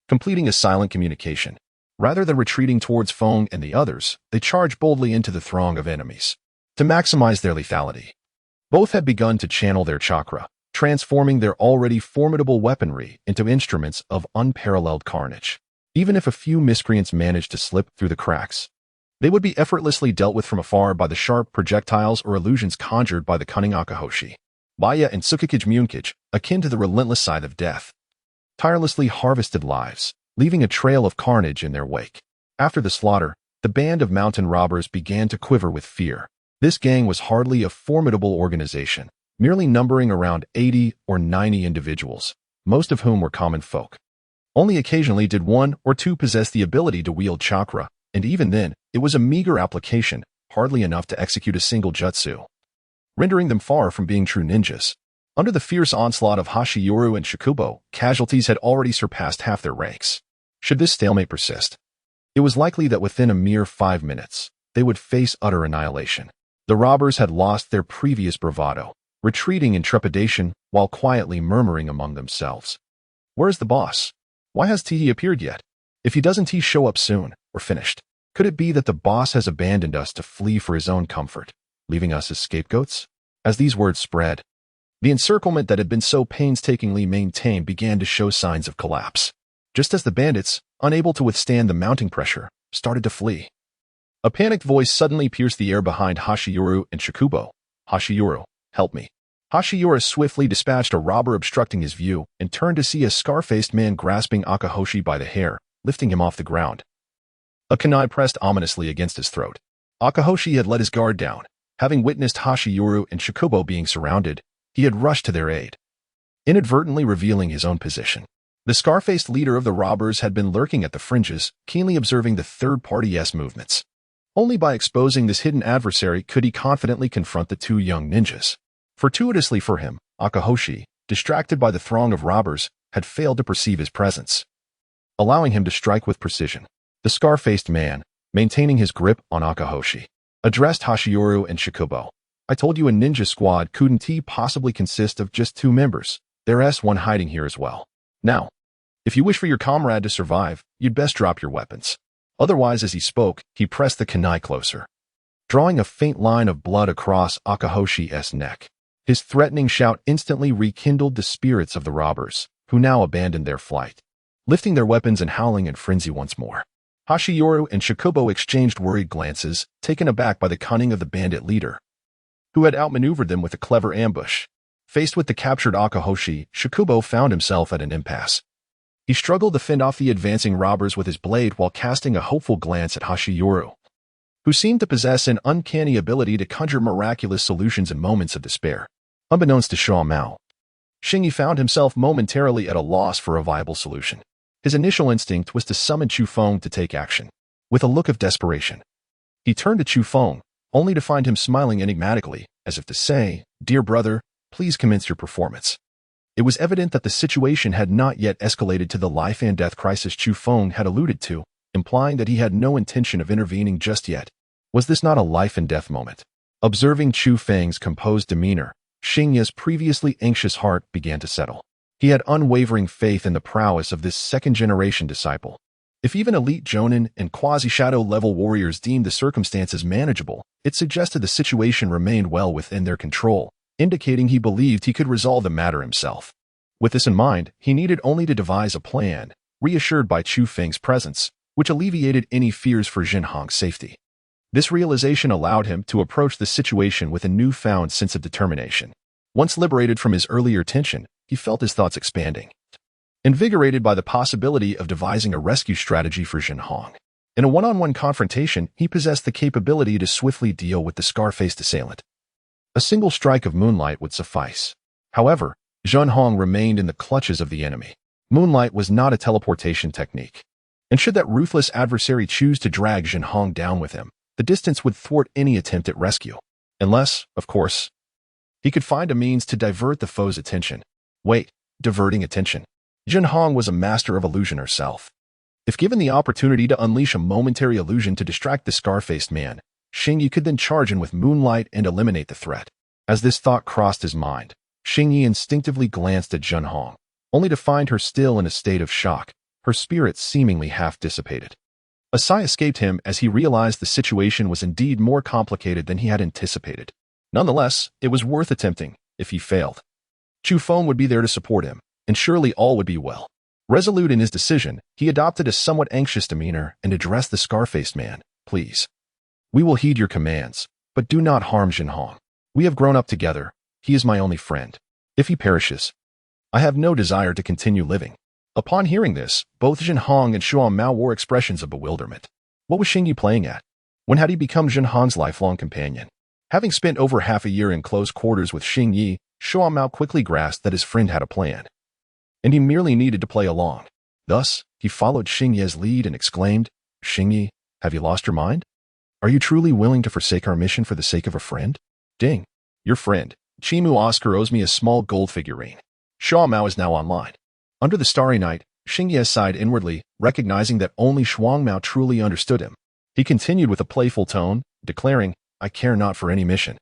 Speaker 1: completing a silent communication. Rather than retreating towards Feng and the others, they charged boldly into the throng of enemies. To maximize their lethality, both had begun to channel their chakra, transforming their already formidable weaponry into instruments of unparalleled carnage. Even if a few miscreants managed to slip through the cracks, they would be effortlessly dealt with from afar by the sharp projectiles or illusions conjured by the cunning Akahoshi. Baya and Tsukikage Munkage, akin to the relentless scythe of death, tirelessly harvested lives, leaving a trail of carnage in their wake. After the slaughter, the band of mountain robbers began to quiver with fear. This gang was hardly a formidable organization, merely numbering around 80 or 90 individuals, most of whom were common folk. Only occasionally did one or two possess the ability to wield chakra, and even then, it was a meager application, hardly enough to execute a single jutsu, rendering them far from being true ninjas. Under the fierce onslaught of Hashiyuru and Shikubo, casualties had already surpassed half their ranks. Should this stalemate persist, it was likely that within a mere 5 minutes, they would face utter annihilation. The robbers had lost their previous bravado, retreating in trepidation while quietly murmuring among themselves. "Where's the boss? Why has he appeared yet? If he doesn't, he show up soon. We're finished. Could it be that the boss has abandoned us to flee for his own comfort, leaving us as scapegoats?" As these words spread, the encirclement that had been so painstakingly maintained began to show signs of collapse, just as the bandits, unable to withstand the mounting pressure, started to flee. A panicked voice suddenly pierced the air behind Hashiyuru and Shikubo. "Hashiyuru, help me." Hashiyuru swiftly dispatched a robber obstructing his view and turned to see a scar-faced man grasping Akahoshi by the hair, lifting him off the ground. A kunai pressed ominously against his throat. Akahoshi had let his guard down. Having witnessed Hashiyuru and Shikubo being surrounded, he had rushed to their aid, inadvertently revealing his own position. The scar-faced leader of the robbers had been lurking at the fringes, keenly observing the third party's movements. Only by exposing this hidden adversary could he confidently confront the two young ninjas. Fortuitously for him, Akahoshi, distracted by the throng of robbers, had failed to perceive his presence, allowing him to strike with precision. The scar-faced man, maintaining his grip on Akahoshi, addressed Hashioru and Shikubo. I told you a ninja squad couldn't possibly consist of just 2 members. There's one hiding here as well. Now, if you wish for your comrade to survive, you'd best drop your weapons. Otherwise, as he spoke, he pressed the kunai closer, drawing a faint line of blood across Akahoshi's neck. His threatening shout instantly rekindled the spirits of the robbers, who now abandoned their flight, lifting their weapons and howling in frenzy once more. Hashioru and Shikubo exchanged worried glances, taken aback by the cunning of the bandit leader, who had outmaneuvered them with a clever ambush. Faced with the captured Akahoshi, Shikubo found himself at an impasse. He struggled to fend off the advancing robbers with his blade while casting a hopeful glance at Hashioru, who seemed to possess an uncanny ability to conjure miraculous solutions in moments of despair. Unbeknownst to Xiao Mao, Xingyi found himself momentarily at a loss for a viable solution. His initial instinct was to summon Chu Feng to take action. With a look of desperation, he turned to Chu Feng, only to find him smiling enigmatically, as if to say, "Dear brother, please commence your performance." It was evident that the situation had not yet escalated to the life and death crisis Chu Feng had alluded to, implying that he had no intention of intervening just yet. Was this not a life and death moment? Observing Chu Feng's composed demeanor, Xingye's previously anxious heart began to settle. He had unwavering faith in the prowess of this second-generation disciple. If even elite Jonin and quasi-shadow level warriors deemed the circumstances manageable, it suggested the situation remained well within their control, indicating he believed he could resolve the matter himself. With this in mind, he needed only to devise a plan, reassured by Chu Feng's presence, which alleviated any fears for Jin Hong's safety. This realization allowed him to approach the situation with a newfound sense of determination. Once liberated from his earlier tension, he felt his thoughts expanding, invigorated by the possibility of devising a rescue strategy for Jin Hong. In a one-on-one confrontation, he possessed the capability to swiftly deal with the scar-faced assailant. A single strike of moonlight would suffice. However, Jin Hong remained in the clutches of the enemy. Moonlight was not a teleportation technique, and should that ruthless adversary choose to drag Jin Hong down with him, the distance would thwart any attempt at rescue. Unless, of course, he could find a means to divert the foe's attention. Diverting attention. Jin Hong was a master of illusion herself. If given the opportunity to unleash a momentary illusion to distract the scar-faced man, Xingyi could then charge in with moonlight and eliminate the threat. As this thought crossed his mind, Xingyi instinctively glanced at Jin Hong, only to find her still in a state of shock, her spirit seemingly half dissipated. A sigh escaped him as he realized the situation was indeed more complicated than he had anticipated. Nonetheless, it was worth attempting. If he failed, Chu Feng would be there to support him, and surely all would be well. Resolute in his decision, he adopted a somewhat anxious demeanor and addressed the scar-faced man. Please. We will heed your commands, but do not harm Jin Hong. We have grown up together. He is my only friend. If he perishes, I have no desire to continue living. Upon hearing this, both Jin Hong and Xiao Mao wore expressions of bewilderment. What was Xingyi playing at? When had he become Jin Hong's lifelong companion? Having spent over half a year in close quarters with Xingyi, Xiao Mao quickly grasped that his friend had a plan, and he merely needed to play along. Thus, he followed Xingye's lead and exclaimed, "Xingyi, have you lost your mind? Are you truly willing to forsake our mission for the sake of a friend?" Ding. Your friend, Chimu Oscar, owes me a small gold figurine. Xiao Mao is now online. Under the starry night, Xingye sighed inwardly, recognizing that only Shuang Mao truly understood him. He continued with a playful tone, declaring, I care not for any mission.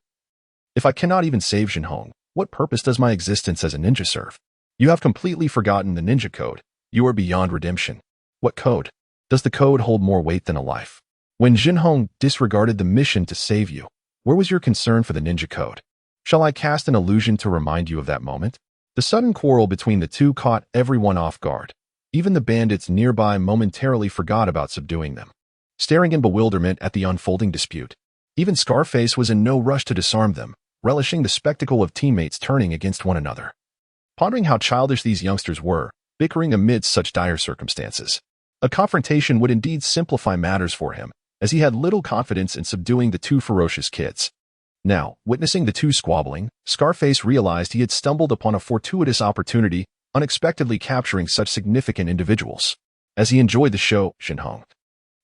Speaker 1: If I cannot even save Jin Hong, what purpose does my existence as a ninja serve? You have completely forgotten the ninja code. You are beyond redemption. What code? Does the code hold more weight than a life? When Jin Hong disregarded the mission to save you, where was your concern for the ninja code? Shall I cast an illusion to remind you of that moment? The sudden quarrel between the two caught everyone off guard. Even the bandits nearby momentarily forgot about subduing them, staring in bewilderment at the unfolding dispute. Even Scarface was in no rush to disarm them, relishing the spectacle of teammates turning against one another. Pondering how childish these youngsters were, bickering amidst such dire circumstances. A confrontation would indeed simplify matters for him, as he had little confidence in subduing the two ferocious kids. Now, witnessing the two squabbling, Scarface realized he had stumbled upon a fortuitous opportunity, unexpectedly capturing such significant individuals. As he enjoyed the show, Xinhong,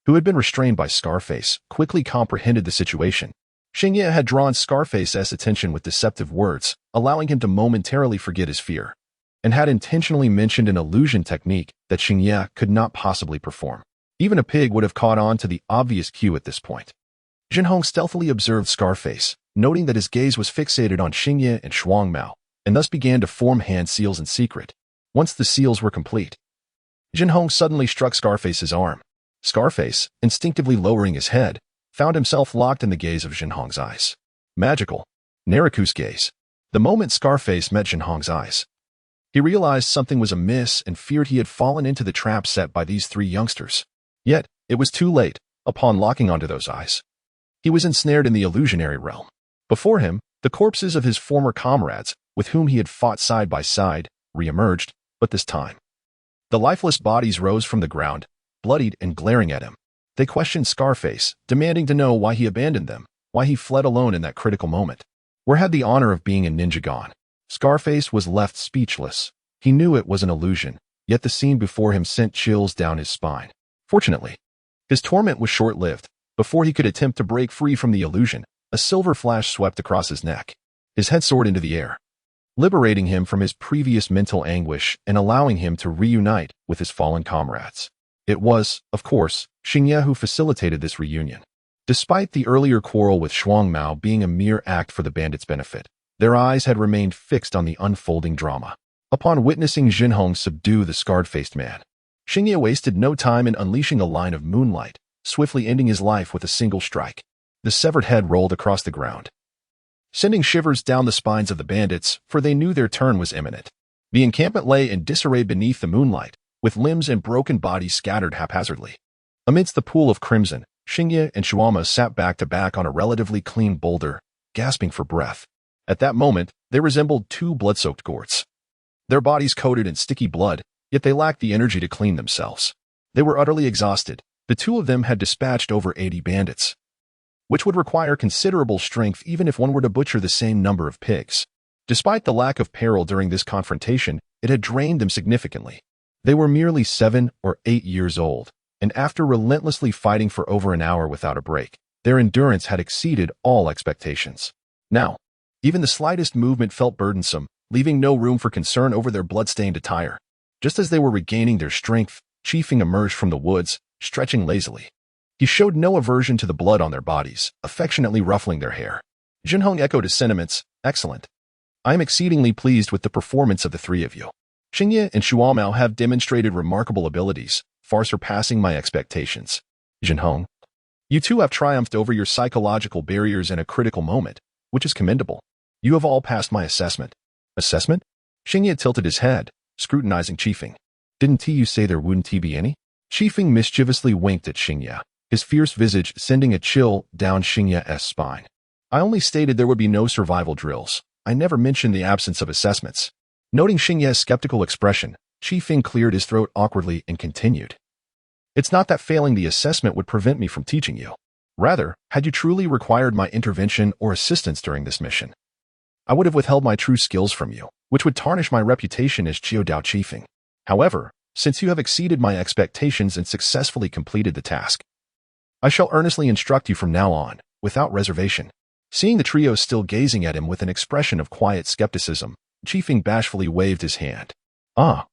Speaker 1: who had been restrained by Scarface, quickly comprehended the situation. Xingye had drawn Scarface's attention with deceptive words, allowing him to momentarily forget his fear, and had intentionally mentioned an illusion technique that Xingye could not possibly perform. Even a pig would have caught on to the obvious cue at this point. Xinhong stealthily observed Scarface, noting that his gaze was fixated on Xingye and Shuangmao, and thus began to form hand seals in secret. Once the seals were complete, Xinhong suddenly struck Scarface's arm. Scarface, instinctively lowering his head, found himself locked in the gaze of Xinhong's eyes. Magical. Naruto's gaze. The moment Scarface met Xinhong's eyes, he realized something was amiss and feared he had fallen into the trap set by these three youngsters. Yet, it was too late. Upon locking onto those eyes, he was ensnared in the illusionary realm. Before him, the corpses of his former comrades, with whom he had fought side by side, re-emerged, but this time, the lifeless bodies rose from the ground, bloodied and glaring at him. They questioned Scarface, demanding to know why he abandoned them, why he fled alone in that critical moment. Where had the honor of being a ninja gone? Scarface was left speechless. He knew it was an illusion, yet the scene before him sent chills down his spine. Fortunately, his torment was short-lived. Before he could attempt to break free from the illusion, a silver flash swept across his neck. His head soared into the air, liberating him from his previous mental anguish and allowing him to reunite with his fallen comrades. It was, of course, Xingye who facilitated this reunion. Despite the earlier quarrel with Shuangmao being a mere act for the bandits' benefit, their eyes had remained fixed on the unfolding drama. Upon witnessing Xinhong subdue the scarred-faced man, Xingye wasted no time in unleashing a line of moonlight, swiftly ending his life with a single strike. The severed head rolled across the ground, sending shivers down the spines of the bandits, for they knew their turn was imminent. The encampment lay in disarray beneath the moonlight, with limbs and broken bodies scattered haphazardly. Amidst the pool of crimson, Xingye and Shuama sat back to back on a relatively clean boulder, gasping for breath. At that moment, they resembled two blood-soaked gourds. Their bodies coated in sticky blood, yet they lacked the energy to clean themselves. They were utterly exhausted. The two of them had dispatched over 80 bandits, which would require considerable strength even if one were to butcher the same number of pigs. Despite the lack of peril during this confrontation, it had drained them significantly. They were merely 7 or 8 years old, and after relentlessly fighting for over an hour without a break, their endurance had exceeded all expectations. Now, even the slightest movement felt burdensome, leaving no room for concern over their blood-stained attire. Just as they were regaining their strength, Chiefing emerged from the woods, stretching lazily. He showed no aversion to the blood on their bodies, affectionately ruffling their hair. Xinhong echoed his sentiments. Excellent. I am exceedingly pleased with the performance of the three of you. Xingye and Shuamao have demonstrated remarkable abilities, far surpassing my expectations. Xinhong, you two have triumphed over your psychological barriers in a critical moment, which is commendable. You have all passed my assessment. Assessment? Xingye tilted his head, scrutinizing Chiefing. Didn't you say there wouldn't be any? Chiefing mischievously winked at Xingye, his fierce visage sending a chill down Xingye's spine. I only stated there would be no survival drills. I never mentioned the absence of assessments. Noting Xingye's skeptical expression, Chiefing cleared his throat awkwardly and continued. It's not that failing the assessment would prevent me from teaching you. Rather, had you truly required my intervention or assistance during this mission, I would have withheld my true skills from you, which would tarnish my reputation as Chiodao Chiefing. However, since you have exceeded my expectations and successfully completed the task, I shall earnestly instruct you from now on, without reservation. Seeing the trio still gazing at him with an expression of quiet skepticism, Chiefing bashfully waved his hand. I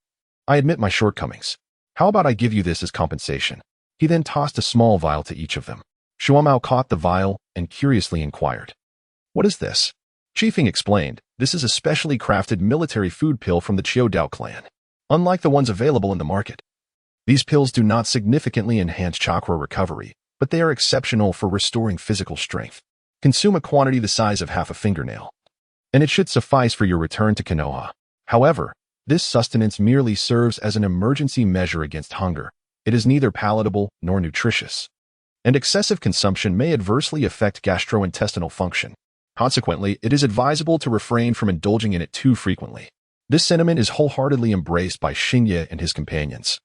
Speaker 1: admit my shortcomings. How about I give you this as compensation? He then tossed a small vial to each of them. Shuamao caught the vial and curiously inquired. What is this? Chiefing explained, this is a specially crafted military food pill from the Chiodao clan. Unlike the ones available in the market, these pills do not significantly enhance chakra recovery, but they are exceptional for restoring physical strength. Consume a quantity the size of half a fingernail, and it should suffice for your return to Konoha. However, this sustenance merely serves as an emergency measure against hunger. It is neither palatable nor nutritious, and excessive consumption may adversely affect gastrointestinal function. Consequently, it is advisable to refrain from indulging in it too frequently. This sentiment is wholeheartedly embraced by Xingye and his companions,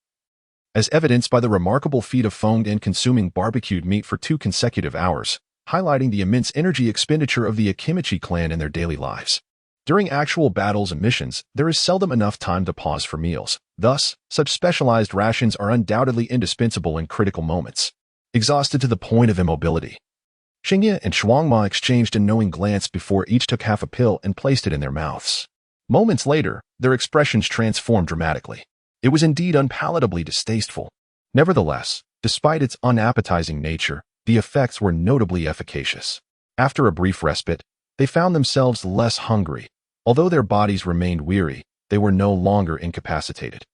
Speaker 1: as evidenced by the remarkable feat of foamed and consuming barbecued meat for 2 consecutive hours, highlighting the immense energy expenditure of the Akimichi clan in their daily lives. During actual battles and missions, there is seldom enough time to pause for meals. Thus, such specialized rations are undoubtedly indispensable in critical moments. Exhausted to the point of immobility, Xingye and Shuangma exchanged a knowing glance before each took half a pill and placed it in their mouths. Moments later, their expressions transformed dramatically. It was indeed unpalatably distasteful. Nevertheless, despite its unappetizing nature, the effects were notably efficacious. After a brief respite, they found themselves less hungry. Although their bodies remained weary, they were no longer incapacitated.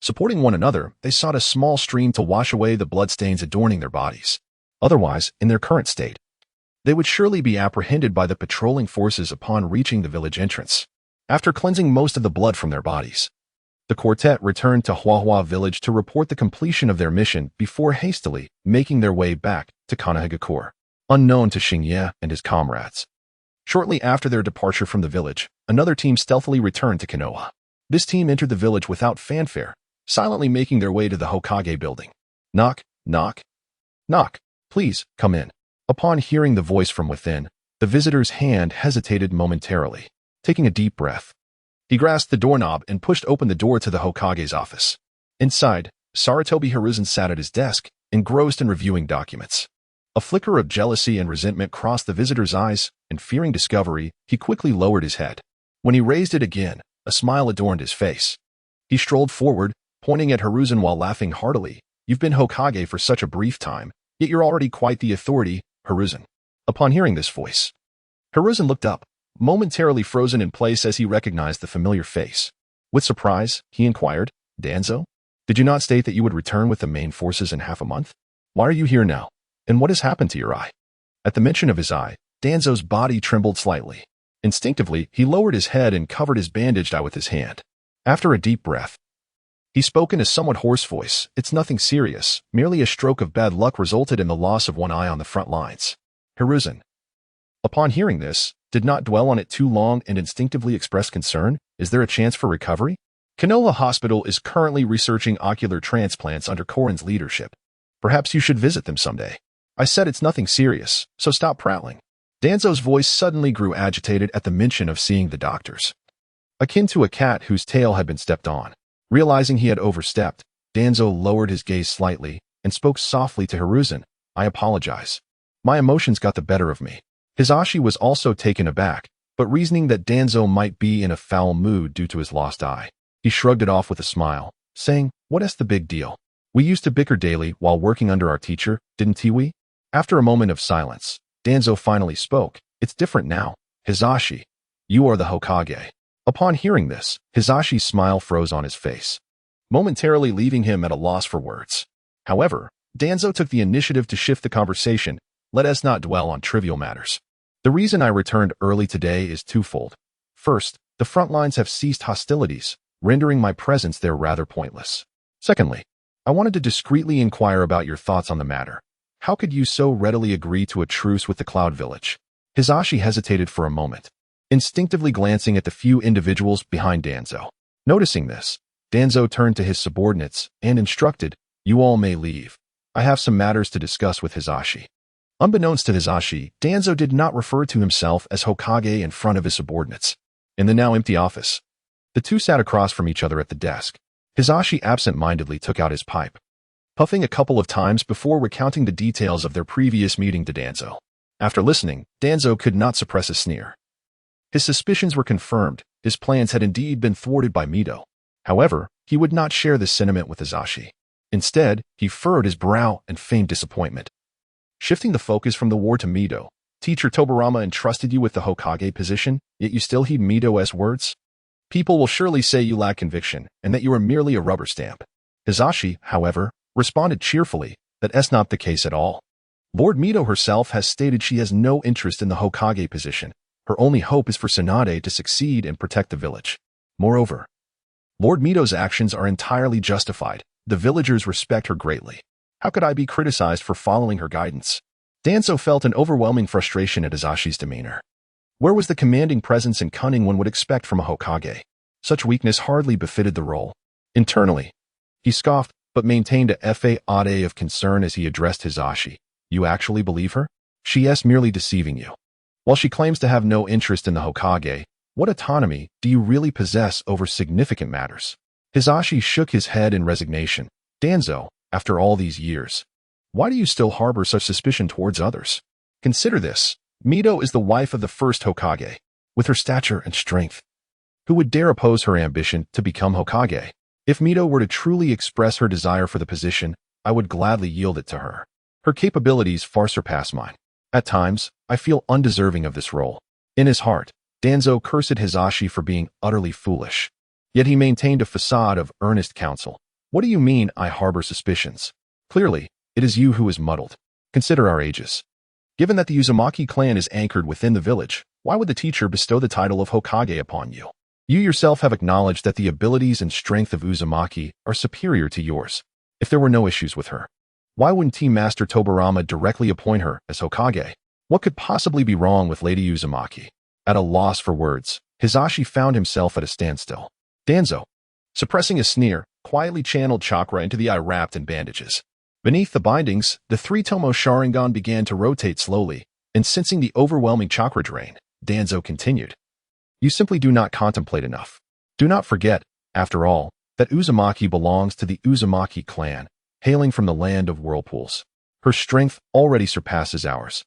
Speaker 1: Supporting one another, they sought a small stream to wash away the bloodstains adorning their bodies. Otherwise, in their current state, they would surely be apprehended by the patrolling forces upon reaching the village entrance. After cleansing most of the blood from their bodies, the quartet returned to Huahua village to report the completion of their mission before hastily making their way back to Kanahigakure, unknown to Xingye and his comrades. Shortly after their departure from the village, another team stealthily returned to Konoha. This team entered the village without fanfare, silently making their way to the Hokage building. Knock, knock, knock. Please, come in. Upon hearing the voice from within, the visitor's hand hesitated momentarily. Taking a deep breath, he grasped the doorknob and pushed open the door to the Hokage's office. Inside, Sarutobi Hiruzen sat at his desk, engrossed in reviewing documents. A flicker of jealousy and resentment crossed the visitor's eyes, and fearing discovery, he quickly lowered his head. When he raised it again, a smile adorned his face. He strolled forward, pointing at Hiruzen while laughing heartily. You've been Hokage for such a brief time, yet you're already quite the authority, Hiruzen. Upon hearing this voice, Hiruzen looked up, momentarily frozen in place as he recognized the familiar face. With surprise, he inquired, Danzo? Did you not state that you would return with the main forces in half a month? Why are you here now? And what has happened to your eye? At the mention of his eye, Danzo's body trembled slightly. Instinctively, he lowered his head and covered his bandaged eye with his hand. After a deep breath, he spoke in a somewhat hoarse voice. It's nothing serious, merely a stroke of bad luck resulted in the loss of one eye on the front lines. Hiruzen, upon hearing this, did not dwell on it too long and instinctively expressed concern. Is there a chance for recovery? Konoha Hospital is currently researching ocular transplants under Korin's leadership. Perhaps you should visit them someday. I said it's nothing serious, so stop prattling. Danzo's voice suddenly grew agitated at the mention of seeing the doctors. Akin to a cat whose tail had been stepped on. Realizing he had overstepped, Danzo lowered his gaze slightly and spoke softly to Hiruzen. I apologize. My emotions got the better of me. Hisashi was also taken aback, but reasoning that Danzo might be in a foul mood due to his lost eye, he shrugged it off with a smile, saying, What is the big deal? We used to bicker daily while working under our teacher, didn't we? After a moment of silence, Danzo finally spoke. It's different now. Hisashi, you are the Hokage. Upon hearing this, Hisashi's smile froze on his face, momentarily leaving him at a loss for words. However, Danzo took the initiative to shift the conversation. Let us not dwell on trivial matters. The reason I returned early today is twofold. First, the front lines have ceased hostilities, rendering my presence there rather pointless. Secondly, I wanted to discreetly inquire about your thoughts on the matter. How could you so readily agree to a truce with the Cloud Village? Hisashi hesitated for a moment, instinctively glancing at the few individuals behind Danzo. Noticing this, Danzo turned to his subordinates and instructed, You all may leave. I have some matters to discuss with Hisashi. Unbeknownst to Hisashi, Danzo did not refer to himself as Hokage in front of his subordinates. In the now empty office, the two sat across from each other at the desk. Hisashi absent-mindedly took out his pipe, puffing a couple of times before recounting the details of their previous meeting to Danzo. After listening, Danzo could not suppress a sneer. His suspicions were confirmed. His plans had indeed been thwarted by Mito. However, he would not share this sentiment with Hisashi. Instead, he furrowed his brow and feigned disappointment. Shifting the focus from the war to Mito, Teacher Tobarama entrusted you with the Hokage position, yet you still heed Mito's words? People will surely say you lack conviction and that you are merely a rubber stamp. Hisashi, however, responded cheerfully, that's not the case at all. Lord Mito herself has stated she has no interest in the Hokage position. Her only hope is for Tsunade to succeed and protect the village. Moreover, Lord Mito's actions are entirely justified. The villagers respect her greatly. How could I be criticized for following her guidance? Danzo felt an overwhelming frustration at Hisashi's demeanor. Where was the commanding presence and cunning one would expect from a Hokage? Such weakness hardly befitted the role. Internally, he scoffed, but maintained a facade of concern as he addressed Hisashi. You actually believe her? She is merely deceiving you. While she claims to have no interest in the Hokage, What autonomy do you really possess over significant matters? Hisashi shook his head in resignation. Danzo, after all these years, why do you still harbor such suspicion towards others? Consider this. Mito is the wife of the first Hokage. With her stature and strength, who would dare oppose her ambition to become Hokage? If Mito were to truly express her desire for the position, I would gladly yield it to her. Her capabilities far surpass mine. At times, I feel undeserving of this role. In his heart, Danzo cursed Hisashi for being utterly foolish. Yet he maintained a facade of earnest counsel. What do you mean I harbor suspicions? Clearly, it is you who is muddled. Consider our ages. Given that the Uzumaki clan is anchored within the village, why would the teacher bestow the title of Hokage upon you? You yourself have acknowledged that the abilities and strength of Uzumaki are superior to yours. If there were no issues with her, why wouldn't Team Master Tobirama directly appoint her as Hokage? What could possibly be wrong with Lady Uzumaki? At a loss for words, Hisashi found himself at a standstill. Danzo, suppressing a sneer, quietly channeled chakra into the eye wrapped in bandages. Beneath the bindings, the three-tomo Sharingan began to rotate slowly, and sensing the overwhelming chakra drain, Danzo continued. You simply do not contemplate enough. Do not forget, after all, that Uzumaki belongs to the Uzumaki clan, hailing from the land of whirlpools. Her strength already surpasses ours.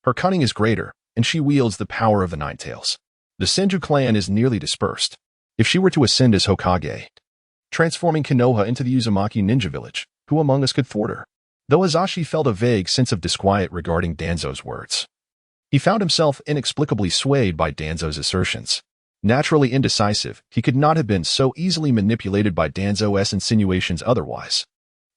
Speaker 1: Her cunning is greater, and she wields the power of the Nine Tails. The Senju clan is nearly dispersed. If she were to ascend as Hokage, transforming Konoha into the Uzumaki ninja village, who among us could thwart her? Though Hisashi felt a vague sense of disquiet regarding Danzo's words, he found himself inexplicably swayed by Danzo's assertions. Naturally indecisive, he could not have been so easily manipulated by Danzo's insinuations otherwise.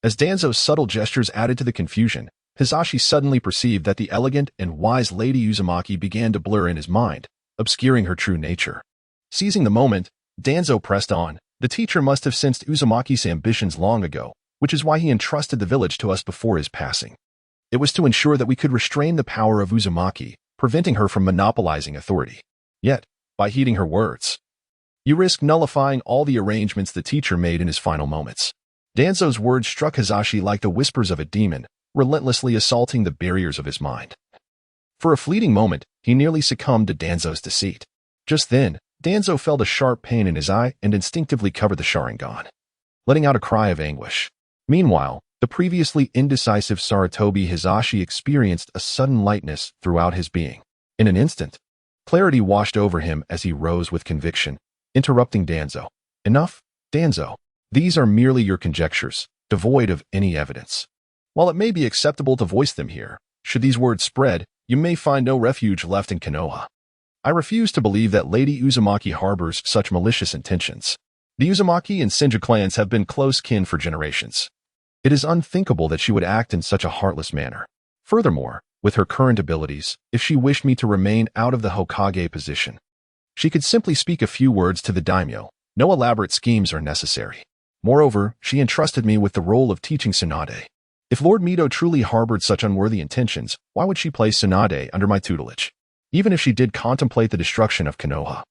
Speaker 1: As Danzo's subtle gestures added to the confusion, Hisashi suddenly perceived that the elegant and wise Lady Uzumaki began to blur in his mind, obscuring her true nature. Seizing the moment, Danzo pressed on. The teacher must have sensed Uzumaki's ambitions long ago, which is why he entrusted the village to us before his passing. It was to ensure that we could restrain the power of Uzumaki, preventing her from monopolizing authority. Yet, by heeding her words, you risk nullifying all the arrangements the teacher made in his final moments. Danzo's words struck Hisashi like the whispers of a demon, relentlessly assaulting the barriers of his mind. For a fleeting moment, he nearly succumbed to Danzo's deceit. Just then, Danzo felt a sharp pain in his eye and instinctively covered the Sharingan, letting out a cry of anguish. Meanwhile, the previously indecisive Sarutobi Hisashi experienced a sudden lightness throughout his being. In an instant, clarity washed over him as he rose with conviction, interrupting Danzo. Enough, Danzo. These are merely your conjectures, devoid of any evidence. While it may be acceptable to voice them here, should these words spread, you may find no refuge left in Konoha. I refuse to believe that Lady Uzumaki harbors such malicious intentions. The Uzumaki and Senju clans have been close kin for generations. It is unthinkable that she would act in such a heartless manner. Furthermore, with her current abilities, if she wished me to remain out of the Hokage position, she could simply speak a few words to the daimyo. No elaborate schemes are necessary. Moreover, she entrusted me with the role of teaching Tsunade. If Lord Mito truly harbored such unworthy intentions, why would she place Tsunade under my tutelage? Even if she did contemplate the destruction of Konoha,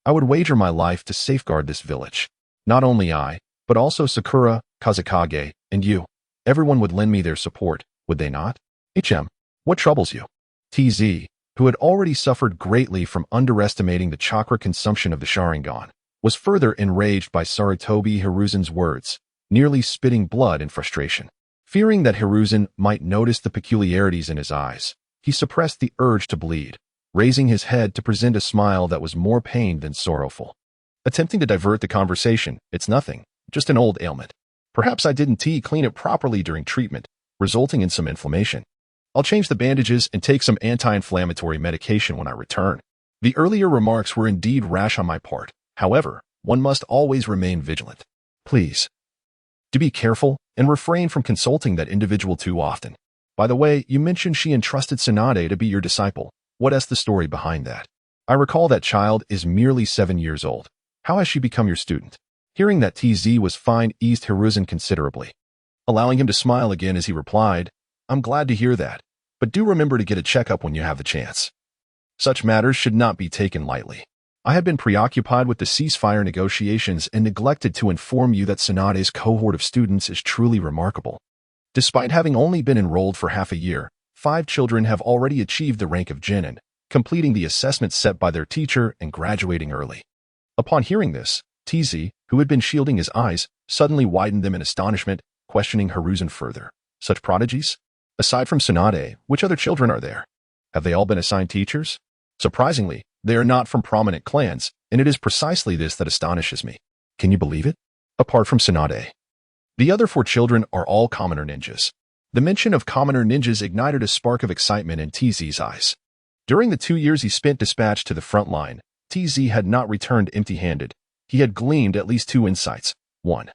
Speaker 1: I would wager my life to safeguard this village. Not only I, but also Sakura, Kazekage, and you. Everyone would lend me their support, would they not? What troubles you? TZ, who had already suffered greatly from underestimating the chakra consumption of the Sharingan, was further enraged by Sarutobi Hiruzen's words, nearly spitting blood in frustration. Fearing that Hiruzen might notice the peculiarities in his eyes, he suppressed the urge to bleed, raising his head to present a smile that was more pained than sorrowful. Attempting to divert the conversation, it's nothing, just an old ailment. Perhaps I didn't clean it properly during treatment, resulting in some inflammation. I'll change the bandages and take some anti-inflammatory medication when I return. The earlier remarks were indeed rash on my part. However, one must always remain vigilant. Please, do be careful and refrain from consulting that individual too often. By the way, you mentioned she entrusted Tsunade to be your disciple. What is the story behind that? I recall that child is merely 7 years old. How has she become your student? Hearing that TZ was fine eased Hiruzen considerably, allowing him to smile again as he replied, I'm glad to hear that, but do remember to get a checkup when you have the chance. Such matters should not be taken lightly. I have been preoccupied with the ceasefire negotiations and neglected to inform you that Tsunade's cohort of students is truly remarkable. Despite having only been enrolled for half a year, 5 children have already achieved the rank of Genin, completing the assessment set by their teacher and graduating early. Upon hearing this, TZ, who had been shielding his eyes, suddenly widened them in astonishment, questioning Hiruzen further. Such prodigies? Aside from Tsunade, which other children are there? Have they all been assigned teachers? Surprisingly, they are not from prominent clans, and it is precisely this that astonishes me. Can you believe it? Apart from Tsunade. The other 4 children are all commoner ninjas. The mention of commoner ninjas ignited a spark of excitement in TZ's eyes. During the 2 years he spent dispatched to the front line, TZ had not returned empty-handed. He had gleaned at least 2 insights. 1.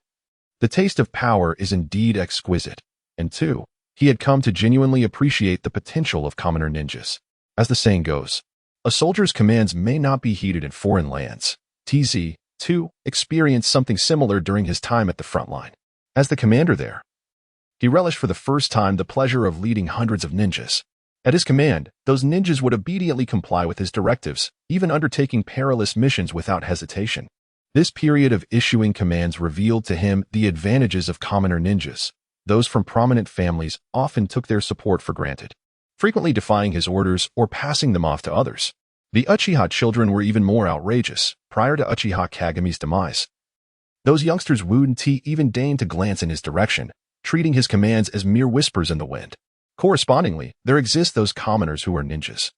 Speaker 1: The taste of power is indeed exquisite. And 2. He had come to genuinely appreciate the potential of commoner ninjas. As the saying goes, a soldier's commands may not be heeded in foreign lands. TZ, too, experienced something similar during his time at the front line. As the commander there, he relished for the first time the pleasure of leading hundreds of ninjas. At his command, those ninjas would obediently comply with his directives, even undertaking perilous missions without hesitation. This period of issuing commands revealed to him the advantages of commoner ninjas. Those from prominent families often took their support for granted, frequently defying his orders or passing them off to others. The Uchiha children were even more outrageous. Prior to Uchiha Kagami's demise, those youngsters wouldn't even deign to glance in his direction, treating his commands as mere whispers in the wind. Correspondingly, there exist those commoners who are ninjas,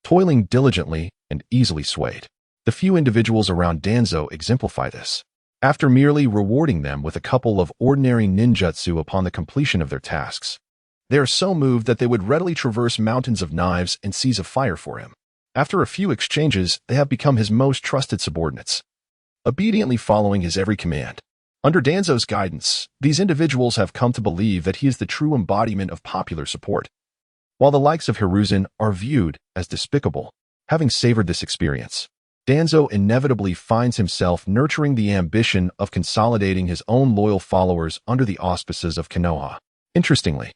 Speaker 1: toiling diligently and easily swayed. The few individuals around Danzo exemplify this. After merely rewarding them with a couple of ordinary ninjutsu upon the completion of their tasks, they are so moved that they would readily traverse mountains of knives and seas of fire for him. After a few exchanges, they have become his most trusted subordinates, obediently following his every command. Under Danzo's guidance, these individuals have come to believe that he is the true embodiment of popular support, while the likes of Hiruzen are viewed as despicable. Having savored this experience, Danzo inevitably finds himself nurturing the ambition of consolidating his own loyal followers under the auspices of Konoha. Interestingly,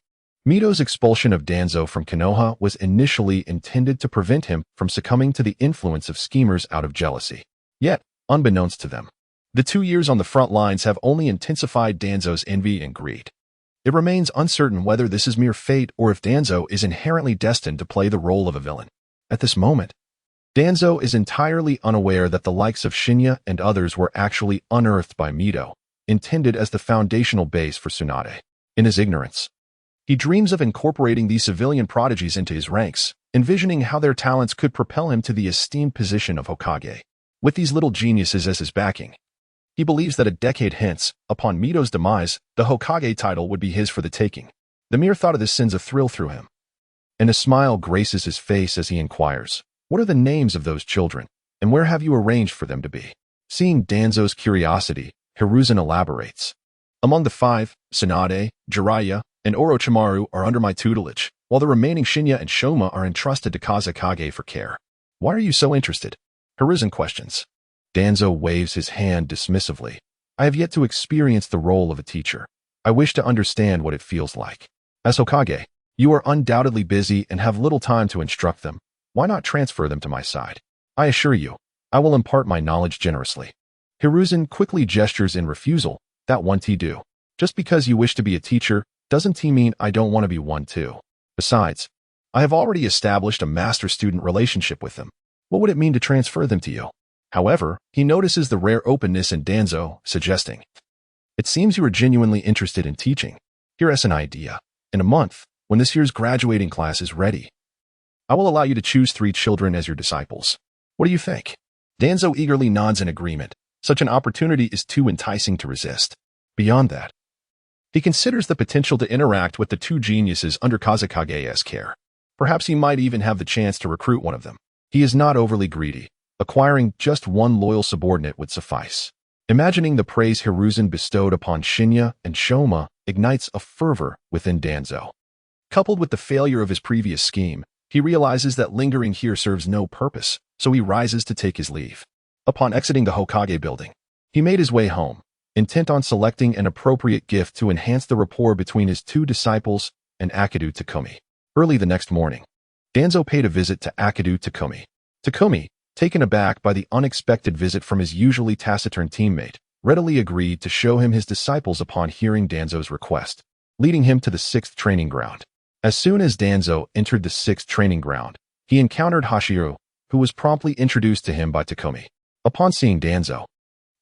Speaker 1: Mito's expulsion of Danzo from Konoha was initially intended to prevent him from succumbing to the influence of schemers out of jealousy. Yet, unbeknownst to them, the 2 years on the front lines have only intensified Danzo's envy and greed. It remains uncertain whether this is mere fate or if Danzo is inherently destined to play the role of a villain. At this moment, Danzo is entirely unaware that the likes of Shinya and others were actually unearthed by Mito, intended as the foundational base for Tsunade. In his ignorance, he dreams of incorporating these civilian prodigies into his ranks, envisioning how their talents could propel him to the esteemed position of Hokage. With these little geniuses as his backing, he believes that a decade hence, upon Mito's demise, the Hokage title would be his for the taking. The mere thought of this sends a thrill through him, and a smile graces his face as he inquires, "What are the names of those children, and where have you arranged for them to be?" Seeing Danzo's curiosity, Hiruzen elaborates. "Among the 5, Tsunade, Jiraiya, and Orochimaru are under my tutelage, while the remaining Shinya and Shoma are entrusted to Kazekage for care." "Why are you so interested?" Hiruzen questions. Danzo waves his hand dismissively. "I have yet to experience the role of a teacher. I wish to understand what it feels like. As Hokage, you are undoubtedly busy and have little time to instruct them. Why not transfer them to my side? I assure you, I will impart my knowledge generously." Hiruzen quickly gestures in refusal. "That won't do. Just because you wish to be a teacher doesn't mean I don't want to be one too. Besides, I have already established a master-student relationship with them. What would it mean to transfer them to you?" However, he notices the rare openness in Danzo, suggesting, "It seems you are genuinely interested in teaching. Here's an idea. In a month, when this year's graduating class is ready, I will allow you to choose 3 children as your disciples. What do you think?" Danzo eagerly nods in agreement. Such an opportunity is too enticing to resist. Beyond that, he considers the potential to interact with the 2 geniuses under Kazekage's care. Perhaps he might even have the chance to recruit one of them. He is not overly greedy. Acquiring just 1 loyal subordinate would suffice. Imagining the praise Hiruzen bestowed upon Shinya and Shoma ignites a fervor within Danzo. Coupled with the failure of his previous scheme, he realizes that lingering here serves no purpose, so he rises to take his leave. Upon exiting the Hokage building, he made his way home, intent on selecting an appropriate gift to enhance the rapport between his 2 disciples and Akidu Takumi. Early the next morning, Danzo paid a visit to Akidu Takumi. Takumi, taken aback by the unexpected visit from his usually taciturn teammate, readily agreed to show him his disciples upon hearing Danzo's request, leading him to the 6th training ground. As soon as Danzo entered the 6th training ground, he encountered Hashiro, who was promptly introduced to him by Takumi. Upon seeing Danzo,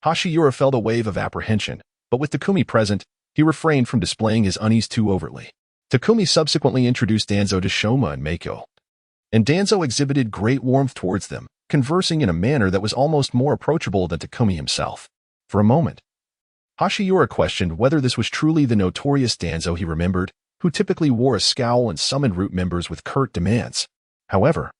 Speaker 1: Hashiro felt a wave of apprehension, but with Takumi present, he refrained from displaying his unease too overtly. Takumi subsequently introduced Danzo to Shoma and Meiko, and Danzo exhibited great warmth towards them, conversing in a manner that was almost more approachable than Takumi himself. For a moment, Hashiro questioned whether this was truly the notorious Danzo he remembered, who typically wore a scowl and summoned root members with curt demands. However,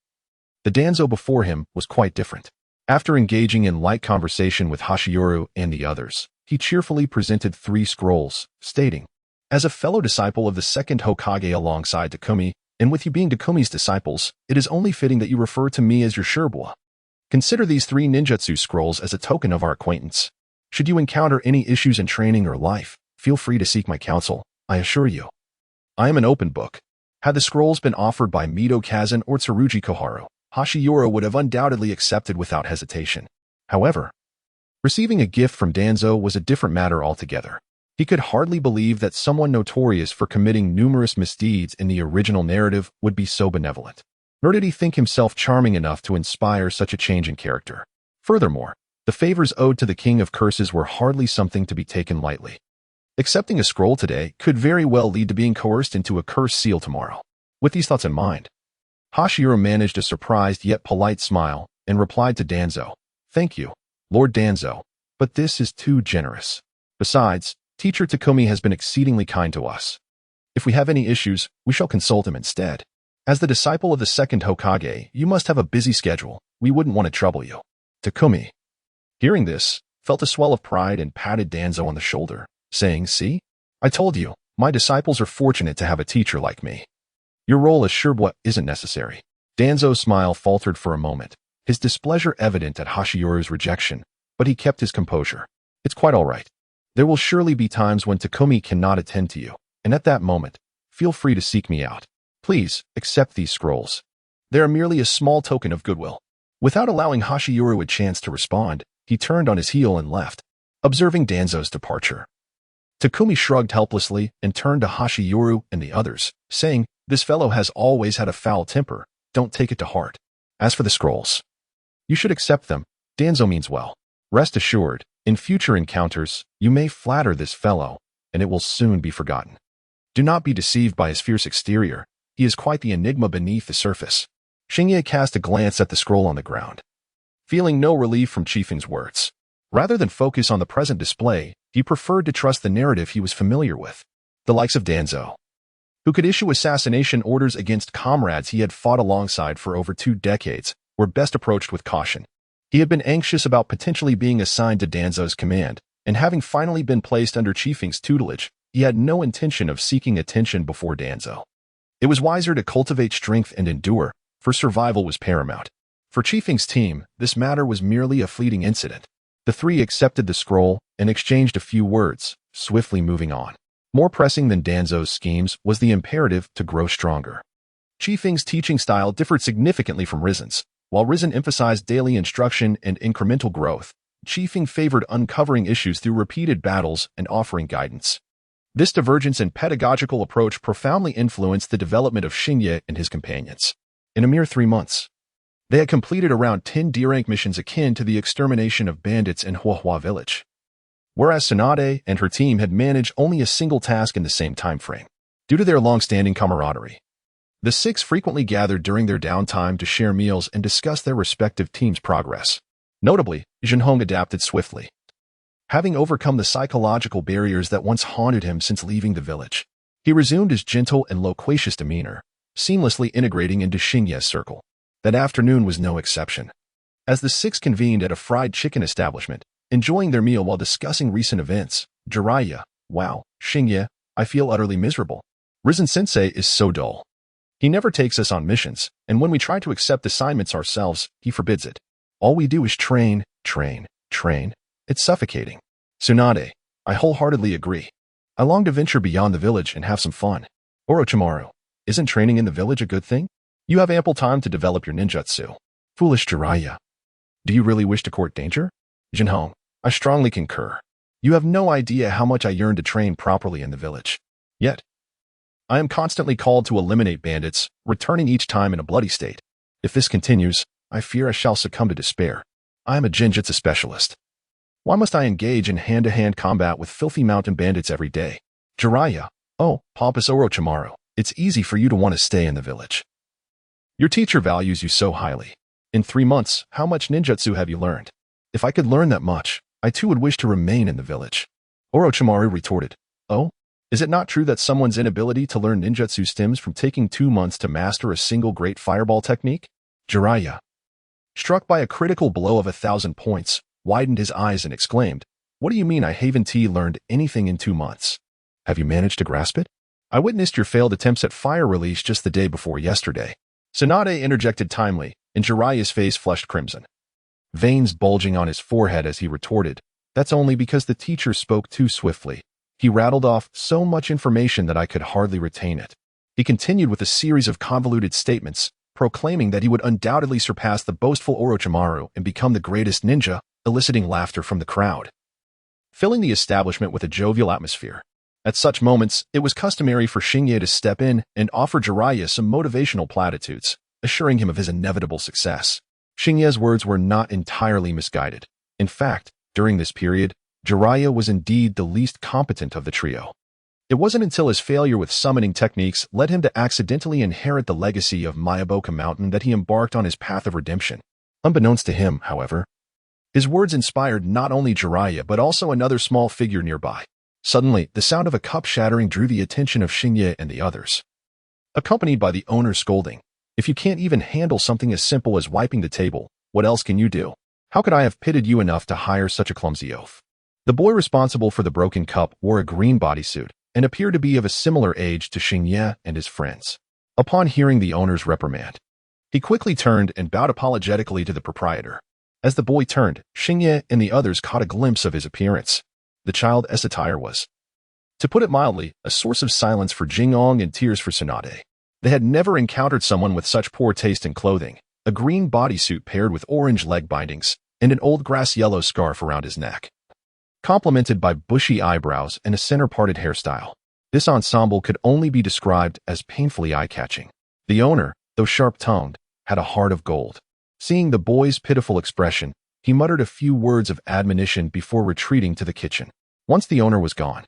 Speaker 1: the Danzo before him was quite different. After engaging in light conversation with Hashiro and the others, he cheerfully presented 3 scrolls, stating, "As a fellow disciple of the second Hokage alongside Takumi, and with you being Takumi's disciples, it is only fitting that you refer to me as your Shirbua. Consider these 3 ninjutsu scrolls as a token of our acquaintance. Should you encounter any issues in training or life, feel free to seek my counsel, I assure you. I am an open book." Had the scrolls been offered by Mido Kazan or Tsurugi Koharu, Hashiro would have undoubtedly accepted without hesitation. However, receiving a gift from Danzo was a different matter altogether. He could hardly believe that someone notorious for committing numerous misdeeds in the original narrative would be so benevolent. Nor did he think himself charming enough to inspire such a change in character. Furthermore, the favors owed to the King of Curses were hardly something to be taken lightly. Accepting a scroll today could very well lead to being coerced into a curse seal tomorrow. With these thoughts in mind, Hashiro managed a surprised yet polite smile and replied to Danzo, "Thank you, Lord Danzo, but this is too generous. Besides, Teacher Takumi has been exceedingly kind to us. If we have any issues, we shall consult him instead. As the disciple of the second Hokage, you must have a busy schedule. We wouldn't want to trouble you." Takumi, hearing this, felt a swell of pride and patted Danzo on the shoulder, saying, "See? I told you, my disciples are fortunate to have a teacher like me. Your role as Shirbua isn't necessary." Danzo's smile faltered for a moment, his displeasure evident at Hashiro's rejection, but he kept his composure. "It's quite all right. There will surely be times when Takumi cannot attend to you, and at that moment, feel free to seek me out. Please, accept these scrolls. They are merely a small token of goodwill." Without allowing Hashiro a chance to respond, he turned on his heel and left. Observing Danzo's departure, Takumi shrugged helplessly and turned to Hashiro and the others, saying, "This fellow has always had a foul temper. Don't take it to heart. As for the scrolls, you should accept them. Danzo means well. Rest assured, in future encounters, you may flatter this fellow, and it will soon be forgotten. Do not be deceived by his fierce exterior. He is quite the enigma beneath the surface." Shinya cast a glance at the scroll on the ground, feeling no relief from Chiefing's words. Rather than focus on the present display, he preferred to trust the narrative he was familiar with. The likes of Danzo, who could issue assassination orders against comrades he had fought alongside for over 2 decades, were best approached with caution. He had been anxious about potentially being assigned to Danzo's command, and having finally been placed under Chiefing's tutelage, he had no intention of seeking attention before Danzo. It was wiser to cultivate strength and endure, for survival was paramount. For Chiefing's team, this matter was merely a fleeting incident. The 3 accepted the scroll and exchanged a few words, swiftly moving on. More pressing than Danzo's schemes was the imperative to grow stronger. Chiefing's teaching style differed significantly from Rizen's. While Rizen emphasized daily instruction and incremental growth, Chiefing favored uncovering issues through repeated battles and offering guidance. This divergence in pedagogical approach profoundly influenced the development of Shinya and his companions. In a mere 3 months, they had completed around 10 D-rank missions akin to the extermination of bandits in Huahua village, whereas Tsunade and her team had managed only a single task in the same time frame. Due to their long-standing camaraderie, the 6 frequently gathered during their downtime to share meals and discuss their respective teams' progress. Notably, Jinhong adapted swiftly, having overcome the psychological barriers that once haunted him since leaving the village. He resumed his gentle and loquacious demeanor, seamlessly integrating into Shinya's circle. That afternoon was no exception. As the 6 convened at a fried chicken establishment, enjoying their meal while discussing recent events, Jiraiya, "Wow, Shinya, I feel utterly miserable. Rizen-sensei is so dull. He never takes us on missions, and when we try to accept assignments ourselves, he forbids it. All we do is train, train, train. It's suffocating." Tsunade, "I wholeheartedly agree. I long to venture beyond the village and have some fun." Orochimaru, "Isn't training in the village a good thing? You have ample time to develop your ninjutsu." Foolish Jiraiya, "Do you really wish to court danger?" Jinhong, "I strongly concur. You have no idea how much I yearn to train properly in the village. Yet, I am constantly called to eliminate bandits, returning each time in a bloody state. If this continues, I fear I shall succumb to despair. I am a Jinjutsu specialist. Why must I engage in hand-to-hand combat with filthy mountain bandits every day? Jiraiya, oh, pompous Orochimaru, it's easy for you to want to stay in the village. Your teacher values you so highly. In 3 months, how much ninjutsu have you learned? If I could learn that much, I too would wish to remain in the village. Orochimaru retorted, oh? Is it not true that someone's inability to learn ninjutsu stems from taking 2 months to master a single great fireball technique? Jiraiya, struck by a critical blow of 1,000 points, widened his eyes and exclaimed, what do you mean I haven't learned anything in 2 months? Have you managed to grasp it? I witnessed your failed attempts at fire release just the day before yesterday. Tsunade interjected timely, and Jiraiya's face flushed crimson, veins bulging on his forehead as he retorted, that's only because the teacher spoke too swiftly. He rattled off so much information that I could hardly retain it. He continued with a series of convoluted statements, proclaiming that he would undoubtedly surpass the boastful Orochimaru and become the greatest ninja, eliciting laughter from the crowd, filling the establishment with a jovial atmosphere. At such moments, it was customary for Xingye to step in and offer Jiraiya some motivational platitudes, assuring him of his inevitable success. Xingye's words were not entirely misguided. In fact, during this period, Jiraiya was indeed the least competent of the trio. It wasn't until his failure with summoning techniques led him to accidentally inherit the legacy of Mayaboka Mountain that he embarked on his path of redemption. Unbeknownst to him, however, his words inspired not only Jiraiya but also another small figure nearby. Suddenly, the sound of a cup shattering drew the attention of Xingye and the others, accompanied by the owner scolding, if you can't even handle something as simple as wiping the table, what else can you do? How could I have pitied you enough to hire such a clumsy oaf? The boy responsible for the broken cup wore a green bodysuit and appeared to be of a similar age to Xingye and his friends. Upon hearing the owner's reprimand, he quickly turned and bowed apologetically to the proprietor. As the boy turned, Xingye and the others caught a glimpse of his appearance. The child's attire was, to put it mildly, a source of silence for Jingong and tears for Tsunade. They had never encountered someone with such poor taste in clothing, a green bodysuit paired with orange leg bindings, and an old grass-yellow scarf around his neck, complemented by bushy eyebrows and a center-parted hairstyle. This ensemble could only be described as painfully eye-catching. The owner, though sharp-tongued, had a heart of gold. Seeing the boy's pitiful expression, he muttered a few words of admonition before retreating to the kitchen. Once the owner was gone,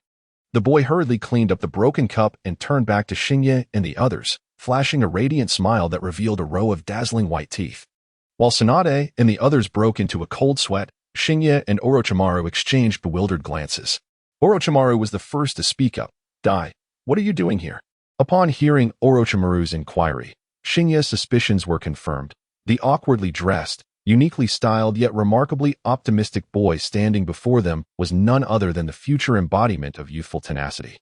Speaker 1: the boy hurriedly cleaned up the broken cup and turned back to Xingye and the others, flashing a radiant smile that revealed a row of dazzling white teeth. While Tsunade and the others broke into a cold sweat, Xingye and Orochimaru exchanged bewildered glances. Orochimaru was the first to speak up. Dai, what are you doing here? Upon hearing Orochimaru's inquiry, Xingye's suspicions were confirmed. The awkwardly dressed, uniquely styled yet remarkably optimistic boy standing before them was none other than the future embodiment of youthful tenacity.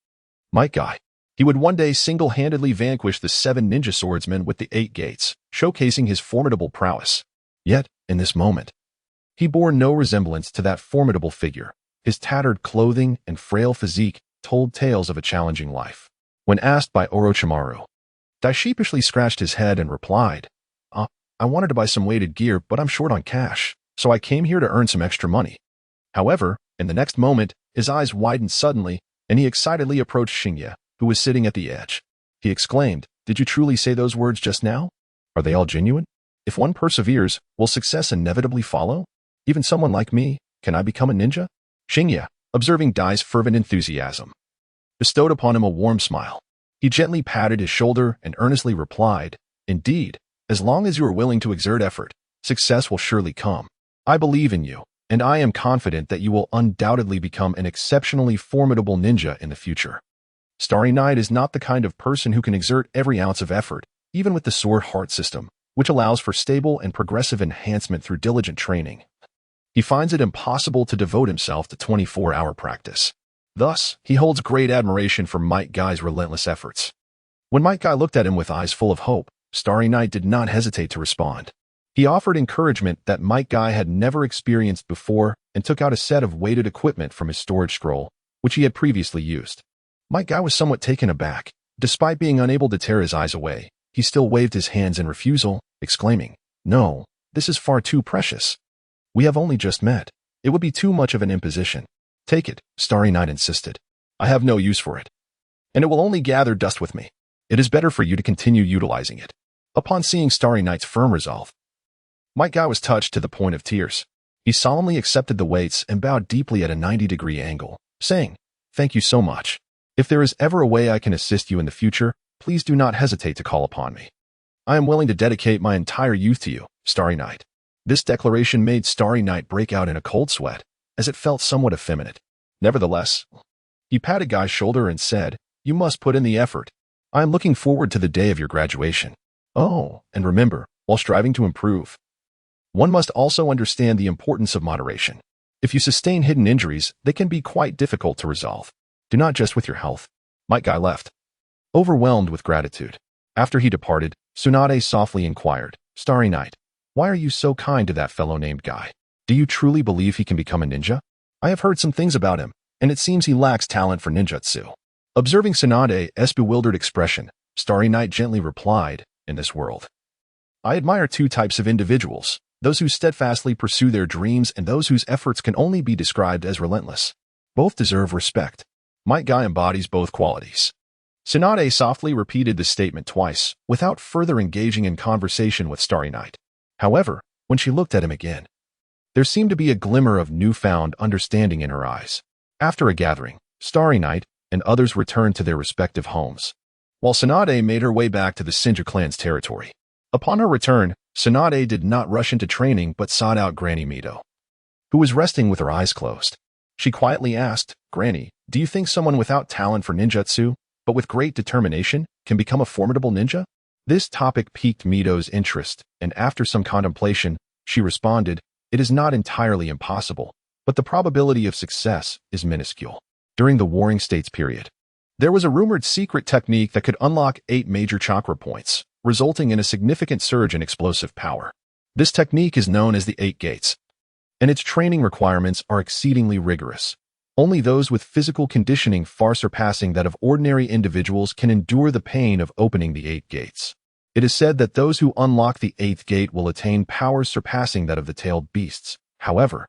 Speaker 1: Might Guy. He would one day single-handedly vanquish the 7 ninja swordsmen with the 8 gates, showcasing his formidable prowess. Yet, in this moment, he bore no resemblance to that formidable figure. His tattered clothing and frail physique told tales of a challenging life. When asked by Orochimaru, Dai sheepishly scratched his head and replied, I wanted to buy some weighted gear, but I'm short on cash, so I came here to earn some extra money. However, in the next moment, his eyes widened suddenly, and he excitedly approached Xingye, who was sitting at the edge. He exclaimed, Did you truly say those words just now? Are they all genuine? If one perseveres, will success inevitably follow? Even someone like me, can I become a ninja? Xingye, observing Dai's fervent enthusiasm, bestowed upon him a warm smile. He gently patted his shoulder and earnestly replied, Indeed, as long as you are willing to exert effort, success will surely come. I believe in you, and I am confident that you will undoubtedly become an exceptionally formidable ninja in the future. Starry Night is not the kind of person who can exert every ounce of effort, even with the Sword Heart system, which allows for stable and progressive enhancement through diligent training. He finds it impossible to devote himself to 24-hour practice. Thus, he holds great admiration for Might Guy's relentless efforts. When Might Guy looked at him with eyes full of hope, Starry Night did not hesitate to respond. He offered encouragement that Might Guy had never experienced before and took out a set of weighted equipment from his storage scroll, which he had previously used. Might Guy was somewhat taken aback. Despite being unable to tear his eyes away, he still waved his hands in refusal, exclaiming, No, this is far too precious. We have only just met. It would be too much of an imposition. Take it, Starry Night insisted. I have no use for it, and it will only gather dust with me. It is better for you to continue utilizing it. Upon seeing Starry Night's firm resolve, Might Guy was touched to the point of tears. He solemnly accepted the weights and bowed deeply at a 90-degree angle, saying, "Thank you so much. If there is ever a way I can assist you in the future, please do not hesitate to call upon me. I am willing to dedicate my entire youth to you, Starry Night." This declaration made Starry Night break out in a cold sweat, as it felt somewhat effeminate. Nevertheless, he patted Guy's shoulder and said, "You must put in the effort. I am looking forward to the day of your graduation. Oh, and remember, while striving to improve, one must also understand the importance of moderation. If you sustain hidden injuries, they can be quite difficult to resolve. Do not jest with your health." Might Guy left, overwhelmed with gratitude. After he departed, Tsunade softly inquired, "Starry Night, why are you so kind to that fellow named Guy? Do you truly believe he can become a ninja? I have heard some things about him, and it seems he lacks talent for ninjutsu." Observing Tsunade's bewildered expression, Starry Night gently replied, "In this world, I admire two types of individuals, those who steadfastly pursue their dreams and those whose efforts can only be described as relentless. Both deserve respect." Might Guy embodies both qualities. Tsunade softly repeated this statement twice, without further engaging in conversation with Starry Night. However, when she looked at him again, there seemed to be a glimmer of newfound understanding in her eyes. After a gathering, Starry Night and others returned to their respective homes, while Tsunade made her way back to the Senju clan's territory. Upon her return, Tsunade did not rush into training but sought out Granny Mito, who was resting with her eyes closed. She quietly asked, "Granny, do you think someone without talent for ninjutsu, but with great determination, can become a formidable ninja?" This topic piqued Mito's interest, and after some contemplation, she responded, "It is not entirely impossible, but the probability of success is minuscule." During the Warring States period, there was a rumored secret technique that could unlock 8 major chakra points, resulting in a significant surge in explosive power. This technique is known as the 8 Gates, and its training requirements are exceedingly rigorous. Only those with physical conditioning far surpassing that of ordinary individuals can endure the pain of opening the 8 gates. It is said that those who unlock the 8th gate will attain powers surpassing that of the tailed beasts. However,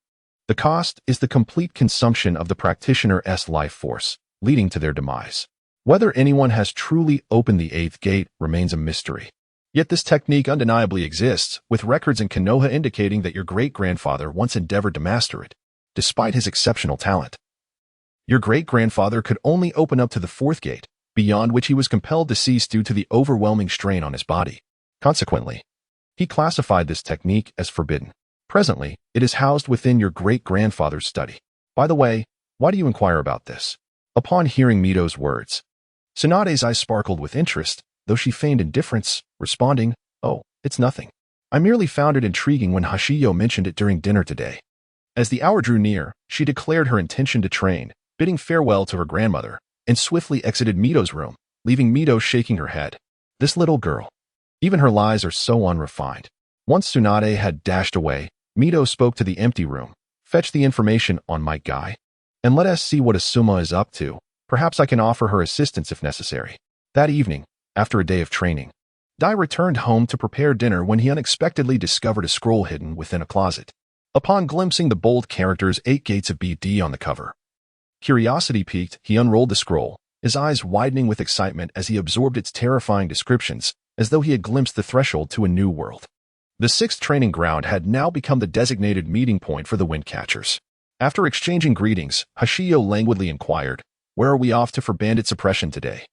Speaker 1: the cost is the complete consumption of the practitioner's life force, leading to their demise. Whether anyone has truly opened the 8th gate remains a mystery. Yet this technique undeniably exists, with records in Konoha indicating that your great-grandfather once endeavored to master it, despite his exceptional talent. Your great-grandfather could only open up to the 4th gate, beyond which he was compelled to cease due to the overwhelming strain on his body. Consequently, he classified this technique as forbidden. Presently, it is housed within your great-grandfather's study. By the way, why do you inquire about this? Upon hearing Mito's words, Tsunade's eyes sparkled with interest, though she feigned indifference, responding, "Oh, it's nothing. I merely found it intriguing when Hashiyo mentioned it during dinner today." As the hour drew near, she declared her intention to train, bidding farewell to her grandmother, and swiftly exited Mito's room, leaving Mito shaking her head. This little girl. Even her lies are so unrefined. Once Tsunade had dashed away, Mito spoke to the empty room, "Fetch the information on Might Guy, and let us see what Asuma is up to. Perhaps I can offer her assistance if necessary." That evening, after a day of training, Dai returned home to prepare dinner when he unexpectedly discovered a scroll hidden within a closet. Upon glimpsing the bold characters 8 Gates of BD on the cover, curiosity piqued, he unrolled the scroll, his eyes widening with excitement as he absorbed its terrifying descriptions, as though he had glimpsed the threshold to a new world. The 6th training ground had now become the designated meeting point for the Windcatchers. After exchanging greetings, Hashiyo languidly inquired, "Where are we off to for bandit suppression today?"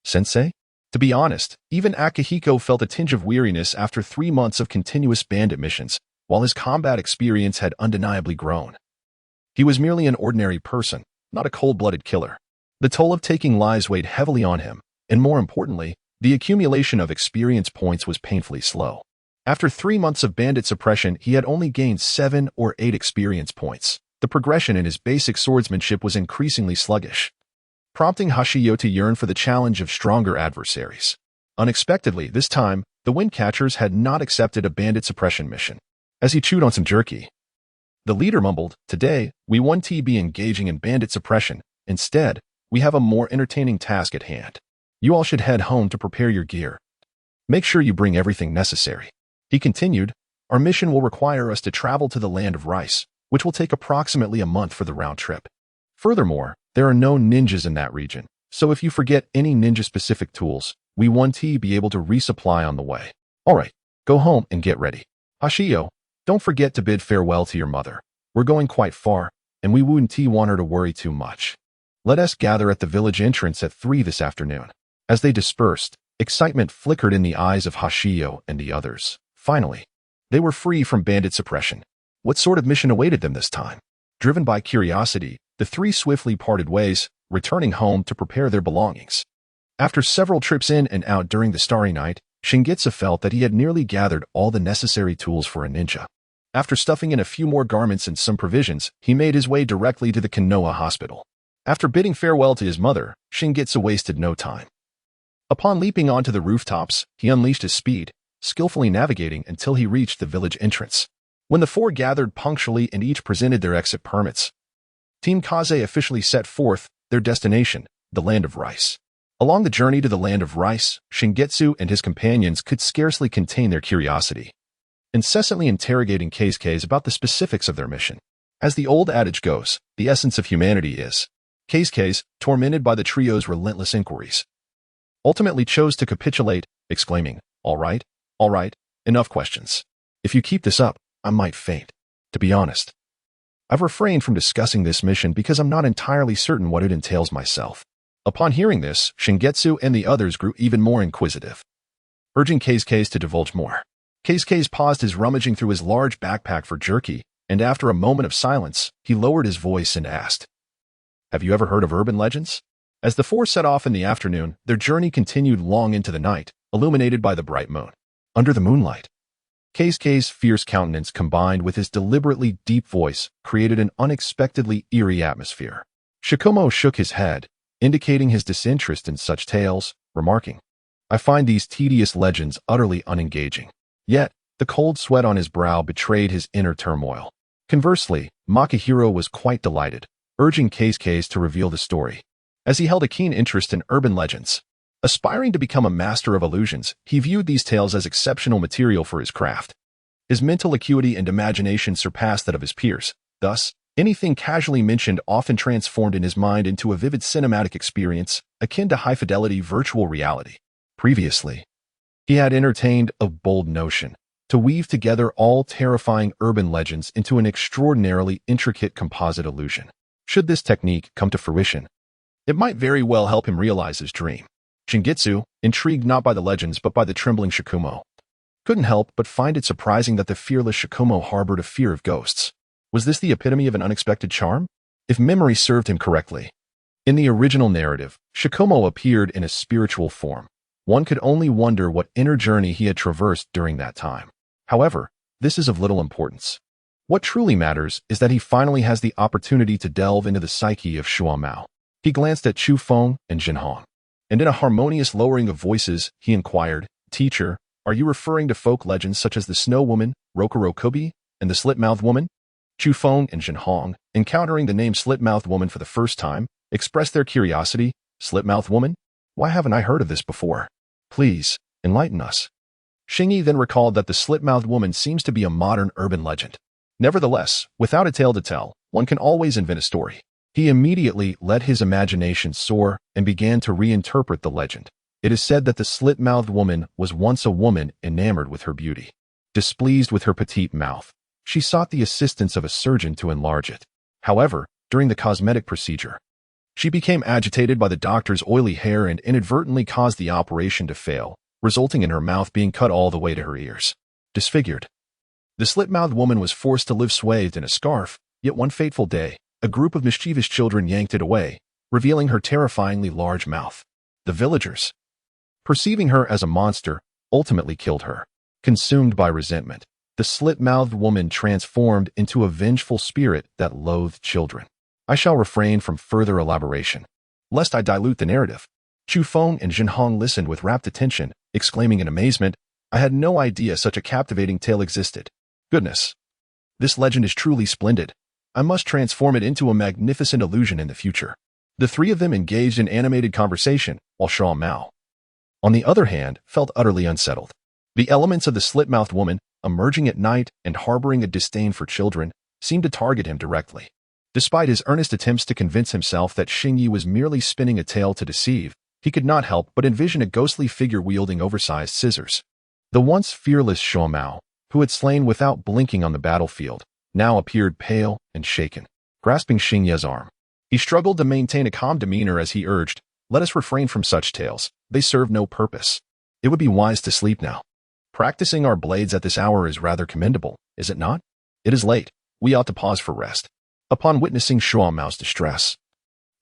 Speaker 1: "Sensei?" To be honest, even Akihiko felt a tinge of weariness after 3 months of continuous bandit missions, while his combat experience had undeniably grown. He was merely an ordinary person, not a cold-blooded killer. The toll of taking lives weighed heavily on him, and more importantly, the accumulation of experience points was painfully slow. After 3 months of bandit suppression, he had only gained 7 or 8 experience points. The progression in his basic swordsmanship was increasingly sluggish, prompting Hashiyo to yearn for the challenge of stronger adversaries. Unexpectedly, this time, the Windcatchers had not accepted a bandit suppression mission. As he chewed on some jerky, the leader mumbled, "Today, we won't be engaging in bandit suppression. Instead, we have a more entertaining task at hand. You all should head home to prepare your gear. Make sure you bring everything necessary." He continued, "Our mission will require us to travel to the land of rice, which will take approximately a month for the round trip. Furthermore, there are no ninjas in that region, so if you forget any ninja-specific tools, we won't be able to resupply on the way. All right, go home and get ready. Hashio, don't forget to bid farewell to your mother. We're going quite far, and we wouldn't want her to worry too much. Let us gather at the village entrance at 3 this afternoon. As they dispersed, excitement flickered in the eyes of Hashio and the others. Finally, they were free from bandit suppression. What sort of mission awaited them this time? Driven by curiosity, the three swiftly parted ways, returning home to prepare their belongings. After several trips in and out during the starry night, Shingitsu felt that he had nearly gathered all the necessary tools for a ninja. After stuffing in a few more garments and some provisions, he made his way directly to the Konoha hospital. After bidding farewell to his mother, Shingitsu wasted no time. Upon leaping onto the rooftops, he unleashed his speed, skillfully navigating until he reached the village entrance. When the four gathered punctually and each presented their exit permits, Team Kaze officially set forth their destination, the Land of Rice. Along the journey to the Land of Rice, Shingitsu and his companions could scarcely contain their curiosity, incessantly interrogating Kazekage about the specifics of their mission. As the old adage goes, the essence of humanity is. Kazekage, tormented by the trio's relentless inquiries, ultimately chose to capitulate, exclaiming, all right, enough questions. If you keep this up, I might faint. To be honest, I've refrained from discussing this mission because I'm not entirely certain what it entails myself. Upon hearing this, Shingitsu and the others grew even more inquisitive, urging Kazekage to divulge more. Kazekage paused his rummaging through his large backpack for jerky, and after a moment of silence, he lowered his voice and asked, have you ever heard of urban legends? As the four set off in the afternoon, their journey continued long into the night, illuminated by the bright moon. Under the moonlight, Kazekege's fierce countenance combined with his deliberately deep voice created an unexpectedly eerie atmosphere. Shikumo shook his head, indicating his disinterest in such tales, remarking, I find these tedious legends utterly unengaging. Yet, the cold sweat on his brow betrayed his inner turmoil. Conversely, Makihiro was quite delighted, urging Kazekage to reveal the story. As he held a keen interest in urban legends, aspiring to become a master of illusions, he viewed these tales as exceptional material for his craft. His mental acuity and imagination surpassed that of his peers. Thus, anything casually mentioned often transformed in his mind into a vivid cinematic experience, akin to high-fidelity virtual reality. Previously, he had entertained a bold notion to weave together all terrifying urban legends into an extraordinarily intricate composite illusion. Should this technique come to fruition, it might very well help him realize his dream. Shingitsu, intrigued not by the legends but by the trembling Shikumo, couldn't help but find it surprising that the fearless Shikumo harbored a fear of ghosts. Was this the epitome of an unexpected charm? If memory served him correctly, in the original narrative, Shikumo appeared in a spiritual form. One could only wonder what inner journey he had traversed during that time. However, this is of little importance. What truly matters is that he finally has the opportunity to delve into the psyche of Shuamao. He glanced at Chu Feng and Jinhong, and in a harmonious lowering of voices, he inquired, Teacher, are you referring to folk legends such as the Snow Woman, Rokuro Kubi, and the Slit-Mouthed Woman? Chu Feng and Jinhong, encountering the name Slit-Mouthed Woman for the first time, expressed their curiosity. Slit-Mouthed Woman? Why haven't I heard of this before? Please, enlighten us. Xingyi then recalled that the Slit-Mouthed Woman seems to be a modern urban legend. Nevertheless, without a tale to tell, one can always invent a story. He immediately let his imagination soar and began to reinterpret the legend. It is said that the slit-mouthed woman was once a woman enamored with her beauty. Displeased with her petite mouth, she sought the assistance of a surgeon to enlarge it. However, during the cosmetic procedure, she became agitated by the doctor's oily hair and inadvertently caused the operation to fail, resulting in her mouth being cut all the way to her ears. Disfigured, the slit-mouthed woman was forced to live swathed in a scarf, yet one fateful day, a group of mischievous children yanked it away, revealing her terrifyingly large mouth. The villagers, perceiving her as a monster, ultimately killed her. Consumed by resentment, the slit-mouthed woman transformed into a vengeful spirit that loathed children. I shall refrain from further elaboration, lest I dilute the narrative. Chu Feng and Jinhong listened with rapt attention, exclaiming in amazement, I had no idea such a captivating tale existed. Goodness, this legend is truly splendid. I must transform it into a magnificent illusion in the future. The three of them engaged in animated conversation, while Shuo Mao, on the other hand, felt utterly unsettled. The elements of the slit-mouthed woman, emerging at night and harboring a disdain for children, seemed to target him directly. Despite his earnest attempts to convince himself that Xingyi was merely spinning a tale to deceive, he could not help but envision a ghostly figure wielding oversized scissors. The once fearless Shuo, who had slain without blinking on the battlefield, now appeared pale and shaken, grasping Xingye's arm. He struggled to maintain a calm demeanor as he urged, "Let us refrain from such tales. They serve no purpose. It would be wise to sleep now. Practicing our blades at this hour is rather commendable, is it not? It is late. We ought to pause for rest." Upon witnessing Shuo's distress,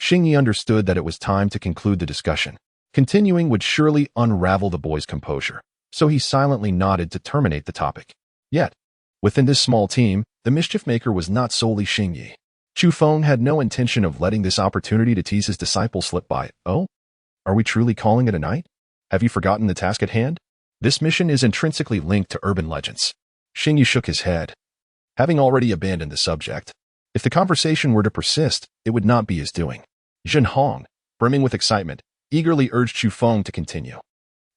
Speaker 1: Xingye understood that it was time to conclude the discussion. Continuing would surely unravel the boy's composure, so he silently nodded to terminate the topic. Yet, within this small team, the mischief maker was not solely Xingye. Chu Feng had no intention of letting this opportunity to tease his disciple slip by. "Oh? Are we truly calling it a night? Have you forgotten the task at hand? This mission is intrinsically linked to urban legends." Xingye shook his head, having already abandoned the subject. If the conversation were to persist, it would not be his doing. Zhen Hong, brimming with excitement, eagerly urged Chu Feng to continue.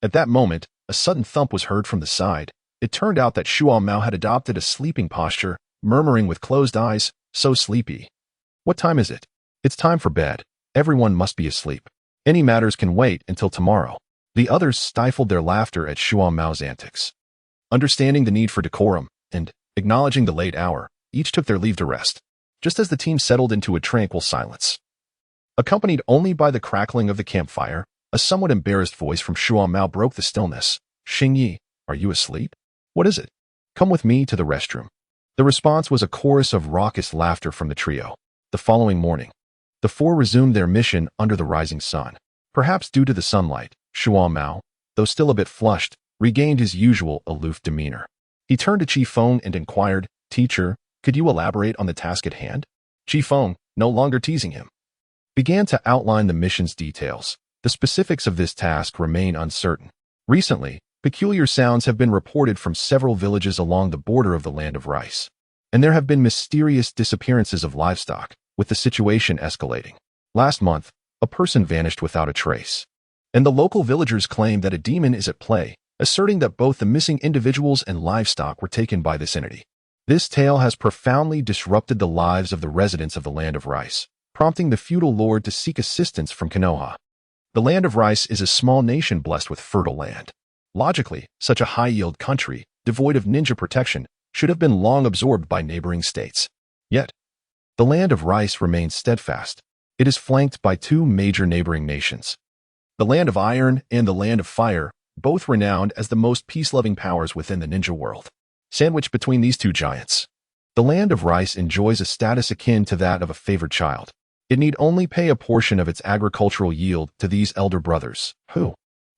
Speaker 1: At that moment, a sudden thump was heard from the side. It turned out that Shuo had adopted a sleeping posture, murmuring with closed eyes, "So sleepy. What time is it? It's time for bed. Everyone must be asleep. Any matters can wait until tomorrow." The others stifled their laughter at Shuo's antics. Understanding the need for decorum, and acknowledging the late hour, each took their leave to rest, just as the team settled into a tranquil silence. Accompanied only by the crackling of the campfire, a somewhat embarrassed voice from Shuo broke the stillness. "Xingye, are you asleep? What is it? Come with me to the restroom." The response was a chorus of raucous laughter from the trio. The following morning, the four resumed their mission under the rising sun. Perhaps due to the sunlight, Shuo, though still a bit flushed, regained his usual aloof demeanor. He turned to Chi Feng and inquired, "Teacher, could you elaborate on the task at hand?" Chi Feng, no longer teasing him, began to outline the mission's details. The specifics of this task remain uncertain. Recently, peculiar sounds have been reported from several villages along the border of the land of rice, and there have been mysterious disappearances of livestock, with the situation escalating. Last month, a person vanished without a trace, and the local villagers claim that a demon is at play, asserting that both the missing individuals and livestock were taken by this entity. This tale has profoundly disrupted the lives of the residents of the land of rice, prompting the feudal lord to seek assistance from Konoha. The land of rice is a small nation blessed with fertile land. Logically, such a high-yield country, devoid of ninja protection, should have been long absorbed by neighboring states. Yet, the land of rice remains steadfast. It is flanked by two major neighboring nations, the land of iron and the land of fire, both renowned as the most peace-loving powers within the ninja world. Sandwiched between these two giants, the land of rice enjoys a status akin to that of a favored child. It need only pay a portion of its agricultural yield to these elder brothers, who,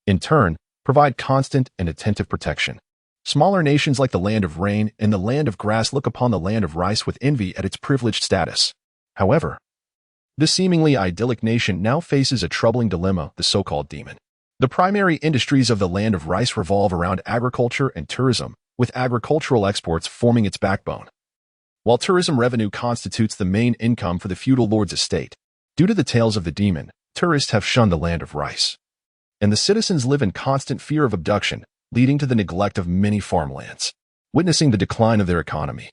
Speaker 1: in turn, provide constant and attentive protection. Smaller nations like the land of rain and the land of grass look upon the land of rice with envy at its privileged status. However, this seemingly idyllic nation now faces a troubling dilemma, the so-called demon. The primary industries of the land of rice revolve around agriculture and tourism, with agricultural exports forming its backbone. While tourism revenue constitutes the main income for the feudal lord's estate, due to the tales of the demon, tourists have shunned the land of rice, and the citizens live in constant fear of abduction, leading to the neglect of many farmlands, witnessing the decline of their economy.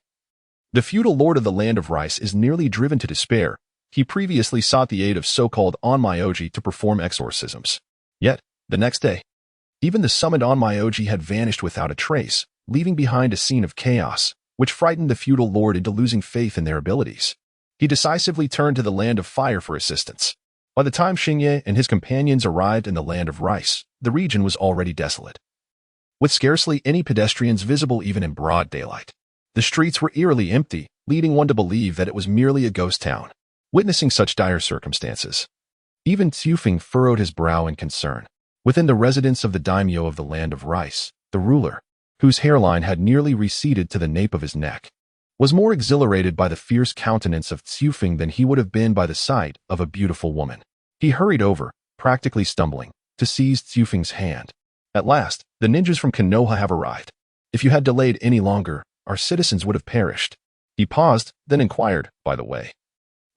Speaker 1: The feudal lord of the land of rice is nearly driven to despair. He previously sought the aid of so-called onmyoji to perform exorcisms. Yet, the next day, even the summoned onmyoji had vanished without a trace, leaving behind a scene of chaos, which frightened the feudal lord into losing faith in their abilities. He decisively turned to the land of fire for assistance. By the time Xingye and his companions arrived in the land of rice, the region was already desolate, with scarcely any pedestrians visible even in broad daylight. The streets were eerily empty, leading one to believe that it was merely a ghost town. Witnessing such dire circumstances, even Xufeng furrowed his brow in concern. Within the residence of the daimyo of the land of rice, the ruler, whose hairline had nearly receded to the nape of his neck, was more exhilarated by the fierce countenance of Xufeng than he would have been by the sight of a beautiful woman. He hurried over, practically stumbling, to seize Xufeng's hand. "At last, the ninjas from Konoha have arrived. If you had delayed any longer, our citizens would have perished." He paused, then inquired, "By the way,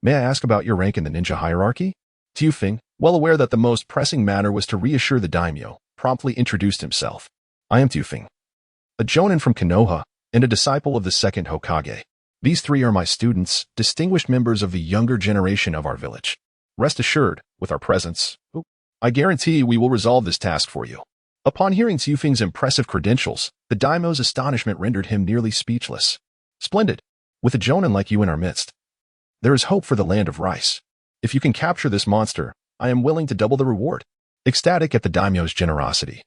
Speaker 1: may I ask about your rank in the ninja hierarchy?" Xufeng, well aware that the most pressing matter was to reassure the daimyo, promptly introduced himself. "I am Xufeng, a jonin from Konoha, and a disciple of the second Hokage. These three are my students, distinguished members of the younger generation of our village. Rest assured, with our presence, I guarantee we will resolve this task for you." Upon hearing Xiufeng's impressive credentials, the daimyo's astonishment rendered him nearly speechless. Splendid. With a jonin like you in our midst, there is hope for the land of rice. If you can capture this monster, I am willing to double the reward. Ecstatic at the daimyo's generosity,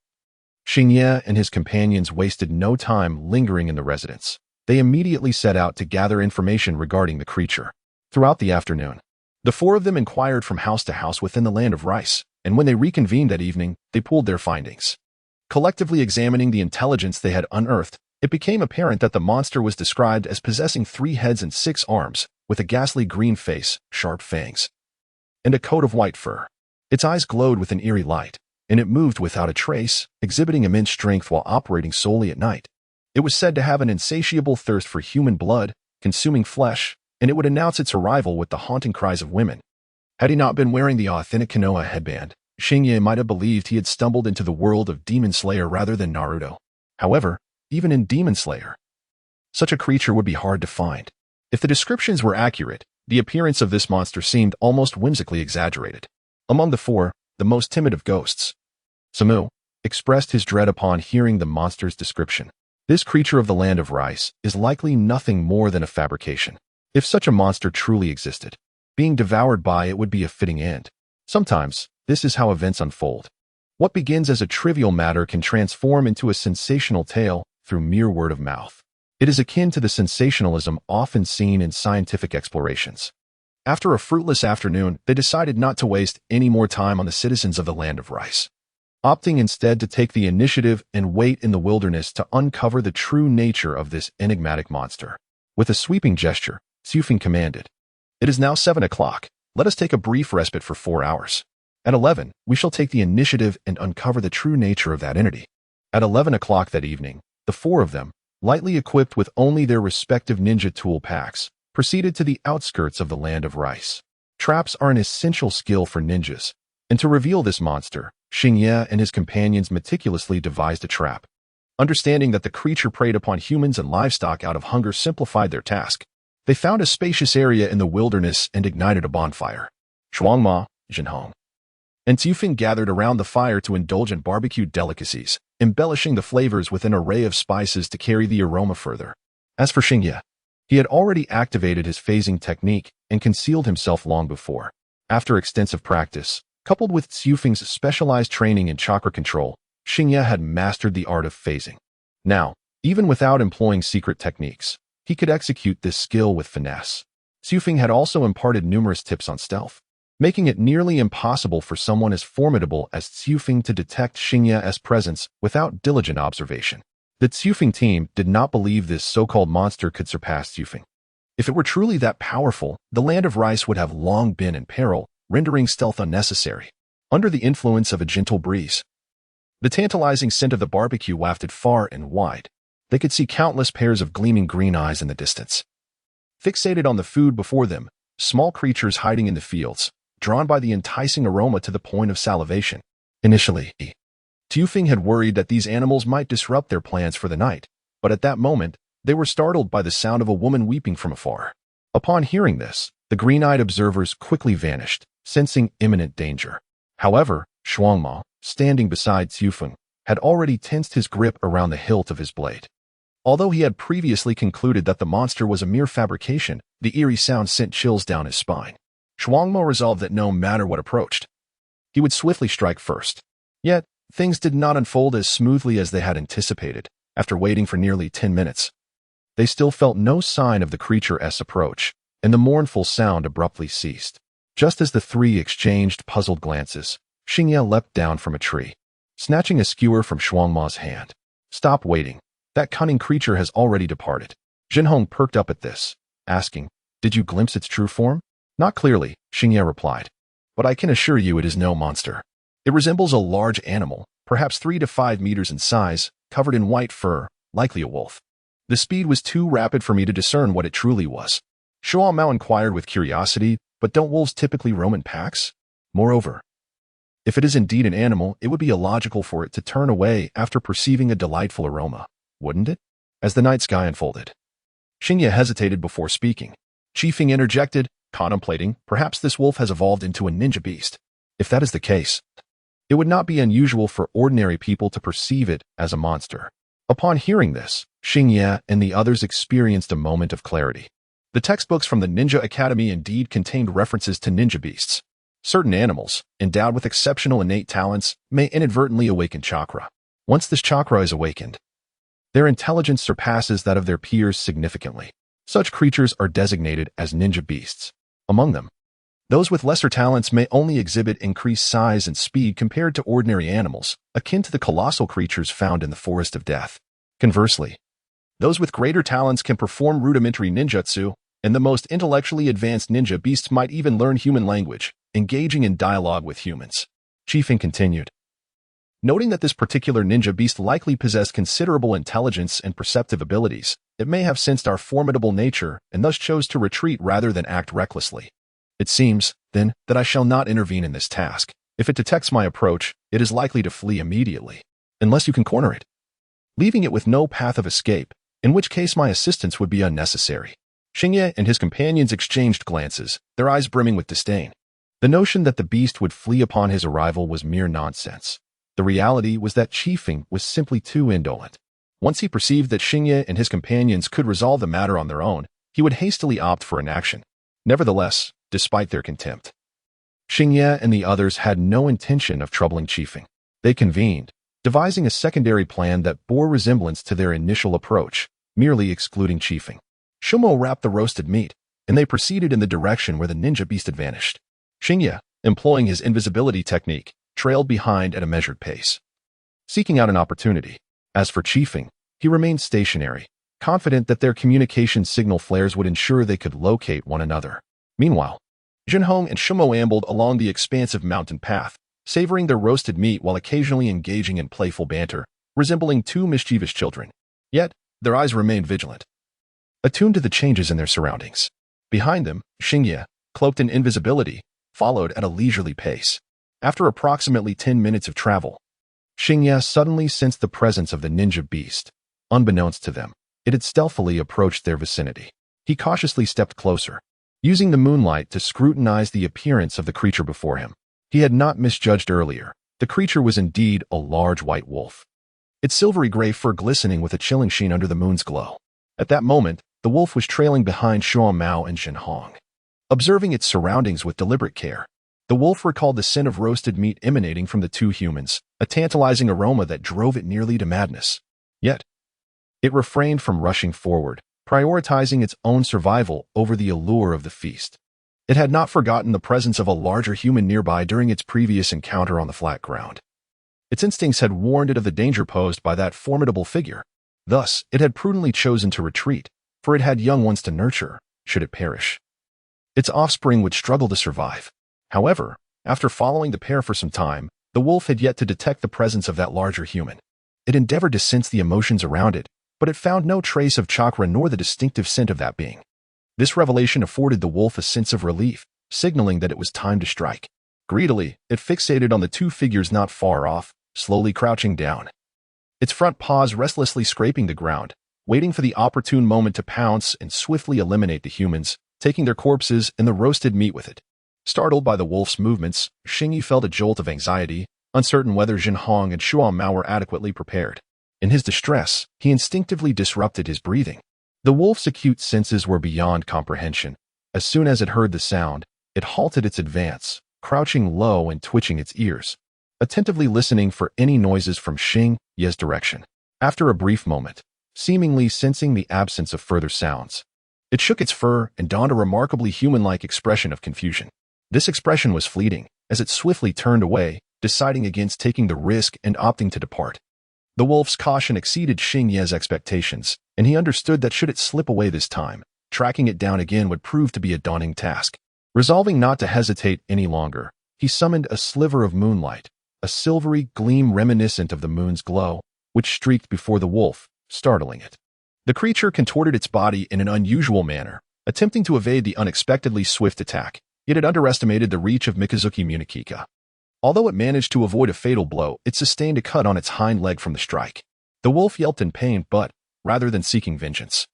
Speaker 1: Xingye and his companions wasted no time lingering in the residence. They immediately set out to gather information regarding the creature. Throughout the afternoon, the four of them inquired from house to house within the land of rice, and when they reconvened that evening, they pooled their findings. Collectively examining the intelligence they had unearthed, it became apparent that the monster was described as possessing 3 heads and 6 arms, with a ghastly green face, sharp fangs, and a coat of white fur. Its eyes glowed with an eerie light, and it moved without a trace, exhibiting immense strength while operating solely at night. It was said to have an insatiable thirst for human blood, consuming flesh, and it would announce its arrival with the haunting cries of women. Had he not been wearing the authentic Konoha headband, Xingye might have believed he had stumbled into the world of Demon Slayer rather than Naruto. However, even in Demon Slayer, such a creature would be hard to find. If the descriptions were accurate, the appearance of this monster seemed almost whimsically exaggerated. Among the four, the most timid of ghosts, Samu, expressed his dread upon hearing the monster's description. This creature of the land of rice is likely nothing more than a fabrication. If such a monster truly existed, being devoured by it would be a fitting end. Sometimes, this is how events unfold. What begins as a trivial matter can transform into a sensational tale through mere word of mouth. It is akin to the sensationalism often seen in scientific explorations. After a fruitless afternoon, they decided not to waste any more time on the citizens of the land of rice, opting instead to take the initiative and wait in the wilderness to uncover the true nature of this enigmatic monster. With a sweeping gesture, Xiufeng commanded, "It is now 7 o'clock. Let us take a brief respite for 4 hours. At 11, we shall take the initiative and uncover the true nature of that entity." At 11 o'clock that evening, the four of them, lightly equipped with only their respective ninja tool packs, proceeded to the outskirts of the land of rice. Traps are an essential skill for ninjas, and to reveal this monster, Xingye and his companions meticulously devised a trap. Understanding that the creature preyed upon humans and livestock out of hunger simplified their task. They found a spacious area in the wilderness and ignited a bonfire. Shuangma, Jinhong, and Xiufeng gathered around the fire to indulge in barbecued delicacies, embellishing the flavors with an array of spices to carry the aroma further. As for Xingye, he had already activated his phasing technique and concealed himself long before. After extensive practice, coupled with Xiufeng's specialized training in chakra control, Xingye had mastered the art of phasing. Now, even without employing secret techniques, he could execute this skill with finesse. Xiufeng had also imparted numerous tips on stealth, making it nearly impossible for someone as formidable as Xiufeng to detect Xingye's presence without diligent observation. The Xiufeng team did not believe this so-called monster could surpass Xiufeng. If it were truly that powerful, the land of rice would have long been in peril, rendering stealth unnecessary. Under the influence of a gentle breeze, the tantalizing scent of the barbecue wafted far and wide. They could see countless pairs of gleaming green eyes in the distance. Fixated on the food before them, small creatures hiding in the fields, drawn by the enticing aroma to the point of salivation. Initially, Xiufeng had worried that these animals might disrupt their plans for the night, but at that moment, they were startled by the sound of a woman weeping from afar. Upon hearing this, the green-eyed observers quickly vanished, sensing imminent danger. However, Shuangma, standing beside Xiufeng, had already tensed his grip around the hilt of his blade. Although he had previously concluded that the monster was a mere fabrication, the eerie sound sent chills down his spine. Shuangma resolved that no matter what approached, he would swiftly strike first. Yet, things did not unfold as smoothly as they had anticipated. After waiting for nearly 10 minutes, they still felt no sign of the creature's approach, and the mournful sound abruptly ceased. Just as the three exchanged puzzled glances, Xingye leapt down from a tree, snatching a skewer from Shuangma's hand. "Stop waiting. That cunning creature has already departed." Jinhong perked up at this, asking, "Did you glimpse its true form?" "Not clearly," Xingye replied, "but I can assure you it is no monster. It resembles a large animal, perhaps 3 to 5 meters in size, covered in white fur, likely a wolf." The speed was too rapid for me to discern what it truly was. Shuo Mao inquired with curiosity, "But don't wolves typically roam in packs? Moreover, if it is indeed an animal, it would be illogical for it to turn away after perceiving a delightful aroma, wouldn't it?" As the night sky unfolded, Xingye hesitated before speaking. Xiufeng interjected, contemplating, "Perhaps this wolf has evolved into a ninja beast. If that is the case, It would not be unusual for ordinary people to perceive it as a monster. Upon hearing this, Xingye and the others experienced a moment of clarity. The textbooks from the Ninja Academy indeed contained references to ninja beasts. Certain animals, endowed with exceptional innate talents, may inadvertently awaken chakra. Once this chakra is awakened, their intelligence surpasses that of their peers significantly. Such creatures are designated as ninja beasts. Among them, those with lesser talents may only exhibit increased size and speed compared to ordinary animals, akin to the colossal creatures found in the Forest of Death. Conversely, those with greater talents can perform rudimentary ninjutsu, and the most intellectually advanced ninja beasts might even learn human language, engaging in dialogue with humans. Chiefing continued, noting that this particular ninja beast likely possessed considerable intelligence and perceptive abilities. It may have sensed our formidable nature and thus chose to retreat rather than act recklessly. It seems, then, that I shall not intervene in this task. If it detects my approach, it is likely to flee immediately, unless you can corner it, leaving it with no path of escape, in which case my assistance would be unnecessary. Xingye and his companions exchanged glances, their eyes brimming with disdain. The notion that the beast would flee upon his arrival was mere nonsense. The reality was that Chiefing was simply too indolent. Once he perceived that Xingye and his companions could resolve the matter on their own, he would hastily opt for inaction. Nevertheless, despite their contempt, Xingye and the others had no intention of troubling Chiefing. They convened, devising a secondary plan that bore resemblance to their initial approach, merely excluding Chiefing. Shumo wrapped the roasted meat, and they proceeded in the direction where the ninja beast had vanished. Xingye, employing his invisibility technique, trailed behind at a measured pace, seeking out an opportunity. As for Chiefing, he remained stationary, confident that their communication signal flares would ensure they could locate one another. Meanwhile, Jinhong and Shumo ambled along the expansive mountain path, savoring their roasted meat while occasionally engaging in playful banter, resembling two mischievous children. Yet, their eyes remained vigilant, attuned to the changes in their surroundings. Behind them, Xingye, cloaked in invisibility, followed at a leisurely pace. After approximately 10 minutes of travel, Xingye suddenly sensed the presence of the ninja beast. Unbeknownst to them, it had stealthily approached their vicinity. He cautiously stepped closer, using the moonlight to scrutinize the appearance of the creature before him. He had not misjudged earlier. The creature was indeed a large white wolf, its silvery gray fur glistening with a chilling sheen under the moon's glow. At that moment, the wolf was trailing behind Xuan Mao and Jinhong. Observing its surroundings with deliberate care, the wolf recalled the scent of roasted meat emanating from the two humans, a tantalizing aroma that drove it nearly to madness. Yet, it refrained from rushing forward, prioritizing its own survival over the allure of the feast. It had not forgotten the presence of a larger human nearby during its previous encounter on the flat ground. Its instincts had warned it of the danger posed by that formidable figure. Thus, it had prudently chosen to retreat, for it had young ones to nurture, should it perish. Its offspring would struggle to survive. However, after following the pair for some time, the wolf had yet to detect the presence of that larger human. It endeavored to sense the emotions around it, but it found no trace of chakra nor the distinctive scent of that being. This revelation afforded the wolf a sense of relief, signaling that it was time to strike. Greedily, it fixated on the two figures not far off, slowly crouching down, its front paws restlessly scraping the ground, waiting for the opportune moment to pounce and swiftly eliminate the humans, taking their corpses and the roasted meat with it. Startled by the wolf's movements, Xingye felt a jolt of anxiety, uncertain whether Jinhong and Xuan Mao were adequately prepared. In his distress, he instinctively disrupted his breathing. The wolf's acute senses were beyond comprehension. As soon as it heard the sound, it halted its advance, crouching low and twitching its ears, attentively listening for any noises from Xingye's direction. After a brief moment, seemingly sensing the absence of further sounds, it shook its fur and donned a remarkably human-like expression of confusion. This expression was fleeting, as it swiftly turned away, deciding against taking the risk and opting to depart. The wolf's caution exceeded Xingye's expectations, and he understood that should it slip away this time, tracking it down again would prove to be a daunting task. Resolving not to hesitate any longer, he summoned a sliver of moonlight, a silvery gleam reminiscent of the moon's glow, which streaked before the wolf, startling it. The creature contorted its body in an unusual manner, attempting to evade the unexpectedly swift attack, yet it underestimated the reach of Mikazuki Munikika. Although it managed to avoid a fatal blow, it sustained a cut on its hind leg from the strike. The wolf yelped in pain, but, rather than seeking vengeance,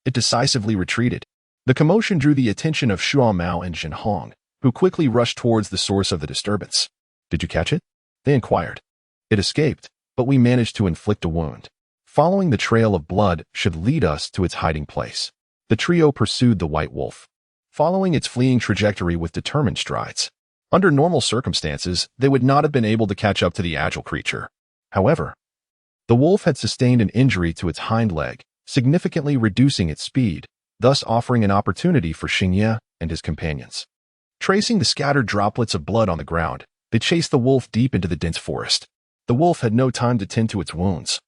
Speaker 1: it decisively retreated. The commotion drew the attention of Xuan Mao and Jinhong, who quickly rushed towards the source of the disturbance. "Did you catch it?" They inquired. It escaped, but we managed to inflict a wound. Following the trail of blood should lead us to its hiding place. The trio pursued the white wolf, following its fleeing trajectory with determined strides. Under normal circumstances, they would not have been able to catch up to the agile creature. However, the wolf had sustained an injury to its hind leg, significantly reducing its speed, thus offering an opportunity for Xingye and his companions. Tracing the scattered droplets of blood on the ground, they chased the wolf deep into the dense forest. The wolf had no time to tend to its wounds,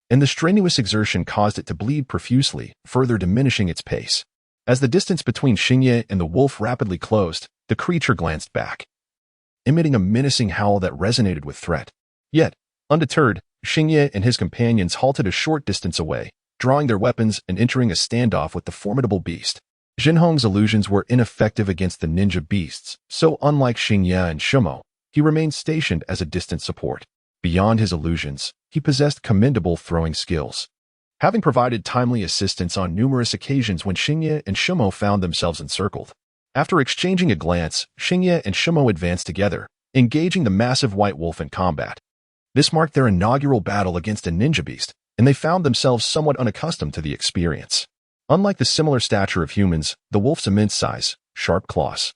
Speaker 1: and the strenuous exertion caused it to bleed profusely, further diminishing its pace. As the distance between Xingye and the wolf rapidly closed, the creature glanced back, emitting a menacing howl that resonated with threat. Yet, undeterred, Xingye and his companions halted a short distance away, drawing their weapons and entering a standoff with the formidable beast. Jinhong's illusions were ineffective against the ninja beasts, so unlike Xingye and Shumo, he remained stationed as a distant support. Beyond his illusions, he possessed commendable throwing skills, having provided timely assistance on numerous occasions when Xingye and Shumo found themselves encircled. After exchanging a glance, Xingye and Shumo advanced together, engaging the massive white wolf in combat. This marked their inaugural battle against a ninja beast, and they found themselves somewhat unaccustomed to the experience. Unlike the similar stature of humans, the wolf's immense size, sharp claws,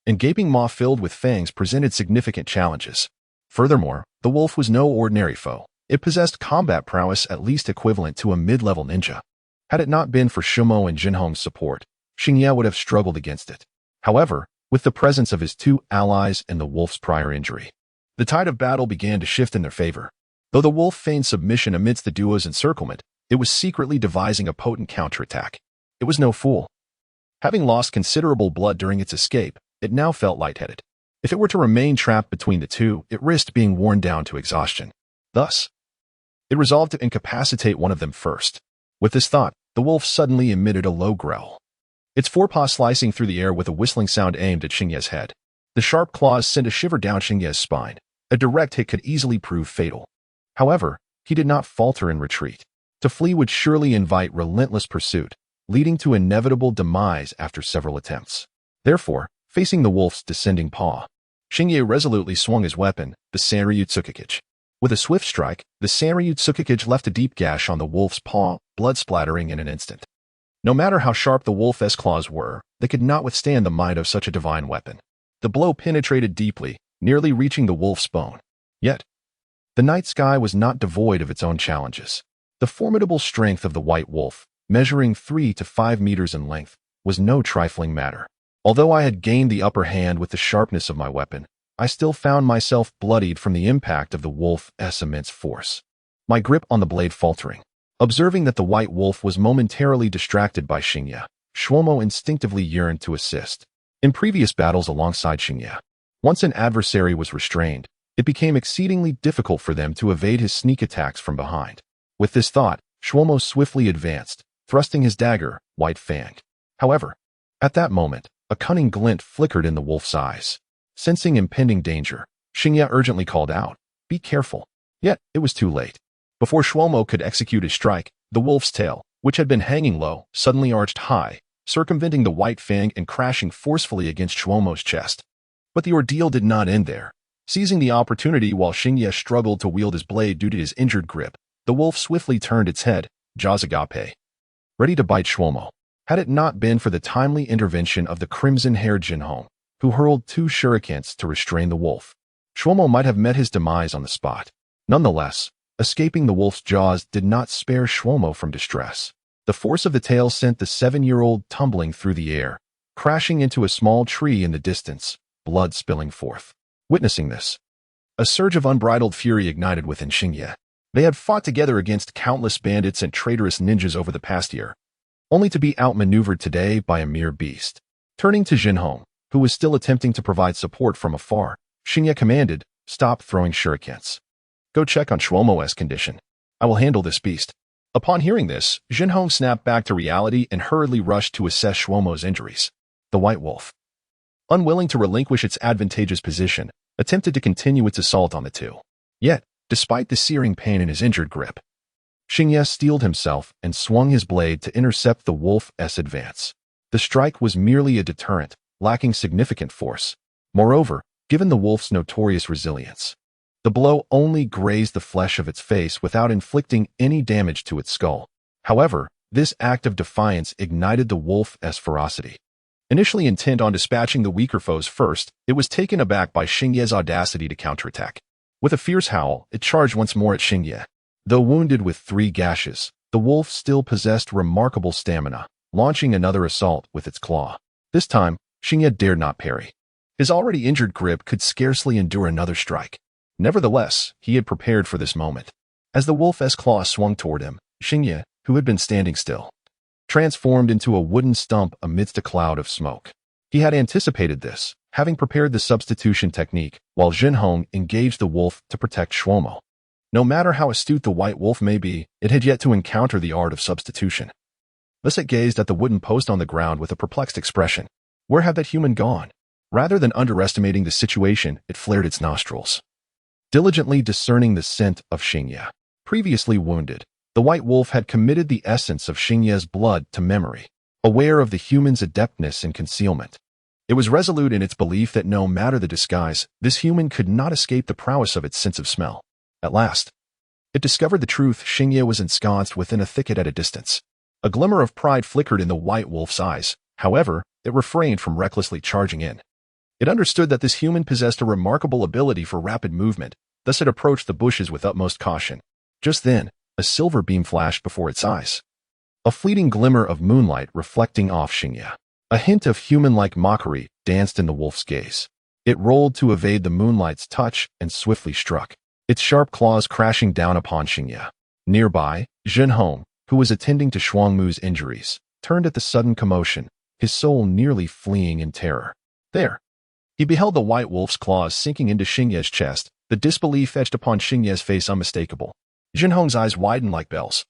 Speaker 1: and gaping maw filled with fangs presented significant challenges. Furthermore, the wolf was no ordinary foe. It possessed combat prowess at least equivalent to a mid-level ninja. Had it not been for Shumo and Jinhong's support, Xingye would have struggled against it. However, with the presence of his two allies and the wolf's prior injury, the tide of battle began to shift in their favor. Though the wolf feigned submission amidst the duo's encirclement, it was secretly devising a potent counterattack. It was no fool. Having lost considerable blood during its escape, it now felt lightheaded. If it were to remain trapped between the two, it risked being worn down to exhaustion. Thus, it resolved to incapacitate one of them first. With this thought, the wolf suddenly emitted a low growl, its forepaws slicing through the air with a whistling sound aimed at Xingye's head. The sharp claws sent a shiver down Xingye's spine. A direct hit could easily prove fatal. However, he did not falter in retreat. To flee would surely invite relentless pursuit, leading to inevitable demise after several attempts. Therefore, facing the wolf's descending paw, Xingye resolutely swung his weapon, the Sanryu Tsukikage. With a swift strike, the Sanryu Tsukikage left a deep gash on the wolf's paw, blood splattering in an instant. No matter how sharp the wolf's claws were, they could not withstand the might of such a divine weapon. The blow penetrated deeply, nearly reaching the wolf's bone. Yet, the night sky was not devoid of its own challenges. The formidable strength of the white wolf, measuring 3 to 5 meters in length, was no trifling matter. Although I had gained the upper hand with the sharpness of my weapon, I still found myself bloodied from the impact of the wolf's immense force, my grip on the blade faltering. Observing that the white wolf was momentarily distracted by Xingye, Shumo instinctively yearned to assist. In previous battles alongside Xingye, once an adversary was restrained, it became exceedingly difficult for them to evade his sneak attacks from behind. With this thought, Shumo swiftly advanced, thrusting his dagger, white fanged. However, at that moment, a cunning glint flickered in the wolf's eyes. Sensing impending danger, Xingye urgently called out, "Be careful." Yet, it was too late. Before Shumo could execute his strike, the wolf's tail, which had been hanging low, suddenly arched high, circumventing the white fang and crashing forcefully against Shumo's chest. But the ordeal did not end there. Seizing the opportunity while Xingye struggled to wield his blade due to his injured grip, the wolf swiftly turned its head, jaws agape, ready to bite Shumo. Had it not been for the timely intervention of the crimson-haired Jinhong, who hurled 2 shurikens to restrain the wolf, Shumo might have met his demise on the spot. Nonetheless, escaping the wolf's jaws did not spare Shumo from distress. The force of the tail sent the 7-year-old tumbling through the air, crashing into a small tree in the distance, blood spilling forth. Witnessing this, a surge of unbridled fury ignited within Xingye. They had fought together against countless bandits and traitorous ninjas over the past year, only to be outmaneuvered today by a mere beast. Turning to Jinhong, who was still attempting to provide support from afar, Xingye commanded, "Stop throwing shurikens. Go check on Shumo's condition. I will handle this beast." Upon hearing this, Jinhong snapped back to reality and hurriedly rushed to assess Shumo's injuries. The white wolf, unwilling to relinquish its advantageous position, attempted to continue its assault on the two. Yet, despite the searing pain in his injured grip, Xingye steeled himself and swung his blade to intercept the wolf's advance. The strike was merely a deterrent, lacking significant force. Moreover, given the wolf's notorious resilience, The blow only grazed the flesh of its face without inflicting any damage to its skull. However, this act of defiance ignited the wolf's ferocity. Initially intent on dispatching the weaker foes first, it was taken aback by Xingye's audacity to counterattack. With a fierce howl, it charged once more at Xingye. Though wounded with 3 gashes, the wolf still possessed remarkable stamina, launching another assault with its claw. This time, Xingye dared not parry. His already injured grip could scarcely endure another strike. Nevertheless, he had prepared for this moment. As the wolf's claw swung toward him, Xingye, who had been standing still, transformed into a wooden stump amidst a cloud of smoke. He had anticipated this, having prepared the substitution technique, while Jinhong engaged the wolf to protect Shuomo. No matter how astute the white wolf may be, it had yet to encounter the art of substitution. Thus it gazed at the wooden post on the ground with a perplexed expression. Where had that human gone? Rather than underestimating the situation, it flared its nostrils, diligently discerning the scent of Xingye. Previously wounded, the white wolf had committed the essence of Xingye's blood to memory, aware of the human's adeptness in concealment. It was resolute in its belief that no matter the disguise, this human could not escape the prowess of its sense of smell. At last, it discovered the truth. Xingye was ensconced within a thicket at a distance. A glimmer of pride flickered in the white wolf's eyes. However, it refrained from recklessly charging in. It understood that this human possessed a remarkable ability for rapid movement, thus it approached the bushes with utmost caution. Just then, a silver beam flashed before its eyes, a fleeting glimmer of moonlight reflecting off Xingye. A hint of human-like mockery danced in the wolf's gaze. It rolled to evade the moonlight's touch and swiftly struck, its sharp claws crashing down upon Xingye. Nearby, Jinhong, who was attending to Shuangmu's injuries, turned at the sudden commotion, his soul nearly fleeing in terror. There, he beheld the white wolf's claws sinking into Xingye's chest, the disbelief etched upon Xingye's face unmistakable. Jinhong's eyes widened like bells,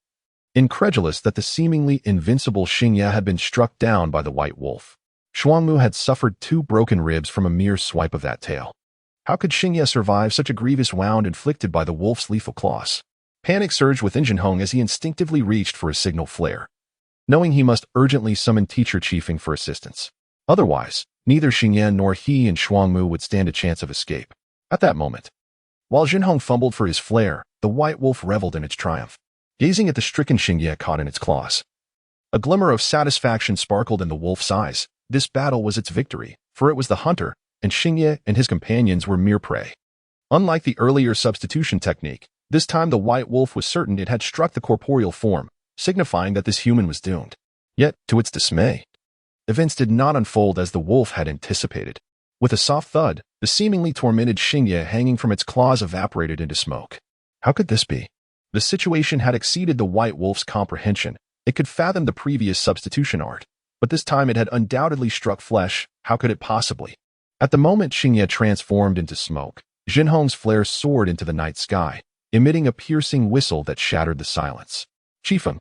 Speaker 1: incredulous that the seemingly invincible Xingye had been struck down by the white wolf. Shuangmu had suffered 2 broken ribs from a mere swipe of that tail. How could Xingye survive such a grievous wound inflicted by the wolf's lethal claws? Panic surged within Jinhong as he instinctively reached for a signal flare, knowing he must urgently summon Teacher Chiefing for assistance. Otherwise, neither Xingye nor he and Shuangmu would stand a chance of escape. At that moment, while Jinhong fumbled for his flare, the white wolf reveled in its triumph, gazing at the stricken Xingye caught in its claws. A glimmer of satisfaction sparkled in the wolf's eyes. This battle was its victory, for it was the hunter, and Xingye and his companions were mere prey. Unlike the earlier substitution technique, this time the white wolf was certain it had struck the corporeal form, signifying that this human was doomed. Yet, to its dismay, events did not unfold as the wolf had anticipated. With a soft thud, the seemingly tormented Xingye hanging from its claws evaporated into smoke. How could this be? The situation had exceeded the white wolf's comprehension. It could fathom the previous substitution art, but this time it had undoubtedly struck flesh. How could it possibly? At the moment Xingye transformed into smoke, Jinhong's flare soared into the night sky, emitting a piercing whistle that shattered the silence. Qifeng,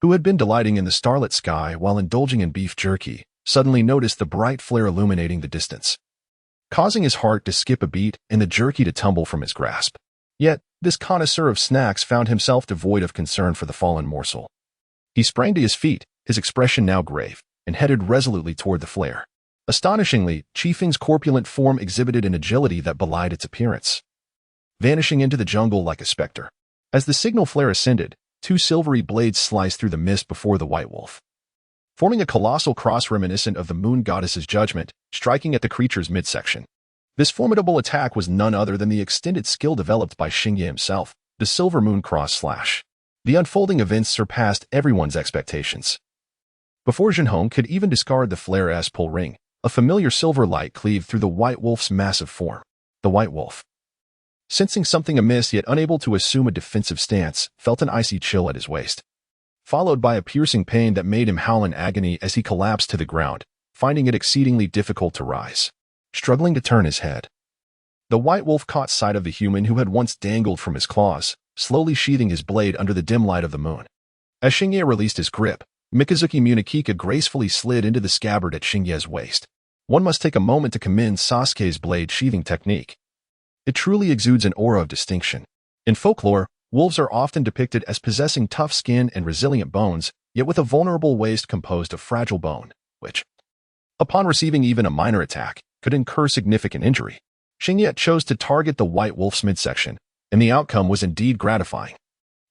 Speaker 1: who had been delighting in the starlit sky while indulging in beef jerky, suddenly noticed the bright flare illuminating the distance, causing his heart to skip a beat and the jerky to tumble from his grasp. Yet, this connoisseur of snacks found himself devoid of concern for the fallen morsel. He sprang to his feet, his expression now grave, and headed resolutely toward the flare. Astonishingly, Qifeng's corpulent form exhibited an agility that belied its appearance, vanishing into the jungle like a specter. As the signal flare ascended, 2 silvery blades sliced through the mist before the white wolf, forming a colossal cross reminiscent of the moon goddess's judgment, striking at the creature's midsection. This formidable attack was none other than the extended skill developed by Xingye himself, the Silver Moon Cross Slash. The unfolding events surpassed everyone's expectations. Before Jinhong could even discard the flare's pull ring, a familiar silver light cleaved through the white wolf's massive form. The white wolf, sensing something amiss yet unable to assume a defensive stance, felt an icy chill at his waist, followed by a piercing pain that made him howl in agony as he collapsed to the ground, finding it exceedingly difficult to rise. Struggling to turn his head, the white wolf caught sight of the human who had once dangled from his claws, slowly sheathing his blade under the dim light of the moon. As Xingye released his grip, Mikazuki Munakika gracefully slid into the scabbard at Xingye's waist. One must take a moment to commend Sasuke's blade sheathing technique. It truly exudes an aura of distinction. In folklore, wolves are often depicted as possessing tough skin and resilient bones, yet with a vulnerable waist composed of fragile bone, which, upon receiving even a minor attack, could incur significant injury. Xingye chose to target the white wolf's midsection, and the outcome was indeed gratifying.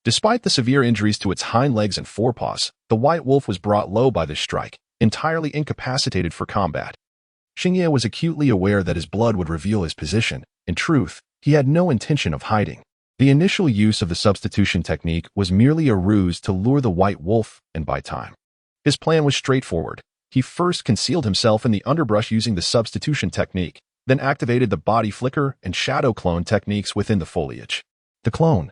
Speaker 1: Despite the severe injuries to its hind legs and forepaws, the white wolf was brought low by this strike, entirely incapacitated for combat. Xingye was acutely aware that his blood would reveal his position. In truth, he had no intention of hiding. The initial use of the substitution technique was merely a ruse to lure the white wolf and buy time. His plan was straightforward. He first concealed himself in the underbrush using the substitution technique, then activated the body flicker and shadow clone techniques within the foliage. The clone,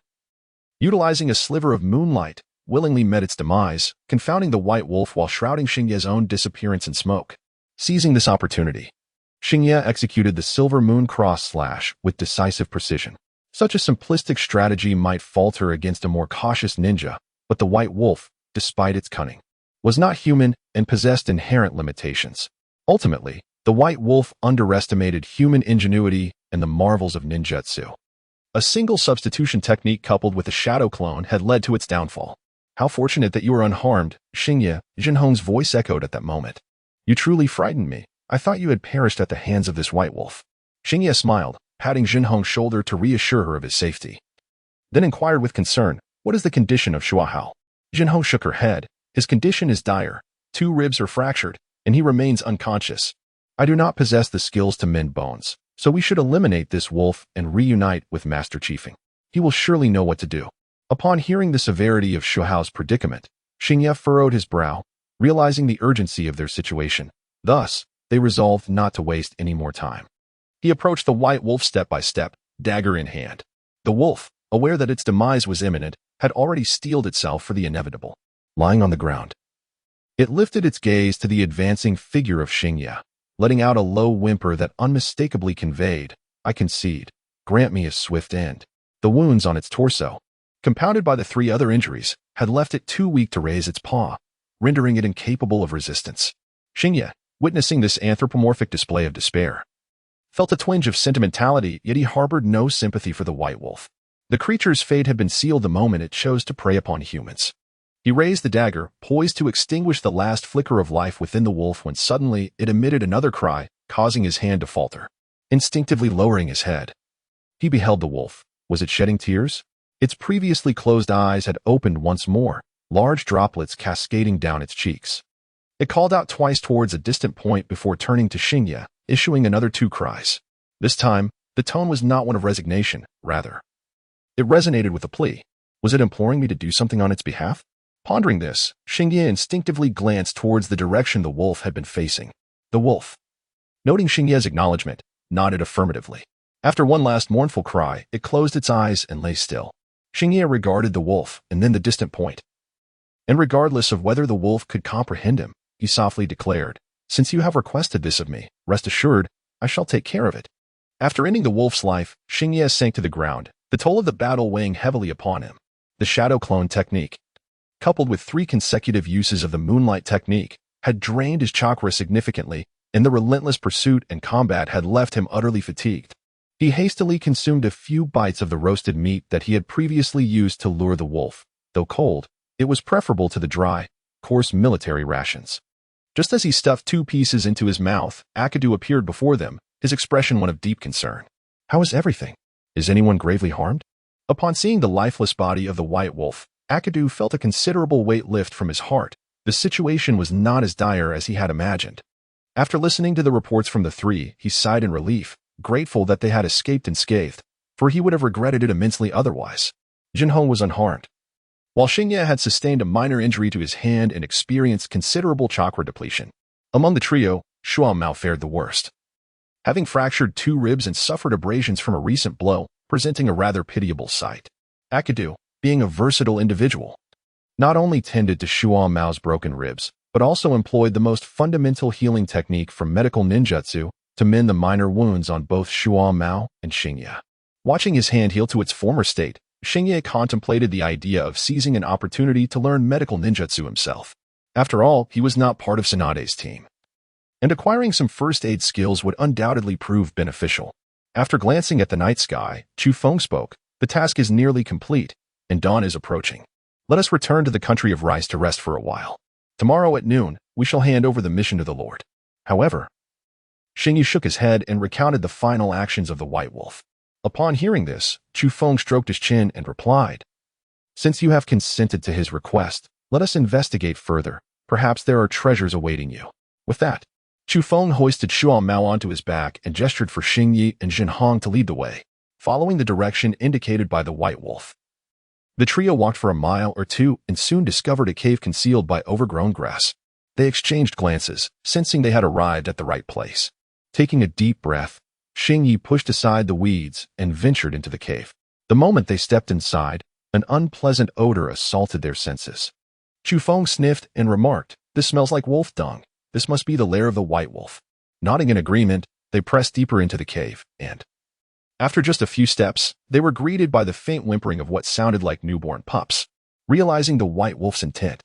Speaker 1: utilizing a sliver of moonlight, willingly met its demise, confounding the white wolf while shrouding Xingye's own disappearance in smoke. Seizing this opportunity, Xingye executed the silver moon cross slash with decisive precision. Such a simplistic strategy might falter against a more cautious ninja, but the white wolf, despite its cunning, was not human and possessed inherent limitations. Ultimately, the white wolf underestimated human ingenuity and the marvels of ninjutsu. A single substitution technique coupled with a shadow clone had led to its downfall. How fortunate that you were unharmed, Xingye, Jinhong's voice echoed at that moment. You truly frightened me. I thought you had perished at the hands of this white wolf. Xingye smiled, patting Jinhong's shoulder to reassure her of his safety. Then inquired with concern, what is the condition of Shuahao? Jinhong shook her head. His condition is dire. 2 ribs are fractured, and he remains unconscious. I do not possess the skills to mend bones, so we should eliminate this wolf and reunite with Master Chiefing. He will surely know what to do. Upon hearing the severity of Shuahao's predicament, Xingye furrowed his brow, realizing the urgency of their situation. Thus, they resolved not to waste any more time. He approached the white wolf step by step, dagger in hand. The wolf, aware that its demise was imminent, had already steeled itself for the inevitable. Lying on the ground, it lifted its gaze to the advancing figure of Xingye, letting out a low whimper that unmistakably conveyed, I concede, grant me a swift end. The wounds on its torso, compounded by the 3 other injuries, had left it too weak to raise its paw, rendering it incapable of resistance. Xingye, witnessing this anthropomorphic display of despair, felt a twinge of sentimentality, yet he harbored no sympathy for the white wolf. The creature's fate had been sealed the moment it chose to prey upon humans. He raised the dagger, poised to extinguish the last flicker of life within the wolf when suddenly it emitted another cry, causing his hand to falter. Instinctively lowering his head, he beheld the wolf. Was it shedding tears? Its previously closed eyes had opened once more, large droplets cascading down its cheeks. It called out twice towards a distant point before turning to Xingye, issuing another 2 cries. This time, the tone was not one of resignation, rather. It resonated with a plea. Was it imploring me to do something on its behalf? Pondering this, Xingye instinctively glanced towards the direction the wolf had been facing. The wolf, noting Xingye's acknowledgement, nodded affirmatively. After one last mournful cry, it closed its eyes and lay still. Xingye regarded the wolf and then the distant point. And regardless of whether the wolf could comprehend him, he softly declared, since you have requested this of me, rest assured, I shall take care of it. After ending the wolf's life, Xingye sank to the ground, the toll of the battle weighing heavily upon him. The shadow clone technique, coupled with 3 consecutive uses of the moonlight technique, had drained his chakra significantly, and the relentless pursuit and combat had left him utterly fatigued. He hastily consumed a few bites of the roasted meat that he had previously used to lure the wolf. Though cold, it was preferable to the dry, coarse military rations. Just as he stuffed 2 pieces into his mouth, Akadu appeared before them, his expression one of deep concern. How is everything? Is anyone gravely harmed? Upon seeing the lifeless body of the white wolf, Akadu felt a considerable weight lift from his heart. The situation was not as dire as he had imagined. After listening to the reports from the 3, he sighed in relief, grateful that they had escaped unscathed, for he would have regretted it immensely otherwise. Jinhong was unharmed, while Xingye had sustained a minor injury to his hand and experienced considerable chakra depletion. Among the trio, Shuao fared the worst, having fractured 2 ribs and suffered abrasions from a recent blow, presenting a rather pitiable sight. Akadu, being a versatile individual, not only tended to Shuao broken ribs, but also employed the most fundamental healing technique from medical ninjutsu to mend the minor wounds on both Shuao and Xingye. Watching his hand heal to its former state, Xingye contemplated the idea of seizing an opportunity to learn medical ninjutsu himself. After all, he was not part of Tsunade's team, and acquiring some first aid skills would undoubtedly prove beneficial. After glancing at the night sky, Chu Feng spoke, the task is nearly complete, and dawn is approaching. Let us return to the country of rice to rest for a while. Tomorrow at noon, we shall hand over the mission to the Lord. However, Xingyi shook his head and recounted the final actions of the white wolf. Upon hearing this, Chu Feng stroked his chin and replied, "Since you have consented to his request, let us investigate further. Perhaps there are treasures awaiting you." With that, Chu Feng hoisted Shuang Mao onto his back and gestured for Xingyi and Jin Hong to lead the way, following the direction indicated by the white wolf. The trio walked for a mile or two and soon discovered a cave concealed by overgrown grass. They exchanged glances, sensing they had arrived at the right place. Taking a deep breath, Xingyi pushed aside the weeds and ventured into the cave. The moment they stepped inside, an unpleasant odor assaulted their senses. Chu Feng sniffed and remarked, "This smells like wolf dung. This must be the lair of the white wolf." Nodding in agreement, they pressed deeper into the cave, and after just a few steps, they were greeted by the faint whimpering of what sounded like newborn pups. Realizing the white wolf's intent,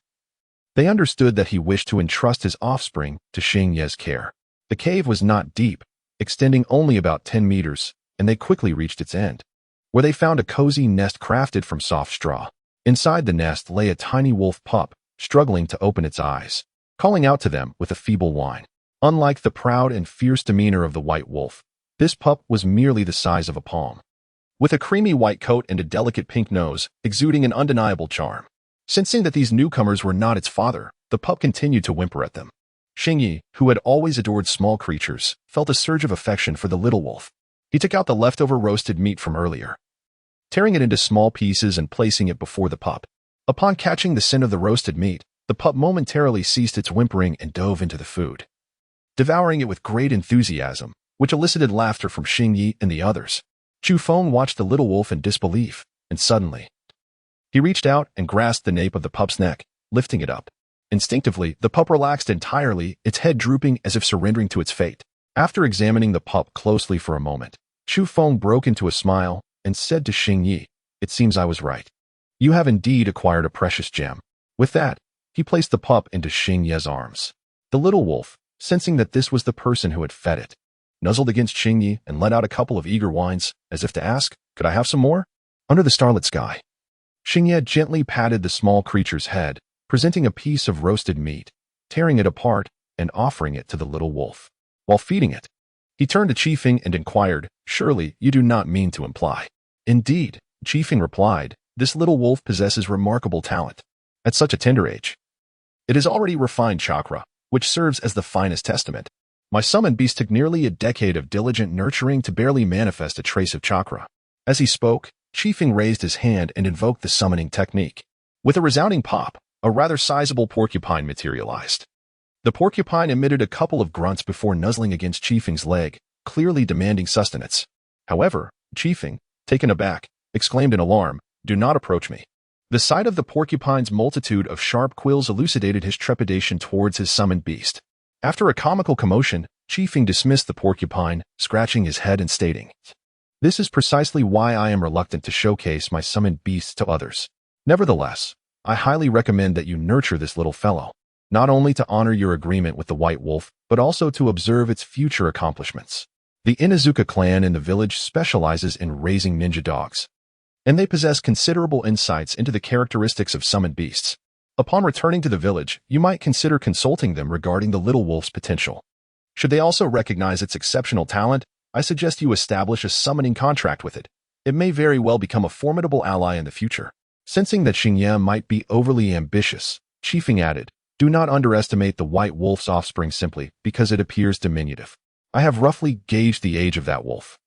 Speaker 1: they understood that he wished to entrust his offspring to Xingye's care. The cave was not deep, extending only about 10 meters, and they quickly reached its end, where they found a cozy nest crafted from soft straw. Inside the nest lay a tiny wolf pup, struggling to open its eyes, calling out to them with a feeble whine. Unlike the proud and fierce demeanor of the white wolf, this pup was merely the size of a palm, with a creamy white coat and a delicate pink nose, exuding an undeniable charm. Sensing that these newcomers were not its father, the pup continued to whimper at them. Xingyi, who had always adored small creatures, felt a surge of affection for the little wolf. He took out the leftover roasted meat from earlier, tearing it into small pieces and placing it before the pup. Upon catching the scent of the roasted meat, the pup momentarily ceased its whimpering and dove into the food, devouring it with great enthusiasm, which elicited laughter from Xingyi and the others. Chu Feng watched the little wolf in disbelief, and suddenly, he reached out and grasped the nape of the pup's neck, lifting it up. Instinctively, the pup relaxed entirely, its head drooping as if surrendering to its fate. After examining the pup closely for a moment, Chu Feng broke into a smile and said to Xingyi, "It seems I was right. You have indeed acquired a precious gem." With that, he placed the pup into Xingye's arms. The little wolf, sensing that this was the person who had fed it, nuzzled against Xingyi and let out a couple of eager whines, as if to ask, "Could I have some more?" Under the starlit sky, Xingye gently patted the small creature's head, presenting a piece of roasted meat, tearing it apart and offering it to the little wolf. While feeding it, he turned to Qifeng and inquired, "Surely you do not mean to imply?" "Indeed," Qifeng replied, "this little wolf possesses remarkable talent. At such a tender age, it has already refined chakra, which serves as the finest testament. My summoned beast took nearly a decade of diligent nurturing to barely manifest a trace of chakra." As he spoke, Qifeng raised his hand and invoked the summoning technique. With a resounding pop, a rather sizable porcupine materialized. The porcupine emitted a couple of grunts before nuzzling against Qifeng's leg, clearly demanding sustenance. However, Qifeng, taken aback, exclaimed in alarm, "Do not approach me." The sight of the porcupine's multitude of sharp quills elucidated his trepidation towards his summoned beast. After a comical commotion, Qifeng dismissed the porcupine, scratching his head and stating, "This is precisely why I am reluctant to showcase my summoned beasts to others. Nevertheless, I highly recommend that you nurture this little fellow, not only to honor your agreement with the white wolf, but also to observe its future accomplishments. The Inuzuka clan in the village specializes in raising ninja dogs, and they possess considerable insights into the characteristics of summoned beasts. Upon returning to the village, you might consider consulting them regarding the little wolf's potential. Should they also recognize its exceptional talent, I suggest you establish a summoning contract with it. It may very well become a formidable ally in the future." Sensing that Xingye might be overly ambitious, Qifeng added, "Do not underestimate the white wolf's offspring simply because it appears diminutive. I have roughly gauged the age of that wolf.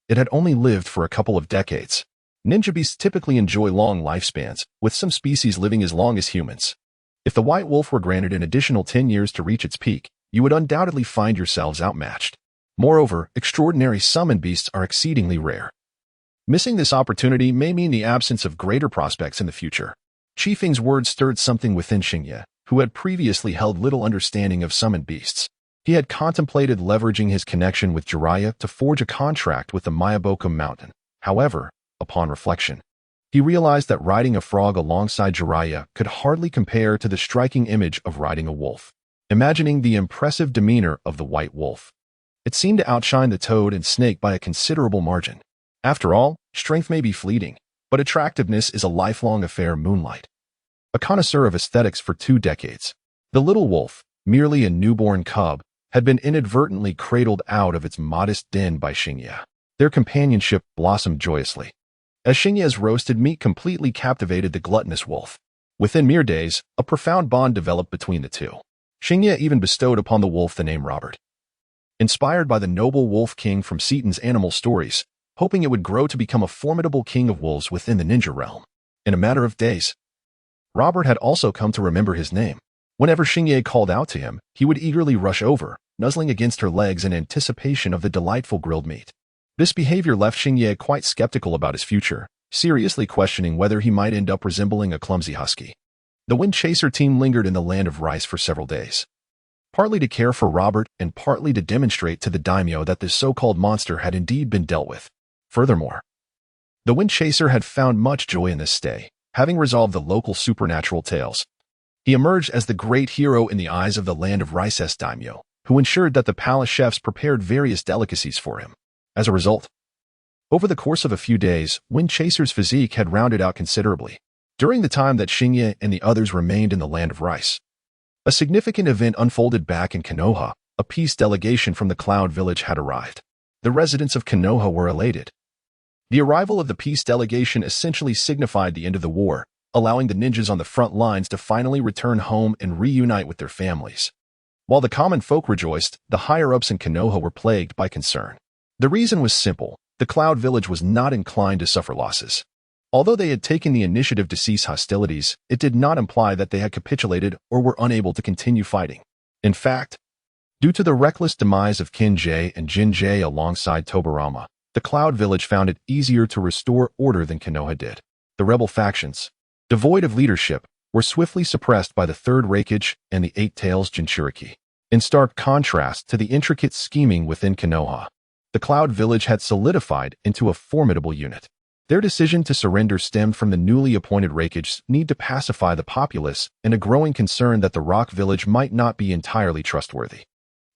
Speaker 1: It had only lived for a couple of decades. Ninja beasts typically enjoy long lifespans, with some species living as long as humans. If the white wolf were granted an additional 10 years to reach its peak, you would undoubtedly find yourselves outmatched. Moreover, extraordinary summoned beasts are exceedingly rare. Missing this opportunity may mean the absence of greater prospects in the future." Qifeng's words stirred something within Xingye, who had previously held little understanding of summoned beasts. He had contemplated leveraging his connection with Jiraiya to forge a contract with the Mayabokum Mountain. However, upon reflection, he realized that riding a frog alongside Jiraiya could hardly compare to the striking image of riding a wolf. Imagining the impressive demeanor of the white wolf, it seemed to outshine the toad and snake by a considerable margin. After all, strength may be fleeting, but attractiveness is a lifelong affair. Moonlight, a connoisseur of aesthetics for 2 decades, the little wolf, merely a newborn cub, had been inadvertently cradled out of its modest den by Xingye. Their companionship blossomed joyously, as Xingye's roasted meat completely captivated the gluttonous wolf. Within mere days, a profound bond developed between the two. Xingye even bestowed upon the wolf the name Robert, inspired by the noble wolf king from Seaton's animal stories, hoping it would grow to become a formidable king of wolves within the ninja realm. In a matter of days, Robert had also come to remember his name. Whenever Xingye called out to him, he would eagerly rush over, nuzzling against her legs in anticipation of the delightful grilled meat. This behavior left Xingye quite skeptical about his future, seriously questioning whether he might end up resembling a clumsy husky. The Wind Chaser team lingered in the land of rice for several days, partly to care for Robert and partly to demonstrate to the daimyo that this so-called monster had indeed been dealt with. Furthermore, the Wind Chaser had found much joy in this stay, having resolved the local supernatural tales. He emerged as the great hero in the eyes of the land of rice's daimyo, who ensured that the palace chefs prepared various delicacies for him. As a result, over the course of a few days, Wind Chaser's physique had rounded out considerably. During the time that Xingye and the others remained in the land of rice, a significant event unfolded back in Konoha. A peace delegation from the Cloud Village had arrived. The residents of Konoha were elated. The arrival of the peace delegation essentially signified the end of the war, allowing the ninjas on the front lines to finally return home and reunite with their families. While the common folk rejoiced, the higher-ups in Konoha were plagued by concern. The reason was simple. The Cloud Village was not inclined to suffer losses. Although they had taken the initiative to cease hostilities, it did not imply that they had capitulated or were unable to continue fighting. In fact, due to the reckless demise of Kinjay and Jinjay alongside Tobarama, the Cloud Village found it easier to restore order than Konoha did. The rebel factions, devoid of leadership, were swiftly suppressed by the Third Raikage and the Eight Tails Jinchuriki. In stark contrast to the intricate scheming within Konoha, the Cloud Village had solidified into a formidable unit. Their decision to surrender stemmed from the newly appointed Raikage's need to pacify the populace and a growing concern that the Rock Village might not be entirely trustworthy.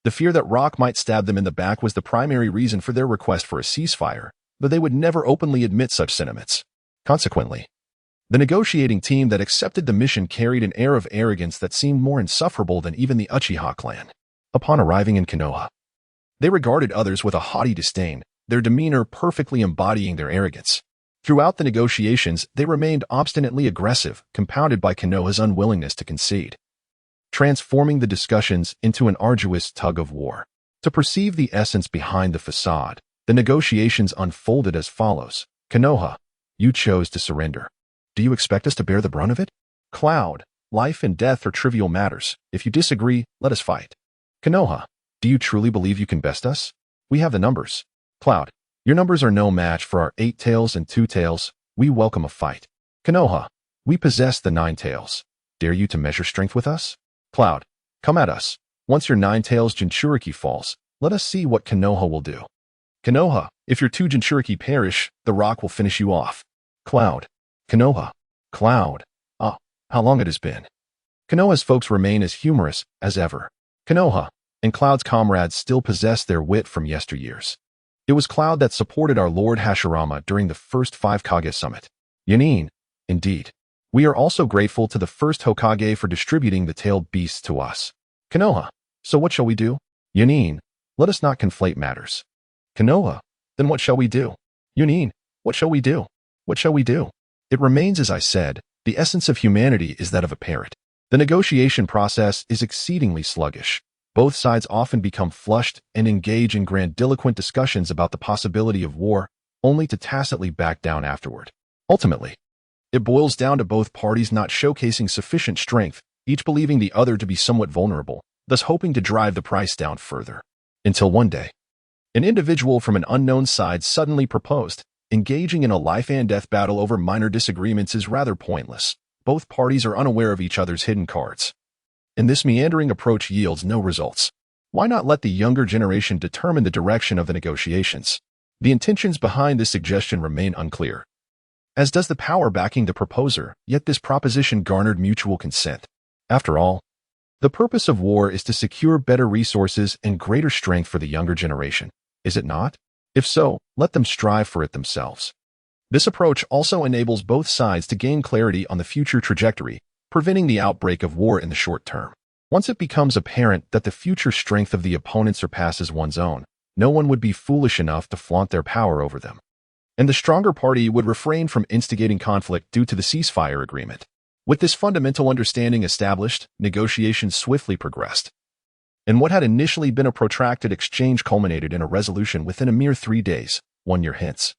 Speaker 1: The fear that Rock might stab them in the back was the primary reason for their request for a ceasefire, but they would never openly admit such sentiments. Consequently, the negotiating team that accepted the mission carried an air of arrogance that seemed more insufferable than even the Uchiha clan. Upon arriving in Konoha, they regarded others with a haughty disdain, their demeanor perfectly embodying their arrogance. Throughout the negotiations, they remained obstinately aggressive, compounded by Konoha's unwillingness to concede, transforming the discussions into an arduous tug-of-war. To perceive the essence behind the facade, the negotiations unfolded as follows. Konoha, you chose to surrender. Do you expect us to bear the brunt of it? Cloud, life and death are trivial matters. If you disagree, let us fight. Konoha, do you truly believe you can best us? We have the numbers. Cloud, your numbers are no match for our 8 tails and 2 tails. We welcome a fight. Konoha, we possess the 9 tails. Dare you to measure strength with us? Cloud, come at us. Once your 9 tails Jinchuriki falls, let us see what Konoha will do. Konoha, if your 2 Jinchuriki perish, the rock will finish you off. Cloud, Konoha, Cloud. Ah, how long it has been. Konoha's folks remain as humorous as ever. Konoha and Cloud's comrades still possess their wit from yesteryears. It was Cloud that supported our Lord Hashirama during the first 5 Kage summit. Yanin, indeed. We are also grateful to the first Hokage for distributing the tailed beasts to us. Konoha, so what shall we do? Yanin, let us not conflate matters. Konoha, then what shall we do? Yanin, what shall we do? What shall we do? It remains as I said, the essence of humanity is that of a parrot. The negotiation process is exceedingly sluggish. Both sides often become flushed and engage in grandiloquent discussions about the possibility of war, only to tacitly back down afterward. Ultimately, it boils down to both parties not showcasing sufficient strength, each believing the other to be somewhat vulnerable, thus hoping to drive the price down further. Until one day, an individual from an unknown side suddenly proposed. Engaging in a life-and-death battle over minor disagreements is rather pointless. Both parties are unaware of each other's hidden cards, and this meandering approach yields no results. Why not let the younger generation determine the direction of the negotiations? The intentions behind this suggestion remain unclear, as does the power backing the proposer, yet this proposition garnered mutual consent. After all, the purpose of war is to secure better resources and greater strength for the younger generation, is it not? If so, let them strive for it themselves. This approach also enables both sides to gain clarity on the future trajectory, preventing the outbreak of war in the short term. Once it becomes apparent that the future strength of the opponent surpasses one's own, no one would be foolish enough to flaunt their power over them. And the stronger party would refrain from instigating conflict due to the ceasefire agreement. With this fundamental understanding established, negotiations swiftly progressed. And what had initially been a protracted exchange culminated in a resolution within a mere 3 days, 1 year hence.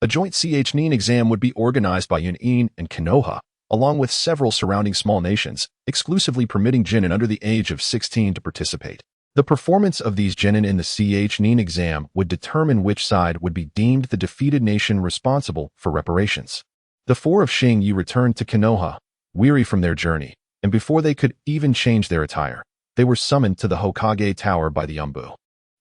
Speaker 1: A joint sheathed exam would be organized by Yunin and Konoha, along with several surrounding small nations, exclusively permitting genin under the age of 16 to participate. The performance of these genin in the sheathed exam would determine which side would be deemed the defeated nation responsible for reparations. The 4 of Xingyi returned to Konoha, weary from their journey, and before they could even change their attire, they were summoned to the Hokage Tower by the Umbu.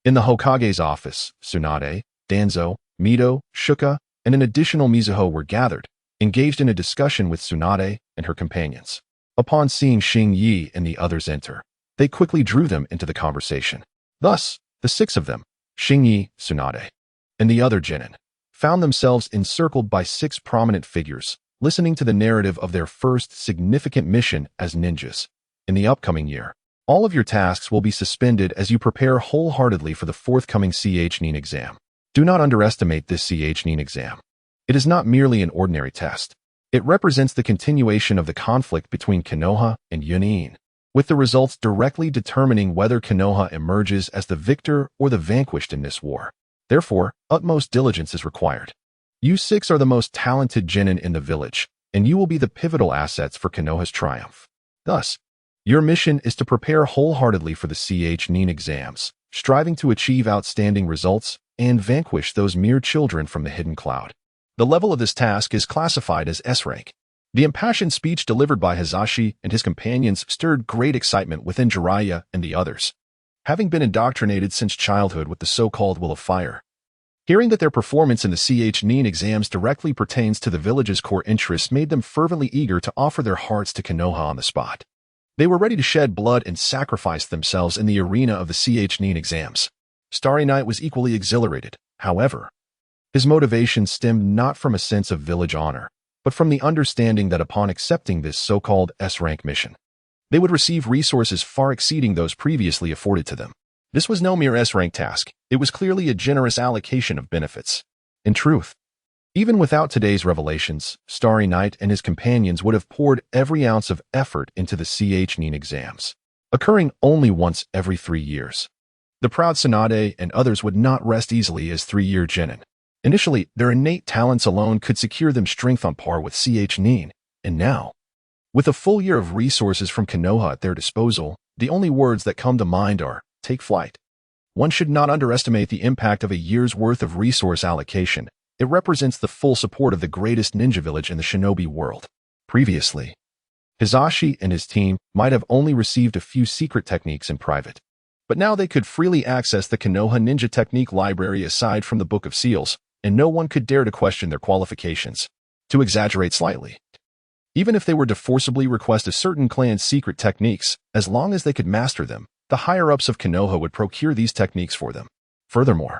Speaker 1: In the Hokage's office, Tsunade, Danzo, Mito, Shuka, and an additional Mizuho were gathered, engaged in a discussion with Tsunade and her companions. Upon seeing Xingyi and the others enter, they quickly drew them into the conversation. Thus, the 6 of them, Xingyi, Tsunade, and the other genin, found themselves encircled by 6 prominent figures, listening to the narrative of their first significant mission as ninjas. In the upcoming year, all of your tasks will be suspended as you prepare wholeheartedly for the forthcoming sheathed exam. Do not underestimate this sheathed exam. It is not merely an ordinary test. It represents the continuation of the conflict between Konoha and Yunin, with the results directly determining whether Konoha emerges as the victor or the vanquished in this war. Therefore, utmost diligence is required. You 6 are the most talented genin in the village, and you will be the pivotal assets for Konoha's triumph. Thus, your mission is to prepare wholeheartedly for the sheathed exams, striving to achieve outstanding results and vanquish those mere children from the hidden cloud. The level of this task is classified as S rank. The impassioned speech delivered by Hisashi and his companions stirred great excitement within Jiraiya and the others. Having been indoctrinated since childhood with the so-called Will of Fire, hearing that their performance in the sheathed exams directly pertains to the village's core interests made them fervently eager to offer their hearts to Konoha on the spot. They were ready to shed blood and sacrifice themselves in the arena of the sheathed exams. Starry Night was equally exhilarated, however. His motivation stemmed not from a sense of village honor, but from the understanding that upon accepting this so-called S-rank mission, they would receive resources far exceeding those previously afforded to them. This was no mere S-rank task, it was clearly a generous allocation of benefits. In truth, even without today's revelations, Starry Night and his companions would have poured every ounce of effort into the sheathed exams, occurring only once every 3 years. The proud Tsunade and others would not rest easily as 3-year genin. Initially, their innate talents alone could secure them strength on par with sheathed, and now, with a full year of resources from Konoha at their disposal, the only words that come to mind are, take flight. One should not underestimate the impact of a year's worth of resource allocation. It represents the full support of the greatest ninja village in the shinobi world. Previously, Hisashi and his team might have only received a few secret techniques in private, but now they could freely access the Konoha Ninja Technique Library aside from the Book of Seals, and no one could dare to question their qualifications. To exaggerate slightly, even if they were to forcibly request a certain clan's secret techniques, as long as they could master them, the higher-ups of Konoha would procure these techniques for them. Furthermore,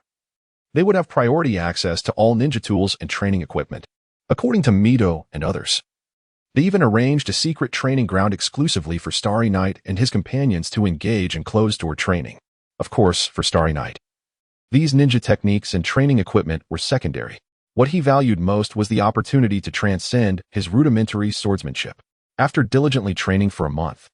Speaker 1: they would have priority access to all ninja tools and training equipment, according to Mito and others. They even arranged a secret training ground exclusively for Starry Night and his companions to engage in closed-door training. Of course, for Starry Night, these ninja techniques and training equipment were secondary. What he valued most was the opportunity to transcend his rudimentary swordsmanship. After diligently training for a month,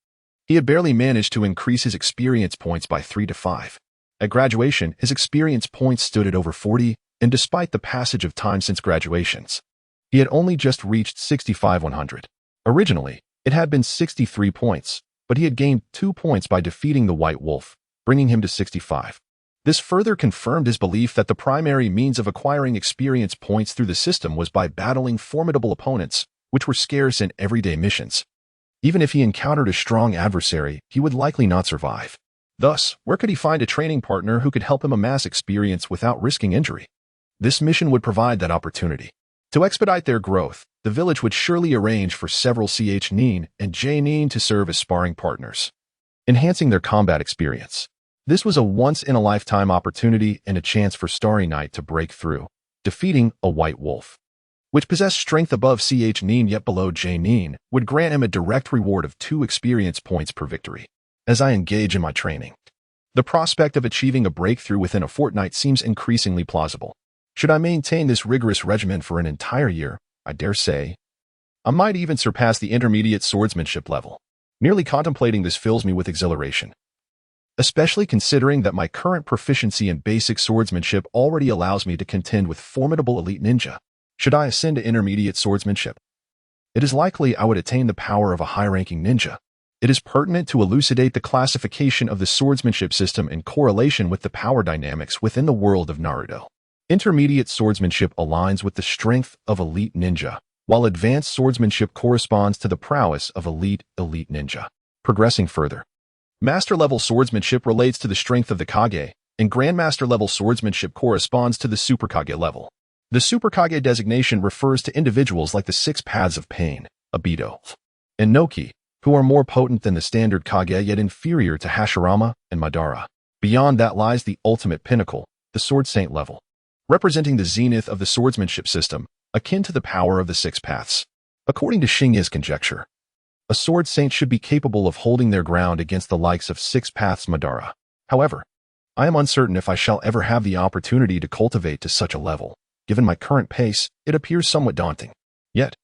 Speaker 1: he had barely managed to increase his experience points by 3 to 5. At graduation, his experience points stood at over 40, and despite the passage of time since graduations, he had only just reached 65-100. Originally, it had been 63 points, but he had gained 2 points by defeating the White Wolf, bringing him to 65. This further confirmed his belief that the primary means of acquiring experience points through the system was by battling formidable opponents, which were scarce in everyday missions. Even if he encountered a strong adversary, he would likely not survive. Thus, where could he find a training partner who could help him amass experience without risking injury? This mission would provide that opportunity. To expedite their growth, the village would surely arrange for several sheathed and genin to serve as sparring partners, enhancing their combat experience. This was a once-in-a-lifetime opportunity and a chance for Starry Night to break through, defeating a White Wolf, which possessed strength above sheathed yet below genin, would grant him a direct reward of 2 experience points per victory. as I engage in my training. The prospect of achieving a breakthrough within a fortnight seems increasingly plausible. Should I maintain this rigorous regimen for an entire year, I dare say, I might even surpass the intermediate swordsmanship level. Merely contemplating this fills me with exhilaration, especially considering that my current proficiency in basic swordsmanship already allows me to contend with formidable elite ninja. Should I ascend to intermediate swordsmanship, it is likely I would attain the power of a high-ranking ninja. It is pertinent to elucidate the classification of the swordsmanship system in correlation with the power dynamics within the world of Naruto. Intermediate swordsmanship aligns with the strength of elite ninja, while advanced swordsmanship corresponds to the prowess of elite ninja. Progressing further, master-level swordsmanship relates to the strength of the Kage, and grandmaster-level swordsmanship corresponds to the Super Kage level. The Super Kage designation refers to individuals like the Six Paths of Pain, Obito, and Noki, who are more potent than the standard Kage yet inferior to Hashirama and Madara. Beyond that lies the ultimate pinnacle, the Sword Saint level, representing the zenith of the swordsmanship system, akin to the power of the Six Paths. According to Shinya's conjecture, a Sword Saint should be capable of holding their ground against the likes of Six Paths Madara. However, I am uncertain if I shall ever have the opportunity to cultivate to such a level. Given my current pace, it appears somewhat daunting. Yet,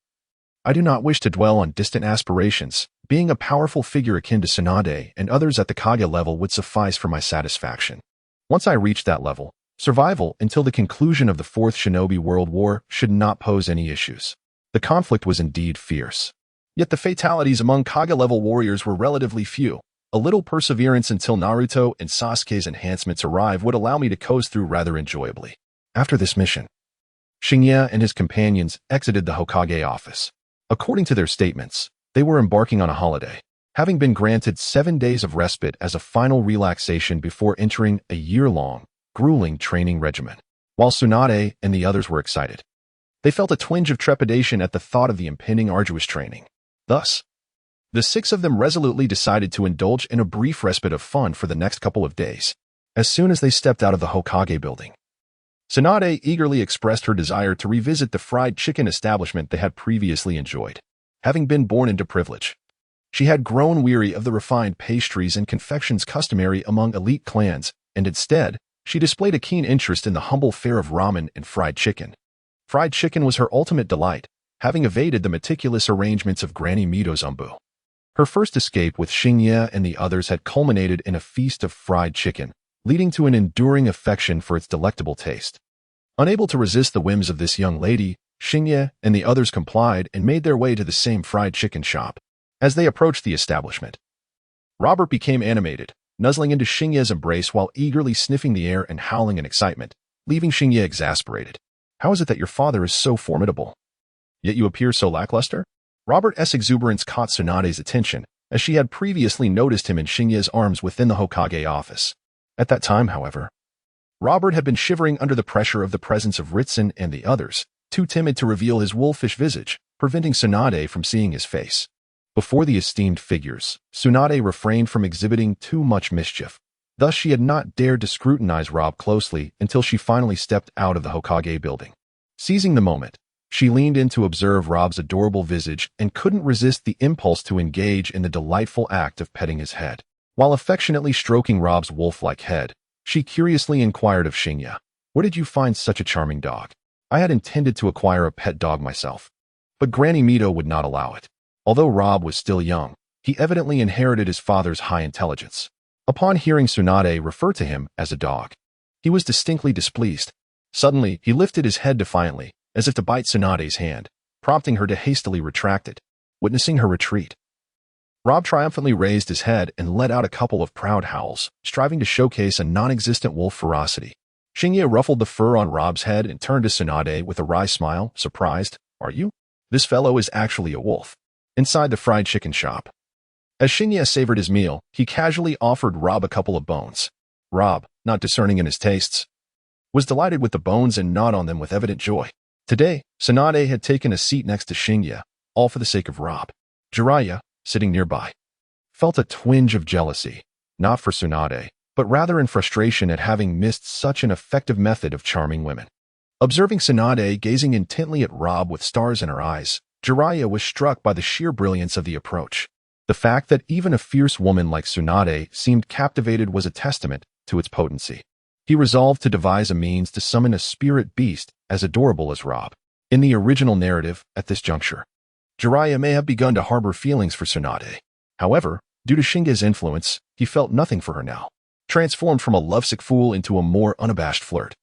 Speaker 1: I do not wish to dwell on distant aspirations. Being a powerful figure akin to Tsunade and others at the Kage level would suffice for my satisfaction. Once I reach that level, survival until the conclusion of the Fourth Shinobi World War should not pose any issues. The conflict was indeed fierce. Yet the fatalities among Kage-level warriors were relatively few. A little perseverance until Naruto and Sasuke's enhancements arrive would allow me to coast through rather enjoyably. After this mission, Shinya and his companions exited the Hokage office. According to their statements, they were embarking on a holiday, having been granted 7 days of respite as a final relaxation before entering a year-long, grueling training regimen. While Tsunade and the others were excited, they felt a twinge of trepidation at the thought of the impending arduous training. Thus, the 6 of them resolutely decided to indulge in a brief respite of fun for the next couple of days. As soon as they stepped out of the Hokage building, Tsunade eagerly expressed her desire to revisit the fried chicken establishment they had previously enjoyed. Having been born into privilege, she had grown weary of the refined pastries and confections customary among elite clans, and instead, she displayed a keen interest in the humble fare of ramen and fried chicken. Fried chicken was her ultimate delight, having evaded the meticulous arrangements of Granny Midozumbu. Her first escape with Shinya and the others had culminated in a feast of fried chicken, leading to an enduring affection for its delectable taste. Unable to resist the whims of this young lady, Shinya and the others complied and made their way to the same fried chicken shop. As they approached the establishment, Robert became animated, nuzzling into Shinya's embrace while eagerly sniffing the air and howling in excitement, leaving Shinya exasperated. "How is it that your father is so formidable, yet you appear so lackluster?" Robert's exuberance caught Tsunade's attention, as she had previously noticed him in Shinya's arms within the Hokage office. At that time, however, Robert had been shivering under the pressure of the presence of Ritsun and the others, too timid to reveal his wolfish visage, preventing Tsunade from seeing his face. Before the esteemed figures, Tsunade refrained from exhibiting too much mischief. Thus she had not dared to scrutinize Rob closely until she finally stepped out of the Hokage building. Seizing the moment, she leaned in to observe Rob's adorable visage and couldn't resist the impulse to engage in the delightful act of petting his head. While affectionately stroking Rob's wolf-like head, she curiously inquired of Shinya, "Where did you find such a charming dog?" I had intended to acquire a pet dog myself, but Granny Mido would not allow it. Although Rob was still young, he evidently inherited his father's high intelligence. Upon hearing Tsunade refer to him as a dog, he was distinctly displeased. Suddenly, he lifted his head defiantly, as if to bite Tsunade's hand, prompting her to hastily retract it. Witnessing her retreat, Rob triumphantly raised his head and let out a couple of proud howls, striving to showcase a non-existent wolf ferocity. Shinya ruffled the fur on Rob's head and turned to Tsunade with a wry smile, surprised. "Are you? This fellow is actually a wolf." Inside the fried chicken shop, as Shinya savored his meal, he casually offered Rob a couple of bones. Rob, not discerning in his tastes, was delighted with the bones and gnawed on them with evident joy. Today, Tsunade had taken a seat next to Shinya, all for the sake of Rob. Jiraiya, sitting nearby, felt a twinge of jealousy, not for Tsunade, but rather in frustration at having missed such an effective method of charming women. Observing Tsunade gazing intently at Rob with stars in her eyes, Jiraiya was struck by the sheer brilliance of the approach. The fact that even a fierce woman like Tsunade seemed captivated was a testament to its potency. He resolved to devise a means to summon a spirit beast as adorable as Rob. In the original narrative, at this juncture, Jiraiya may have begun to harbor feelings for Tsunade. However, due to Shinge's influence, he felt nothing for her now. Transformed from a lovesick fool into a more unabashed flirt,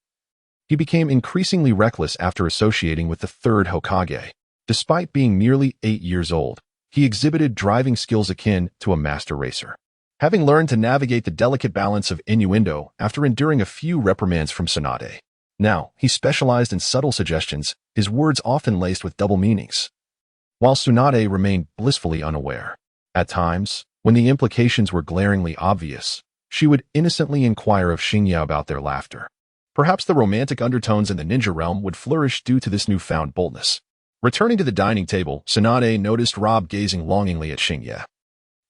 Speaker 1: he became increasingly reckless after associating with the third Hokage. Despite being merely 8 years old, he exhibited driving skills akin to a master racer. Having learned to navigate the delicate balance of innuendo after enduring a few reprimands from Tsunade, now he specialized in subtle suggestions, his words often laced with double meanings. While Tsunade remained blissfully unaware, at times, when the implications were glaringly obvious, she would innocently inquire of Shinya about their laughter. Perhaps the romantic undertones in the ninja realm would flourish due to this newfound boldness. Returning to the dining table, Tsunade noticed Rob gazing longingly at Shinya,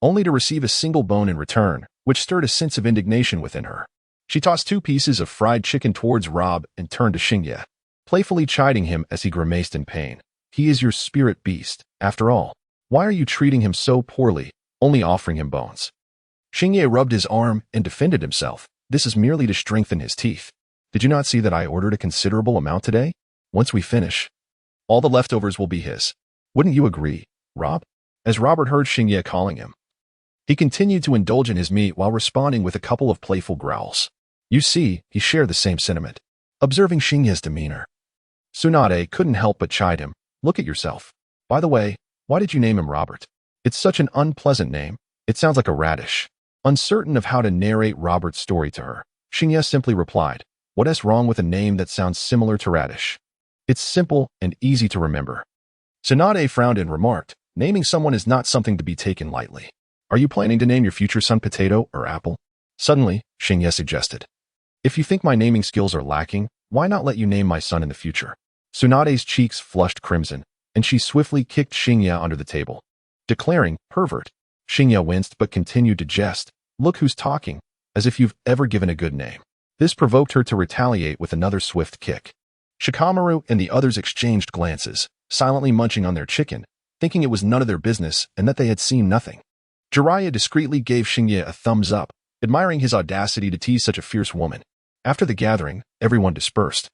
Speaker 1: only to receive a single bone in return, which stirred a sense of indignation within her. She tossed 2 pieces of fried chicken towards Rob and turned to Shinya, playfully chiding him as he grimaced in pain. He is your spirit beast, after all. Why are you treating him so poorly, only offering him bones? Shinya rubbed his arm and defended himself. This is merely to strengthen his teeth. Did you not see that I ordered a considerable amount today? Once we finish, all the leftovers will be his. Wouldn't you agree, Rob? As Robert heard Shinya calling him, he continued to indulge in his meat while responding with a couple of playful growls. You see, he shared the same sentiment. Observing Shinya's demeanor, Tsunade couldn't help but chide him. Look at yourself. By the way, why did you name him Robert? It's such an unpleasant name. It sounds like a radish. Uncertain of how to narrate Robert's story to her, Shinya simply replied, What's wrong with a name that sounds similar to radish? It's simple and easy to remember. Tsunade frowned and remarked, naming someone is not something to be taken lightly. Are you planning to name your future son Potato or Apple? Suddenly, Shinya suggested. If you think my naming skills are lacking, why not let you name my son in the future? Tsunade's cheeks flushed crimson, and she swiftly kicked Shinya under the table, declaring, pervert. Shinya winced but continued to jest. Look who's talking, as if you've ever given a good name. This provoked her to retaliate with another swift kick. Shikamaru and the others exchanged glances, silently munching on their chicken, thinking it was none of their business and that they had seen nothing. Jiraiya discreetly gave Shinya a thumbs up, admiring his audacity to tease such a fierce woman. After the gathering, everyone dispersed,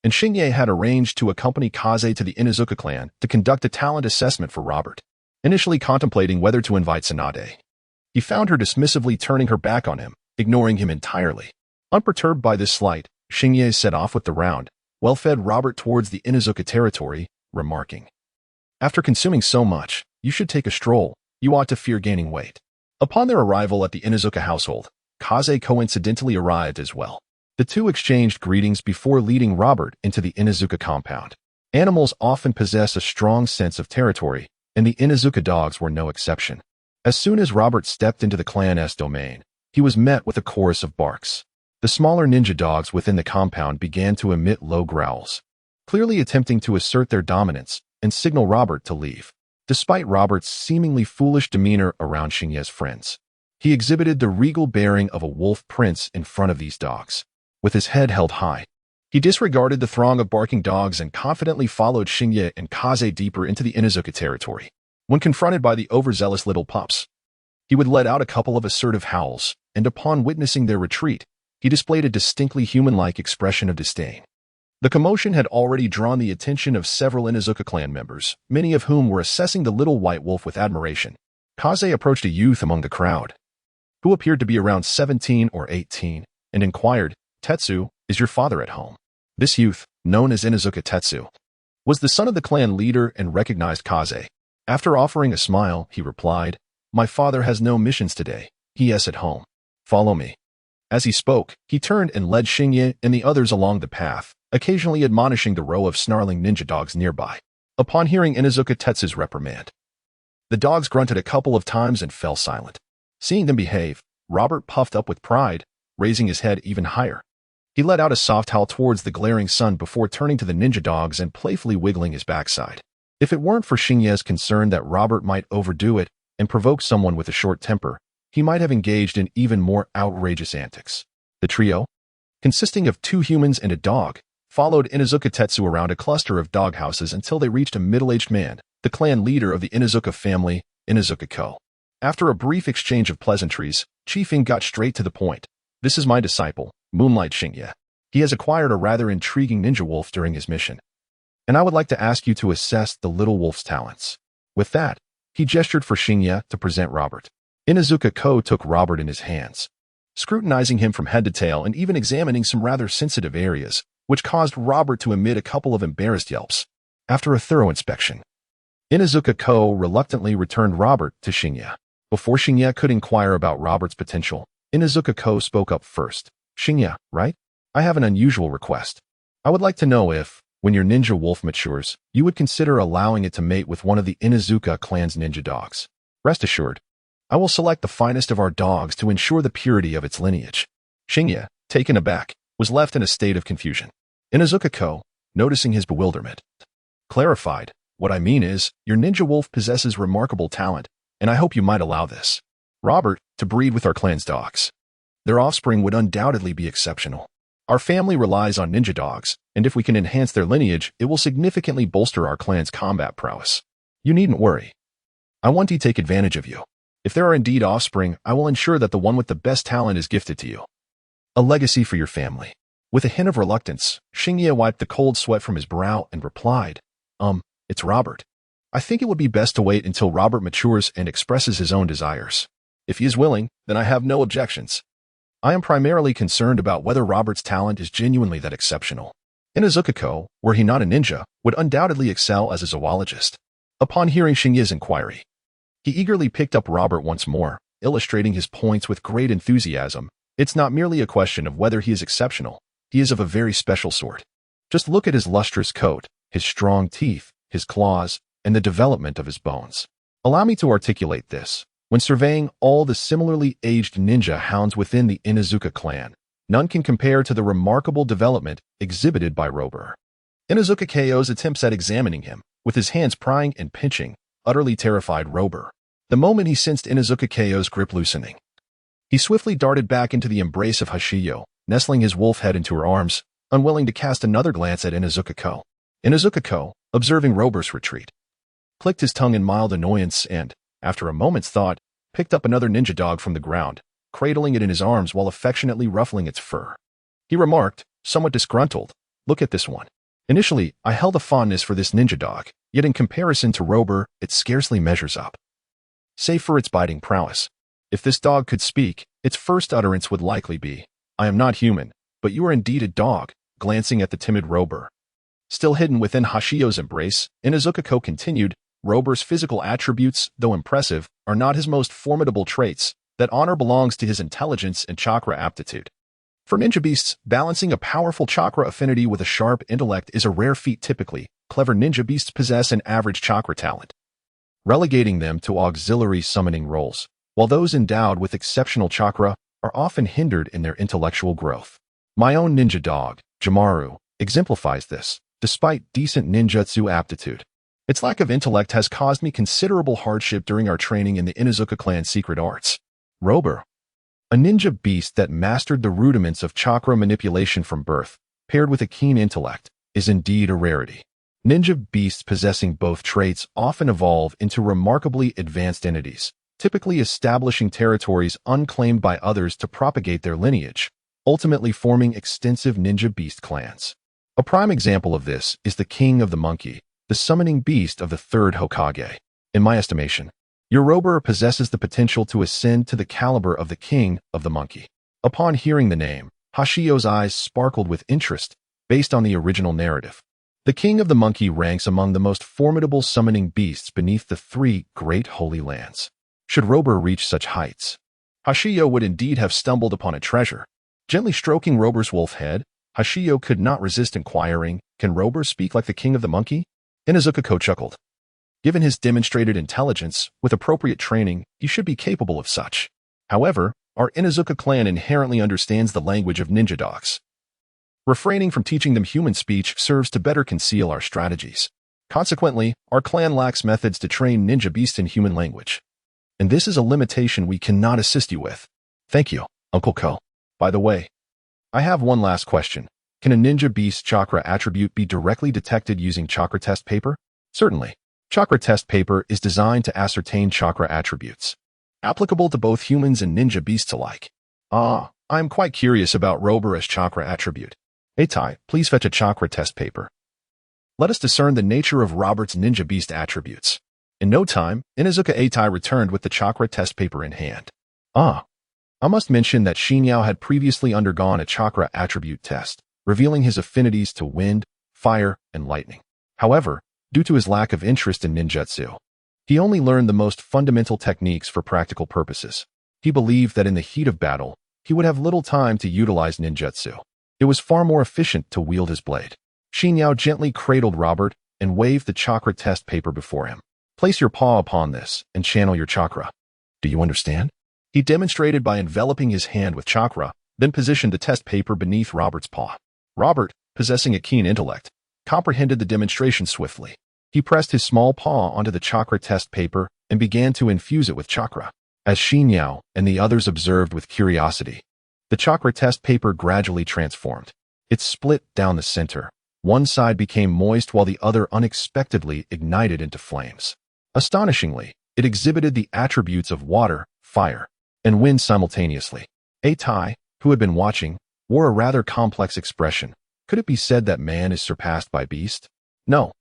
Speaker 1: and Shinya had arranged to accompany Kaze to the Inuzuka clan to conduct a talent assessment for Robert, initially contemplating whether to invite Tsunade. He found her dismissively turning her back on him, ignoring him entirely. Unperturbed by this slight, Shinya set off with the round, well-fed Robert towards the Inuzuka territory, remarking, After consuming so much, you should take a stroll. You ought to fear gaining weight. Upon their arrival at the Inuzuka household, Kaze coincidentally arrived as well. The two exchanged greetings before leading Robert into the Inuzuka compound. Animals often possess a strong sense of territory, and the Inuzuka dogs were no exception. As soon as Robert stepped into the clan's domain, he was met with a chorus of barks. The smaller ninja dogs within the compound began to emit low growls, clearly attempting to assert their dominance and signal Robert to leave. Despite Robert's seemingly foolish demeanor around Shinya's friends, he exhibited the regal bearing of a wolf prince in front of these dogs. With his head held high, he disregarded the throng of barking dogs and confidently followed Shinya and Kaze deeper into the Inuzuka territory. When confronted by the overzealous little pups, he would let out a couple of assertive howls, and upon witnessing their retreat, he displayed a distinctly human-like expression of disdain. The commotion had already drawn the attention of several Inuzuka clan members, many of whom were assessing the little white wolf with admiration. Kaze approached a youth among the crowd, who appeared to be around 17 or 18, and inquired, Tetsu, is your father at home? This youth, known as Inuzuka Tetsu, was the son of the clan leader and recognized Kaze. After offering a smile, he replied, My father has no missions today. He is at home. Follow me. As he spoke, he turned and led Shinya and the others along the path, occasionally admonishing the row of snarling ninja dogs nearby. Upon hearing Inuzuka Tetsu's reprimand, the dogs grunted a couple of times and fell silent. Seeing them behave, Robert puffed up with pride, raising his head even higher. He let out a soft howl towards the glaring sun before turning to the ninja dogs and playfully wiggling his backside. If it weren't for Shinya's concern that Robert might overdo it and provoke someone with a short temper, he might have engaged in even more outrageous antics. The trio, consisting of 2 humans and a dog, followed Inuzuka Tetsu around a cluster of doghouses until they reached a middle-aged man, the clan leader of the Inuzuka family, Inuzuka Ko. After a brief exchange of pleasantries, Qifeng got straight to the point. This is my disciple, Moonlight Xingye. He has acquired a rather intriguing ninja wolf during his mission, and I would like to ask you to assess the little wolf's talents. With that, he gestured for Xingye to present Robert. Inuzuka Ko took Robert in his hands, scrutinizing him from head to tail and even examining some rather sensitive areas, which caused Robert to emit a couple of embarrassed yelps. After a thorough inspection, Inuzuka Ko reluctantly returned Robert to Xingye. Before Xingye could inquire about Robert's potential, Inuzuka Ko spoke up first. Xingye, right? I have an unusual request. I would like to know if, when your ninja wolf matures, you would consider allowing it to mate with one of the Inuzuka clan's ninja dogs. Rest assured, I will select the finest of our dogs to ensure the purity of its lineage. Xingye, taken aback, was left in a state of confusion. Inuzuka Ko, noticing his bewilderment, clarified, what I mean is, your ninja wolf possesses remarkable talent, and I hope you might allow this, Robert, to breed with our clan's dogs. Their offspring would undoubtedly be exceptional. Our family relies on ninja dogs, and if we can enhance their lineage, it will significantly bolster our clan's combat prowess. You needn't worry. I want to take advantage of you. If there are indeed offspring, I will ensure that the one with the best talent is gifted to you. A legacy for your family. With a hint of reluctance, Xingye wiped the cold sweat from his brow and replied, it's Robert. I think it would be best to wait until Robert matures and expresses his own desires. If he is willing, then I have no objections. I am primarily concerned about whether Robert's talent is genuinely that exceptional. Inuzuka Ko, were he not a ninja, would undoubtedly excel as a zoologist. Upon hearing Xingye's inquiry, he eagerly picked up Robert once more, illustrating his points with great enthusiasm. It's not merely a question of whether he is exceptional. He is of a very special sort. Just look at his lustrous coat, his strong teeth, his claws, and the development of his bones. Allow me to articulate this. When surveying all the similarly aged ninja hounds within the Inuzuka clan, none can compare to the remarkable development exhibited by Robert. Inuzuka Ko's attempts at examining him, with his hands prying and pinching, utterly terrified Robert. The moment he sensed Inuzuka Ko's grip loosening, he swiftly darted back into the embrace of Hashiyo, nestling his wolf head into her arms, unwilling to cast another glance at Inuzuka Ko. Inuzuka Ko, observing Robert's retreat, clicked his tongue in mild annoyance and, after a moment's thought, picked up another ninja dog from the ground, cradling it in his arms while affectionately ruffling its fur. He remarked, somewhat disgruntled, look at this one. Initially, I held a fondness for this ninja dog, yet in comparison to Robert, it scarcely measures up. Save for its biting prowess. If this dog could speak, its first utterance would likely be, I am not human, but you are indeed a dog, glancing at the timid Robert. Still hidden within Hashiyo's embrace, Inuzuka Ko continued, Robert's physical attributes, though impressive, are not his most formidable traits. That honor belongs to his intelligence and chakra aptitude. For ninja beasts, balancing a powerful chakra affinity with a sharp intellect is a rare feat typically. Clever ninja beasts possess an average chakra talent, relegating them to auxiliary summoning roles, while those endowed with exceptional chakra are often hindered in their intellectual growth. My own ninja dog, Jamaru, exemplifies this. Despite decent ninjutsu aptitude, its lack of intellect has caused me considerable hardship during our training in the Inuzuka clan's secret arts. Robert, a ninja beast that mastered the rudiments of chakra manipulation from birth, paired with a keen intellect, is indeed a rarity. Ninja beasts possessing both traits often evolve into remarkably advanced entities, typically establishing territories unclaimed by others to propagate their lineage, ultimately forming extensive ninja beast clans. A prime example of this is the King of the Monkey, the summoning beast of the third Hokage. In my estimation, your Robert possesses the potential to ascend to the caliber of the King of the Monkey. Upon hearing the name, Hashiyo's eyes sparkled with interest, based on the original narrative. The King of the Monkey ranks among the most formidable summoning beasts beneath the three great holy lands. Should Robert reach such heights, Hashiyo would indeed have stumbled upon a treasure. Gently stroking Robert's wolf head, Hashiyo could not resist inquiring, can Robert speak like the King of the Monkey? Inuzuka Ko chuckled. Given his demonstrated intelligence, with appropriate training, he should be capable of such. However, our Inuzuka clan inherently understands the language of ninja dogs. Refraining from teaching them human speech serves to better conceal our strategies. Consequently, our clan lacks methods to train ninja beasts in human language. And this is a limitation we cannot assist you with. Thank you, Uncle Ko. By the way, I have one last question. Can a ninja beast's chakra attribute be directly detected using chakra test paper? Certainly. Chakra test paper is designed to ascertain chakra attributes. applicable to both humans and ninja beasts alike. I'm quite curious about Robura's chakra attribute. Eitai, please fetch a chakra test paper. Let us discern the nature of Robert's ninja beast attributes. In no time, Inuzuka Eitai returned with the chakra test paper in hand. I must mention that Shinyao had previously undergone a chakra attribute test, revealing his affinities to wind, fire, and lightning. However, due to his lack of interest in ninjutsu, he only learned the most fundamental techniques for practical purposes. He believed that in the heat of battle, he would have little time to utilize ninjutsu. It was far more efficient to wield his blade. Shinyao gently cradled Robert and waved the chakra test paper before him. Place your paw upon this and channel your chakra. Do you understand? He demonstrated by enveloping his hand with chakra, then positioned the test paper beneath Robert's paw. Robert, possessing a keen intellect, comprehended the demonstration swiftly. He pressed his small paw onto the chakra test paper and began to infuse it with chakra. As Shinyao and the others observed with curiosity, the chakra test paper gradually transformed. It split down the center. One side became moist while the other unexpectedly ignited into flames. Astonishingly, it exhibited the attributes of water, fire, and wind simultaneously. Eitai, who had been watching, wore a rather complex expression. Could it be said that man is surpassed by beast? No.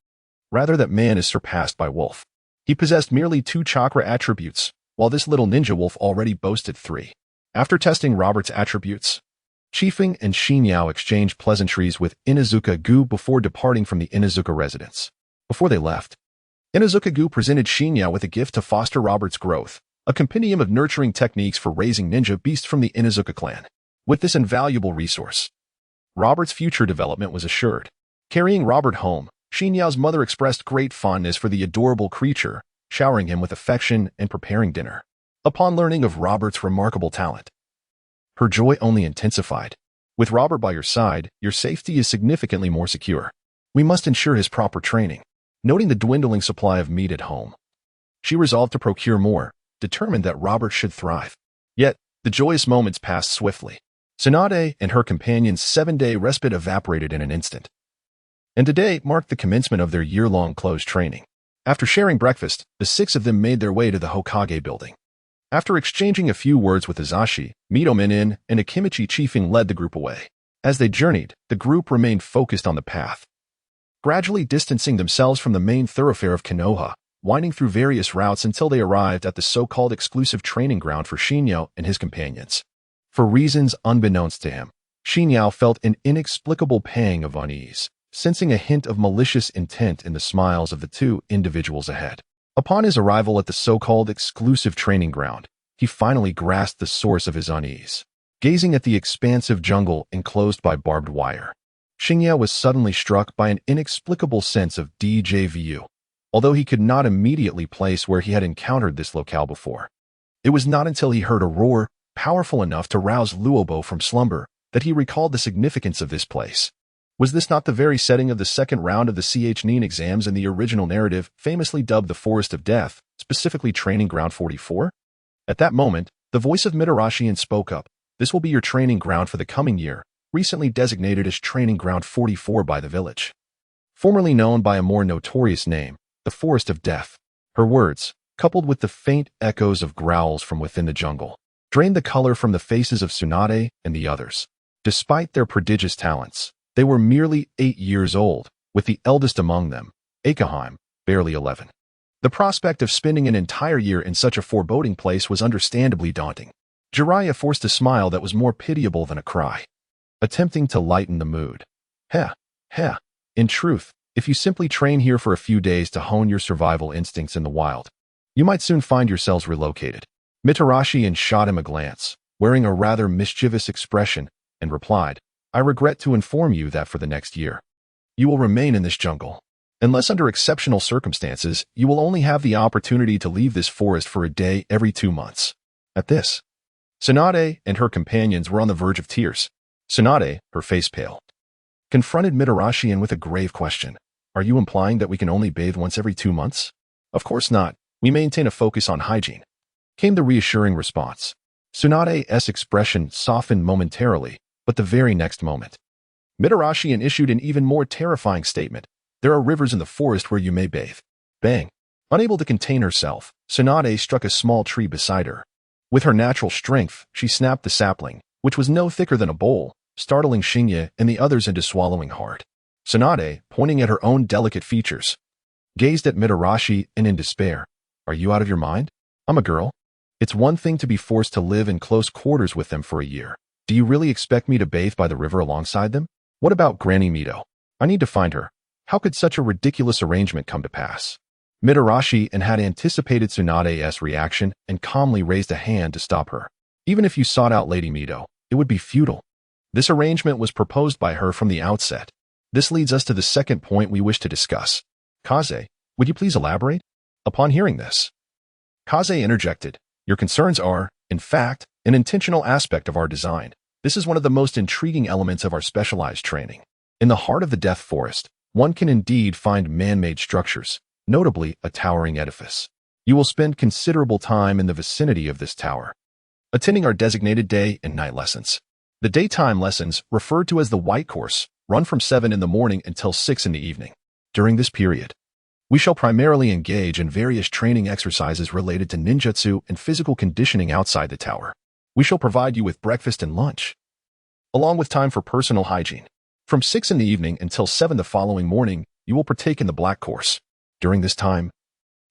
Speaker 1: Rather that man is surpassed by wolf. He possessed merely 2 chakra attributes, while this little ninja wolf already boasted 3. After testing Robert's attributes, Chifeng and Shinyao exchanged pleasantries with Inuzuka-gu before departing from the Inuzuka residence. Before they left, Inuzuka-gu presented Shinyao with a gift to foster Robert's growth, a compendium of nurturing techniques for raising ninja beasts from the Inuzuka clan. With this invaluable resource, Robert's future development was assured. Carrying Robert home, Shinyao's mother expressed great fondness for the adorable creature, showering him with affection and preparing dinner. Upon learning of Robert's remarkable talent, her joy only intensified. With Robert by your side, your safety is significantly more secure. We must ensure his proper training. Noting the dwindling supply of meat at home, she resolved to procure more, determined that Robert should thrive. Yet, the joyous moments passed swiftly. Tsunade and her companion's 7-day respite evaporated in an instant. And today marked the commencement of their year-long closed training. After sharing breakfast, the 6 of them made their way to the Hokage building. After exchanging a few words with Azashi, Mito-Minin, and Akimichi Chifeng led the group away. As they journeyed, the group remained focused on the path, gradually distancing themselves from the main thoroughfare of Konoha, winding through various routes until they arrived at the so-called exclusive training ground for Shinyao and his companions. For reasons unbeknownst to him, Shinyao felt an inexplicable pang of unease, sensing a hint of malicious intent in the smiles of the 2 individuals ahead. Upon his arrival at the so-called exclusive training ground, he finally grasped the source of his unease. Gazing at the expansive jungle enclosed by barbed wire, Shinyao was suddenly struck by an inexplicable sense of déjà vu, although he could not immediately place where he had encountered this locale before. It was not until he heard a roar powerful enough to rouse Luobo from slumber that he recalled the significance of this place. Was this not the very setting of the second round of the Nin exams in the original narrative, famously dubbed the Forest of Death, specifically Training Ground 44? At that moment, the voice of Mitarashi spoke up. This will be your training ground for the coming year, recently designated as Training Ground 44 by the village. Formerly known by a more notorious name, the Forest of Death. Her words, coupled with the faint echoes of growls from within the jungle, drained the color from the faces of Tsunade and the others. Despite their prodigious talents, they were merely 8 years old, with the eldest among them, Akaheim, barely 11. The prospect of spending an entire year in such a foreboding place was understandably daunting. Jiraiya forced a smile that was more pitiable than a cry, attempting to lighten the mood. Heh. In truth, if you simply train here for a few days to hone your survival instincts in the wild, you might soon find yourselves relocated. Mitarashi shot him a glance, wearing a rather mischievous expression, and replied, I regret to inform you that for the next year, you will remain in this jungle. Unless under exceptional circumstances, you will only have the opportunity to leave this forest for a day every 2 months. At this, Tsunade and her companions were on the verge of tears. Tsunade, her face pale, confronted Mitarashi with a grave question. Are you implying that we can only bathe once every 2 months? Of course not. We maintain a focus on hygiene, came the reassuring response. Tsunade's expression softened momentarily, but the very next moment, Mitarashi issued an even more terrifying statement. There are rivers in the forest where you may bathe. Bang. Unable to contain herself, Tsunade struck a small tree beside her. With her natural strength, she snapped the sapling, which was no thicker than a bowl, startling Xingye and the others into swallowing hard. Tsunade, pointing at her own delicate features, gazed at Mitarashi and in despair. Are you out of your mind? I'm a girl. It's one thing to be forced to live in close quarters with them for a year. Do you really expect me to bathe by the river alongside them? What about Granny Mito? I need to find her. How could such a ridiculous arrangement come to pass? Mitarashi and had anticipated Tsunade's reaction and calmly raised a hand to stop her. Even if you sought out Lady Mito, it would be futile. This arrangement was proposed by her from the outset. This leads us to the second point we wish to discuss. Kaze, would you please elaborate? Upon hearing this, Kaze interjected. Your concerns are, in fact, an intentional aspect of our design. This is one of the most intriguing elements of our specialized training. In the heart of the Death Forest, one can indeed find man-made structures, notably a towering edifice. You will spend considerable time in the vicinity of this tower, attending our designated day and night lessons. The daytime lessons, referred to as the White Course, run from 7 in the morning until 6 in the evening. During this period, we shall primarily engage in various training exercises related to ninjutsu and physical conditioning outside the tower. We shall provide you with breakfast and lunch, along with time for personal hygiene. From 6 in the evening until 7 the following morning, you will partake in the Black Course. During this time,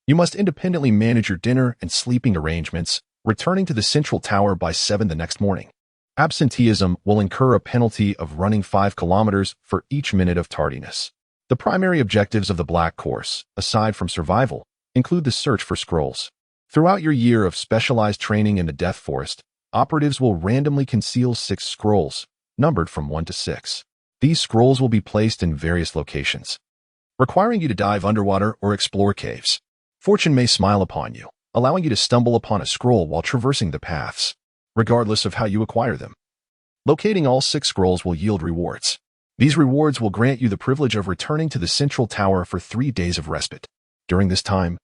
Speaker 1: you must independently manage your dinner and sleeping arrangements, returning to the central tower by 7 the next morning. Absenteeism will incur a penalty of running 5 kilometers for each minute of tardiness. The primary objectives of the Black Course, aside from survival, include the search for scrolls. Throughout your year of specialized training in the Death Forest, operatives will randomly conceal 6 scrolls, numbered from 1 to 6. These scrolls will be placed in various locations, requiring you to dive underwater or explore caves. Fortune may smile upon you, allowing you to stumble upon a scroll while traversing the paths, regardless of how you acquire them. Locating all 6 scrolls will yield rewards. These rewards will grant you the privilege of returning to the central tower for 3 days of respite. During this time,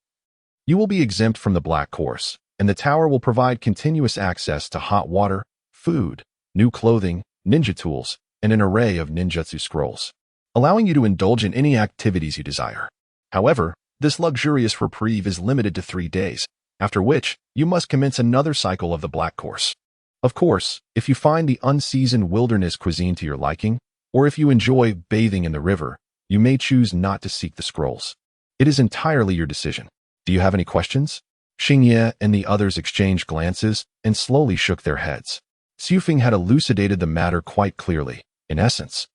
Speaker 1: you will be exempt from the Black Course, and the tower will provide continuous access to hot water, food, new clothing, ninja tools, and an array of ninjutsu scrolls, allowing you to indulge in any activities you desire. However, this luxurious reprieve is limited to 3 days, after which you must commence another cycle of the Black Course. Of course, if you find the unseasoned wilderness cuisine to your liking, or if you enjoy bathing in the river, you may choose not to seek the scrolls. It is entirely your decision. Do you have any questions? Xingye and the others exchanged glances and slowly shook their heads. Xufeng had elucidated the matter quite clearly. In essence,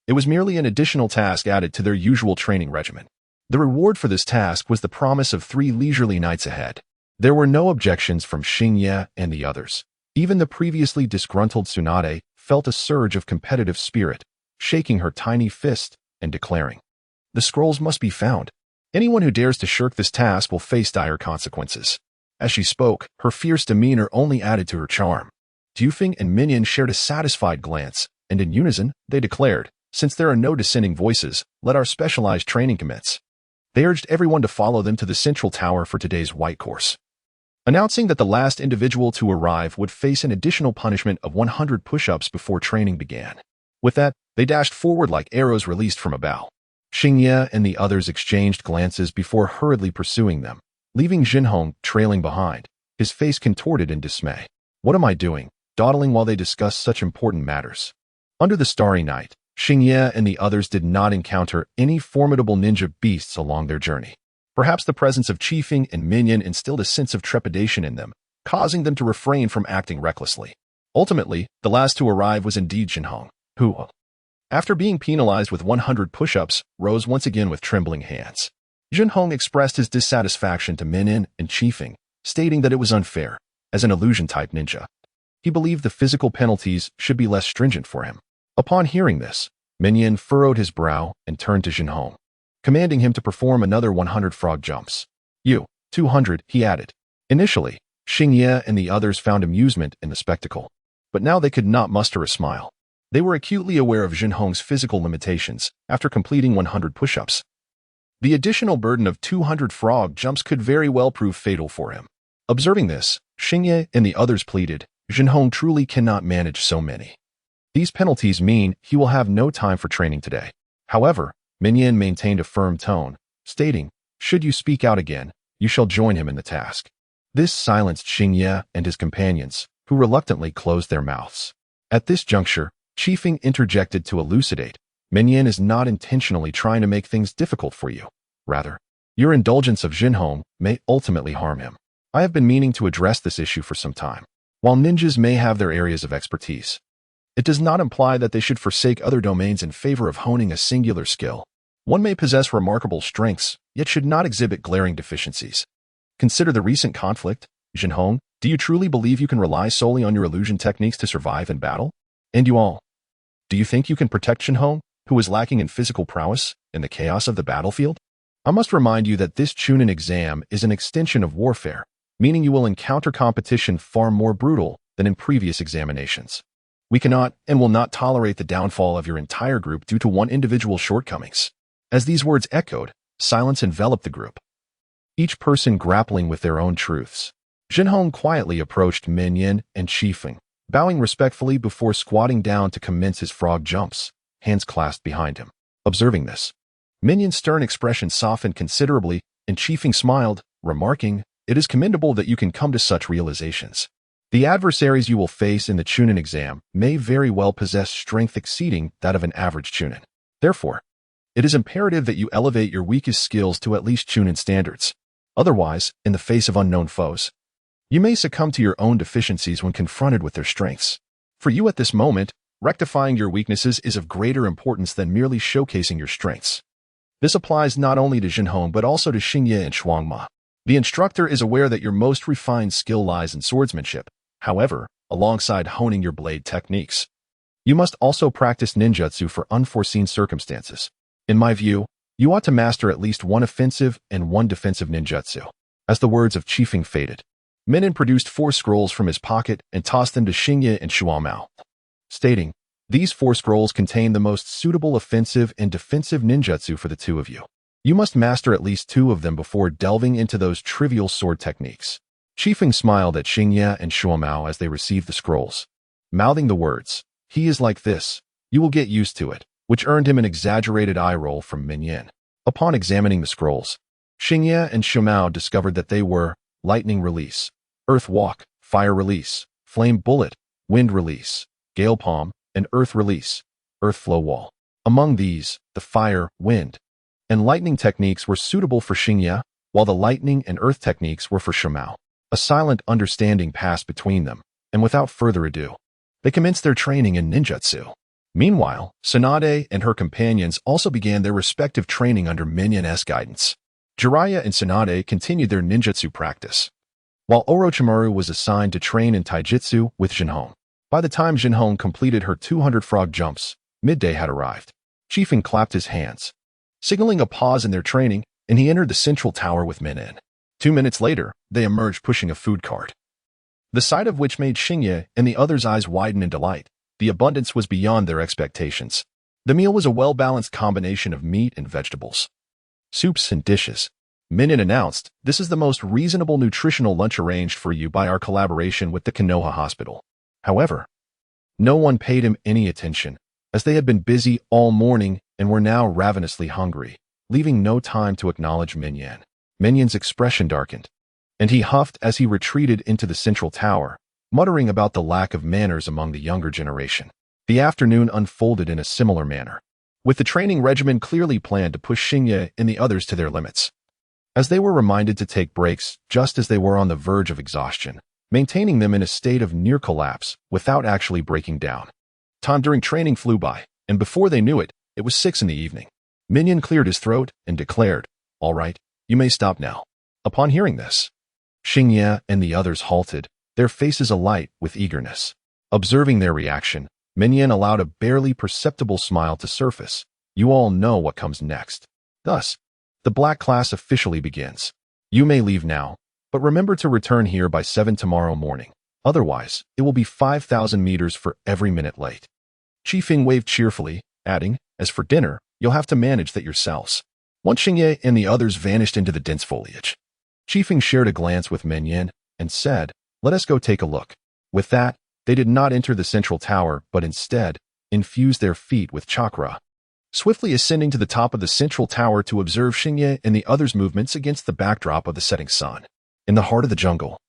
Speaker 1: it was merely an additional task added to their usual training regimen. The reward for this task was the promise of 3 leisurely nights ahead. There were no objections from Xingye and the others. Even the previously disgruntled Tsunade felt a surge of competitive spirit, shaking her tiny fist and declaring, "The scrolls must be found. Anyone who dares to shirk this task will face dire consequences." As she spoke, her fierce demeanor only added to her charm. Xufeng and Minion shared a satisfied glance, and in unison, they declared, "Since there are no dissenting voices, let our specialized training commence." They urged everyone to follow them to the central tower for today's White Course, announcing that the last individual to arrive would face an additional punishment of 100 push-ups before training began. With that, they dashed forward like arrows released from a bow. Xingye and the others exchanged glances before hurriedly pursuing them, leaving Jinhong trailing behind, his face contorted in dismay. "What am I doing?" dawdling while they discussed such important matters. Under the starry night, Xingye and the others did not encounter any formidable ninja beasts along their journey. Perhaps the presence of Xufeng and Minion instilled a sense of trepidation in them, causing them to refrain from acting recklessly. Ultimately, the last to arrive was indeed Jinhong, who, after being penalized with 100 push-ups, rose once again with trembling hands. Jinhong expressed his dissatisfaction to Minion and Xufeng, stating that it was unfair. As an illusion-type ninja, he believed the physical penalties should be less stringent for him. Upon hearing this, Minion furrowed his brow and turned to Jinhong, commanding him to perform another 100 frog jumps. 200, he added. Initially, Xingye and the others found amusement in the spectacle, but now they could not muster a smile. They were acutely aware of Jinhong's physical limitations after completing 100 push-ups. The additional burden of 200 frog jumps could very well prove fatal for him. Observing this, Xingye and the others pleaded, "Jinhong truly cannot manage so many. These penalties mean he will have no time for training today." However, Minion maintained a firm tone, stating, "Should you speak out again, you shall join him in the task." This silenced Xingye and his companions, who reluctantly closed their mouths. At this juncture, Qifeng interjected to elucidate. Minyan is not intentionally trying to make things difficult for you. Rather, your indulgence of Jinhong may ultimately harm him. I have been meaning to address this issue for some time. While ninjas may have their areas of expertise, it does not imply that they should forsake other domains in favor of honing a singular skill. One may possess remarkable strengths, yet should not exhibit glaring deficiencies. Consider the recent conflict. Jinhong, do you truly believe you can rely solely on your illusion techniques to survive in battle? And you all, do you think you can protect Jinhong, who is lacking in physical prowess, in the chaos of the battlefield? I must remind you that this Chunin exam is an extension of warfare, meaning you will encounter competition far more brutal than in previous examinations. We cannot and will not tolerate the downfall of your entire group due to one individual's shortcomings. As these words echoed, silence enveloped the group, each person grappling with their own truths. Jinhong quietly approached Minyan and Qifeng, bowing respectfully before squatting down to commence his frog jumps, hands clasped behind him. Observing this, Minyan's stern expression softened considerably, and Qifeng smiled, remarking, "It is commendable that you can come to such realizations. The adversaries you will face in the Chunin exam may very well possess strength exceeding that of an average Chunin. Therefore, it is imperative that you elevate your weakest skills to at least Chunin standards. Otherwise, in the face of unknown foes, you may succumb to your own deficiencies when confronted with their strengths. For you at this moment, rectifying your weaknesses is of greater importance than merely showcasing your strengths. This applies not only to Jinhong but also to Xingye and Shuangma. The instructor is aware that your most refined skill lies in swordsmanship. However, alongside honing your blade techniques, you must also practice ninjutsu for unforeseen circumstances. In my view, you ought to master at least one offensive and one defensive ninjutsu." As the words of Qifeng faded, Minyan produced 4 scrolls from his pocket and tossed them to Xingye and Shuangmao, stating, "These 4 scrolls contain the most suitable offensive and defensive ninjutsu for the two of you. You must master at least 2 of them before delving into those trivial sword techniques." Qifeng smiled at Xingye and Shuangmao as they received the scrolls, mouthing the words, "He is like this. You will get used to it," which earned him an exaggerated eye roll from Minyan. Upon examining the scrolls, Xingye and Shuangmao discovered that they were Lightning Release, Earth Walk, Fire Release, Flame Bullet, Wind Release, Gale Palm, and Earth Release, Earth Flow Wall. Among these, the fire, wind, and lightning techniques were suitable for Xingye, while the lightning and earth techniques were for Shuangmao. A silent understanding passed between them, and without further ado, they commenced their training in ninjutsu. Meanwhile, Tsunade and her companions also began their respective training under Minyan's guidance. Jiraiya and Tsunade continued their ninjutsu practice, while Orochimaru was assigned to train in taijutsu with Jinhong. By the time Jinhong completed her 200 frog jumps, midday had arrived. Qifeng clapped his hands, signaling a pause in their training, and he entered the central tower with Minyan. 2 minutes later, they emerged pushing a food cart, the sight of which made Xingye and the others' eyes widen in delight. The abundance was beyond their expectations. The meal was a well-balanced combination of meat and vegetables, soups and dishes. Minyan announced, "This is the most reasonable nutritional lunch arranged for you by our collaboration with the Konoha Hospital." However, no one paid him any attention, as they had been busy all morning and were now ravenously hungry, leaving no time to acknowledge Minyan. Minyan's expression darkened, and he huffed as he retreated into the central tower, muttering about the lack of manners among the younger generation. The afternoon unfolded in a similar manner, with the training regimen clearly planned to push Xingye and the others to their limits. As they were reminded to take breaks just as they were on the verge of exhaustion, maintaining them in a state of near collapse without actually breaking down. Time during training flew by, and before they knew it, it was 6 in the evening. Minyan cleared his throat and declared, "All right, you may stop now." Upon hearing this, Xingye and the others halted, their faces alight with eagerness. Observing their reaction, Minyan allowed a barely perceptible smile to surface. "You all know what comes next. Thus, the black class officially begins. You may leave now, but remember to return here by 7 tomorrow morning. Otherwise, it will be 5,000 meters for every minute late." Qifeng waved cheerfully, adding, "As for dinner, you'll have to manage that yourselves." Once Xingye and the others vanished into the dense foliage, Qifeng shared a glance with Minyan and said, "Let us go take a look." With that, they did not enter the central tower, but instead infused their feet with chakra, swiftly ascending to the top of the central tower to observe Xingye and the others' movements against the backdrop of the setting sun. In the heart of the jungle,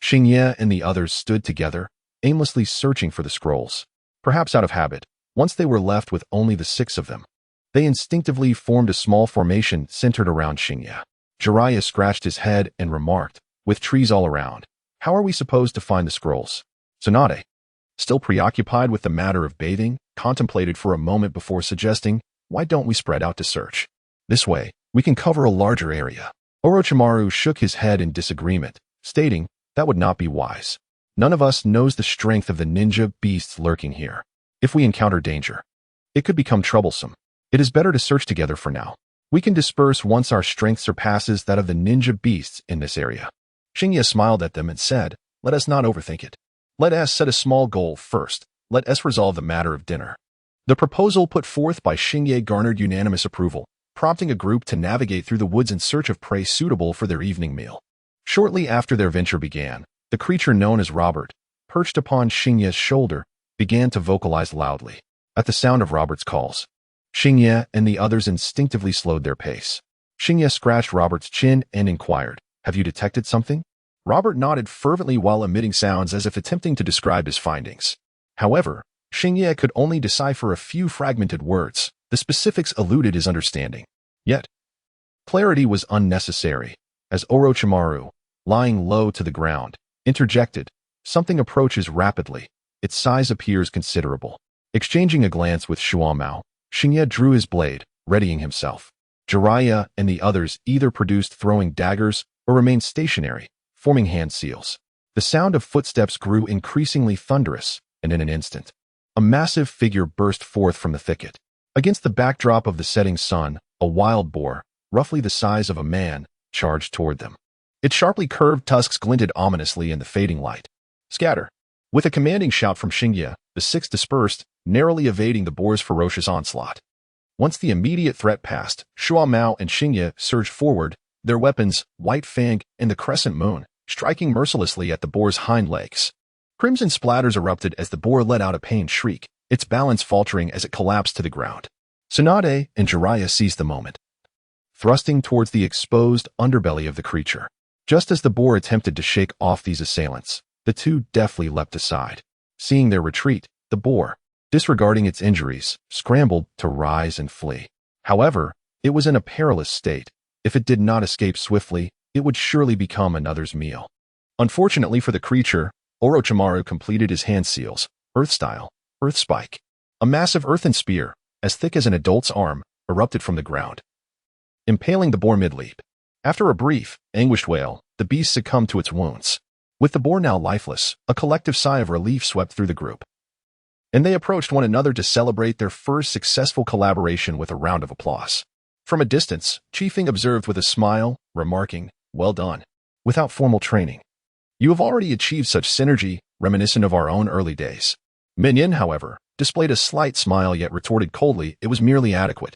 Speaker 1: Xingye and the others stood together, aimlessly searching for the scrolls. Perhaps out of habit, once they were left with only the 6 of them, they instinctively formed a small formation centered around Xingye. Jiraiya scratched his head and remarked, with trees all around, "How are we supposed to find the scrolls?" Tsunade, still preoccupied with the matter of bathing, contemplated for a moment before suggesting, "Why don't we spread out to search? This way, we can cover a larger area." Orochimaru shook his head in disagreement, stating, "That would not be wise. None of us knows the strength of the ninja beasts lurking here. If we encounter danger, it could become troublesome. It is better to search together for now. We can disperse once our strength surpasses that of the ninja beasts in this area." Xingye smiled at them and said, "Let us not overthink it. Let us set a small goal first. Let us resolve the matter of dinner." The proposal put forth by Xingye garnered unanimous approval, prompting a group to navigate through the woods in search of prey suitable for their evening meal. Shortly after their venture began, the creature known as Robert, perched upon Xingye's shoulder, began to vocalize loudly. At the sound of Robert's calls, Xingye and the others instinctively slowed their pace. Xingye scratched Robert's chin and inquired, "Have you detected something?" Robert nodded fervently while emitting sounds as if attempting to describe his findings. However, Xingye could only decipher a few fragmented words. The specifics eluded his understanding. Yet, clarity was unnecessary, as Orochimaru, lying low to the ground, interjected, "Something approaches rapidly. Its size appears considerable." Exchanging a glance with Shuamao, Xingye drew his blade, readying himself. Jiraiya and the others either produced throwing daggers or remained stationary, forming hand seals. The sound of footsteps grew increasingly thunderous, and in an instant, a massive figure burst forth from the thicket. Against the backdrop of the setting sun, a wild boar, roughly the size of a man, charged toward them. Its sharply curved tusks glinted ominously in the fading light. "Scatter!" With a commanding shout from Xingye, the 6 dispersed, narrowly evading the boar's ferocious onslaught. Once the immediate threat passed, Shuamao and Xingye surged forward, their weapons, White Fang and the Crescent Moon, striking mercilessly at the boar's hind legs. Crimson splatters erupted as the boar let out a pained shriek, its balance faltering as it collapsed to the ground. Tsunade and Jiraiya seized the moment, thrusting towards the exposed underbelly of the creature. Just as the boar attempted to shake off these assailants, the two deftly leapt aside. Seeing their retreat, the boar, disregarding its injuries, scrambled to rise and flee. However, it was in a perilous state. If it did not escape swiftly, it would surely become another's meal. Unfortunately for the creature, Orochimaru completed his hand seals, Earth-style, Earth Spike. A massive earthen spear, as thick as an adult's arm, erupted from the ground, impaling the boar mid-leap. After a brief, anguished wail, the beast succumbed to its wounds. With the boar now lifeless, a collective sigh of relief swept through the group, and they approached one another to celebrate their first successful collaboration with a round of applause. From a distance, Chiefing observed with a smile, remarking, "Well done. Without formal training, you have already achieved such synergy, reminiscent of our own early days." Minion, however, displayed a slight smile yet retorted coldly it was merely adequate.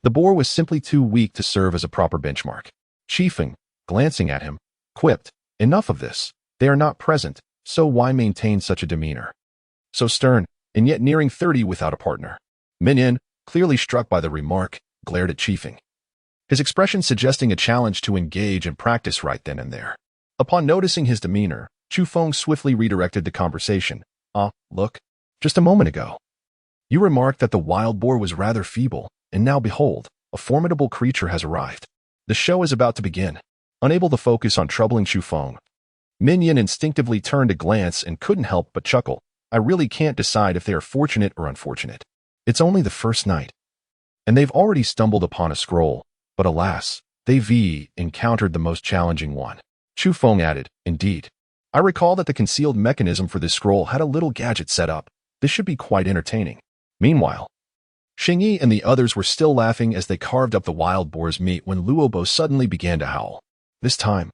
Speaker 1: The boar was simply too weak to serve as a proper benchmark. Chiefing, glancing at him, quipped, "Enough of this. They are not present, so why maintain such a demeanor? So stern, and yet nearing 30 without a partner." Minion, clearly struck by the remark, glared at Chiefing, his expression suggesting a challenge to engage and practice right then and there. Upon noticing his demeanor, Chu Feng swiftly redirected the conversation. Look, just a moment ago, you remarked that the wild boar was rather feeble, and now behold, a formidable creature has arrived. The show is about to begin." Unable to focus on troubling Chu Feng, Minion instinctively turned a glance and couldn't help but chuckle. "I really can't decide if they are fortunate or unfortunate. It's only the first night, and they've already stumbled upon a scroll, but alas, they've encountered the most challenging one." Chu Feng added, "Indeed. I recall that the concealed mechanism for this scroll had a little gadget set up. This should be quite entertaining." Meanwhile, Xingyi and the others were still laughing as they carved up the wild boar's meat when Luobo suddenly began to howl. This time,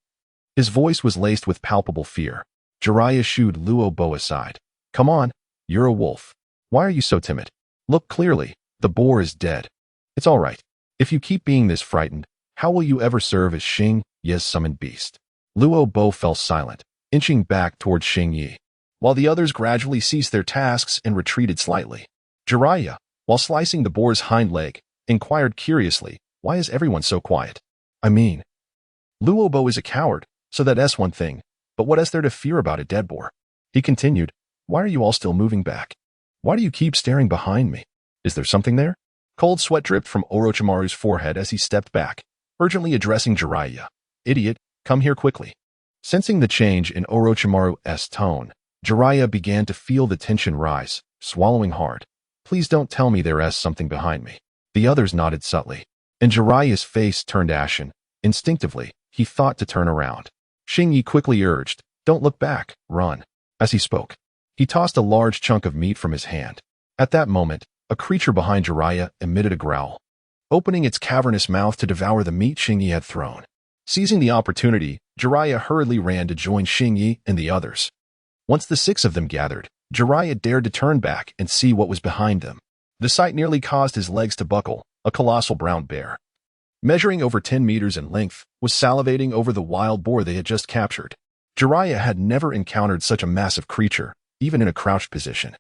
Speaker 1: his voice was laced with palpable fear. Jiraiya shooed Luobo aside. "Come on, you're a wolf. Why are you so timid? Look clearly, the boar is dead. It's all right. If you keep being this frightened, how will you ever serve as Xingye's summoned beast?" Luobo fell silent, inching back towards Xingyi, while the others gradually ceased their tasks and retreated slightly. "Jiraiya, while slicing the boar's hind leg, inquired curiously, "Why is everyone so quiet? I mean, Luobo is a coward, so that's one thing, but what is there to fear about a dead boar?" He continued, "Why are you all still moving back? Why do you keep staring behind me? Is there something there?" Cold sweat dripped from Orochimaru's forehead as he stepped back, urgently addressing Jiraiya. "Idiot, come here quickly." Sensing the change in Orochimaru's tone, Jiraiya began to feel the tension rise, swallowing hard. "Please don't tell me there is something behind me." The others nodded subtly, and Jiraiya's face turned ashen. Instinctively, he thought to turn around. Xingyi quickly urged, "Don't look back, run." As he spoke, he tossed a large chunk of meat from his hand. At that moment, a creature behind Jiraiya emitted a growl, opening its cavernous mouth to devour the meat Xingyi had thrown. Seizing the opportunity, Jiraiya hurriedly ran to join Xingyi and the others. Once the 6 of them gathered, Jiraiya dared to turn back and see what was behind them. The sight nearly caused his legs to buckle. A colossal brown bear, measuring over 10 meters in length, was salivating over the wild boar they had just captured. Jiraiya had never encountered such a massive creature, even in a crouched position.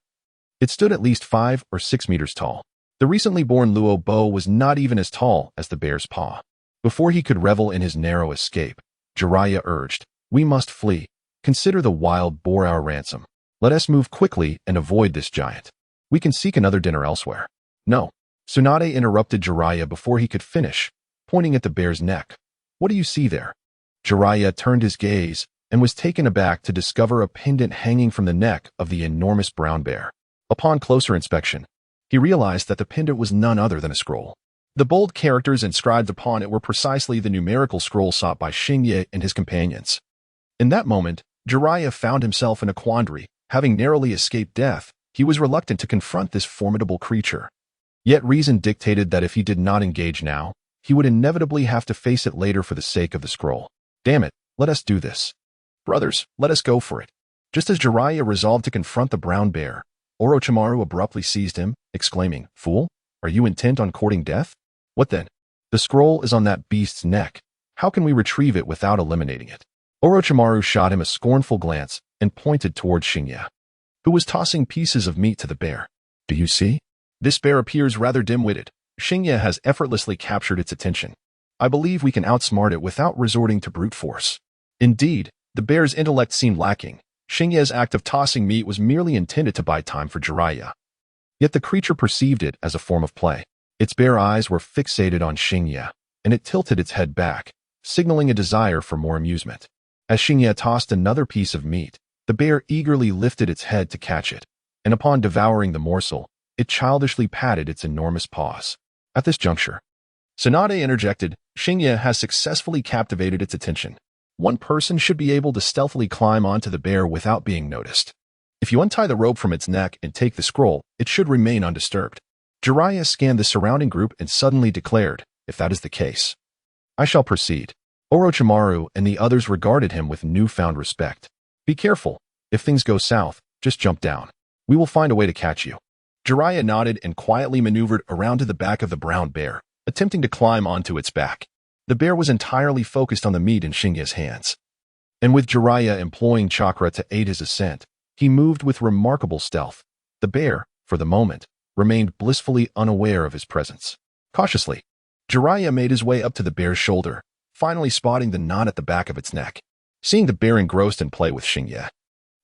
Speaker 1: It stood at least 5 or 6 meters tall. The recently born Luobo was not even as tall as the bear's paw. Before he could revel in his narrow escape, Jiraiya urged, "We must flee. Consider the wild boar our ransom. Let us move quickly and avoid this giant. We can seek another dinner elsewhere." "No." Tsunade interrupted Jiraiya before he could finish, pointing at the bear's neck. "What do you see there?" Jiraiya turned his gaze and was taken aback to discover a pendant hanging from the neck of the enormous brown bear. Upon closer inspection, he realized that the pendant was none other than a scroll. The bold characters inscribed upon it were precisely the numerical scroll sought by Xingyi and his companions. In that moment, Jiraiya found himself in a quandary. Having narrowly escaped death, he was reluctant to confront this formidable creature. Yet reason dictated that if he did not engage now, he would inevitably have to face it later for the sake of the scroll. "Damn it, let us do this. Brothers, let us go for it." Just as Jiraiya resolved to confront the brown bear, Orochimaru abruptly seized him, exclaiming, "Fool, are you intent on courting death? What then? The scroll is on that beast's neck. How can we retrieve it without eliminating it?" Orochimaru shot him a scornful glance and pointed towards Xingyi, who was tossing pieces of meat to the bear. "Do you see? This bear appears rather dim-witted. Xingyi has effortlessly captured its attention. I believe we can outsmart it without resorting to brute force." Indeed, the bear's intellect seemed lacking. Xingyi's act of tossing meat was merely intended to buy time for Jiraiya. Yet the creature perceived it as a form of play. Its bare eyes were fixated on Xingyi, and it tilted its head back, signaling a desire for more amusement. As Xingyi tossed another piece of meat, the bear eagerly lifted its head to catch it, and upon devouring the morsel, it childishly patted its enormous paws. At this juncture, Tsunade interjected, "Xingyi has successfully captivated its attention. One person should be able to stealthily climb onto the bear without being noticed. If you untie the rope from its neck and take the scroll, it should remain undisturbed." Jiraiya scanned the surrounding group and suddenly declared, "If that is the case, I shall proceed." Orochimaru and the others regarded him with newfound respect. "Be careful. If things go south, just jump down. We will find a way to catch you." Jiraiya nodded and quietly maneuvered around to the back of the brown bear, attempting to climb onto its back. The bear was entirely focused on the meat in Xingyi's hands, and with Jiraiya employing chakra to aid his ascent, he moved with remarkable stealth. The bear, for the moment, remained blissfully unaware of his presence. Cautiously, Jiraiya made his way up to the bear's shoulder, finally spotting the knot at the back of its neck. Seeing the bear engrossed in play with Xingyi,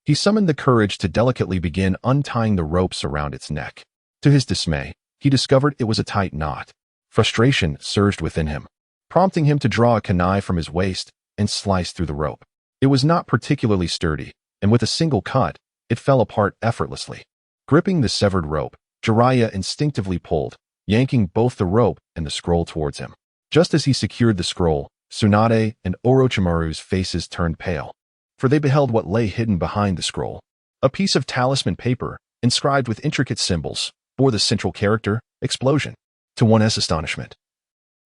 Speaker 1: he summoned the courage to delicately begin untying the ropes around its neck. To his dismay, he discovered it was a tight knot. Frustration surged within him, prompting him to draw a kunai from his waist and slice through the rope. It was not particularly sturdy, and with a single cut, it fell apart effortlessly. Gripping the severed rope, Jiraiya instinctively pulled, yanking both the rope and the scroll towards him. Just as he secured the scroll, Tsunade and Orochimaru's faces turned pale, for they beheld what lay hidden behind the scroll. A piece of talisman paper, inscribed with intricate symbols, bore the central character, explosion. To one's astonishment,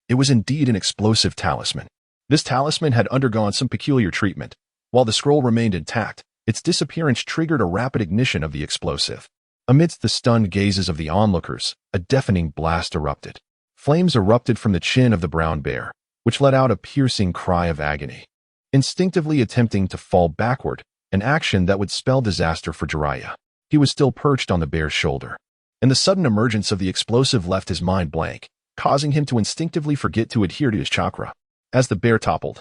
Speaker 1: it was indeed an explosive talisman. This talisman had undergone some peculiar treatment. While the scroll remained intact, its disappearance triggered a rapid ignition of the explosive. Amidst the stunned gazes of the onlookers, a deafening blast erupted. Flames erupted from the chin of the brown bear, which let out a piercing cry of agony, instinctively attempting to fall backward, an action that would spell disaster for Jiraiya. He was still perched on the bear's shoulder, and the sudden emergence of the explosive left his mind blank, causing him to instinctively forget to adhere to his chakra. As the bear toppled,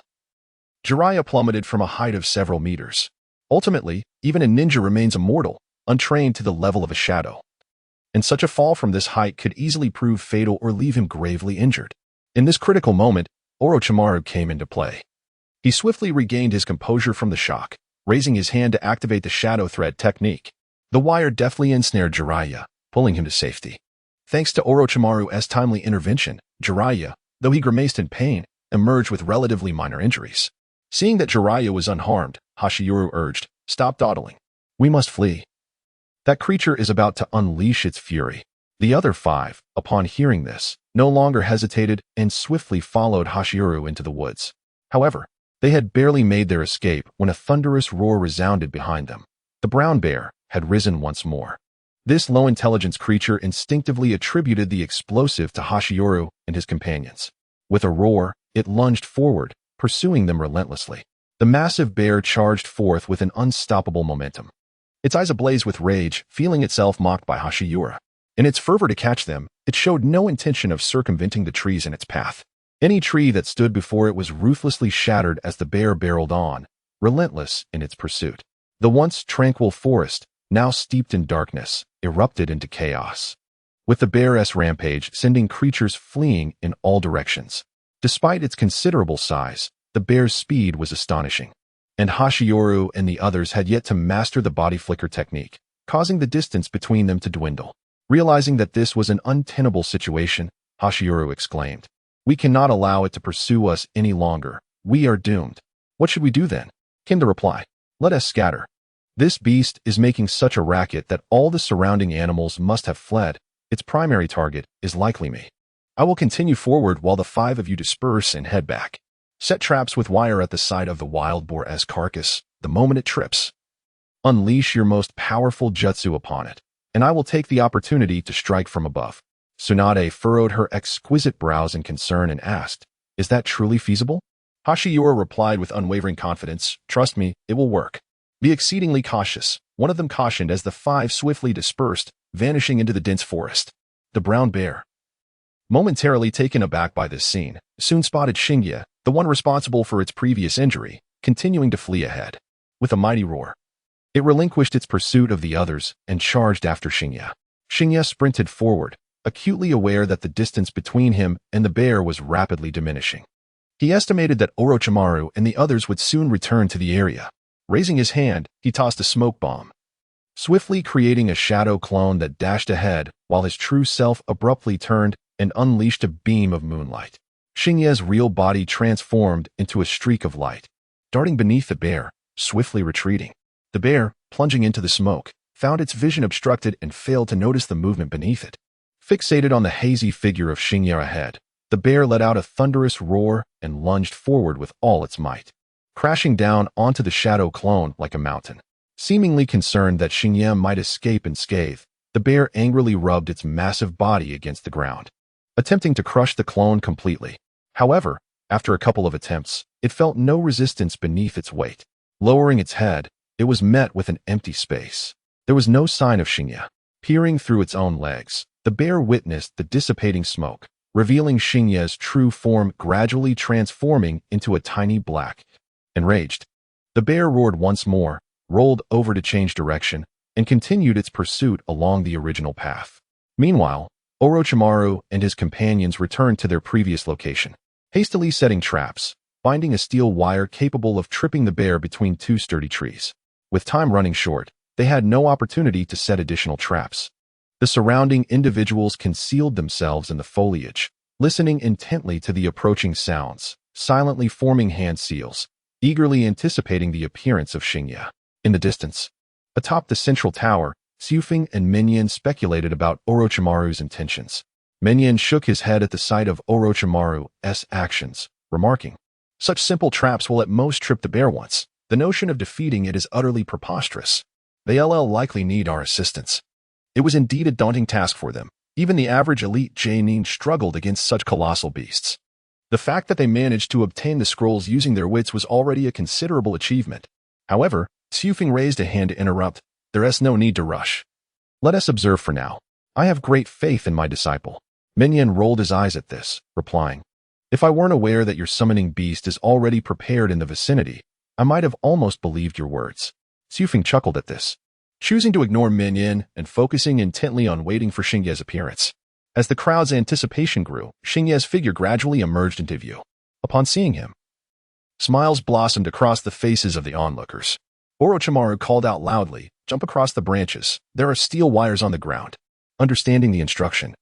Speaker 1: Jiraiya plummeted from a height of several meters. Ultimately, even a ninja remains immortal, untrained to the level of a shadow. And such a fall from this height could easily prove fatal or leave him gravely injured. In this critical moment, Orochimaru came into play. He swiftly regained his composure from the shock, raising his hand to activate the shadow thread technique. The wire deftly ensnared Jiraiya, pulling him to safety. Thanks to Orochimaru's timely intervention, Jiraiya, though he grimaced in pain, emerged with relatively minor injuries. Seeing that Jiraiya was unharmed, Hashiyuru urged, "Stop dawdling. We must flee. That creature is about to unleash its fury." The other 5, upon hearing this, no longer hesitated and swiftly followed Hashiyuru into the woods. However, they had barely made their escape when a thunderous roar resounded behind them. The brown bear had risen once more. This low-intelligence creature instinctively attributed the explosive to Hashiyuru and his companions. With a roar, it lunged forward, pursuing them relentlessly. The massive bear charged forth with an unstoppable momentum. Its eyes ablaze with rage, feeling itself mocked by Hashiyuru. In its fervor to catch them, it showed no intention of circumventing the trees in its path. Any tree that stood before it was ruthlessly shattered as the bear barreled on, relentless in its pursuit. The once tranquil forest, now steeped in darkness, erupted into chaos, with the bear's rampage sending creatures fleeing in all directions. Despite its considerable size, the bear's speed was astonishing, and Hashiyuru and the others had yet to master the body flicker technique, causing the distance between them to dwindle. Realizing that this was an untenable situation, Hashiyuru exclaimed, "We cannot allow it to pursue us any longer. We are doomed." "What should we do then?" came the reply. "Let us scatter. This beast is making such a racket that all the surrounding animals must have fled. Its primary target is likely me. I will continue forward while the 5 of you disperse and head back. Set traps with wire at the side of the wild boar's carcass the moment it trips. Unleash your most powerful jutsu upon it, and I will take the opportunity to strike from above." Tsunade furrowed her exquisite brows in concern and asked, "Is that truly feasible?" Hashiyuru replied with unwavering confidence, "Trust me, it will work. Be exceedingly cautious," one of them cautioned as the 5 swiftly dispersed, vanishing into the dense forest. The brown bear, momentarily taken aback by this scene, soon spotted Shinya, the one responsible for its previous injury, continuing to flee ahead. With a mighty roar, it relinquished its pursuit of the others and charged after Shinya. Shinya sprinted forward, acutely aware that the distance between him and the bear was rapidly diminishing. He estimated that Orochimaru and the others would soon return to the area. Raising his hand, he tossed a smoke bomb, swiftly creating a shadow clone that dashed ahead while his true self abruptly turned and unleashed a beam of moonlight. Shinya's real body transformed into a streak of light, darting beneath the bear, swiftly retreating. The bear, plunging into the smoke, found its vision obstructed and failed to notice the movement beneath it. Fixated on the hazy figure of Shinya ahead, the bear let out a thunderous roar and lunged forward with all its might, crashing down onto the shadow clone like a mountain. Seemingly concerned that Shinya might escape unscathed, the bear angrily rubbed its massive body against the ground, attempting to crush the clone completely. However, after a couple of attempts, it felt no resistance beneath its weight. Lowering its head, it was met with an empty space. There was no sign of Shinya. Peering through its own legs, the bear witnessed the dissipating smoke, revealing Shinya's true form gradually transforming into a tiny black. Enraged, the bear roared once more, rolled over to change direction, and continued its pursuit along the original path. Meanwhile, Orochimaru and his companions returned to their previous location, hastily setting traps, finding a steel wire capable of tripping the bear between 2 sturdy trees. With time running short, they had no opportunity to set additional traps. The surrounding individuals concealed themselves in the foliage, listening intently to the approaching sounds, silently forming hand seals, eagerly anticipating the appearance of Shinya. In the distance, atop the central tower, Xufeng and Minyan speculated about Orochimaru's intentions. Minyan shook his head at the sight of Orochimaru's actions, remarking, "Such simple traps will at most trip the bear once. The notion of defeating it is utterly preposterous. They'll likely need our assistance." It was indeed a daunting task for them. Even the average elite Genin struggled against such colossal beasts. The fact that they managed to obtain the scrolls using their wits was already a considerable achievement. However, Xufeng raised a hand to interrupt. "There's no need to rush. Let us observe for now. I have great faith in my disciple. Minyan rolled his eyes at this, replying, if I weren't aware that your summoning beast is already prepared in the vicinity, I might have almost believed your words. Xufeng chuckled at this, choosing to ignore Minyan and focusing intently on waiting for Xingye's appearance. As the crowd's anticipation grew, Xingye's figure gradually emerged into view. Upon seeing him, smiles blossomed across the faces of the onlookers. Orochimaru called out loudly, jump across the branches. There are steel wires on the ground. Understanding the instruction,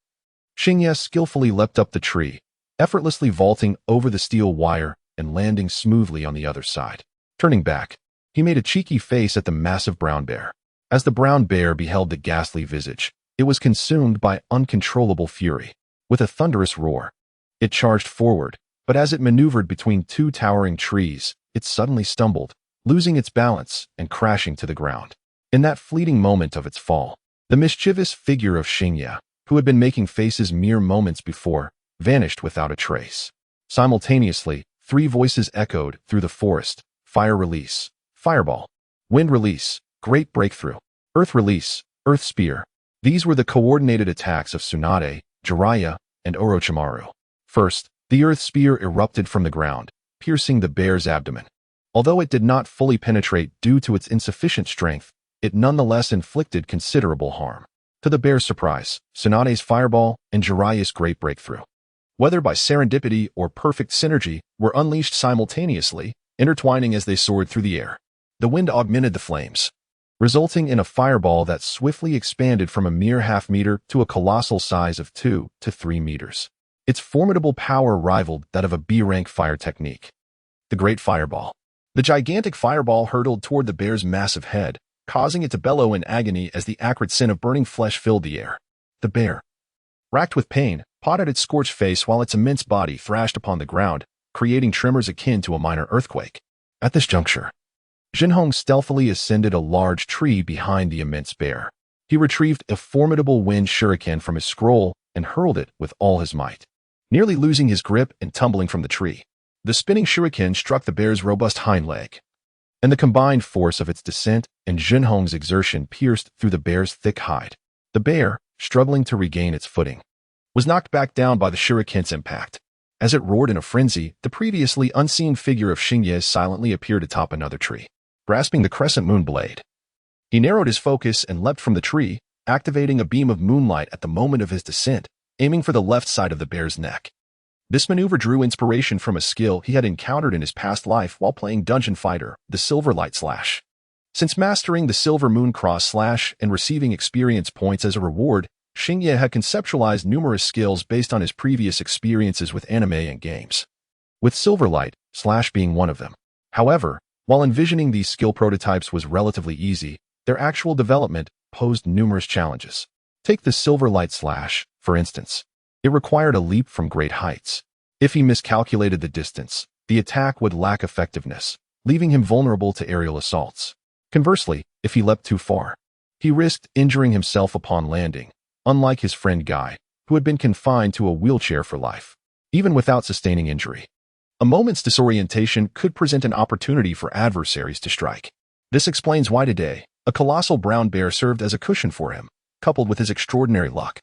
Speaker 1: Xingye skillfully leapt up the tree, effortlessly vaulting over the steel wire and landing smoothly on the other side. Turning back, he made a cheeky face at the massive brown bear. As the brown bear beheld the ghastly visage, it was consumed by uncontrollable fury. With a thunderous roar, it charged forward, but as it maneuvered between two towering trees, it suddenly stumbled, losing its balance and crashing to the ground. In that fleeting moment of its fall, the mischievous figure of Xingye, who had been making faces mere moments before, vanished without a trace. Simultaneously, three voices echoed through the forest: fire release, fireball; wind release, great breakthrough; earth release, earth spear. These were the coordinated attacks of Tsunade, Jiraiya, and Orochimaru. First, the earth spear erupted from the ground, piercing the bear's abdomen. Although it did not fully penetrate due to its insufficient strength, it nonetheless inflicted considerable harm. To the bear's surprise, Tsunade's fireball and Jiraiya's great breakthrough, whether by serendipity or perfect synergy, were unleashed simultaneously, intertwining as they soared through the air. The wind augmented the flames, resulting in a fireball that swiftly expanded from a mere half-meter to a colossal size of 2 to 3 meters. Its formidable power rivaled that of a B-rank fire technique. The Great Fireball. The gigantic fireball hurtled toward the bear's massive head, causing it to bellow in agony as the acrid scent of burning flesh filled the air. The bear, racked with pain, pawed at its scorched face while its immense body thrashed upon the ground, creating tremors akin to a minor earthquake. At this juncture, Jinhong stealthily ascended a large tree behind the immense bear. He retrieved a formidable wind shuriken from his scroll and hurled it with all his might, nearly losing his grip and tumbling from the tree. The spinning shuriken struck the bear's robust hind leg, and the combined force of its descent and Jinhong's exertion pierced through the bear's thick hide. The bear, struggling to regain its footing, was knocked back down by the shuriken's impact. As it roared in a frenzy, the previously unseen figure of Xingye silently appeared atop another tree, grasping the crescent moon blade. He narrowed his focus and leapt from the tree, activating a beam of moonlight at the moment of his descent, aiming for the left side of the bear's neck. This maneuver drew inspiration from a skill he had encountered in his past life while playing Dungeon Fighter, the Silver Light Slash. Since mastering the Silver Moon Cross Slash and receiving experience points as a reward, Xingye had conceptualized numerous skills based on his previous experiences with anime and games, with Silver Light Slash being one of them. However, while envisioning these skill prototypes was relatively easy, their actual development posed numerous challenges. Take the Silver Light Slash, for instance. It required a leap from great heights. If he miscalculated the distance, the attack would lack effectiveness, leaving him vulnerable to aerial assaults. Conversely, if he leapt too far, he risked injuring himself upon landing, unlike his friend Guy, who had been confined to a wheelchair for life, even without sustaining injury. A moment's disorientation could present an opportunity for adversaries to strike. This explains why today, a colossal brown bear served as a cushion for him, coupled with his extraordinary luck.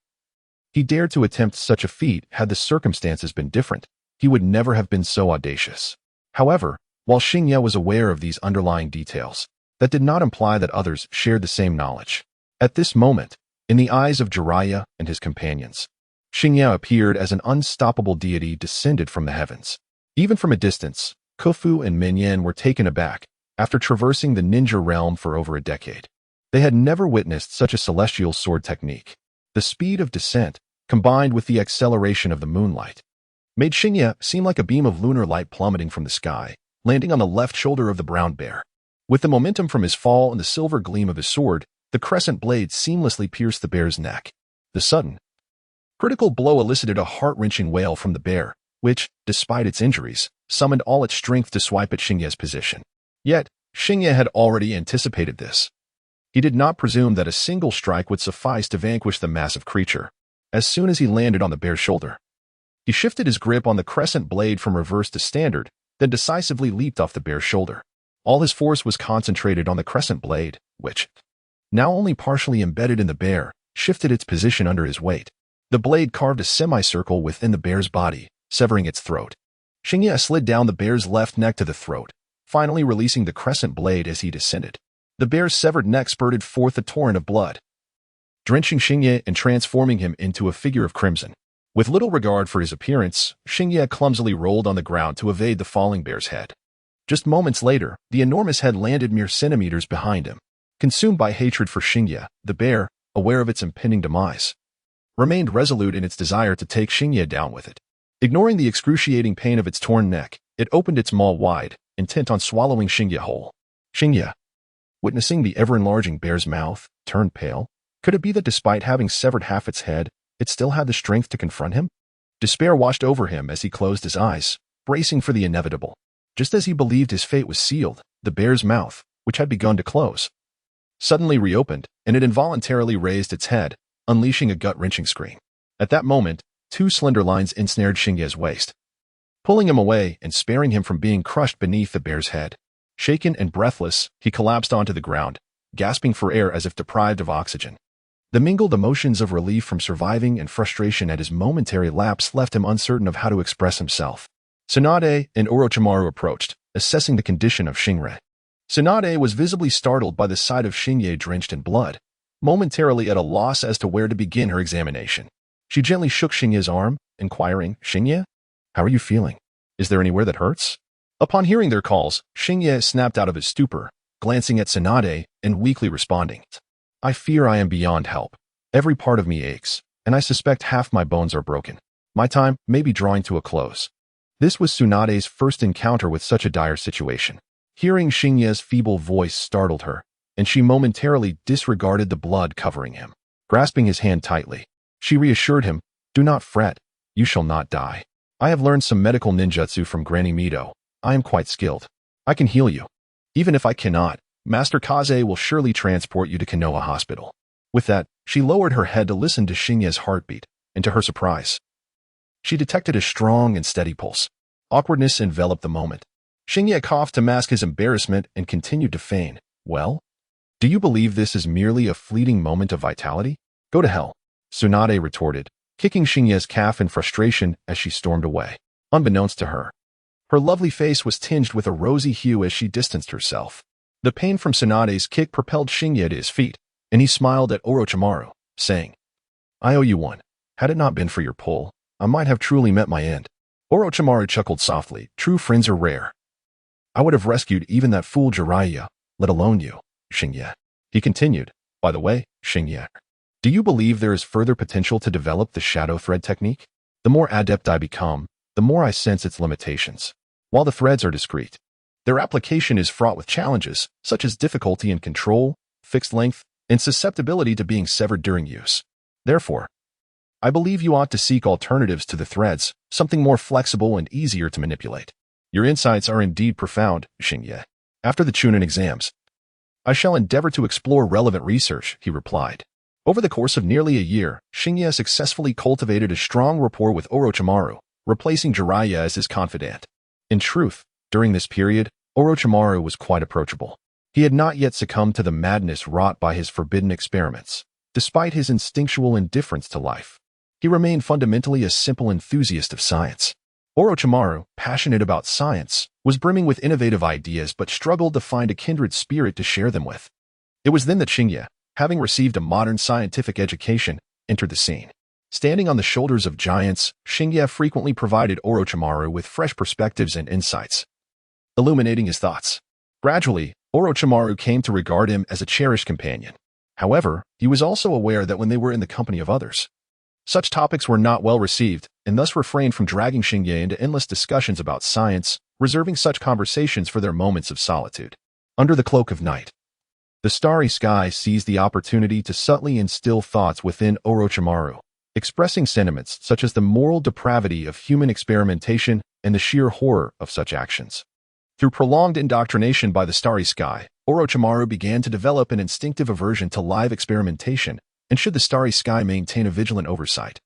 Speaker 1: He dared to attempt such a feat had the circumstances been different. He would never have been so audacious. However, while Xingye was aware of these underlying details, that did not imply that others shared the same knowledge. At this moment, in the eyes of Jiraiya and his companions, Xingye appeared as an unstoppable deity descended from the heavens. Even from a distance, Khufu and Minyan were taken aback. After traversing the ninja realm for over a decade, they had never witnessed such a celestial sword technique. The speed of descent, combined with the acceleration of the moonlight, made Xingye seem like a beam of lunar light plummeting from the sky, landing on the left shoulder of the brown bear. With the momentum from his fall and the silver gleam of his sword, the crescent blade seamlessly pierced the bear's neck. The sudden, critical blow elicited a heart-wrenching wail from the bear, which, despite its injuries, summoned all its strength to swipe at Xingye's position. Yet, Xingye had already anticipated this. He did not presume that a single strike would suffice to vanquish the massive creature. As soon as he landed on the bear's shoulder, he shifted his grip on the crescent blade from reverse to standard, then decisively leaped off the bear's shoulder. All his force was concentrated on the crescent blade, which, now only partially embedded in the bear, shifted its position under his weight. The blade carved a semicircle within the bear's body, severing its throat. Xingye slid down the bear's left neck to the throat, finally releasing the crescent blade as he descended. The bear's severed neck spurted forth a torrent of blood, drenching Xingye and transforming him into a figure of crimson. With little regard for his appearance, Xingye clumsily rolled on the ground to evade the falling bear's head. Just moments later, the enormous head landed mere centimeters behind him. Consumed by hatred for Xingye, the bear, aware of its impending demise, remained resolute in its desire to take Xingye down with it. Ignoring the excruciating pain of its torn neck, it opened its maw wide, intent on swallowing Xingye whole. Xingye, witnessing the ever-enlarging bear's mouth, turned pale. Could it be that despite having severed half its head, it still had the strength to confront him? Despair washed over him as he closed his eyes, bracing for the inevitable. Just as he believed his fate was sealed, the bear's mouth, which had begun to close, suddenly reopened, and it involuntarily raised its head, unleashing a gut-wrenching scream. At that moment, two slender lines ensnared Xingye's waist, pulling him away and sparing him from being crushed beneath the bear's head. Shaken and breathless, he collapsed onto the ground, gasping for air as if deprived of oxygen. The mingled emotions of relief from surviving and frustration at his momentary lapse left him uncertain of how to express himself. Tsunade and Orochimaru approached, assessing the condition of Xingye. Tsunade was visibly startled by the sight of Xingye drenched in blood, momentarily at a loss as to where to begin her examination. She gently shook Xingye's arm, inquiring, "Xingye, how are you feeling? Is there anywhere that hurts?" Upon hearing their calls, Xingye snapped out of his stupor, glancing at Tsunade and weakly responding, "I fear I am beyond help. Every part of me aches, and I suspect half my bones are broken. My time may be drawing to a close." This was Tsunade's first encounter with such a dire situation. Hearing Xingye's feeble voice startled her, and she momentarily disregarded the blood covering him. Grasping his hand tightly, she reassured him, "Do not fret. You shall not die. I have learned some medical ninjutsu from Granny Mido. I am quite skilled. I can heal you. Even if I cannot, Master Kaze will surely transport you to Konoha Hospital." With that, she lowered her head to listen to Xingye's heartbeat, and to her surprise, she detected a strong and steady pulse. Awkwardness enveloped the moment. Xingye coughed to mask his embarrassment and continued to feign, "Well, do you believe this is merely a fleeting moment of vitality? Go to hell," Tsunade retorted, kicking Xingye's calf in frustration as she stormed away. Unbeknownst to her, her lovely face was tinged with a rosy hue as she distanced herself. The pain from Tsunade's kick propelled Xingye to his feet, and he smiled at Orochimaru, saying, "I owe you one. Had it not been for your pull, I might have truly met my end." Orochimaru chuckled softly, "True friends are rare. I would have rescued even that fool Jiraiya, let alone you, Xingye." He continued, "By the way, Xingye, do you believe there is further potential to develop the shadow thread technique? The more adept I become, the more I sense its limitations. While the threads are discrete, their application is fraught with challenges, such as difficulty in control, fixed length, and susceptibility to being severed during use. Therefore, I believe you ought to seek alternatives to the threads, something more flexible and easier to manipulate." "Your insights are indeed profound, Xingye. After the Chunin exams, I shall endeavor to explore relevant research," he replied. Over the course of nearly a year, Xingye successfully cultivated a strong rapport with Orochimaru, replacing Jiraiya as his confidant. In truth, during this period, Orochimaru was quite approachable. He had not yet succumbed to the madness wrought by his forbidden experiments, despite his instinctual indifference to life. He remained fundamentally a simple enthusiast of science. Orochimaru, passionate about science, was brimming with innovative ideas but struggled to find a kindred spirit to share them with. It was then that Xingye, having received a modern scientific education, entered the scene. Standing on the shoulders of giants, Xingye frequently provided Orochimaru with fresh perspectives and insights, illuminating his thoughts. Gradually, Orochimaru came to regard him as a cherished companion. However, he was also aware that when they were in the company of others, such topics were not well received, and thus refrained from dragging Xingye into endless discussions about science, reserving such conversations for their moments of solitude. Under the cloak of night, the starry sky seized the opportunity to subtly instill thoughts within Orochimaru, expressing sentiments such as the moral depravity of human experimentation and the sheer horror of such actions. Through prolonged indoctrination by the starry sky, Orochimaru began to develop an instinctive aversion to live experimentation, and should the starry sky maintain a vigilant oversight,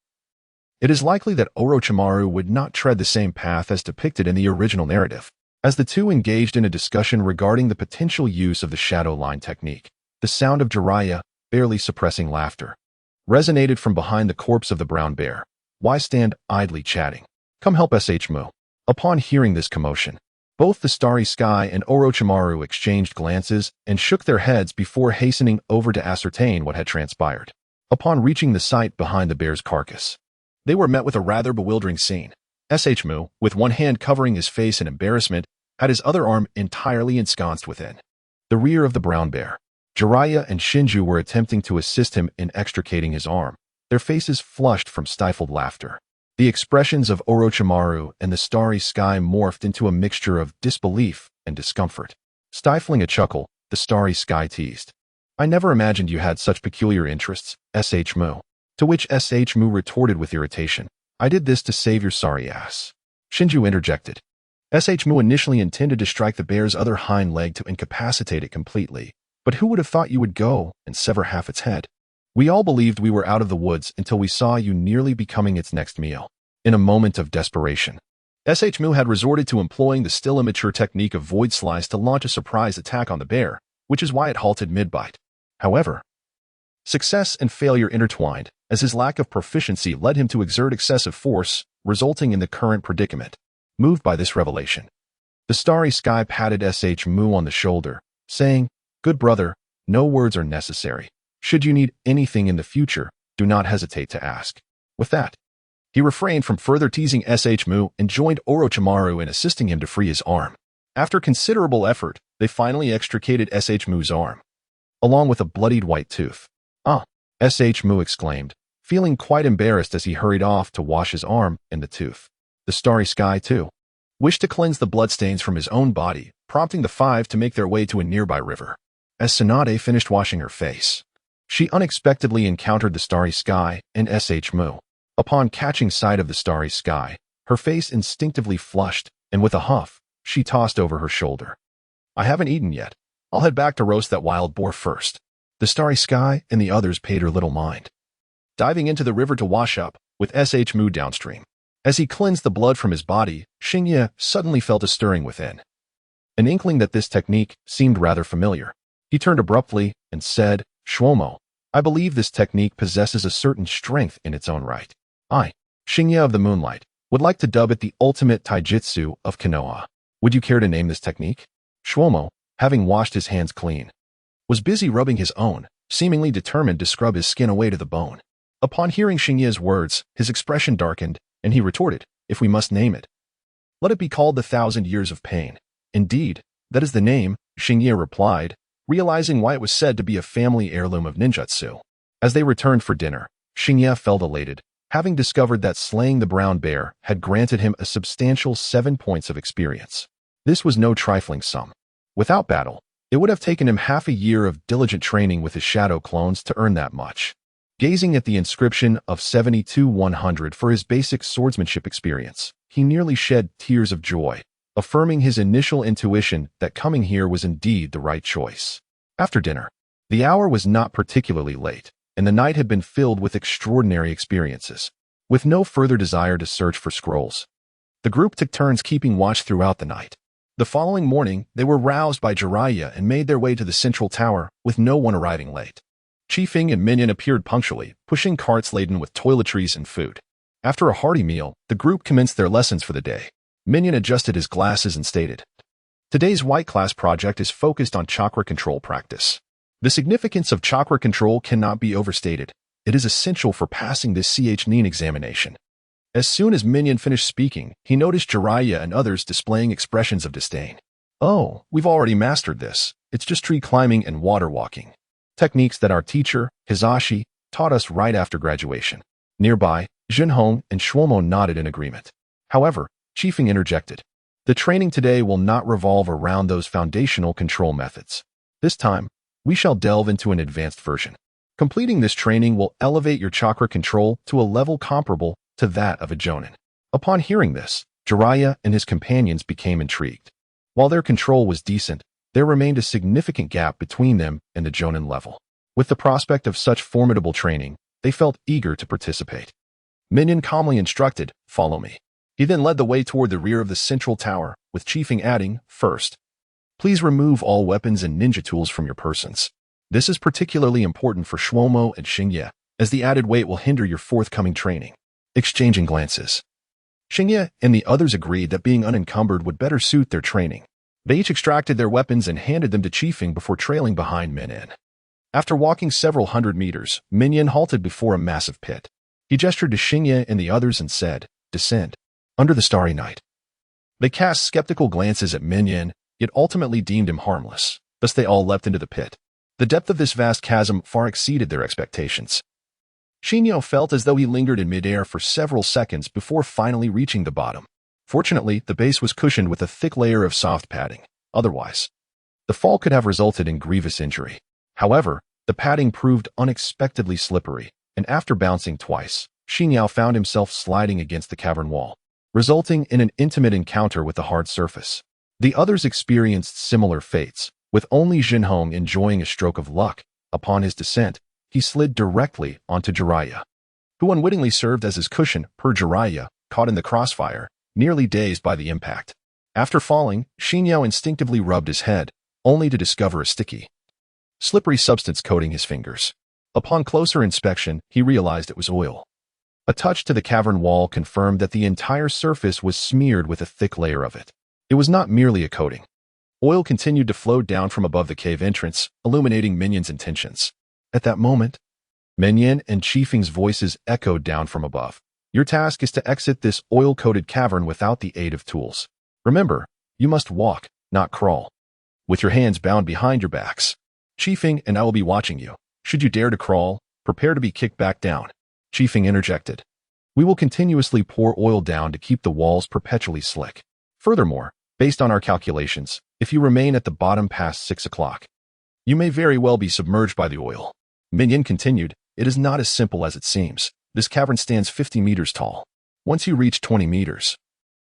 Speaker 1: it is likely that Orochimaru would not tread the same path as depicted in the original narrative. As the two engaged in a discussion regarding the potential use of the shadow line technique, the sound of Jiraiya, barely suppressing laughter, resonated from behind the corpse of the brown bear. Why stand idly chatting? Come help Mu. Upon hearing this commotion, both the Starry Sky and Orochimaru exchanged glances and shook their heads before hastening over to ascertain what had transpired. Upon reaching the site behind the bear's carcass, they were met with a rather bewildering scene. Mu, with one hand covering his face in embarrassment, had his other arm entirely ensconced within the rear of the brown bear. Jiraiya and Shinju were attempting to assist him in extricating his arm, their faces flushed from stifled laughter. The expressions of Orochimaru and the Starry Sky morphed into a mixture of disbelief and discomfort. Stifling a chuckle, the Starry Sky teased, "I never imagined you had such peculiar interests, Mu." To which Mu retorted with irritation, "I did this to save your sorry ass." Shinju interjected. Mu initially intended to strike the bear's other hind leg to incapacitate it completely, but who would have thought you would go and sever half its head? We all believed we were out of the woods until we saw you nearly becoming its next meal. In a moment of desperation, Mu had resorted to employing the still immature technique of Void Slice to launch a surprise attack on the bear, which is why it halted mid-bite. However, success and failure intertwined, as his lack of proficiency led him to exert excessive force, resulting in the current predicament. Moved by this revelation, the Starry Sky patted Mu on the shoulder, saying, "Good brother, no words are necessary. Should you need anything in the future, do not hesitate to ask." With that, he refrained from further teasing Mu and joined Orochimaru in assisting him to free his arm. After considerable effort, they finally extricated Mu's arm, along with a bloodied white tooth. "Ah," Mu exclaimed, feeling quite embarrassed as he hurried off to wash his arm and the tooth. The Starry Sky, too, wished to cleanse the bloodstains from his own body, prompting the five to make their way to a nearby river. As Tsunade finished washing her face, she unexpectedly encountered the Starry Sky and Mu. Upon catching sight of the Starry Sky, her face instinctively flushed, and with a huff, she tossed over her shoulder, "I haven't eaten yet. I'll head back to roast that wild boar first." The Starry Sky and the others paid her little mind, diving into the river to wash up, with Mu downstream. As he cleansed the blood from his body, Xingye suddenly felt a stirring within, an inkling that this technique seemed rather familiar. He turned abruptly and said, "Shuomo, I believe this technique possesses a certain strength in its own right. I, Xingye of the Moonlight, would like to dub it the ultimate taijutsu of Konoha. Would you care to name this technique?" Shuomo, having washed his hands clean, was busy rubbing his own, seemingly determined to scrub his skin away to the bone. Upon hearing Xingye's words, his expression darkened, and he retorted, "If we must name it, let it be called the 1,000 Years of Pain." "Indeed, that is the name," Xingye replied, realizing why it was said to be a family heirloom of ninjutsu. As they returned for dinner, Xingye felt elated, having discovered that slaying the brown bear had granted him a substantial 7 points of experience. This was no trifling sum. Without battle, it would have taken him half a year of diligent training with his shadow clones to earn that much. Gazing at the inscription of 72-100 for his basic swordsmanship experience, he nearly shed tears of joy, affirming his initial intuition that coming here was indeed the right choice. After dinner, the hour was not particularly late, and the night had been filled with extraordinary experiences. With no further desire to search for scrolls, the group took turns keeping watch throughout the night. The following morning, they were roused by Jiraiya and made their way to the central tower, with no one arriving late. Chifeng and Minion appeared punctually, pushing carts laden with toiletries and food. After a hearty meal, the group commenced their lessons for the day. Minion adjusted his glasses and stated, "Today's white class project is focused on chakra control practice. The significance of chakra control cannot be overstated. It is essential for passing this CH-NEEN examination." As soon as Minion finished speaking, he noticed Jiraiya and others displaying expressions of disdain. "Oh, we've already mastered this. It's just tree climbing and water walking. Techniques that our teacher, Hizashi, taught us right after graduation." Nearby, Junhong and Shuomo nodded in agreement. However, Chifeng interjected, "The training today will not revolve around those foundational control methods. This time, we shall delve into an advanced version. Completing this training will elevate your chakra control to a level comparable to that of a Jonin." Upon hearing this, Jiraiya and his companions became intrigued. While their control was decent, there remained a significant gap between them and the Jonin level. With the prospect of such formidable training, they felt eager to participate. Minion calmly instructed, "Follow me." He then led the way toward the rear of the central tower, with Chifeng adding, "First, please remove all weapons and ninja tools from your persons. This is particularly important for Shuomo and Xingye, as the added weight will hinder your forthcoming training. Exchanging glances. Xingye and the others agreed that being unencumbered would better suit their training. They each extracted their weapons and handed them to Qifeng before trailing behind Minyan. After walking several hundred meters, Minyan halted before a massive pit. He gestured to Xingye and the others and said, "Descend." Under the starry night. They cast skeptical glances at Minyan, yet ultimately deemed him harmless. Thus they all leapt into the pit. The depth of this vast chasm far exceeded their expectations. Xingye felt as though he lingered in midair for several seconds before finally reaching the bottom. Fortunately, the base was cushioned with a thick layer of soft padding. Otherwise, the fall could have resulted in grievous injury. However, the padding proved unexpectedly slippery, and after bouncing twice, Xingye found himself sliding against the cavern wall, resulting in an intimate encounter with the hard surface. The others experienced similar fates, with only Jinhong enjoying a stroke of luck. Upon his descent, he slid directly onto Jiraiya, who unwittingly served as his cushion per Jiraiya, caught in the crossfire, nearly dazed by the impact. After falling, Xingye instinctively rubbed his head, only to discover a sticky, slippery substance coating his fingers. Upon closer inspection, he realized it was oil. A touch to the cavern wall confirmed that the entire surface was smeared with a thick layer of it. It was not merely a coating. Oil continued to flow down from above the cave entrance, illuminating Minyan's intentions. At that moment, Minyan and Qifeng's voices echoed down from above. Your task is to exit this oil-coated cavern without the aid of tools. Remember, you must walk, not crawl, with your hands bound behind your backs. Qifeng and I will be watching you. Should you dare to crawl, prepare to be kicked back down. Qifeng interjected. We will continuously pour oil down to keep the walls perpetually slick. Furthermore, based on our calculations, if you remain at the bottom past 6 o'clock, you may very well be submerged by the oil. Minyan continued, it is not as simple as it seems. This cavern stands 50 meters tall. Once you reach 20 meters,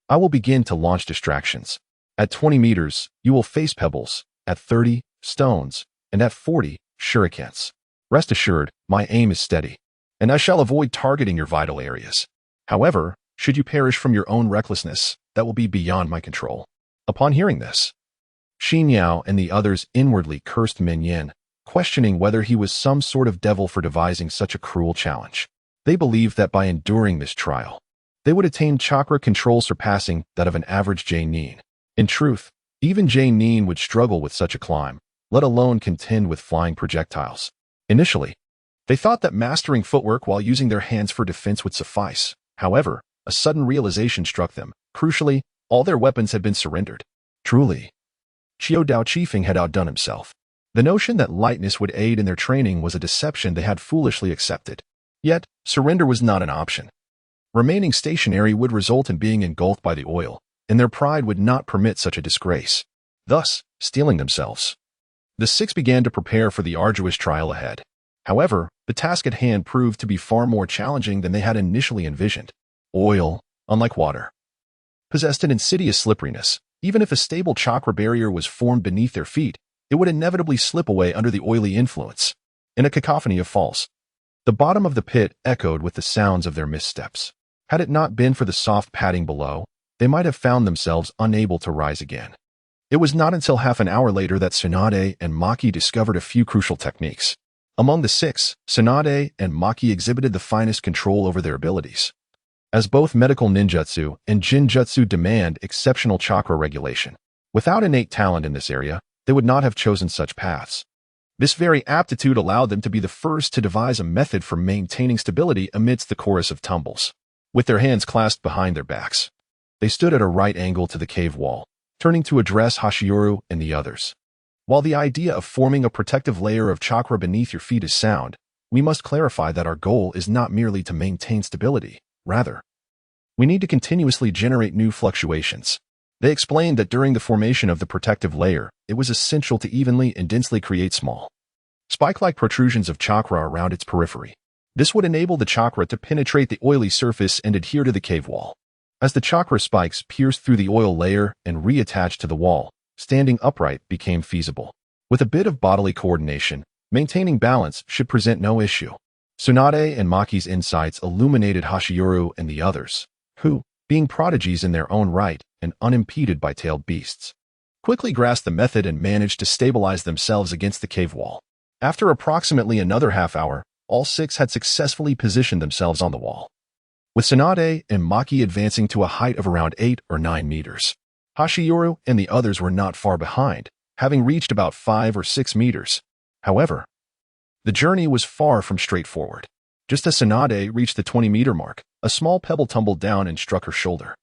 Speaker 1: I will begin to launch distractions. At 20 meters, you will face pebbles, at 30, stones, and at 40, shurikens. Rest assured, my aim is steady, and I shall avoid targeting your vital areas. However, should you perish from your own recklessness, that will be beyond my control. Upon hearing this, Xingye and the others inwardly cursed Minyan, questioning whether he was some sort of devil for devising such a cruel challenge. They believed that by enduring this trial, they would attain chakra control surpassing that of an average Jainin. In truth, even Jainin would struggle with such a climb, let alone contend with flying projectiles. Initially, they thought that mastering footwork while using their hands for defense would suffice. However, a sudden realization struck them. Crucially, all their weapons had been surrendered. Truly, Qiu Dao Qifeng had outdone himself. The notion that lightness would aid in their training was a deception they had foolishly accepted. Yet, surrender was not an option. Remaining stationary would result in being engulfed by the oil, and their pride would not permit such a disgrace. Thus, steeling themselves, the six began to prepare for the arduous trial ahead. However, the task at hand proved to be far more challenging than they had initially envisioned. Oil, unlike water, possessed an insidious slipperiness. Even if a stable chakra barrier was formed beneath their feet, it would inevitably slip away under the oily influence. In a cacophony of falls, the bottom of the pit echoed with the sounds of their missteps. Had it not been for the soft padding below, they might have found themselves unable to rise again. It was not until half an hour later that Tsunade and Maki discovered a few crucial techniques. Among the six, Tsunade and Maki exhibited the finest control over their abilities, as both medical ninjutsu and jinjutsu demand exceptional chakra regulation. Without innate talent in this area, they would not have chosen such paths. This very aptitude allowed them to be the first to devise a method for maintaining stability amidst the chorus of tumbles. With their hands clasped behind their backs, they stood at a right angle to the cave wall, turning to address Hashioru and the others. While the idea of forming a protective layer of chakra beneath your feet is sound, we must clarify that our goal is not merely to maintain stability. Rather, we need to continuously generate new fluctuations. They explained that during the formation of the protective layer, it was essential to evenly and densely create small, spike-like protrusions of chakra around its periphery. This would enable the chakra to penetrate the oily surface and adhere to the cave wall. As the chakra spikes pierced through the oil layer and reattached to the wall, standing upright became feasible. With a bit of bodily coordination, maintaining balance should present no issue. Tsunade and Maki's insights illuminated Hashioru and the others, who, being prodigies in their own right and unimpeded by tailed beasts, quickly grasped the method and managed to stabilize themselves against the cave wall. After approximately another half hour, all 6 had successfully positioned themselves on the wall, with Tsunade and Maki advancing to a height of around 8 or 9 meters. Hashioru and the others were not far behind, having reached about 5 or 6 meters. However, the journey was far from straightforward. Just as Tsunade reached the 20-meter mark, a small pebble tumbled down and struck her shoulder.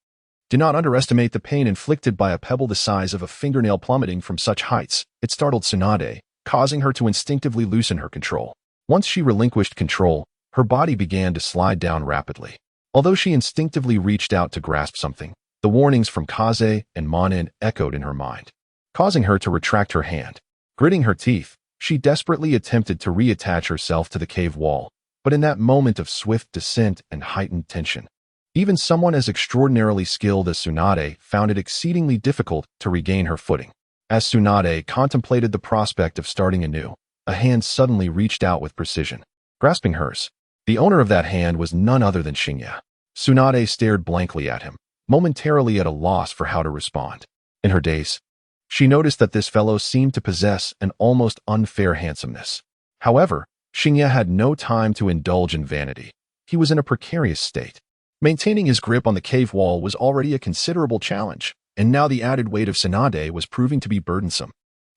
Speaker 1: Do not underestimate the pain inflicted by a pebble the size of a fingernail plummeting from such heights. It startled Tsunade, causing her to instinctively loosen her control. Once she relinquished control, her body began to slide down rapidly. Although she instinctively reached out to grasp something, the warnings from Kaze and Monin echoed in her mind, causing her to retract her hand. Gritting her teeth, she desperately attempted to reattach herself to the cave wall, but in that moment of swift descent and heightened tension, even someone as extraordinarily skilled as Tsunade found it exceedingly difficult to regain her footing. As Tsunade contemplated the prospect of starting anew, a hand suddenly reached out with precision, grasping hers. The owner of that hand was none other than Shinya. Tsunade stared blankly at him, momentarily at a loss for how to respond. In her daze, she noticed that this fellow seemed to possess an almost unfair handsomeness. However, Shinya had no time to indulge in vanity. He was in a precarious state. Maintaining his grip on the cave wall was already a considerable challenge, and now the added weight of Tsunade was proving to be burdensome.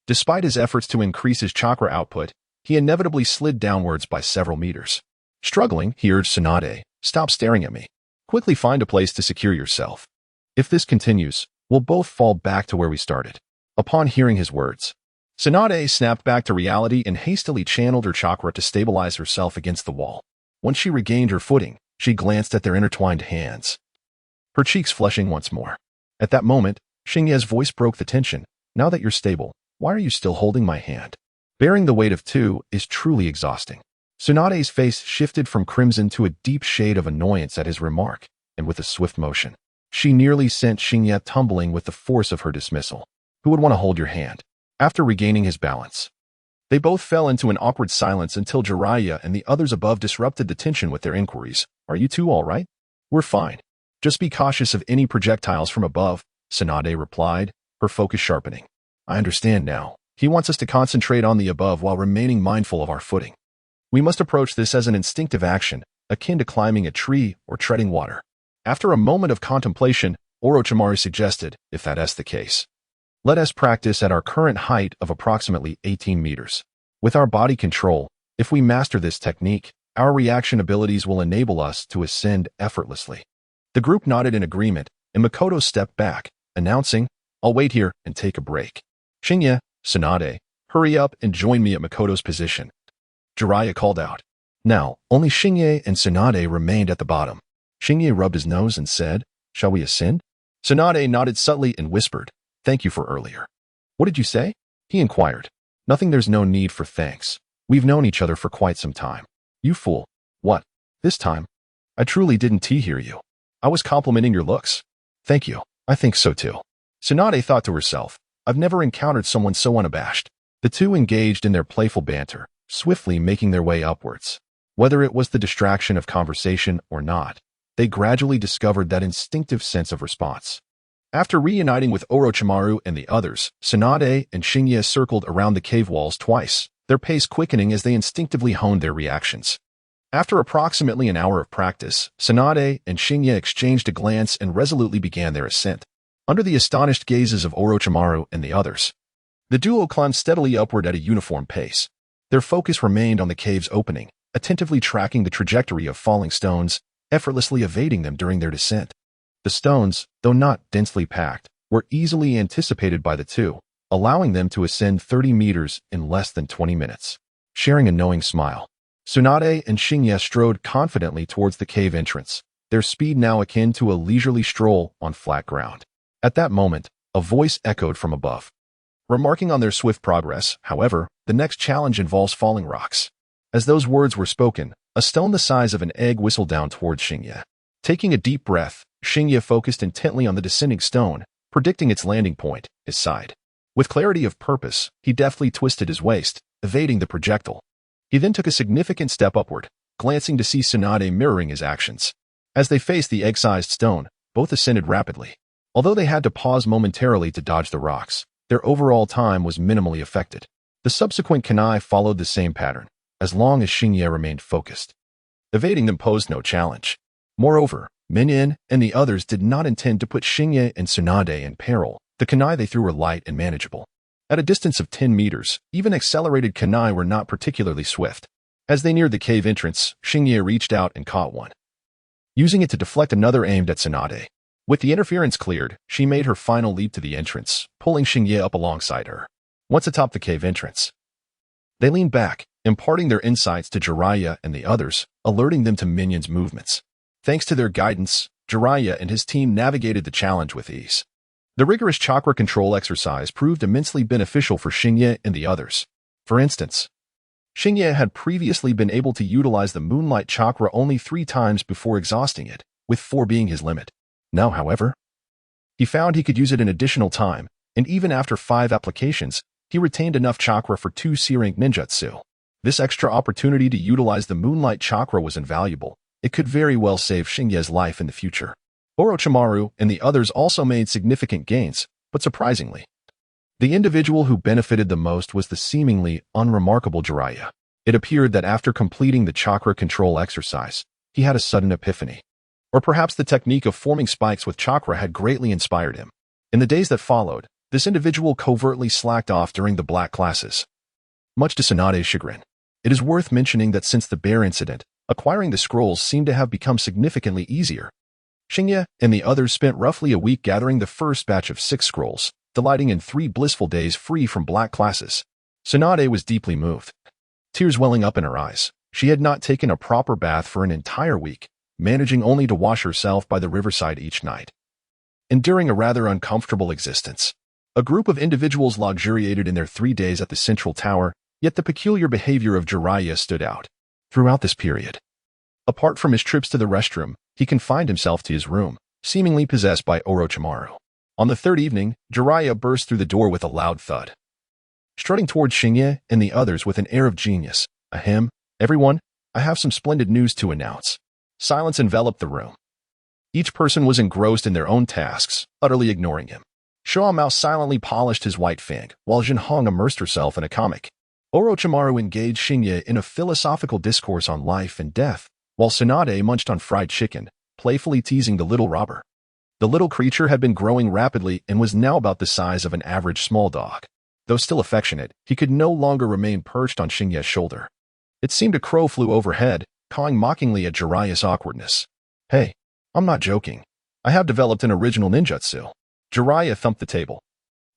Speaker 1: Despite his efforts to increase his chakra output, he inevitably slid downwards by several meters. Struggling, he urged Tsunade, "Stop staring at me. Quickly find a place to secure yourself. If this continues, we'll both fall back to where we started." Upon hearing his words, Tsunade snapped back to reality and hastily channeled her chakra to stabilize herself against the wall. Once she regained her footing, she glanced at their intertwined hands, her cheeks flushing once more. At that moment, Shinya's voice broke the tension. "Now that you're stable, why are you still holding my hand? Bearing the weight of 2 is truly exhausting." Tsunade's face shifted from crimson to a deep shade of annoyance at his remark, and with a swift motion, she nearly sent Shinya tumbling with the force of her dismissal. "Who would want to hold your hand?" After regaining his balance, they both fell into an awkward silence until Jiraiya and the others above disrupted the tension with their inquiries. "Are you two all right?" "We're fine. Just be cautious of any projectiles from above," Tsunade replied, her focus sharpening. "I understand now. He wants us to concentrate on the above while remaining mindful of our footing. We must approach this as an instinctive action, akin to climbing a tree or treading water." After a moment of contemplation, Orochimaru suggested, "If that's the case, let us practice at our current height of approximately 18 meters. With our body control, if we master this technique, our reaction abilities will enable us to ascend effortlessly." The group nodded in agreement, and Makoto stepped back, announcing, "I'll wait here and take a break. Shinya, Tsunade, hurry up and join me at Makoto's position." Jiraiya called out. Now, only Shinya and Tsunade remained at the bottom. Shinya rubbed his nose and said, "Shall we ascend?" Tsunade nodded subtly and whispered, "Thank you for earlier." "What did you say?" he inquired. "Nothing, there's no need for thanks. We've known each other for quite some time." "You fool. What? This time? I truly didn't hear you. I was complimenting your looks." "Thank you. I think so too." Tsunade thought to herself, "I've never encountered someone so unabashed." The two engaged in their playful banter, swiftly making their way upwards. Whether it was the distraction of conversation or not, they gradually discovered that instinctive sense of response. After reuniting with Orochimaru and the others, Tsunade and Shinya circled around the cave walls twice, their pace quickening as they instinctively honed their reactions. After approximately an hour of practice, Tsunade and Shinya exchanged a glance and resolutely began their ascent. Under the astonished gazes of Orochimaru and the others, the duo climbed steadily upward at a uniform pace. Their focus remained on the cave's opening, attentively tracking the trajectory of falling stones, effortlessly evading them during their descent. The stones, though not densely packed, were easily anticipated by the two, allowing them to ascend 30 meters in less than 20 minutes. Sharing a knowing smile, Tsunade and Shinya strode confidently towards the cave entrance, their speed now akin to a leisurely stroll on flat ground. At that moment, a voice echoed from above. Remarking on their swift progress, however, the next challenge involves falling rocks. As those words were spoken, a stone the size of an egg whistled down towards Shinya. Taking a deep breath, Shinya focused intently on the descending stone, predicting its landing point, his side. With clarity of purpose, he deftly twisted his waist, evading the projectile. He then took a significant step upward, glancing to see Tsunade mirroring his actions. As they faced the egg-sized stone, both ascended rapidly. Although they had to pause momentarily to dodge the rocks, their overall time was minimally affected. The subsequent Kanai followed the same pattern, as long as Xingye remained focused. Evading them posed no challenge. Moreover, Minyin and the others did not intend to put Xingye and Tsunade in peril. The kunai they threw were light and manageable. At a distance of 10 meters, even accelerated kunai were not particularly swift. As they neared the cave entrance, Xingye reached out and caught one, using it to deflect another aimed at Tsunade. With the interference cleared, she made her final leap to the entrance, pulling Xingye up alongside her. Once atop the cave entrance, they leaned back, imparting their insights to Jiraiya and the others, alerting them to Minyin's movements. Thanks to their guidance, Jiraiya and his team navigated the challenge with ease. The rigorous chakra control exercise proved immensely beneficial for Xingye and the others. For instance, Xingye had previously been able to utilize the Moonlight Chakra only 3 times before exhausting it, with 4 being his limit. Now, however, he found he could use it an additional time, and even after 5 applications, he retained enough chakra for 2 C-rank ninjutsu. This extra opportunity to utilize the Moonlight Chakra was invaluable. It could very well save Xingye's life in the future. Orochimaru and the others also made significant gains, but surprisingly, the individual who benefited the most was the seemingly unremarkable Jiraiya. It appeared that after completing the chakra control exercise, he had a sudden epiphany. Or perhaps the technique of forming spikes with chakra had greatly inspired him. In the days that followed, this individual covertly slacked off during the black classes, much to Tsunade's chagrin. It is worth mentioning that since the bear incident, acquiring the scrolls seemed to have become significantly easier. Xingye and the others spent roughly a week gathering the first batch of 6 scrolls, delighting in 3 blissful days free from black classes. Tsunade was deeply moved, tears welling up in her eyes. She had not taken a proper bath for an entire week, managing only to wash herself by the riverside each night. Enduring a rather uncomfortable existence, a group of individuals luxuriated in their 3 days at the central tower, yet the peculiar behavior of Jiraiya stood out. Throughout this period, apart from his trips to the restroom, he confined himself to his room, seemingly possessed by Orochimaru. On the 3rd evening, Jiraiya burst through the door with a loud thud, strutting towards Xingye and the others with an air of genius. Ahem, everyone, I have some splendid news to announce. Silence enveloped the room. Each person was engrossed in their own tasks, utterly ignoring him. Shuo Mao silently polished his white fang, while Jin Hong immersed herself in a comic. Orochimaru engaged Xingye in a philosophical discourse on life and death, while Tsunade munched on fried chicken, playfully teasing the little robber. The little creature had been growing rapidly and was now about the size of an average small dog. Though still affectionate, he could no longer remain perched on Xingye's shoulder. It seemed a crow flew overhead, cawing mockingly at Jiraiya's awkwardness. Hey, I'm not joking. I have developed an original ninjutsu. Jiraiya thumped the table,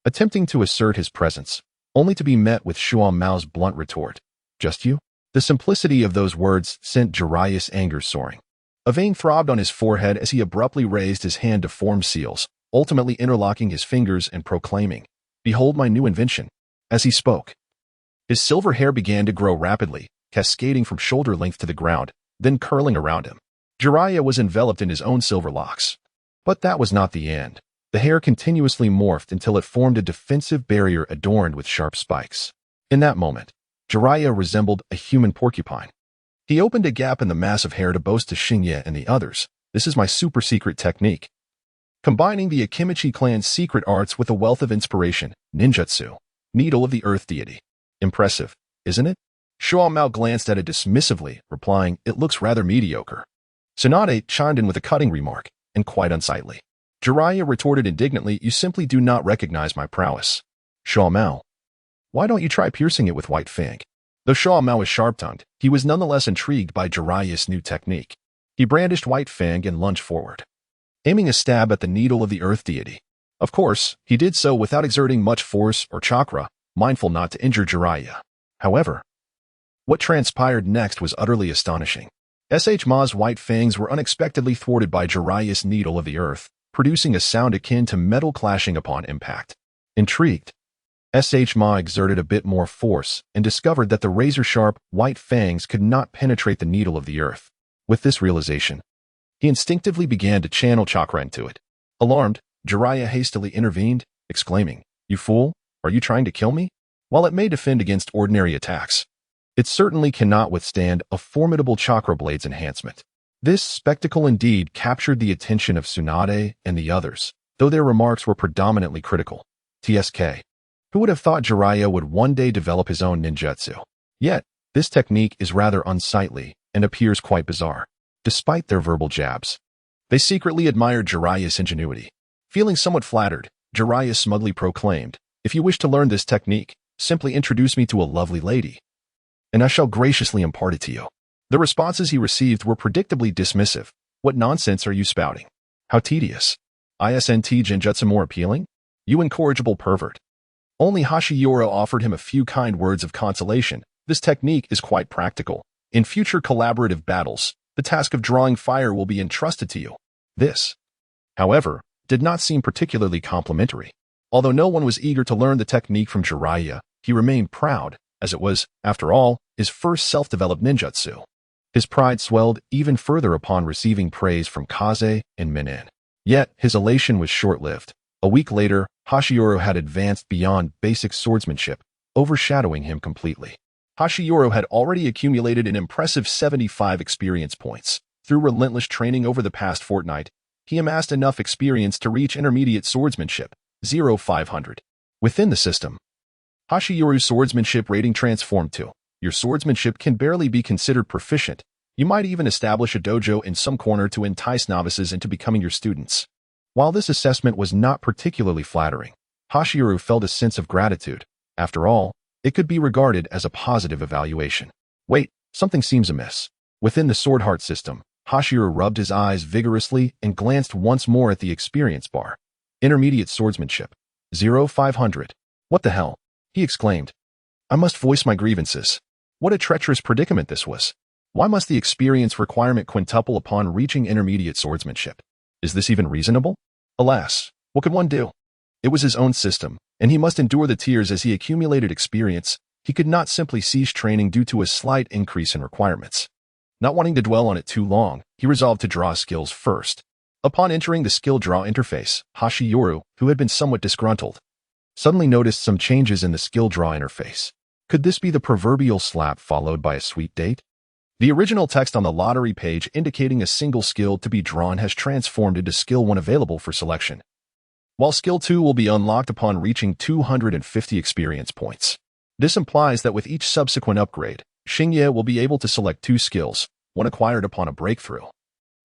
Speaker 1: attempting to assert his presence, only to be met with Shuo Mao's blunt retort. Just you? The simplicity of those words sent Jiraiya's anger soaring. A vein throbbed on his forehead as he abruptly raised his hand to form seals, ultimately interlocking his fingers and proclaiming, "Behold my new invention." As he spoke, his silver hair began to grow rapidly, cascading from shoulder length to the ground, then curling around him. Jiraiya was enveloped in his own silver locks. But that was not the end. The hair continuously morphed until it formed a defensive barrier adorned with sharp spikes. In that moment, Jiraiya resembled a human porcupine. He opened a gap in the mass of hair to boast to Xingye and the others, "This is my super-secret technique." Combining the Akimichi clan's secret arts with a wealth of inspiration, ninjutsu, needle of the earth deity. Impressive, isn't it? Shuo Mao glanced at it dismissively, replying, "It looks rather mediocre." Tsunade chimed in with a cutting remark, "And quite unsightly." Jiraiya retorted indignantly, "You simply do not recognize my prowess." Shuo Mao, why don't you try piercing it with white fang? Though Shuo Mao was sharp-tongued, he was nonetheless intrigued by Jiraiya's new technique. He brandished white fang and lunged forward, aiming a stab at the needle of the earth deity. Of course, he did so without exerting much force or chakra, mindful not to injure Jiraiya. However, what transpired next was utterly astonishing. Ma's white fangs were unexpectedly thwarted by Jiraiya's needle of the earth, producing a sound akin to metal clashing upon impact. Intrigued, Ma exerted a bit more force and discovered that the razor-sharp, white fangs could not penetrate the needle of the earth. With this realization, he instinctively began to channel chakra into it. Alarmed, Jiraiya hastily intervened, exclaiming, "You fool, are you trying to kill me?" While it may defend against ordinary attacks, it certainly cannot withstand a formidable chakra blade's enhancement. This spectacle indeed captured the attention of Tsunade and the others, though their remarks were predominantly critical. TSK. Who would have thought Jiraiya would one day develop his own ninjutsu? Yet, This technique is rather unsightly and appears quite bizarre. Despite their verbal jabs, they secretly admired Jiraiya's ingenuity. Feeling somewhat flattered, Jiraiya smugly proclaimed, "If you wish to learn this technique, simply introduce me to a lovely lady, and I shall graciously impart it to you." The responses he received were predictably dismissive. "What nonsense are you spouting? How tedious. Isn't genjutsu more appealing? You incorrigible pervert." Only Hashiyoro offered him a few kind words of consolation. "This technique is quite practical. In future collaborative battles, the task of drawing fire will be entrusted to you." This, however, did not seem particularly complimentary. Although no one was eager to learn the technique from Jiraiya, he remained proud, as it was, after all, his first self-developed ninjutsu. His pride swelled even further upon receiving praise from Kaze and Minin. Yet, his elation was short-lived. A week later, Hashiyoro had advanced beyond basic swordsmanship, overshadowing him completely. Hashiyoro had already accumulated an impressive 75 experience points. Through relentless training over the past fortnight, he amassed enough experience to reach intermediate swordsmanship, 0500. Within the system, Hashiyoro's swordsmanship rating transformed to, "Your swordsmanship can barely be considered proficient. You might even establish a dojo in some corner to entice novices into becoming your students." While this assessment was not particularly flattering, Hashiyoro felt a sense of gratitude. After all, it could be regarded as a positive evaluation. Wait, something seems amiss. Within the Sword Heart system, Hashiyoro rubbed his eyes vigorously and glanced once more at the experience bar. Intermediate swordsmanship, 0500. "What the hell?" he exclaimed. "I must voice my grievances." What a treacherous predicament this was. Why must the experience requirement quintuple upon reaching intermediate swordsmanship? Is this even reasonable? Alas, what could one do? It was his own system, and he must endure the tears as he accumulated experience. He could not simply cease training due to a slight increase in requirements. Not wanting to dwell on it too long, he resolved to draw skills first. Upon entering the skill draw interface, Hashiyoro, who had been somewhat disgruntled, suddenly noticed some changes in the skill draw interface. Could this be the proverbial slap followed by a sweet date? The original text on the lottery page indicating a single skill to be drawn has transformed into Skill 1 available for selection, while Skill 2 will be unlocked upon reaching 250 experience points. This implies that with each subsequent upgrade, Xingye will be able to select 2 skills, one acquired upon a breakthrough,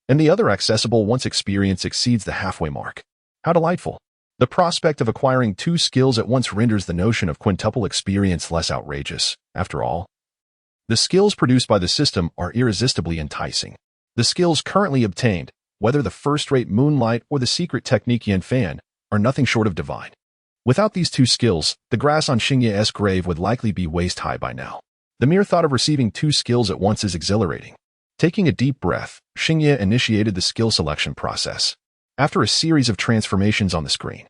Speaker 1: and the other accessible once experience exceeds the halfway mark. How delightful! The prospect of acquiring 2 skills at once renders the notion of quintuple experience less outrageous. After all, the skills produced by the system are irresistibly enticing. The skills currently obtained, whether the first-rate Moonlight or the secret technique Yin Fan, are nothing short of divine. Without these 2 skills, the grass on Xingye's grave would likely be waist-high by now. The mere thought of receiving 2 skills at once is exhilarating. Taking a deep breath, Xingye initiated the skill selection process. After a series of transformations on the screen,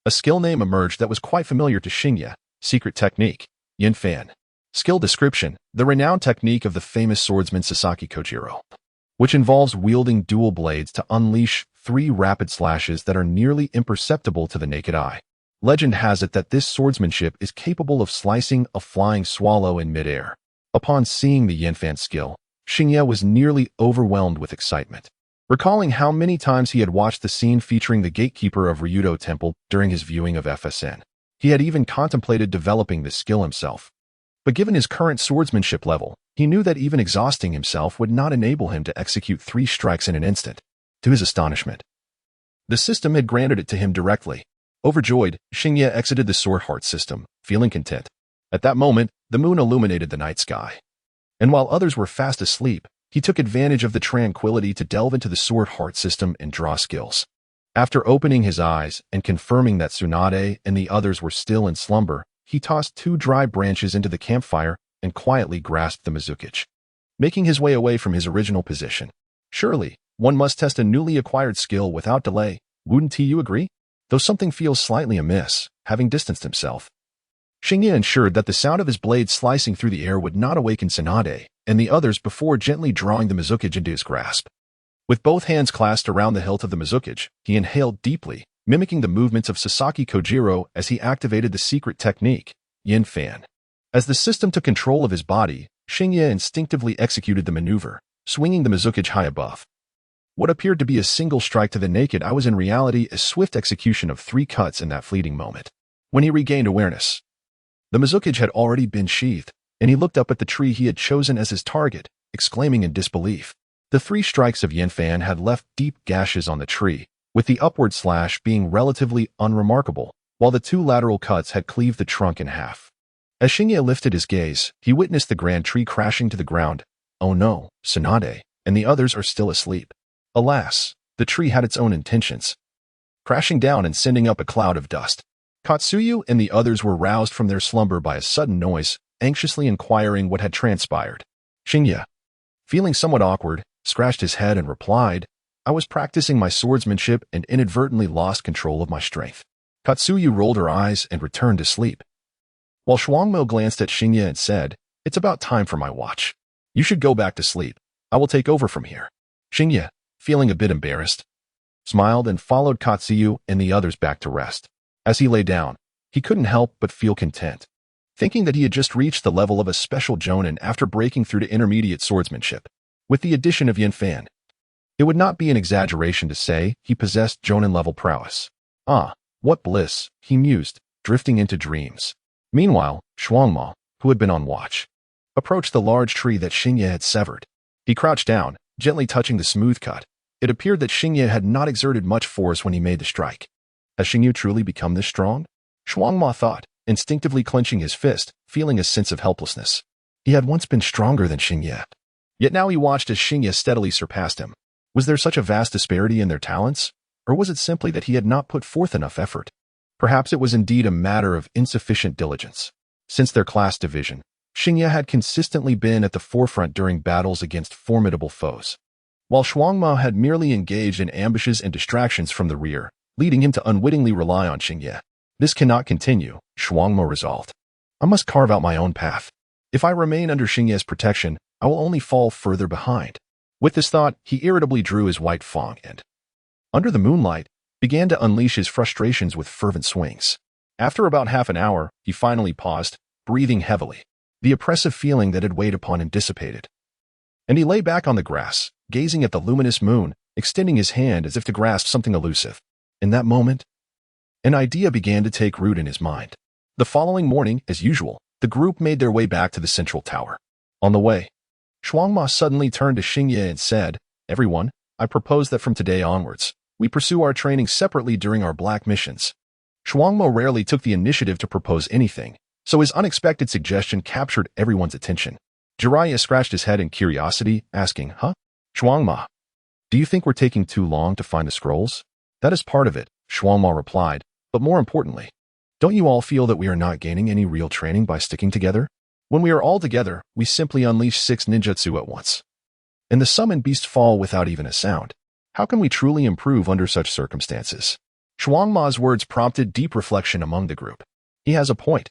Speaker 1: a skill name emerged that was quite familiar to Xingye: secret technique, Yin Fan. Skill description: the renowned technique of the famous swordsman Sasaki Kojiro, which involves wielding dual blades to unleash 3 rapid slashes that are nearly imperceptible to the naked eye. Legend has it that this swordsmanship is capable of slicing a flying swallow in midair. Upon seeing the Yin Fan skill, Xingye was nearly overwhelmed with excitement. Recalling how many times he had watched the scene featuring the gatekeeper of Ryudo Temple during his viewing of FSN, he had even contemplated developing this skill himself. But given his current swordsmanship level, he knew that even exhausting himself would not enable him to execute 3 strikes in an instant. To his astonishment, the system had granted it to him directly. Overjoyed, Xingye exited the Sword Heart system, feeling content. At that moment, the moon illuminated the night sky. And while others were fast asleep, he took advantage of the tranquility to delve into the Sword Heart system and draw skills. After opening his eyes and confirming that Tsunade and the others were still in slumber, he tossed 2 dry branches into the campfire and quietly grasped the Mizukage, making his way away from his original position. Surely, one must test a newly acquired skill without delay, wouldn't you agree? Though something feels slightly amiss, having distanced himself, Xingye ensured that the sound of his blade slicing through the air would not awaken Tsunade and the others before gently drawing the Mizukage into his grasp. With both hands clasped around the hilt of the Mizukage, he inhaled deeply, mimicking the movements of Sasaki Kojiro as he activated the secret technique, Yin Fan. As the system took control of his body, Xingye instinctively executed the maneuver, swinging the Mizukage high above. What appeared to be a single strike to the naked eye was in reality a swift execution of 3 cuts in that fleeting moment. When he regained awareness, the Mizukage had already been sheathed, and he looked up at the tree he had chosen as his target, exclaiming in disbelief. The 3 strikes of Yanfan had left deep gashes on the tree, with the upward slash being relatively unremarkable, while the 2 lateral cuts had cleaved the trunk in half. As Xingye lifted his gaze, he witnessed the grand tree crashing to the ground. Oh no, Tsunade, and the others are still asleep. Alas, the tree had its own intentions, crashing down and sending up a cloud of dust. Katsuyu and the others were roused from their slumber by a sudden noise, anxiously inquiring what had transpired. Xingye, feeling somewhat awkward, scratched his head and replied, I was practicing my swordsmanship and inadvertently lost control of my strength. Katsuyu rolled her eyes and returned to sleep, while Shuangmo glanced at Xingye and said, It's about time for my watch. You should go back to sleep. I will take over from here. Xingye, feeling a bit embarrassed, smiled and followed Katsuyu and the others back to rest. As he lay down, he couldn't help but feel content, thinking that he had just reached the level of a special jonin after breaking through to intermediate swordsmanship. With the addition of Yanfan, it would not be an exaggeration to say he possessed jonin-level prowess. Ah, what bliss, he mused, drifting into dreams. Meanwhile, Shuangmo, who had been on watch, approached the large tree that Xingye had severed. He crouched down, gently touching the smooth cut. It appeared that Xingye had not exerted much force when he made the strike. Has Xingye truly become this strong? Shuangmo thought, instinctively clenching his fist, feeling a sense of helplessness. He had once been stronger than Xingye. Yet now he watched as Xingye steadily surpassed him. Was there such a vast disparity in their talents? Or was it simply that he had not put forth enough effort? Perhaps it was indeed a matter of insufficient diligence. Since their class division, Xingye had consistently been at the forefront during battles against formidable foes, while Shuangmo had merely engaged in ambushes and distractions from the rear, leading him to unwittingly rely on Xingye. This cannot continue, Shuangmo resolved. I must carve out my own path. If I remain under Xingye's protection, I will only fall further behind. With this thought, he irritably drew his white fang and, under the moonlight, began to unleash his frustrations with fervent swings. After about half an hour, he finally paused, breathing heavily. The oppressive feeling that had weighed upon him dissipated, and he lay back on the grass, gazing at the luminous moon, extending his hand as if to grasp something elusive. In that moment, an idea began to take root in his mind. The following morning, as usual, the group made their way back to the central tower. On the way, Shuangmo suddenly turned to Xingye and said, Everyone, I propose that from today onwards, we pursue our training separately during our black missions. Shuangmo rarely took the initiative to propose anything, so his unexpected suggestion captured everyone's attention. Jiraiya scratched his head in curiosity, asking, Shuangmo, do you think we're taking too long to find the scrolls? That is part of it, Shuangmo replied, but more importantly, don't you all feel that we are not gaining any real training by sticking together? When we are all together, we simply unleash 6 ninjutsu at once, and the summoned beasts fall without even a sound. How can we truly improve under such circumstances? Shuangma's words prompted deep reflection among the group. He has a point,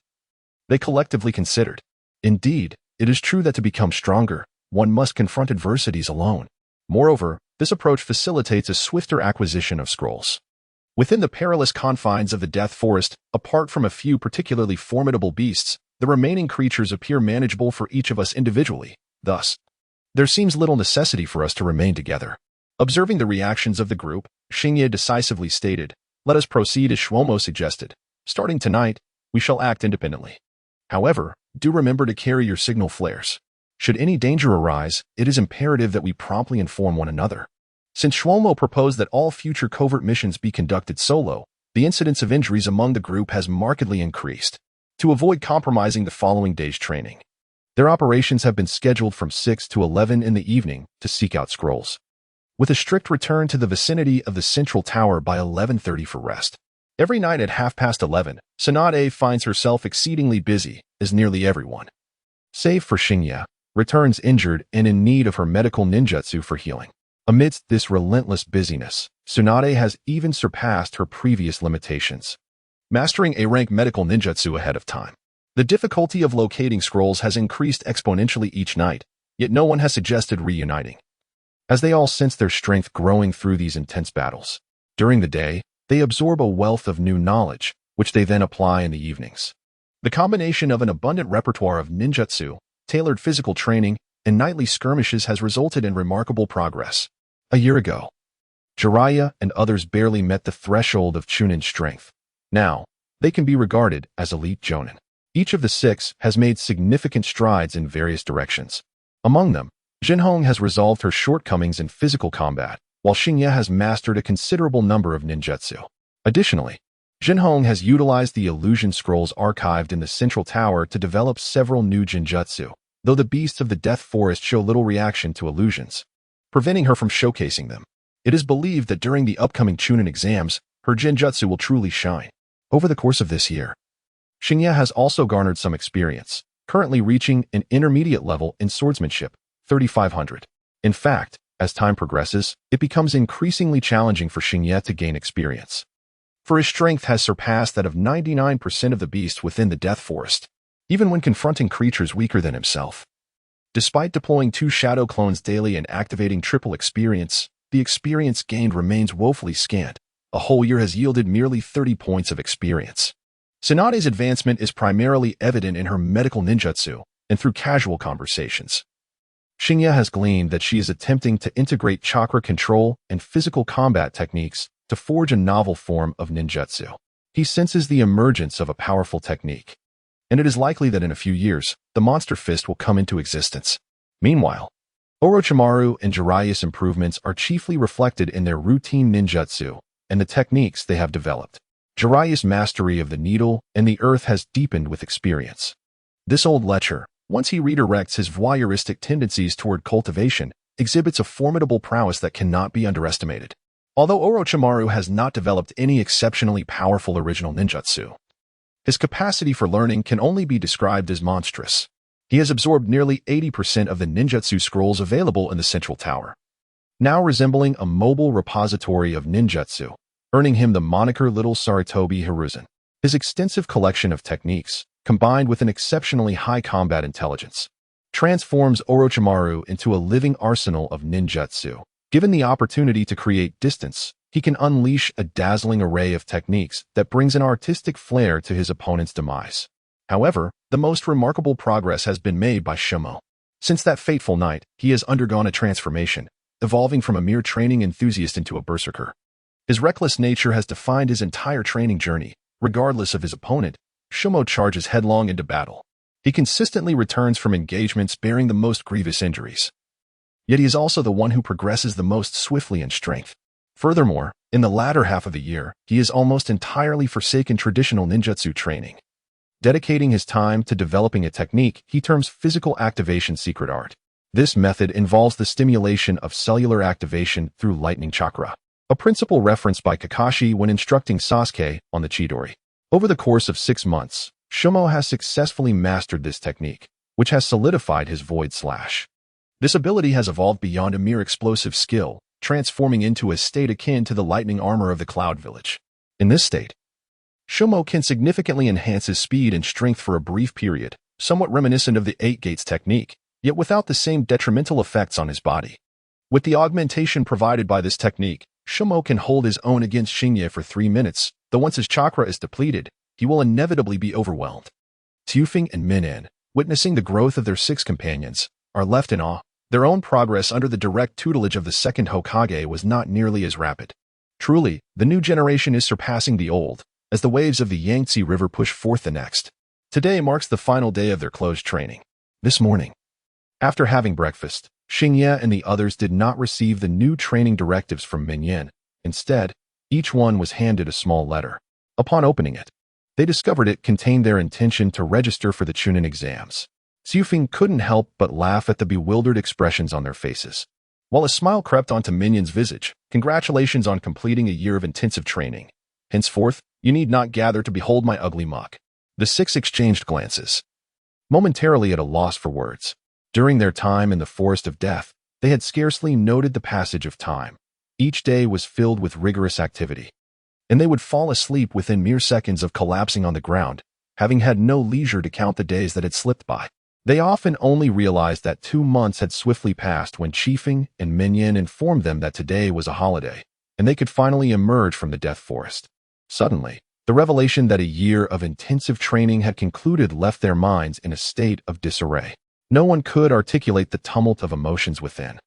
Speaker 1: they collectively considered. Indeed, it is true that to become stronger, one must confront adversities alone. Moreover, this approach facilitates a swifter acquisition of scrolls. Within the perilous confines of the Death Forest, apart from a few particularly formidable beasts, the remaining creatures appear manageable for each of us individually. Thus, there seems little necessity for us to remain together. Observing the reactions of the group, Xingye decisively stated, Let us proceed as Shuangmo suggested. Starting tonight, we shall act independently. However, do remember to carry your signal flares. Should any danger arise, it is imperative that we promptly inform one another. Since Shuangmo proposed that all future covert missions be conducted solo, the incidence of injuries among the group has markedly increased. To avoid compromising the following day's training, their operations have been scheduled from 6 to 11 in the evening to seek out scrolls, with a strict return to the vicinity of the central tower by 11:30 for rest. Every night at 11:30, Tsunade finds herself exceedingly busy, as nearly everyone, save for Xingye, returns injured and in need of her medical ninjutsu for healing. Amidst this relentless busyness, Tsunade has even surpassed her previous limitations, mastering A-rank medical ninjutsu ahead of time. The difficulty of locating scrolls has increased exponentially each night, yet no one has suggested reuniting, as they all sense their strength growing through these intense battles. During the day, they absorb a wealth of new knowledge, which they then apply in the evenings. The combination of an abundant repertoire of ninjutsu, tailored physical training, and nightly skirmishes has resulted in remarkable progress. A year ago, Jiraiya and others barely met the threshold of Chunin strength. Now, they can be regarded as elite jonin. Each of the six has made significant strides in various directions. Among them, Jinhong has resolved her shortcomings in physical combat, while Xingye has mastered a considerable number of ninjutsu. Additionally, Jinhong has utilized the illusion scrolls archived in the central tower to develop several new jinjutsu, though the beasts of the Death Forest show little reaction to illusions, preventing her from showcasing them. It is believed that during the upcoming Chunin exams, her jinjutsu will truly shine. Over the course of this year, Xingye has also garnered some experience, currently reaching an intermediate level in swordsmanship, 3,500. In fact, as time progresses, it becomes increasingly challenging for Xingye to gain experience, for his strength has surpassed that of 99% of the beasts within the Death Forest, even when confronting creatures weaker than himself. Despite deploying 2 shadow clones daily and activating triple experience, the experience gained remains woefully scant. A whole year has yielded merely 30 points of experience. Tsunade's advancement is primarily evident in her medical ninjutsu and through casual conversations. Xingye has gleaned that she is attempting to integrate chakra control and physical combat techniques to forge a novel form of ninjutsu. He senses the emergence of a powerful technique, and it is likely that in a few years, the Monster Fist will come into existence. Meanwhile, Orochimaru and Jiraiya's improvements are chiefly reflected in their routine ninjutsu and the techniques they have developed. Jiraiya's mastery of the needle and the earth has deepened with experience. This old lecher, once he redirects his voyeuristic tendencies toward cultivation, exhibits a formidable prowess that cannot be underestimated. Although Orochimaru has not developed any exceptionally powerful original ninjutsu, his capacity for learning can only be described as monstrous. He has absorbed nearly 80% of the ninjutsu scrolls available in the central tower, now resembling a mobile repository of ninjutsu, earning him the moniker Little Sarutobi Hiruzen. His extensive collection of techniques, combined with an exceptionally high combat intelligence, transforms Orochimaru into a living arsenal of ninjutsu. Given the opportunity to create distance, he can unleash a dazzling array of techniques that brings an artistic flair to his opponent's demise. However, the most remarkable progress has been made by Shumo. Since that fateful night, he has undergone a transformation, evolving from a mere training enthusiast into a berserker. His reckless nature has defined his entire training journey. Regardless of his opponent, Shumo charges headlong into battle. He consistently returns from engagements bearing the most grievous injuries. Yet he is also the one who progresses the most swiftly in strength. Furthermore, in the latter half of the year, he has almost entirely forsaken traditional ninjutsu training, dedicating his time to developing a technique he terms physical activation secret art. This method involves the stimulation of cellular activation through lightning chakra, a principle referenced by Kakashi when instructing Sasuke on the Chidori. Over the course of 6 months, Shumo has successfully mastered this technique, which has solidified his Void Slash. This ability has evolved beyond a mere explosive skill, transforming into a state akin to the lightning armor of the Cloud Village. In this state, Shumo can significantly enhance his speed and strength for a brief period, somewhat reminiscent of the 8 Gates technique, yet without the same detrimental effects on his body. With the augmentation provided by this technique, Shumo can hold his own against Xingye for 3 minutes, though once his chakra is depleted, he will inevitably be overwhelmed. Tufing and Minen, witnessing the growth of their 6 companions, are left in awe. Their own progress under the direct tutelage of the second Hokage was not nearly as rapid. Truly, the new generation is surpassing the old, as the waves of the Yangtze River push forth the next. Today marks the final day of their closed training. This morning, after having breakfast, Xingye and the others did not receive the new training directives from Minyan. Instead, each one was handed a small letter. Upon opening it, they discovered it contained their intention to register for the Chunin exams. Xufeng couldn't help but laugh at the bewildered expressions on their faces. While a smile crept onto Minyan's visage, congratulations on completing a year of intensive training. Henceforth, you need not gather to behold my ugly muck. The 6 exchanged glances, momentarily at a loss for words. During their time in the Forest of Death, they had scarcely noted the passage of time. Each day was filled with rigorous activity, and they would fall asleep within mere seconds of collapsing on the ground, having had no leisure to count the days that had slipped by. They often only realized that 2 months had swiftly passed when Chifeng and Minyan informed them that today was a holiday, and they could finally emerge from the Death Forest. Suddenly, the revelation that a year of intensive training had concluded left their minds in a state of disarray. No one could articulate the tumult of emotions within.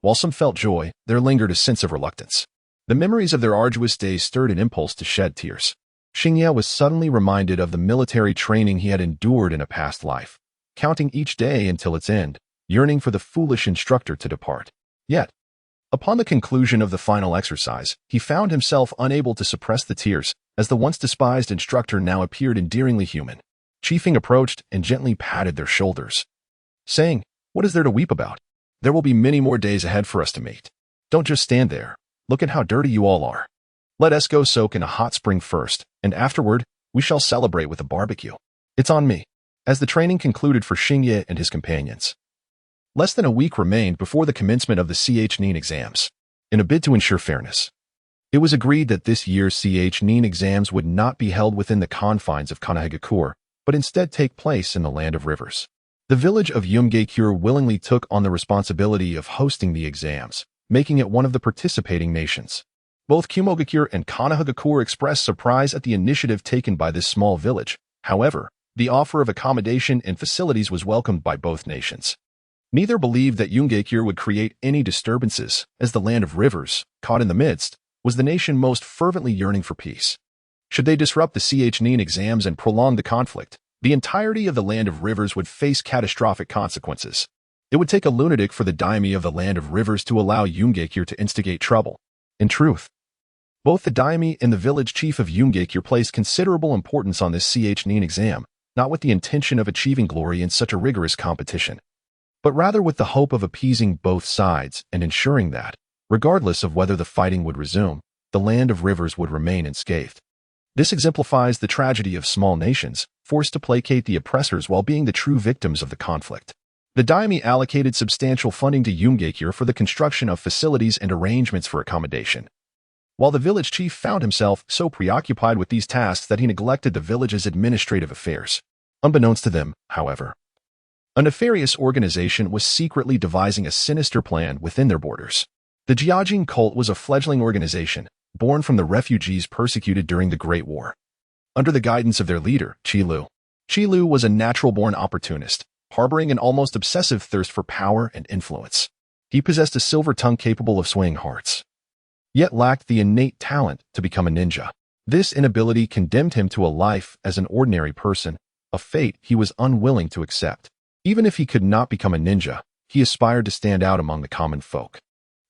Speaker 1: While some felt joy, there lingered a sense of reluctance. The memories of their arduous days stirred an impulse to shed tears. Xingye was suddenly reminded of the military training he had endured in a past life, counting each day until its end, yearning for the foolish instructor to depart. Yet, upon the conclusion of the final exercise, he found himself unable to suppress the tears, as the once despised instructor now appeared endearingly human. Chiefing approached and gently patted their shoulders, saying, "What is there to weep about? There will be many more days ahead for us to mate. Don't just stand there. Look at how dirty you all are. Let us go soak in a hot spring first, and afterward, we shall celebrate with a barbecue. It's on me." As the training concluded for Xingye and his companions, less than a week remained before the commencement of the CH-NEEN exams. In a bid to ensure fairness, it was agreed that this year's CH-NEEN exams would not be held within the confines of Kanahegakure, but instead take place in the Land of Rivers. The village of Yumgaekure willingly took on the responsibility of hosting the exams, making it one of the participating nations. Both Kumogakure and Kanahegakure expressed surprise at the initiative taken by this small village. However, the offer of accommodation and facilities was welcomed by both nations. Neither believed that Yumgaekure would create any disturbances, as the Land of Rivers, caught in the midst, was the nation most fervently yearning for peace. Should they disrupt the CH-NEEN exams and prolong the conflict, the entirety of the Land of Rivers would face catastrophic consequences. It would take a lunatic for the daimyo of the Land of Rivers to allow Yumgaekure to instigate trouble. In truth, both the daimyo and the village chief of Yumgaekure placed considerable importance on this CH-NEEN exam, not with the intention of achieving glory in such a rigorous competition, but rather with the hope of appeasing both sides and ensuring that, regardless of whether the fighting would resume, the Land of Rivers would remain unscathed. This exemplifies the tragedy of small nations, forced to placate the oppressors while being the true victims of the conflict. The daimyo allocated substantial funding to Yumgaekure for the construction of facilities and arrangements for accommodation, while the village chief found himself so preoccupied with these tasks that he neglected the village's administrative affairs. Unbeknownst to them, however, a nefarious organization was secretly devising a sinister plan within their borders. The Jiajing cult was a fledgling organization, born from the refugees persecuted during the Great War. Under the guidance of their leader, Qilu. Qilu was a natural-born opportunist, harboring an almost obsessive thirst for power and influence. He possessed a silver tongue capable of swaying hearts, yet lacked the innate talent to become a ninja. This inability condemned him to a life as an ordinary person, a fate he was unwilling to accept. Even if he could not become a ninja, he aspired to stand out among the common folk.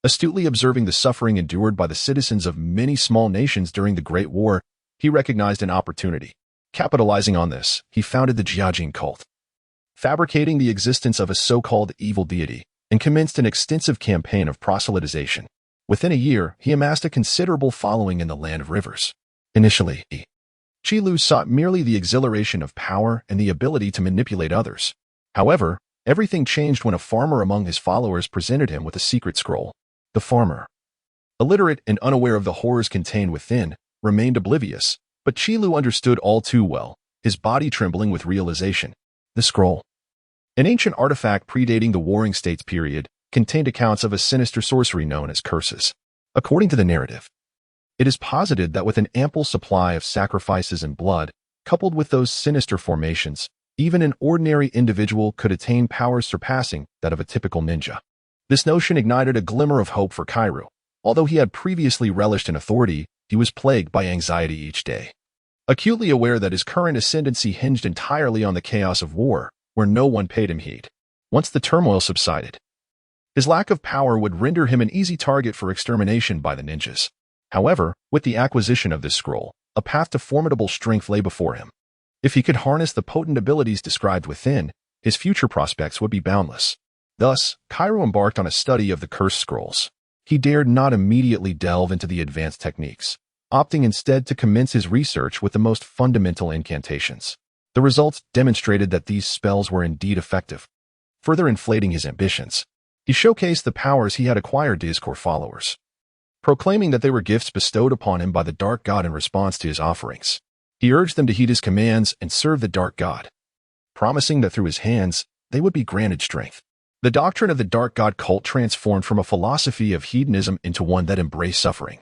Speaker 1: Astutely observing the suffering endured by the citizens of many small nations during the Great War, he recognized an opportunity. Capitalizing on this, he founded the Jiajing cult, fabricating the existence of a so-called evil deity, and commenced an extensive campaign of proselytization. Within a year, he amassed a considerable following in the Land of Rivers. Initially, Qilu sought merely the exhilaration of power and the ability to manipulate others. However, everything changed when a farmer among his followers presented him with a secret scroll. The farmer, illiterate and unaware of the horrors contained within, remained oblivious, but Qilu understood all too well, his body trembling with realization. The scroll, an ancient artifact predating the Warring States period, contained accounts of a sinister sorcery known as curses. According to the narrative, it is posited that with an ample supply of sacrifices and blood, coupled with those sinister formations, even an ordinary individual could attain powers surpassing that of a typical ninja. This notion ignited a glimmer of hope for Kairu. Although he had previously relished in authority, he was plagued by anxiety each day. Acutely aware that his current ascendancy hinged entirely on the chaos of war, where no one paid him heed. Once the turmoil subsided, his lack of power would render him an easy target for extermination by the ninjas. However, with the acquisition of this scroll, a path to formidable strength lay before him. If he could harness the potent abilities described within, his future prospects would be boundless. Thus, Kairu embarked on a study of the cursed scrolls. He dared not immediately delve into the advanced techniques, opting instead to commence his research with the most fundamental incantations. The results demonstrated that these spells were indeed effective, further inflating his ambitions. He showcased the powers he had acquired to his core followers, proclaiming that they were gifts bestowed upon him by the Dark God in response to his offerings. He urged them to heed his commands and serve the Dark God, promising that through his hands, they would be granted strength. The doctrine of the Dark God cult transformed from a philosophy of hedonism into one that embraced suffering,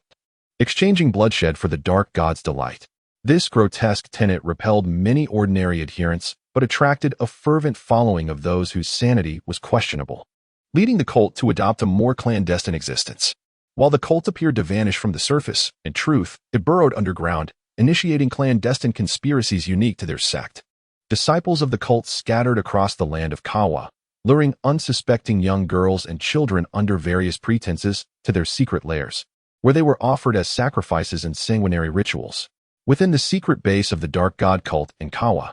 Speaker 1: exchanging bloodshed for the Dark God's delight. This grotesque tenet repelled many ordinary adherents, but attracted a fervent following of those whose sanity was questionable, leading the cult to adopt a more clandestine existence. While the cult appeared to vanish from the surface, in truth, it burrowed underground, initiating clandestine conspiracies unique to their sect. Disciples of the cult scattered across the land of Kawa, luring unsuspecting young girls and children under various pretenses to their secret lairs, where they were offered as sacrifices in sanguinary rituals. Within the secret base of the Dark God cult in Kawa,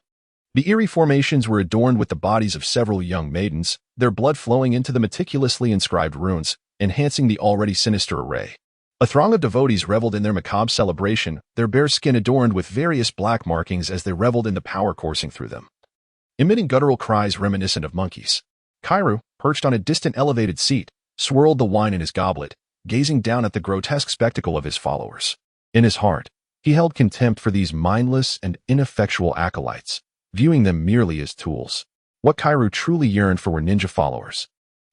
Speaker 1: the eerie formations were adorned with the bodies of several young maidens, their blood flowing into the meticulously inscribed runes, enhancing the already sinister array. A throng of devotees reveled in their macabre celebration, their bare skin adorned with various black markings as they reveled in the power coursing through them. Emitting guttural cries reminiscent of monkeys, Kairu, perched on a distant elevated seat, swirled the wine in his goblet, gazing down at the grotesque spectacle of his followers. In his heart, he held contempt for these mindless and ineffectual acolytes, viewing them merely as tools. What Kairu truly yearned for were ninja followers.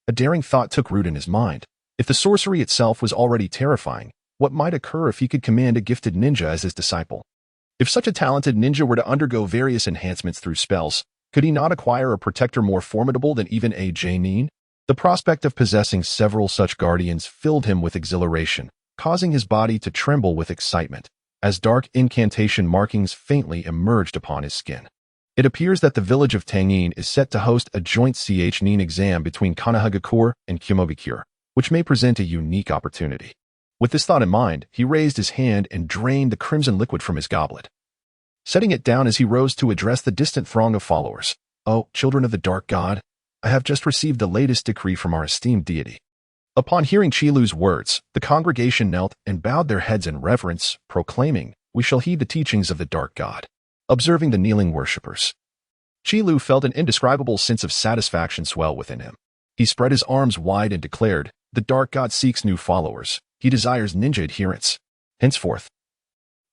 Speaker 1: A daring thought took root in his mind. If the sorcery itself was already terrifying, what might occur if he could command a gifted ninja as his disciple? If such a talented ninja were to undergo various enhancements through spells, could he not acquire a protector more formidable than even a Jainin? The prospect of possessing several such guardians filled him with exhilaration, causing his body to tremble with excitement, as dark incantation markings faintly emerged upon his skin. It appears that the village of Tangin is set to host a joint Nin exam between Konohagakure and Kumogakure, which may present a unique opportunity. With this thought in mind, he raised his hand and drained the crimson liquid from his goblet. Setting it down as he rose to address the distant throng of followers. "Oh, children of the Dark God, I have just received the latest decree from our esteemed deity." Upon hearing Chilu's words, the congregation knelt and bowed their heads in reverence, proclaiming, "We shall heed the teachings of the Dark God." Observing the kneeling worshippers, Chilu felt an indescribable sense of satisfaction swell within him. He spread his arms wide and declared, "The Dark God seeks new followers. He desires ninja adherents. Henceforth,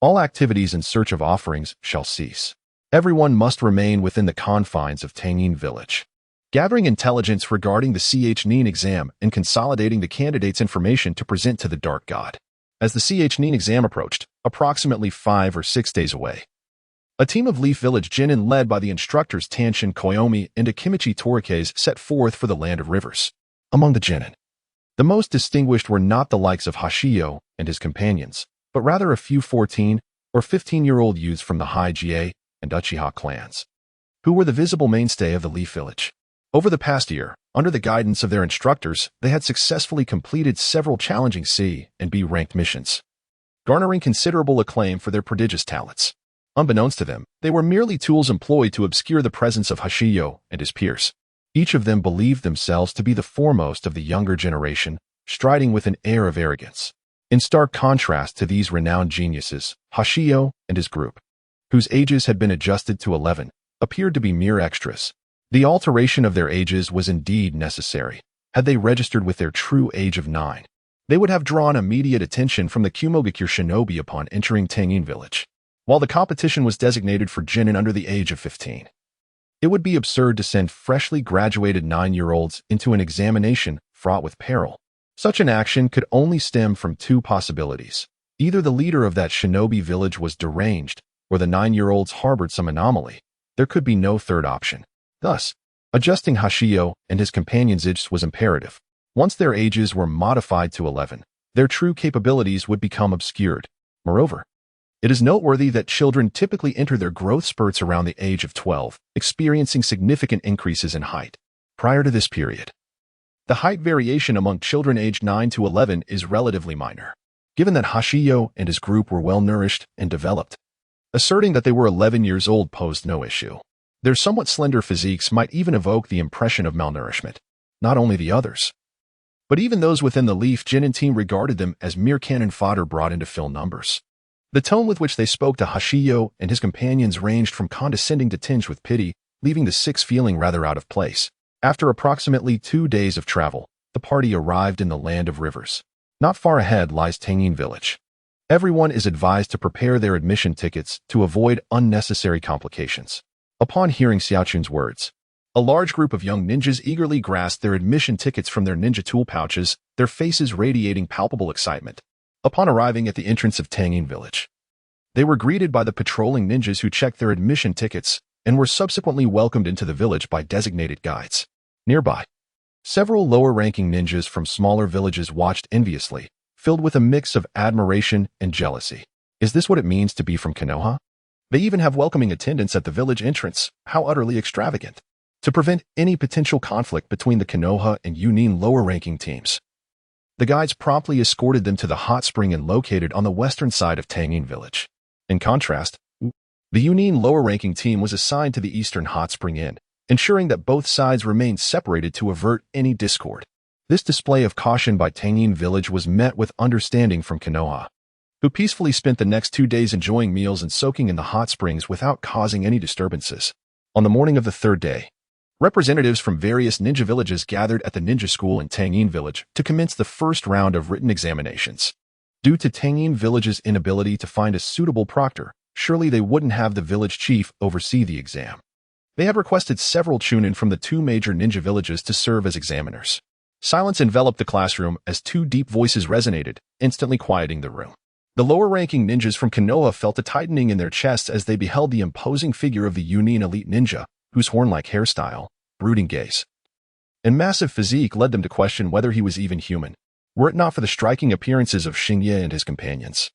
Speaker 1: all activities in search of offerings shall cease. Everyone must remain within the confines of Tangin village." Gathering intelligence regarding the Nin exam and consolidating the candidate's information to present to the Dark God. As the Nin exam approached, approximately 5 or 6 days away, a team of Leaf Village Jinin led by the instructors Tanshin Koyomi and Akimichi Torikes set forth for the Land of Rivers. Among the Jinin, the most distinguished were not the likes of Hashiyo and his companions, but rather a few 14 or 15-year-old youths from the Hijie and Uchiha clans, who were the visible mainstay of the Leaf Village. Over the past year, under the guidance of their instructors, they had successfully completed several challenging C and B ranked missions, garnering considerable acclaim for their prodigious talents. Unbeknownst to them, they were merely tools employed to obscure the presence of Hashiyo and his peers. Each of them believed themselves to be the foremost of the younger generation, striding with an air of arrogance. In stark contrast to these renowned geniuses, Hashiyo and his group, whose ages had been adjusted to 11, appeared to be mere extras. The alteration of their ages was indeed necessary. Had they registered with their true age of 9, they would have drawn immediate attention from the Kumogakure shinobi upon entering Tangin village. While the competition was designated for Jinin under the age of 15, it would be absurd to send freshly graduated 9-year-olds into an examination fraught with peril. Such an action could only stem from two possibilities. Either the leader of that shinobi village was deranged, or the 9-year-olds harbored some anomaly. There could be no third option. Thus, adjusting Hashiyo and his companions' ages was imperative. Once their ages were modified to 11, their true capabilities would become obscured. Moreover, it is noteworthy that children typically enter their growth spurts around the age of 12, experiencing significant increases in height. Prior to this period, the height variation among children aged 9 to 11 is relatively minor, given that Hashiyo and his group were well-nourished and developed. Asserting that they were 11 years old posed no issue. Their somewhat slender physiques might even evoke the impression of malnourishment. Not only the others, but even those within the Leaf Jinin team regarded them as mere cannon fodder brought in to fill numbers. The tone with which they spoke to Hashiyo and his companions ranged from condescending to tinged with pity, leaving the six feeling rather out of place. After approximately 2 days of travel, the party arrived in the Land of Rivers. Not far ahead lies Tangin village. Everyone is advised to prepare their admission tickets to avoid unnecessary complications. Upon hearing Xiaochun's words, a large group of young ninjas eagerly grasped their admission tickets from their ninja tool pouches, their faces radiating palpable excitement. Upon arriving at the entrance of Tangin village, they were greeted by the patrolling ninjas who checked their admission tickets and were subsequently welcomed into the village by designated guides. Nearby, several lower-ranking ninjas from smaller villages watched enviously, filled with a mix of admiration and jealousy. Is this what it means to be from Konoha? They even have welcoming attendants at the village entrance. How utterly extravagant. To prevent any potential conflict between the Konoha and Yunin lower-ranking teams, the guides promptly escorted them to the hot spring inn located on the western side of Tangin village. In contrast, the Yunin lower-ranking team was assigned to the eastern hot spring inn, ensuring that both sides remained separated to avert any discord. This display of caution by Tangin village was met with understanding from Konoha, who peacefully spent the next 2 days enjoying meals and soaking in the hot springs without causing any disturbances. On the morning of the third day, representatives from various ninja villages gathered at the ninja school in Tangin village to commence the first round of written examinations. Due to Tangin village's inability to find a suitable proctor, surely they wouldn't have the village chief oversee the exam. They had requested several chunin from the 2 major ninja villages to serve as examiners. Silence enveloped the classroom as 2 deep voices resonated, instantly quieting the room. The lower-ranking ninjas from Konoha felt a tightening in their chests as they beheld the imposing figure of the Yunin elite ninja, whose horn-like hairstyle, brooding gaze, and massive physique led them to question whether he was even human, were it not for the striking appearances of Xingye and his companions.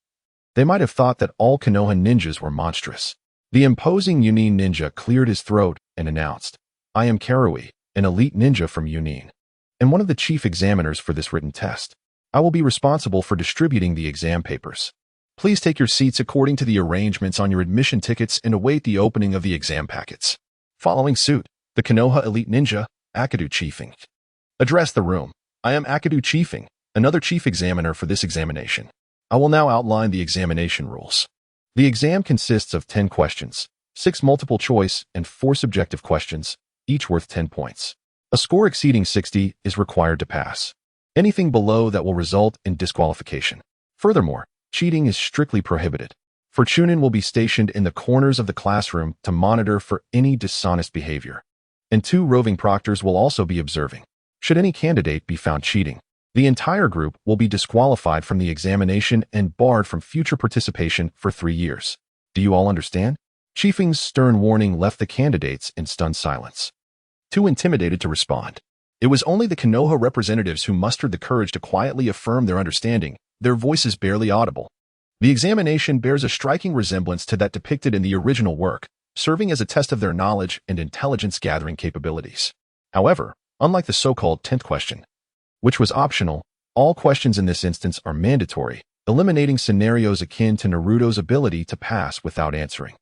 Speaker 1: They might have thought that all Konoha ninjas were monstrous. The imposing Yunin ninja cleared his throat and announced, "I am Karui, an elite ninja from Yunin, and one of the chief examiners for this written test. I will be responsible for distributing the exam papers. Please take your seats according to the arrangements on your admission tickets and await the opening of the exam packets." Following suit, the Konoha elite ninja, Akadu Chiefing, addressed the room. "I am Akadu Chiefing, another chief examiner for this examination. I will now outline the examination rules. The exam consists of 10 questions, 6 multiple choice and 4 subjective questions, each worth 10 points. A score exceeding 60 is required to pass. Anything below that will result in disqualification. Furthermore, cheating is strictly prohibited. For chunin will be stationed in the corners of the classroom to monitor for any dishonest behavior. And 2 roving proctors will also be observing. Should any candidate be found cheating, the entire group will be disqualified from the examination and barred from future participation for 3 years. Do you all understand? Chiefing's stern warning left the candidates in stunned silence, too intimidated to respond. It was only the Konoha representatives who mustered the courage to quietly affirm their understanding, their voices barely audible. The examination bears a striking resemblance to that depicted in the original work, serving as a test of their knowledge and intelligence-gathering capabilities. However, unlike the so-called 10th question, which was optional, all questions in this instance are mandatory, eliminating scenarios akin to Naruto's ability to pass without answering.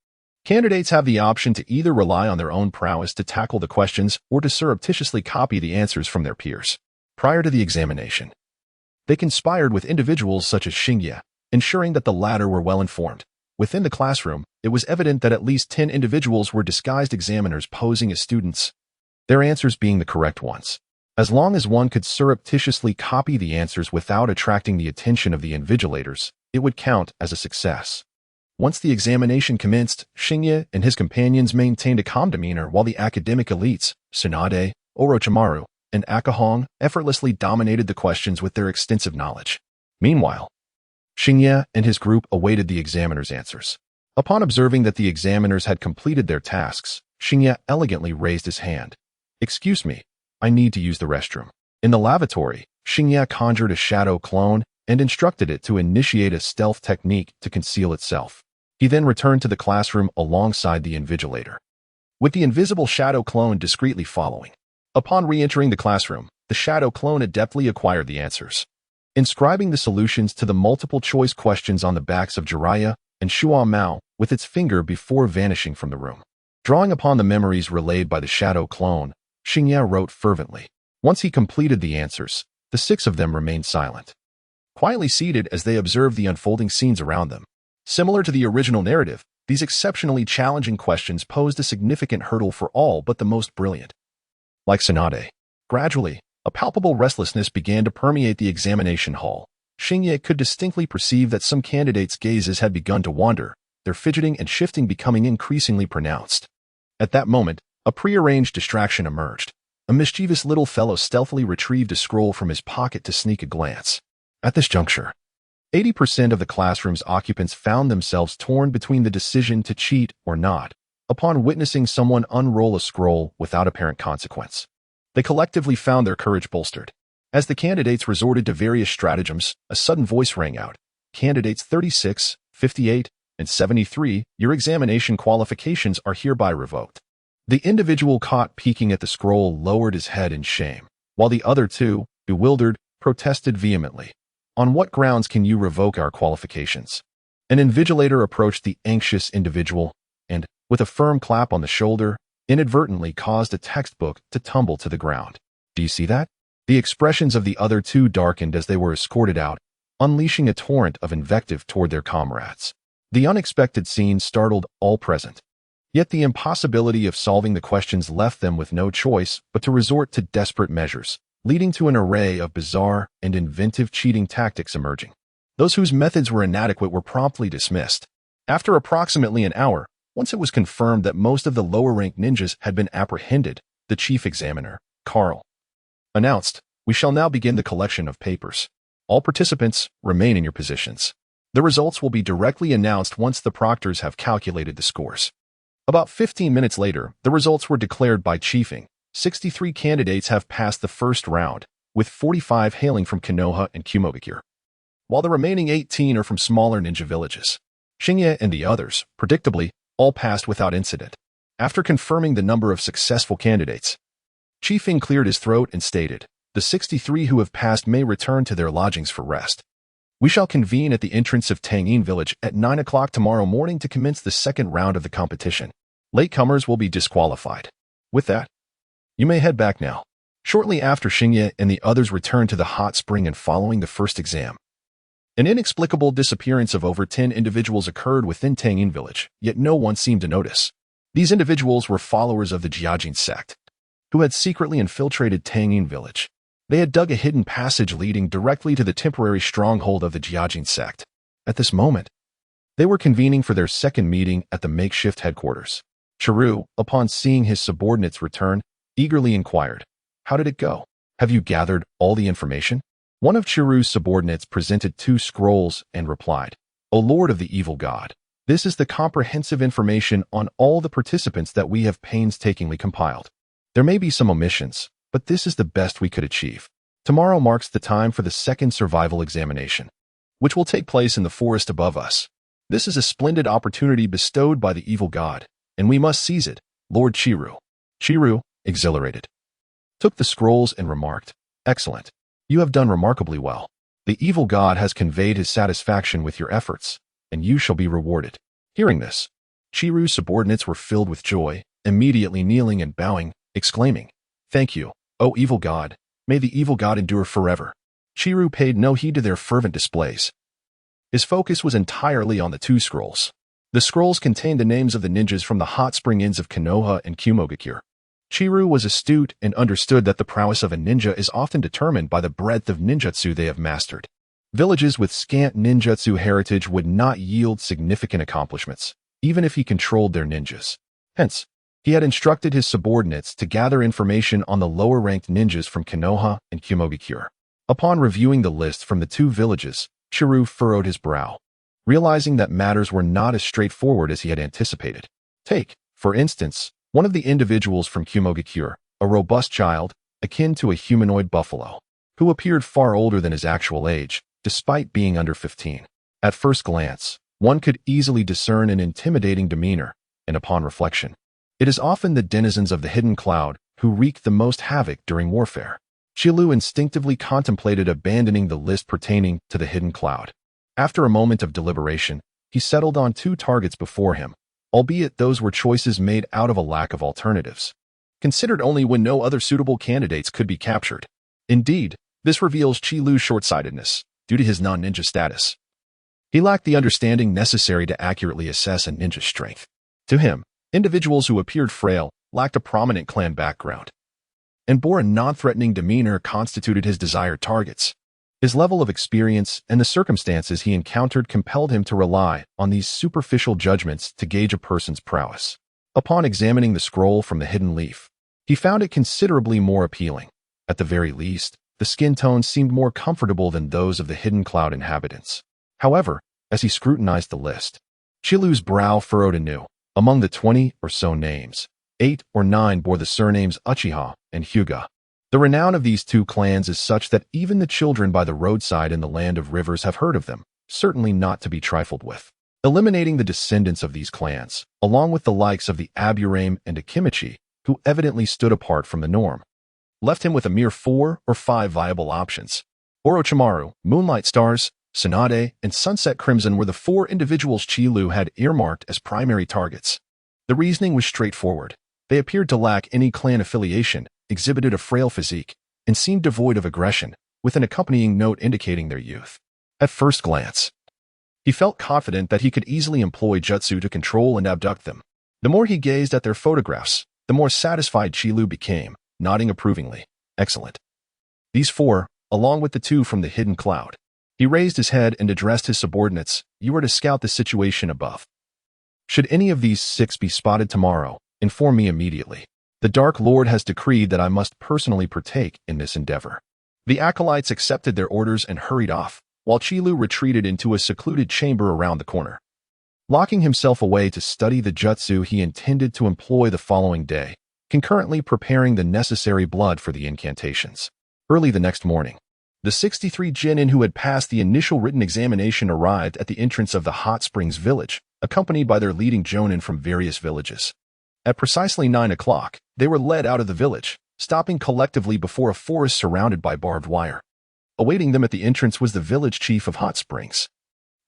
Speaker 1: Candidates have the option to either rely on their own prowess to tackle the questions or to surreptitiously copy the answers from their peers. Prior to the examination, they conspired with individuals such as Xingye, ensuring that the latter were well informed. Within the classroom, it was evident that at least 10 individuals were disguised examiners posing as students, their answers being the correct ones. As long as one could surreptitiously copy the answers without attracting the attention of the invigilators, it would count as a success. Once the examination commenced, Xingye and his companions maintained a calm demeanor while the academic elites, Tsunade, Orochimaru, and Akahong, effortlessly dominated the questions with their extensive knowledge. Meanwhile, Xingye and his group awaited the examiner's answers. Upon observing that the examiners had completed their tasks, Xingye elegantly raised his hand. "Excuse me, I need to use the restroom." In the lavatory, Xingye conjured a shadow clone and instructed it to initiate a stealth technique to conceal itself. He then returned to the classroom alongside the invigilator, with the invisible shadow clone discreetly following. Upon re-entering the classroom, the shadow clone adeptly acquired the answers, inscribing the solutions to the multiple-choice questions on the backs of Jiraiya and Shuo Mao with its finger before vanishing from the room. Drawing upon the memories relayed by the shadow clone, Xingye wrote fervently. Once he completed the answers, the 6 of them remained silent, quietly seated as they observed the unfolding scenes around them. Similar to the original narrative, these exceptionally challenging questions posed a significant hurdle for all but the most brilliant. Like Tsunade, gradually, a palpable restlessness began to permeate the examination hall. Xingye could distinctly perceive that some candidates' gazes had begun to wander, their fidgeting and shifting becoming increasingly pronounced. At that moment, a prearranged distraction emerged. A mischievous little fellow stealthily retrieved a scroll from his pocket to sneak a glance. At this juncture, 80% of the classroom's occupants found themselves torn between the decision to cheat or not, upon witnessing someone unroll a scroll without apparent consequence. They collectively found their courage bolstered. As the candidates resorted to various stratagems, a sudden voice rang out. "Candidates 36, 58, and 73, your examination qualifications are hereby revoked. The individual caught peeking at the scroll lowered his head in shame, while the other two, bewildered, protested vehemently. On what grounds can you revoke our qualifications? An invigilator approached the anxious individual and, with a firm clap on the shoulder, inadvertently caused a textbook to tumble to the ground. Do you see that? The expressions of the other two darkened as they were escorted out, unleashing a torrent of invective toward their comrades. The unexpected scene startled all present. Yet the impossibility of solving the questions left them with no choice but to resort to desperate measures, leading to an array of bizarre and inventive cheating tactics emerging. Those whose methods were inadequate were promptly dismissed. After approximately an hour, once it was confirmed that most of the lower-ranked ninjas had been apprehended, the chief examiner, Carl, announced, "We shall now begin the collection of papers. All participants remain in your positions. The results will be directly announced once the proctors have calculated the scores." About 15 minutes later, the results were declared by chiefing. 63 candidates have passed the first round, with 45 hailing from Konoha and Kumogakure, while the remaining 18 are from smaller ninja villages. Shinya and the others, predictably, all passed without incident. After confirming the number of successful candidates, Chiefing cleared his throat and stated, "The 63 who have passed may return to their lodgings for rest. We shall convene at the entrance of Tangin village at 9 o'clock tomorrow morning to commence the second round of the competition. Latecomers will be disqualified. With that, you may head back now." Shortly after, Shinya and the others returned to the hot spring and following the first exam. An inexplicable disappearance of over 10 individuals occurred within Tangin village, yet no one seemed to notice. These individuals were followers of the Jiajin sect, who had secretly infiltrated Tangin village. They had dug a hidden passage leading directly to the temporary stronghold of the Jiajin sect. At this moment, they were convening for their second meeting at the makeshift headquarters. Chiru, upon seeing his subordinates return, eagerly inquired, "How did it go? Have you gathered all the information?" One of Chiru's subordinates presented 2 scrolls and replied, "O Lord of the Evil God, this is the comprehensive information on all the participants that we have painstakingly compiled. There may be some omissions, but this is the best we could achieve. Tomorrow marks the time for the second survival examination, which will take place in the forest above us. This is a splendid opportunity bestowed by the evil god, and we must seize it, Lord Chiru." Chiru, exhilarated, took the scrolls and remarked, "Excellent. You have done remarkably well. The evil god has conveyed his satisfaction with your efforts, and you shall be rewarded." Hearing this, Chiru's subordinates were filled with joy, immediately kneeling and bowing, exclaiming, "Thank you, O evil god. May the evil god endure forever." Chiru paid no heed to their fervent displays. His focus was entirely on the 2 scrolls. The scrolls contained the names of the ninjas from the hot spring inns of Konoha and Kumogakure. Chiru was astute and understood that the prowess of a ninja is often determined by the breadth of ninjutsu they have mastered. Villages with scant ninjutsu heritage would not yield significant accomplishments, even if he controlled their ninjas. Hence, he had instructed his subordinates to gather information on the lower-ranked ninjas from Konoha and Kumogakure. Upon reviewing the list from the 2 villages, Chiru furrowed his brow, realizing that matters were not as straightforward as he had anticipated. Take, for instance, one of the individuals from Kumogakure, a robust child, akin to a humanoid buffalo, who appeared far older than his actual age, despite being under 15. At first glance, one could easily discern an intimidating demeanor, and upon reflection, it is often the denizens of the hidden cloud who wreak the most havoc during warfare. Chilu instinctively contemplated abandoning the list pertaining to the hidden cloud. After a moment of deliberation, he settled on 2 targets before him, albeit those were choices made out of a lack of alternatives, considered only when no other suitable candidates could be captured. Indeed, this reveals Chilu's short-sightedness, due to his non-ninja status. He lacked the understanding necessary to accurately assess a ninja's strength. To him, individuals who appeared frail, lacked a prominent clan background, and bore a non-threatening demeanor constituted his desired targets. His level of experience and the circumstances he encountered compelled him to rely on these superficial judgments to gauge a person's prowess. Upon examining the scroll from the hidden leaf, he found it considerably more appealing. At the very least, the skin tones seemed more comfortable than those of the hidden cloud inhabitants. However, as he scrutinized the list, Chilu's brow furrowed anew. Among the 20 or so names, 8 or 9 bore the surnames Uchiha and Hyuga. The renown of these 2 clans is such that even the children by the roadside in the land of rivers have heard of them, certainly not to be trifled with. eliminating the descendants of these clans, along with the likes of the Aburame and Akimichi, who evidently stood apart from the norm. Left him with a mere 4 or 5 viable options. Orochimaru, Moonlight Stars, Tsunade, and Sunset Crimson were the 4 individuals Chi-Lu had earmarked as primary targets. The reasoning was straightforward. They appeared to lack any clan affiliation, exhibited a frail physique, and seemed devoid of aggression, with an accompanying note indicating their youth. At first glance, he felt confident that he could easily employ jutsu to control and abduct them. The more he gazed at their photographs, the more satisfied Chi-Lu became, nodding approvingly. Excellent. These 4, along with the 2 from the hidden cloud. He raised his head and addressed his subordinates. You are to scout the situation above. Should any of these 6 be spotted tomorrow, inform me immediately. The Dark Lord has decreed that I must personally partake in this endeavor. The acolytes accepted their orders and hurried off, while Chi-Lu retreated into a secluded chamber around the corner. Locking himself away to study the jutsu he intended to employ the following day, concurrently preparing the necessary blood for the incantations. Early the next morning, the 63 genin who had passed the initial written examination arrived at the entrance of the Hot Springs village, accompanied by their leading jonin from various villages. At precisely 9 o'clock, they were led out of the village, stopping collectively before a forest surrounded by barbed wire. Awaiting them at the entrance was the village chief of Hot Springs,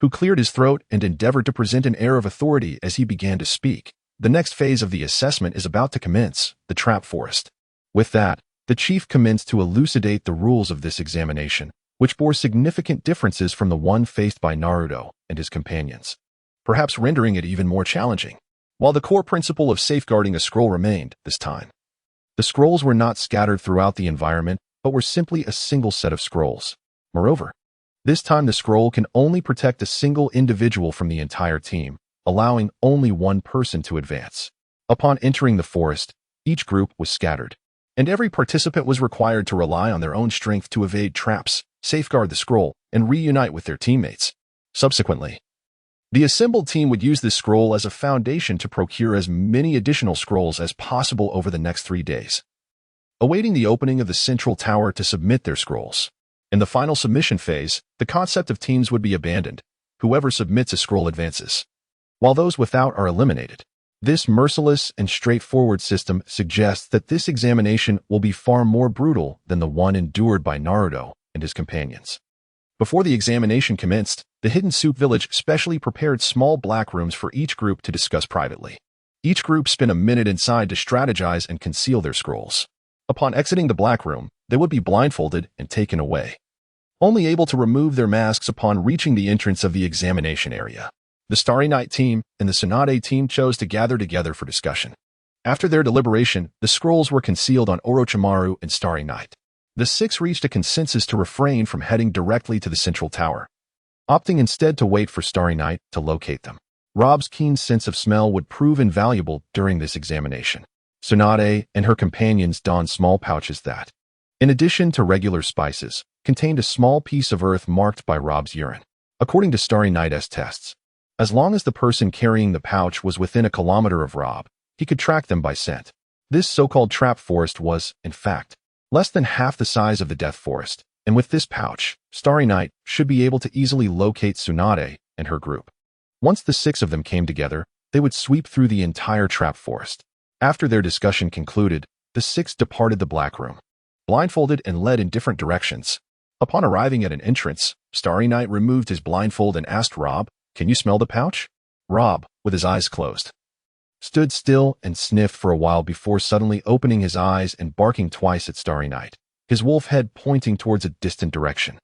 Speaker 1: who cleared his throat and endeavored to present an air of authority as he began to speak. The next phase of the assessment is about to commence, the trap forest. With that, the chief commenced to elucidate the rules of this examination, which bore significant differences from the one faced by Naruto and his companions, perhaps rendering it even more challenging. While the core principle of safeguarding a scroll remained, this time, the scrolls were not scattered throughout the environment, but were simply a single set of scrolls. Moreover, this time the scroll can only protect a single individual from the entire team, allowing only one person to advance. Upon entering the forest, each group was scattered, and every participant was required to rely on their own strength to evade traps, safeguard the scroll, and reunite with their teammates. Subsequently, the assembled team would use this scroll as a foundation to procure as many additional scrolls as possible over the next 3 days, awaiting the opening of the central tower to submit their scrolls. In the final submission phase, the concept of teams would be abandoned. Whoever submits a scroll advances, while those without are eliminated. This merciless and straightforward system suggests that this examination will be far more brutal than the one endured by Naruto and his companions. Before the examination commenced, the Hidden Soup Village specially prepared small black rooms for each group to discuss privately. Each group spent a minute inside to strategize and conceal their scrolls. Upon exiting the black room, they would be blindfolded and taken away, only able to remove their masks upon reaching the entrance of the examination area. The Starry Night team and the Tsunade team chose to gather together for discussion. After their deliberation, the scrolls were concealed on Orochimaru and Starry Night. The 6 reached a consensus to refrain from heading directly to the central tower, opting instead to wait for Starry Night to locate them. Rob's keen sense of smell would prove invaluable during this examination. Tsunade and her companions donned small pouches that, in addition to regular spices, contained a small piece of earth marked by Rob's urine. According to Starry Night's tests, as long as the person carrying the pouch was within a kilometer of Rob, he could track them by scent. This so-called trap forest was, in fact, less than half the size of the Death Forest, and with this pouch, Starry Night should be able to easily locate Tsunade and her group. Once the 6 of them came together, they would sweep through the entire trap forest. After their discussion concluded, the 6 departed the black room, blindfolded and led in different directions. Upon arriving at an entrance, Starry Night removed his blindfold and asked Rob, "Can you smell the pouch?" Rob, with his eyes closed, stood still and sniffed for a while before suddenly opening his eyes and barking twice at Starry Night, his wolf head pointing towards a distant direction.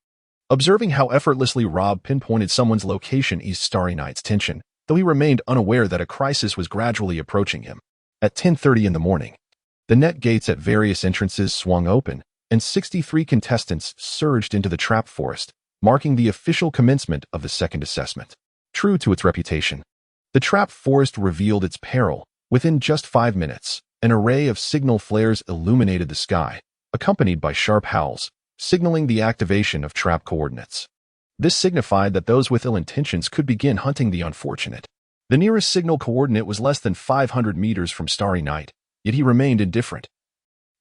Speaker 1: Observing how effortlessly Rob pinpointed someone's location eased Starry Night's tension, though he remained unaware that a crisis was gradually approaching him. At 10:30 in the morning, the net gates at various entrances swung open, and 63 contestants surged into the trap forest, marking the official commencement of the second assessment. True to its reputation, the trap forest revealed its peril. Within just 5 minutes, an array of signal flares illuminated the sky, accompanied by sharp howls, signaling the activation of trap coordinates. This signified that those with ill intentions could begin hunting the unfortunate. The nearest signal coordinate was less than 500 meters from Starry Night, yet he remained indifferent,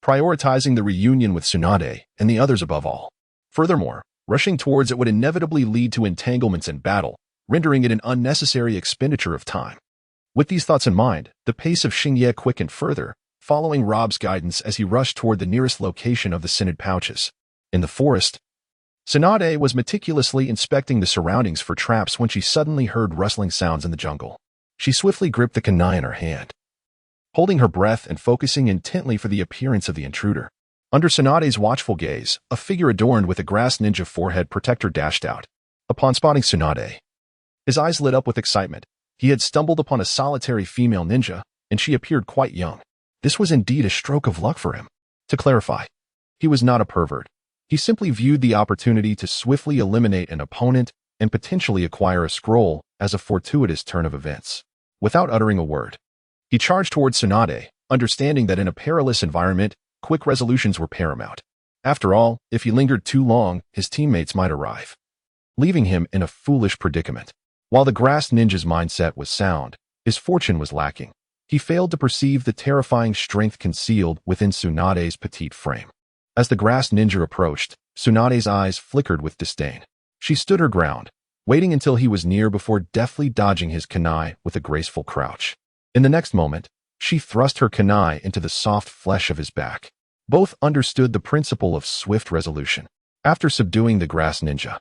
Speaker 1: prioritizing the reunion with Tsunade and the others above all. Furthermore, rushing towards it would inevitably lead to entanglements and battle, rendering it an unnecessary expenditure of time. With these thoughts in mind, the pace of Xingye quickened further, following Rob's guidance as he rushed toward the nearest location of the scented pouches. In the forest, Tsunade was meticulously inspecting the surroundings for traps when she suddenly heard rustling sounds in the jungle. She swiftly gripped the kunai in her hand, holding her breath and focusing intently for the appearance of the intruder. Under Tsunade's watchful gaze, a figure adorned with a grass ninja forehead protector dashed out. Upon spotting Tsunade, his eyes lit up with excitement. He had stumbled upon a solitary female ninja, and she appeared quite young. This was indeed a stroke of luck for him. To clarify, he was not a pervert. He simply viewed the opportunity to swiftly eliminate an opponent and potentially acquire a scroll as a fortuitous turn of events. Without uttering a word, he charged towards Tsunade, understanding that in a perilous environment, quick resolutions were paramount. After all, if he lingered too long, his teammates might arrive, leaving him in a foolish predicament. While the grass ninja's mindset was sound, his fortune was lacking. He failed to perceive the terrifying strength concealed within Tsunade's petite frame. As the grass ninja approached, Tsunade's eyes flickered with disdain. She stood her ground, waiting until he was near before deftly dodging his kunai with a graceful crouch. In the next moment, she thrust her kunai into the soft flesh of his back. Both understood the principle of swift resolution. After subduing the grass ninja,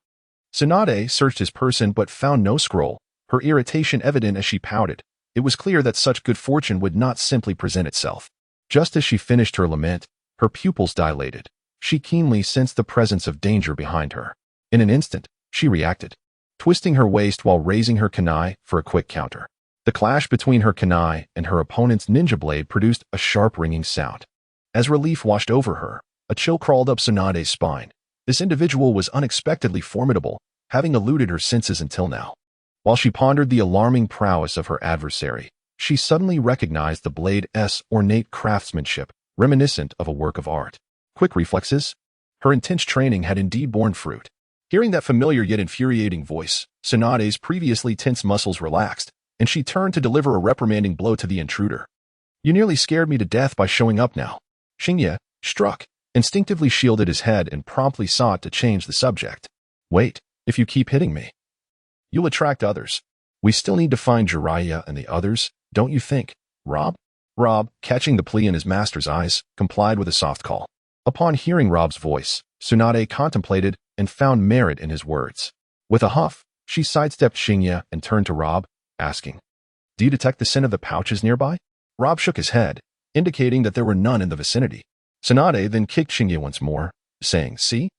Speaker 1: Tsunade searched his person but found no scroll, her irritation evident as she pouted. It was clear that such good fortune would not simply present itself. Just as she finished her lament, her pupils dilated. She keenly sensed the presence of danger behind her. In an instant, she reacted, twisting her waist while raising her kunai for a quick counter. The clash between her kunai and her opponent's ninja blade produced a sharp ringing sound. As relief washed over her, a chill crawled up Tsunade's spine. This individual was unexpectedly formidable, having eluded her senses until now. While she pondered the alarming prowess of her adversary, she suddenly recognized the blade's ornate craftsmanship, reminiscent of a work of art. Quick reflexes? Her intense training had indeed borne fruit. Hearing that familiar yet infuriating voice, Tsunade's previously tense muscles relaxed, and she turned to deliver a reprimanding blow to the intruder. "You nearly scared me to death by showing up now." Xingye, struck, instinctively shielded his head and promptly sought to change the subject. "Wait, if you keep hitting me, you'll attract others. We still need to find Jiraiya and the others, don't you think, Rob?" Rob, catching the plea in his master's eyes, complied with a soft call. Upon hearing Rob's voice, Tsunade contemplated and found merit in his words. With a huff, she sidestepped Xingye and turned to Rob, asking, "Do you detect the scent of the pouches nearby?" Rob shook his head, indicating that there were none in the vicinity. Tsunade then kicked Xingye once more, saying, "See?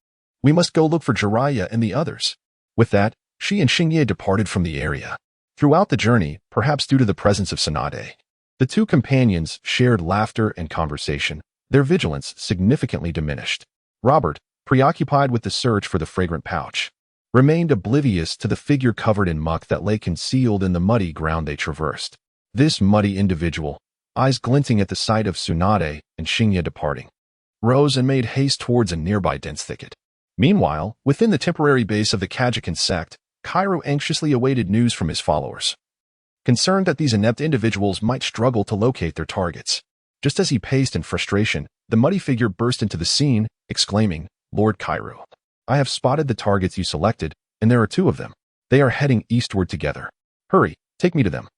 Speaker 1: We must go look for Jiraiya and the others." With that, she and Xingye departed from the area. Throughout the journey, perhaps due to the presence of Tsunade, the two companions shared laughter and conversation, their vigilance significantly diminished. Robert, preoccupied with the search for the fragrant pouch, remained oblivious to the figure covered in muck that lay concealed in the muddy ground they traversed. This muddy individual, eyes glinting at the sight of Tsunade and Xingye departing, rose and made haste towards a nearby dense thicket. Meanwhile, within the temporary base of the Kajakan sect, Cairo anxiously awaited news from his followers, concerned that these inept individuals might struggle to locate their targets. Just as he paced in frustration, the muddy figure burst into the scene, exclaiming, "Lord Cairo, I have spotted the targets you selected, and there are two of them. They are heading eastward together. Hurry, take me to them."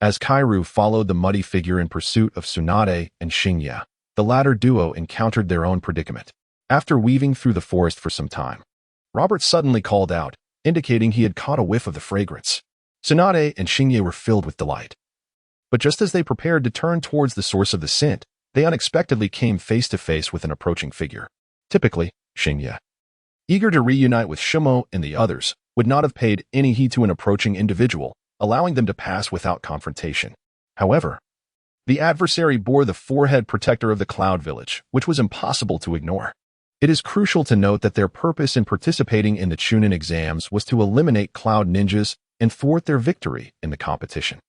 Speaker 1: As Cairo followed the muddy figure in pursuit of Tsunade and Xingye, the latter duo encountered their own predicament. After weaving through the forest for some time, Robert suddenly called out, indicating he had caught a whiff of the fragrance. Tsunade and Xingye were filled with delight. But just as they prepared to turn towards the source of the scent, they unexpectedly came face to face with an approaching figure. Typically, Xingye, eager to reunite with Shimo and the others, would not have paid any heed to an approaching individual, allowing them to pass without confrontation. However, the adversary bore the forehead protector of the Cloud Village, which was impossible to ignore. It is crucial to note that their purpose in participating in the Chunin exams was to eliminate Cloud Ninjas and thwart their victory in the competition.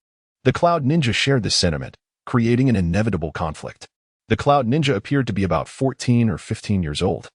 Speaker 1: The Cloud Ninja shared this sentiment, creating an inevitable conflict. The Cloud Ninja appeared to be about 14 or 15 years old,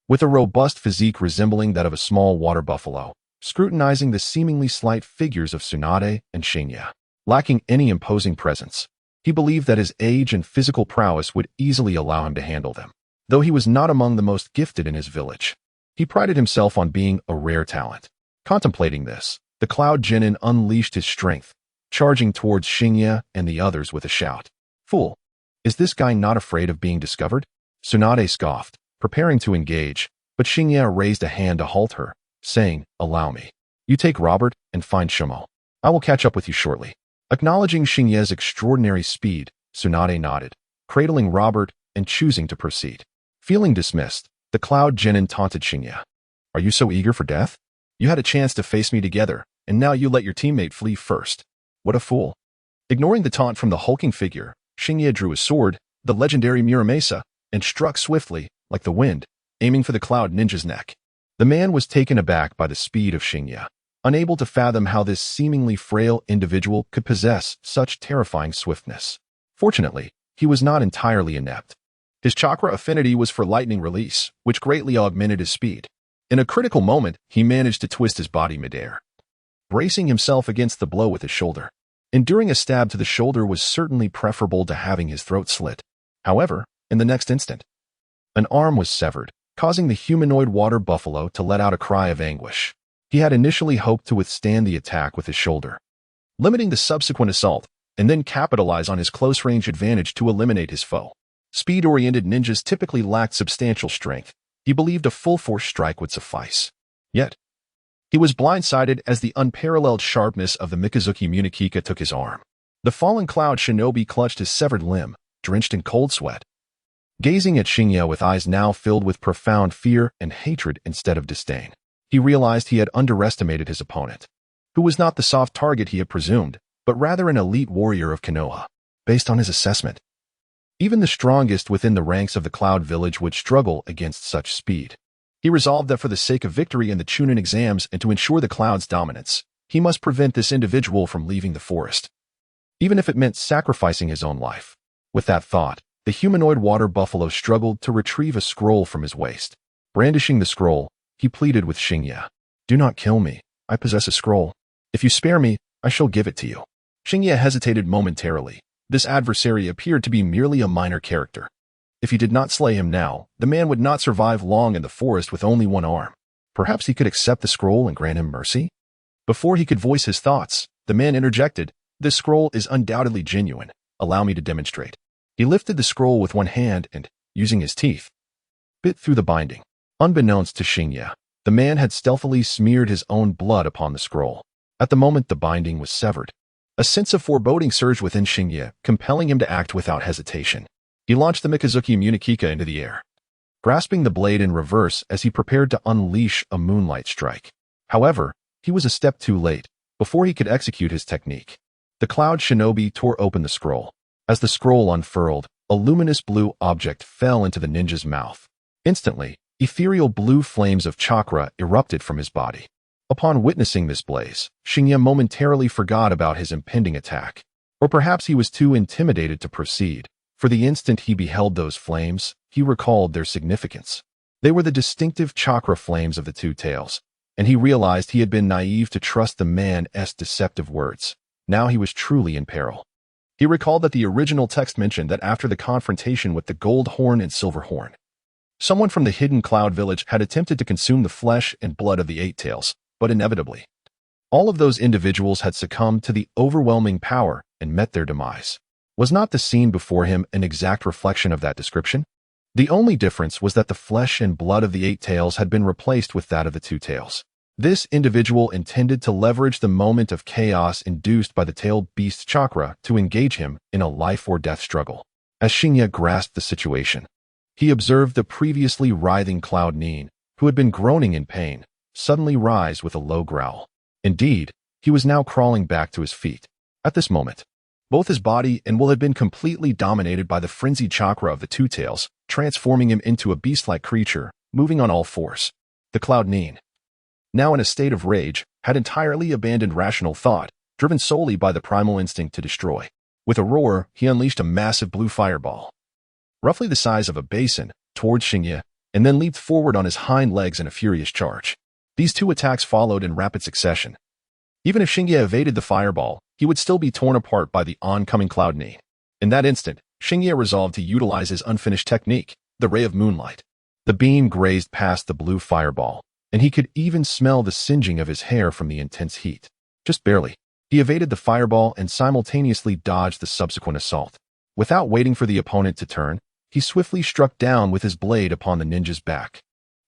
Speaker 1: with a robust physique resembling that of a small water buffalo, scrutinizing the seemingly slight figures of Tsunade and Xingye. Lacking any imposing presence, he believed that his age and physical prowess would easily allow him to handle them. Though he was not among the most gifted in his village, he prided himself on being a rare talent. Contemplating this, The Cloud Genin unleashed his strength, charging towards Xingye and the others with a shout. "Fool! Is this guy not afraid of being discovered?" Tsunade scoffed, preparing to engage, but Xingye raised a hand to halt her, saying, "Allow me. You take Robert and find Shimo. I will catch up with you shortly." Acknowledging Xingye's extraordinary speed, Tsunade nodded, cradling Robert and choosing to proceed. Feeling dismissed, the Cloud Genin taunted Xingye. "Are you so eager for death? You had a chance to face me together, and now you let your teammate flee first. What a fool." Ignoring the taunt from the hulking figure, Xingye drew his sword, the legendary Muramasa, and struck swiftly, like the wind, aiming for the Cloud Ninja's neck. The man was taken aback by the speed of Xingye, unable to fathom how this seemingly frail individual could possess such terrifying swiftness. Fortunately, he was not entirely inept. His chakra affinity was for lightning release, which greatly augmented his speed. In a critical moment, he managed to twist his body midair, bracing himself against the blow with his shoulder. Enduring a stab to the shoulder was certainly preferable to having his throat slit. However, in the next instant, an arm was severed, causing the humanoid water buffalo to let out a cry of anguish. He had initially hoped to withstand the attack with his shoulder, limiting the subsequent assault, and then capitalize on his close-range advantage to eliminate his foe. Speed-oriented ninjas typically lacked substantial strength. He believed a full-force strike would suffice. Yet, he was blindsided as the unparalleled sharpness of the Mikazuki Munikika took his arm. The fallen Cloud Shinobi clutched his severed limb, drenched in cold sweat, gazing at Xingye with eyes now filled with profound fear and hatred instead of disdain. He realized he had underestimated his opponent, who was not the soft target he had presumed, but rather an elite warrior of Konoha. Based on his assessment, even the strongest within the ranks of the Cloud Village would struggle against such speed. He resolved that for the sake of victory in the Chunin exams and to ensure the Cloud's dominance, he must prevent this individual from leaving the forest, even if it meant sacrificing his own life. With that thought, the humanoid water buffalo struggled to retrieve a scroll from his waist. Brandishing the scroll, he pleaded with Xingye. "Do not kill me. I possess a scroll. If you spare me, I shall give it to you." Xingye hesitated momentarily. This adversary appeared to be merely a minor character. If he did not slay him now, the man would not survive long in the forest with only one arm. Perhaps he could accept the scroll and grant him mercy? Before he could voice his thoughts, the man interjected, "This scroll is undoubtedly genuine. Allow me to demonstrate." He lifted the scroll with one hand and, using his teeth, bit through the binding. Unbeknownst to Xingye, the man had stealthily smeared his own blood upon the scroll. At the moment the binding was severed, a sense of foreboding surged within Xingye, compelling him to act without hesitation. He launched the Mikazuki Munikika into the air, grasping the blade in reverse as he prepared to unleash a moonlight strike. However, he was a step too late. Before he could execute his technique, the Cloud Shinobi tore open the scroll. As the scroll unfurled, a luminous blue object fell into the ninja's mouth. Instantly, ethereal blue flames of chakra erupted from his body. Upon witnessing this blaze, Xingye momentarily forgot about his impending attack. Or perhaps he was too intimidated to proceed. For the instant he beheld those flames, he recalled their significance. They were the distinctive chakra flames of the two tails, and he realized he had been naive to trust the man's deceptive words. Now he was truly in peril. He recalled that the original text mentioned that after the confrontation with the Gold Horn and Silver Horn, someone from the hidden Cloud Village had attempted to consume the flesh and blood of the Eight Tails, but inevitably, all of those individuals had succumbed to the overwhelming power and met their demise. Was not the scene before him an exact reflection of that description? The only difference was that the flesh and blood of the Eight Tails had been replaced with that of the Two Tails. This individual intended to leverage the moment of chaos induced by the tailed beast's chakra to engage him in a life-or-death struggle. As Xingye grasped the situation, he observed the previously writhing Cloud Nin, who had been groaning in pain, suddenly rise with a low growl. Indeed, he was now crawling back to his feet. At this moment, both his body and will had been completely dominated by the frenzied chakra of the Two Tails, transforming him into a beast-like creature, moving on all fours. The Cloud Nin, now in a state of rage, had entirely abandoned rational thought, driven solely by the primal instinct to destroy. With a roar, he unleashed a massive blue fireball, roughly the size of a basin, towards Xingye, and then leaped forward on his hind legs in a furious charge. These two attacks followed in rapid succession. Even if Xingye evaded the fireball, he would still be torn apart by the oncoming Cloud Nin. In that instant, Xingye resolved to utilize his unfinished technique, the Ray of Moonlight. The beam grazed past the blue fireball, and he could even smell the singeing of his hair from the intense heat. Just barely. He evaded the fireball and simultaneously dodged the subsequent assault. Without waiting for the opponent to turn, he swiftly struck down with his blade upon the ninja's back.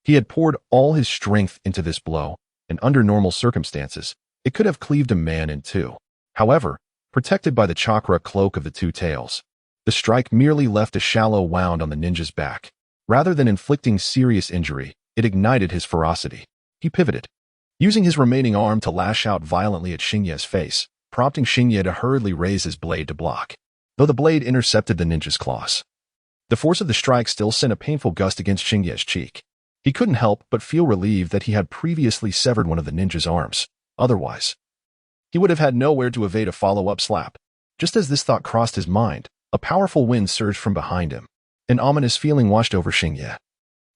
Speaker 1: He had poured all his strength into this blow, and under normal circumstances, it could have cleaved a man in two. However, protected by the chakra cloak of the two tails, the strike merely left a shallow wound on the ninja's back. Rather than inflicting serious injury, it ignited his ferocity. He pivoted, using his remaining arm to lash out violently at Xingye's face, prompting Xingye to hurriedly raise his blade to block. Though the blade intercepted the ninja's claws, the force of the strike still sent a painful gust against Xingye's cheek. He couldn't help but feel relieved that he had previously severed one of the ninja's arms. Otherwise, he would have had nowhere to evade a follow-up slap. Just as this thought crossed his mind, a powerful wind surged from behind him. An ominous feeling washed over Xingye.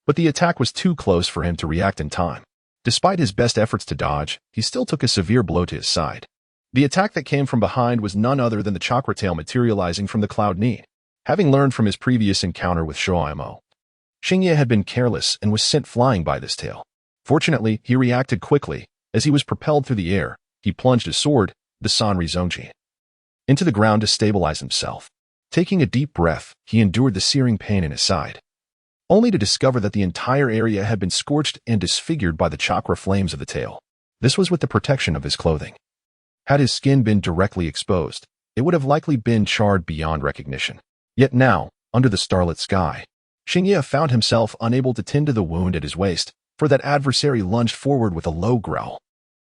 Speaker 1: But the attack was too close for him to react in time. Despite his best efforts to dodge, he still took a severe blow to his side. The attack that came from behind was none other than the chakra tail materializing from the cloud knee. Having learned from his previous encounter with Shoimo, Xingye had been careless and was sent flying by this tail. Fortunately, he reacted quickly. As he was propelled through the air, he plunged his sword, the Sanri Zongji, into the ground to stabilize himself. Taking a deep breath, he endured the searing pain in his side, only to discover that the entire area had been scorched and disfigured by the chakra flames of the tail. This was with the protection of his clothing. Had his skin been directly exposed, it would have likely been charred beyond recognition. Yet now, under the starlit sky, Xingye found himself unable to tend to the wound at his waist, for that adversary lunged forward with a low growl.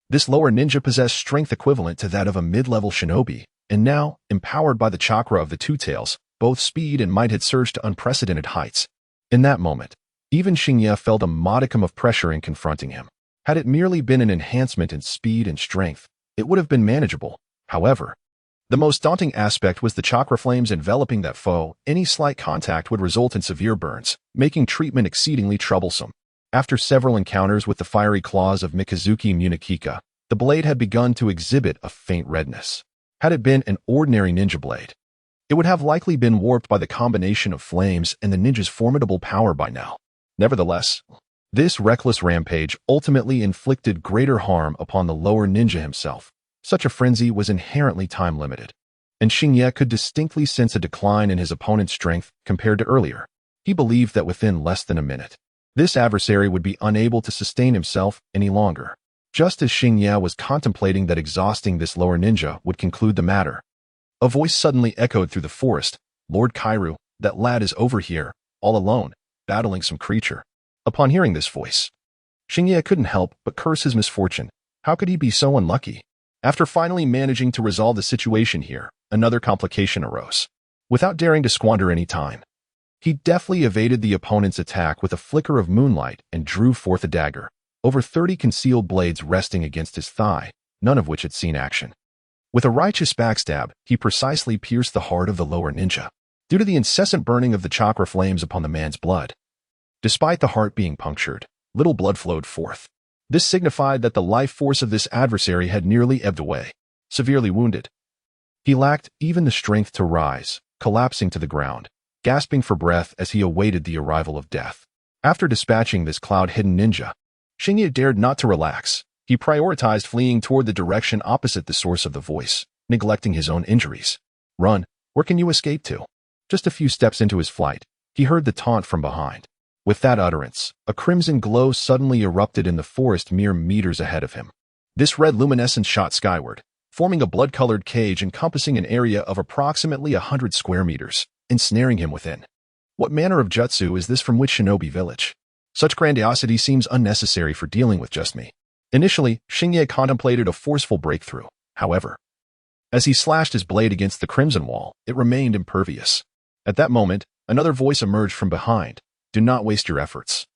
Speaker 1: This lower ninja possessed strength equivalent to that of a mid-level shinobi, and now, empowered by the chakra of the two tails, both speed and might had surged to unprecedented heights. In that moment, even Xingye felt a modicum of pressure in confronting him. Had it merely been an enhancement in speed and strength, it would have been manageable. However, the most daunting aspect was the chakra flames enveloping that foe. Any slight contact would result in severe burns, making treatment exceedingly troublesome. After several encounters with the fiery claws of Mikazuki Munakika, the blade had begun to exhibit a faint redness. Had it been an ordinary ninja blade, it would have likely been warped by the combination of flames and the ninja's formidable power by now. Nevertheless, this reckless rampage ultimately inflicted greater harm upon the lower ninja himself. Such a frenzy was inherently time-limited, and Xingye could distinctly sense a decline in his opponent's strength compared to earlier. He believed that within less than a minute, this adversary would be unable to sustain himself any longer. Just as Xingye was contemplating that exhausting this lower ninja would conclude the matter, a voice suddenly echoed through the forest. "Lord Kairu, that lad is over here, all alone, battling some creature." Upon hearing this voice, Xingye couldn't help but curse his misfortune. How could he be so unlucky? After finally managing to resolve the situation here, another complication arose. Without daring to squander any time, he deftly evaded the opponent's attack with a flicker of moonlight and drew forth a dagger. Over 30 concealed blades resting against his thigh, none of which had seen action. With a righteous backstab, he precisely pierced the heart of the lower ninja, due to the incessant burning of the chakra flames upon the man's blood. Despite the heart being punctured, little blood flowed forth. This signified that the life force of this adversary had nearly ebbed away. Severely wounded, he lacked even the strength to rise, collapsing to the ground, gasping for breath as he awaited the arrival of death. After dispatching this cloud-hidden ninja, Xingye dared not to relax. He prioritized fleeing toward the direction opposite the source of the voice, neglecting his own injuries. "Run, where can you escape to?" Just a few steps into his flight, he heard the taunt from behind. With that utterance, a crimson glow suddenly erupted in the forest mere meters ahead of him. This red luminescence shot skyward, forming a blood-colored cage encompassing an area of approximately 100 square meters, ensnaring him within. What manner of jutsu is this from which shinobi village? Such grandiosity seems unnecessary for dealing with just me. Initially, Xingye contemplated a forceful breakthrough. However, as he slashed his blade against the crimson wall, it remained impervious. At that moment, another voice emerged from behind. "Do not waste your efforts.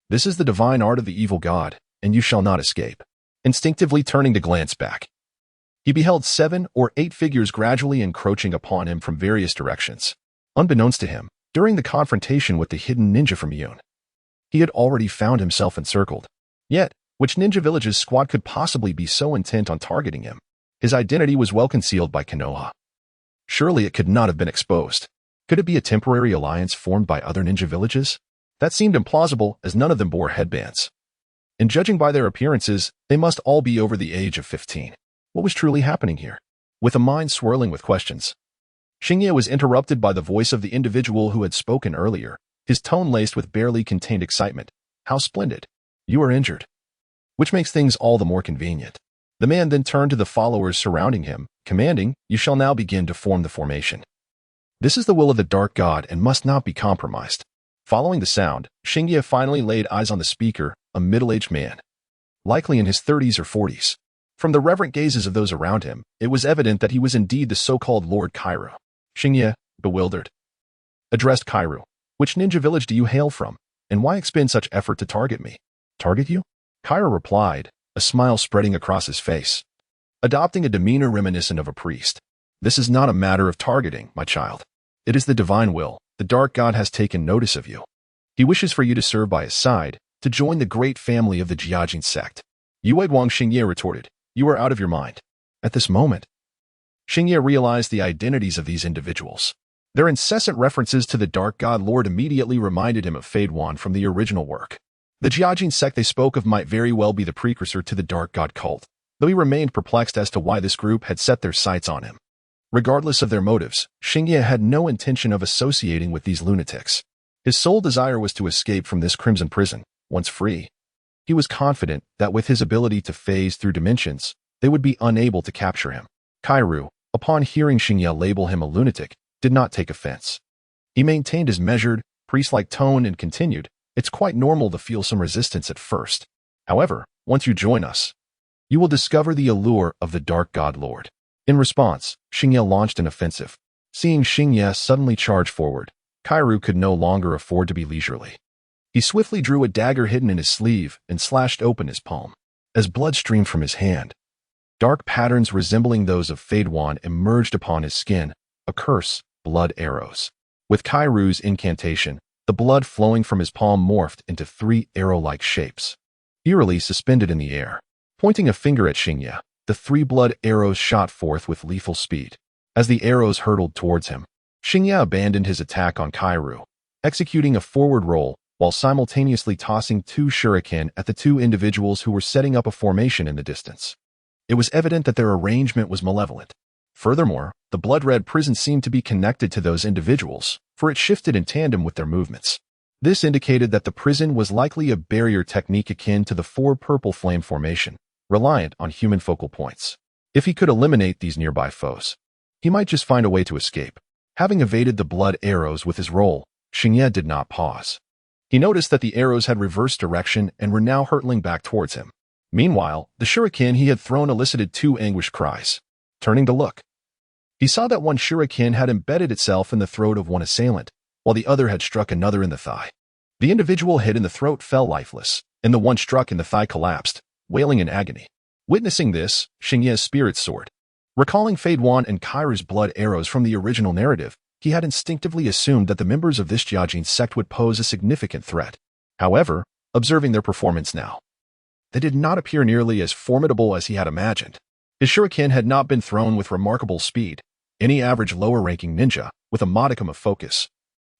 Speaker 1: This is the divine art of the evil god, and you shall not escape." Instinctively turning to glance back, he beheld 7 or 8 figures gradually encroaching upon him from various directions. Unbeknownst to him, during the confrontation with the hidden ninja from Yun, he had already found himself encircled. Yet, which ninja village's squad could possibly be so intent on targeting him? His identity was well concealed by Konoha. Surely it could not have been exposed. Could it be a temporary alliance formed by other ninja villages? That seemed implausible, as none of them bore headbands. And judging by their appearances, they must all be over the age of 15. What was truly happening here? With a mind swirling with questions, Xingye was interrupted by the voice of the individual who had spoken earlier, his tone laced with barely contained excitement. How splendid. You are injured. Which makes things all the more convenient. The man then turned to the followers surrounding him, commanding, "You shall now begin to form the formation. This is the will of the Dark God and must not be compromised." Following the sound, Xingye finally laid eyes on the speaker, a middle-aged man, likely in his 30s or 40s. From the reverent gazes of those around him, it was evident that he was indeed the so-called Lord Kairu. Xingye, bewildered, addressed Kairu. "Which ninja village do you hail from, and why expend such effort to target me?" "Target you?" Kairu replied, a smile spreading across his face, adopting a demeanor reminiscent of a priest. "This is not a matter of targeting, my child. It is the divine will. The Dark God has taken notice of you. He wishes for you to serve by his side, to join the great family of the Jiajin sect." Yue Guang Xingye retorted, "You are out of your mind." At this moment, Xingye realized the identities of these individuals. Their incessant references to the Dark God Lord immediately reminded him of Fade Wan from the original work. The Jiajin sect they spoke of might very well be the precursor to the Dark God cult, though he remained perplexed as to why this group had set their sights on him. Regardless of their motives, Xingye had no intention of associating with these lunatics. His sole desire was to escape from this crimson prison. Once free, he was confident that with his ability to phase through dimensions, they would be unable to capture him. Kairu, upon hearing Xingye label him a lunatic, did not take offense. He maintained his measured, priest-like tone and continued, "It's quite normal to feel some resistance at first. However, once you join us, you will discover the allure of the Dark God Lord." In response, Xingye launched an offensive. Seeing Xingye suddenly charge forward, Kairu could no longer afford to be leisurely. He swiftly drew a dagger hidden in his sleeve and slashed open his palm. As blood streamed from his hand, dark patterns resembling those of Fade Wan emerged upon his skin, a curse, blood arrows. With Kairu's incantation, the blood flowing from his palm morphed into 3 arrow-like shapes, eerily suspended in the air. Pointing a finger at Xingye, the 3 blood arrows shot forth with lethal speed. As the arrows hurtled towards him, Xingye abandoned his attack on Kairu, executing a forward roll while simultaneously tossing 2 shuriken at the 2 individuals who were setting up a formation in the distance. It was evident that their arrangement was malevolent. Furthermore, the blood-red prison seemed to be connected to those individuals, for it shifted in tandem with their movements. This indicated that the prison was likely a barrier technique akin to the 4 purple flame formation, reliant on human focal points. If he could eliminate these nearby foes, he might just find a way to escape. Having evaded the blood arrows with his roll, Xingye did not pause. He noticed that the arrows had reversed direction and were now hurtling back towards him. Meanwhile, the shuriken he had thrown elicited 2 anguished cries. Turning to look, he saw that one shuriken had embedded itself in the throat of one assailant, while the other had struck another in the thigh. The individual hit in the throat fell lifeless, and the one struck in the thigh collapsed, wailing in agony. Witnessing this, Xingye's spirits soared. Recalling Fade Wan and Kairu's blood arrows from the original narrative, he had instinctively assumed that the members of this Jiajin sect would pose a significant threat. However, observing their performance now, they did not appear nearly as formidable as he had imagined. His shuriken had not been thrown with remarkable speed. Any average lower-ranking ninja, with a modicum of focus,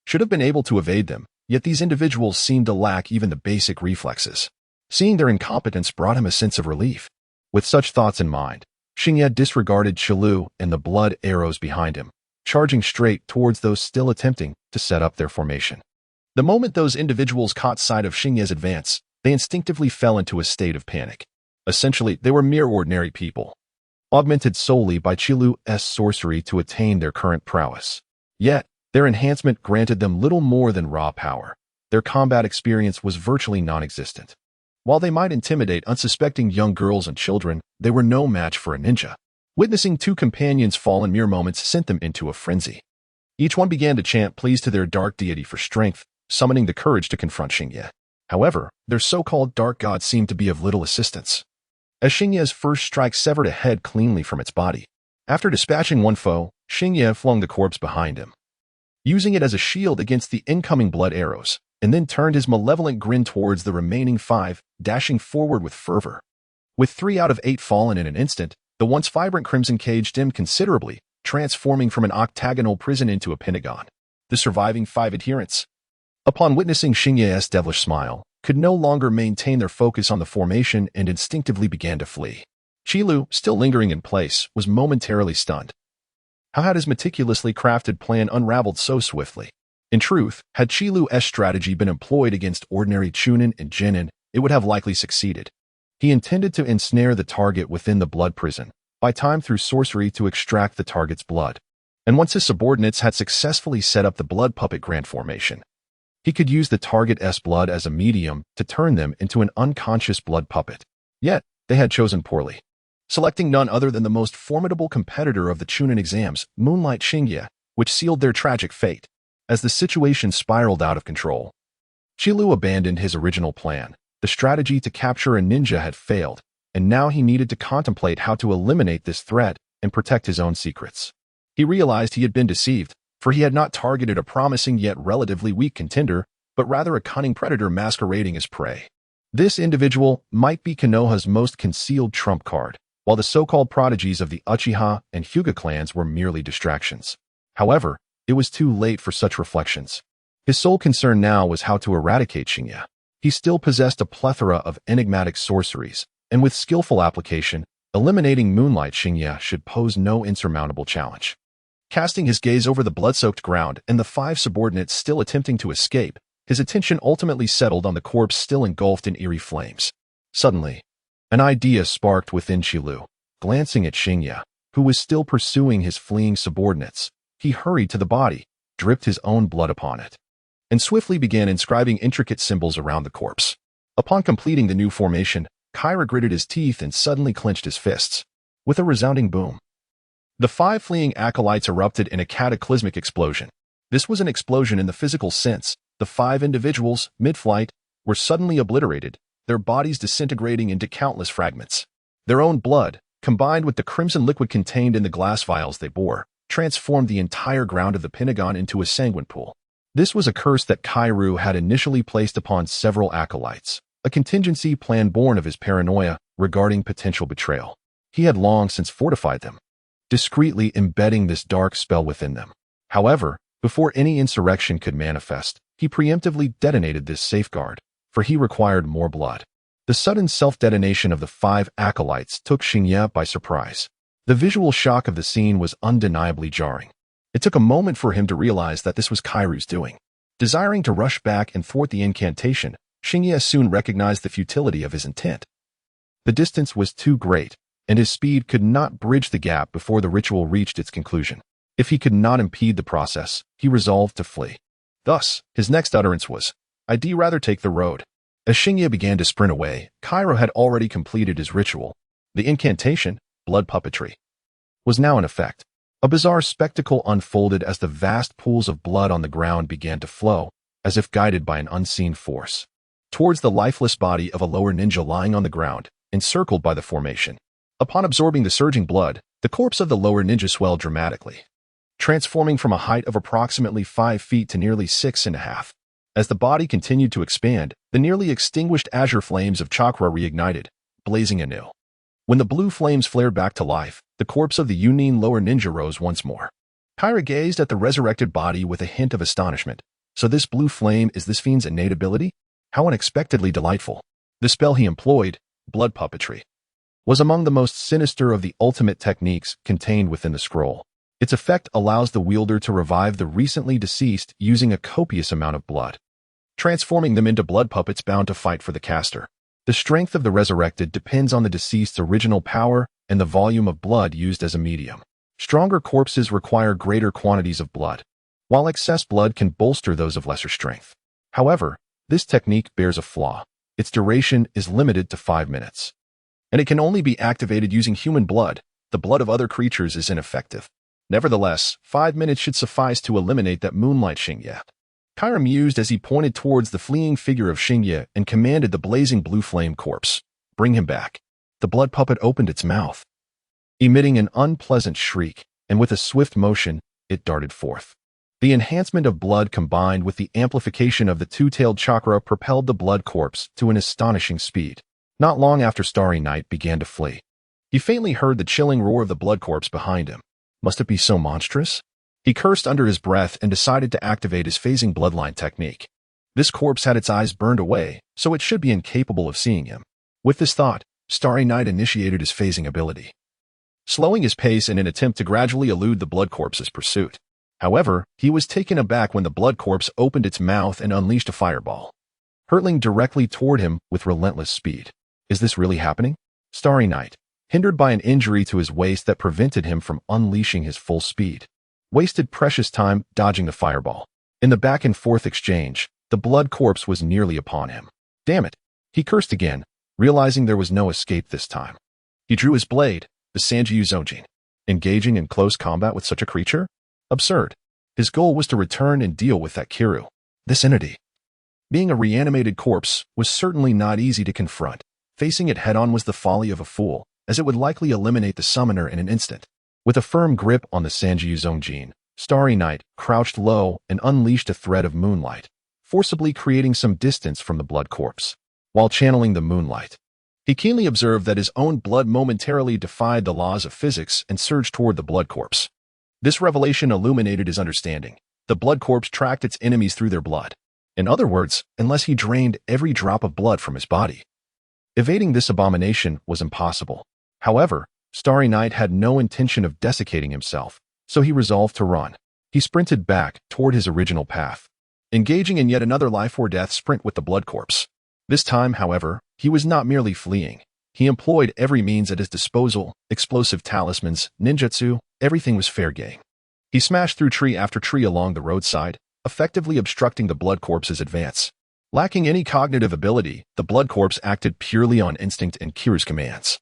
Speaker 1: should have been able to evade them, yet these individuals seemed to lack even the basic reflexes. Seeing their incompetence brought him a sense of relief. With such thoughts in mind, Xingye disregarded Qilu and the blood arrows behind him, charging straight towards those still attempting to set up their formation. The moment those individuals caught sight of Xingye's advance, they instinctively fell into a state of panic. Essentially, they were mere ordinary people, augmented solely by Qilu's sorcery to attain their current prowess. Yet, their enhancement granted them little more than raw power. Their combat experience was virtually non-existent. While they might intimidate unsuspecting young girls and children, they were no match for a ninja. Witnessing 2 companions fall in mere moments sent them into a frenzy. Each one began to chant pleas to their dark deity for strength, summoning the courage to confront Xingye. However, their so-called dark god seemed to be of little assistance, as Xingye's first strike severed a head cleanly from its body. After dispatching one foe, Xingye flung the corpse behind him, using it as a shield against the incoming blood arrows, and then turned his malevolent grin towards the remaining 5, dashing forward with fervor. With 3 out of 8 fallen in an instant, the once vibrant crimson cage dimmed considerably, transforming from an octagonal prison into a pentagon. The surviving 5 adherents, upon witnessing Xingye's devilish smile, could no longer maintain their focus on the formation and instinctively began to flee. Qilu, still lingering in place, was momentarily stunned. How had his meticulously crafted plan unraveled so swiftly? In truth, had Qilu's strategy been employed against ordinary Chunin and Jinin, it would have likely succeeded. He intended to ensnare the target within the blood prison, buy time through sorcery to extract the target's blood. And once his subordinates had successfully set up the blood puppet grand formation, he could use the target's blood as a medium to turn them into an unconscious blood puppet. Yet, they had chosen poorly, selecting none other than the most formidable competitor of the Chunin exams, Moonlight Star, which sealed their tragic fate. As the situation spiraled out of control, Qilu abandoned his original plan. The strategy to capture a ninja had failed, and now he needed to contemplate how to eliminate this threat and protect his own secrets. He realized he had been deceived, for he had not targeted a promising yet relatively weak contender, but rather a cunning predator masquerading as prey. This individual might be Konoha's most concealed trump card, while the so-called prodigies of the Uchiha and Hyuga clans were merely distractions. However, it was too late for such reflections. His sole concern now was how to eradicate Shinya. He still possessed a plethora of enigmatic sorceries, and with skillful application, eliminating Moonlight Star should pose no insurmountable challenge. Casting his gaze over the blood-soaked ground and the 5 subordinates still attempting to escape, his attention ultimately settled on the corpse still engulfed in eerie flames. Suddenly, an idea sparked within Qilu. Glancing at Shinya, who was still pursuing his fleeing subordinates, he hurried to the body, dripped his own blood upon it, and swiftly began inscribing intricate symbols around the corpse. Upon completing the new formation, Kyra gritted his teeth and suddenly clenched his fists. With a resounding boom, the 5 fleeing acolytes erupted in a cataclysmic explosion. This was an explosion in the physical sense. The 5 individuals, mid-flight, were suddenly obliterated, their bodies disintegrating into countless fragments. Their own blood, combined with the crimson liquid contained in the glass vials they bore, transformed the entire ground of the Pentagon into a sanguine pool. This was a curse that Kairu had initially placed upon several acolytes, a contingency plan born of his paranoia regarding potential betrayal. He had long since fortified them, discreetly embedding this dark spell within them. However, before any insurrection could manifest, he preemptively detonated this safeguard, for he required more blood. The sudden self-detonation of the 5 acolytes took Shinya by surprise. The visual shock of the scene was undeniably jarring. It took a moment for him to realize that this was Kairu's doing. Desiring to rush back and thwart the incantation, Shinya soon recognized the futility of his intent. The distance was too great, and his speed could not bridge the gap before the ritual reached its conclusion. If he could not impede the process, he resolved to flee. Thus, his next utterance was, "I'd rather take the road." As Shinya began to sprint away, Kairu had already completed his ritual. The incantation, blood puppetry, was now in effect. A bizarre spectacle unfolded as the vast pools of blood on the ground began to flow, as if guided by an unseen force, towards the lifeless body of a lower ninja lying on the ground, encircled by the formation. Upon absorbing the surging blood, the corpse of the lower ninja swelled dramatically, transforming from a height of approximately 5 feet to nearly 6.5. As the body continued to expand, the nearly extinguished azure flames of chakra reignited, blazing anew. When the blue flames flared back to life, the corpse of the Yunin lower ninja rose once more. Kyra gazed at the resurrected body with a hint of astonishment. So this blue flame is this fiend's innate ability? How unexpectedly delightful. The spell he employed, blood puppetry, was among the most sinister of the ultimate techniques contained within the scroll. Its effect allows the wielder to revive the recently deceased using a copious amount of blood, transforming them into blood puppets bound to fight for the caster. The strength of the resurrected depends on the deceased's original power and the volume of blood used as a medium. Stronger corpses require greater quantities of blood, while excess blood can bolster those of lesser strength. However, this technique bears a flaw. Its duration is limited to 5 minutes, and it can only be activated using human blood. The blood of other creatures is ineffective. Nevertheless, 5 minutes should suffice to eliminate that Moonlight Star. Kyra mused as he pointed towards the fleeing figure of Shinya and commanded the blazing blue flame corpse, "Bring him back." The blood puppet opened its mouth, emitting an unpleasant shriek, and with a swift motion, it darted forth. The enhancement of blood combined with the amplification of the two-tailed chakra propelled the blood corpse to an astonishing speed. Not long after Starry Night began to flee, he faintly heard the chilling roar of the blood corpse behind him. Must it be so monstrous? He cursed under his breath and decided to activate his phasing bloodline technique. This corpse had its eyes burned away, so it should be incapable of seeing him. With this thought, Starry Night initiated his phasing ability, slowing his pace in an attempt to gradually elude the Blood Corpse's pursuit. However, he was taken aback when the Blood Corpse opened its mouth and unleashed a fireball, hurtling directly toward him with relentless speed. Is this really happening? Starry Night, hindered by an injury to his waist that prevented him from unleashing his full speed, wasted precious time dodging the fireball. In the back-and-forth exchange, the Blood Corpse was nearly upon him. Damn it! He cursed again, realizing there was no escape this time. He drew his blade, the Sanjiu Zonjin. Engaging in close combat with such a creature? Absurd. His goal was to return and deal with that Kiru. This entity, being a reanimated corpse, was certainly not easy to confront. Facing it head-on was the folly of a fool, as it would likely eliminate the summoner in an instant. With a firm grip on the Sanjiu Zonjin, Starry Night crouched low and unleashed a thread of moonlight, forcibly creating some distance from the Blood Corpse. While channeling the moonlight, he keenly observed that his own blood momentarily defied the laws of physics and surged toward the Blood Corpse. This revelation illuminated his understanding. The Blood Corpse tracked its enemies through their blood. In other words, unless he drained every drop of blood from his body, evading this abomination was impossible. However, Starry Night had no intention of desiccating himself, so he resolved to run. He sprinted back toward his original path, engaging in yet another life-or-death sprint with the Blood Corpse. This time, however, he was not merely fleeing. He employed every means at his disposal: explosive talismans, ninjutsu, everything was fair game. He smashed through tree after tree along the roadside, effectively obstructing the Blood Corpse's advance. Lacking any cognitive ability, the Blood Corpse acted purely on instinct and Kiru's commands,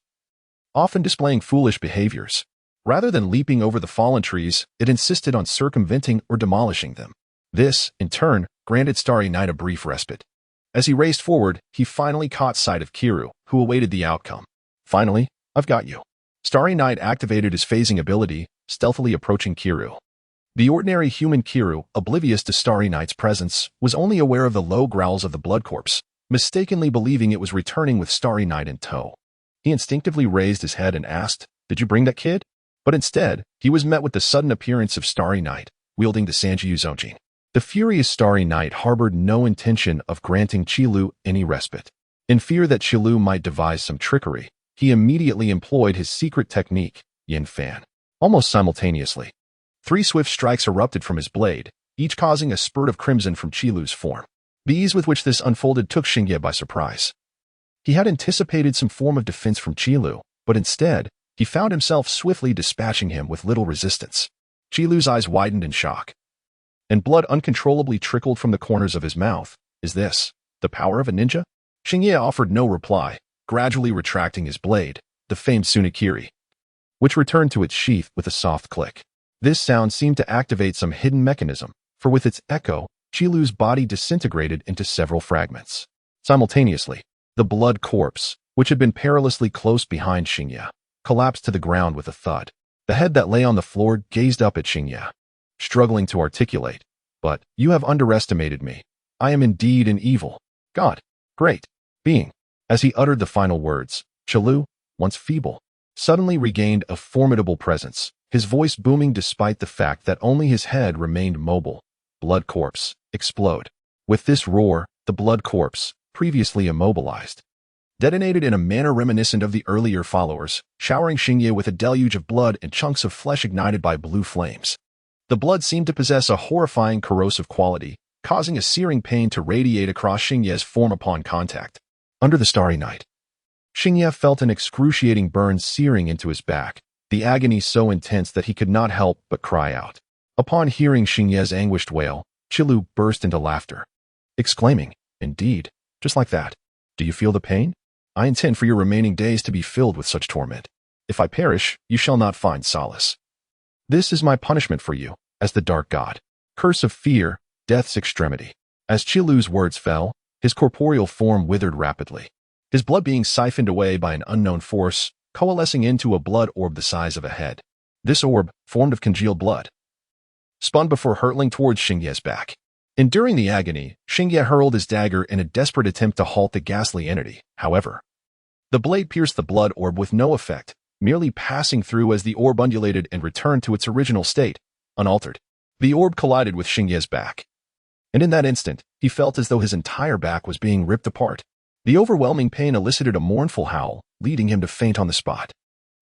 Speaker 1: often displaying foolish behaviors. Rather than leaping over the fallen trees, it insisted on circumventing or demolishing them. This, in turn, granted Starry Night a brief respite. As he raced forward, he finally caught sight of Kiru, who awaited the outcome. Finally, I've got you. Starry Night activated his phasing ability, stealthily approaching Kiru. The ordinary human Kiru, oblivious to Starry Night's presence, was only aware of the low growls of the Blood Corpse, mistakenly believing it was returning with Starry Night in tow. He instinctively raised his head and asked, "Did you bring that kid?" But instead, he was met with the sudden appearance of Starry Night, wielding the Sanjiu Zonjin. The furious Starry Night harbored no intention of granting Qilu any respite. In fear that Qilu might devise some trickery, he immediately employed his secret technique, Yin Fan. Almost simultaneously, 3 swift strikes erupted from his blade, each causing a spurt of crimson from Qilu's form. The ease with which this unfolded took Xingye by surprise. He had anticipated some form of defense from Qilu, but instead, he found himself swiftly dispatching him with little resistance. Qilu's eyes widened in shock, and blood uncontrollably trickled from the corners of his mouth. Is this the power of a ninja? Xingye offered no reply, gradually retracting his blade, the famed Tsunekiri, which returned to its sheath with a soft click. This sound seemed to activate some hidden mechanism, for with its echo, Qilu's body disintegrated into several fragments. Simultaneously, the Blood Corpse, which had been perilously close behind Xingye, collapsed to the ground with a thud. The head that lay on the floor gazed up at Xingye, struggling to articulate. But you have underestimated me. I am indeed an evil god, great being. As he uttered the final words, Qilu, once feeble, suddenly regained a formidable presence, his voice booming despite the fact that only his head remained mobile. Blood Corpse, explode. With this roar, the Blood Corpse, previously immobilized, detonated in a manner reminiscent of the earlier followers, showering Xingye with a deluge of blood and chunks of flesh ignited by blue flames. The blood seemed to possess a horrifying corrosive quality, causing a searing pain to radiate across Xingye's form upon contact. Under the Starry Night, Xingye felt an excruciating burn searing into his back, the agony so intense that he could not help but cry out. Upon hearing Xingye's anguished wail, Qilu burst into laughter, exclaiming, "Indeed, just like that. Do you feel the pain? I intend for your remaining days to be filled with such torment. If I perish, you shall not find solace. This is my punishment for you, as the Dark God. Curse of fear, death's extremity." As Qilu's words fell, his corporeal form withered rapidly, his blood being siphoned away by an unknown force, coalescing into a blood orb the size of a head. This orb, formed of congealed blood, spun before hurtling towards Xingye's back. Enduring the agony, Xingye hurled his dagger in a desperate attempt to halt the ghastly entity. However, the blade pierced the blood orb with no effect, merely passing through as the orb undulated and returned to its original state, unaltered. The orb collided with Xingye's back, and in that instant, he felt as though his entire back was being ripped apart. The overwhelming pain elicited a mournful howl, leading him to faint on the spot.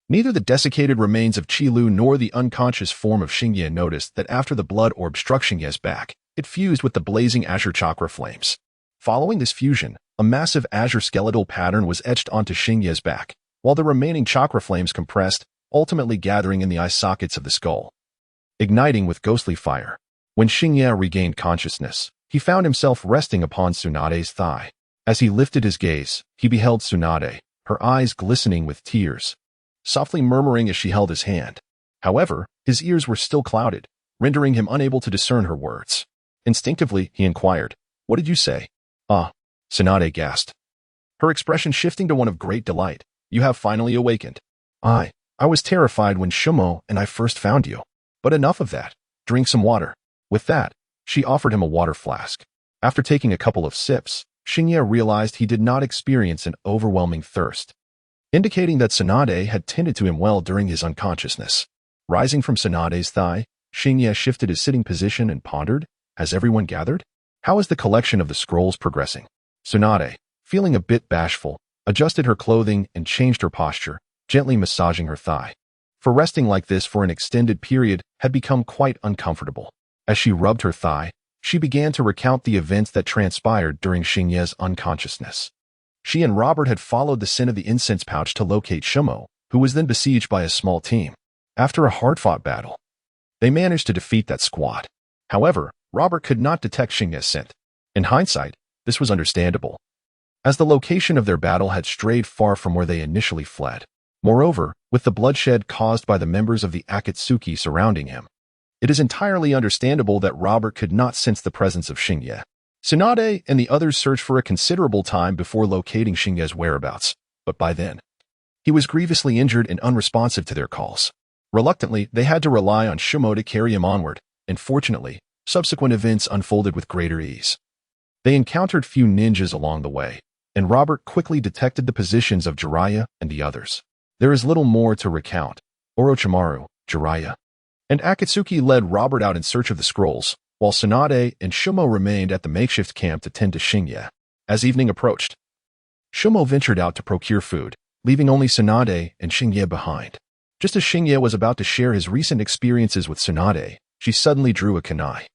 Speaker 1: Neither the desiccated remains of Qilu nor the unconscious form of Xingye noticed that after the blood orb struck Xingye's back, it fused with the blazing azure chakra flames. Following this fusion, a massive azure skeletal pattern was etched onto Xingye's back, while the remaining chakra flames compressed, ultimately gathering in the eye sockets of the skull, igniting with ghostly fire. When Xingye regained consciousness, he found himself resting upon Tsunade's thigh. As he lifted his gaze, he beheld Tsunade, her eyes glistening with tears, softly murmuring as she held his hand. However, his ears were still clouded, rendering him unable to discern her words. Instinctively, he inquired, "What did you say?" "Ah," Tsunade gasped, her expression shifting to one of great delight. "You have finally awakened." I was terrified when Shumo and I first found you. But enough of that. Drink some water." With that, she offered him a water flask. After taking a couple of sips, Xingye realized he did not experience an overwhelming thirst, indicating that Tsunade had tended to him well during his unconsciousness. Rising from Tsunade's thigh, Xingye shifted his sitting position and pondered, "Has everyone gathered? How is the collection of the scrolls progressing?" Tsunade, feeling a bit bashful, adjusted her clothing and changed her posture, gently massaging her thigh. For resting like this for an extended period had become quite uncomfortable. As she rubbed her thigh, she began to recount the events that transpired during Xingye's unconsciousness. She and Robert had followed the scent of the incense pouch to locate Shumo, who was then besieged by a small team. After a hard-fought battle, they managed to defeat that squad. However, Robert could not detect Xingye's scent. In hindsight, this was understandable, as the location of their battle had strayed far from where they initially fled. Moreover, with the bloodshed caused by the members of the Akatsuki surrounding him, it is entirely understandable that Robert could not sense the presence of Xingye. Tsunade and the others searched for a considerable time before locating Xingye's whereabouts, but by then, he was grievously injured and unresponsive to their calls. Reluctantly, they had to rely on Shumo to carry him onward, and fortunately, subsequent events unfolded with greater ease. They encountered few ninjas along the way, and Robert quickly detected the positions of Jiraiya and the others. There is little more to recount. Orochimaru, Jiraiya, and Akatsuki led Robert out in search of the scrolls, while Tsunade and Shumo remained at the makeshift camp to tend to Xingye. As evening approached, Shumo ventured out to procure food, leaving only Tsunade and Xingye behind. Just as Xingye was about to share his recent experiences with Tsunade, she suddenly drew a kunai,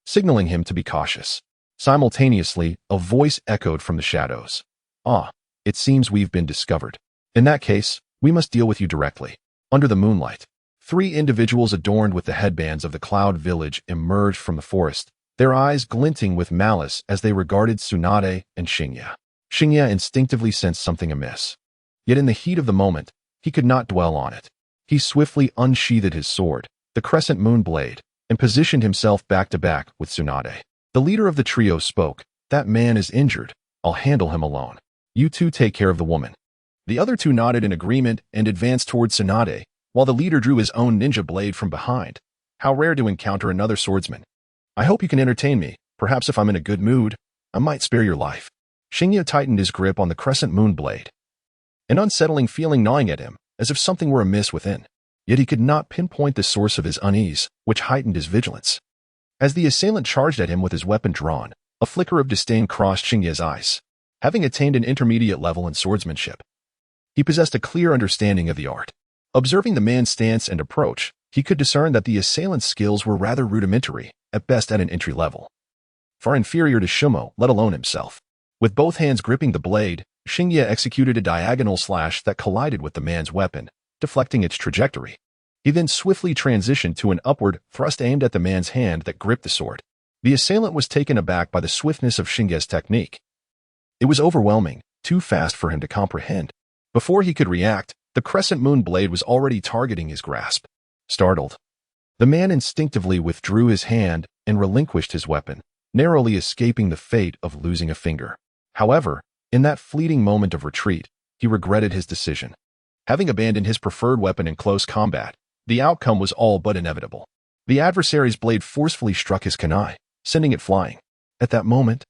Speaker 1: signaling him to be cautious. Simultaneously, a voice echoed from the shadows. "Ah, it seems we've been discovered. In that case, we must deal with you directly." Under the moonlight, 3 individuals adorned with the headbands of the Cloud Village emerged from the forest, their eyes glinting with malice as they regarded Tsunade and Xingye. Xingye instinctively sensed something amiss. Yet in the heat of the moment, he could not dwell on it. He swiftly unsheathed his sword, the crescent moon blade, and positioned himself back-to-back with Tsunade. The leader of the trio spoke, "That man is injured. I'll handle him alone. You two take care of the woman." The other 2 nodded in agreement and advanced toward Tsunade, while the leader drew his own ninja blade from behind. How rare to encounter another swordsman. "I hope you can entertain me. Perhaps if I'm in a good mood, I might spare your life." Xingye tightened his grip on the crescent moon blade, an unsettling feeling gnawing at him, as if something were amiss within. Yet he could not pinpoint the source of his unease, which heightened his vigilance. As the assailant charged at him with his weapon drawn, a flicker of disdain crossed Xingye's eyes. Having attained an intermediate level in swordsmanship, he possessed a clear understanding of the art. Observing the man's stance and approach, he could discern that the assailant's skills were rather rudimentary, at best at an entry level, far inferior to Shumo, let alone himself. With both hands gripping the blade, Xingye executed a diagonal slash that collided with the man's weapon, deflecting its trajectory. He then swiftly transitioned to an upward thrust aimed at the man's hand that gripped the sword. The assailant was taken aback by the swiftness of Xingye's technique. It was overwhelming, too fast for him to comprehend. Before he could react, the crescent moon blade was already targeting his grasp. Startled, the man instinctively withdrew his hand and relinquished his weapon, narrowly escaping the fate of losing a finger. However, in that fleeting moment of retreat, he regretted his decision. Having abandoned his preferred weapon in close combat, the outcome was all but inevitable. The adversary's blade forcefully struck his kunai, sending it flying. At that moment,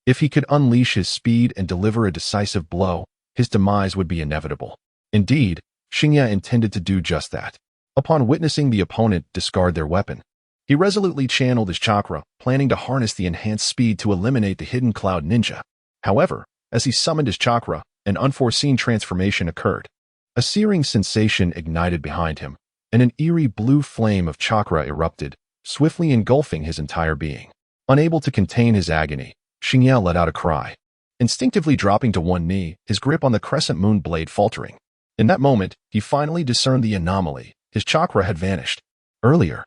Speaker 1: if he could unleash his speed and deliver a decisive blow, his demise would be inevitable. Indeed, Xingye intended to do just that. Upon witnessing the opponent discard their weapon, he resolutely channeled his chakra, planning to harness the enhanced speed to eliminate the hidden cloud ninja. However, As he summoned his chakra, an unforeseen transformation occurred. A searing sensation ignited behind him, and an eerie blue flame of chakra erupted, swiftly engulfing his entire being. Unable to contain his agony, Xingye let out a cry. Instinctively dropping to one knee, his grip on the crescent moon blade faltering. In that moment, he finally discerned the anomaly. His chakra had vanished. Earlier,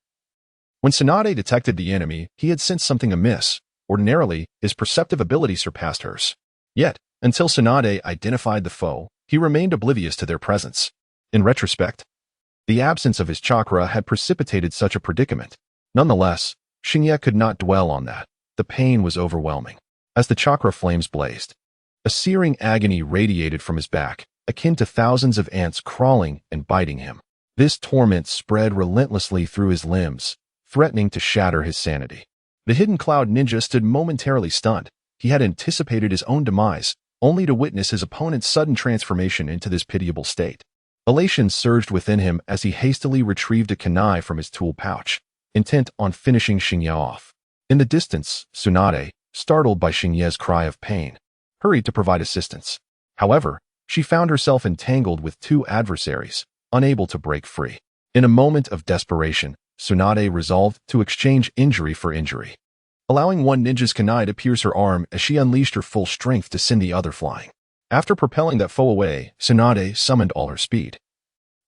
Speaker 1: when Tsunade detected the enemy, he had sensed something amiss. Ordinarily, his perceptive ability surpassed hers. Yet, until Tsunade identified the foe, he remained oblivious to their presence. In retrospect, the absence of his chakra had precipitated such a predicament. Nonetheless, Xingye could not dwell on that. The pain was overwhelming. As the chakra flames blazed, a searing agony radiated from his back, akin to thousands of ants crawling and biting him. This torment spread relentlessly through his limbs, threatening to shatter his sanity. The hidden cloud ninja stood momentarily stunned. He had anticipated his own demise, only to witness his opponent's sudden transformation into this pitiable state. Elation surged within him as he hastily retrieved a kunai from his tool pouch, intent on finishing Xingye off. In the distance, Tsunade, startled by Xingye's cry of pain, hurried to provide assistance. However, she found herself entangled with two adversaries, unable to break free. In a moment of desperation, Tsunade resolved to exchange injury for injury, allowing one ninja's kunai to pierce her arm as she unleashed her full strength to send the other flying. After propelling that foe away, Tsunade summoned all her speed,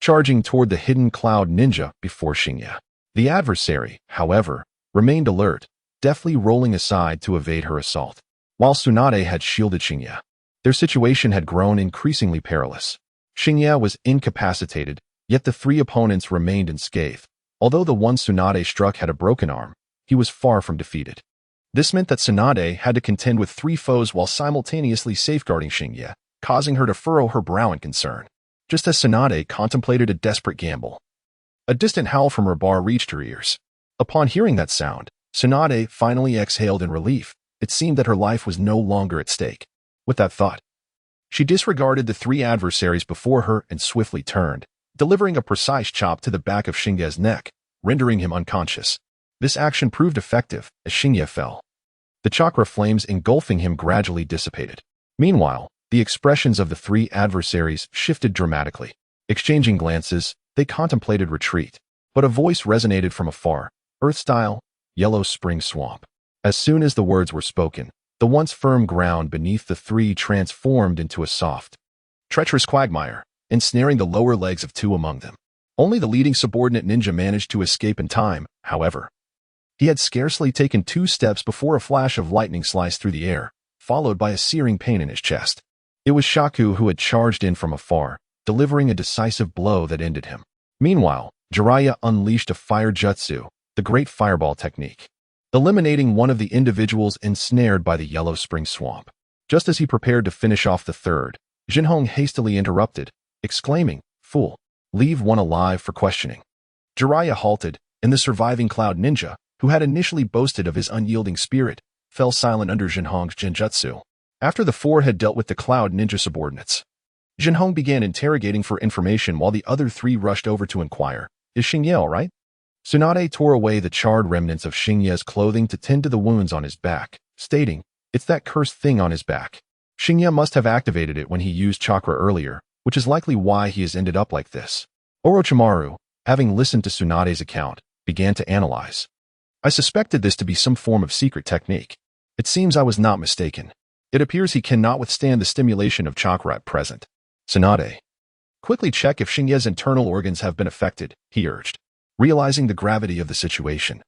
Speaker 1: charging toward the hidden cloud ninja before Xingye. The adversary, however, remained alert, deftly rolling aside to evade her assault. While Tsunade had shielded Xingye, their situation had grown increasingly perilous. Xingye was incapacitated, yet the three opponents remained unscathed. Although the one Tsunade struck had a broken arm, he was far from defeated. This meant that Tsunade had to contend with three foes while simultaneously safeguarding Xingye, causing her to furrow her brow in concern. Just as Tsunade contemplated a desperate gamble, a distant howl from her bar reached her ears. Upon hearing that sound, Tsunade finally exhaled in relief. It seemed that her life was no longer at stake. With that thought, she disregarded the three adversaries before her and swiftly turned, delivering a precise chop to the back of Xingye's neck, rendering him unconscious. This action proved effective as Xingye fell. The chakra flames engulfing him gradually dissipated. Meanwhile, the expressions of the three adversaries shifted dramatically. Exchanging glances, they contemplated retreat. But a voice resonated from afar, Earth-style, Yellow Spring Swamp. As soon as the words were spoken, the once firm ground beneath the three transformed into a soft, treacherous quagmire, ensnaring the lower legs of two among them. Only the leading subordinate ninja managed to escape in time, however. He had scarcely taken 2 steps before a flash of lightning sliced through the air, followed by a searing pain in his chest. It was Shaku who had charged in from afar, delivering a decisive blow that ended him. Meanwhile, Jiraiya unleashed a fire jutsu, the great fireball technique, eliminating one of the individuals ensnared by the Yellow Spring Swamp. Just as he prepared to finish off the third, Jinhong hastily interrupted, exclaiming, "Fool, leave one alive for questioning." Jiraiya halted, and the surviving Cloud Ninja, who had initially boasted of his unyielding spirit, fell silent under Jinhong's genjutsu. After the four had dealt with the Cloud Ninja subordinates, Jinhong began interrogating for information while the other 3 rushed over to inquire, "Is Xingye all right?" Tsunade tore away the charred remnants of Xingye's clothing to tend to the wounds on his back, stating, "It's that cursed thing on his back. Xingye must have activated it when he used chakra earlier, which is likely why he has ended up like this." Orochimaru, having listened to Tsunade's account, began to analyze. "I suspected this to be some form of secret technique. It seems I was not mistaken. It appears he cannot withstand the stimulation of chakra at present." Tsunade, "Quickly check if Xingye's internal organs have been affected," he urged, realizing the gravity of the situation.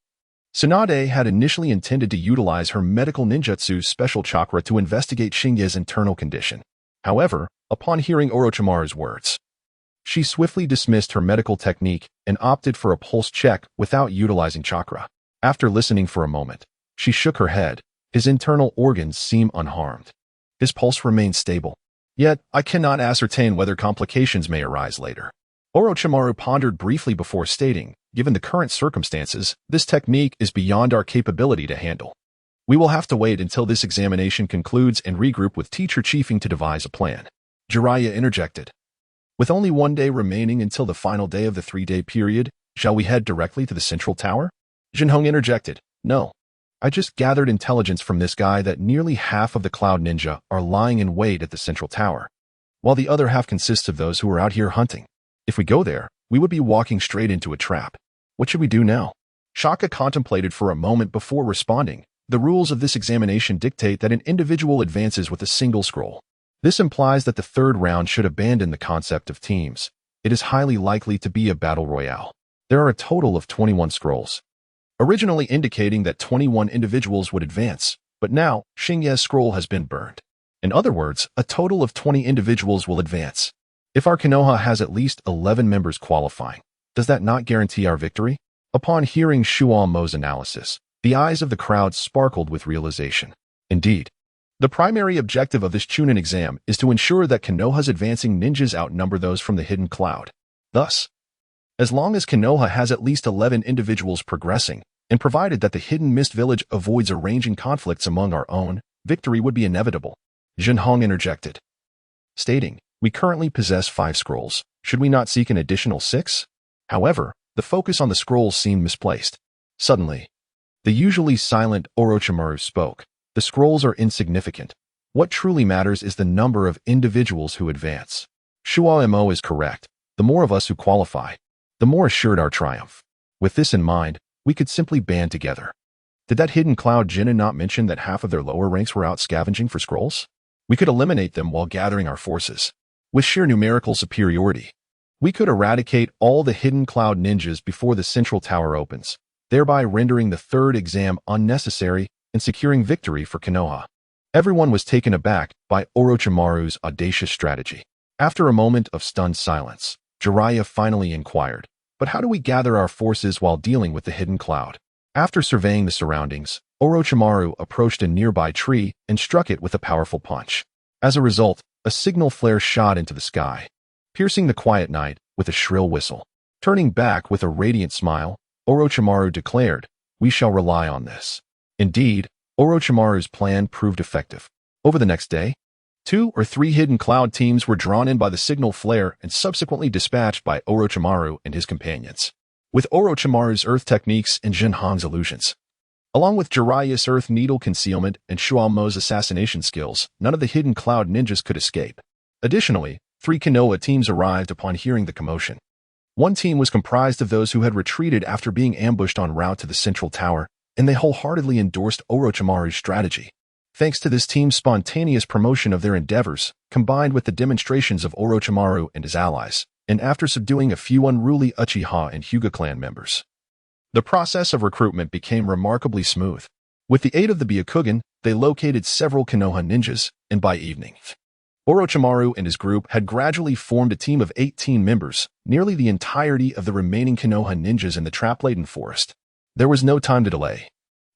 Speaker 1: Tsunade had initially intended to utilize her medical ninjutsu's special chakra to investigate Xingye's internal condition. However, upon hearing Orochimaru's words, she swiftly dismissed her medical technique and opted for a pulse check without utilizing chakra. After listening for a moment, she shook her head. His internal organs seem unharmed. His pulse remains stable. Yet, I cannot ascertain whether complications may arise later. Orochimaru pondered briefly before stating, "Given the current circumstances, this technique is beyond our capability to handle. We will have to wait until this examination concludes and regroup with Teacher Chiefing to devise a plan." Jiraiya interjected, "With only 1 day remaining until the final day of the 3-day period, shall we head directly to the central tower?" Jinhong interjected, "No. I just gathered intelligence from this guy that nearly half of the Cloud Ninja are lying in wait at the central tower, while the other half consists of those who are out here hunting. If we go there, we would be walking straight into a trap. What should we do now? Shaka contemplated for a moment before responding. The rules of this examination dictate that an individual advances with a single scroll. This implies that the third round should abandon the concept of teams. It is highly likely to be a battle royale. There are a total of 21 scrolls, originally indicating that 21 individuals would advance, but now Xingye's scroll has been burned. In other words, a total of 20 individuals will advance. If our Konoha has at least 11 members qualifying, does that not guarantee our victory? Upon hearing Shuo Mo's analysis, the eyes of the crowd sparkled with realization. Indeed, the primary objective of this Chunin exam is to ensure that Konoha's advancing ninjas outnumber those from the hidden cloud. Thus, as long as Konoha has at least 11 individuals progressing, and provided that the hidden mist village avoids arranging conflicts among our own, victory would be inevitable. Jinhong interjected, stating, "We currently possess 5 scrolls. Should we not seek an additional 6? However, the focus on the scrolls seemed misplaced. Suddenly, the usually silent Orochimaru spoke. The scrolls are insignificant. What truly matters is the number of individuals who advance. Shuo Mo is correct. The more of us who qualify, the more assured our triumph. With this in mind, we could simply band together." Did that hidden cloud Jinnen not mention that half of their lower ranks were out scavenging for scrolls? We could eliminate them while gathering our forces. With sheer numerical superiority, we could eradicate all the hidden cloud ninjas before the central tower opens, thereby rendering the third exam unnecessary and securing victory for Konoha. Everyone was taken aback by Orochimaru's audacious strategy. After a moment of stunned silence, Jiraiya finally inquired, "But how do we gather our forces while dealing with the hidden cloud?" After surveying the surroundings, Orochimaru approached a nearby tree and struck it with a powerful punch. As a result, a signal flare shot into the sky, piercing the quiet night with a shrill whistle. Turning back with a radiant smile, Orochimaru declared, "We shall rely on this." Indeed, Orochimaru's plan proved effective. Over the next day, 2 or 3 hidden cloud teams were drawn in by the signal flare and subsequently dispatched by Orochimaru and his companions. With Orochimaru's earth techniques and Jinhong's illusions, along with Jiraiya's earth needle concealment and Shuo Mo's assassination skills, none of the hidden cloud ninjas could escape. Additionally, 3 Konoha teams arrived upon hearing the commotion. One team was comprised of those who had retreated after being ambushed en route to the central tower, and they wholeheartedly endorsed Orochimaru's strategy. Thanks to this team's spontaneous promotion of their endeavors, combined with the demonstrations of Orochimaru and his allies, and after subduing a few unruly Uchiha and Hyuga clan members, the process of recruitment became remarkably smooth. With the aid of the Byakugan, they located several Konoha ninjas, and by evening, Orochimaru and his group had gradually formed a team of 18 members, nearly the entirety of the remaining Konoha ninjas in the trap-laden forest. There was no time to delay.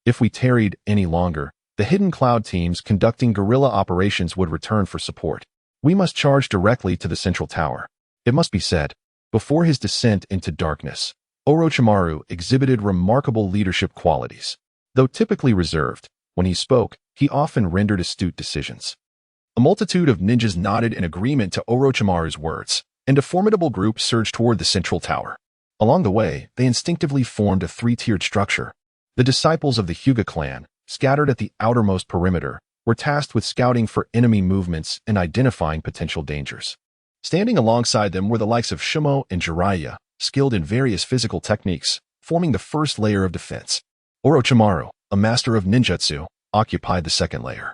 Speaker 1: If we tarried any longer, the hidden cloud teams conducting guerrilla operations would return for support. We must charge directly to the central tower. It must be said, before his descent into darkness, Orochimaru exhibited remarkable leadership qualities. Though typically reserved, when he spoke, he often rendered astute decisions. A multitude of ninjas nodded in agreement to Orochimaru's words, and a formidable group surged toward the central tower. Along the way, they instinctively formed a 3-tiered structure. The disciples of the Hyuga clan, scattered at the outermost perimeter, were tasked with scouting for enemy movements and identifying potential dangers. Standing alongside them were the likes of Shimo and Jiraiya, skilled in various physical techniques, forming the first layer of defense. Orochimaru, a master of ninjutsu, occupied the second layer,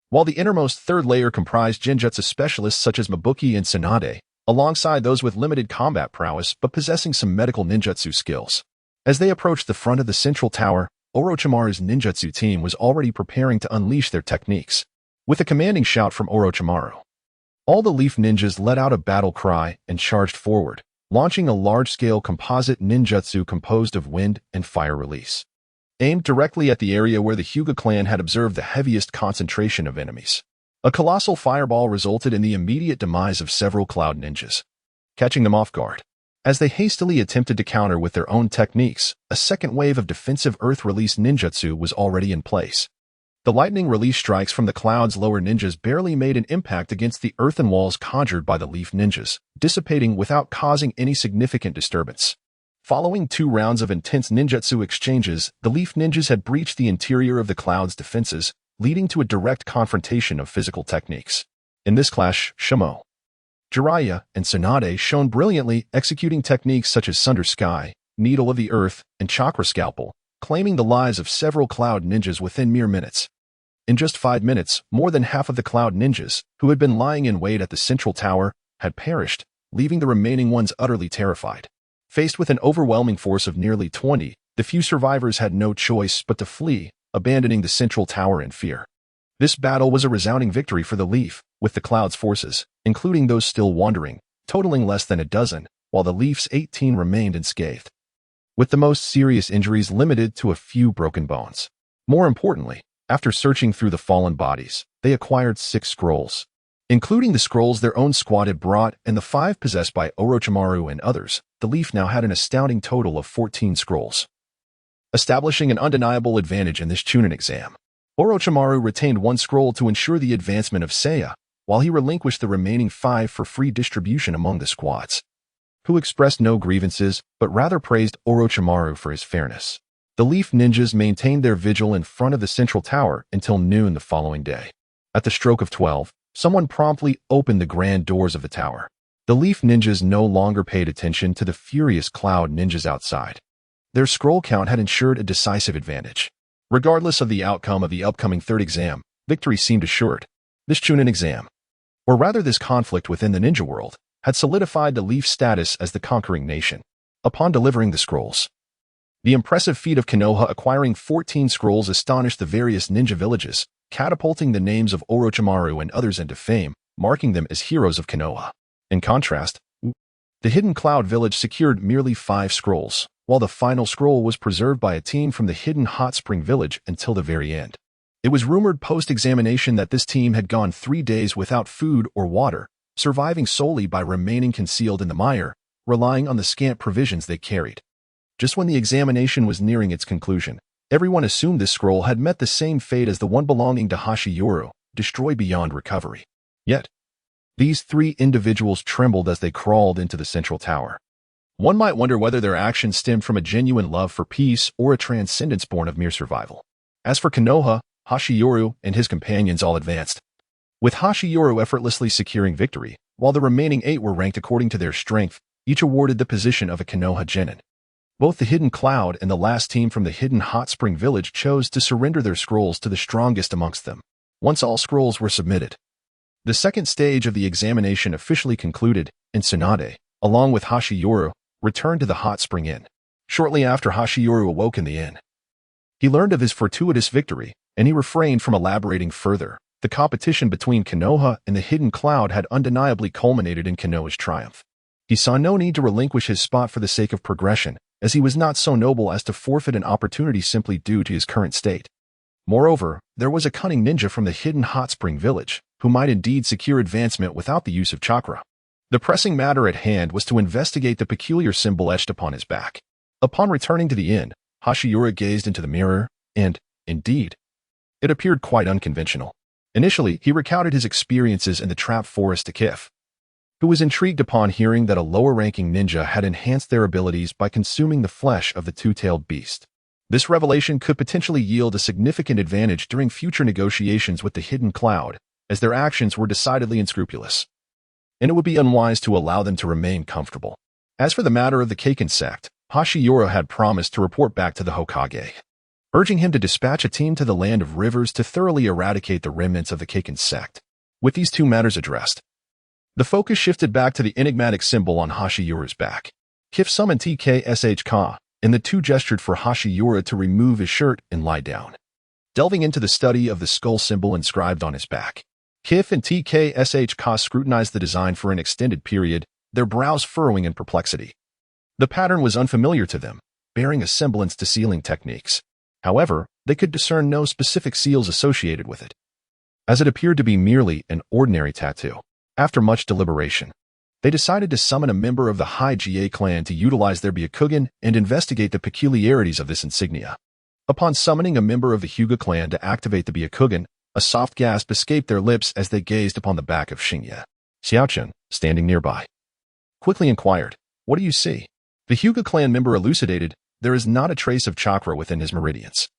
Speaker 1: while the innermost third layer comprised genjutsu specialists such as Mabuki and Tsunade, alongside those with limited combat prowess but possessing some medical ninjutsu skills. As they approached the front of the central tower, Orochimaru's ninjutsu team was already preparing to unleash their techniques. With a commanding shout from Orochimaru, all the Leaf ninjas let out a battle cry and charged forward, launching a large-scale composite ninjutsu composed of wind and fire release, aimed directly at the area where the Hyuga clan had observed the heaviest concentration of enemies. A colossal fireball resulted in the immediate demise of several cloud ninjas, catching them off guard. As they hastily attempted to counter with their own techniques, a second wave of defensive earth-release ninjutsu was already in place. The lightning release strikes from the cloud's lower ninjas barely made an impact against the earthen walls conjured by the Leaf ninjas, dissipating without causing any significant disturbance. Following 2 rounds of intense ninjutsu exchanges, the Leaf Ninjas had breached the interior of the Cloud's defenses, leading to a direct confrontation of physical techniques. In this clash, Shamo, Jiraiya, and Tsunade shone brilliantly, executing techniques such as Sunder Sky, Needle of the Earth, and Chakra Scalpel, claiming the lives of several Cloud Ninjas within mere minutes. In just 5 minutes, more than half of the Cloud Ninjas, who had been lying in wait at the central tower, had perished, leaving the remaining ones utterly terrified. Faced with an overwhelming force of nearly 20, the few survivors had no choice but to flee, abandoning the central tower in fear. This battle was a resounding victory for the Leaf, with the Cloud's forces, including those still wandering, totaling less than a dozen, while the Leaf's 18 remained unscathed, with the most serious injuries limited to a few broken bones. More importantly, after searching through the fallen bodies, they acquired 6 scrolls, including the scrolls their own squad had brought and the 5 possessed by Orochimaru and others. The Leaf now had an astounding total of 14 scrolls, establishing an undeniable advantage in this Chunin exam. Orochimaru retained 1 scroll to ensure the advancement of Seiya, while he relinquished the remaining 5 for free distribution among the squads, who expressed no grievances but rather praised Orochimaru for his fairness. The Leaf Ninjas maintained their vigil in front of the central tower until noon the following day. At the stroke of 12, someone promptly opened the grand doors of the tower. The Leaf Ninjas no longer paid attention to the furious Cloud Ninjas outside. Their scroll count had ensured a decisive advantage. Regardless of the outcome of the upcoming 3rd exam, victory seemed assured. This Chunin exam, or rather this conflict within the ninja world, had solidified the Leaf's status as the conquering nation. Upon delivering the scrolls, the impressive feat of Konoha acquiring 14 scrolls astonished the various ninja villages, catapulting the names of Orochimaru and others into fame, marking them as heroes of Konoha. In contrast, the Hidden Cloud Village secured merely 5 scrolls, while the final scroll was preserved by a team from the Hidden Hot Spring Village until the very end. It was rumored post-examination that this team had gone 3 days without food or water, surviving solely by remaining concealed in the mire, relying on the scant provisions they carried. Just when the examination was nearing its conclusion, everyone assumed this scroll had met the same fate as the one belonging to Hashiyuru, destroyed beyond recovery. Yet, these 3 individuals trembled as they crawled into the central tower. One might wonder whether their actions stemmed from a genuine love for peace or a transcendence born of mere survival. As for Konoha, Hashiyuru and his companions all advanced, with Hashiyuru effortlessly securing victory, while the remaining 8 were ranked according to their strength, each awarded the position of a Konoha Genin. Both the Hidden Cloud and the last team from the Hidden Hot Spring Village chose to surrender their scrolls to the strongest amongst them. Once all scrolls were submitted, the second stage of the examination officially concluded, and Tsunade, along with Hashiyuru, returned to the Hot Spring Inn. Shortly after Hashiyuru awoke in the inn, he learned of his fortuitous victory, and he refrained from elaborating further. The competition between Konoha and the Hidden Cloud had undeniably culminated in Konoha's triumph. He saw no need to relinquish his spot for the sake of progression, as he was not so noble as to forfeit an opportunity simply due to his current state. Moreover, there was a cunning ninja from the Hidden Hot Spring Village, who might indeed secure advancement without the use of chakra. The pressing matter at hand was to investigate the peculiar symbol etched upon his back. Upon returning to the inn, Hashiyura gazed into the mirror, and, indeed, it appeared quite unconventional. Initially, he recounted his experiences in the trap forest to Kif, who was intrigued upon hearing that a lower-ranking ninja had enhanced their abilities by consuming the flesh of the two-tailed beast. This revelation could potentially yield a significant advantage during future negotiations with the Hidden Cloud, as their actions were decidedly unscrupulous, and it would be unwise to allow them to remain comfortable. As for the matter of the Kaken sect, Hashiyura had promised to report back to the Hokage, urging him to dispatch a team to the Land of Rivers to thoroughly eradicate the remnants of the Kaken sect. With these 2 matters addressed, the focus shifted back to the enigmatic symbol on Hashiyura's back. Kif summoned TKSH, and the 2 gestured for Hashiyura to remove his shirt and lie down, delving into the study of the skull symbol inscribed on his back. Kif and TKSH scrutinized the design for an extended period, their brows furrowing in perplexity. The pattern was unfamiliar to them, bearing a semblance to sealing techniques. However, they could discern no specific seals associated with it, as it appeared to be merely an ordinary tattoo. After much deliberation, they decided to summon a member of the High GA clan to utilize their Byakugan and investigate the peculiarities of this insignia. Upon summoning a member of the Hyuga clan to activate the Byakugan, a soft gasp escaped their lips as they gazed upon the back of Shinya. Xiaochun, standing nearby, quickly inquired, "What do you see?" The Hyuga clan member elucidated, there is not a trace of chakra within his meridians.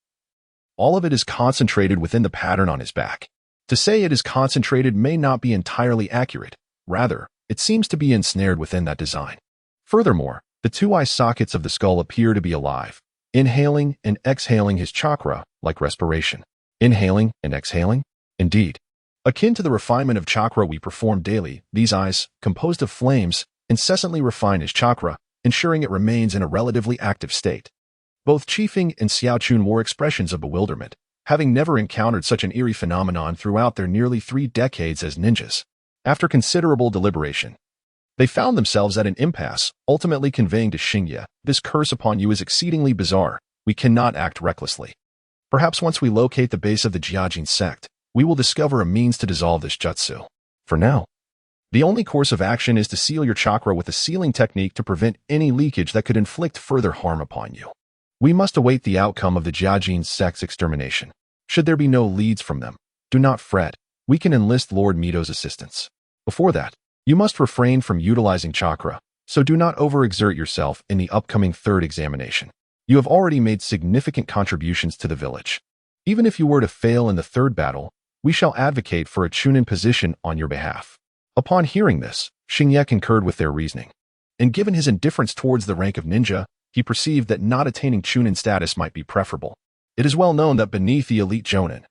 Speaker 1: All of it is concentrated within the pattern on his back. To say it is concentrated may not be entirely accurate. Rather, it seems to be ensnared within that design. Furthermore, the two eye sockets of the skull appear to be alive, inhaling and exhaling his chakra like respiration. Inhaling and exhaling? Indeed. Akin to the refinement of chakra we perform daily, these eyes, composed of flames, incessantly refine his chakra, ensuring it remains in a relatively active state. Both Qifeng and Xiaochun wore expressions of bewilderment, having never encountered such an eerie phenomenon throughout their nearly 3 decades as ninjas. After considerable deliberation, they found themselves at an impasse, ultimately conveying to Xingye, this curse upon you is exceedingly bizarre. We cannot act recklessly. Perhaps once we locate the base of the Jiajin sect, we will discover a means to dissolve this jutsu. For now, the only course of action is to seal your chakra with a sealing technique to prevent any leakage that could inflict further harm upon you. We must await the outcome of the Jiajin sect's extermination. Should there be no leads from them, do not fret. We can enlist Lord Mito's assistance. Before that, you must refrain from utilizing chakra, so do not overexert yourself in the upcoming 3rd examination. You have already made significant contributions to the village. Even if you were to fail in the 3rd battle, we shall advocate for a Chunin position on your behalf. Upon hearing this, Xingye concurred with their reasoning. And given his indifference towards the rank of ninja, he perceived that not attaining Chunin status might be preferable. It is well known that beneath the elite Jonin,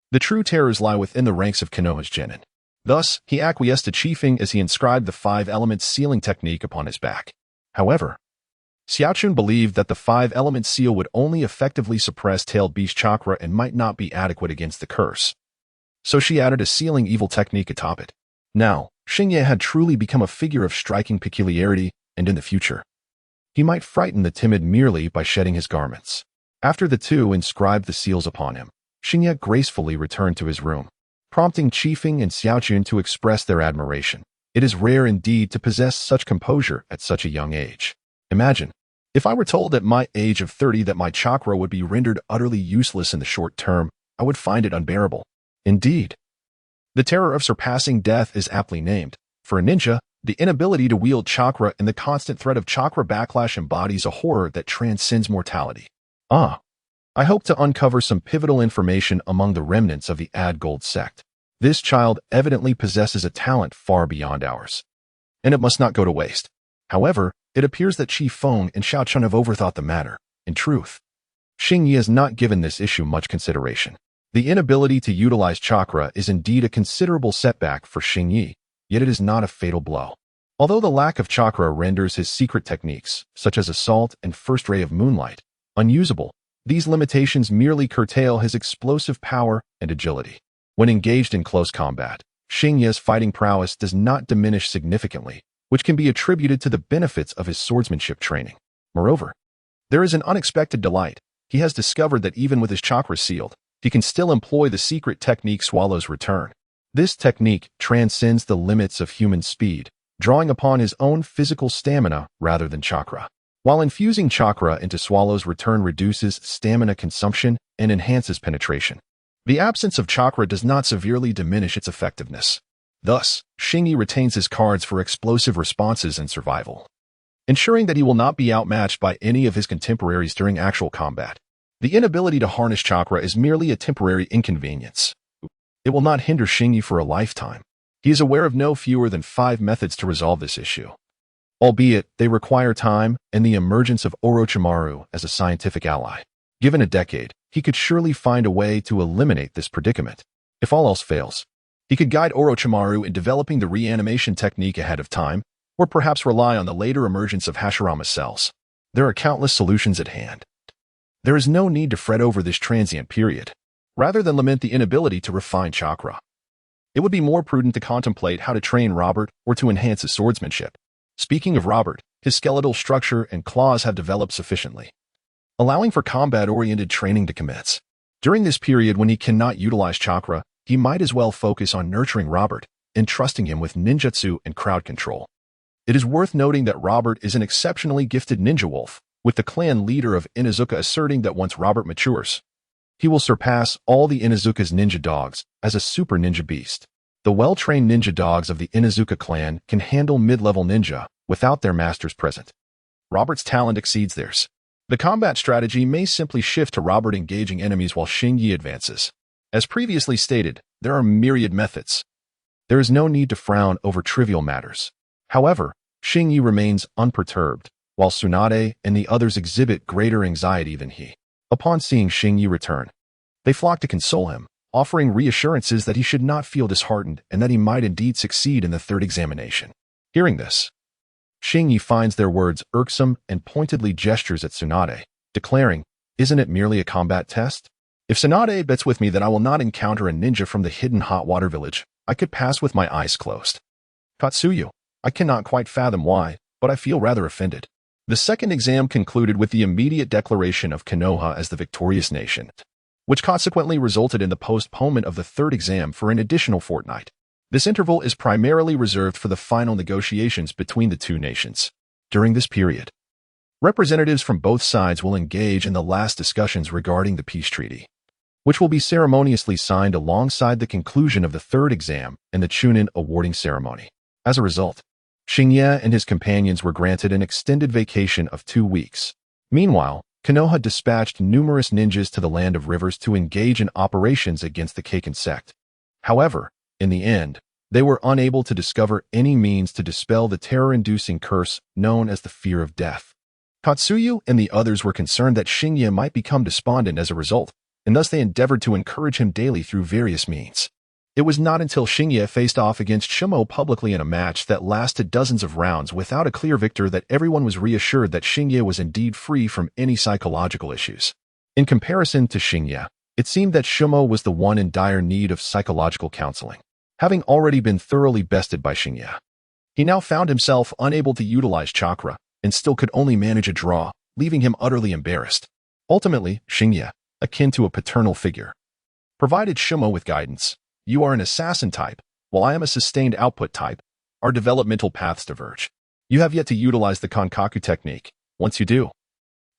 Speaker 1: the true terrors lie within the ranks of Konoha's genin. Thus, he acquiesced to Qifeng as he inscribed the 5-element sealing technique upon his back. However, Xiaochun believed that the 5-element seal would only effectively suppress tailed beast chakra and might not be adequate against the curse. So she added a sealing evil technique atop it. Now, Xingye had truly become a figure of striking peculiarity, and in the future, he might frighten the timid merely by shedding his garments. After the two inscribed the seals upon him, Xingye gracefully returned to his room, prompting Qifeng and Xiaochun to express their admiration. It is rare indeed to possess such composure at such a young age. Imagine, if I were told at my age of 30 that my chakra would be rendered utterly useless in the short term, I would find it unbearable. Indeed, the terror of surpassing death is aptly named. For a ninja, the inability to wield chakra and the constant threat of chakra backlash embodies a horror that transcends mortality. I hope to uncover some pivotal information among the remnants of the Ad-Gold sect. This child evidently possesses a talent far beyond ours, and it must not go to waste. However, it appears that Qifeng and Xiaochun have overthought the matter. In truth, Xingye has not given this issue much consideration. The inability to utilize chakra is indeed a considerable setback for Xingye, yet it is not a fatal blow. Although the lack of chakra renders his secret techniques, such as Assault and First Ray of Moonlight, unusable, these limitations merely curtail his explosive power and agility. When engaged in close combat, Xingye's fighting prowess does not diminish significantly, which can be attributed to the benefits of his swordsmanship training. Moreover, there is an unexpected delight. He has discovered that even with his chakra sealed, he can still employ the secret technique Swallow's Return. This technique transcends the limits of human speed, drawing upon his own physical stamina rather than chakra. While infusing chakra into Swallow's Return reduces stamina consumption and enhances penetration, the absence of chakra does not severely diminish its effectiveness. Thus, Xingye retains his cards for explosive responses and survival, ensuring that he will not be outmatched by any of his contemporaries during actual combat. The inability to harness chakra is merely a temporary inconvenience. It will not hinder Xingye for a lifetime. He is aware of no fewer than 5 methods to resolve this issue, albeit they require time and the emergence of Orochimaru as a scientific ally. Given a decade, he could surely find a way to eliminate this predicament. If all else fails, he could guide Orochimaru in developing the reanimation technique ahead of time, or perhaps rely on the later emergence of Hashirama cells. There are countless solutions at hand. There is no need to fret over this transient period, rather than lament the inability to refine chakra. It would be more prudent to contemplate how to train Robert or to enhance his swordsmanship. Speaking of Robert, his skeletal structure and claws have developed sufficiently, allowing for combat-oriented training to commence. During this period when he cannot utilize chakra, he might as well focus on nurturing Robert, entrusting him with ninjutsu and crowd control. It is worth noting that Robert is an exceptionally gifted ninja wolf, with the clan leader of Inuzuka asserting that once Robert matures, he will surpass all the Inuzuka's ninja dogs as a super ninja beast. The well-trained ninja dogs of the Inuzuka clan can handle mid-level ninja without their masters present. Robert's talent exceeds theirs. The combat strategy may simply shift to Robert engaging enemies while Xingyi advances. As previously stated, there are myriad methods. There is no need to frown over trivial matters. However, Xingyi remains unperturbed, while Tsunade and the others exhibit greater anxiety than he. Upon seeing Xingyi return, they flock to console him, offering reassurances that he should not feel disheartened and that he might indeed succeed in the third examination. Hearing this, Xingyi finds their words irksome and pointedly gestures at Tsunade, declaring, "Isn't it merely a combat test? If Tsunade bets with me that I will not encounter a ninja from the hidden hot water village, I could pass with my eyes closed." Katsuyu, I cannot quite fathom why, but I feel rather offended. The second exam concluded with the immediate declaration of Konoha as the victorious nation, which consequently resulted in the postponement of the third exam for an additional fortnight. This interval is primarily reserved for the final negotiations between the two nations. During this period, representatives from both sides will engage in the last discussions regarding the peace treaty, which will be ceremoniously signed alongside the conclusion of the third exam and the Chunin awarding ceremony. As a result, Xingye and his companions were granted an extended vacation of 2 weeks. Meanwhile, Konoha dispatched numerous ninjas to the Land of Rivers to engage in operations against the Kaiken sect. However, in the end, they were unable to discover any means to dispel the terror-inducing curse known as the fear of death. Katsuyu and the others were concerned that Xingye might become despondent as a result, and thus they endeavored to encourage him daily through various means. It was not until Xingye faced off against Shumo publicly in a match that lasted dozens of rounds without a clear victor that everyone was reassured that Xingye was indeed free from any psychological issues. In comparison to Xingye, it seemed that Shumo was the one in dire need of psychological counseling. Having already been thoroughly bested by Xingye, he now found himself unable to utilize chakra and still could only manage a draw, leaving him utterly embarrassed. Ultimately, Xingye, akin to a paternal figure, provided Shumo with guidance. "You are an assassin type, while I am a sustained output type. Our developmental paths diverge. You have yet to utilize the Konkaku technique. Once you do,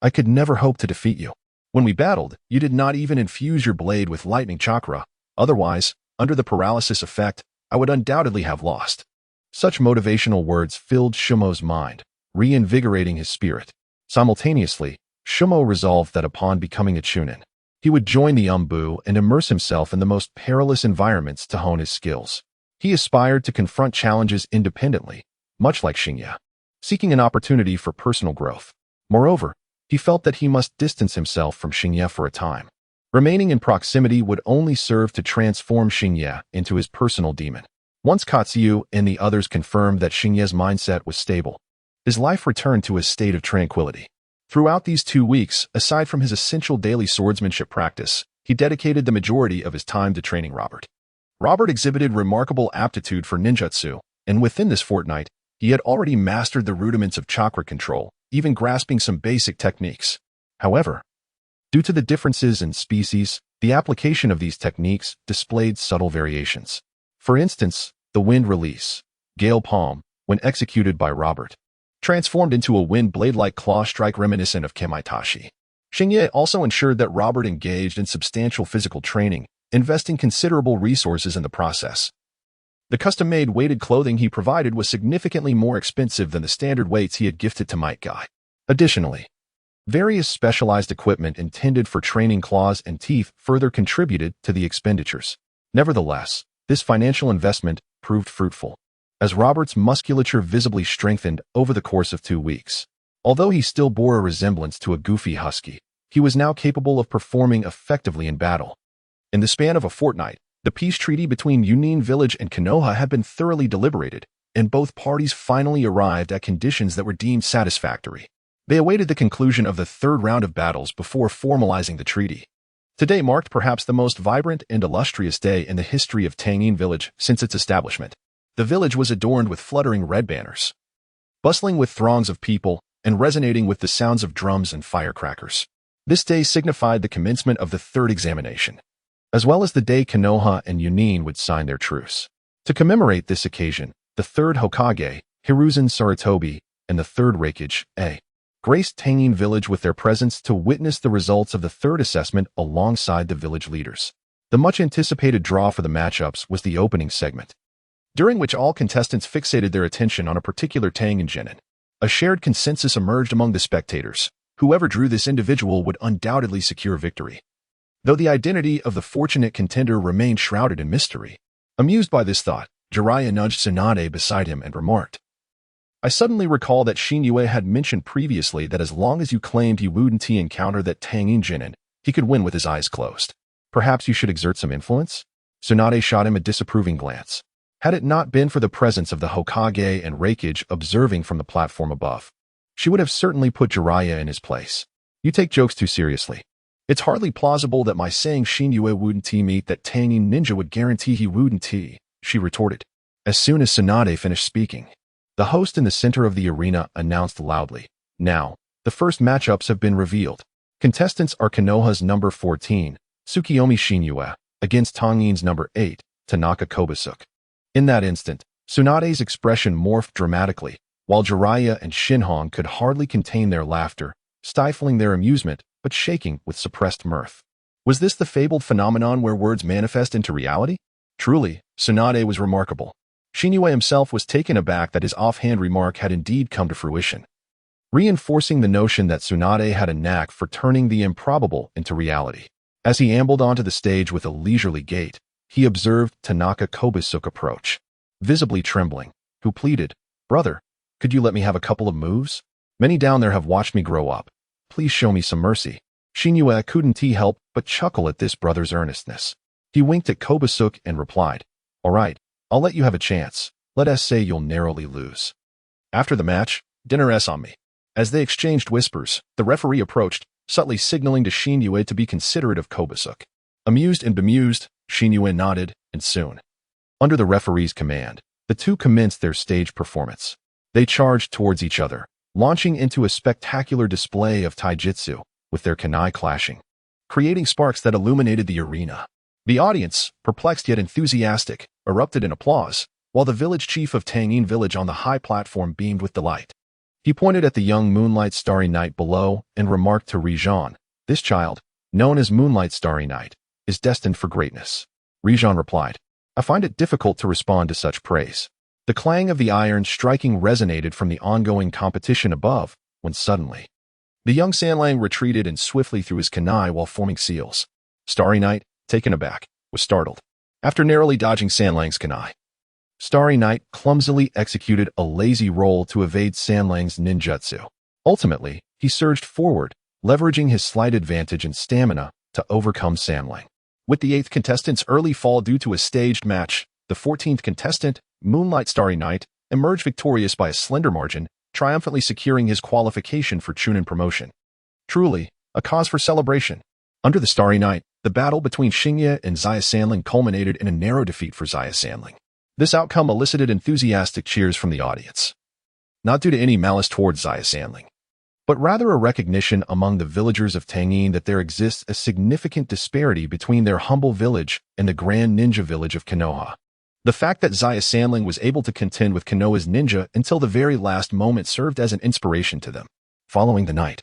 Speaker 1: I could never hope to defeat you. When we battled, you did not even infuse your blade with lightning chakra. Otherwise, under the paralysis effect, I would undoubtedly have lost." Such motivational words filled Shumo's mind, reinvigorating his spirit. Simultaneously, Shumo resolved that upon becoming a Chunin, he would join the Umbu and immerse himself in the most perilous environments to hone his skills. He aspired to confront challenges independently, much like Xingye, seeking an opportunity for personal growth. Moreover, he felt that he must distance himself from Xingye for a time. Remaining in proximity would only serve to transform Xingye into his personal demon. Once Katsuyu and the others confirmed that Xingye's mindset was stable, his life returned to a state of tranquility. Throughout these 2 weeks, aside from his essential daily swordsmanship practice, he dedicated the majority of his time to training Robert. Robert exhibited remarkable aptitude for ninjutsu, and within this fortnight, he had already mastered the rudiments of chakra control, even grasping some basic techniques. However, due to the differences in species, the application of these techniques displayed subtle variations. For instance, the wind release, gale palm, when executed by Robert, transformed into a wind blade-like claw strike reminiscent of Kamaitachi. Xingye also ensured that Robert engaged in substantial physical training, investing considerable resources in the process. The custom-made weighted clothing he provided was significantly more expensive than the standard weights he had gifted to Might Guy. Additionally, various specialized equipment intended for training claws and teeth further contributed to the expenditures. Nevertheless, this financial investment proved fruitful, as Robert's musculature visibly strengthened over the course of 2 weeks. Although he still bore a resemblance to a goofy husky, he was now capable of performing effectively in battle. In the span of a fortnight, the peace treaty between Yunin Village and Konoha had been thoroughly deliberated, and both parties finally arrived at conditions that were deemed satisfactory. They awaited the conclusion of the third round of battles before formalizing the treaty. Today marked perhaps the most vibrant and illustrious day in the history of Tangin Village since its establishment. The village was adorned with fluttering red banners, bustling with throngs of people, and resonating with the sounds of drums and firecrackers. This day signified the commencement of the third examination, as well as the day Konoha and Yunin would sign their truce. To commemorate this occasion, the third Hokage, Hiruzen Sarutobi, and the third Raikage, graced Tangin Village with their presence to witness the results of the third assessment alongside the village leaders. The much-anticipated draw for the matchups was the opening segment, during which all contestants fixated their attention on a particular Tangin genin. A shared consensus emerged among the spectators. Whoever drew this individual would undoubtedly secure victory, though the identity of the fortunate contender remained shrouded in mystery. Amused by this thought, Jiraiya nudged Tsunade beside him and remarked, I suddenly recall that Shin-Yue had mentioned previously that as long as you claimed he wouldn't encounter that Tangin Jinin, he could win with his eyes closed. Perhaps you should exert some influence? Tsunade shot him a disapproving glance. Had it not been for the presence of the Hokage and Reikage observing from the platform above, she would have certainly put Jiraiya in his place. You take jokes too seriously. It's hardly plausible that my saying Shin-Yue wouldn't meet that Tangin Ninja would guarantee he wouldn't, she retorted. As soon as Tsunade finished speaking, the host in the center of the arena announced loudly, Now, the first matchups have been revealed. Contestants are Konoha's number 14, Tsukiyomi Shin-Yue, against Tangin's number 8, Tanaka Kobusuke. In that instant, Tsunade's expression morphed dramatically, while Jiraiya and Shinhong could hardly contain their laughter, stifling their amusement but shaking with suppressed mirth. Was this the fabled phenomenon where words manifest into reality? Truly, Tsunade was remarkable. Shin-Yue himself was taken aback that his offhand remark had indeed come to fruition, reinforcing the notion that Tsunade had a knack for turning the improbable into reality. As he ambled onto the stage with a leisurely gait, he observed Tanaka Kobusuke approach, visibly trembling, who pleaded, Brother, could you let me have a couple of moves? Many down there have watched me grow up. Please show me some mercy. Shin-Yue couldn't help but chuckle at this brother's earnestness. He winked at Kobusuke and replied, All right, I'll let you have a chance. Let us say you'll narrowly lose. After the match, dinner's on me. As they exchanged whispers, the referee approached, subtly signaling to Shin-Yue to be considerate of Kobusuke. Amused and bemused, Shin-Yue nodded, and soon, under the referee's command, the two commenced their stage performance. They charged towards each other, launching into a spectacular display of taijutsu, with their kunai clashing, creating sparks that illuminated the arena. The audience, perplexed yet enthusiastic, erupted in applause, while the village chief of Tangin village on the high platform beamed with delight. He pointed at the young Moonlight Star Night below and remarked to Rijan, This child, known as Moonlight Star Night, is destined for greatness. Rijan replied, I find it difficult to respond to such praise. The clang of the iron striking resonated from the ongoing competition above, when suddenly, the young Sanlang retreated and swiftly threw his kunai while forming seals. Starry Night, taken aback, was startled. After narrowly dodging Sanlang's kunai, Starry Night clumsily executed a lazy roll to evade Sanlang's ninjutsu. Ultimately, he surged forward, leveraging his slight advantage in stamina to overcome Sanlang. With the 8th contestant's early fall due to a staged match, the 14th contestant, Moonlight Starry Night, emerged victorious by a slender margin, triumphantly securing his qualification for Chunin promotion. Truly, a cause for celebration. Under the Starry Night, the battle between Xingye and Xia Sanling culminated in a narrow defeat for Xia Sanling. This outcome elicited enthusiastic cheers from the audience, not due to any malice towards Xia Sanling, but rather a recognition among the villagers of Tangin that there exists a significant disparity between their humble village and the grand ninja village of Konoha. The fact that Xia Sanling was able to contend with Konoha's ninja until the very last moment served as an inspiration to them. Following the night,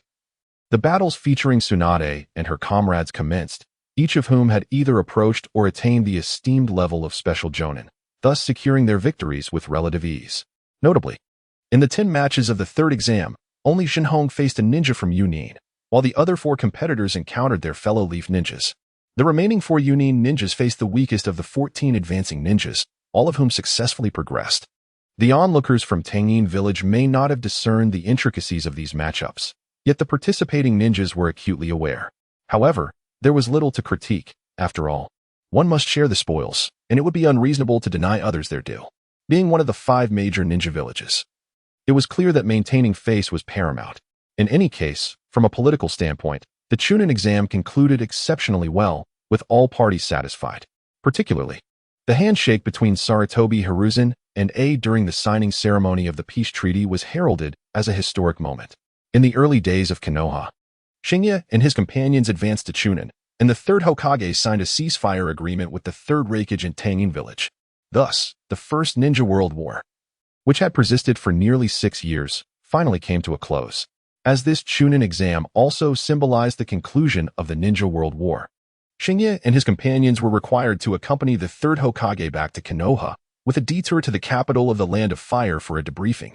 Speaker 1: the battles featuring Tsunade and her comrades commenced, each of whom had either approached or attained the esteemed level of Special Jonin, thus securing their victories with relative ease. Notably, in the 10 matches of the third exam, only Shinhong faced a ninja from Yunin, while the other 4 competitors encountered their fellow Leaf ninjas. The remaining 4 Yunin ninjas faced the weakest of the 14 advancing ninjas, all of whom successfully progressed. The onlookers from Tangin village may not have discerned the intricacies of these matchups, yet the participating ninjas were acutely aware. However, there was little to critique. After all, one must share the spoils, and it would be unreasonable to deny others their due. Being one of the 5 major ninja villages, it was clear that maintaining face was paramount. In any case, from a political standpoint, the Chunin exam concluded exceptionally well, with all parties satisfied. Particularly, the handshake between Sarutobi Hiruzen and A during the signing ceremony of the peace treaty was heralded as a historic moment. In the early days of Konoha, Xingye and his companions advanced to Chunin, and the 3rd Hokage signed a ceasefire agreement with the 3rd Reikage in Tangin village. Thus, the First Ninja World War, which had persisted for nearly 6 years, finally came to a close. As this Chunin exam also symbolized the conclusion of the Ninja World War, Xingye and his companions were required to accompany the 3rd Hokage back to Konoha, with a detour to the capital of the Land of Fire for a debriefing.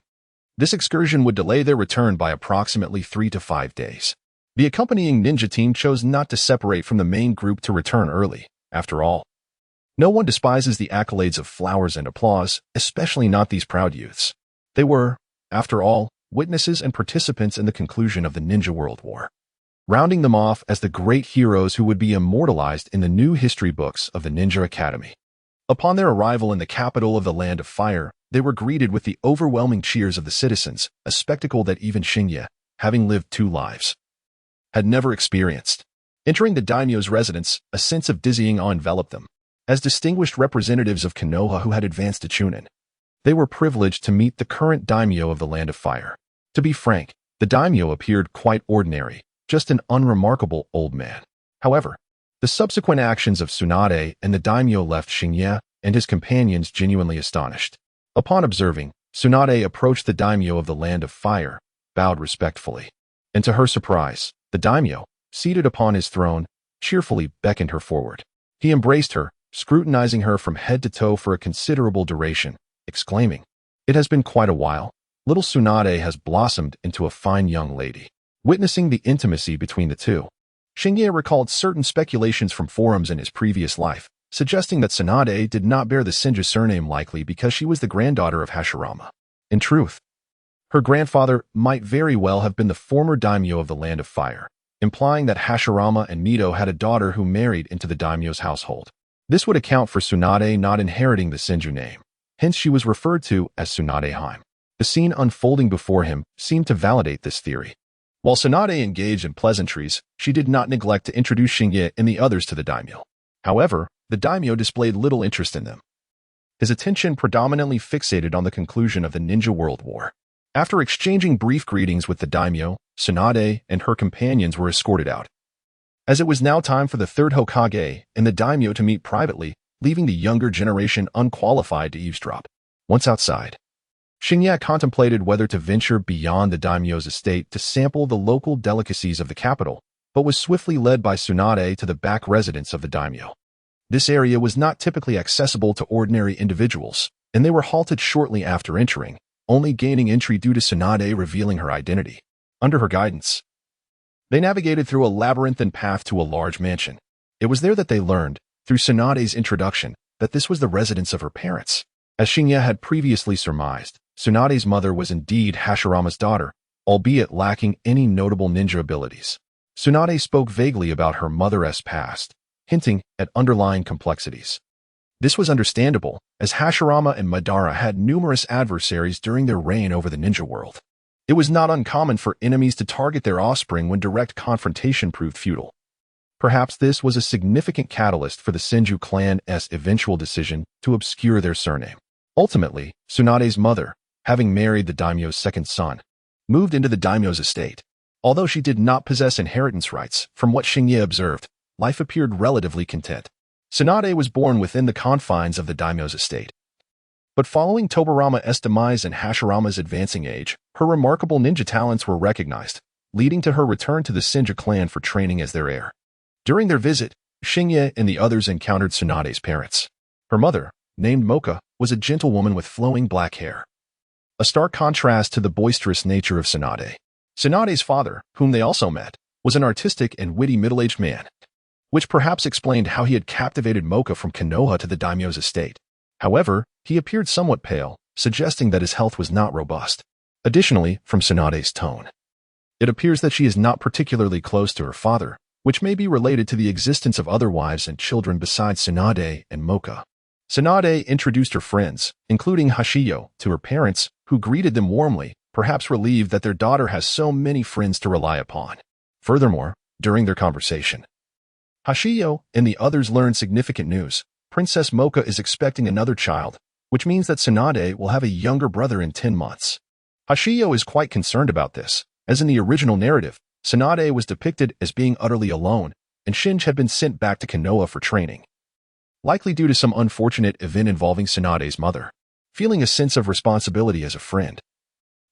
Speaker 1: This excursion would delay their return by approximately 3 to 5 days. The accompanying ninja team chose not to separate from the main group to return early. After all, no one despises the accolades of flowers and applause, especially not these proud youths. They were, after all, witnesses and participants in the conclusion of the Ninja World War, rounding them off as the great heroes who would be immortalized in the new history books of the Ninja Academy. Upon their arrival in the capital of the Land of Fire, they were greeted with the overwhelming cheers of the citizens, a spectacle that even Xingye, having lived 2 lives, had never experienced. Entering the daimyo's residence, a sense of dizzying awe enveloped them. As distinguished representatives of Konoha who had advanced to Chunin, they were privileged to meet the current daimyo of the Land of Fire. To be frank, the daimyo appeared quite ordinary, just an unremarkable old man. However, the subsequent actions of Tsunade and the daimyo left Xingye and his companions genuinely astonished. Upon observing, Tsunade approached the daimyo of the Land of Fire, bowed respectfully, and to her surprise, the daimyo, seated upon his throne, cheerfully beckoned her forward. He embraced her, scrutinizing her from head to toe for a considerable duration, exclaiming, "It has been quite a while. Little Tsunade has blossomed into a fine young lady." Witnessing the intimacy between the two, Xingye recalled certain speculations from forums in his previous life, suggesting that Tsunade did not bear the Senju surname likely because she was the granddaughter of Hashirama. In truth, her grandfather might very well have been the former daimyo of the Land of Fire, implying that Hashirama and Mito had a daughter who married into the daimyo's household. This would account for Tsunade not inheriting the Senju name, hence she was referred to as Tsunadeheim. The scene unfolding before him seemed to validate this theory. While Tsunade engaged in pleasantries, she did not neglect to introduce Xingye and the others to the daimyo. However, the daimyo displayed little interest in them. His attention predominantly fixated on the conclusion of the Ninja World War. After exchanging brief greetings with the daimyo, Tsunade and her companions were escorted out, as it was now time for the third Hokage and the daimyo to meet privately, leaving the younger generation unqualified to eavesdrop. Once outside, Xingye contemplated whether to venture beyond the daimyo's estate to sample the local delicacies of the capital, but was swiftly led by Tsunade to the back residence of the daimyo. This area was not typically accessible to ordinary individuals, and they were halted shortly after entering, only gaining entry due to Tsunade revealing her identity. Under her guidance, they navigated through a labyrinthine path to a large mansion. It was there that they learned, through Tsunade's introduction, that this was the residence of her parents. As Xingye had previously surmised, Tsunade's mother was indeed Hashirama's daughter, albeit lacking any notable ninja abilities. Tsunade spoke vaguely about her mother's past, hinting at underlying complexities. This was understandable, as Hashirama and Madara had numerous adversaries during their reign over the ninja world. It was not uncommon for enemies to target their offspring when direct confrontation proved futile. Perhaps this was a significant catalyst for the Senju clan's eventual decision to obscure their surname. Ultimately, Tsunade's mother, having married the daimyo's second son, moved into the daimyo's estate. Although she did not possess inheritance rights, from what Xingye observed, life appeared relatively content. Tsunade was born within the confines of the daimyo's estate. But following Tobarama's demise and Hashirama's advancing age, her remarkable ninja talents were recognized, leading to her return to the Senju clan for training as their heir. During their visit, Xingye and the others encountered Tsunade's parents. Her mother, named Mocha, was a gentlewoman with flowing black hair, a stark contrast to the boisterous nature of Tsunade. Tsunade's father, whom they also met, was an artistic and witty middle-aged man, which perhaps explained how he had captivated Mocha from Konoha to the daimyo's estate. However, he appeared somewhat pale, suggesting that his health was not robust. Additionally, from Tsunade's tone, it appears that she is not particularly close to her father, which may be related to the existence of other wives and children besides Tsunade and Mocha. Tsunade introduced her friends, including Hashiyo, to her parents, who greeted them warmly, perhaps relieved that their daughter has so many friends to rely upon. Furthermore, during their conversation, Hashiyo and the others learned significant news. Princess Mocha is expecting another child, which means that Tsunade will have a younger brother in 10 months. Hashiyo is quite concerned about this, as in the original narrative, Tsunade was depicted as being utterly alone, and Shinji had been sent back to Konoha for training, likely due to some unfortunate event involving Tsunade's mother. Feeling a sense of responsibility as a friend,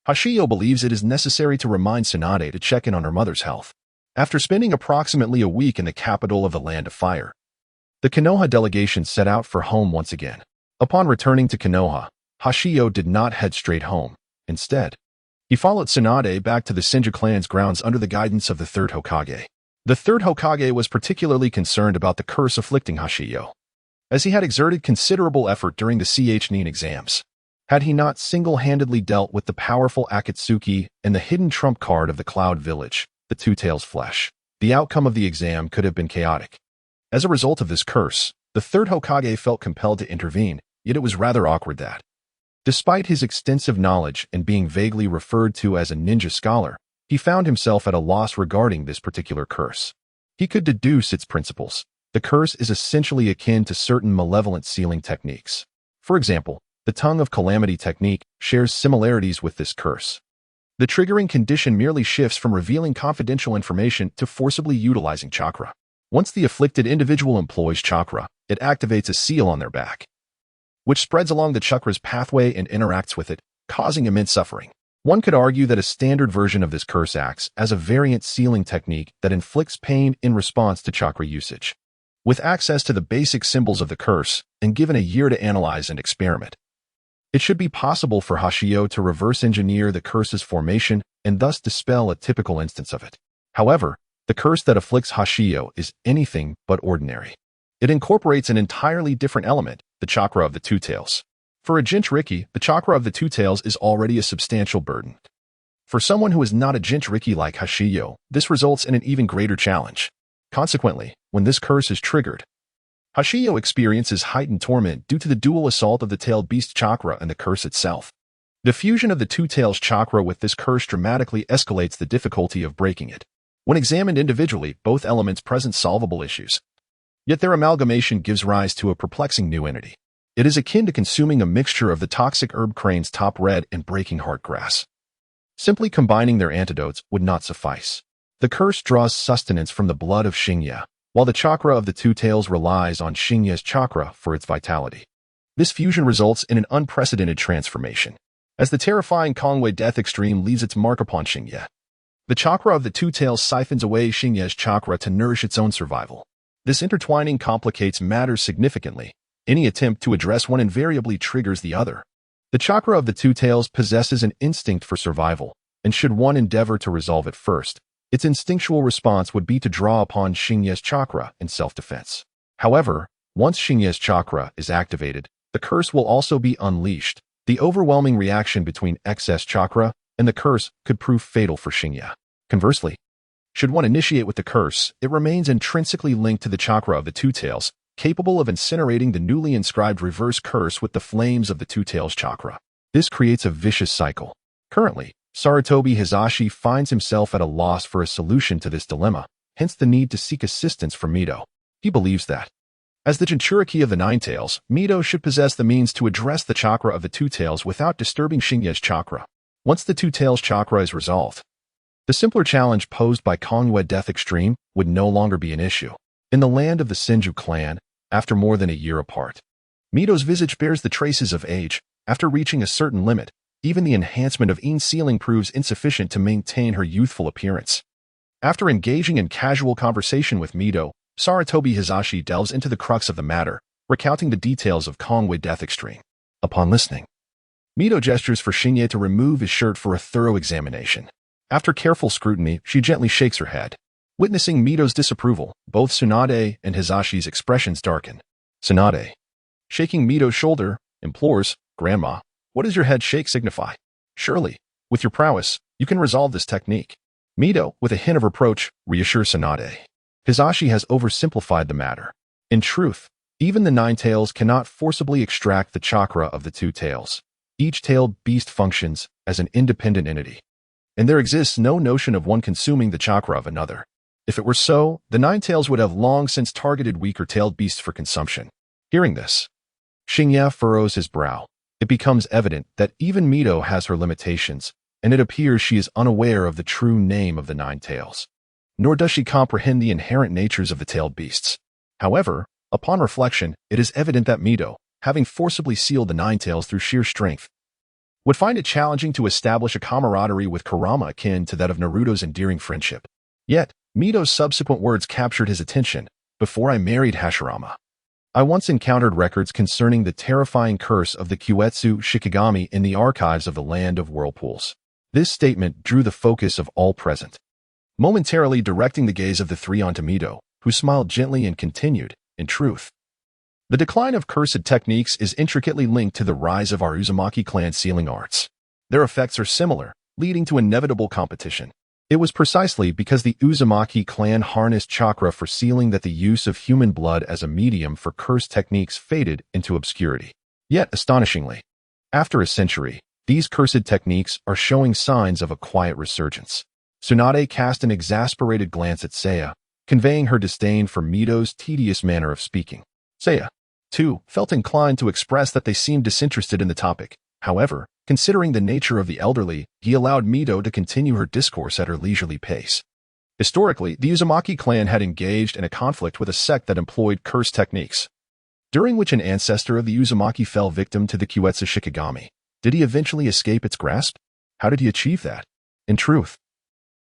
Speaker 1: Hashiyo believes it is necessary to remind Tsunade to check in on her mother's health. After spending approximately a week in the capital of the Land of Fire, the Konoha delegation set out for home once again. Upon returning to Konoha, Hashiyo did not head straight home. Instead, He followed Tsunade back to the Senju clan's grounds under the guidance of the third Hokage. The third Hokage was particularly concerned about the curse afflicting Hashiyo, as he had exerted considerable effort during the Nin exams. Had he not single-handedly dealt with the powerful Akatsuki and the hidden trump card of the Cloud Village, the Two Tails Flesh, the outcome of the exam could have been chaotic. As a result of this curse, the third Hokage felt compelled to intervene, yet it was rather awkward that, despite his extensive knowledge and being vaguely referred to as a ninja scholar, he found himself at a loss regarding this particular curse. He could deduce its principles. The curse is essentially akin to certain malevolent sealing techniques. For example, the Tongue of Calamity technique shares similarities with this curse. The triggering condition merely shifts from revealing confidential information to forcibly utilizing chakra. Once the afflicted individual employs chakra, it activates a seal on their back, which spreads along the chakra's pathway and interacts with it, causing immense suffering. One could argue that a standard version of this curse acts as a variant sealing technique that inflicts pain in response to chakra usage. With access to the basic symbols of the curse, and given a year to analyze and experiment, it should be possible for Hashiyo to reverse engineer the curse's formation and thus dispel a typical instance of it. However, the curse that afflicts Hashiyo is anything but ordinary. It incorporates an entirely different element, the chakra of the Two Tails. For a Jinchuriki, the chakra of the Two Tails is already a substantial burden. For someone who is not a Jinchuriki like Hashiyo, this results in an even greater challenge. Consequently, when this curse is triggered, Hashiyo experiences heightened torment due to the dual assault of the tailed beast chakra and the curse itself. The fusion of the Two Tails chakra with this curse dramatically escalates the difficulty of breaking it. When examined individually, both elements present solvable issues. Yet their amalgamation gives rise to a perplexing new entity. It is akin to consuming a mixture of the toxic herb crane's top red and breaking heart grass. Simply combining their antidotes would not suffice. The curse draws sustenance from the blood of Shinya, while the chakra of the Two Tails relies on Shinya's chakra for its vitality. This fusion results in an unprecedented transformation. As the terrifying Kongwei Death Extreme leaves its mark upon Shinya, the chakra of the Two Tails siphons away Shinya's chakra to nourish its own survival. This intertwining complicates matters significantly. Any attempt to address one invariably triggers the other. The chakra of the Two Tails possesses an instinct for survival, and should one endeavor to resolve it first, its instinctual response would be to draw upon Shinya's chakra in self-defense. However, once Shinya's chakra is activated, the curse will also be unleashed. The overwhelming reaction between excess chakra and the curse could prove fatal for Shinya. Conversely, should one initiate with the curse, it remains intrinsically linked to the chakra of the Two Tails, capable of incinerating the newly inscribed reverse curse with the flames of the Two Tails chakra. This creates a vicious cycle. Currently, Sarutobi Hizashi finds himself at a loss for a solution to this dilemma, hence the need to seek assistance from Mito. He believes that, as the Jinchuriki of the Nine Tails, Mito should possess the means to address the chakra of the Two Tails without disturbing Shinya's chakra. Once the Two Tails chakra is resolved, the simpler challenge posed by Kongwei Death Extreme would no longer be an issue. In the land of the Senju clan, after more than a year apart, Mito's visage bears the traces of age. After reaching a certain limit, even the enhancement of In's sealing proves insufficient to maintain her youthful appearance. After engaging in casual conversation with Mito, Sarutobi Hizashi delves into the crux of the matter, recounting the details of Kongwei Death Extreme. Upon listening, Mito gestures for Shinya to remove his shirt for a thorough examination. After careful scrutiny, she gently shakes her head. Witnessing Mito's disapproval, both Tsunade and Hizashi's expressions darken. Tsunade, shaking Mito's shoulder, implores, "Grandma, what does your head shake signify? Surely, with your prowess, you can resolve this technique." Mito, with a hint of reproach, reassures Tsunade. Hizashi has oversimplified the matter. In truth, even the Nine Tails cannot forcibly extract the chakra of the Two Tails. Each tailed beast functions as an independent entity, and there exists no notion of one consuming the chakra of another. If it were so, the Nine Tails would have long since targeted weaker tailed beasts for consumption. Hearing this, Shinya furrows his brow. It becomes evident that even Mito has her limitations, and it appears she is unaware of the true name of the Nine Tails. Nor does she comprehend the inherent natures of the tailed beasts. However, upon reflection, it is evident that Mito, having forcibly sealed the Nine Tails through sheer strength, would find it challenging to establish a camaraderie with Kurama akin to that of Naruto's endearing friendship. Yet, Mito's subsequent words captured his attention. "Before I married Hashirama, I once encountered records concerning the terrifying curse of the Kyuetsu Shikigami in the archives of the Land of Whirlpools. This statement drew the focus of all present, momentarily directing the gaze of the three onto Mito, who smiled gently and continued, in truth. The decline of cursed techniques is intricately linked to the rise of our Uzumaki clan sealing arts. Their effects are similar, leading to inevitable competition. It was precisely because the Uzumaki clan harnessed chakra for sealing that the use of human blood as a medium for cursed techniques faded into obscurity. Yet, astonishingly, after a century, these cursed techniques are showing signs of a quiet resurgence. Tsunade cast an exasperated glance at Seiya, conveying her disdain for Mito's tedious manner of speaking. Seiya, too, felt inclined to express that they seemed disinterested in the topic. However, considering the nature of the elderly, he allowed Mito to continue her discourse at her leisurely pace. Historically, the Uzumaki clan had engaged in a conflict with a sect that employed cursed techniques, during which an ancestor of the Uzumaki fell victim to the Kyuetsu Shikigami. Did he eventually escape its grasp? How did he achieve that? In truth,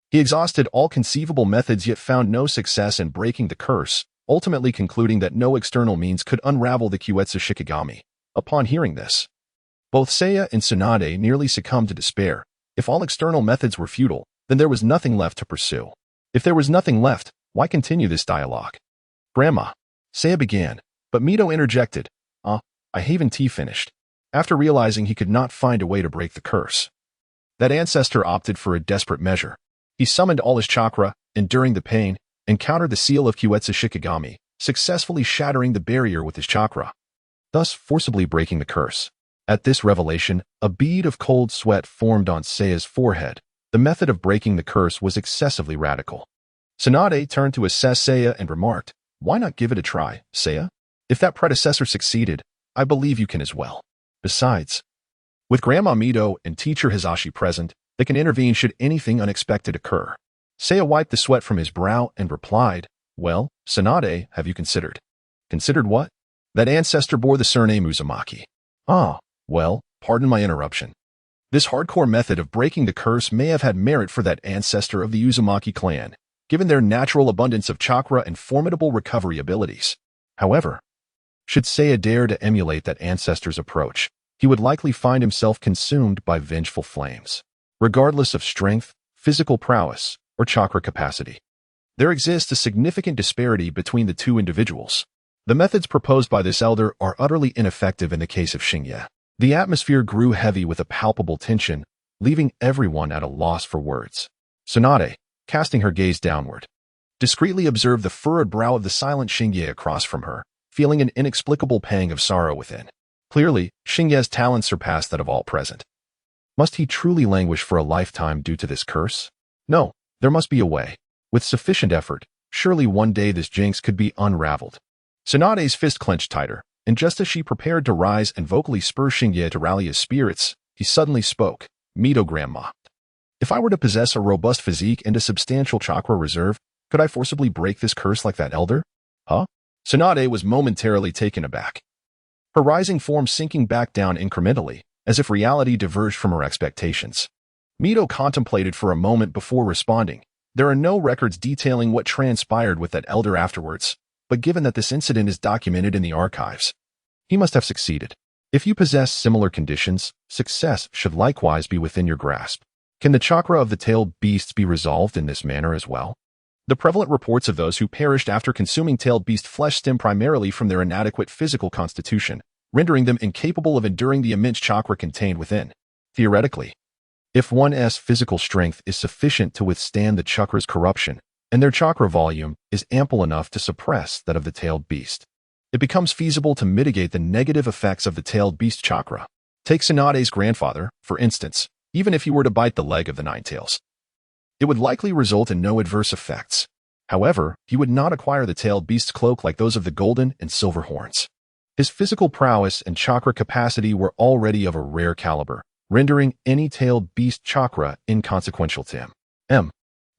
Speaker 1: he exhausted all conceivable methods yet found no success in breaking the curse, ultimately concluding that no external means could unravel the Kyuetsu Shikigami. Upon hearing this, both Seiya and Tsunade nearly succumbed to despair. If all external methods were futile, then there was nothing left to pursue. If there was nothing left, why continue this dialogue? Grandma, Seiya began, but Mito interjected. I haven't finished. After realizing he could not find a way to break the curse, that ancestor opted for a desperate measure. He summoned all his chakra, enduring the pain, encountered the seal of Kyuetsu Shikigami, successfully shattering the barrier with his chakra, thus forcibly breaking the curse. At this revelation, a bead of cold sweat formed on Seiya's forehead. The method of breaking the curse was excessively radical. Tsunade turned to assess Seiya and remarked, "Why not give it a try, Seiya? If that predecessor succeeded, I believe you can as well. Besides, with Grandma Mito and Teacher Hisashi present, they can intervene should anything unexpected occur." Seiya wiped the sweat from his brow and replied, "Well, Tsunade, have you considered?" "Considered what?" "That ancestor bore the surname Uzumaki." Well, pardon my interruption. This hardcore method of breaking the curse may have had merit for that ancestor of the Uzumaki clan, given their natural abundance of chakra and formidable recovery abilities. However, should Seiya dare to emulate that ancestor's approach, he would likely find himself consumed by vengeful flames. Regardless of strength, physical prowess, or chakra capacity, there exists a significant disparity between the two individuals. The methods proposed by this elder are utterly ineffective in the case of Xingye. The atmosphere grew heavy with a palpable tension, leaving everyone at a loss for words. Tsunade, casting her gaze downward, discreetly observed the furrowed brow of the silent Xingye across from her, feeling an inexplicable pang of sorrow within. Clearly, Xingye's talent surpassed that of all present. Must he truly languish for a lifetime due to this curse? No, there must be a way. With sufficient effort, surely one day this jinx could be unraveled. Tsunade's fist clenched tighter, and just as she prepared to rise and vocally spur Xingye to rally his spirits, he suddenly spoke. "Mito Grandma, if I were to possess a robust physique and a substantial chakra reserve, could I forcibly break this curse like that elder?" "Huh?" Tsunade was momentarily taken aback, her rising form sinking back down incrementally, as if reality diverged from her expectations. Mito contemplated for a moment before responding. There are no records detailing what transpired with that elder afterwards, but given that this incident is documented in the archives, he must have succeeded. If you possess similar conditions, success should likewise be within your grasp. Can the chakra of the tailed beasts be resolved in this manner as well? The prevalent reports of those who perished after consuming tailed beast flesh stem primarily from their inadequate physical constitution, rendering them incapable of enduring the immense chakra contained within. Theoretically, if one's physical strength is sufficient to withstand the chakra's corruption, and their chakra volume is ample enough to suppress that of the tailed beast, it becomes feasible to mitigate the negative effects of the tailed beast chakra. Take Tsunade's grandfather, for instance. Even if he were to bite the leg of the Ninetales, it would likely result in no adverse effects. However, he would not acquire the tailed beast's cloak like those of the golden and silver horns. His physical prowess and chakra capacity were already of a rare caliber, rendering any tailed beast chakra inconsequential to him.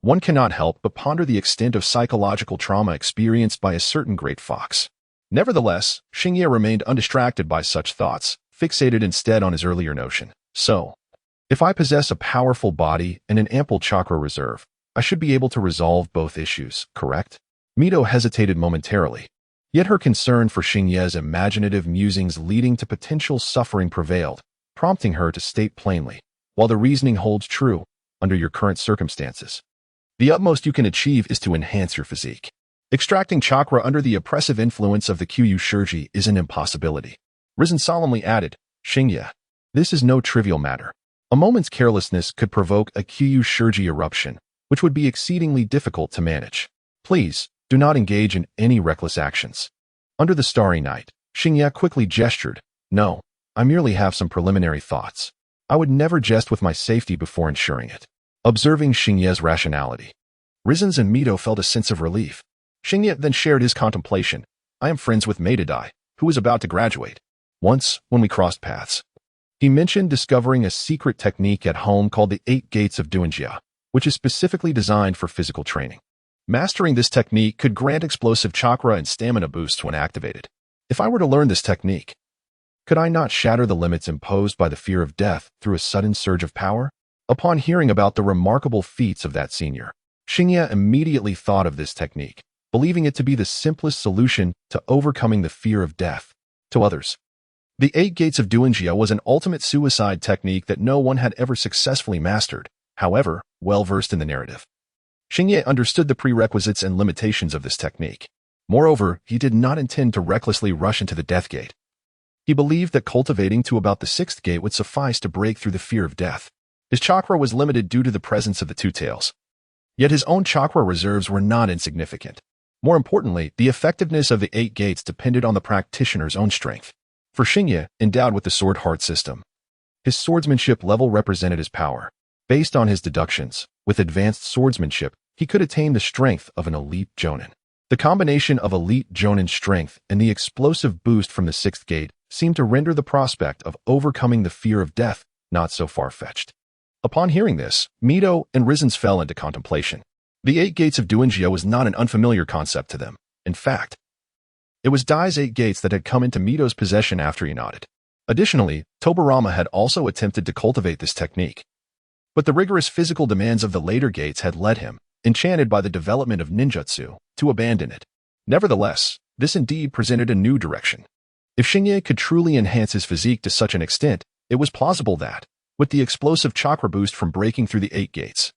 Speaker 1: One cannot help but ponder the extent of psychological trauma experienced by a certain great fox. Nevertheless, Xingye remained undistracted by such thoughts, fixated instead on his earlier notion. So, if I possess a powerful body and an ample chakra reserve, I should be able to resolve both issues, correct? Mito hesitated momentarily, yet her concern for Xingye's imaginative musings leading to potential suffering prevailed, prompting her to state plainly, while the reasoning holds true under your current circumstances. The utmost you can achieve is to enhance your physique. Extracting chakra under the oppressive influence of the Kyu Shurji is an impossibility. Risen solemnly added, Xingye, this is no trivial matter. A moment's carelessness could provoke a Kyu Shurji eruption, which would be exceedingly difficult to manage. Please, do not engage in any reckless actions. Under the starry night, Xingye quickly gestured, no, I merely have some preliminary thoughts. I would never jest with my safety before ensuring it. Observing Xingye's rationality, Risen's and Mito felt a sense of relief. Xingye then shared his contemplation. I am friends with Madara, who was about to graduate. Once, when we crossed paths, he mentioned discovering a secret technique at home called the 8 Gates of Duanjia, which is specifically designed for physical training. Mastering this technique could grant explosive chakra and stamina boosts when activated. If I were to learn this technique, could I not shatter the limits imposed by the fear of death through a sudden surge of power? Upon hearing about the remarkable feats of that senior, Xingye immediately thought of this technique, believing it to be the simplest solution to overcoming the fear of death. To others, the 8 Gates of Duanjia was an ultimate suicide technique that no one had ever successfully mastered, however, well-versed in the narrative. Xingye understood the prerequisites and limitations of this technique. Moreover, he did not intend to recklessly rush into the Death Gate. He believed that cultivating to about the 6th gate would suffice to break through the fear of death. His chakra was limited due to the presence of the two tails. Yet his own chakra reserves were not insignificant. More importantly, the effectiveness of the 8 gates depended on the practitioner's own strength. For Xingye, endowed with the sword heart system, his swordsmanship level represented his power. Based on his deductions, with advanced swordsmanship, he could attain the strength of an elite jonin. The combination of elite jonin strength and the explosive boost from the 6th gate seemed to render the prospect of overcoming the fear of death not so far-fetched. Upon hearing this, Mito and Risen's fell into contemplation. The 8 Gates of Duanjia was not an unfamiliar concept to them. In fact, it was Dai's 8 gates that had come into Mito's possession after he nodded. Additionally, Tobarama had also attempted to cultivate this technique. But the rigorous physical demands of the later gates had led him, enchanted by the development of ninjutsu, to abandon it. Nevertheless, this indeed presented a new direction. If Xingye could truly enhance his physique to such an extent, it was plausible that, with the explosive chakra boost from breaking through the 8 gates,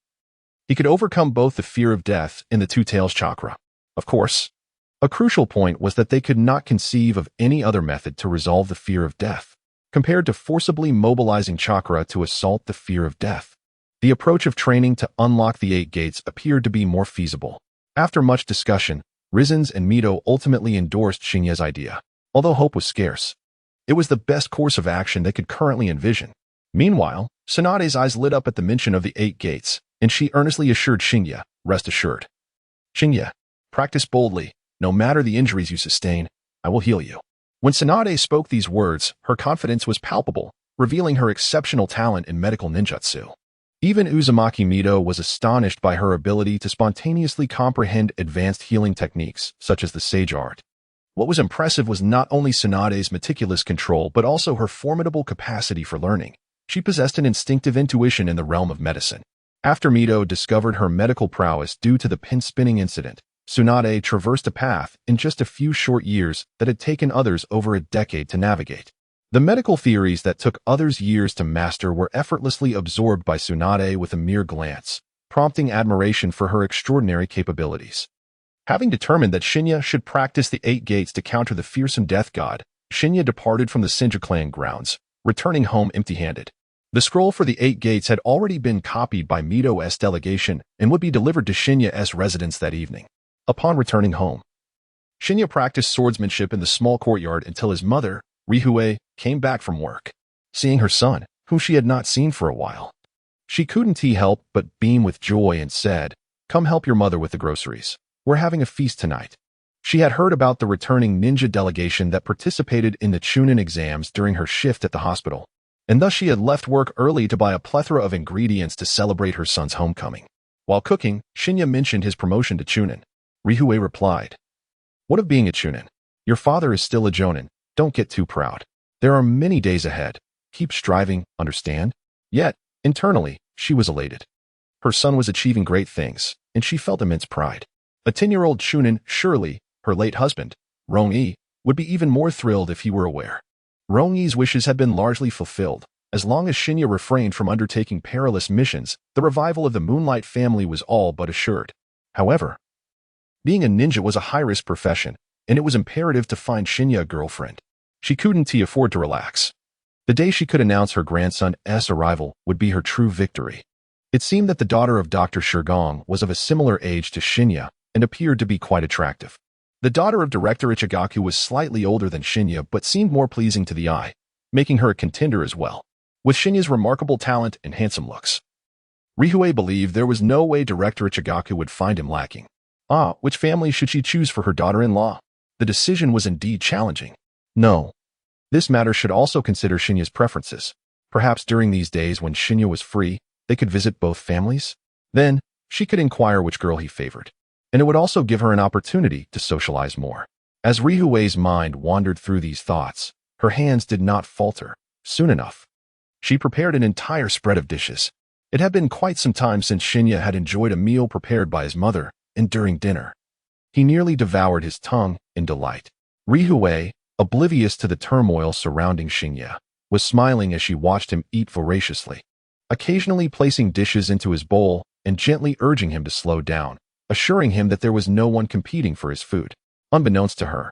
Speaker 1: he could overcome both the fear of death and the two tails chakra. Of course, a crucial point was that they could not conceive of any other method to resolve the fear of death, compared to forcibly mobilizing chakra to assault the fear of death. The approach of training to unlock the 8 gates appeared to be more feasible. After much discussion, Risen's and Mito ultimately endorsed Xingye's idea. Although hope was scarce, it was the best course of action they could currently envision. Meanwhile, Tsunade's eyes lit up at the mention of the 8 gates, and she earnestly assured Xingye, rest assured. Xingye, practice boldly. No matter the injuries you sustain, I will heal you. When Tsunade spoke these words, her confidence was palpable, revealing her exceptional talent in medical ninjutsu. Even Uzumaki Mito was astonished by her ability to spontaneously comprehend advanced healing techniques, such as the Sage Art. What was impressive was not only Tsunade's meticulous control but also her formidable capacity for learning. She possessed an instinctive intuition in the realm of medicine. After Mito discovered her medical prowess due to the pin-spinning incident, Tsunade traversed a path in just a few short years that had taken others over a decade to navigate. The medical theories that took others years to master were effortlessly absorbed by Tsunade with a mere glance, prompting admiration for her extraordinary capabilities. Having determined that Xingye should practice the 8 gates to counter the fearsome death god, Xingye departed from the Senju clan grounds, returning home empty-handed. The scroll for the 8 gates had already been copied by Mito's delegation and would be delivered to Xingye's residence that evening. Upon returning home, Xingye practiced swordsmanship in the small courtyard until his mother, Rihue, came back from work. Seeing her son, whom she had not seen for a while, she couldn't help but beam with joy and said, "Come help your mother with the groceries. We're having a feast tonight." She had heard about the returning ninja delegation that participated in the Chunin exams during her shift at the hospital, and thus she had left work early to buy a plethora of ingredients to celebrate her son's homecoming. While cooking, Xingye mentioned his promotion to Chunin. Rihue replied, "What of being a Chunin? Your father is still a Jonin. Don't get too proud. There are many days ahead. Keep striving, understand?" Yet, internally, she was elated. Her son was achieving great things, and she felt immense pride. A 10-year-old Chunin, surely, her late husband, Rong-yi, would be even more thrilled if he were aware. Rong-yi's wishes had been largely fulfilled. As long as Shinya refrained from undertaking perilous missions, the revival of the Moonlight family was all but assured. However, being a ninja was a high-risk profession, and it was imperative to find Shinya a girlfriend. She couldn't afford to relax. The day she could announce her grandson's arrival would be her true victory. It seemed that the daughter of Dr. Shigong was of a similar age to Shinya and appeared to be quite attractive. The daughter of Director Ichigaku was slightly older than Shinya but seemed more pleasing to the eye, making her a contender as well. With Shinya's remarkable talent and handsome looks, Ryuhei believed there was no way Director Ichigaku would find him lacking. Which family should she choose for her daughter-in-law? The decision was indeed challenging. No. This matter should also consider Shinya's preferences. Perhaps during these days when Shinya was free, they could visit both families? Then, she could inquire which girl he favored. And it would also give her an opportunity to socialize more. As Ryuhei's mind wandered through these thoughts, her hands did not falter. Soon enough, she prepared an entire spread of dishes. It had been quite some time since Shinya had enjoyed a meal prepared by his mother, and during dinner, he nearly devoured his tongue in delight. Ryuhei, oblivious to the turmoil surrounding Shinya, was smiling as she watched him eat voraciously, occasionally placing dishes into his bowl and gently urging him to slow down, assuring him that there was no one competing for his food. Unbeknownst to her,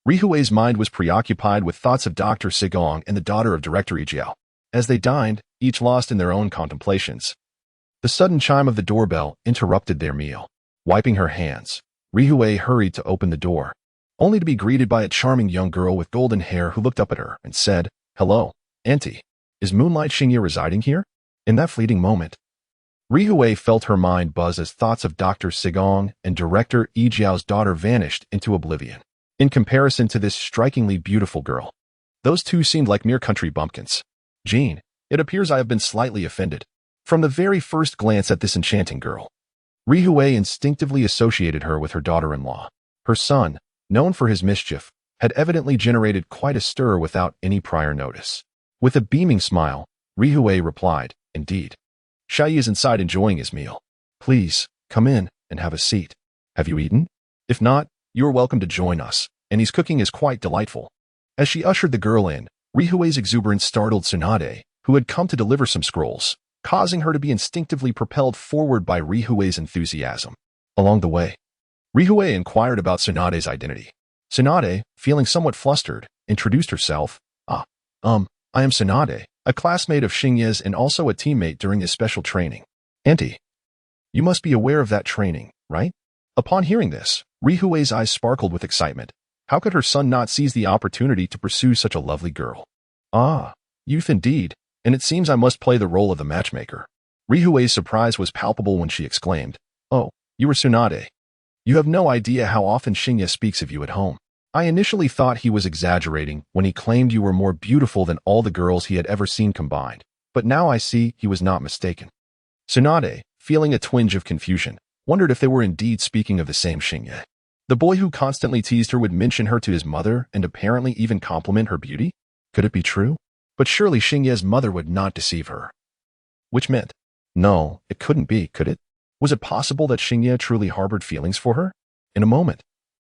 Speaker 1: Ryuhei's mind was preoccupied with thoughts of Dr. Shigong and the daughter of Director Uchiha. As they dined, each lost in their own contemplations, the sudden chime of the doorbell interrupted their meal. Wiping her hands, Ryuhei hurried to open the door, only to be greeted by a charming young girl with golden hair who looked up at her and said, "Hello, Auntie. Is Moonlight Shinya residing here?" In that fleeting moment, Ryuhei felt her mind buzz as thoughts of Dr. Shigong and Director Uchiha's daughter vanished into oblivion. In comparison to this strikingly beautiful girl, those two seemed like mere country bumpkins. "Jean, it appears I have been slightly offended." From the very first glance at this enchanting girl, Ryuhei instinctively associated her with her daughter-in-law. Her son, known for his mischief, had evidently generated quite a stir without any prior notice. With a beaming smile, Ryuhei replied, "Indeed. Shai is inside enjoying his meal. Please, come in and have a seat. Have you eaten? If not, you are welcome to join us, and his cooking is quite delightful." As she ushered the girl in, Ryuhei's exuberance startled Tsunade, who had come to deliver some scrolls, causing her to be instinctively propelled forward by Ryuhei's enthusiasm. Along the way, Ryuhei inquired about Tsunade's identity. Tsunade, feeling somewhat flustered, introduced herself. I am Tsunade, a classmate of Shinya's and also a teammate during his special training." "Auntie, you must be aware of that training, right?" Upon hearing this, Ryuhei's eyes sparkled with excitement. How could her son not seize the opportunity to pursue such a lovely girl? Youth indeed, and it seems I must play the role of the matchmaker." Ryuhei's surprise was palpable when she exclaimed, "Oh, you are Tsunade. You have no idea how often Shinya speaks of you at home. I initially thought he was exaggerating when he claimed you were more beautiful than all the girls he had ever seen combined, but now I see he was not mistaken." Tsunade, feeling a twinge of confusion, wondered if they were indeed speaking of the same Shinya. The boy who constantly teased her would mention her to his mother and apparently even compliment her beauty? Could it be true? But surely Shinya's mother would not deceive her. Which meant, no, it couldn't be, could it? Was it possible that Shinya truly harbored feelings for her? In a moment,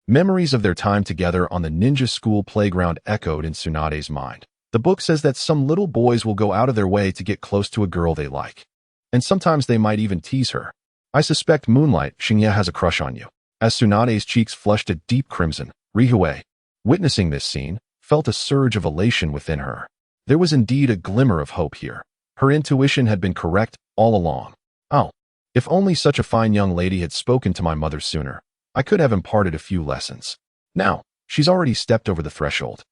Speaker 1: memories of their time together on the ninja school playground echoed in Tsunade's mind. The book says that some little boys will go out of their way to get close to a girl they like. And sometimes they might even tease her. I suspect Moonlight Shinya has a crush on you. As Tsunade's cheeks flushed a deep crimson, Ryuhei, witnessing this scene, felt a surge of elation within her. There was indeed a glimmer of hope here. Her intuition had been correct all along. If only such a fine young lady had spoken to my mother sooner, I could have imparted a few lessons. Now, she's already stepped over the threshold.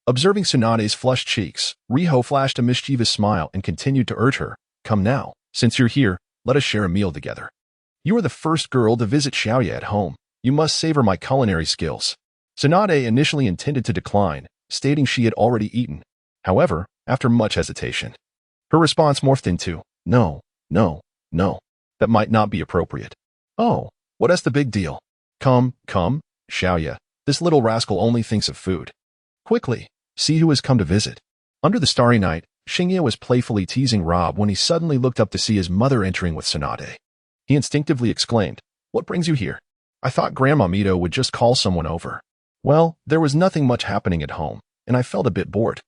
Speaker 1: Observing Tsunade's flushed cheeks, Ryuhei flashed a mischievous smile and continued to urge her, "Come now, since you're here, let us share a meal together. You are the first girl to visit Xiaoya at home. You must savor my culinary skills." Tsunade initially intended to decline, stating she had already eaten. However, after much hesitation, her response morphed into, No, that might not be appropriate." "Oh, what's the big deal? Come, Xiaoya, this little rascal only thinks of food. Quickly, see who has come to visit." Under the starry night, Shinya was playfully teasing Rob when he suddenly looked up to see his mother entering with Tsunade. He instinctively exclaimed, "What brings you here? I thought Grandma Mito would just call someone over." "Well, there was nothing much happening at home, and I felt a bit bored.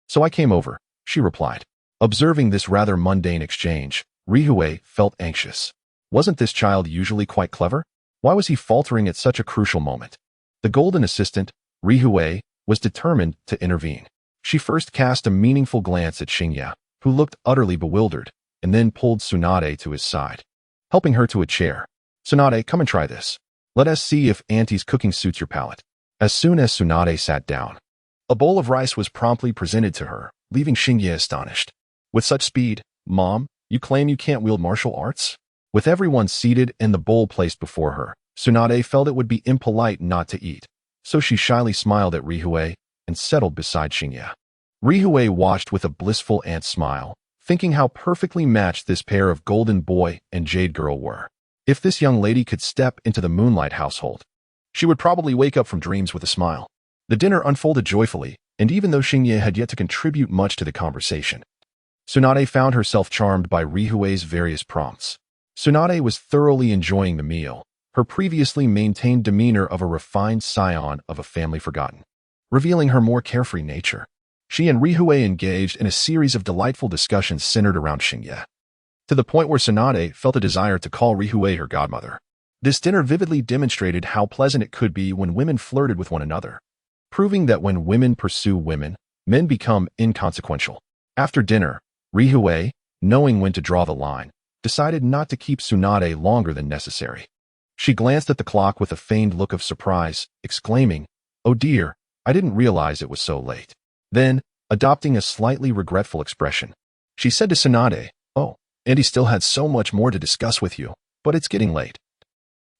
Speaker 1: So I came over," she replied. Observing this rather mundane exchange, Rihue felt anxious. Wasn't this child usually quite clever? Why was he faltering at such a crucial moment? The golden assistant, Rihue, was determined to intervene. She first cast a meaningful glance at Shinya, who looked utterly bewildered, and then pulled Tsunade to his side, helping her to a chair. "Tsunade, come and try this. Let us see if Auntie's cooking suits your palate." As soon as Tsunade sat down, a bowl of rice was promptly presented to her, leaving Shinya astonished. "With such speed, Mom, you claim you can't wield martial arts?" With everyone seated and the bowl placed before her, Tsunade felt it would be impolite not to eat, so she shyly smiled at Rihue and settled beside Shinya. Rihue watched with a blissful aunt smile, thinking how perfectly matched this pair of golden boy and jade girl were. If this young lady could step into the Moonlight household, she would probably wake up from dreams with a smile. The dinner unfolded joyfully, and even though Shinya had yet to contribute much to the conversation, Tsunade found herself charmed by Rihue's various prompts. Tsunade was thoroughly enjoying the meal, her previously maintained demeanor of a refined scion of a family forgotten, revealing her more carefree nature. She and Rihue engaged in a series of delightful discussions centered around Shinya, to the point where Tsunade felt a desire to call Rihue her godmother. This dinner vividly demonstrated how pleasant it could be when women flirted with one another, proving that when women pursue women, men become inconsequential. After dinner, Rihue, knowing when to draw the line, decided not to keep Tsunade longer than necessary. She glanced at the clock with a feigned look of surprise, exclaiming, "Oh dear, I didn't realize it was so late." Then, adopting a slightly regretful expression, she said to Tsunade, "Oh, Andy still had so much more to discuss with you, but it's getting late.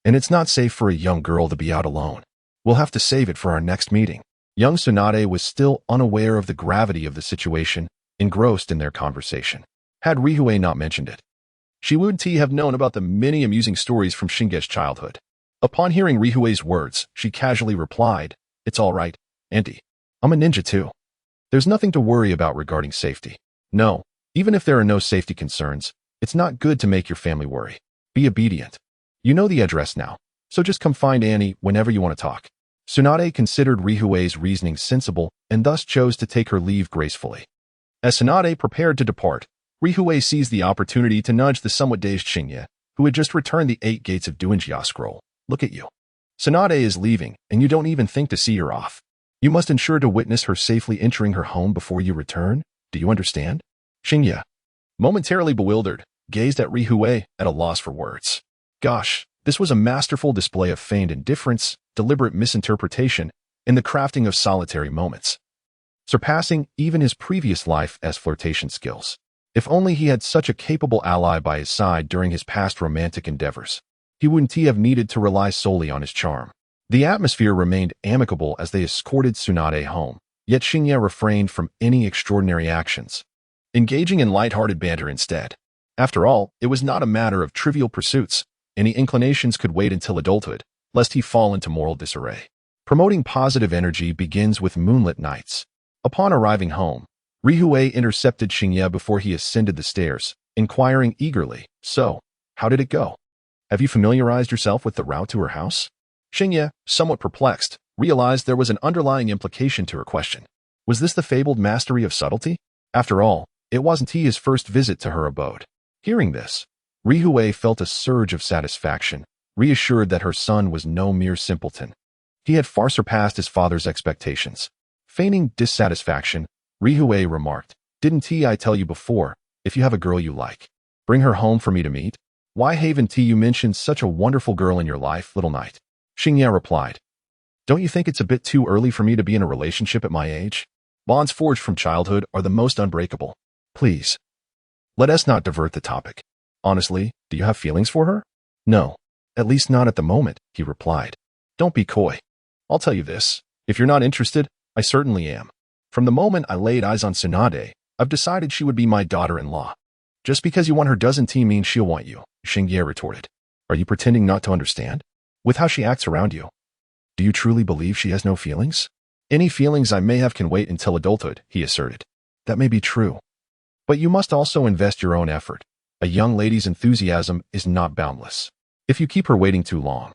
Speaker 1: And it's not safe for a young girl to be out alone. We'll have to save it for our next meeting." Young Tsunade was still unaware of the gravity of the situation, engrossed in their conversation. Had Rihue not mentioned it, she would have known about the many amusing stories from Shinge's childhood. Upon hearing Rihue's words, she casually replied, "It's all right, Auntie. I'm a ninja too. There's nothing to worry about regarding safety. No, even if there are no safety concerns, it's not good to make your family worry. Be obedient. You know the address now, so just come find Annie whenever you want to talk." Tsunade considered Rihue's reasoning sensible and thus chose to take her leave gracefully. As Tsunade prepared to depart, Rihue seized the opportunity to nudge the somewhat dazed Shinya, who had just returned the 8 gates of Duinjia scroll. "Look at you. Tsunade is leaving, and you don't even think to see her off. You must ensure to witness her safely entering her home before you return. Do you understand?" Shinya, momentarily bewildered, gazed at Rihue at a loss for words. Gosh, this was a masterful display of feigned indifference, deliberate misinterpretation, and the crafting of solitary moments, surpassing even his previous life as flirtation skills. If only he had such a capable ally by his side during his past romantic endeavors, he wouldn't have needed to rely solely on his charm. The atmosphere remained amicable as they escorted Tsunade home, yet Shinya refrained from any extraordinary actions, engaging in light-hearted banter instead. After all, it was not a matter of trivial pursuits. Any inclinations could wait until adulthood, lest he fall into moral disarray. Promoting positive energy begins with moonlit nights. Upon arriving home, Rihue intercepted Shinya before he ascended the stairs, inquiring eagerly, "So, how did it go? Have you familiarized yourself with the route to her house?" Shinya, somewhat perplexed, realized there was an underlying implication to her question. Was this the fabled mastery of subtlety? After all, it wasn't his first visit to her abode. Hearing this, Rihue felt a surge of satisfaction, reassured that her son was no mere simpleton. He had far surpassed his father's expectations. Feigning dissatisfaction, Rihue remarked, "Didn't I tell you before, if you have a girl you like, bring her home for me to meet? Why haven't you mentioned such a wonderful girl in your life, little knight?" Shinya replied, "Don't you think it's a bit too early for me to be in a relationship at my age? Bonds forged from childhood are the most unbreakable. Please, let us not divert the topic. Honestly, do you have feelings for her?" "No, at least not at the moment," he replied. "Don't be coy. I'll tell you this. If you're not interested, I certainly am. From the moment I laid eyes on Tsunade, I've decided she would be my daughter-in-law." "Just because you want her doesn't mean she'll want you," Shinya retorted. "Are you pretending not to understand? With how she acts around you, do you truly believe she has no feelings?" "Any feelings I may have can wait until adulthood," he asserted. "That may be true, but you must also invest your own effort. A young lady's enthusiasm is not boundless. If you keep her waiting too long,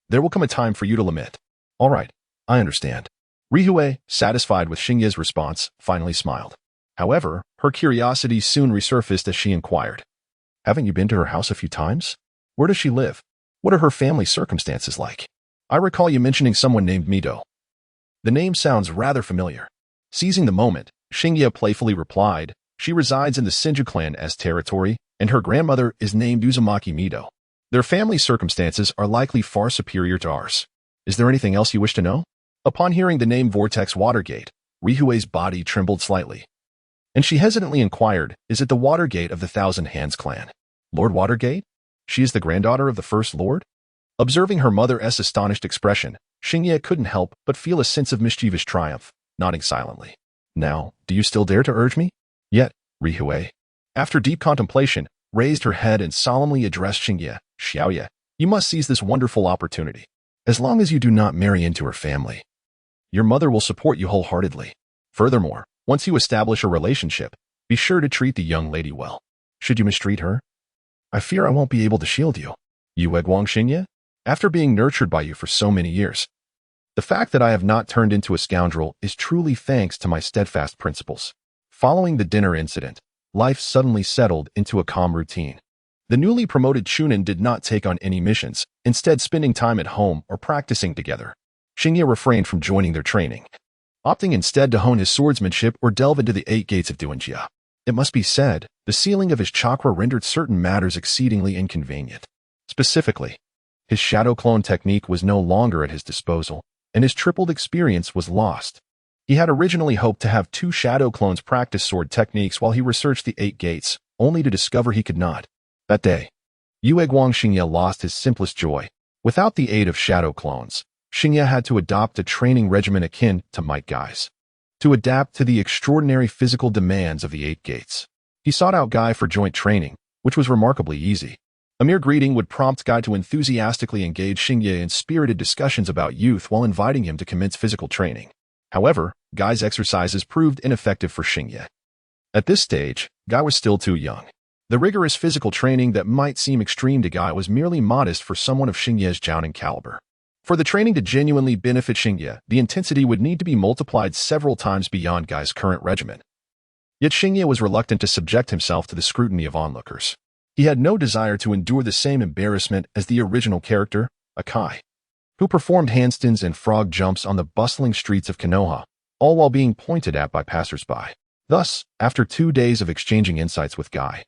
Speaker 1: there will come a time for you to lament." "All right, I understand." Rihue, satisfied with Shinya's response, finally smiled. However, Her curiosity soon resurfaced as she inquired, "Haven't you been to her house a few times? Where does she live? What are her family circumstances like? I recall you mentioning someone named Mido. The name sounds rather familiar." Seizing the moment, Xingye playfully replied, "She resides in the Senju clan as territory, and her grandmother is named Uzumaki Mido. Their family circumstances are likely far superior to ours. Is there anything else you wish to know?" Upon hearing the name Vortex Watergate, Rihue's body trembled slightly, and she hesitantly inquired, "Is it the Watergate of the Thousand Hands clan? Lord Watergate? She is the granddaughter of the First Lord?" Observing her mother's astonished expression, Xingye couldn't help but feel a sense of mischievous triumph, nodding silently. "Now, do you still dare to urge me?" "Yet," Rihue, after deep contemplation, raised her head and solemnly addressed Xingye, "Xiaoye, you must seize this wonderful opportunity. As long as you do not marry into her family, your mother will support you wholeheartedly. Furthermore, once you establish a relationship, be sure to treat the young lady well. Should you mistreat her, I fear I won't be able to shield you." "Yue Guang Xingye, after being nurtured by you for so many years, the fact that I have not turned into a scoundrel is truly thanks to my steadfast principles." Following the dinner incident, life suddenly settled into a calm routine. The newly promoted Chunin did not take on any missions, instead spending time at home or practicing together. Xingye refrained from joining their training, opting instead to hone his swordsmanship or delve into the 8 gates of Duanjia. It must be said, the sealing of his chakra rendered certain matters exceedingly inconvenient. Specifically, his shadow clone technique was no longer at his disposal, and his tripled experience was lost. He had originally hoped to have 2 shadow clones practice sword techniques while he researched the 8 gates, only to discover he could not. That day, Yue Guang Xingye lost his simplest joy. Without the aid of shadow clones, Xingye had to adopt a training regimen akin to Might Guy's. To adapt to the extraordinary physical demands of the 8 gates, he sought out Guy for joint training, which was remarkably easy. A mere greeting would prompt Guy to enthusiastically engage Xingye in spirited discussions about youth while inviting him to commence physical training. However, Guy's exercises proved ineffective for Xingye. At this stage, Guy was still too young. The rigorous physical training that might seem extreme to Guy was merely modest for someone of Xingye's Jiaoning caliber. For the training to genuinely benefit Xingye, the intensity would need to be multiplied several times beyond Guy's current regimen. Yet Xingye was reluctant to subject himself to the scrutiny of onlookers. He had no desire to endure the same embarrassment as the original character, Akai, who performed handstands and frog jumps on the bustling streets of Konoha, all while being pointed at by passersby. Thus, after 2 days of exchanging insights with Guy,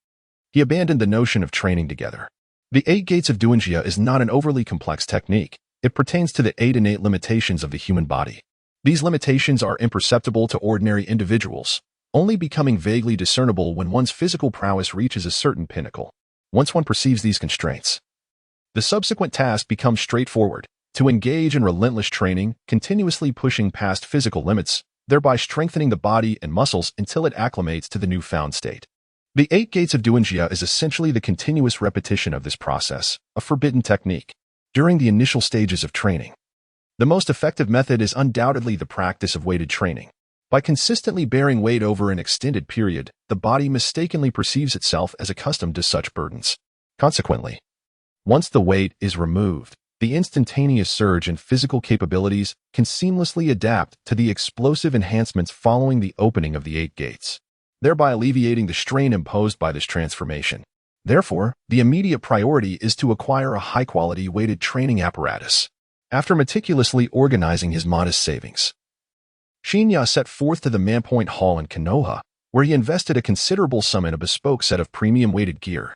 Speaker 1: he abandoned the notion of training together. The 8 gates of Duanjia is not an overly complex technique. It pertains to the 8 innate limitations of the human body. These limitations are imperceptible to ordinary individuals, only becoming vaguely discernible when one's physical prowess reaches a certain pinnacle. Once one perceives these constraints, the subsequent task becomes straightforward: to engage in relentless training, continuously pushing past physical limits, thereby strengthening the body and muscles until it acclimates to the newfound state. The 8 gates of Duanjia is essentially the continuous repetition of this process, a forbidden technique. During the initial stages of training, the most effective method is undoubtedly the practice of weighted training. By consistently bearing weight over an extended period, the body mistakenly perceives itself as accustomed to such burdens. Consequently, once the weight is removed, the instantaneous surge in physical capabilities can seamlessly adapt to the explosive enhancements following the opening of the 8 gates, thereby alleviating the strain imposed by this transformation. Therefore, the immediate priority is to acquire a high-quality weighted training apparatus. After meticulously organizing his modest savings, Xingye set forth to the Manpoint Hall in Konoha, where he invested a considerable sum in a bespoke set of premium weighted gear,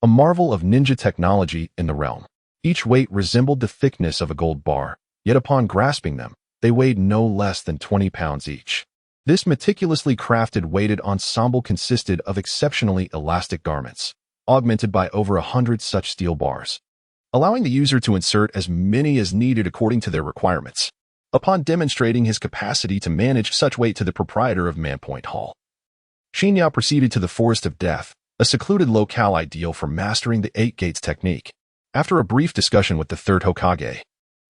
Speaker 1: a marvel of ninja technology in the realm. Each weight resembled the thickness of a gold bar, yet upon grasping them, they weighed no less than 20 pounds each. This meticulously crafted weighted ensemble consisted of exceptionally elastic garments, augmented by over 100 such steel bars, allowing the user to insert as many as needed according to their requirements. Upon demonstrating his capacity to manage such weight to the proprietor of Manpoint Hall, Xingye proceeded to the Forest of Death, a secluded locale ideal for mastering the 8 gates technique. After a brief discussion with the third Hokage,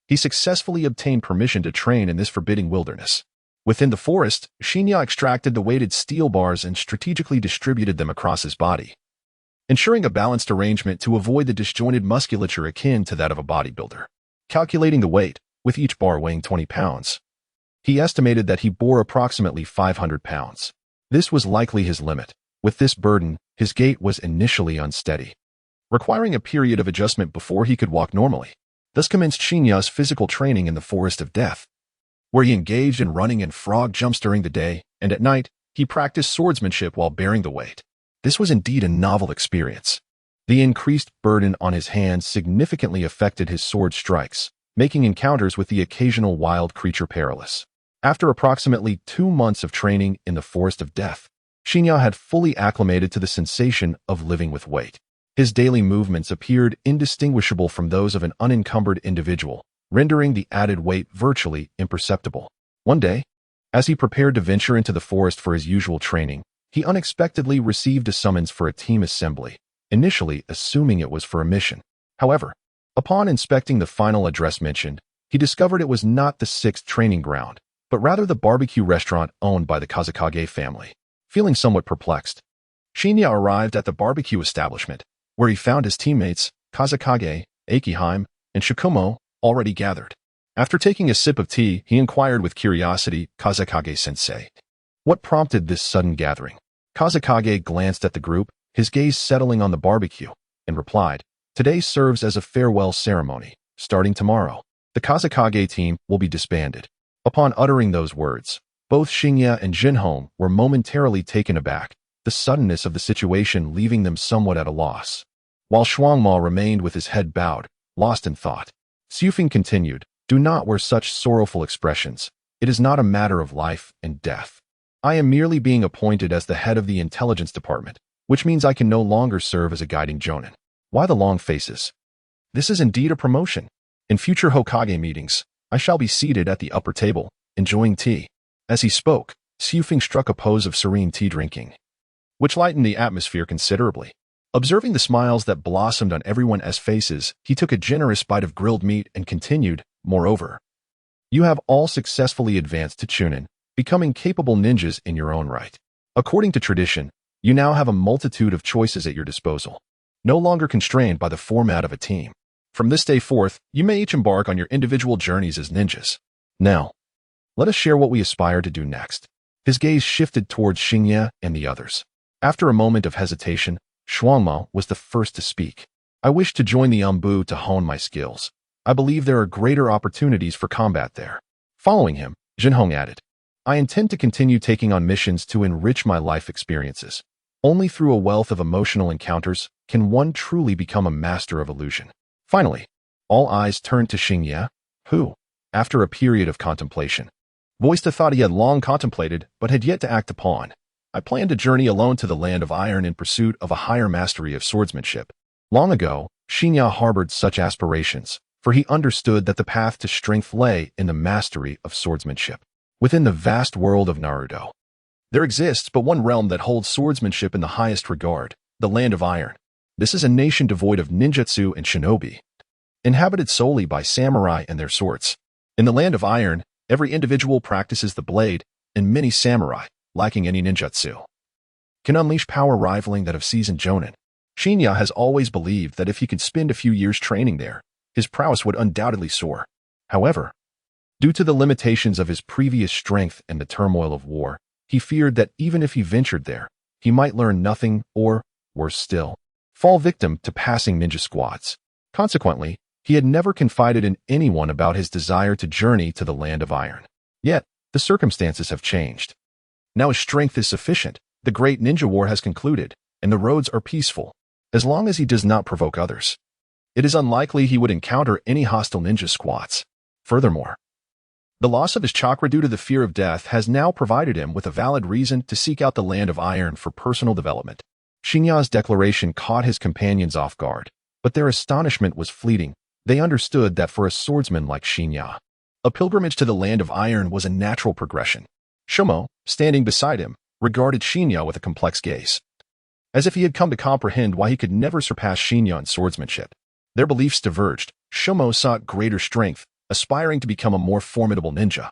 Speaker 1: he successfully obtained permission to train in this forbidding wilderness. Within the forest, Xingye extracted the weighted steel bars and strategically distributed them across his body, ensuring a balanced arrangement to avoid the disjointed musculature akin to that of a bodybuilder. Calculating the weight, with each bar weighing 20 pounds, he estimated that he bore approximately 500 pounds. This was likely his limit. With this burden, his gait was initially unsteady, requiring a period of adjustment before he could walk normally. Thus commenced Shinya's physical training in the Forest of Death, where he engaged in running and frog jumps during the day, and at night, he practiced swordsmanship while bearing the weight. This was indeed a novel experience. The increased burden on his hands significantly affected his sword strikes, making encounters with the occasional wild creature perilous. After approximately 2 months of training in the Forest of Death, Shinya had fully acclimated to the sensation of living with weight. His daily movements appeared indistinguishable from those of an unencumbered individual, rendering the added weight virtually imperceptible. One day, as he prepared to venture into the forest for his usual training, he unexpectedly received a summons for a team assembly, initially assuming it was for a mission. However, upon inspecting the final address mentioned, he discovered it was not the 6th training ground, but rather the barbecue restaurant owned by the Kazekage family. Feeling somewhat perplexed, Shinya arrived at the barbecue establishment, where he found his teammates, Kazekage, Akiheim, and Shikumo, already gathered. After taking a sip of tea, he inquired with curiosity, "Kazekage-sensei, what prompted this sudden gathering?" Kazekage glanced at the group, his gaze settling on the barbecue, and replied, "Today serves as a farewell ceremony. Starting tomorrow, the Kazekage team will be disbanded." Upon uttering those words, both Shinya and Jinhong were momentarily taken aback, the suddenness of the situation leaving them somewhat at a loss. While Shuangma remained with his head bowed, lost in thought. Xufeng continued, "Do not wear such sorrowful expressions. It is not a matter of life and death. I am merely being appointed as the head of the intelligence department, which means I can no longer serve as a guiding jonin." Why the long faces? This is indeed a promotion. In future Hokage meetings, I shall be seated at the upper table, enjoying tea. As he spoke, Xufeng struck a pose of serene tea drinking, which lightened the atmosphere considerably. Observing the smiles that blossomed on everyone's faces, he took a generous bite of grilled meat and continued, "Moreover, you have all successfully advanced to Chunin, becoming capable ninjas in your own right. According to tradition, you now have a multitude of choices at your disposal, no longer constrained by the format of a team. From this day forth, you may each embark on your individual journeys as ninjas. Now, let us share what we aspire to do next." His gaze shifted towards Shinya and the others. After a moment of hesitation, Shuangma was the first to speak. "I wish to join the Umbu to hone my skills. I believe there are greater opportunities for combat there." Following him, Jinhong added, "I intend to continue taking on missions to enrich my life experiences. Only through a wealth of emotional encounters can one truly become a master of illusion." Finally, all eyes turned to Shinya, who, after a period of contemplation, voiced a thought he had long contemplated but had yet to act upon. "I plan to journey alone to the land of iron in pursuit of a higher mastery of swordsmanship." Long ago, Shinya harbored such aspirations, for he understood that the path to strength lay in the mastery of swordsmanship. Within the vast world of Naruto, there exists but one realm that holds swordsmanship in the highest regard, the Land of Iron. This is a nation devoid of ninjutsu and shinobi, inhabited solely by samurai and their swords. In the Land of Iron, every individual practices the blade, and many samurai, lacking any ninjutsu, can unleash power rivaling that of seasoned jonin. Shinya has always believed that if he could spend a few years training there, his prowess would undoubtedly soar. However, due to the limitations of his previous strength and the turmoil of war, he feared that even if he ventured there, he might learn nothing or, worse still, fall victim to passing ninja squads. Consequently, he had never confided in anyone about his desire to journey to the Land of Iron. Yet, the circumstances have changed. Now his strength is sufficient, the great ninja war has concluded, and the roads are peaceful, as long as he does not provoke others. It is unlikely he would encounter any hostile ninja squads. Furthermore, the loss of his chakra due to the fear of death has now provided him with a valid reason to seek out the Land of Iron for personal development. Shinya's declaration caught his companions off guard, but their astonishment was fleeting. They understood that for a swordsman like Shinya, a pilgrimage to the Land of Iron was a natural progression. Shumo, standing beside him, regarded Shinya with a complex gaze, as if he had come to comprehend why he could never surpass Shinya in swordsmanship. Their beliefs diverged. Shumo sought greater strength, aspiring to become a more formidable ninja,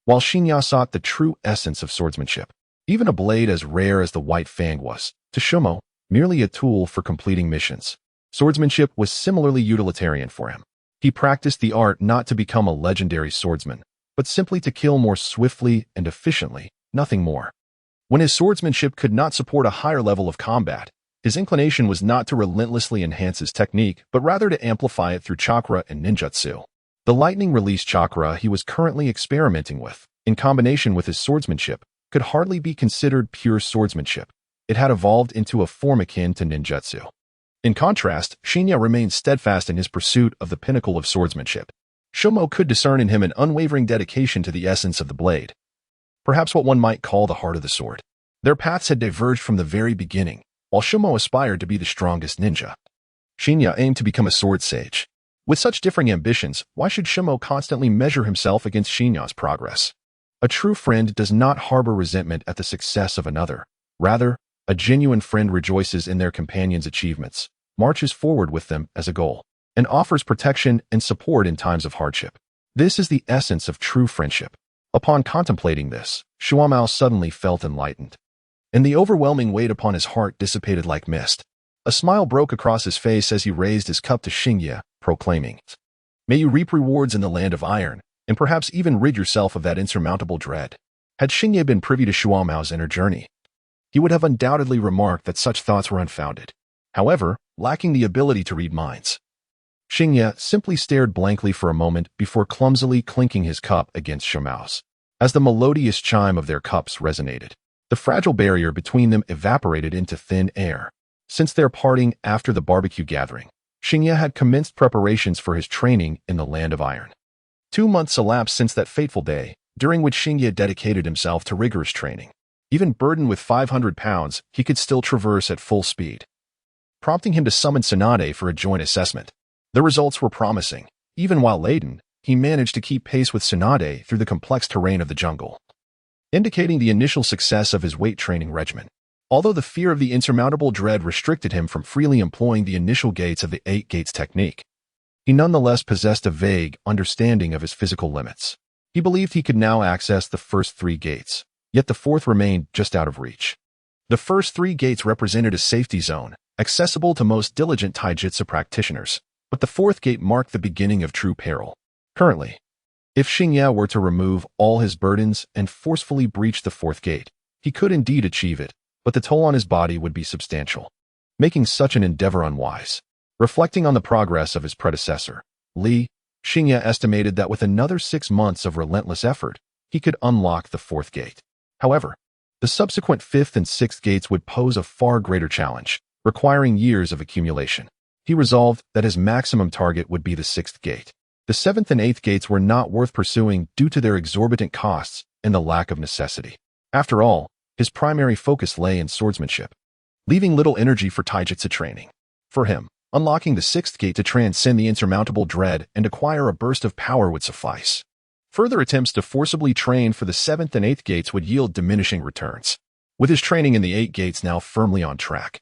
Speaker 1: while Shinya sought the true essence of swordsmanship. Even a blade as rare as the White Fang was, to Shumo, merely a tool for completing missions. Swordsmanship was similarly utilitarian for him. He practiced the art not to become a legendary swordsman, but simply to kill more swiftly and efficiently, nothing more. When his swordsmanship could not support a higher level of combat, his inclination was not to relentlessly enhance his technique, but rather to amplify it through chakra and ninjutsu. The lightning release chakra he was currently experimenting with, in combination with his swordsmanship, could hardly be considered pure swordsmanship. It had evolved into a form akin to ninjutsu. In contrast, Shinya remained steadfast in his pursuit of the pinnacle of swordsmanship. Shomo could discern in him an unwavering dedication to the essence of the blade, perhaps what one might call the heart of the sword. Their paths had diverged from the very beginning, while Shomo aspired to be the strongest ninja. Shinya aimed to become a sword sage. With such differing ambitions, why should Shomo constantly measure himself against Shinya's progress? A true friend does not harbor resentment at the success of another. Rather, a genuine friend rejoices in their companion's achievements, marches forward with them as a goal, and offers protection and support in times of hardship. This is the essence of true friendship. Upon contemplating this, Shuamao suddenly felt enlightened, and the overwhelming weight upon his heart dissipated like mist. A smile broke across his face as he raised his cup to Shinya, proclaiming, "May you reap rewards in the land of iron, and perhaps even rid yourself of that insurmountable dread." Had Shinya been privy to Shuamao's inner journey, he would have undoubtedly remarked that such thoughts were unfounded. However, lacking the ability to read minds, Shinya simply stared blankly for a moment before clumsily clinking his cup against Shuamao's. As the melodious chime of their cups resonated, the fragile barrier between them evaporated into thin air. Since their parting after the barbecue gathering, Shinya had commenced preparations for his training in the land of iron. 2 months elapsed since that fateful day, during which Shinya dedicated himself to rigorous training. Even burdened with 500 pounds, he could still traverse at full speed, prompting him to summon Tsunade for a joint assessment. The results were promising. Even while laden, he managed to keep pace with Tsunade through the complex terrain of the jungle, indicating the initial success of his weight training regimen. Although the fear of the insurmountable dread restricted him from freely employing the initial gates of the 8 gates technique, he nonetheless possessed a vague understanding of his physical limits. He believed he could now access the first 3 gates, yet the 4th remained just out of reach. The first 3 gates represented a safety zone, accessible to most diligent taijutsu practitioners, but the 4th gate marked the beginning of true peril. Currently, if Shinya were to remove all his burdens and forcefully breach the 4th gate, he could indeed achieve it, but the toll on his body would be substantial, making such an endeavor unwise. Reflecting on the progress of his predecessor, Li, Shinya estimated that with another 6 months of relentless effort, he could unlock the 4th gate. However, the subsequent 5th and 6th gates would pose a far greater challenge, requiring years of accumulation. He resolved that his maximum target would be the 6th gate. The 7th and 8th gates were not worth pursuing due to their exorbitant costs and the lack of necessity. After all, his primary focus lay in swordsmanship, leaving little energy for taijutsu training. For him, unlocking the 6th gate to transcend the insurmountable dread and acquire a burst of power would suffice. Further attempts to forcibly train for the 7th and 8th gates would yield diminishing returns. With his training in the 8 gates now firmly on track,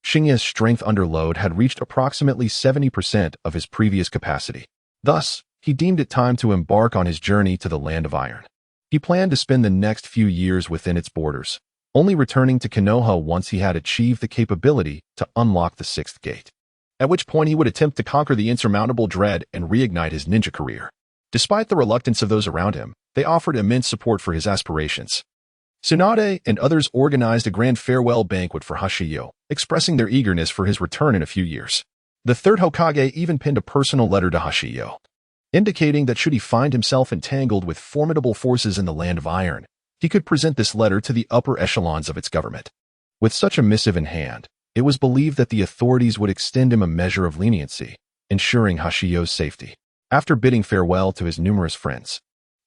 Speaker 1: Shinya's strength under load had reached approximately 70% of his previous capacity. Thus, he deemed it time to embark on his journey to the land of iron. He planned to spend the next few years within its borders, only returning to Konoha once he had achieved the capability to unlock the 6th gate, at which point he would attempt to conquer the insurmountable dread and reignite his ninja career. Despite the reluctance of those around him, they offered immense support for his aspirations. Tsunade and others organized a grand farewell banquet for Hashiyo, expressing their eagerness for his return in a few years. The 3rd Hokage even penned a personal letter to Hashiyo, indicating that should he find himself entangled with formidable forces in the land of iron, he could present this letter to the upper echelons of its government. With such a missive in hand, it was believed that the authorities would extend him a measure of leniency, ensuring Hashiyo's safety. After bidding farewell to his numerous friends,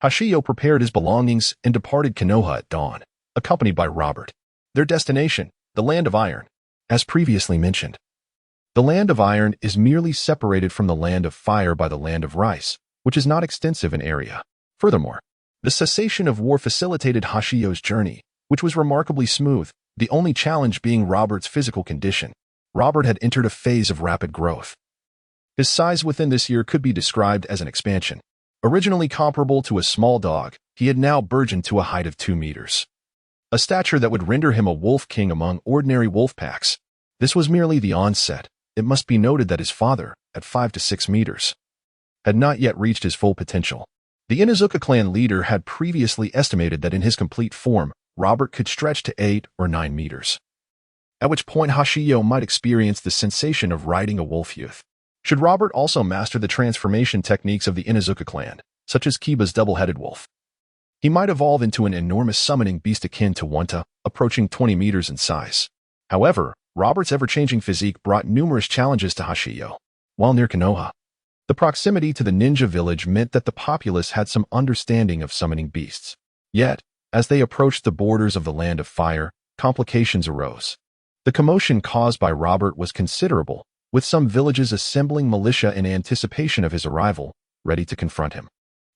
Speaker 1: Hashiyo prepared his belongings and departed Konoha at dawn, accompanied by Robert. Their destination, the land of iron. As previously mentioned, the land of iron is merely separated from the land of fire by the land of rice, which is not extensive in area. Furthermore, the cessation of war facilitated Hashiyo's journey, which was remarkably smooth, the only challenge being Robert's physical condition. Robert had entered a phase of rapid growth. His size within this year could be described as an expansion. Originally comparable to a small dog, he had now burgeoned to a height of 2 meters. A stature that would render him a wolf king among ordinary wolf packs. This was merely the onset. It must be noted that his father, at 5 to 6 meters, had not yet reached his full potential. The Inuzuka clan leader had previously estimated that in his complete form, Robert could stretch to 8 or 9 meters, at which point Hashiyo might experience the sensation of riding a wolf youth. Should Robert also master the transformation techniques of the Inuzuka clan, such as Kiba's double-headed wolf, he might evolve into an enormous summoning beast akin to Wanta, approaching 20 meters in size. However, Robert's ever-changing physique brought numerous challenges to Hashiyo. While near Konoha, the proximity to the ninja village meant that the populace had some understanding of summoning beasts. Yet, as they approached the borders of the Land of Fire, complications arose. The commotion caused by Robert was considerable, with some villages assembling militia in anticipation of his arrival, ready to confront him.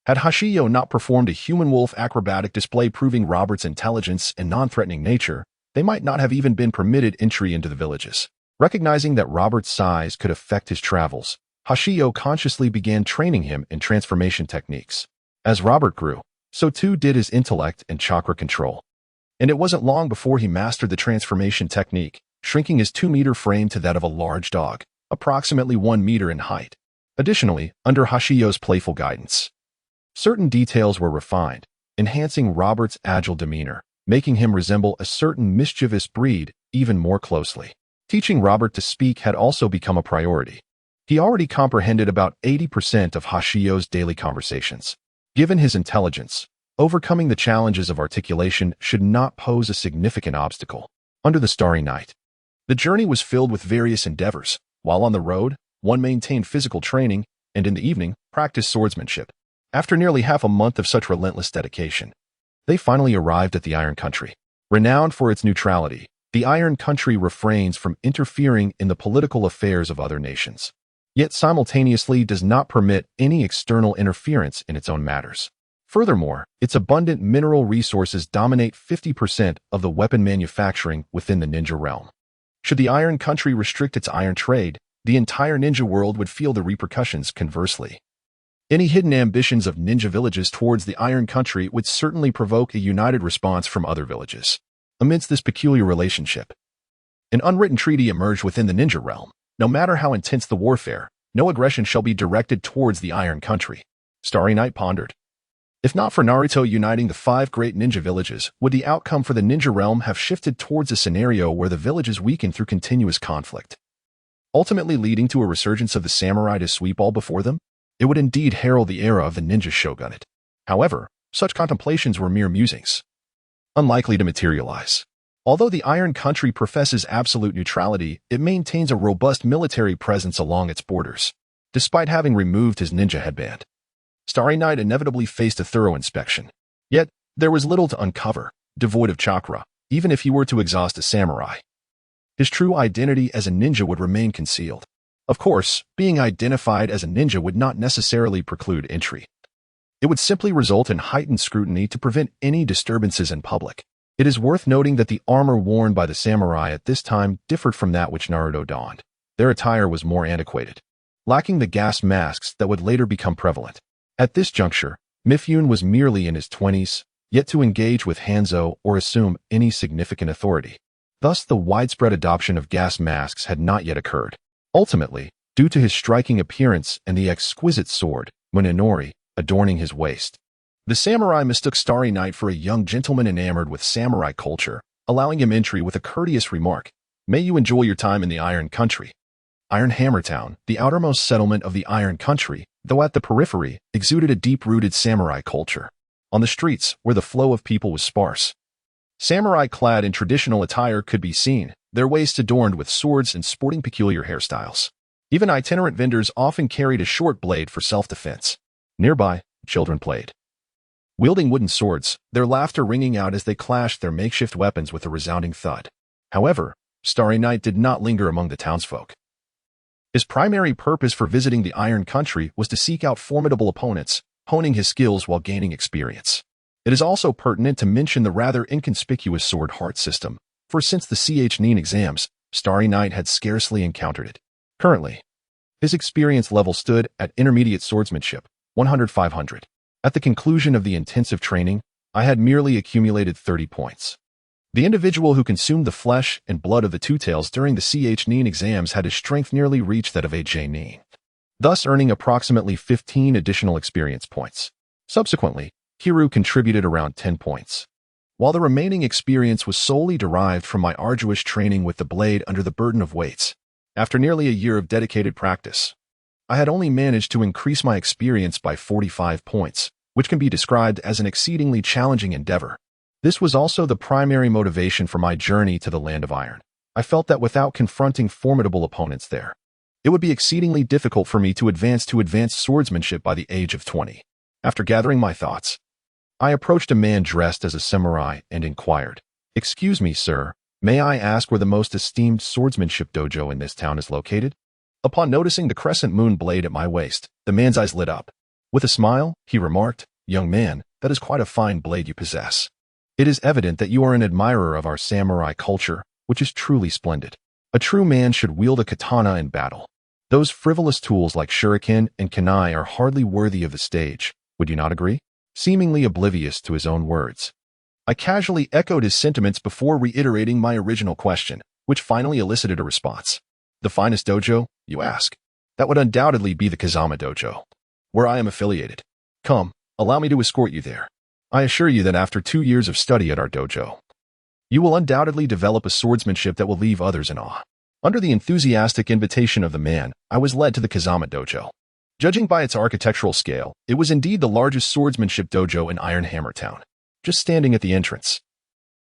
Speaker 1: Had Hashiyo not performed a human-wolf acrobatic display proving Robert's intelligence and non-threatening nature, they might not have even been permitted entry into the villages. Recognizing that Robert's size could affect his travels, Hashiyo consciously began training him in transformation techniques. As Robert grew, so too did his intellect and chakra control. And it wasn't long before he mastered the transformation technique, shrinking his 2-meter frame to that of a large dog, approximately 1 meter in height. Additionally, under Hashiyo's playful guidance, certain details were refined, enhancing Robert's agile demeanor, making him resemble a certain mischievous breed even more closely. Teaching Robert to speak had also become a priority. He already comprehended about 80% of Hashiyo's daily conversations. Given his intelligence, overcoming the challenges of articulation should not pose a significant obstacle. Under the Starry Night, the journey was filled with various endeavors. While on the road, one maintained physical training, and in the evening, practiced swordsmanship. After nearly half a month of such relentless dedication, they finally arrived at the Iron Country. Renowned for its neutrality, the Iron Country refrains from interfering in the political affairs of other nations, yet simultaneously does not permit any external interference in its own matters. Furthermore, its abundant mineral resources dominate 50% of the weapon manufacturing within the ninja realm. Should the Iron Country restrict its iron trade, the entire ninja world would feel the repercussions conversely. Any hidden ambitions of ninja villages towards the Iron Country would certainly provoke a united response from other villages. Amidst this peculiar relationship, an unwritten treaty emerged within the ninja realm. No matter how intense the warfare, no aggression shall be directed towards the Iron Country. Starry Night pondered. If not for Naruto uniting the 5 great ninja villages, would the outcome for the ninja realm have shifted towards a scenario where the villages weaken through continuous conflict, ultimately leading to a resurgence of the samurai to sweep all before them? It would indeed herald the era of the ninja shogunate. However, such contemplations were mere musings, unlikely to materialize. Although the Iron Country professes absolute neutrality, it maintains a robust military presence along its borders. Despite having removed his ninja headband, Starry Night inevitably faced a thorough inspection. Yet, there was little to uncover, devoid of chakra, even if he were to exhaust a samurai. His true identity as a ninja would remain concealed. Of course, being identified as a ninja would not necessarily preclude entry. It would simply result in heightened scrutiny to prevent any disturbances in public. It is worth noting that the armor worn by the samurai at this time differed from that which Naruto donned. Their attire was more antiquated, lacking the gas masks that would later become prevalent. At this juncture, Mifune was merely in his 20s, yet to engage with Hanzo or assume any significant authority. Thus, the widespread adoption of gas masks had not yet occurred. Ultimately, due to his striking appearance and the exquisite sword, Munenori, adorning his waist, the samurai mistook Starry Night for a young gentleman enamored with samurai culture, allowing him entry with a courteous remark, "May you enjoy your time in the Iron Country." Iron Hammer Town, the outermost settlement of the Iron Country, though at the periphery, exuded a deep-rooted samurai culture. On the streets, where the flow of people was sparse, samurai clad in traditional attire could be seen, their waists adorned with swords and sporting peculiar hairstyles. Even itinerant vendors often carried a short blade for self-defense. Nearby, children played, wielding wooden swords, their laughter ringing out as they clashed their makeshift weapons with a resounding thud. However, Starry Night did not linger among the townsfolk. His primary purpose for visiting the Iron Country was to seek out formidable opponents, honing his skills while gaining experience. It is also pertinent to mention the rather inconspicuous sword heart system, for since the sheathed exams, Starry Night had scarcely encountered it. Currently, his experience level stood at intermediate swordsmanship, 100-500. At the conclusion of the intensive training, I had merely accumulated 30 points. The individual who consumed the flesh and blood of the Two Tails during the sheathed exams had his strength nearly reach that of AJ Nin, thus earning approximately 15 additional experience points. Subsequently, Hiru contributed around 10 points, while the remaining experience was solely derived from my arduous training with the blade under the burden of weights. After nearly a year of dedicated practice, I had only managed to increase my experience by 45 points, which can be described as an exceedingly challenging endeavor. This was also the primary motivation for my journey to the Land of Iron. I felt that without confronting formidable opponents there, it would be exceedingly difficult for me to advance to advanced swordsmanship by the age of 20. After gathering my thoughts, I approached a man dressed as a samurai and inquired, "Excuse me, sir, may I ask where the most esteemed swordsmanship dojo in this town is located?" Upon noticing the crescent moon blade at my waist, the man's eyes lit up. With a smile, he remarked, "Young man, that is quite a fine blade you possess. It is evident that you are an admirer of our samurai culture, which is truly splendid. A true man should wield a katana in battle. Those frivolous tools like shuriken and kunai are hardly worthy of the stage, would you not agree?" Seemingly oblivious to his own words, I casually echoed his sentiments before reiterating my original question, which finally elicited a response. "The finest dojo, you ask? That would undoubtedly be the Kazama Dojo, where I am affiliated. Come, allow me to escort you there. I assure you that after 2 years of study at our dojo, you will undoubtedly develop a swordsmanship that will leave others in awe." Under the enthusiastic invitation of the man, I was led to the Kazama Dojo. Judging by its architectural scale, it was indeed the largest swordsmanship dojo in Iron Hammer Town. Just standing at the entrance,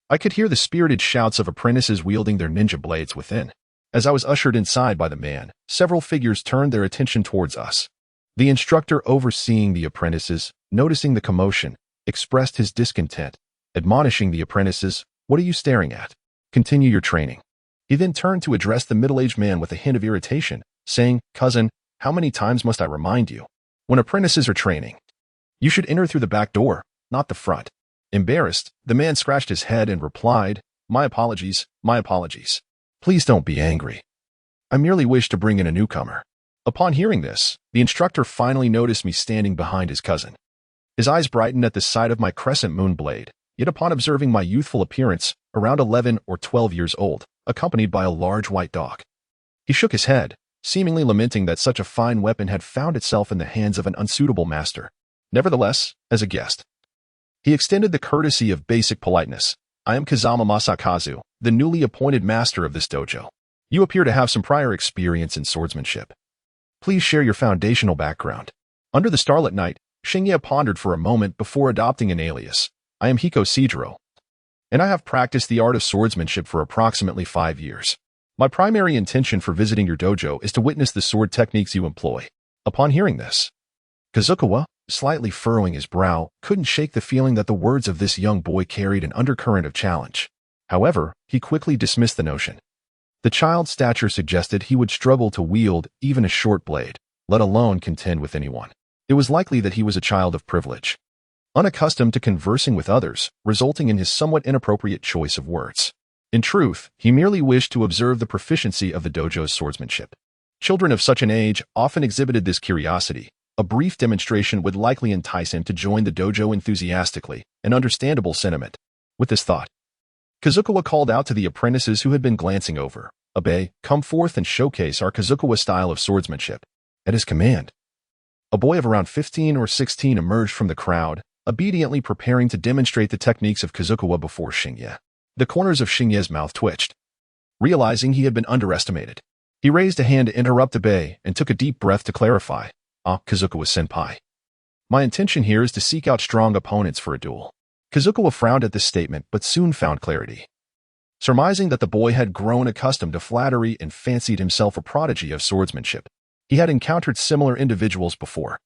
Speaker 1: I could hear the spirited shouts of apprentices wielding their ninja blades within. As I was ushered inside by the man, several figures turned their attention towards us. The instructor overseeing the apprentices, noticing the commotion, expressed his discontent, admonishing the apprentices, "What are you staring at? Continue your training." He then turned to address the middle-aged man with a hint of irritation, saying, "Cousin, how many times must I remind you? When apprentices are training, you should enter through the back door, not the front." Embarrassed, the man scratched his head and replied, My apologies. Please don't be angry. I merely wish to bring in a newcomer." Upon hearing this, the instructor finally noticed me standing behind his cousin. His eyes brightened at the sight of my crescent moon blade, yet upon observing my youthful appearance, around 11 or 12 years old, accompanied by a large white dog, he shook his head, seemingly lamenting that such a fine weapon had found itself in the hands of an unsuitable master. Nevertheless, as a guest, he extended the courtesy of basic politeness. "I am Kazama Masakazu, the newly appointed master of this dojo. You appear to have some prior experience in swordsmanship. Please share your foundational background." Under the starlit night, Shinya pondered for a moment before adopting an alias. "I am Hiko Sidro, and I have practiced the art of swordsmanship for approximately 5 years. My primary intention for visiting your dojo is to witness the sword techniques you employ." Upon hearing this, Kazukawa, slightly furrowing his brow, couldn't shake the feeling that the words of this young boy carried an undercurrent of challenge. However, he quickly dismissed the notion. The child's stature suggested he would struggle to wield even a short blade, let alone contend with anyone. It was likely that he was a child of privilege, unaccustomed to conversing with others, resulting in his somewhat inappropriate choice of words. In truth, he merely wished to observe the proficiency of the dojo's swordsmanship. Children of such an age often exhibited this curiosity. A brief demonstration would likely entice him to join the dojo enthusiastically, an understandable sentiment. With this thought, Kazukawa called out to the apprentices who had been glancing over, "Abe, come forth and showcase our Kazukawa style of swordsmanship." At his command, a boy of around 15 or 16 emerged from the crowd, obediently preparing to demonstrate the techniques of Kazukawa before Shinya. The corners of Shinya's mouth twitched. Realizing he had been underestimated, he raised a hand to interrupt Abe and took a deep breath to clarify. Kazukawa-senpai. My intention here is to seek out strong opponents for a duel." Kazukawa frowned at this statement but soon found clarity. Surmising that the boy had grown accustomed to flattery and fancied himself a prodigy of swordsmanship, he had encountered similar individuals before.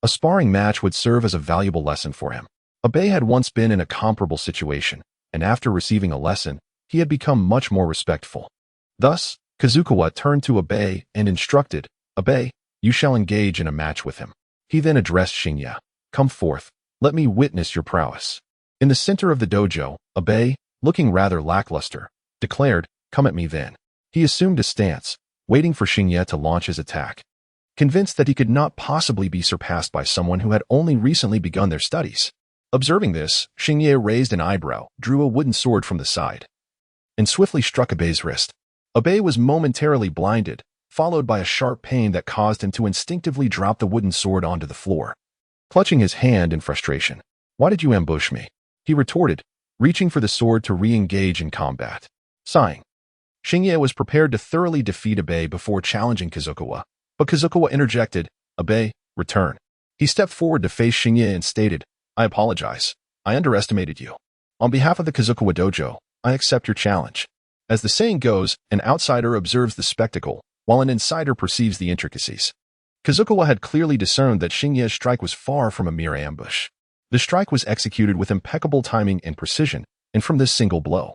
Speaker 1: A sparring match would serve as a valuable lesson for him. Abe had once been in a comparable situation, and after receiving a lesson, he had become much more respectful. Thus, Kazukawa turned to Abe and instructed, "Abe, you shall engage in a match with him." He then addressed Shinya, "Come forth, let me witness your prowess." In the center of the dojo, Abe, looking rather lackluster, declared, "Come at me then." He assumed a stance, waiting for Shinya to launch his attack. Convinced that he could not possibly be surpassed by someone who had only recently begun their studies. Observing this, Shinya raised an eyebrow, drew a wooden sword from the side, and swiftly struck Abe's wrist. Abe was momentarily blinded, followed by a sharp pain that caused him to instinctively drop the wooden sword onto the floor. Clutching his hand in frustration, "Why did you ambush me?" he retorted, reaching for the sword to re-engage in combat. Sighing, Xingye was prepared to thoroughly defeat Abe before challenging Kazukawa, but Kazukawa interjected, "Abe, return." He stepped forward to face Xingye and stated, "I apologize. I underestimated you. On behalf of the Kazukawa dojo, I accept your challenge." As the saying goes, an outsider observes the spectacle, while an insider perceives the intricacies. Kazukawa had clearly discerned that Xingye's strike was far from a mere ambush. The strike was executed with impeccable timing and precision, and from this single blow,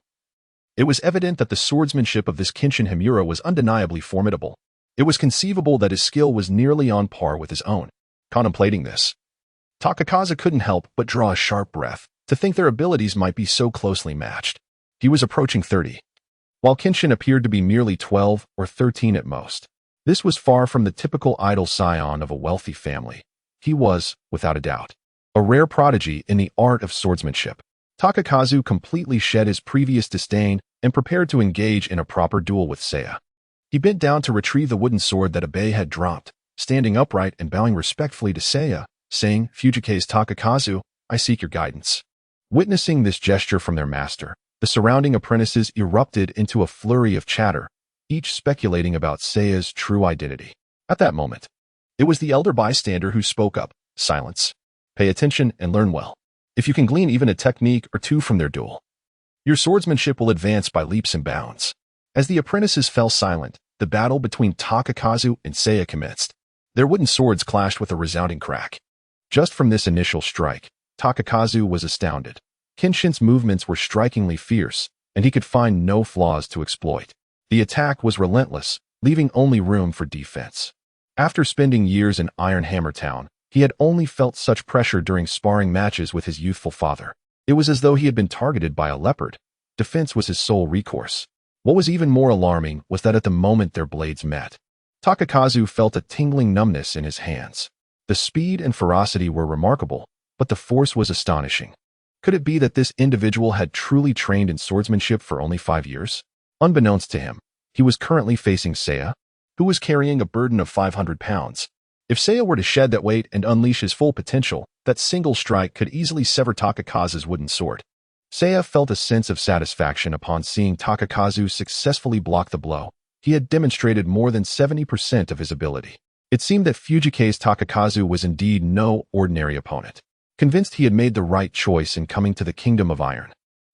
Speaker 1: it was evident that the swordsmanship of this Kenshin Himura was undeniably formidable. It was conceivable that his skill was nearly on par with his own. Contemplating this, Takakazu couldn't help but draw a sharp breath to think their abilities might be so closely matched. He was approaching 30, while Kenshin appeared to be merely 12 or 13 at most. This was far from the typical idle scion of a wealthy family. He was, without a doubt, a rare prodigy in the art of swordsmanship. Takakazu completely shed his previous disdain and prepared to engage in a proper duel with Seiya. He bent down to retrieve the wooden sword that Abe had dropped, standing upright and bowing respectfully to Seiya, saying, "Fujike's Takakazu, I seek your guidance." Witnessing this gesture from their master, the surrounding apprentices erupted into a flurry of chatter, each speculating about Seiya's true identity. At that moment, it was the elder bystander who spoke up, "Silence. Pay attention and learn well. If you can glean even a technique or two from their duel, your swordsmanship will advance by leaps and bounds." As the apprentices fell silent, the battle between Takakazu and Seiya commenced. Their wooden swords clashed with a resounding crack. Just from this initial strike, Takakazu was astounded. Kenshin's movements were strikingly fierce, and he could find no flaws to exploit. The attack was relentless, leaving only room for defense. After spending years in Iron Hammer Town, he had only felt such pressure during sparring matches with his youthful father. It was as though he had been targeted by a leopard. Defense was his sole recourse. What was even more alarming was that at the moment their blades met, Takakazu felt a tingling numbness in his hands. The speed and ferocity were remarkable, but the force was astonishing. Could it be that this individual had truly trained in swordsmanship for only 5 years? Unbeknownst to him, he was currently facing Seiya, who was carrying a burden of 500 pounds. If Seiya were to shed that weight and unleash his full potential, that single strike could easily sever Takakazu's wooden sword. Seiya felt a sense of satisfaction upon seeing Takakazu successfully block the blow. He had demonstrated more than 70% of his ability. It seemed that Fujike's Takakazu was indeed no ordinary opponent. Convinced he had made the right choice in coming to the Kingdom of Iron,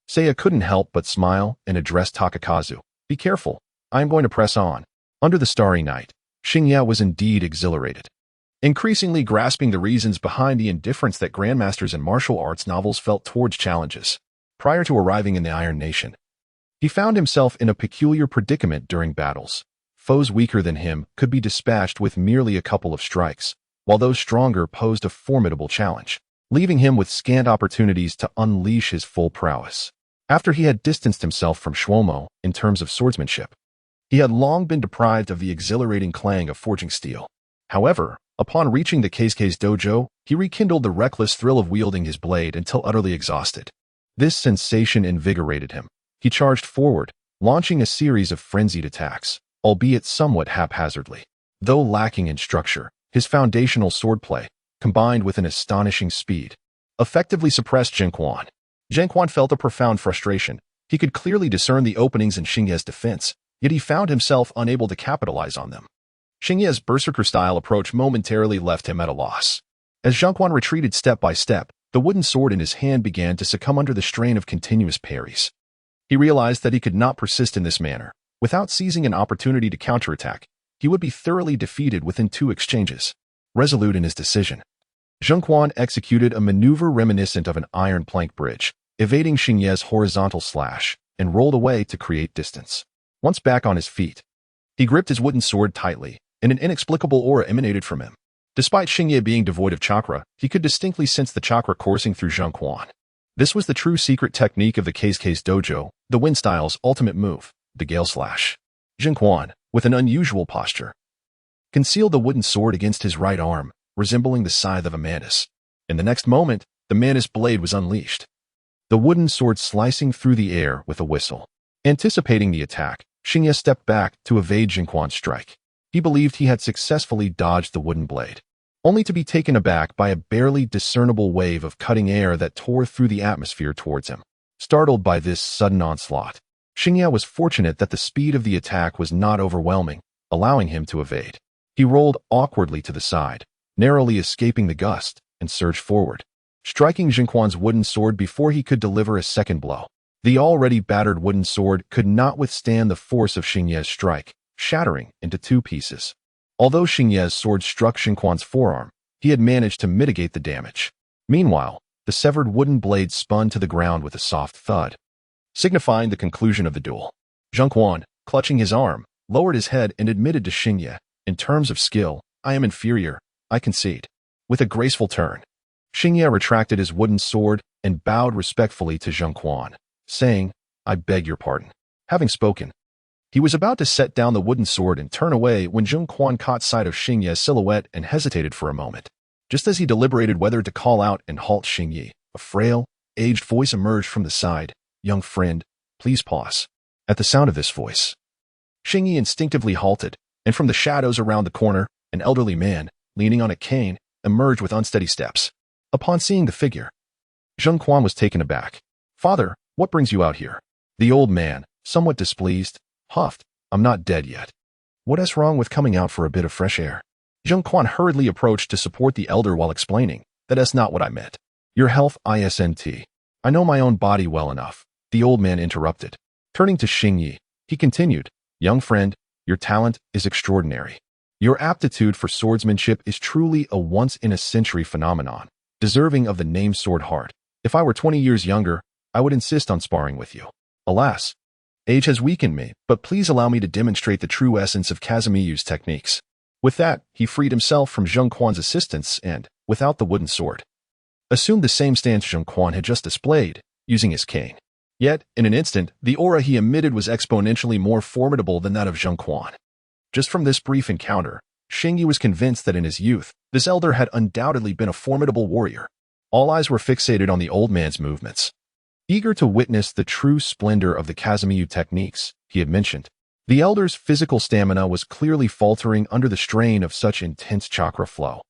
Speaker 1: Seiya couldn't help but smile and address Takakazu. "Be careful. I am going to press on." Under the starry night, Xingye was indeed exhilarated, increasingly grasping the reasons behind the indifference that grandmasters in martial arts novels felt towards challenges. Prior to arriving in the Iron Nation, he found himself in a peculiar predicament during battles. Foes weaker than him could be dispatched with merely a couple of strikes, while those stronger posed a formidable challenge, leaving him with scant opportunities to unleash his full prowess. After he had distanced himself from Shwomo in terms of swordsmanship, he had long been deprived of the exhilarating clang of forging steel. However, upon reaching the Keisuke's dojo, he rekindled the reckless thrill of wielding his blade until utterly exhausted. This sensation invigorated him. He charged forward, launching a series of frenzied attacks, albeit somewhat haphazardly. Though lacking in structure, his foundational swordplay, combined with an astonishing speed, effectively suppressed Jinquan. Jinquan felt a profound frustration. He could clearly discern the openings in Xingye's defense, yet he found himself unable to capitalize on them. Xingye's berserker-style approach momentarily left him at a loss. As Jinquan retreated step by step, the wooden sword in his hand began to succumb under the strain of continuous parries. He realized that he could not persist in this manner. Without seizing an opportunity to counterattack, he would be thoroughly defeated within 2 exchanges. Resolute in his decision, Jinquan executed a maneuver reminiscent of an iron plank bridge, evading Xingye's horizontal slash, and rolled away to create distance. Once back on his feet, he gripped his wooden sword tightly, and an inexplicable aura emanated from him. Despite Xingye being devoid of chakra, he could distinctly sense the chakra coursing through Jinquan. This was the true secret technique of the Keisuke's dojo, the Wind Style's ultimate move, the Gale Slash. Jinquan, with an unusual posture, concealed the wooden sword against his right arm, resembling the scythe of a mantis. In the next moment, the mantis blade was unleashed, the wooden sword slicing through the air with a whistle. Anticipating the attack, Xingye stepped back to evade Jinquan's strike. He believed he had successfully dodged the wooden blade, only to be taken aback by a barely discernible wave of cutting air that tore through the atmosphere towards him. Startled by this sudden onslaught, Xingye was fortunate that the speed of the attack was not overwhelming, allowing him to evade. He rolled awkwardly to the side, narrowly escaping the gust, and surged forward, striking Jinquan's wooden sword before he could deliver a second blow. The already battered wooden sword could not withstand the force of Xingye's strike, shattering into two pieces. Although Xingye's sword struck Jinquan's forearm, he had managed to mitigate the damage. Meanwhile, the severed wooden blade spun to the ground with a soft thud, signifying the conclusion of the duel. Jinquan, clutching his arm, lowered his head and admitted to Xingye, "In terms of skill, I am inferior, I concede." With a graceful turn, Xingye retracted his wooden sword and bowed respectfully to Jinquan, saying, "I beg your pardon." Having spoken, he was about to set down the wooden sword and turn away when Jinquan caught sight of Xingye's silhouette and hesitated for a moment. Just as he deliberated whether to call out and halt Xingye, a frail, aged voice emerged from the side. "Young friend, please pause." At the sound of this voice, Xingye instinctively halted, and from the shadows around the corner, an elderly man, leaning on a cane, emerged with unsteady steps. Upon seeing the figure, Jinquan was taken aback. "Father, what brings you out here?" The old man, somewhat displeased, huffed, "I'm not dead yet. What is wrong with coming out for a bit of fresh air?" Jinquan hurriedly approached to support the elder while explaining, "That's not what I meant. Your health isn't. I know my own body well enough," the old man interrupted. Turning to Xingye, he continued, "Young friend, your talent is extraordinary. Your aptitude for swordsmanship is truly a once-in-a-century phenomenon, deserving of the name Sword Heart. If I were 20 years younger, I would insist on sparring with you. Alas, age has weakened me, but please allow me to demonstrate the true essence of Kazumiyu's techniques." With that, he freed himself from Jinquan's assistance and, without the wooden sword, assumed the same stance Jinquan had just displayed, using his cane. Yet, in an instant, the aura he emitted was exponentially more formidable than that of Jinquan. Just from this brief encounter, Xingye was convinced that in his youth, this elder had undoubtedly been a formidable warrior. All eyes were fixated on the old man's movements. Eager to witness the true splendor of the Kazumiyu techniques he had mentioned, the elder's physical stamina was clearly faltering under the strain of such intense chakra flow,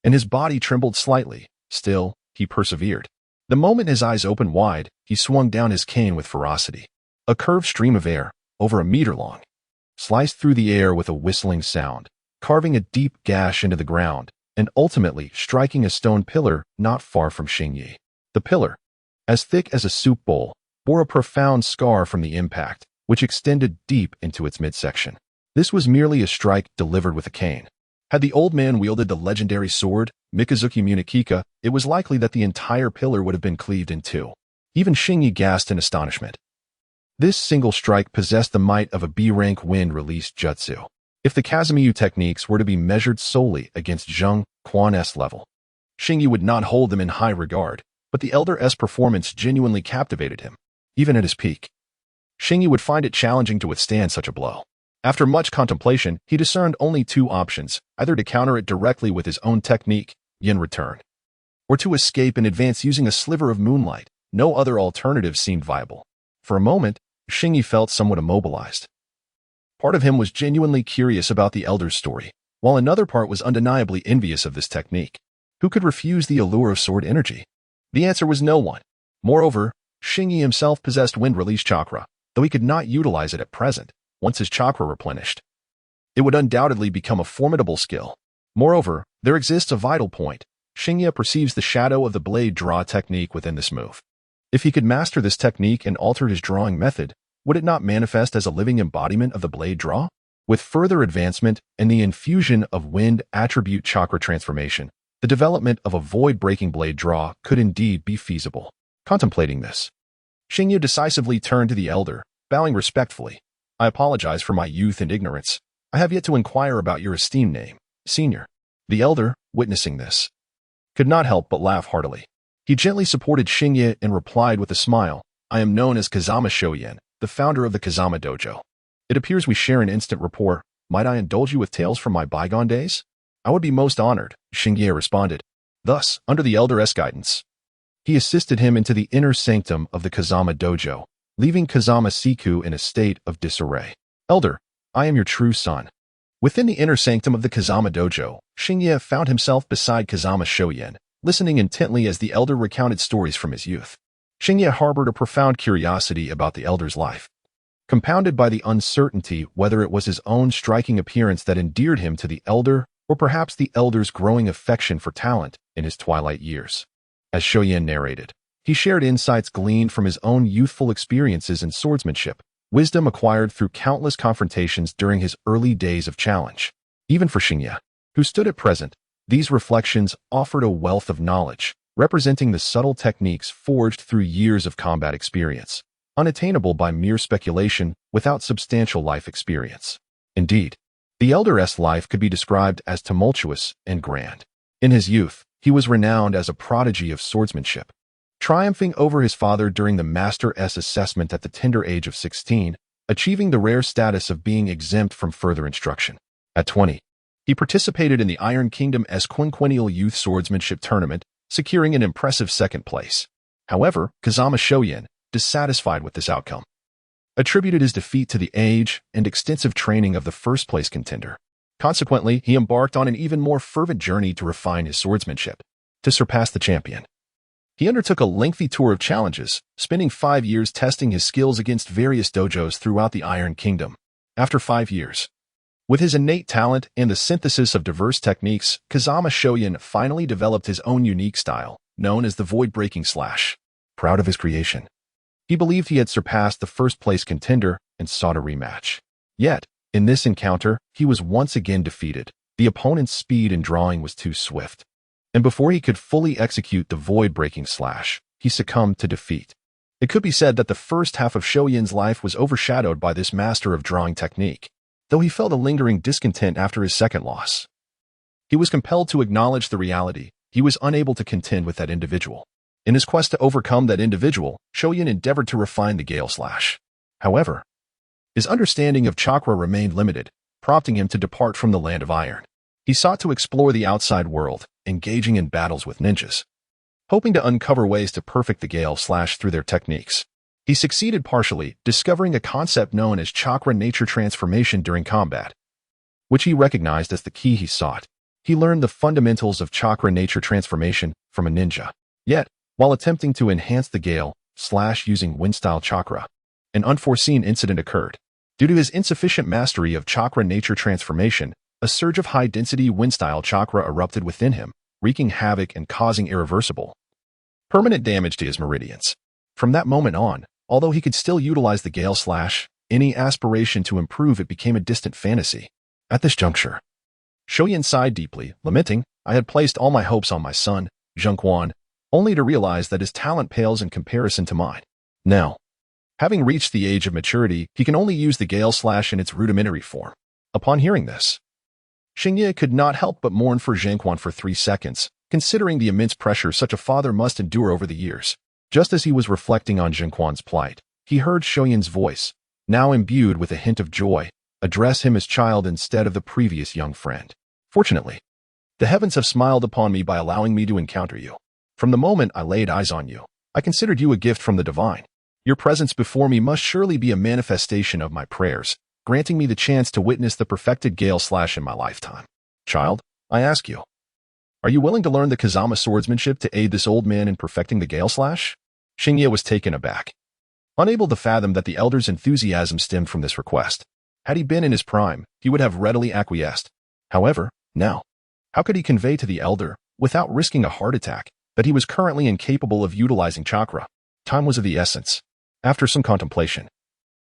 Speaker 1: and his body trembled slightly. Still, he persevered. The moment his eyes opened wide, he swung down his cane with ferocity. A curved stream of air, over a meter long, sliced through the air with a whistling sound, carving a deep gash into the ground, and ultimately striking a stone pillar not far from Xingye. The pillar, as thick as a soup bowl, bore a profound scar from the impact, which extended deep into its midsection. This was merely a strike delivered with a cane. Had the old man wielded the legendary sword, Mikazuki Munikika, it was likely that the entire pillar would have been cleaved in two. Even Xingye gasped in astonishment. This single strike possessed the might of a B-rank wind-released jutsu. If the Kazumiyu techniques were to be measured solely against Zheng Quan's level, Xingye would not hold them in high regard, but the elder's performance genuinely captivated him. Even at his peak, Xingye would find it challenging to withstand such a blow. After much contemplation, he discerned only two options, either to counter it directly with his own technique, Yin Return, or to escape and advance using a sliver of moonlight. No other alternative seemed viable. For a moment, Xingye felt somewhat immobilized. Part of him was genuinely curious about the elder's story, while another part was undeniably envious of this technique. Who could refuse the allure of sword energy? The answer was no one. Moreover, Xingye himself possessed wind-release chakra, though he could not utilize it at present. Once his chakra replenished, it would undoubtedly become a formidable skill. Moreover, there exists a vital point. Xingye perceives the shadow of the blade draw technique within this move. If he could master this technique and alter his drawing method, would it not manifest as a living embodiment of the blade draw? With further advancement and the infusion of wind attribute chakra transformation, the development of a void-breaking blade draw could indeed be feasible. Contemplating this, Xingye decisively turned to the elder, bowing respectfully. "I apologize for my youth and ignorance. I have yet to inquire about your esteemed name, Senior." The elder, witnessing this, could not help but laugh heartily. He gently supported Xingye and replied with a smile, "I am known as Kazama Shoyen, the founder of the Kazama Dojo. It appears we share an instant rapport. Might I indulge you with tales from my bygone days?" "I would be most honored," Xingye responded. Thus, under the elder's guidance, he assisted him into the inner sanctum of the Kazama Dojo, leaving Kazama Siku in a state of disarray. "Elder, I am your true son." Within the inner sanctum of the Kazama Dojo, Xingye found himself beside Kazama Shoyen, listening intently as the elder recounted stories from his youth. Xingye harbored a profound curiosity about the elder's life, compounded by the uncertainty whether it was his own striking appearance that endeared him to the elder or perhaps the elder's growing affection for talent in his twilight years. As Shoyin narrated, he shared insights gleaned from his own youthful experiences in swordsmanship, wisdom acquired through countless confrontations during his early days of challenge. Even for Xingye, who stood at present, these reflections offered a wealth of knowledge, representing the subtle techniques forged through years of combat experience, unattainable by mere speculation without substantial life experience. Indeed, the elder's life could be described as tumultuous and grand. In his youth, he was renowned as a prodigy of swordsmanship, triumphing over his father during the Master's assessment at the tender age of 16, achieving the rare status of being exempt from further instruction. At 20, he participated in the Iron Kingdom's quinquennial youth swordsmanship tournament, securing an impressive second place. However, Kazama Shoyin, dissatisfied with this outcome, attributed his defeat to the age and extensive training of the first-place contender. Consequently, he embarked on an even more fervent journey to refine his swordsmanship, to surpass the champion. He undertook a lengthy tour of challenges, spending 5 years testing his skills against various dojos throughout the Iron Kingdom. After 5 years, with his innate talent and the synthesis of diverse techniques, Kazama Shoyin finally developed his own unique style, known as the void-breaking slash. Proud of his creation, he believed he had surpassed the first-place contender and sought a rematch. Yet, in this encounter, he was once again defeated. The opponent's speed in drawing was too swift, and before he could fully execute the void-breaking slash, he succumbed to defeat. It could be said that the first half of Shoyin's life was overshadowed by this master of drawing technique, though he felt a lingering discontent after his second loss. He was compelled to acknowledge the reality he was unable to contend with that individual. In his quest to overcome that individual, Shoyin endeavored to refine the Gale Slash. However, his understanding of chakra remained limited, prompting him to depart from the Land of Iron. He sought to explore the outside world, engaging in battles with ninjas, hoping to uncover ways to perfect the Gale Slash through their techniques. He succeeded partially, discovering a concept known as chakra nature transformation during combat, which he recognized as the key he sought. He learned the fundamentals of chakra nature transformation from a ninja. Yet, while attempting to enhance the Gale Slash using wind-style chakra, an unforeseen incident occurred. Due to his insufficient mastery of chakra nature transformation, a surge of high-density wind-style chakra erupted within him, wreaking havoc and causing irreversible, permanent damage to his meridians. From that moment on, although he could still utilize the Gale Slash, any aspiration to improve it became a distant fantasy. At this juncture, Shoyin sighed deeply, lamenting, "I had placed all my hopes on my son, Zhengquan, only to realize that his talent pales in comparison to mine. Now, having reached the age of maturity, he can only use the Gale Slash in its rudimentary form." Upon hearing this, Xingye could not help but mourn for Zhengquan for 3 seconds, considering the immense pressure such a father must endure over the years. Just as he was reflecting on Zhengquan's plight, he heard Shoyin's voice, now imbued with a hint of joy, address him as child instead of the previous young friend. "Fortunately, the heavens have smiled upon me by allowing me to encounter you. From the moment I laid eyes on you, I considered you a gift from the divine. Your presence before me must surely be a manifestation of my prayers, granting me the chance to witness the perfected Gale Slash in my lifetime. Child, I ask you, are you willing to learn the Kazama swordsmanship to aid this old man in perfecting the Gale Slash?" Xingye was taken aback, unable to fathom that the elder's enthusiasm stemmed from this request. Had he been in his prime, he would have readily acquiesced. However, now, how could he convey to the elder, without risking a heart attack, that he was currently incapable of utilizing chakra? Time was of the essence. After some contemplation,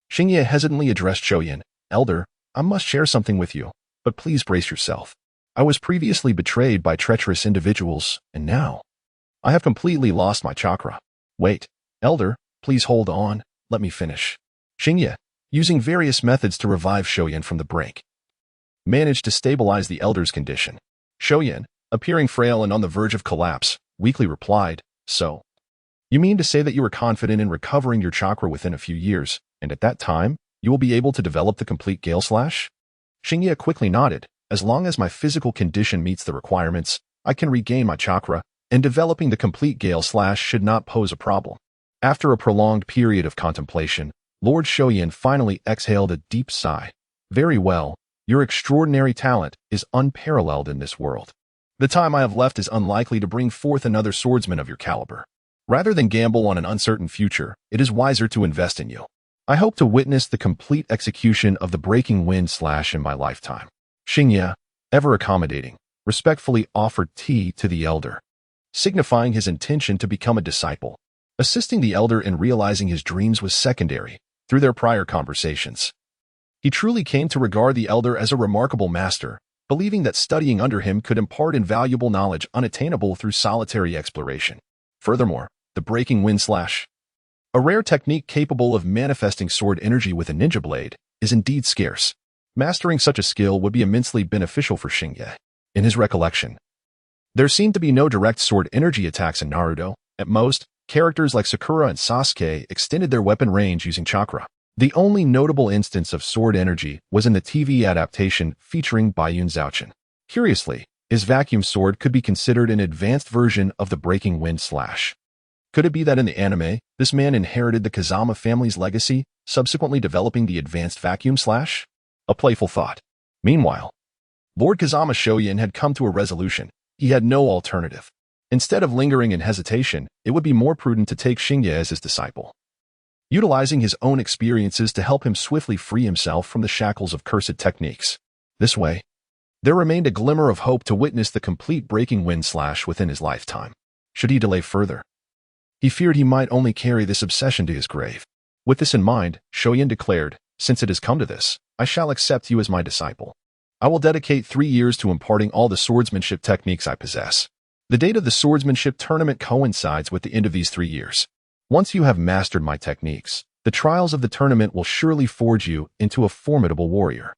Speaker 1: Xingye hesitantly addressed Shoyin, "Elder, I must share something with you, but please brace yourself. I was previously betrayed by treacherous individuals, and now I have completely lost my chakra." "Wait, Elder, please hold on, let me finish." Xingye, using various methods to revive Shoyin from the brink, managed to stabilize the elder's condition. Shoyin, appearing frail and on the verge of collapse, weakly replied, "So, you mean to say that you are confident in recovering your chakra within a few years, and at that time, you will be able to develop the complete Gale Slash?" Xingye quickly nodded. "As long as my physical condition meets the requirements, I can regain my chakra, and developing the complete Gale Slash should not pose a problem." After a prolonged period of contemplation, Lord Shoyin finally exhaled a deep sigh. "Very well, your extraordinary talent is unparalleled in this world. The time I have left is unlikely to bring forth another swordsman of your caliber. Rather than gamble on an uncertain future, it is wiser to invest in you. I hope to witness the complete execution of the breaking wind slash in my lifetime. Xingye, ever accommodating, respectfully offered tea to the elder, signifying his intention to become a disciple. Assisting the elder in realizing his dreams was secondary, through their prior conversations. He truly came to regard the elder as a remarkable master, believing that studying under him could impart invaluable knowledge unattainable through solitary exploration. Furthermore, the breaking wind slash, a rare technique capable of manifesting sword energy with a ninja blade, is indeed scarce. Mastering such a skill would be immensely beneficial for Xingye. In his recollection, there seemed to be no direct sword energy attacks in Naruto. At most, characters like Sakura and Sasuke extended their weapon range using chakra. The only notable instance of sword energy was in the TV adaptation featuring Bayun Zhaochen. Curiously, his vacuum sword could be considered an advanced version of the breaking wind slash. Could it be that in the anime, this man inherited the Kazama family's legacy, subsequently developing the advanced vacuum slash? A playful thought. Meanwhile, Lord Kazama Shoyin had come to a resolution. He had no alternative. Instead of lingering in hesitation, it would be more prudent to take Xingye as his disciple, utilizing his own experiences to help him swiftly free himself from the shackles of cursed techniques. This way, there remained a glimmer of hope to witness the complete breaking wind slash within his lifetime. Should he delay further, he feared he might only carry this obsession to his grave. With this in mind, Shoyin declared, "Since it has come to this, I shall accept you as my disciple. I will dedicate 3 years to imparting all the swordsmanship techniques I possess." The date of the swordsmanship tournament coincides with the end of these 3 years. Once you have mastered my techniques, the trials of the tournament will surely forge you into a formidable warrior.